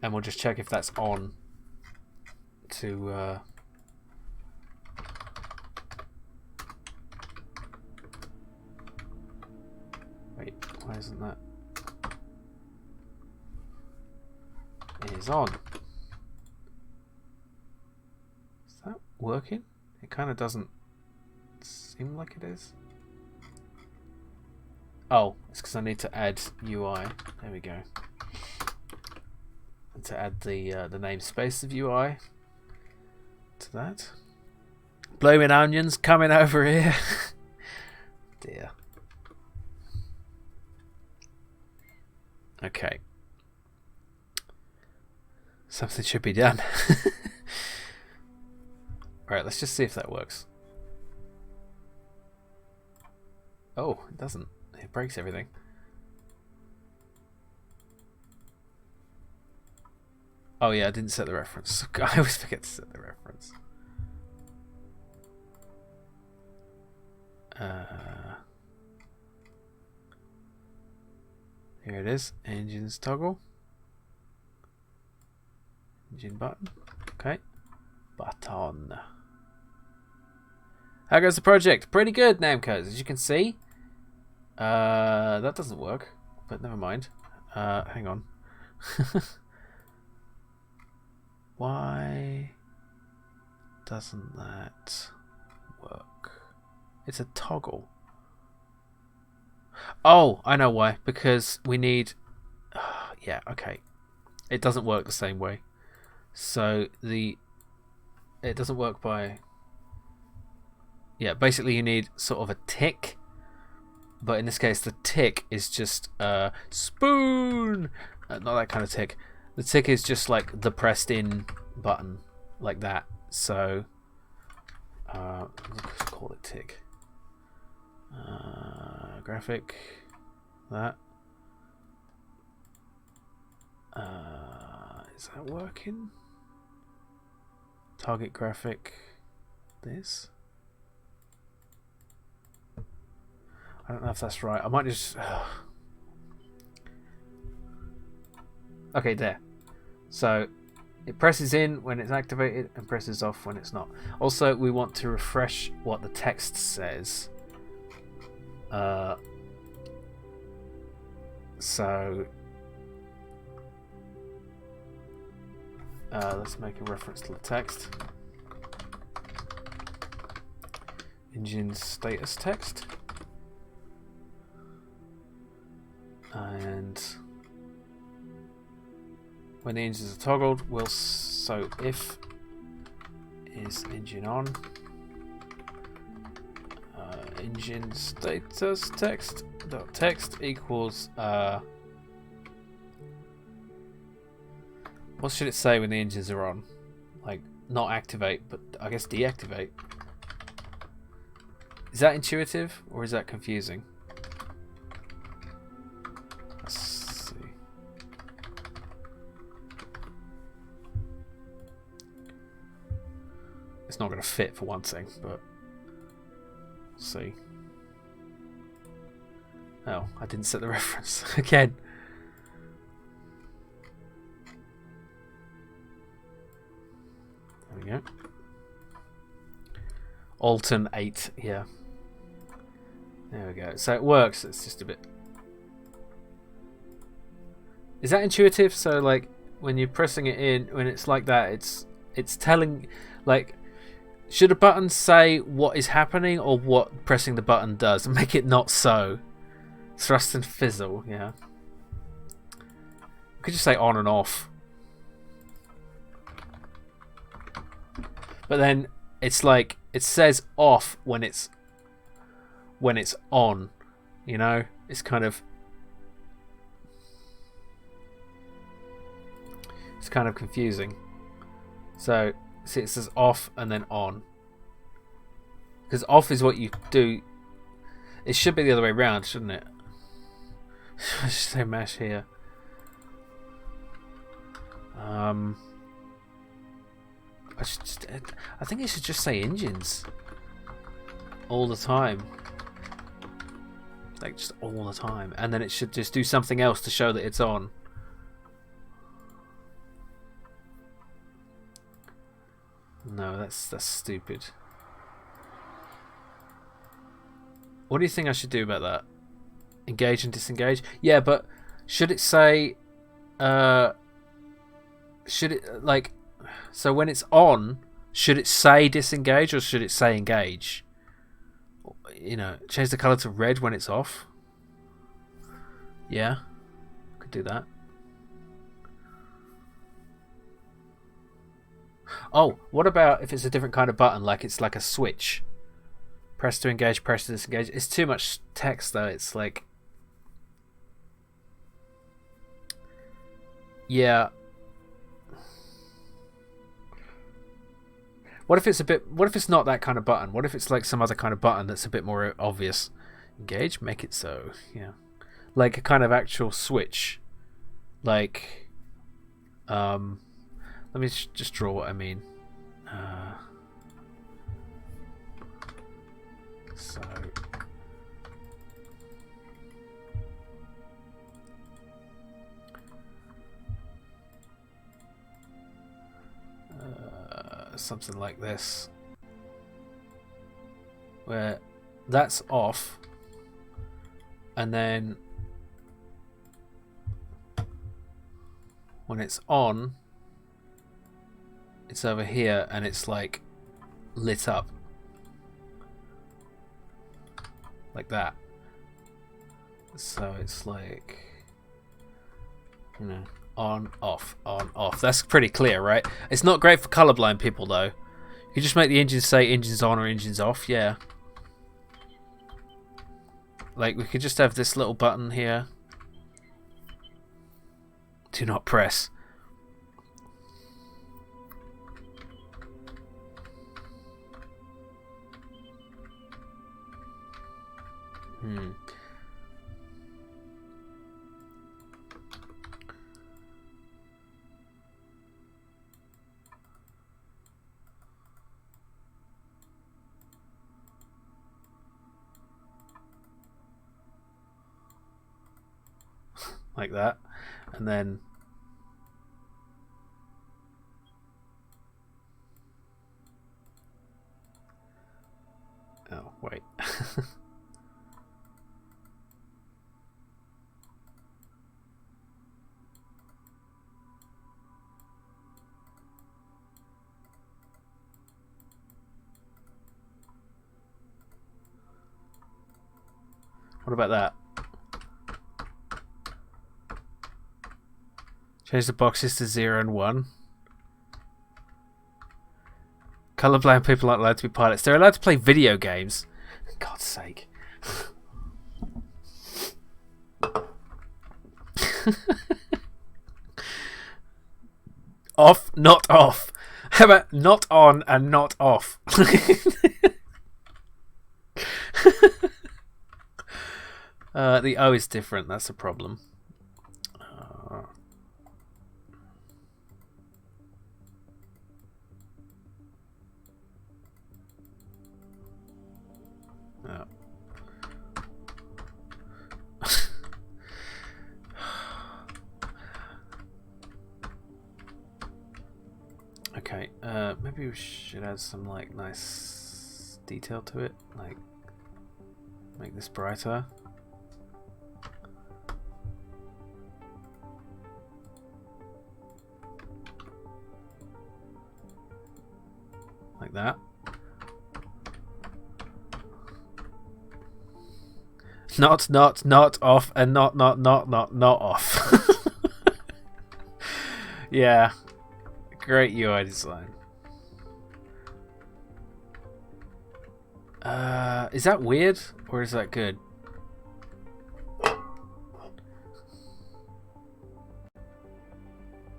Speaker 1: And we'll just check if that's on to wait, why isn't that? It is on. Is that working? It kind of doesn't seem like it is. Oh, it's because I need to add UI. There we go. And to add the namespace of UI to that. Blooming onions coming over here. Dear. Okay. Something should be done. Alright, let's just see if that works. Oh, it doesn't. It breaks everything. Oh yeah, I didn't set the reference. I always forget to set the reference. Here it is. Engines toggle. Engine button. Okay. Button. How goes the project? Pretty good, Namco's, as you can see. That doesn't work, but never mind. Hang on. Why doesn't that work? It's a toggle. Oh, I know why. Because we need... yeah, okay. It doesn't work the same way. So it doesn't work by... Yeah, basically you need sort of a tick. But in this case, the tick is just a spoon. Not that kind of tick. The tick is just like the pressed in button, like that. So, let's call it tick. Graphic, that. Is that working? Target graphic, this. I don't know if that's right. I might just... Okay, there. So, It presses in when it's activated and presses off when it's not. Also, we want to refresh what the text says. Let's make a reference to the text. Engine status text. And when the engines are toggled, so if is engine on, engine status text dot text equals what should it say when the engines are on? Like, not activate, but I guess deactivate. Is that intuitive or is that confusing? Let's see. It's not going to fit for one thing, but let's see. Oh, I didn't set the reference again. There we go. Alton 8, yeah. There we go. So it works. It's just a bit. Is that intuitive? So like when you're pressing it in, when it's like that, it's telling, like, should a button say what is happening or what pressing the button does, and make it not so? Thrust and fizzle, yeah. We could just say on and off. But then it's like it says off when it's on, you know? It's kind of confusing. So see, it says off and then on. Because off is what you do. It should be the other way around, shouldn't it? I should say mash here. I think it should just say engines all the time, like just all the time, and then it should just do something else to show that it's on. No, that's stupid. What do you think I should do about that? Engage and disengage? Yeah, but should it say should it, like, so when it's on, should it say disengage or should it say engage? You know, change the color to red when it's off. Yeah, could do that. Oh, what about if it's a different kind of button, like it's like a switch? Press to engage, press to disengage. It's too much text though. It's like, yeah. What if it's not that kind of button? What if it's like some other kind of button that's a bit more obvious? Engage, make it so. Yeah. Like a kind of actual switch. Like, let me just draw what I mean. So something like this, where that's off, and then when it's on, it's over here and it's like lit up like that. So it's like, you know, on, off, on, off. That's pretty clear, right? It's not great for colorblind people though. You just make the engine say engines on or engines off, yeah. Like we could just have this little button here. Do not press. Like that, and then Wait. What about that? Change the boxes to 0 and 1. Colorblind people aren't allowed to be pilots. They're allowed to play video games. For God's sake. Off, not off. How about not on and not off? The O is different. That's a problem. Oh. Okay, maybe we should add some like nice detail to it, like make this brighter. Like that. Not off and not off. Yeah. Great UI design. Is that weird or is that good?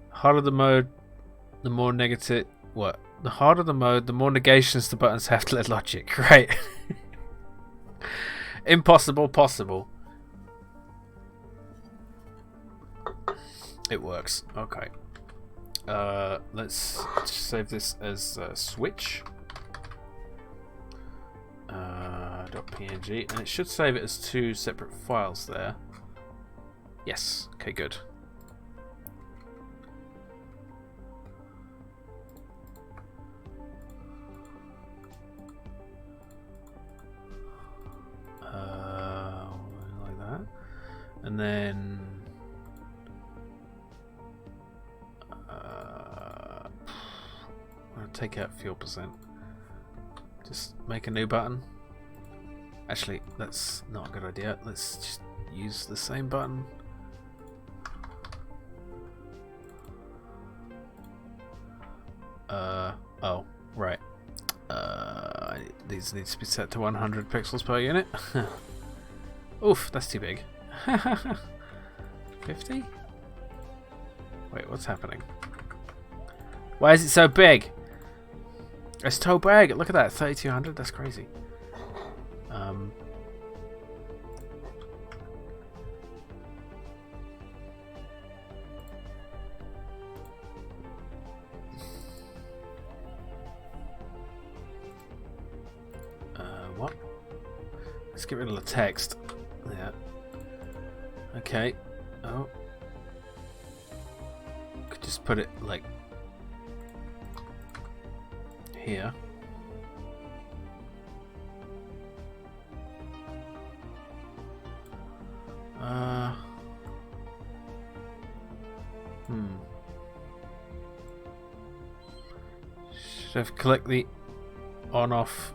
Speaker 1: Harder the mode, the more negative. What? The harder the mode, the more negations the buttons have to let logic. Right. Impossible, possible. It works. Okay. Let's save this as switch. .png, and it should save it as 2 separate files there. Yes. Okay, good. Like that, and then I'll take out fuel percent. Just make a new button. Actually, that's not a good idea. Let's just use the same button. Oh, right. These need to be set to 100 pixels per unit. Oof, that's too big. 50? Wait, what's happening? Why is it so big? It's so big. Look at that, 3200. That's crazy. What? Let's get rid of the text. Yeah. Okay. Oh. Could just put it like here. Should have collect the on off.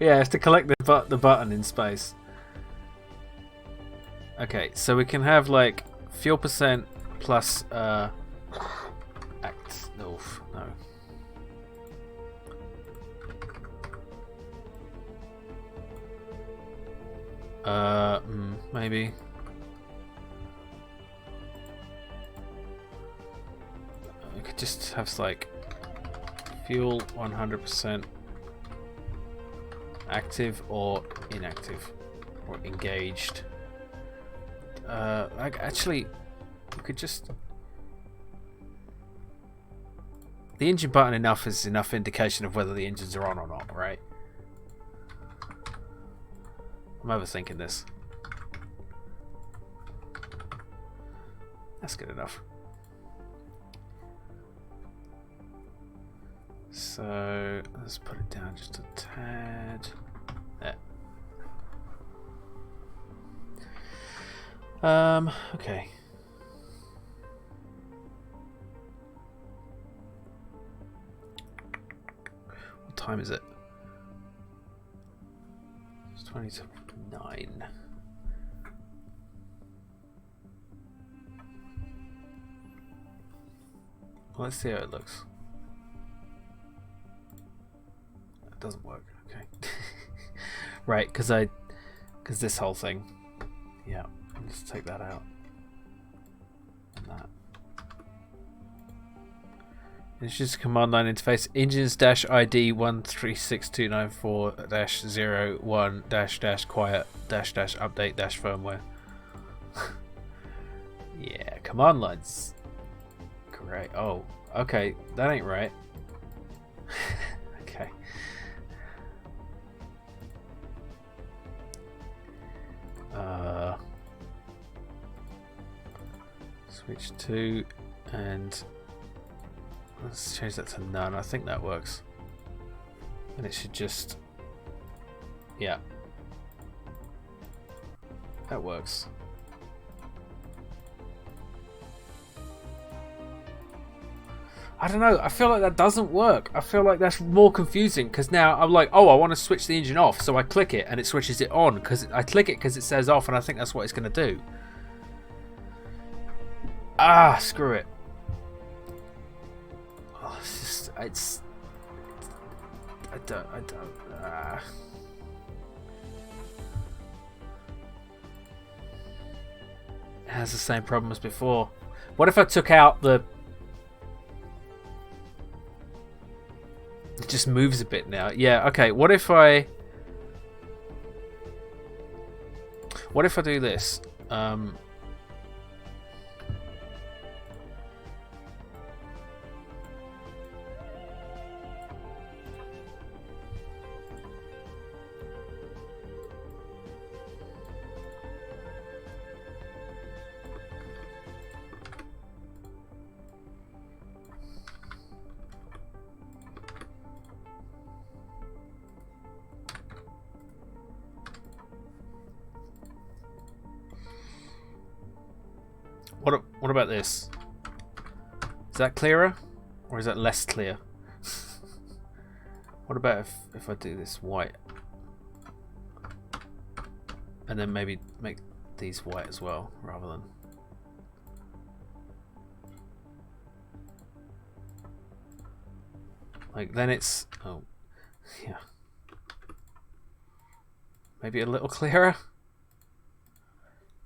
Speaker 1: Yeah, I have to collect the button in space. Okay, so we can have like fuel percent plus act. No. Maybe. We could just have like fuel 100% active or inactive or engaged. Actually, we could just. The engine button is enough indication of whether the engines are on or not, right? I'm overthinking this. That's good enough. So let's put it down just a tad. There. Okay. What time is it? It's 20 to 9. Well, let's see how it looks. It doesn't work. Okay. Right, because this whole thing. Yeah, let's take that out. And that. It's just a command line interface. Engines-ID 136294-01-quiet-update-firmware. Yeah, command lines. Great. Oh, okay. That ain't right. Okay. Switch to, and let's change that to none. I think that works. And it should just, yeah, that works. I don't know. I feel like that doesn't work. I feel like that's more confusing because now I'm like, oh, I want to switch the engine off, so I click it and it switches it on because I click it because it says off, and I think that's what it's going to do. Ah, screw it. Oh, it's I don't. It has the same problem as before. What if I took out the? It just moves a bit now. Yeah. Okay. What if I do this? What about this? Is that clearer, or is that less clear? What about if I do this white, and then maybe make these white as well, rather than. Like then it's yeah, maybe a little clearer.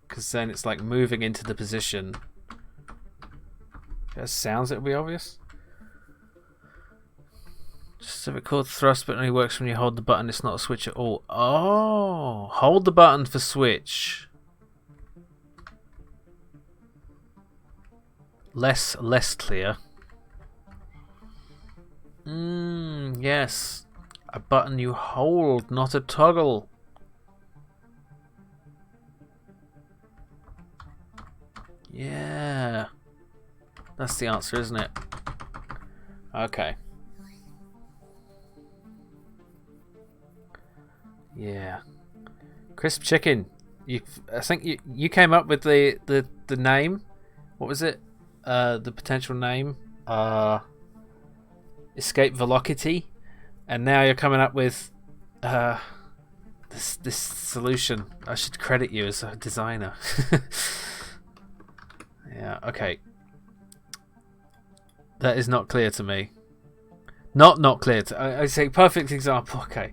Speaker 1: Because then it's like moving into the position. If it has sounds, it'll be obvious. Just a bit called thrust, but only works when you hold the button. It's not a switch at all. Oh, hold the button for switch. Less clear. Yes. A button you hold, not a toggle. Yeah, that's the answer, isn't it? Okay. Yeah, crisp chicken. I think you came up with the name. What was it? The potential name. Escape Velokitty, and now you're coming up with this solution. I should credit you as a designer. Yeah, okay. That is not clear to me. Not clear to I say perfect example. Okay.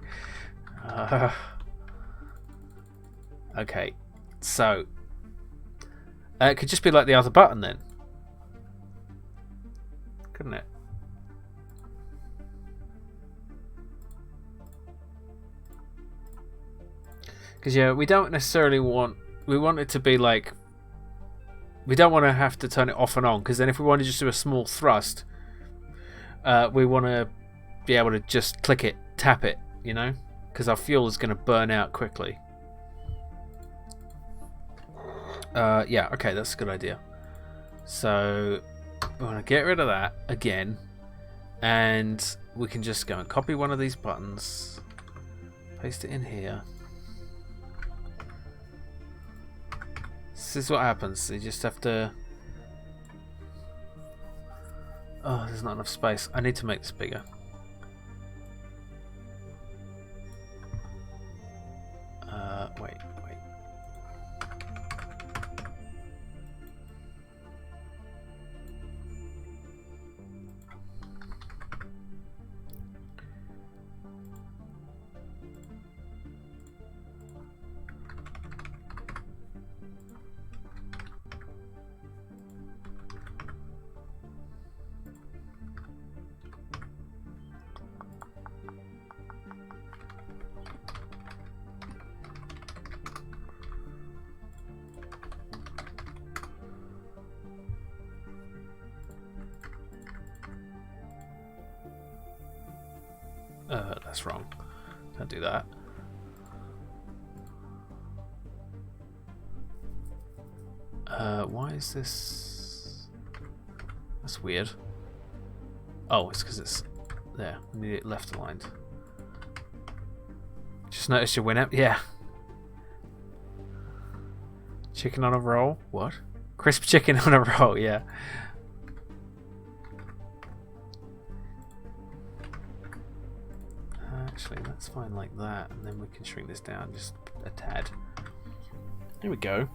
Speaker 1: Okay. So it could just be like the other button then. Couldn't it? Because yeah, we don't necessarily want it to be like, we don't want to have to turn it off and on, because then if we want to just do a small thrust, we want to be able to just click it, tap it, you know, because our fuel is going to burn out quickly. Yeah, okay, that's a good idea. So we want to get rid of that again, and we can just go and copy one of these buttons, Paste it in here. This is what happens. You just have to... Oh, there's not enough space. I need to make this bigger. Wait. That's wrong. Don't do that. Why is this... That's weird. Oh, it's because it's there. We need it left aligned. Just noticed your win up. Yeah. Chicken on a roll? What? Crisp chicken on a roll, yeah. Actually, that's fine like that, and then we can shrink this down just a tad. There we go.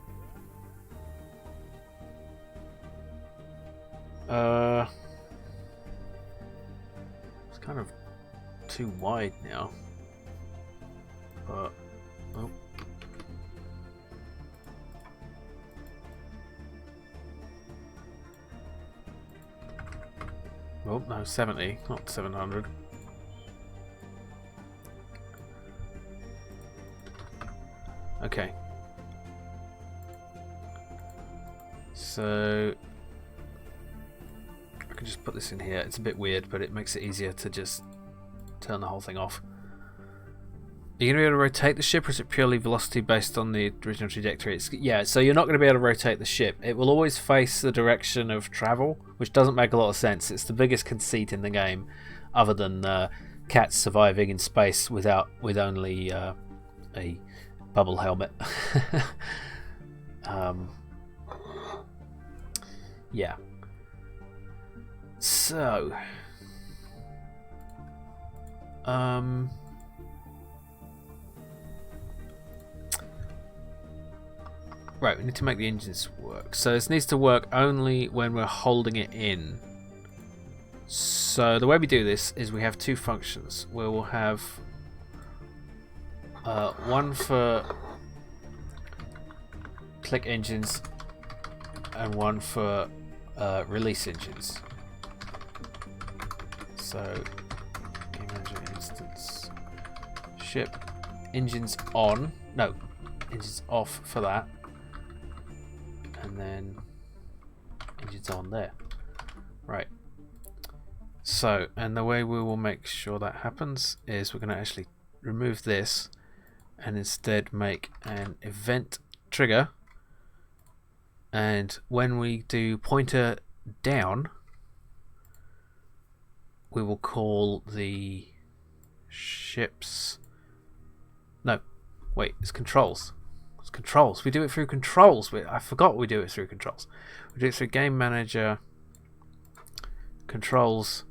Speaker 1: It's kind of too wide now. But oh. Oh no, 70, not 700. Okay. So I can just put this in here. It's a bit weird, but it makes it easier to just turn the whole thing off. Are you going to be able to rotate the ship, or is it purely velocity based on the original trajectory? Yeah, so you're not going to be able to rotate the ship. It will always face the direction of travel, which doesn't make a lot of sense. It's the biggest conceit in the game, other than cats surviving in space with only a bubble helmet. Yeah. So right, we need to make the engines work. So this needs to work only when we're holding it in. So the way we do this is we have two functions. We will have one for click engines and one for release engines. So game manager instance ship engines on, no, engines off for that, and then engines on there. Right. So, and the way we will make sure that happens is we're going to actually remove this and instead make an event trigger, and when we do pointer down, we will call the ships... No, wait, it's controls. It's controls. We do it through controls. I forgot we do it through controls. We do it through game manager, controls,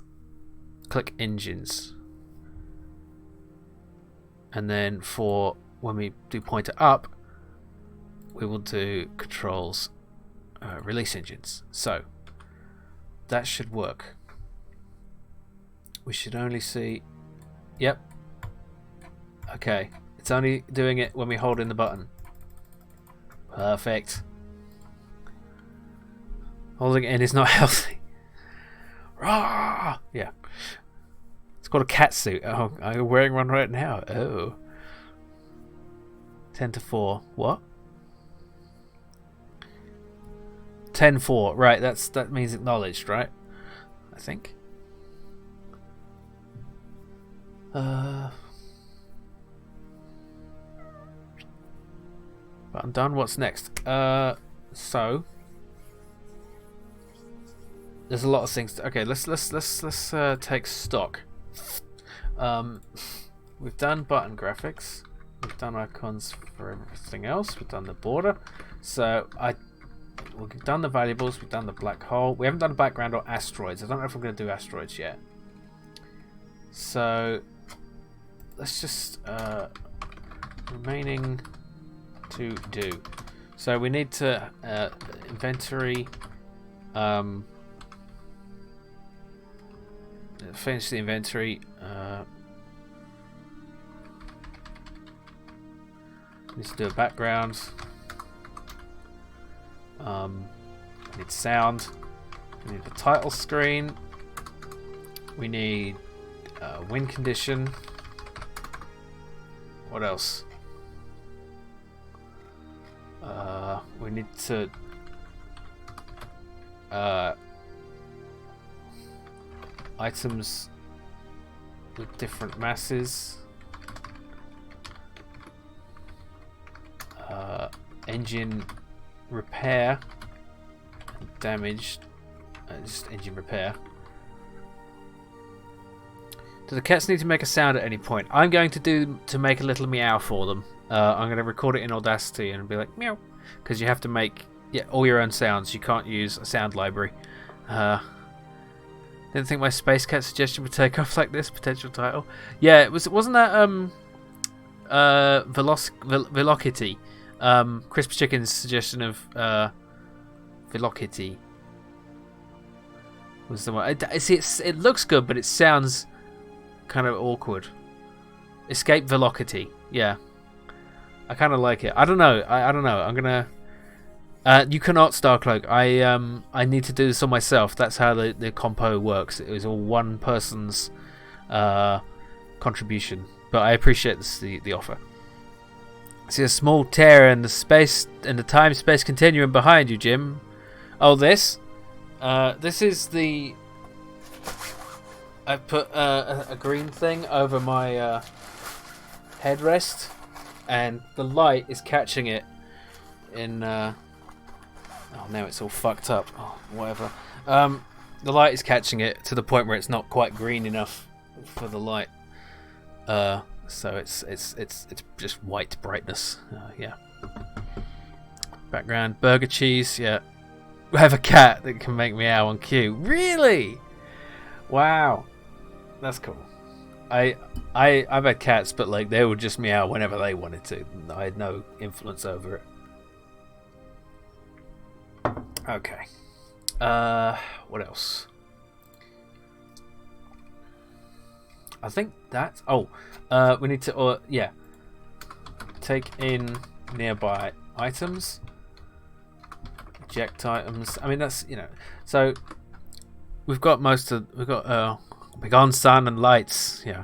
Speaker 1: click engines. And then for when we do pointer up, we will do controls, release engines. So that should work. We should only see... Yep. Okay. It's only doing it when we hold in the button. Perfect. Holding it in is not healthy. Rawr! Yeah. It's called a cat suit. Oh, I'm wearing one right now. Oh. 10-4. What? 10-4. Right, that means acknowledged, right? I think. But I'm done. What's next? So there's a lot of things. Okay, let's take stock. we've done button graphics. We've done icons for everything else. We've done the border. So we've done the valuables. We've done the black hole. We haven't done background or asteroids. I don't know if I'm going to do asteroids yet. So let's just remaining to do. So we need to inventory. Finish the inventory. Need to do a background. We need sound. We need the title screen. We need win condition. What else? We need to items with different masses. Engine repair and damaged. Just engine repair. Do the cats need to make a sound at any point? I'm going to make a little meow for them. I'm going to record it in Audacity and be like meow, because you have to make all your own sounds. You can't use a sound library. Didn't think my space cat suggestion would take off like this. Potential title. Yeah, wasn't that Velokitty? Crisp Chicken's suggestion of Velokitty was the one. It looks good, but it sounds kind of awkward. Escape Velokitty. Yeah, I kind of like it. I don't know. I don't know. I'm gonna. You cannot Starcloak. I need to do this on myself. That's how the compo works. It was all one person's contribution, but I appreciate the offer. See a small tear in the space in the time-space continuum behind you, Jim. Oh, this is the. I put a green thing over my headrest, and the light is catching it in. Oh, now it's all fucked up. Oh, whatever. The light is catching it to the point where it's not quite green enough for the light. So it's just white brightness. Yeah. Background burger cheese. Yeah. We have a cat that can make meow on cue. Really? Wow. That's cool. I've had cats, but like they would just meow whenever they wanted to. I had no influence over it. Okay. What else? I think that's. Oh, we need to. Yeah. Take in nearby items. Eject items. I mean, that's So we've got we've got begone sun and lights. Yeah.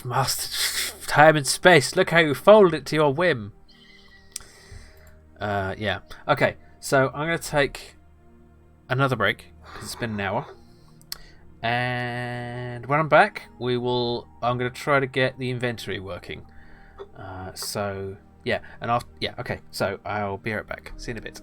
Speaker 1: Master time and space. Look how you fold it to your whim. Yeah. Okay. So I'm gonna take another break because it's been an hour. And when I'm back, I'm going to try to get the inventory working. So yeah, and okay. So I'll be right back. See you in a bit.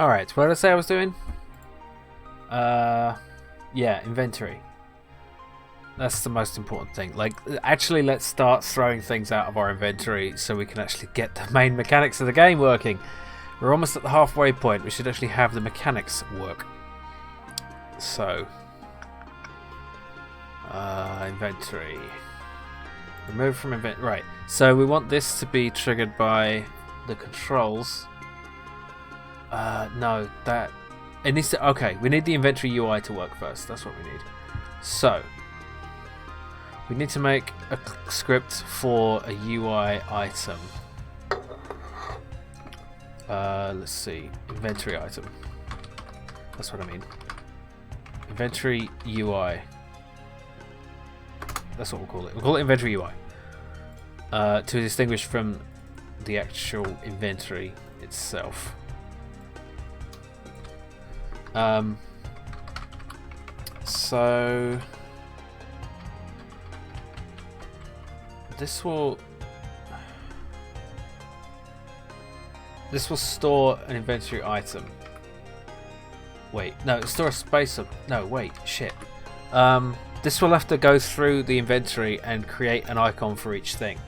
Speaker 1: Alright, what did I say I was doing? Yeah, inventory. That's the most important thing. Like, actually, let's start throwing things out of our inventory so we can actually get the main mechanics of the game working. We're almost at the halfway point. We should actually have the mechanics work. So, inventory. Remove from inventory. Right. So we want this to be triggered by the controls. No, that it needs to. Okay, we need the inventory UI to work first. That's what we need. So we need to make a script for a UI item. Let's see, inventory item. That's what I mean. Inventory UI. That's what we'll call it. We'll call it inventory UI. To distinguish from the actual inventory itself. So this will store an inventory item. Wait, no, store a space of no. Wait, shit. This will have to go through the inventory and create an icon for each thing.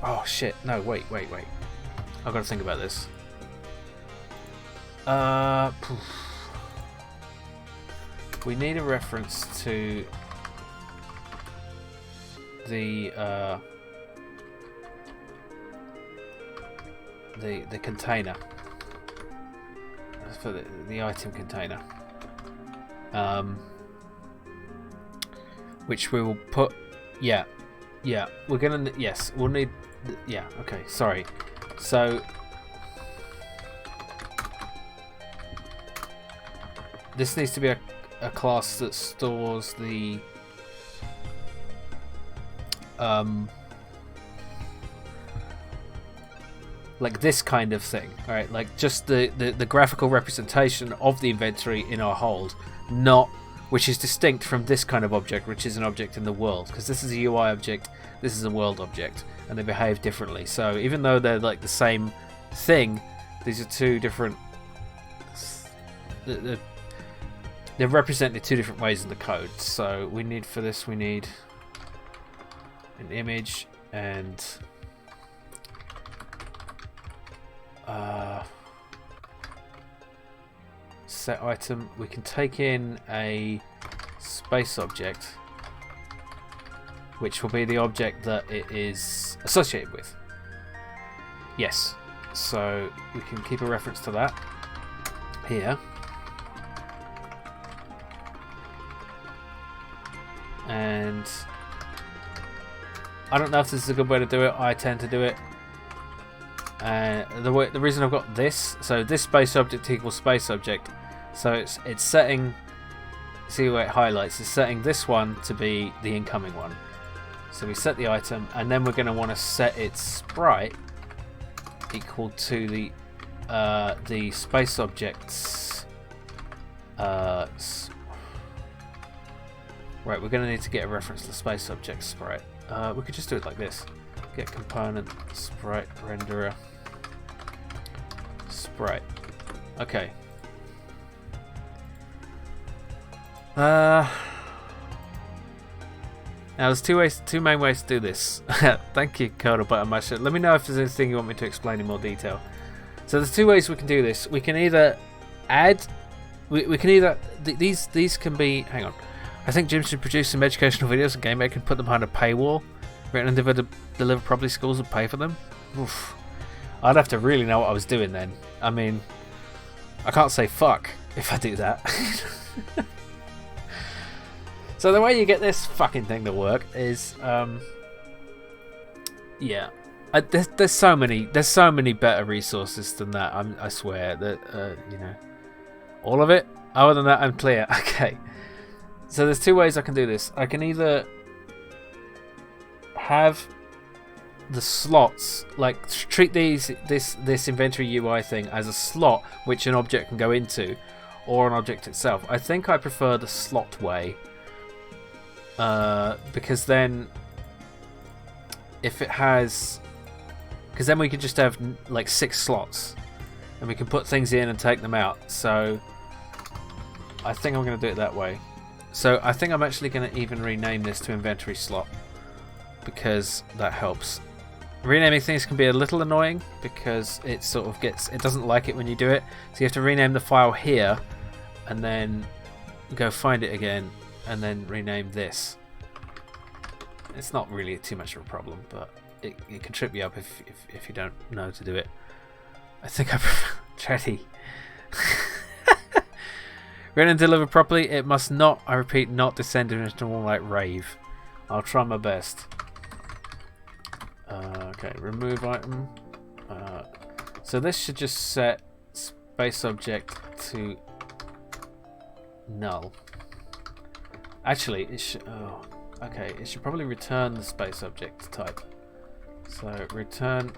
Speaker 1: Oh shit! No, wait. I've got to think about this. We need a reference to the container for the item container, which we will put. Yeah, we're gonna. Yes, we'll need. Yeah. Okay. Sorry. So. This needs to be a class that stores the like this kind of thing, alright? Like just the graphical representation of the inventory in our hold, not which is distinct from this kind of object, which is an object in the world, because this is a UI object, this is a world object, and they behave differently. So even though they're like the same thing, these are two different. They're represented two different ways in the code. So we need for this, we need an image and set item. We can take in a space object, which will be the object that it is associated with. Yes. So we can keep a reference to that here. And I don't know if this is a good way to do it. I tend to do it. The reason I've got this, so this space object equals space object. So it's setting. See where it highlights? It's setting this one to be the incoming one. So we set the item, and then we're going to want to set its sprite equal to the space object's. Right, we're going to need to get a reference to the space object sprite. We could just do it like this. Get component sprite renderer sprite. Okay. Now there's two main ways to do this. Thank you, Codal Button Masher. Let me know if there's anything you want me to explain in more detail. So there's two ways we can do this. We can either add. We can either these can be. Hang on. I think Jim should produce some educational videos and game maker and put them behind a paywall. Written and deliver properly, schools would pay for them. Oof. I'd have to really know what I was doing then. I mean, I can't say fuck if I do that. So the way you get this fucking thing to work is, yeah, there's so many better resources than that. I swear that you know, all of it. Other than that, I'm clear. Okay. So there's two ways I can do this. I can either have the slots, like treat this inventory UI thing as a slot which an object can go into, or an object itself. I think I prefer the slot way, because then if it has, because then we could just have like 6 slots, and we can put things in and take them out. So I think I'm going to do it that way. So I think I'm actually going to even rename this to inventory slot, because that helps. Renaming things can be a little annoying because it sort of it doesn't like it when you do it. So you have to rename the file here and then go find it again and then rename this. It's not really too much of a problem, but it can trip you up if you don't know to do it. I think I'm ready. Read and deliver properly. It must not, I repeat, not descend into more like rave. I'll try my best. Okay, remove item. So this should just set space object to null. Actually, it should. Oh, okay. It should probably return the space object type. So return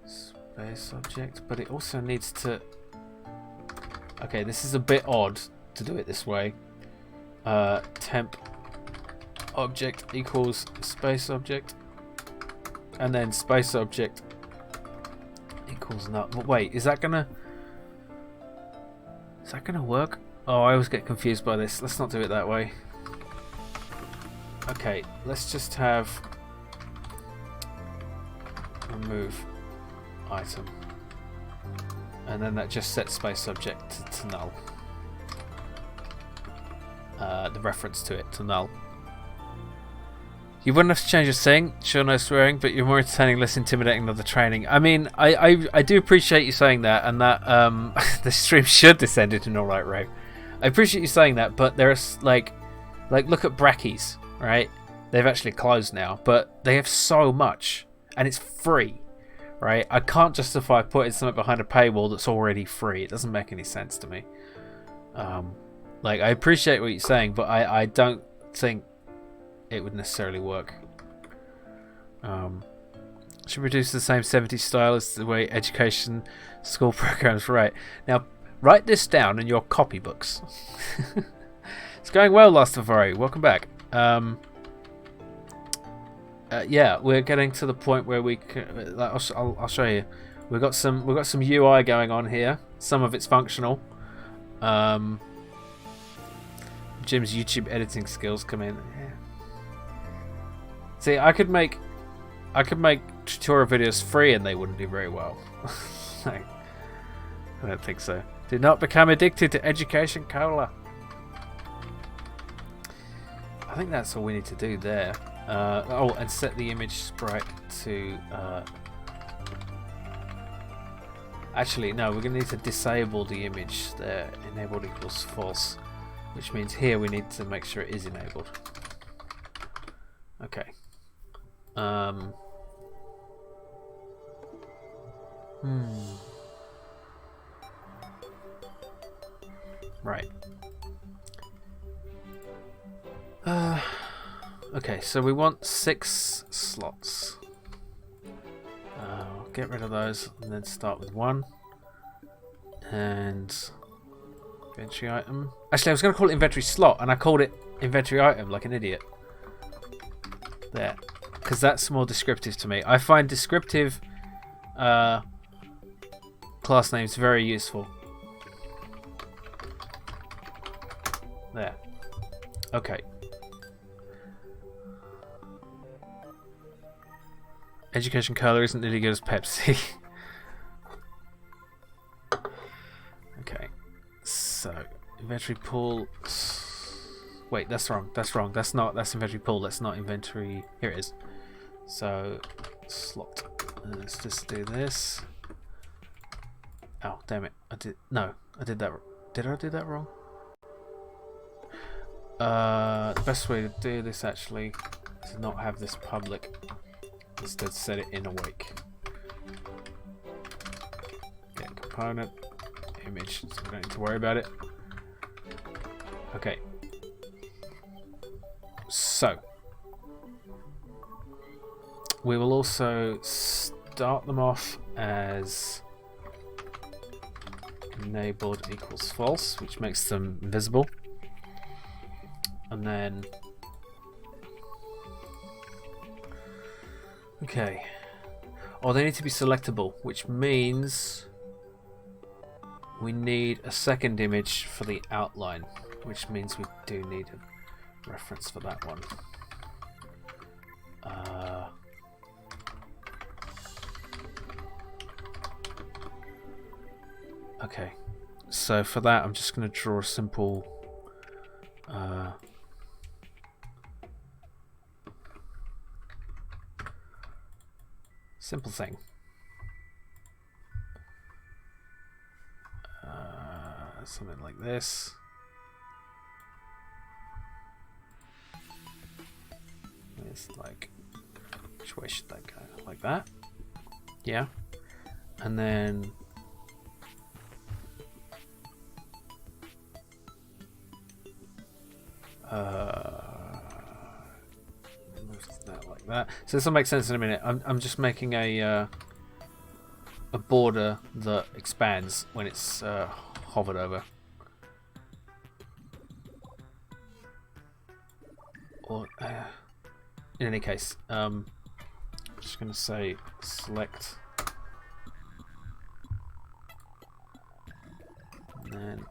Speaker 1: space object, but it also needs to. Okay, this is a bit odd to do it this way. Temp object equals space object, and then space object equals null. But wait, is that gonna work? Oh, I always get confused by this. Let's not do it that way. Okay, let's just have remove item, and then that just sets space object to null. The reference to it to null. You wouldn't have to change a thing, sure, no swearing, but you're more entertaining, less intimidating than the training. I mean, I do appreciate you saying that, and that the stream should descend into an alright rave. I appreciate you saying that, but there's like look at Brackies, right? They've actually closed now, but they have so much, and it's free, right? I can't justify putting something behind a paywall that's already free. It doesn't make any sense to me. Like, I appreciate what you're saying, but I don't think it would necessarily work. Should reduce the same 70s style as the way education school programs write. Now, write this down in your copybooks. It's going well, Last of Ori. Welcome back. Yeah, we're getting to the point where we can. I'll show you. We've got some UI going on here. Some of it's functional. Jim's YouTube editing skills come in. Yeah. See, I could make tutorial videos free and they wouldn't do very well. Like, I don't think so. Do not become addicted to education cola. I think that's all we need to do there. Oh, and set the image sprite to. Actually, no, we're going to need to disable the image there. Enabled equals false, which means here we need to make sure it is enabled. Okay. Right. Okay, so we want 6 slots. Get rid of those and then start with 1. And inventory item. Actually, I was going to call it inventory slot, and I called it inventory item like an idiot. There, because that's more descriptive to me. I find descriptive class names very useful. There. Okay. Education Cola isn't nearly good as Pepsi. Okay. So, inventory pool. Wait, that's wrong. That's wrong. That's inventory pool. That's not inventory. Here it is. So, slot. Let's just do this. Oh, damn it. I did that. Did I do that wrong? The best way to do this actually is not have this public. Instead, set it in awake. Get component, image, so we don't need to worry about it. Okay. So, we will also start them off as enabled equals false, which makes them invisible. And then okay. Oh, they need to be selectable, which means we need a second image for the outline, which means we do need a reference for that one. Okay, so for that I'm just going to draw a simple simple thing. Something like this. It's like, which way should that go? Like that? Yeah. And then move that like that. So this will make sense in a minute. I'm just making a border that expands when it's hovered over. Or in any case, I'm just going to say select, and then,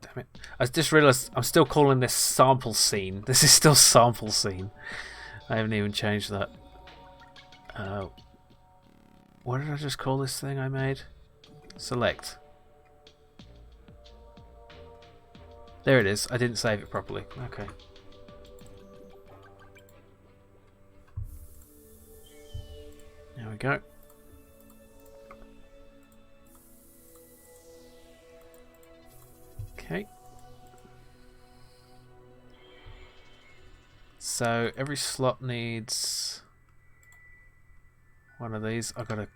Speaker 1: damn it, I just realised I'm still calling this sample scene. This is still sample scene. I haven't even changed that. What did I just call this thing I made? Select. There it is. I didn't save it properly. Okay. There we go. Okay. So every slot needs one of these. I've got to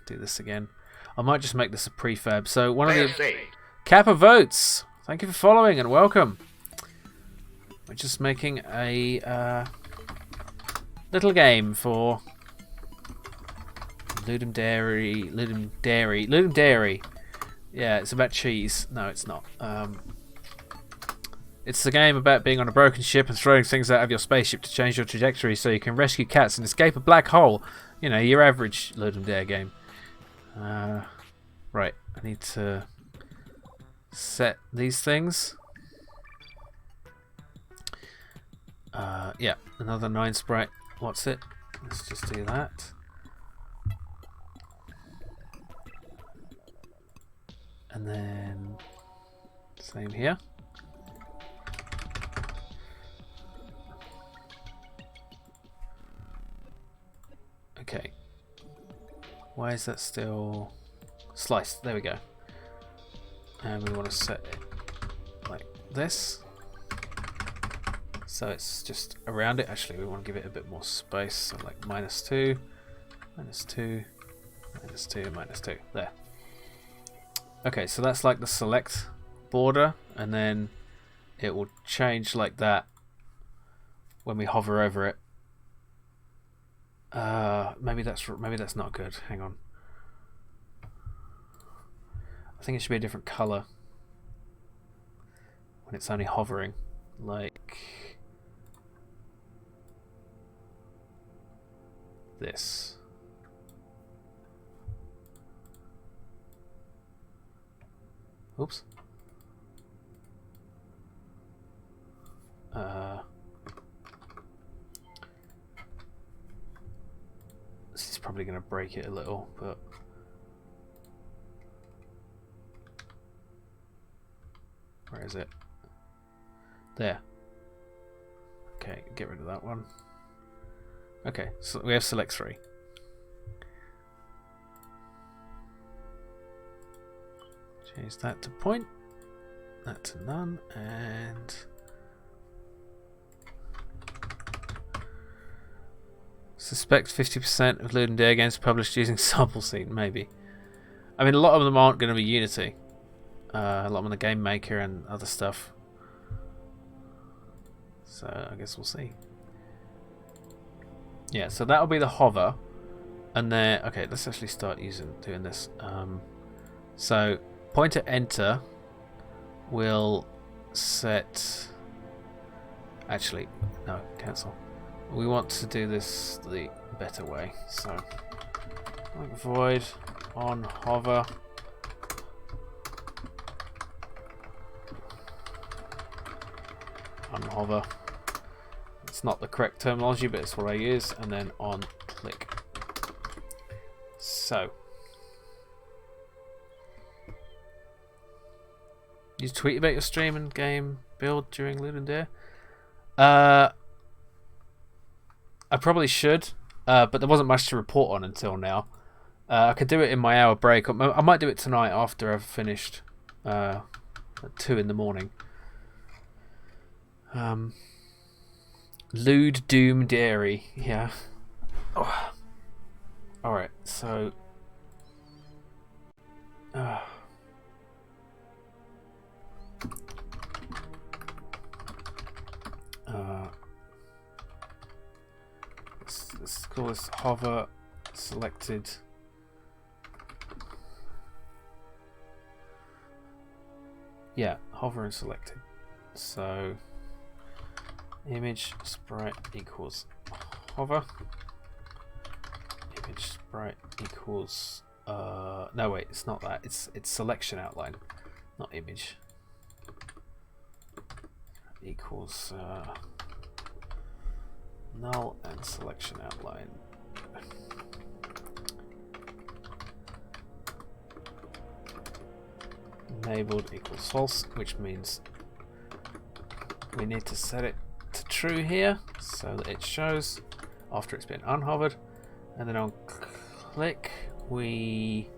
Speaker 1: do this again. I might just make this a prefab. So one of the Kappa votes. Thank you for following and welcome. We're just making a little game for Ludum Dare. Yeah, it's about cheese. No, it's not. It's a game about being on a broken ship and throwing things out of your spaceship to change your trajectory so you can rescue cats and escape a black hole. You know, your average Ludum Dare game. Right, I need to set these things. Yeah, another 9 sprite. What's it? Let's just do that. And then same here. Okay. Why is that still sliced? There we go. And we want to set it like this. So it's just around it. Actually, we want to give it a bit more space. So like -2, -2, -2, -2. There. Okay, so that's like the select border, and then it will change like that when we hover over it. Maybe that's not good. Hang on. I think it should be a different color when it's only hovering, like this. Oops. This is probably going to break it a little, but where is it? There. Okay, get rid of that one. Okay, so we have select 3. Change that to point, that to none, and suspect 50% of Ludum Dare games published using sample scene, maybe. I mean, a lot of them aren't going to be Unity. A lot of them are the Game Maker and other stuff. So I guess we'll see. Yeah, so that'll be the hover, and then okay, let's actually start doing this. So pointer enter will set. Actually, no, cancel. We want to do this the better way. So like void on hover. On hover. It's not the correct terminology, but it's what I use, and then on click. So you tweet about your stream and game build during Ludum Dare? I probably should, but there wasn't much to report on until now. I could do it in my hour break. I might do it tonight after I've finished at 2 in the morning. Ludum Dare, yeah. Oh. Alright, so let's call this hover selected. Yeah, hover and selected. So image sprite equals hover. Image sprite equals no wait, it's not that. It's selection outline, not image. Equals null and selection outline. Enabled equals false, which means we need to set it to true here so that it shows after it's been unhovered, and then on click we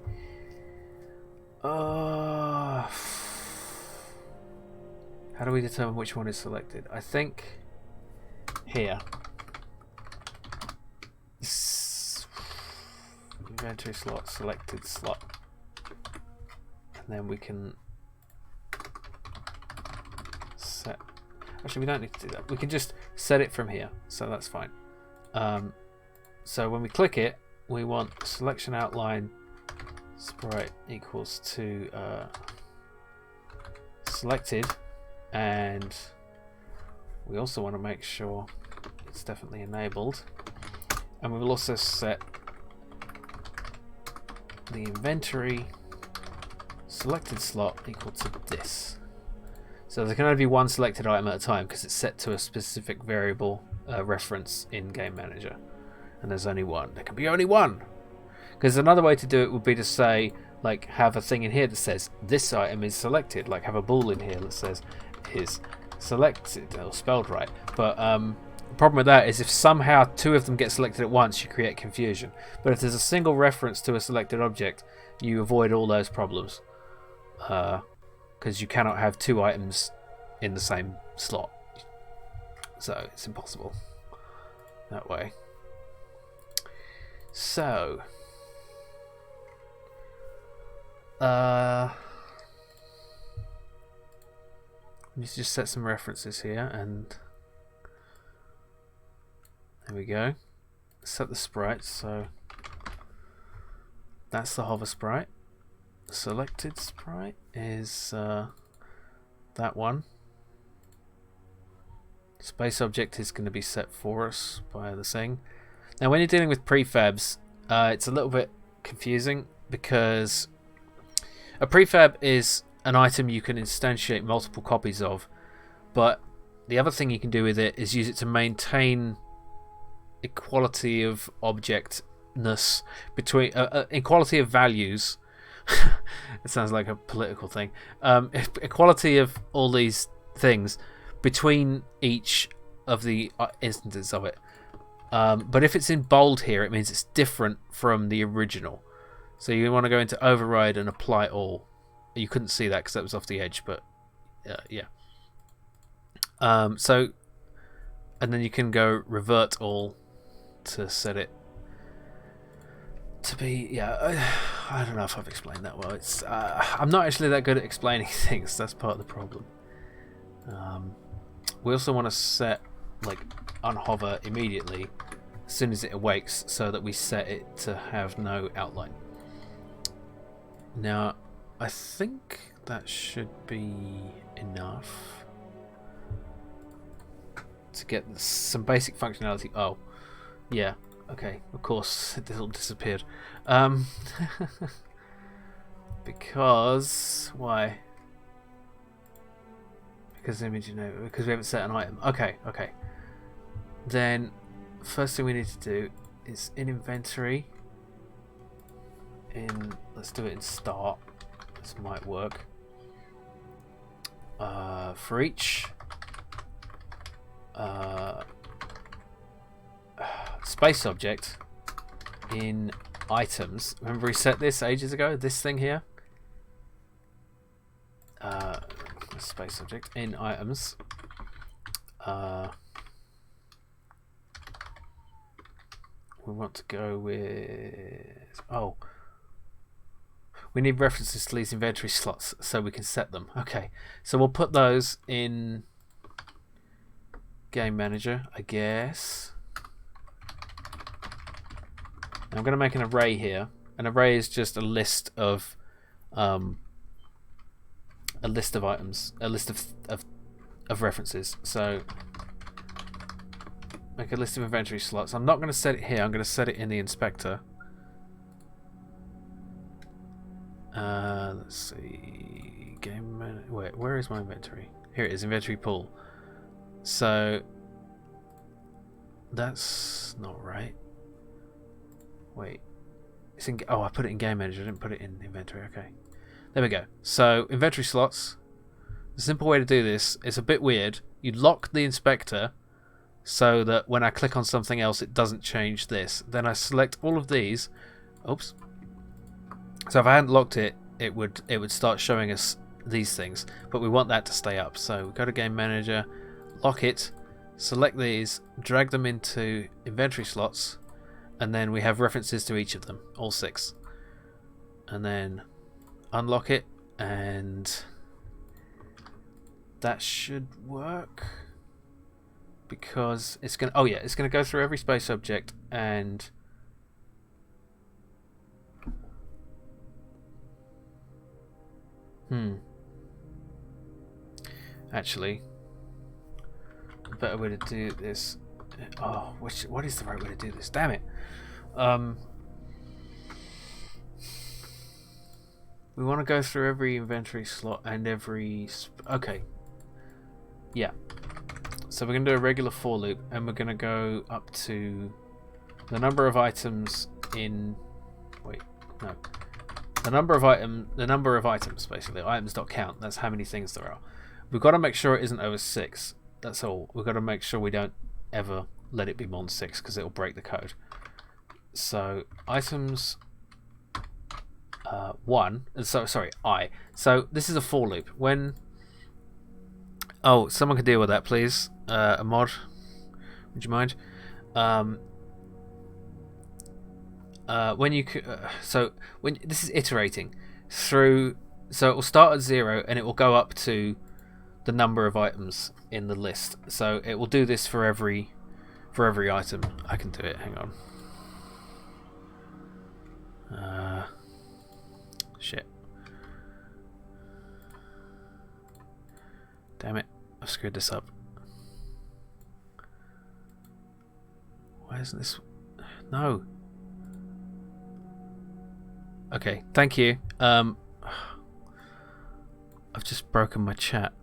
Speaker 1: how do we determine which one is selected? I think here. Inventory slot, selected slot. And then we can set. Actually, we don't need to do that. We can just set it from here, so that's fine. So when we click it, we want selection outline sprite equals to selected, and we also want to make sure it's definitely enabled, and we will also set the inventory selected slot equal to this. So there can only be one selected item at a time because it's set to a specific variable reference in Game Manager, and there's only one. There can be only one. Because another way to do it would be to say, like, have a thing in here that says this item is selected, like have a bool in here that says is selected or spelled right. But the problem with that is if somehow two of them get selected at once, you create confusion. But if there's a single reference to a selected object, you avoid all those problems. Because you cannot have two items in the same slot. So it's impossible that way. So let me just set some references here, and there we go. Set the sprites, so that's the hover sprite. The selected sprite is that one. Space object is going to be set for us by the thing. Now when you're dealing with prefabs, it's a little bit confusing because a prefab is an item you can instantiate multiple copies of, but the other thing you can do with it is use it to maintain equality of objectness between equality of values. It sounds like a political thing. Equality of all these things between each of the instances of it. But if it's in bold here, it means it's different from the original. So you want to go into override and apply all. You couldn't see that because that was off the edge, but yeah. So, and then you can go revert all to set it to be, yeah. I don't know if I've explained that well. It's I'm not actually that good at explaining things. That's part of the problem. We also want to set like unhover immediately as soon as it awakes, so that we set it to have no outline. Now, I think that should be enough to get some basic functionality. Oh, yeah. Okay, of course it all disappeared. Because why? Because image, because we haven't set an item. Okay. Then first thing we need to do is in inventory. Let's do it in start. This might work. For each space object in items. Remember we set this ages ago? This thing here. Space object in items. We want to go with... Oh. We need references to these inventory slots so we can set them. Okay. So we'll put those in Game Manager, I guess. I'm going to make an array here. An array is just a list of items, a list of references. So make a list of inventory slots. I'm not going to set it here. I'm going to set it in the inspector. Let's see. Where is my inventory? Here it is. Inventory pool. So that's not right. Wait. It's in. Oh, I put it in Game Manager. I didn't put it in inventory. Okay. There we go. So inventory slots. The simple way to do this is a bit weird. You lock the inspector so that when I click on something else it doesn't change this. Then I select all of these. Oops. So if I hadn't locked it, it would start showing us these things. But we want that to stay up. So go to Game Manager, lock it, select these, drag them into inventory slots, and then we have references to each of them, all 6. And then unlock it, and that should work because it's gonna. Oh yeah, it's gonna go through every space object and. Actually, a better way to do this. Oh, what is the right way to do this? Damn it. We want to go through every inventory slot and every... Okay. Yeah. So we're going to do a regular for loop, and we're going to go up to the number of items in... Wait, no. The number of items, basically. Items.count. That's how many things there are. We've got to make sure it isn't over 6. That's all. We've got to make sure we don't ever let it be more than 6, because it'll break the code. So, items... 1. So sorry, I. So this is a for loop. When someone could deal with that, please. A mod, would you mind? When you when this is iterating through, so it will start at 0 and it will go up to the number of items in the list. So it will do this for every item. I can do it. Hang on. Shit. Damn it. I've screwed this up. Why isn't this... No. Okay, thank you. I've just broken my chat.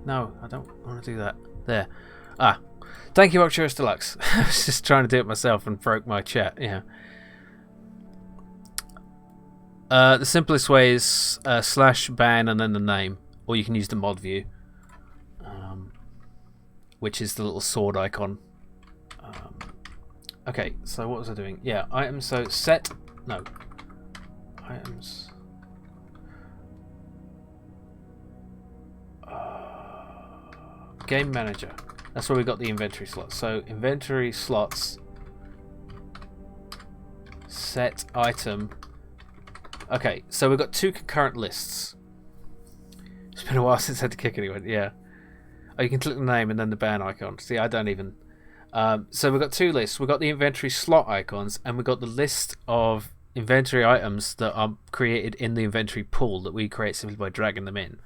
Speaker 1: No, I don't want to do that. There. Thank you, Octurus Deluxe. I was just trying to do it myself and broke my chat. Yeah. The simplest way is /ban and then the name, or you can use the mod view, which is the little sword icon. Okay, so what was I doing? Yeah, items. So set. No. Items. Game Manager. That's where we got the inventory slots. So inventory slots, set item. Okay, so we've got 2 concurrent lists. It's been a while since I had to kick anyone. Yeah. Oh, you can click the name and then the ban icon. See, I don't even. So we've got 2 lists. We've got the inventory slot icons, and we've got the list of inventory items that are created in the inventory pool that we create simply by dragging them in.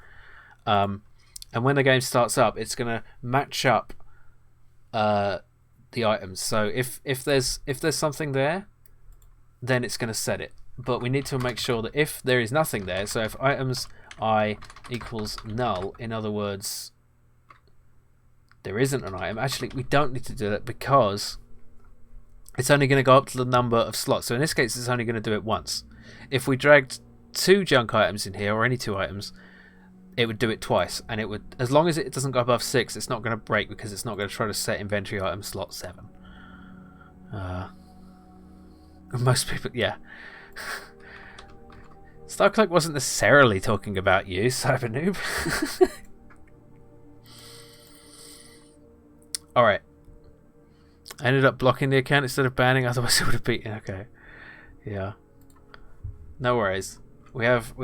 Speaker 1: and when the game starts up, it's going to match up the items. So if there's something there, then it's going to set it. But we need to make sure that if there is nothing there, so if items I equals null, in other words, there isn't an item. Actually, we don't need to do that because it's only going to go up to the number of slots. So in this case, it's only going to do it once. If we dragged 2 junk items in here, or any 2 items, it would do it twice. And it would, as long as it doesn't go above 6, it's not going to break because it's not going to try to set inventory item slot 7. Most people, yeah. Starclick wasn't necessarily talking about you, Cybernoob. Alright. I ended up blocking the account instead of banning, otherwise it would have beaten. Okay. Yeah. No worries. We have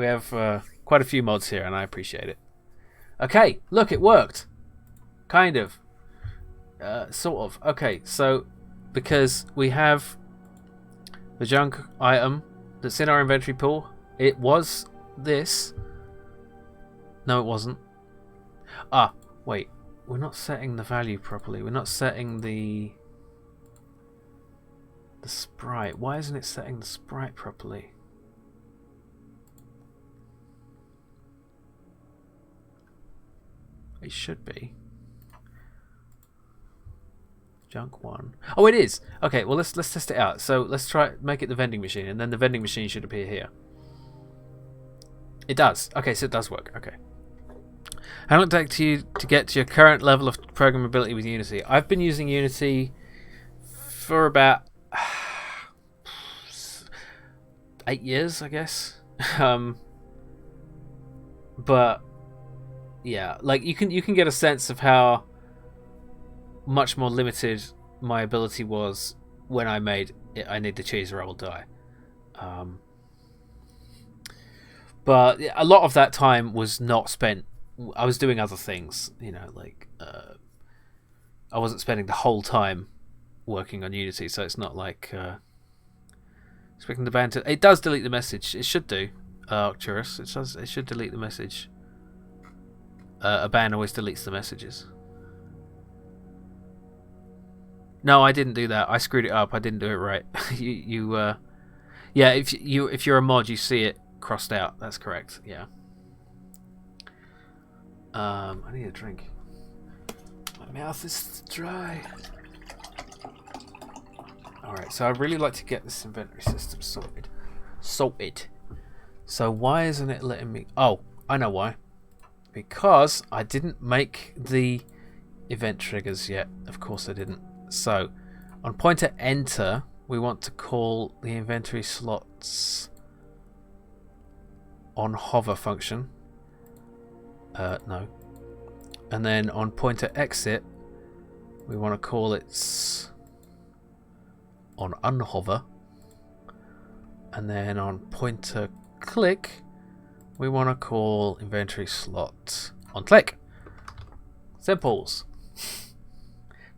Speaker 1: quite a few mods here and I appreciate it. Okay, look, it worked. Kind of. Sort of. Okay, so because we have the junk item that's in our inventory pool, it was this. No, it wasn't. Ah, wait. We're not setting the value properly. We're not setting the sprite. Why isn't it setting the sprite properly? It should be. Junk 1. Oh, it is. Okay, well let's test it out. So let's try make it the vending machine, and then the vending machine should appear here. It does. Okay, so it does work. Okay. How long did it take to you to get to your current level of programmability with Unity? I've been using Unity for about 8 years, I guess. But yeah, like you can get a sense of how much more limited my ability was when I made it. I Need to Choose or I Will Die. But a lot of that time was not spent. I was doing other things, you know, like I wasn't spending the whole time working on Unity, so it's not like expecting the ban to. It does delete the message. It should do. Arcturus. It should delete the message. A ban always deletes the messages. No, I didn't do that. I screwed it up. I didn't do it right. Yeah. If you're a mod, you see it crossed out. That's correct. Yeah. I need a drink. My mouth is dry. Alright, so I'd really like to get this inventory system sorted. So why isn't it letting me... Oh, I know why. Because I didn't make the event triggers yet. Of course I didn't. So, on pointer enter, we want to call the inventory slots on hover function. No. And then on pointer exit, we want to call it on unhover. And then on pointer click, we want to call inventory slot on click. Simples.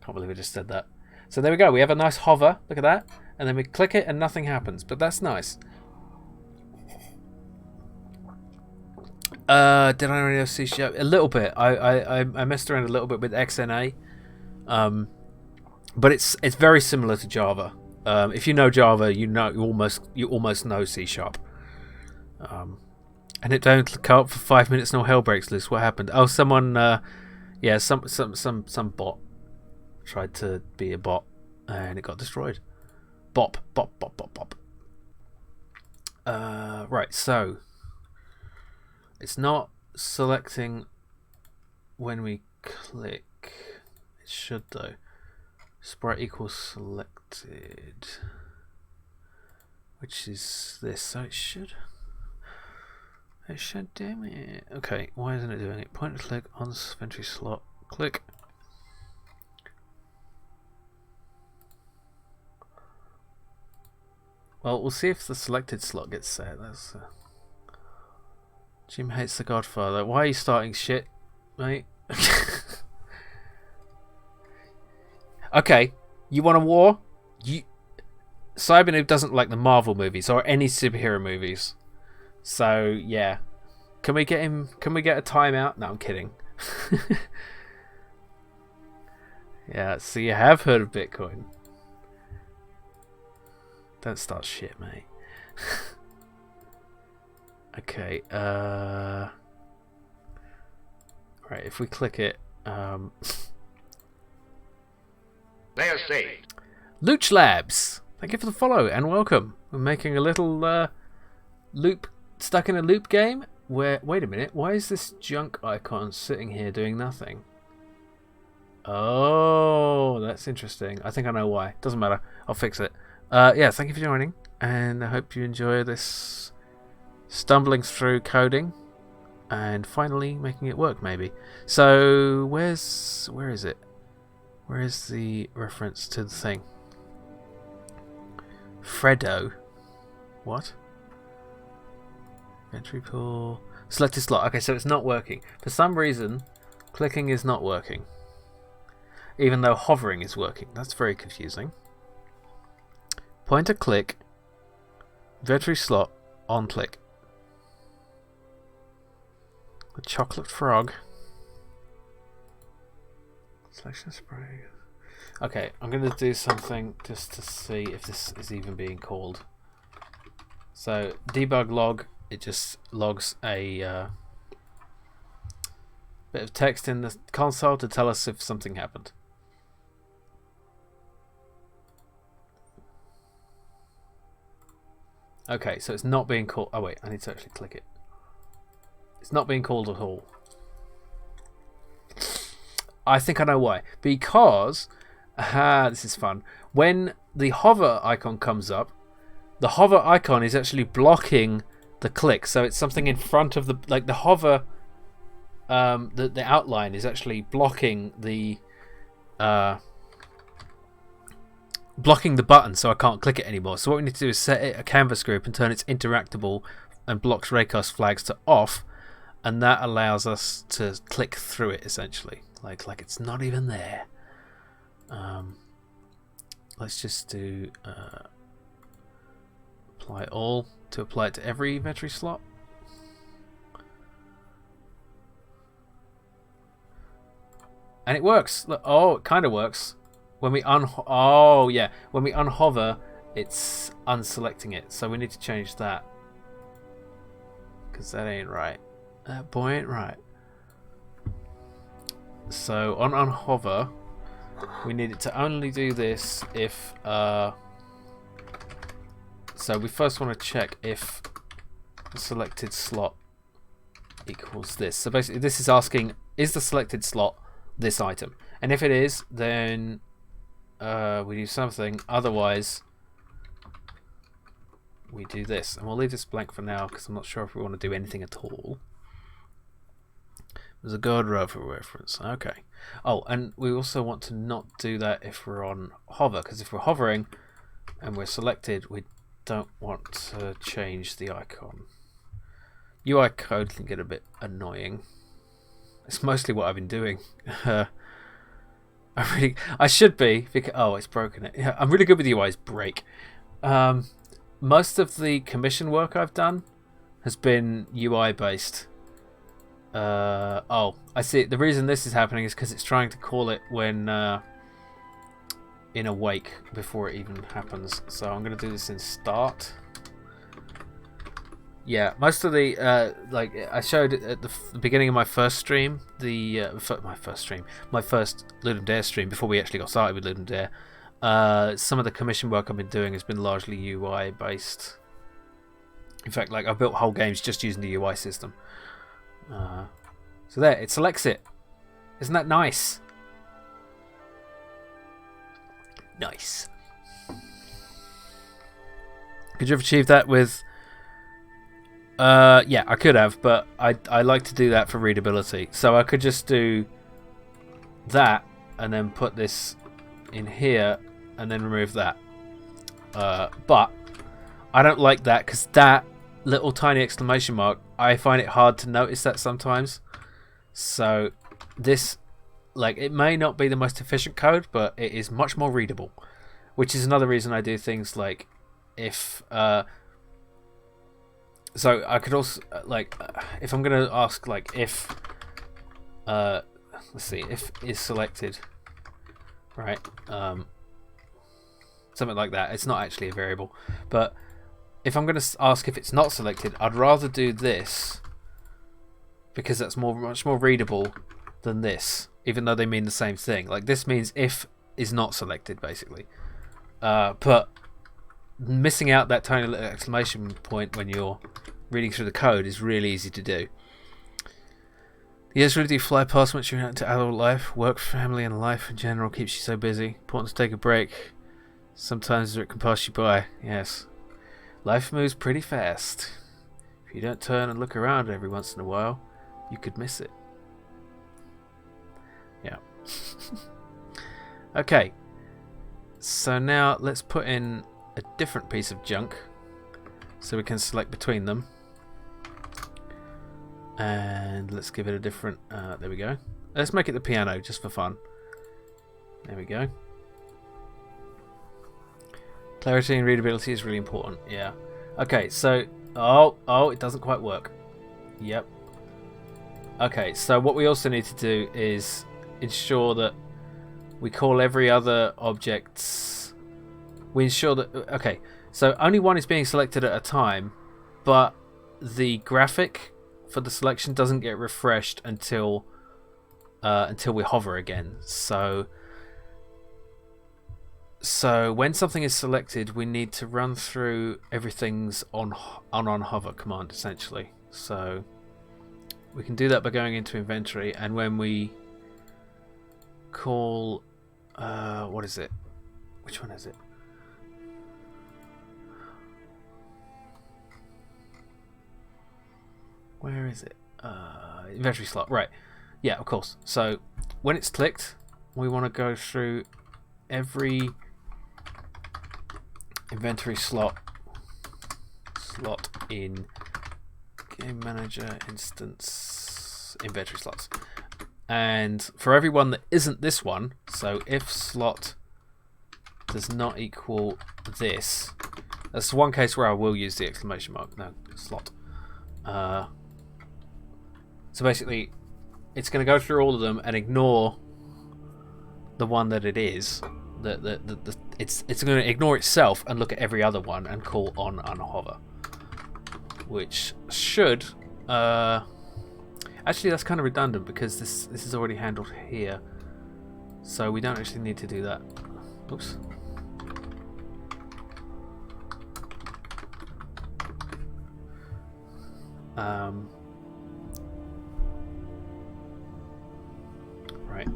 Speaker 1: Can't believe I just said that. So there we go. We have a nice hover. Look at that. And then we click it and nothing happens. But that's nice. Did I already see a little bit? I messed around a little bit with XNA, but it's very similar to Java. If you know Java, you almost know C#. And it don't come up for 5 minutes. No hell breaks loose. What happened? Oh, someone, yeah, some bot tried to be a bot, and it got destroyed. Bop. Right, so. It's not selecting when we click. It should though. Sprite equals selected, which is this. So it should. Damn it. Okay, why isn't it doing it? Point and click on inventory slot. Click. Well, we'll see if the selected slot gets set. That's. Jim hates The Godfather. Why are you starting shit, mate? Okay, you want a war? Cybernoob doesn't like the Marvel movies or any superhero movies. So yeah, can we get him? Can we get a timeout? No, I'm kidding. Yeah, so you have heard of Bitcoin. Don't start shit, mate. Okay, right, if we click it,
Speaker 3: They are saved.
Speaker 1: Looch Labs! Thank you for the follow and welcome. We're making a little loop, stuck in a loop game where, wait a minute, why is this junk icon sitting here doing nothing? Oh, that's interesting. I think I know why. Doesn't matter. I'll fix it. Yeah, thank you for joining, and I hope you enjoy this stumbling through coding and finally making it work, maybe. So, where is it? Where is the reference to the thing? Fredo. What? Entry pool. Selected slot. Okay, so it's not working. For some reason, clicking is not working. Even though hovering is working. That's very confusing. Pointer click. Inventory slot. On click. The chocolate frog. Selection spray. Okay, I'm going to do something just to see if this is even being called. So, debug log. It just logs a bit of text in the console to tell us if something happened. Okay, so it's not being called. Oh wait, I need to actually click it. It's not being called at all. I think I know why. Because, this is fun. When the hover icon comes up, the hover icon is actually blocking the click. So it's something in front of the, like the hover, the outline is actually blocking the button, so I can't click it anymore. So what we need to do is set it a canvas group and turn its interactable and blocks raycast flags to off, and that allows us to click through it essentially, like it's not even there. Let's just do apply all to apply it to every inventory slot. And it works. Look, oh, it kind of works. When we when we unhover, it's unselecting it. So we need to change that, because that ain't right. That boy ain't right. So on unhover, we need it to only do this if so we first want to check if the selected slot equals this. So basically this is asking, is the selected slot this item? And if it is, then we do something. Otherwise, we do this. And we'll leave this blank for now because I'm not sure if we want to do anything at all. There's a guard rail for reference. Okay. Oh, and we also want to not do that if we're on hover, because if we're hovering and we're selected, we don't want to change the icon. UI code can get a bit annoying. It's mostly what I've been doing. I should be, because, oh, it's broken it. Yeah, I'm really good with UIs break. Most of the commission work I've done has been UI based. Oh, I see. The reason this is happening is because it's trying to call it when in a wake before it even happens. So I'm going to do this in start. Yeah, most of the like I showed at the beginning of my first stream, my first Ludum Dare stream before we actually got started with Ludum Dare. Some of the commission work I've been doing has been largely UI based. In fact, like I've built whole games just using the UI system. So there, it selects it. Isn't that nice? Nice. Could you have achieved that with? Yeah, I could have, but I like to do that for readability. So I could just do that and then put this in here and then remove that. But I don't like that because that little tiny exclamation mark, I find it hard to notice that sometimes. So this, like, it may not be the most efficient code, but it is much more readable, which is another reason I do things like if so I could also like if I'm gonna ask like if let's see, if is selected, right? Something like that. It's not actually a variable, but if I'm going to ask if it's not selected, I'd rather do this because that's much more readable than this, even though they mean the same thing. Like this means if is not selected, basically. But missing out that tiny little exclamation point when you're reading through the code is really easy to do. The years really do fly past once you're out into adult life. Work, family, and life in general keeps you so busy. Important to take a break. Sometimes it can pass you by. Yes. Life moves pretty fast. If you don't turn and look around every once in a while, you could miss it. Yeah. Okay. So now let's put in a different piece of junk so we can select between them. And let's give it a different, there we go. Let's make it the piano just for fun. There we go. Clarity and readability is really important, yeah. Okay, so, oh, it doesn't quite work. Yep. Okay, so what we also need to do is ensure that we call every other object. We ensure that, okay, so only one is being selected at a time, but the graphic for the selection doesn't get refreshed until we hover again. So when something is selected, we need to run through everything's on hover command essentially. So we can do that by going into inventory, and when we call what is it? Which one is it? Where is it? Inventory slot, right. Yeah, of course. So when it's clicked, we want to go through every inventory slot in Game Manager instance inventory slots. And for every one that isn't this one, so if slot does not equal this, that's one case where I will use the exclamation mark. No, slot. So basically, it's going to go through all of them and ignore the one that it is. It's going to ignore itself and look at every other one and call on unhover, which should. Actually, that's kind of redundant because this is already handled here, so we don't actually need to do that. Oops. Right.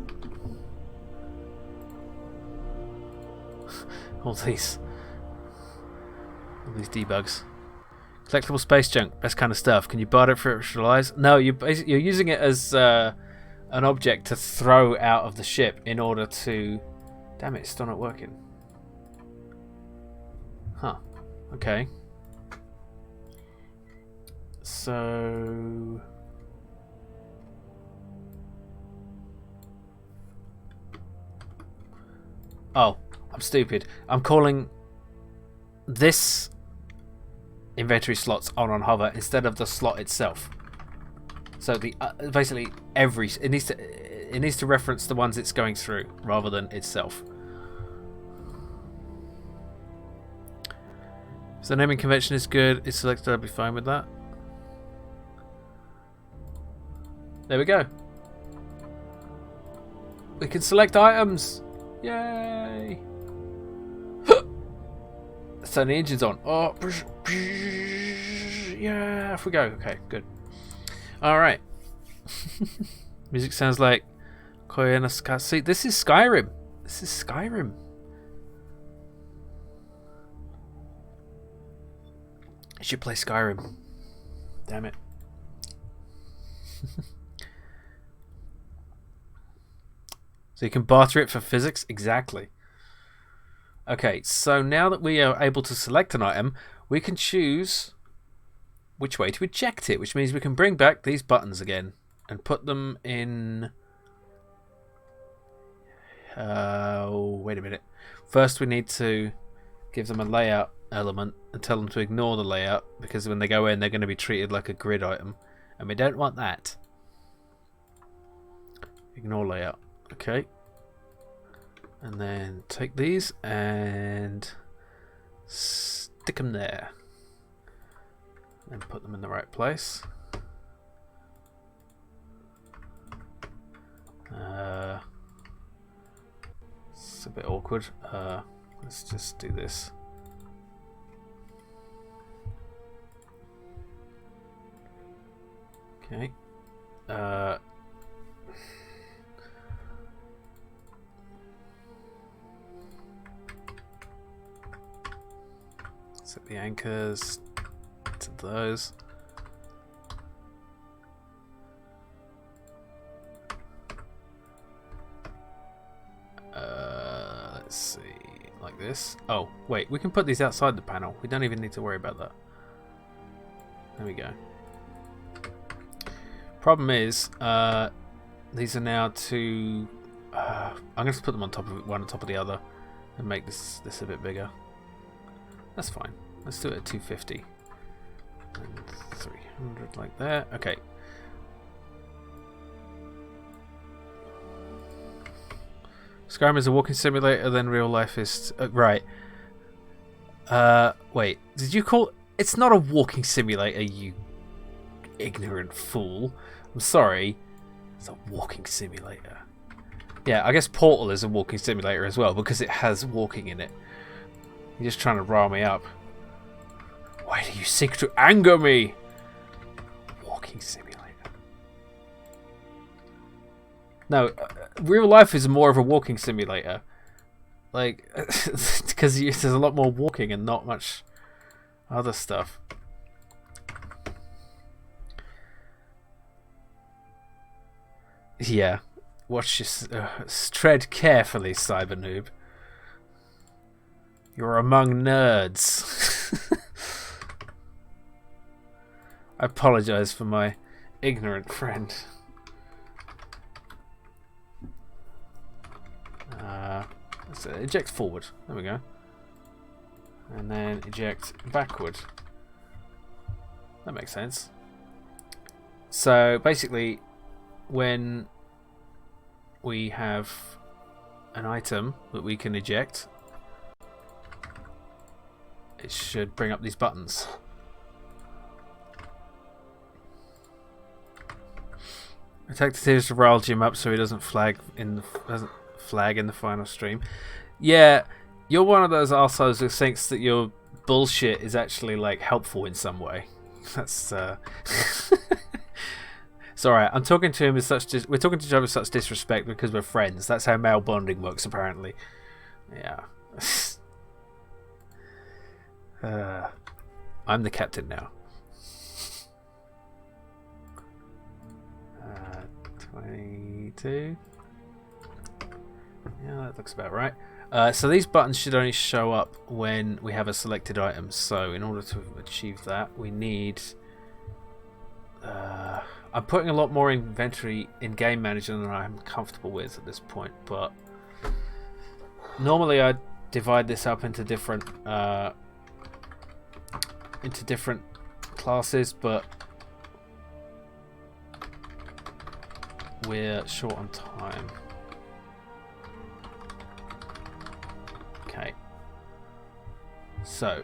Speaker 1: all these debugs. Collectible space junk, best kind of stuff. Can you barter it for extra lives? No, you're using it as an object to throw out of the ship in order to. Damn it, it's still not working. Huh. Okay. So. Oh, I'm stupid. I'm calling this inventory slots on hover instead of the slot itself. So the basically it needs to reference the ones it's going through rather than itself. So the naming convention is good. It's selected. I'll be fine with that. There we go. We can select items. Yay! So the engine's on. Oh, yeah, off we go. Okay, good. All right. Music sounds like Koyana Sky. See, this is Skyrim. This is Skyrim. I should play Skyrim. Damn it. So you can barter it for physics? Exactly. Okay, so now that we are able to select an item, we can choose which way to eject it, which means we can bring back these buttons again and put them in. Wait a minute. First, we need to give them a layout element and tell them to ignore the layout, because when they go in, they're going to be treated like a grid item, and we don't want that. Ignore layout. Okay. And then take these and stick them there. And put them in the right place. It's a bit awkward. Let's just do this. Okay. Set the anchors to those. Let's see, like this. Oh, wait, we can put these outside the panel. We don't even need to worry about that. There we go. Problem is, these are now two. I'm going to put them on top of one on top of the other, and make this a bit bigger. That's fine. Let's do it at 250 and 300 like that. Okay. Skyrim is a walking simulator, then real life is right. Wait, did you call? It's not a walking simulator, you ignorant fool. I'm sorry. It's a walking simulator. Yeah, I guess Portal is a walking simulator as well because it has walking in it. You're just trying to rile me up. Why do you seek to anger me? Walking simulator. No, real life is more of a walking simulator. Like, because there's a lot more walking and not much other stuff. Yeah. Watch this. Tread carefully, cyber noob. You're among nerds. I apologize for my ignorant friend. So eject forward. There we go. And then eject backward. That makes sense. So basically, when we have an item that we can eject, it should bring up these buttons. Attack the tears to rile Jim up so he doesn't flag in the final stream. Yeah, you're one of those arseholes who thinks that your bullshit is actually like helpful in some way. That's it's alright. I'm talking to him with we're talking to each other with such disrespect because we're friends. That's how male bonding works, apparently. Yeah. I'm the captain now. 22. Yeah, that looks about right. So these buttons should only show up when we have a selected item. So in order to achieve that, we need... I'm putting a lot more inventory in Game Manager than I'm comfortable with at this point, but normally I divide this up into different classes, but we're short on time. Okay. So,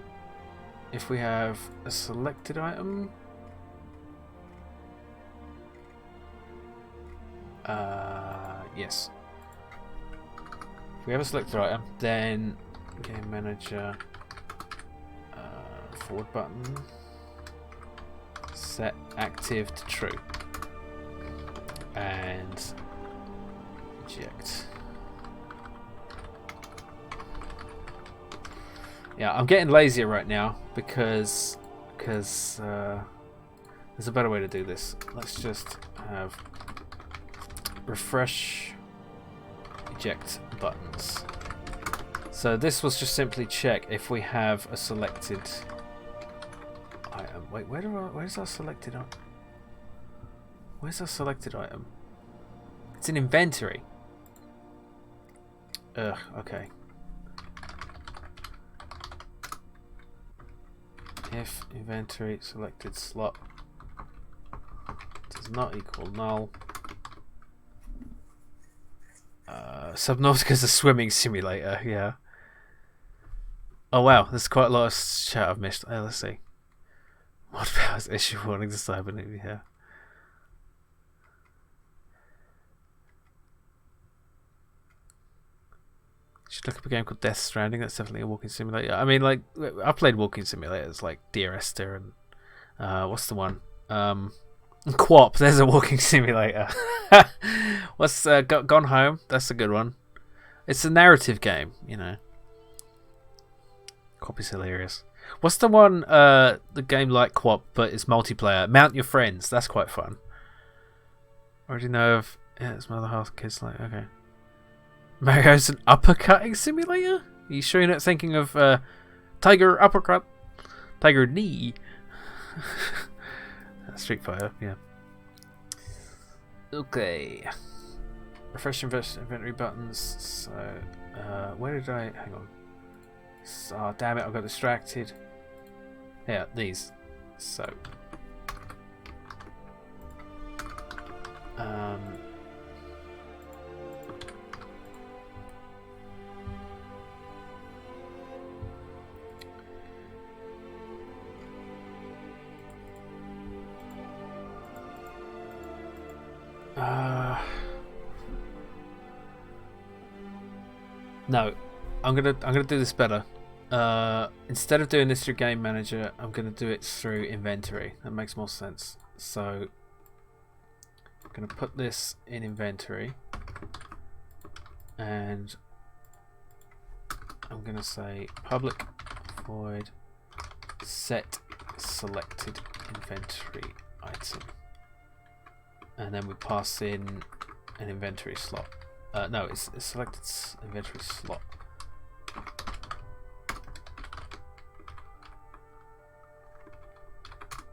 Speaker 1: if we have a selected item, yes. If we have a selected item, then Game Manager, forward button, set active to true, and eject. Yeah, I'm getting lazier right now because there's a better way to do this. Let's just have refresh eject buttons. So this was just simply check if we have a selected item. Wait, where's our selected item? Where's our selected item? It's in inventory. Ugh, okay. If inventory selected slot does not equal null, Subnautica's a swimming simulator, yeah. Oh wow, there's quite a lot of chat I've missed. Let's see. Mod powers issue warning to Cyber, yeah. Should look up a game called Death Stranding. That's definitely a walking simulator. I mean, like, I've played walking simulators like Dear Esther and what's the one? Quap. There's a walking simulator. What's Gone Home? That's a good one. It's a narrative game, you know. Quap is hilarious. What's the one? The game like Quap, but it's multiplayer. Mount Your Friends. That's quite fun. Already know of. Yeah, it's Mother Half Kids. Like, okay. Mario's an uppercutting simulator? Are you sure you're not thinking of Tiger Uppercut? Tiger Knee? Street Fighter, yeah. Okay. Refresh inventory buttons. So, where did I... Hang on. Oh, damn it, I got distracted. Yeah, these. So. No, I'm gonna do this better. Instead of doing this through Game Manager, I'm gonna do it through Inventory. That makes more sense. So I'm gonna put this in Inventory, and I'm gonna say public void set selected inventory item, and then we pass in an inventory slot. No, it's selected inventory slot.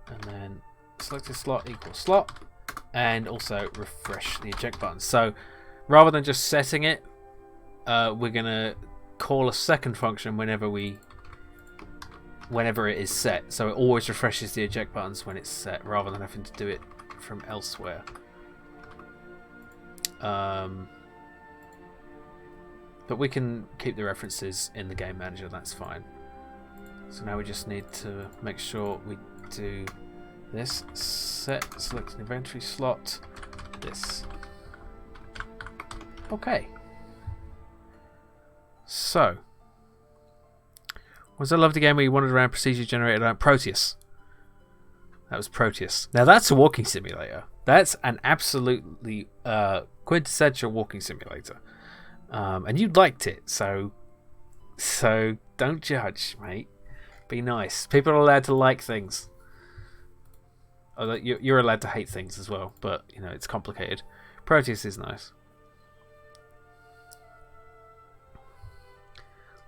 Speaker 1: And then selected slot equals slot, and also refresh the eject button. So rather than just setting it, we're gonna call a second function whenever it is set. So it always refreshes the eject buttons when it's set, rather than having to do it from elsewhere. But we can keep the references in the Game Manager, that's fine. So now we just need to make sure we do this. Select an inventory slot. This. Okay. So. Was that a lovely game where you wandered around procedure generated around Proteus? That was Proteus. Now that's a walking simulator. That's an absolutely quintessential walking simulator. And you liked it, so don't judge, mate. Be nice. People are allowed to like things. Although you're allowed to hate things as well, but you know it's complicated. Proteus is nice.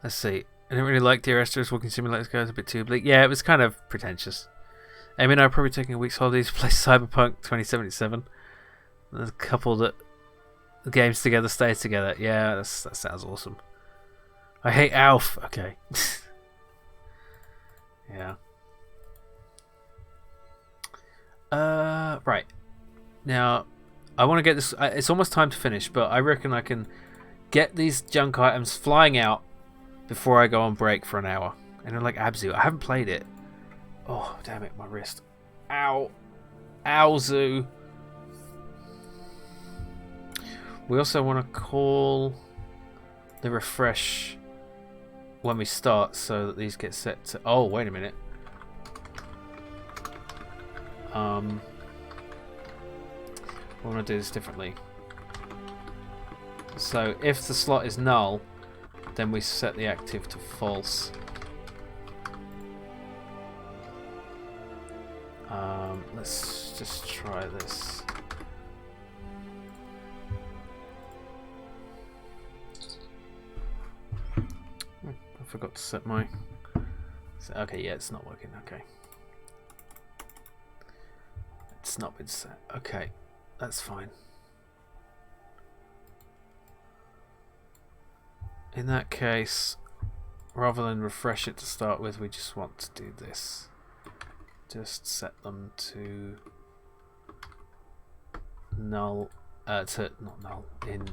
Speaker 1: Let's see. I didn't really like Dear Esther's walking simulators. Guys, a bit too bleak. Yeah, it was kind of pretentious. Amy and I are probably taking a week's holiday to play Cyberpunk 2077. There's a couple that the games together stay together. Yeah, that sounds awesome. I hate Alf. Okay. Yeah. Right. Now, I want to get this. It's almost time to finish, but I reckon I can get these junk items flying out before I go on break for an hour. And they're like Abzu. I haven't played it. Oh, damn it, my wrist. Ow. Owzu. We also want to call the refresh when we start so that these get set to... Oh, wait a minute. I want to do this differently. So if the slot is null, then we set the active to false. Let's just try this. I forgot to set my... Okay, yeah, it's not working. Okay. It's not been set. Okay, that's fine. In that case, rather than refresh it to start with, we just want to do this. Just set them to null, not null, in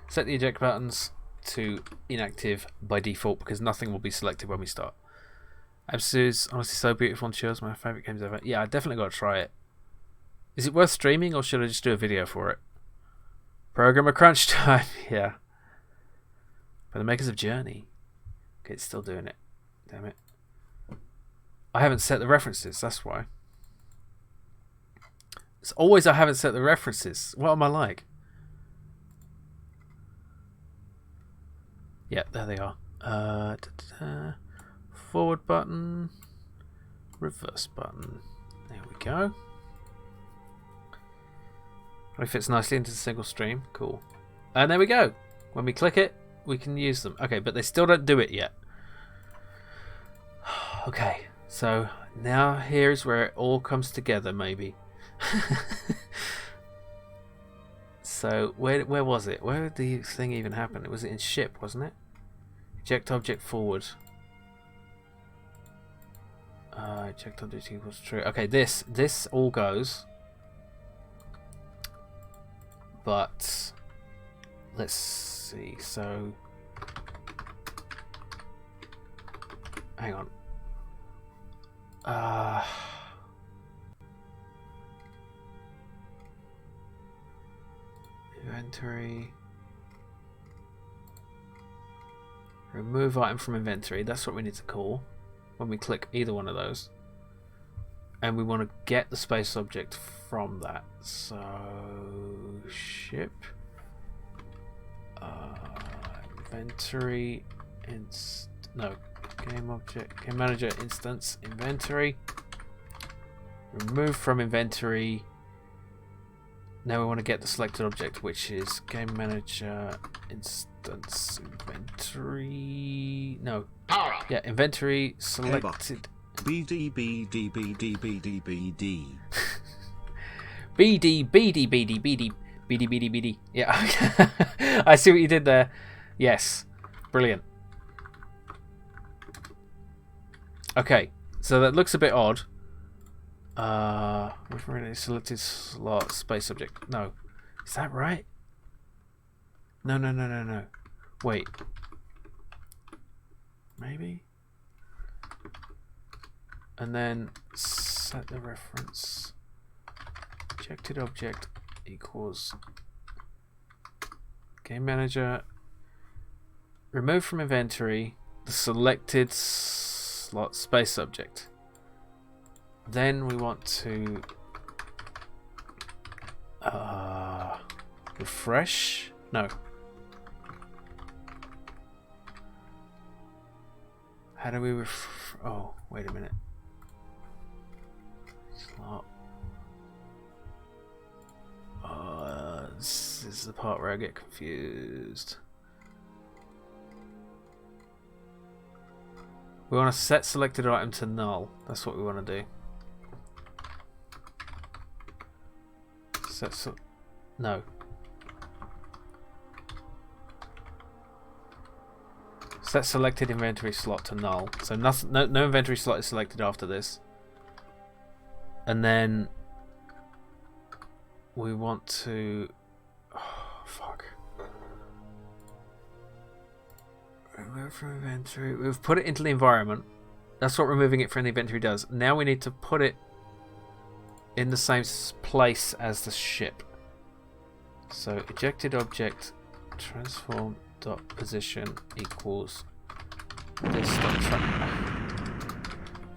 Speaker 1: Set the eject buttons to inactive by default because nothing will be selected when we start. Absu's honestly so beautiful and chills. My favourite games ever. Yeah, I definitely got to try it. Is it worth streaming or should I just do a video for it? Programmer crunch time. Yeah. By the makers of Journey. Okay, it's still doing it. Damn it. I haven't set the references, that's why. It's always I haven't set the references. What am I like? Yeah, there they are. Forward button. Reverse button. There we go. It fits nicely into the single stream. Cool. And there we go. When we click it, we can use them. Okay, but they still don't do it yet. Okay, so now here's where it all comes together, maybe. So where was it? Where did the thing even happen? Was it in ship, wasn't it? Eject object forward. Eject object equals true. Okay, this all goes. But let's see. So hang on. Inventory. Remove item from inventory. That's what we need to call when we click either one of those. And we want to get the space object from that. So ship. Inventory. No. Game object. Game manager instance. Inventory. Remove from inventory. Now we want to get the selected object, which is game manager instance inventory. No. Yeah, inventory selected.
Speaker 4: BD BD BD BD BD.
Speaker 1: BD BD BD BD BD BD BD. Yeah. I see what you did there. Yes. Brilliant. Okay. So that looks a bit odd. Referring to selected slot space object. No. Is that right? No. Wait. Maybe? And then set the reference. Ejected object equals game manager. Remove from inventory the selected slot space object. Then we want to refresh. No. How do we oh, wait a minute. Slot. This is the part where I get confused. We want to set selected item to null. That's what we want to do. No. Set selected inventory slot to null. So nothing, no inventory slot is selected after this. And then we want to. Oh, fuck. Remove from inventory. We've put it into the environment. That's what removing it from the inventory does. Now we need to put it in the same place as the ship. So ejected object transform dot position equals this dot track.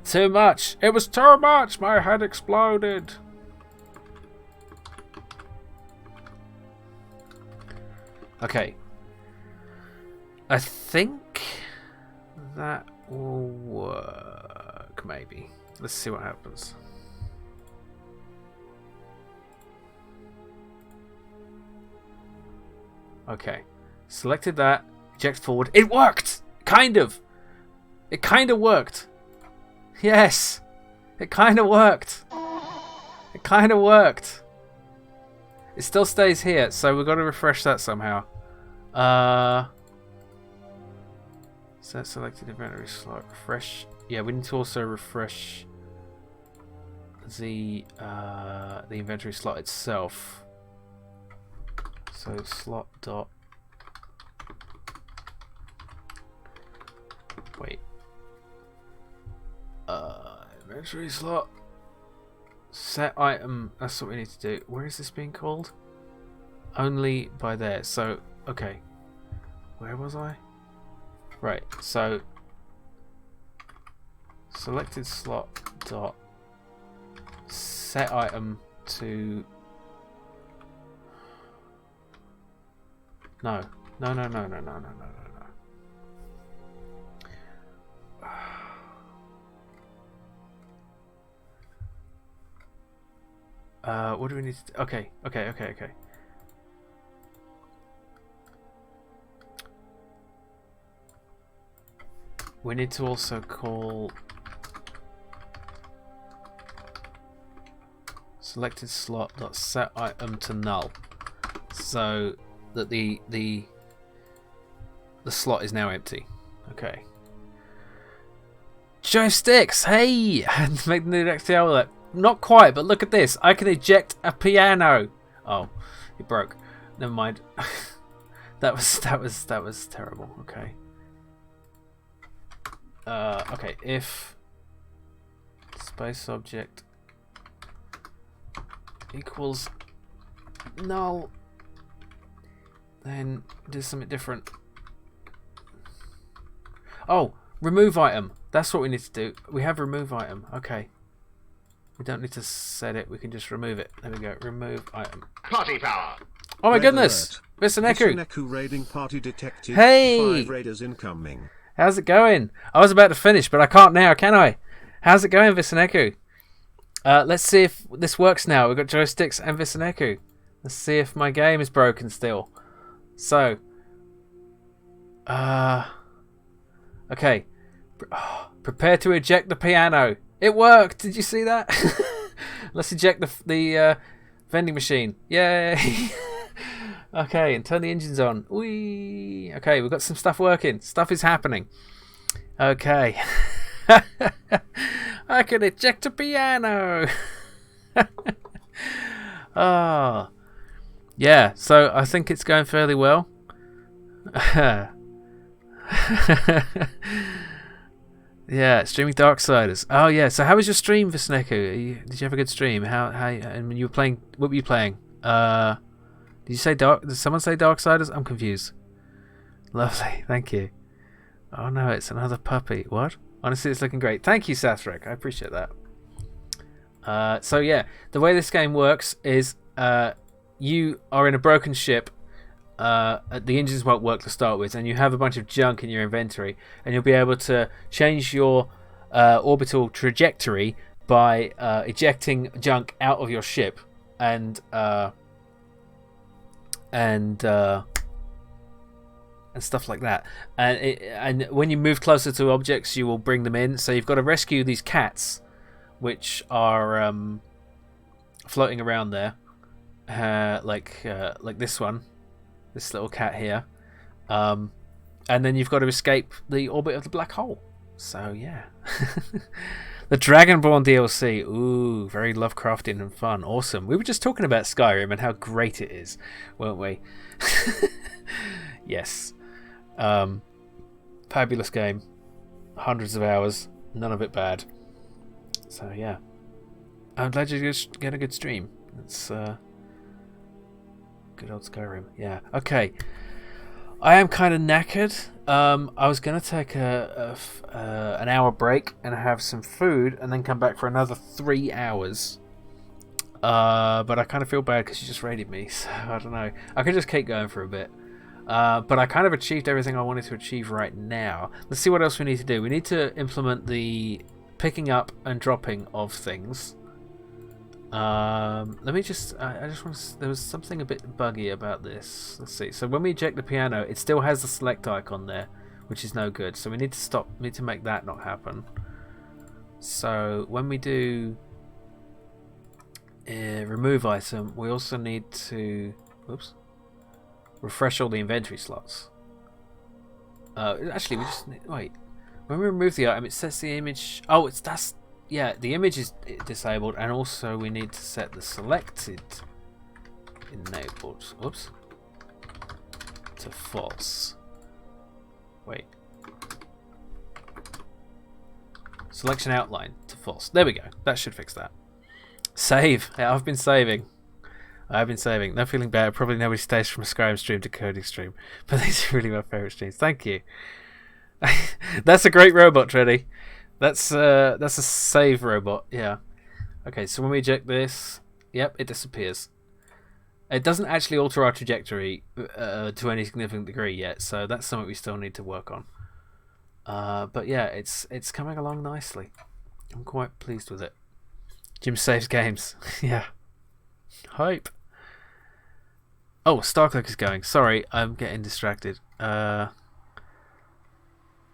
Speaker 1: Too much. It was too much. My head exploded. Okay. I think that will work. Maybe. Let's see what happens. Okay, selected that, eject forward. It worked! Kind of! It kind of worked. Yes! It kind of worked. It kind of worked. It still stays here, so we've got to refresh that somehow. Set selected inventory slot. Refresh. Yeah, we need to also refresh the inventory slot itself. So slot dot Inventory slot. Set item. That's what we need to do. Where is this being called? Only by there. So, okay. Where was I? Right. So, selected slot dot set item to. No. No. What do we need to do? Okay. We need to also call selected slot dot set item to null, so that the slot is now empty. Okay. Joysticks, hey! And make the new XTL. Not quite, but look at this. I can eject a piano. Oh, it broke. Never mind. that was terrible. Okay. Okay. If space object equals null, then do something different. Oh, remove item. That's what we need to do. We have remove item. Okay. We don't need to set it, we can just remove it. There we go, remove item.
Speaker 3: Party power!
Speaker 1: Oh my
Speaker 4: Red
Speaker 1: goodness!
Speaker 4: alert.
Speaker 1: Visaneku!
Speaker 4: Visaneku raiding party detected.
Speaker 1: Hey!
Speaker 4: 5 raiders incoming.
Speaker 1: How's it going? I was about to finish, but I can't now, can I? How's it going, Visaneku? Let's see if this works now. We've got joysticks and Visaneku. Let's see if my game is broken still. So. Okay. Prepare to eject the piano. It worked! Did you see that? Let's eject the vending machine. Yay! Okay, and turn the engines on. Whee! Okay, we've got some stuff working. Stuff is happening. Okay. I can eject a piano! Oh. Yeah, so I think it's going fairly well. Yeah, streaming Darksiders. Oh yeah. So how was your stream, Visneku? Did you have a good stream? How and when you were playing, what were you playing? Did you say Dark? Did someone say Darksiders? I'm confused. Lovely, thank you. Oh no, it's another puppy. What? Honestly, it's looking great. Thank you, Sasrek. I appreciate that. So yeah, the way this game works is you are in a broken ship. The engines won't work to start with, and you have a bunch of junk in your inventory, and you'll be able to change your orbital trajectory by ejecting junk out of your ship and stuff like that. And when you move closer to objects, you will bring them in. So you've got to rescue these cats, which are floating around there, like this one. This little cat here. And then you've got to escape the orbit of the black hole. So, yeah. The Dragonborn DLC. Ooh, very Lovecraftian and fun. Awesome. We were just talking about Skyrim and how great it is, weren't we? Yes. Fabulous game. Hundreds of hours. None of it bad. So, yeah. I'm glad you just get a good stream. It's... good old Skyrim, yeah. Okay, I am kind of knackered. I was gonna take an hour break and have some food, and then come back for another 3 hours. But I kind of feel bad because you just raided me, so I don't know. I could just keep going for a bit. But I kind of achieved everything I wanted to achieve right now. Let's see what else we need to do. We need to implement the picking up and dropping of things. Let me just I just want to, there was something a bit buggy about this. Let's see. So when we eject the piano, it still has the select icon there, which is no good. So we need to make that not happen. So when we do remove item, we also need to refresh all the inventory slots. Actually, we just wait. When we remove the item, it sets the image. Oh, yeah, the image is disabled, and also we need to set the selected enabled. Whoops. To false. Wait. Selection outline to false. There we go. That should fix that. Save. Yeah, I've been saving. No feeling bad. Probably nobody stays from a Skyrim stream to coding stream. But these are really my favourite streams. Thank you. That's a great robot, Treddy. That's a save robot. Yeah. Okay, so when we eject this, yep, it disappears. It doesn't actually alter our trajectory to any significant degree yet, so that's something we still need to work on. But yeah, it's coming along nicely. I'm quite pleased with it. Jim saves games. Yeah. Hype. Oh, Starcloak is going. Sorry, I'm getting distracted.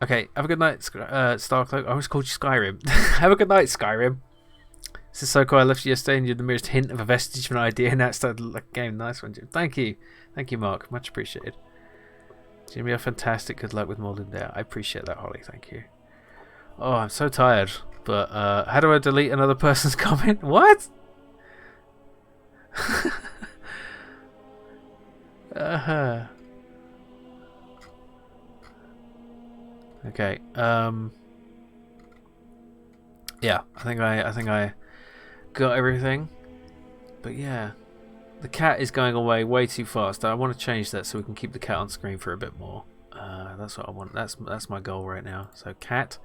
Speaker 1: Okay, have a good night, Starcloak. I always called you Skyrim. Have a good night, Skyrim. This is so cool. I left you yesterday and you're the merest hint of a vestige of an idea. Now it started to look like a game. Nice one, Jim. Thank you. Thank you, Mark. Much appreciated. Jim, you're fantastic. Good luck with Ludum Dare. I appreciate that, Holly. Thank you. Oh, I'm so tired. But how do I delete another person's comment? What? Okay. Yeah, I think I got everything. But yeah, the cat is going away way too fast. I want to change that so we can keep the cat on screen for a bit more. That's what I want. That's my goal right now. So cat,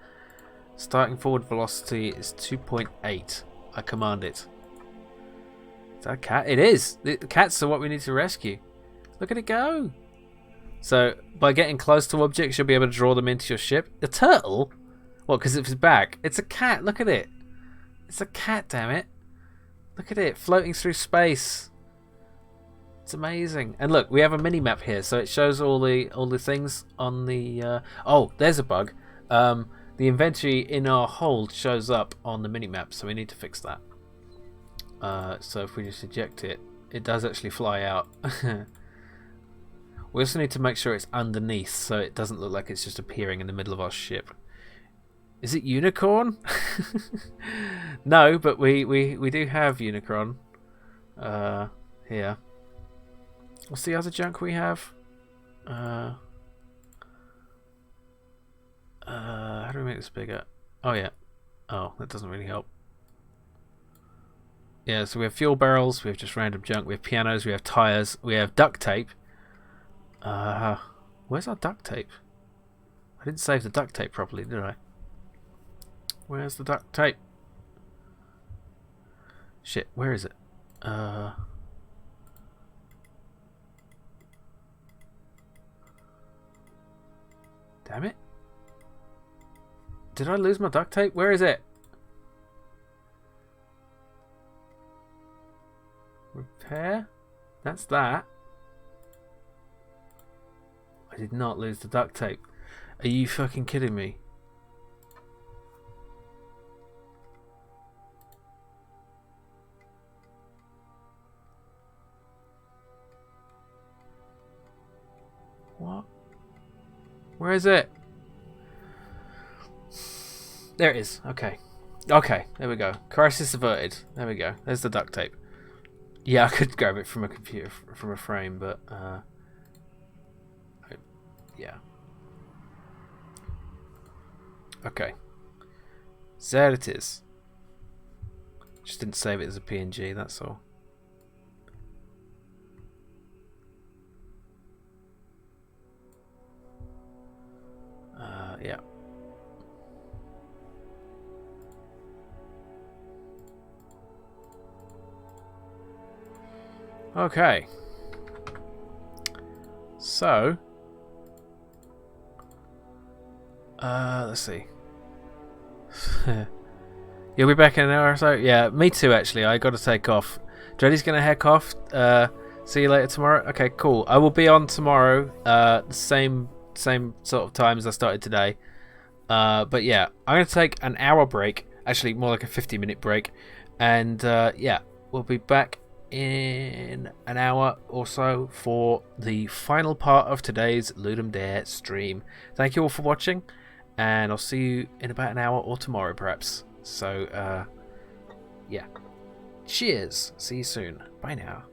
Speaker 1: starting forward velocity is 2.8. I command it. Is that a cat? It is. The cats are what we need to rescue. Look at it go. So by getting close to objects, you'll be able to draw them into your ship. The turtle? What? Because of his back? It's a cat. Look at it. It's a cat. Damn it. Look at it floating through space. It's amazing. And look, we have a mini map here, so it shows all the things on the. Oh, there's a bug. The inventory in our hold shows up on the mini map, so we need to fix that. So if we just eject it, it does actually fly out. We also need to make sure it's underneath, so it doesn't look like it's just appearing in the middle of our ship. Is it unicorn? No, but we do have unicorn here. What's the other junk we have? How do we make this bigger? Oh yeah. Oh, that doesn't really help. Yeah, so we have fuel barrels, we have just random junk, we have pianos, we have tires, we have duct tape. Where's our duct tape? I didn't save the duct tape properly, did I? Where's the duct tape? Shit, where is it? Damn it. Did I lose my duct tape? Where is it? Repair? That's that. I did not lose the duct tape. Are you fucking kidding me? What? Where is it? There it is. Okay. Okay, there we go. Crisis averted. There we go. There's the duct tape. Yeah, I could grab it from a computer, from a frame, but yeah. Okay. There it is. Just didn't save it as a PNG, that's all. Yeah. Okay. So, let's see. You'll be back in an hour or so? Yeah, me too actually. I got to take off. Dreddy's going to heck off. See you later tomorrow. Okay, cool. I will be on tomorrow. The same sort of time as I started today. But yeah, I'm going to take an hour break. Actually, more like a 50-minute break. And yeah, we'll be back in an hour or so for the final part of today's Ludum Dare stream. Thank you all for watching, and I'll see you in about an hour or tomorrow perhaps. So yeah, cheers, see you soon, bye now.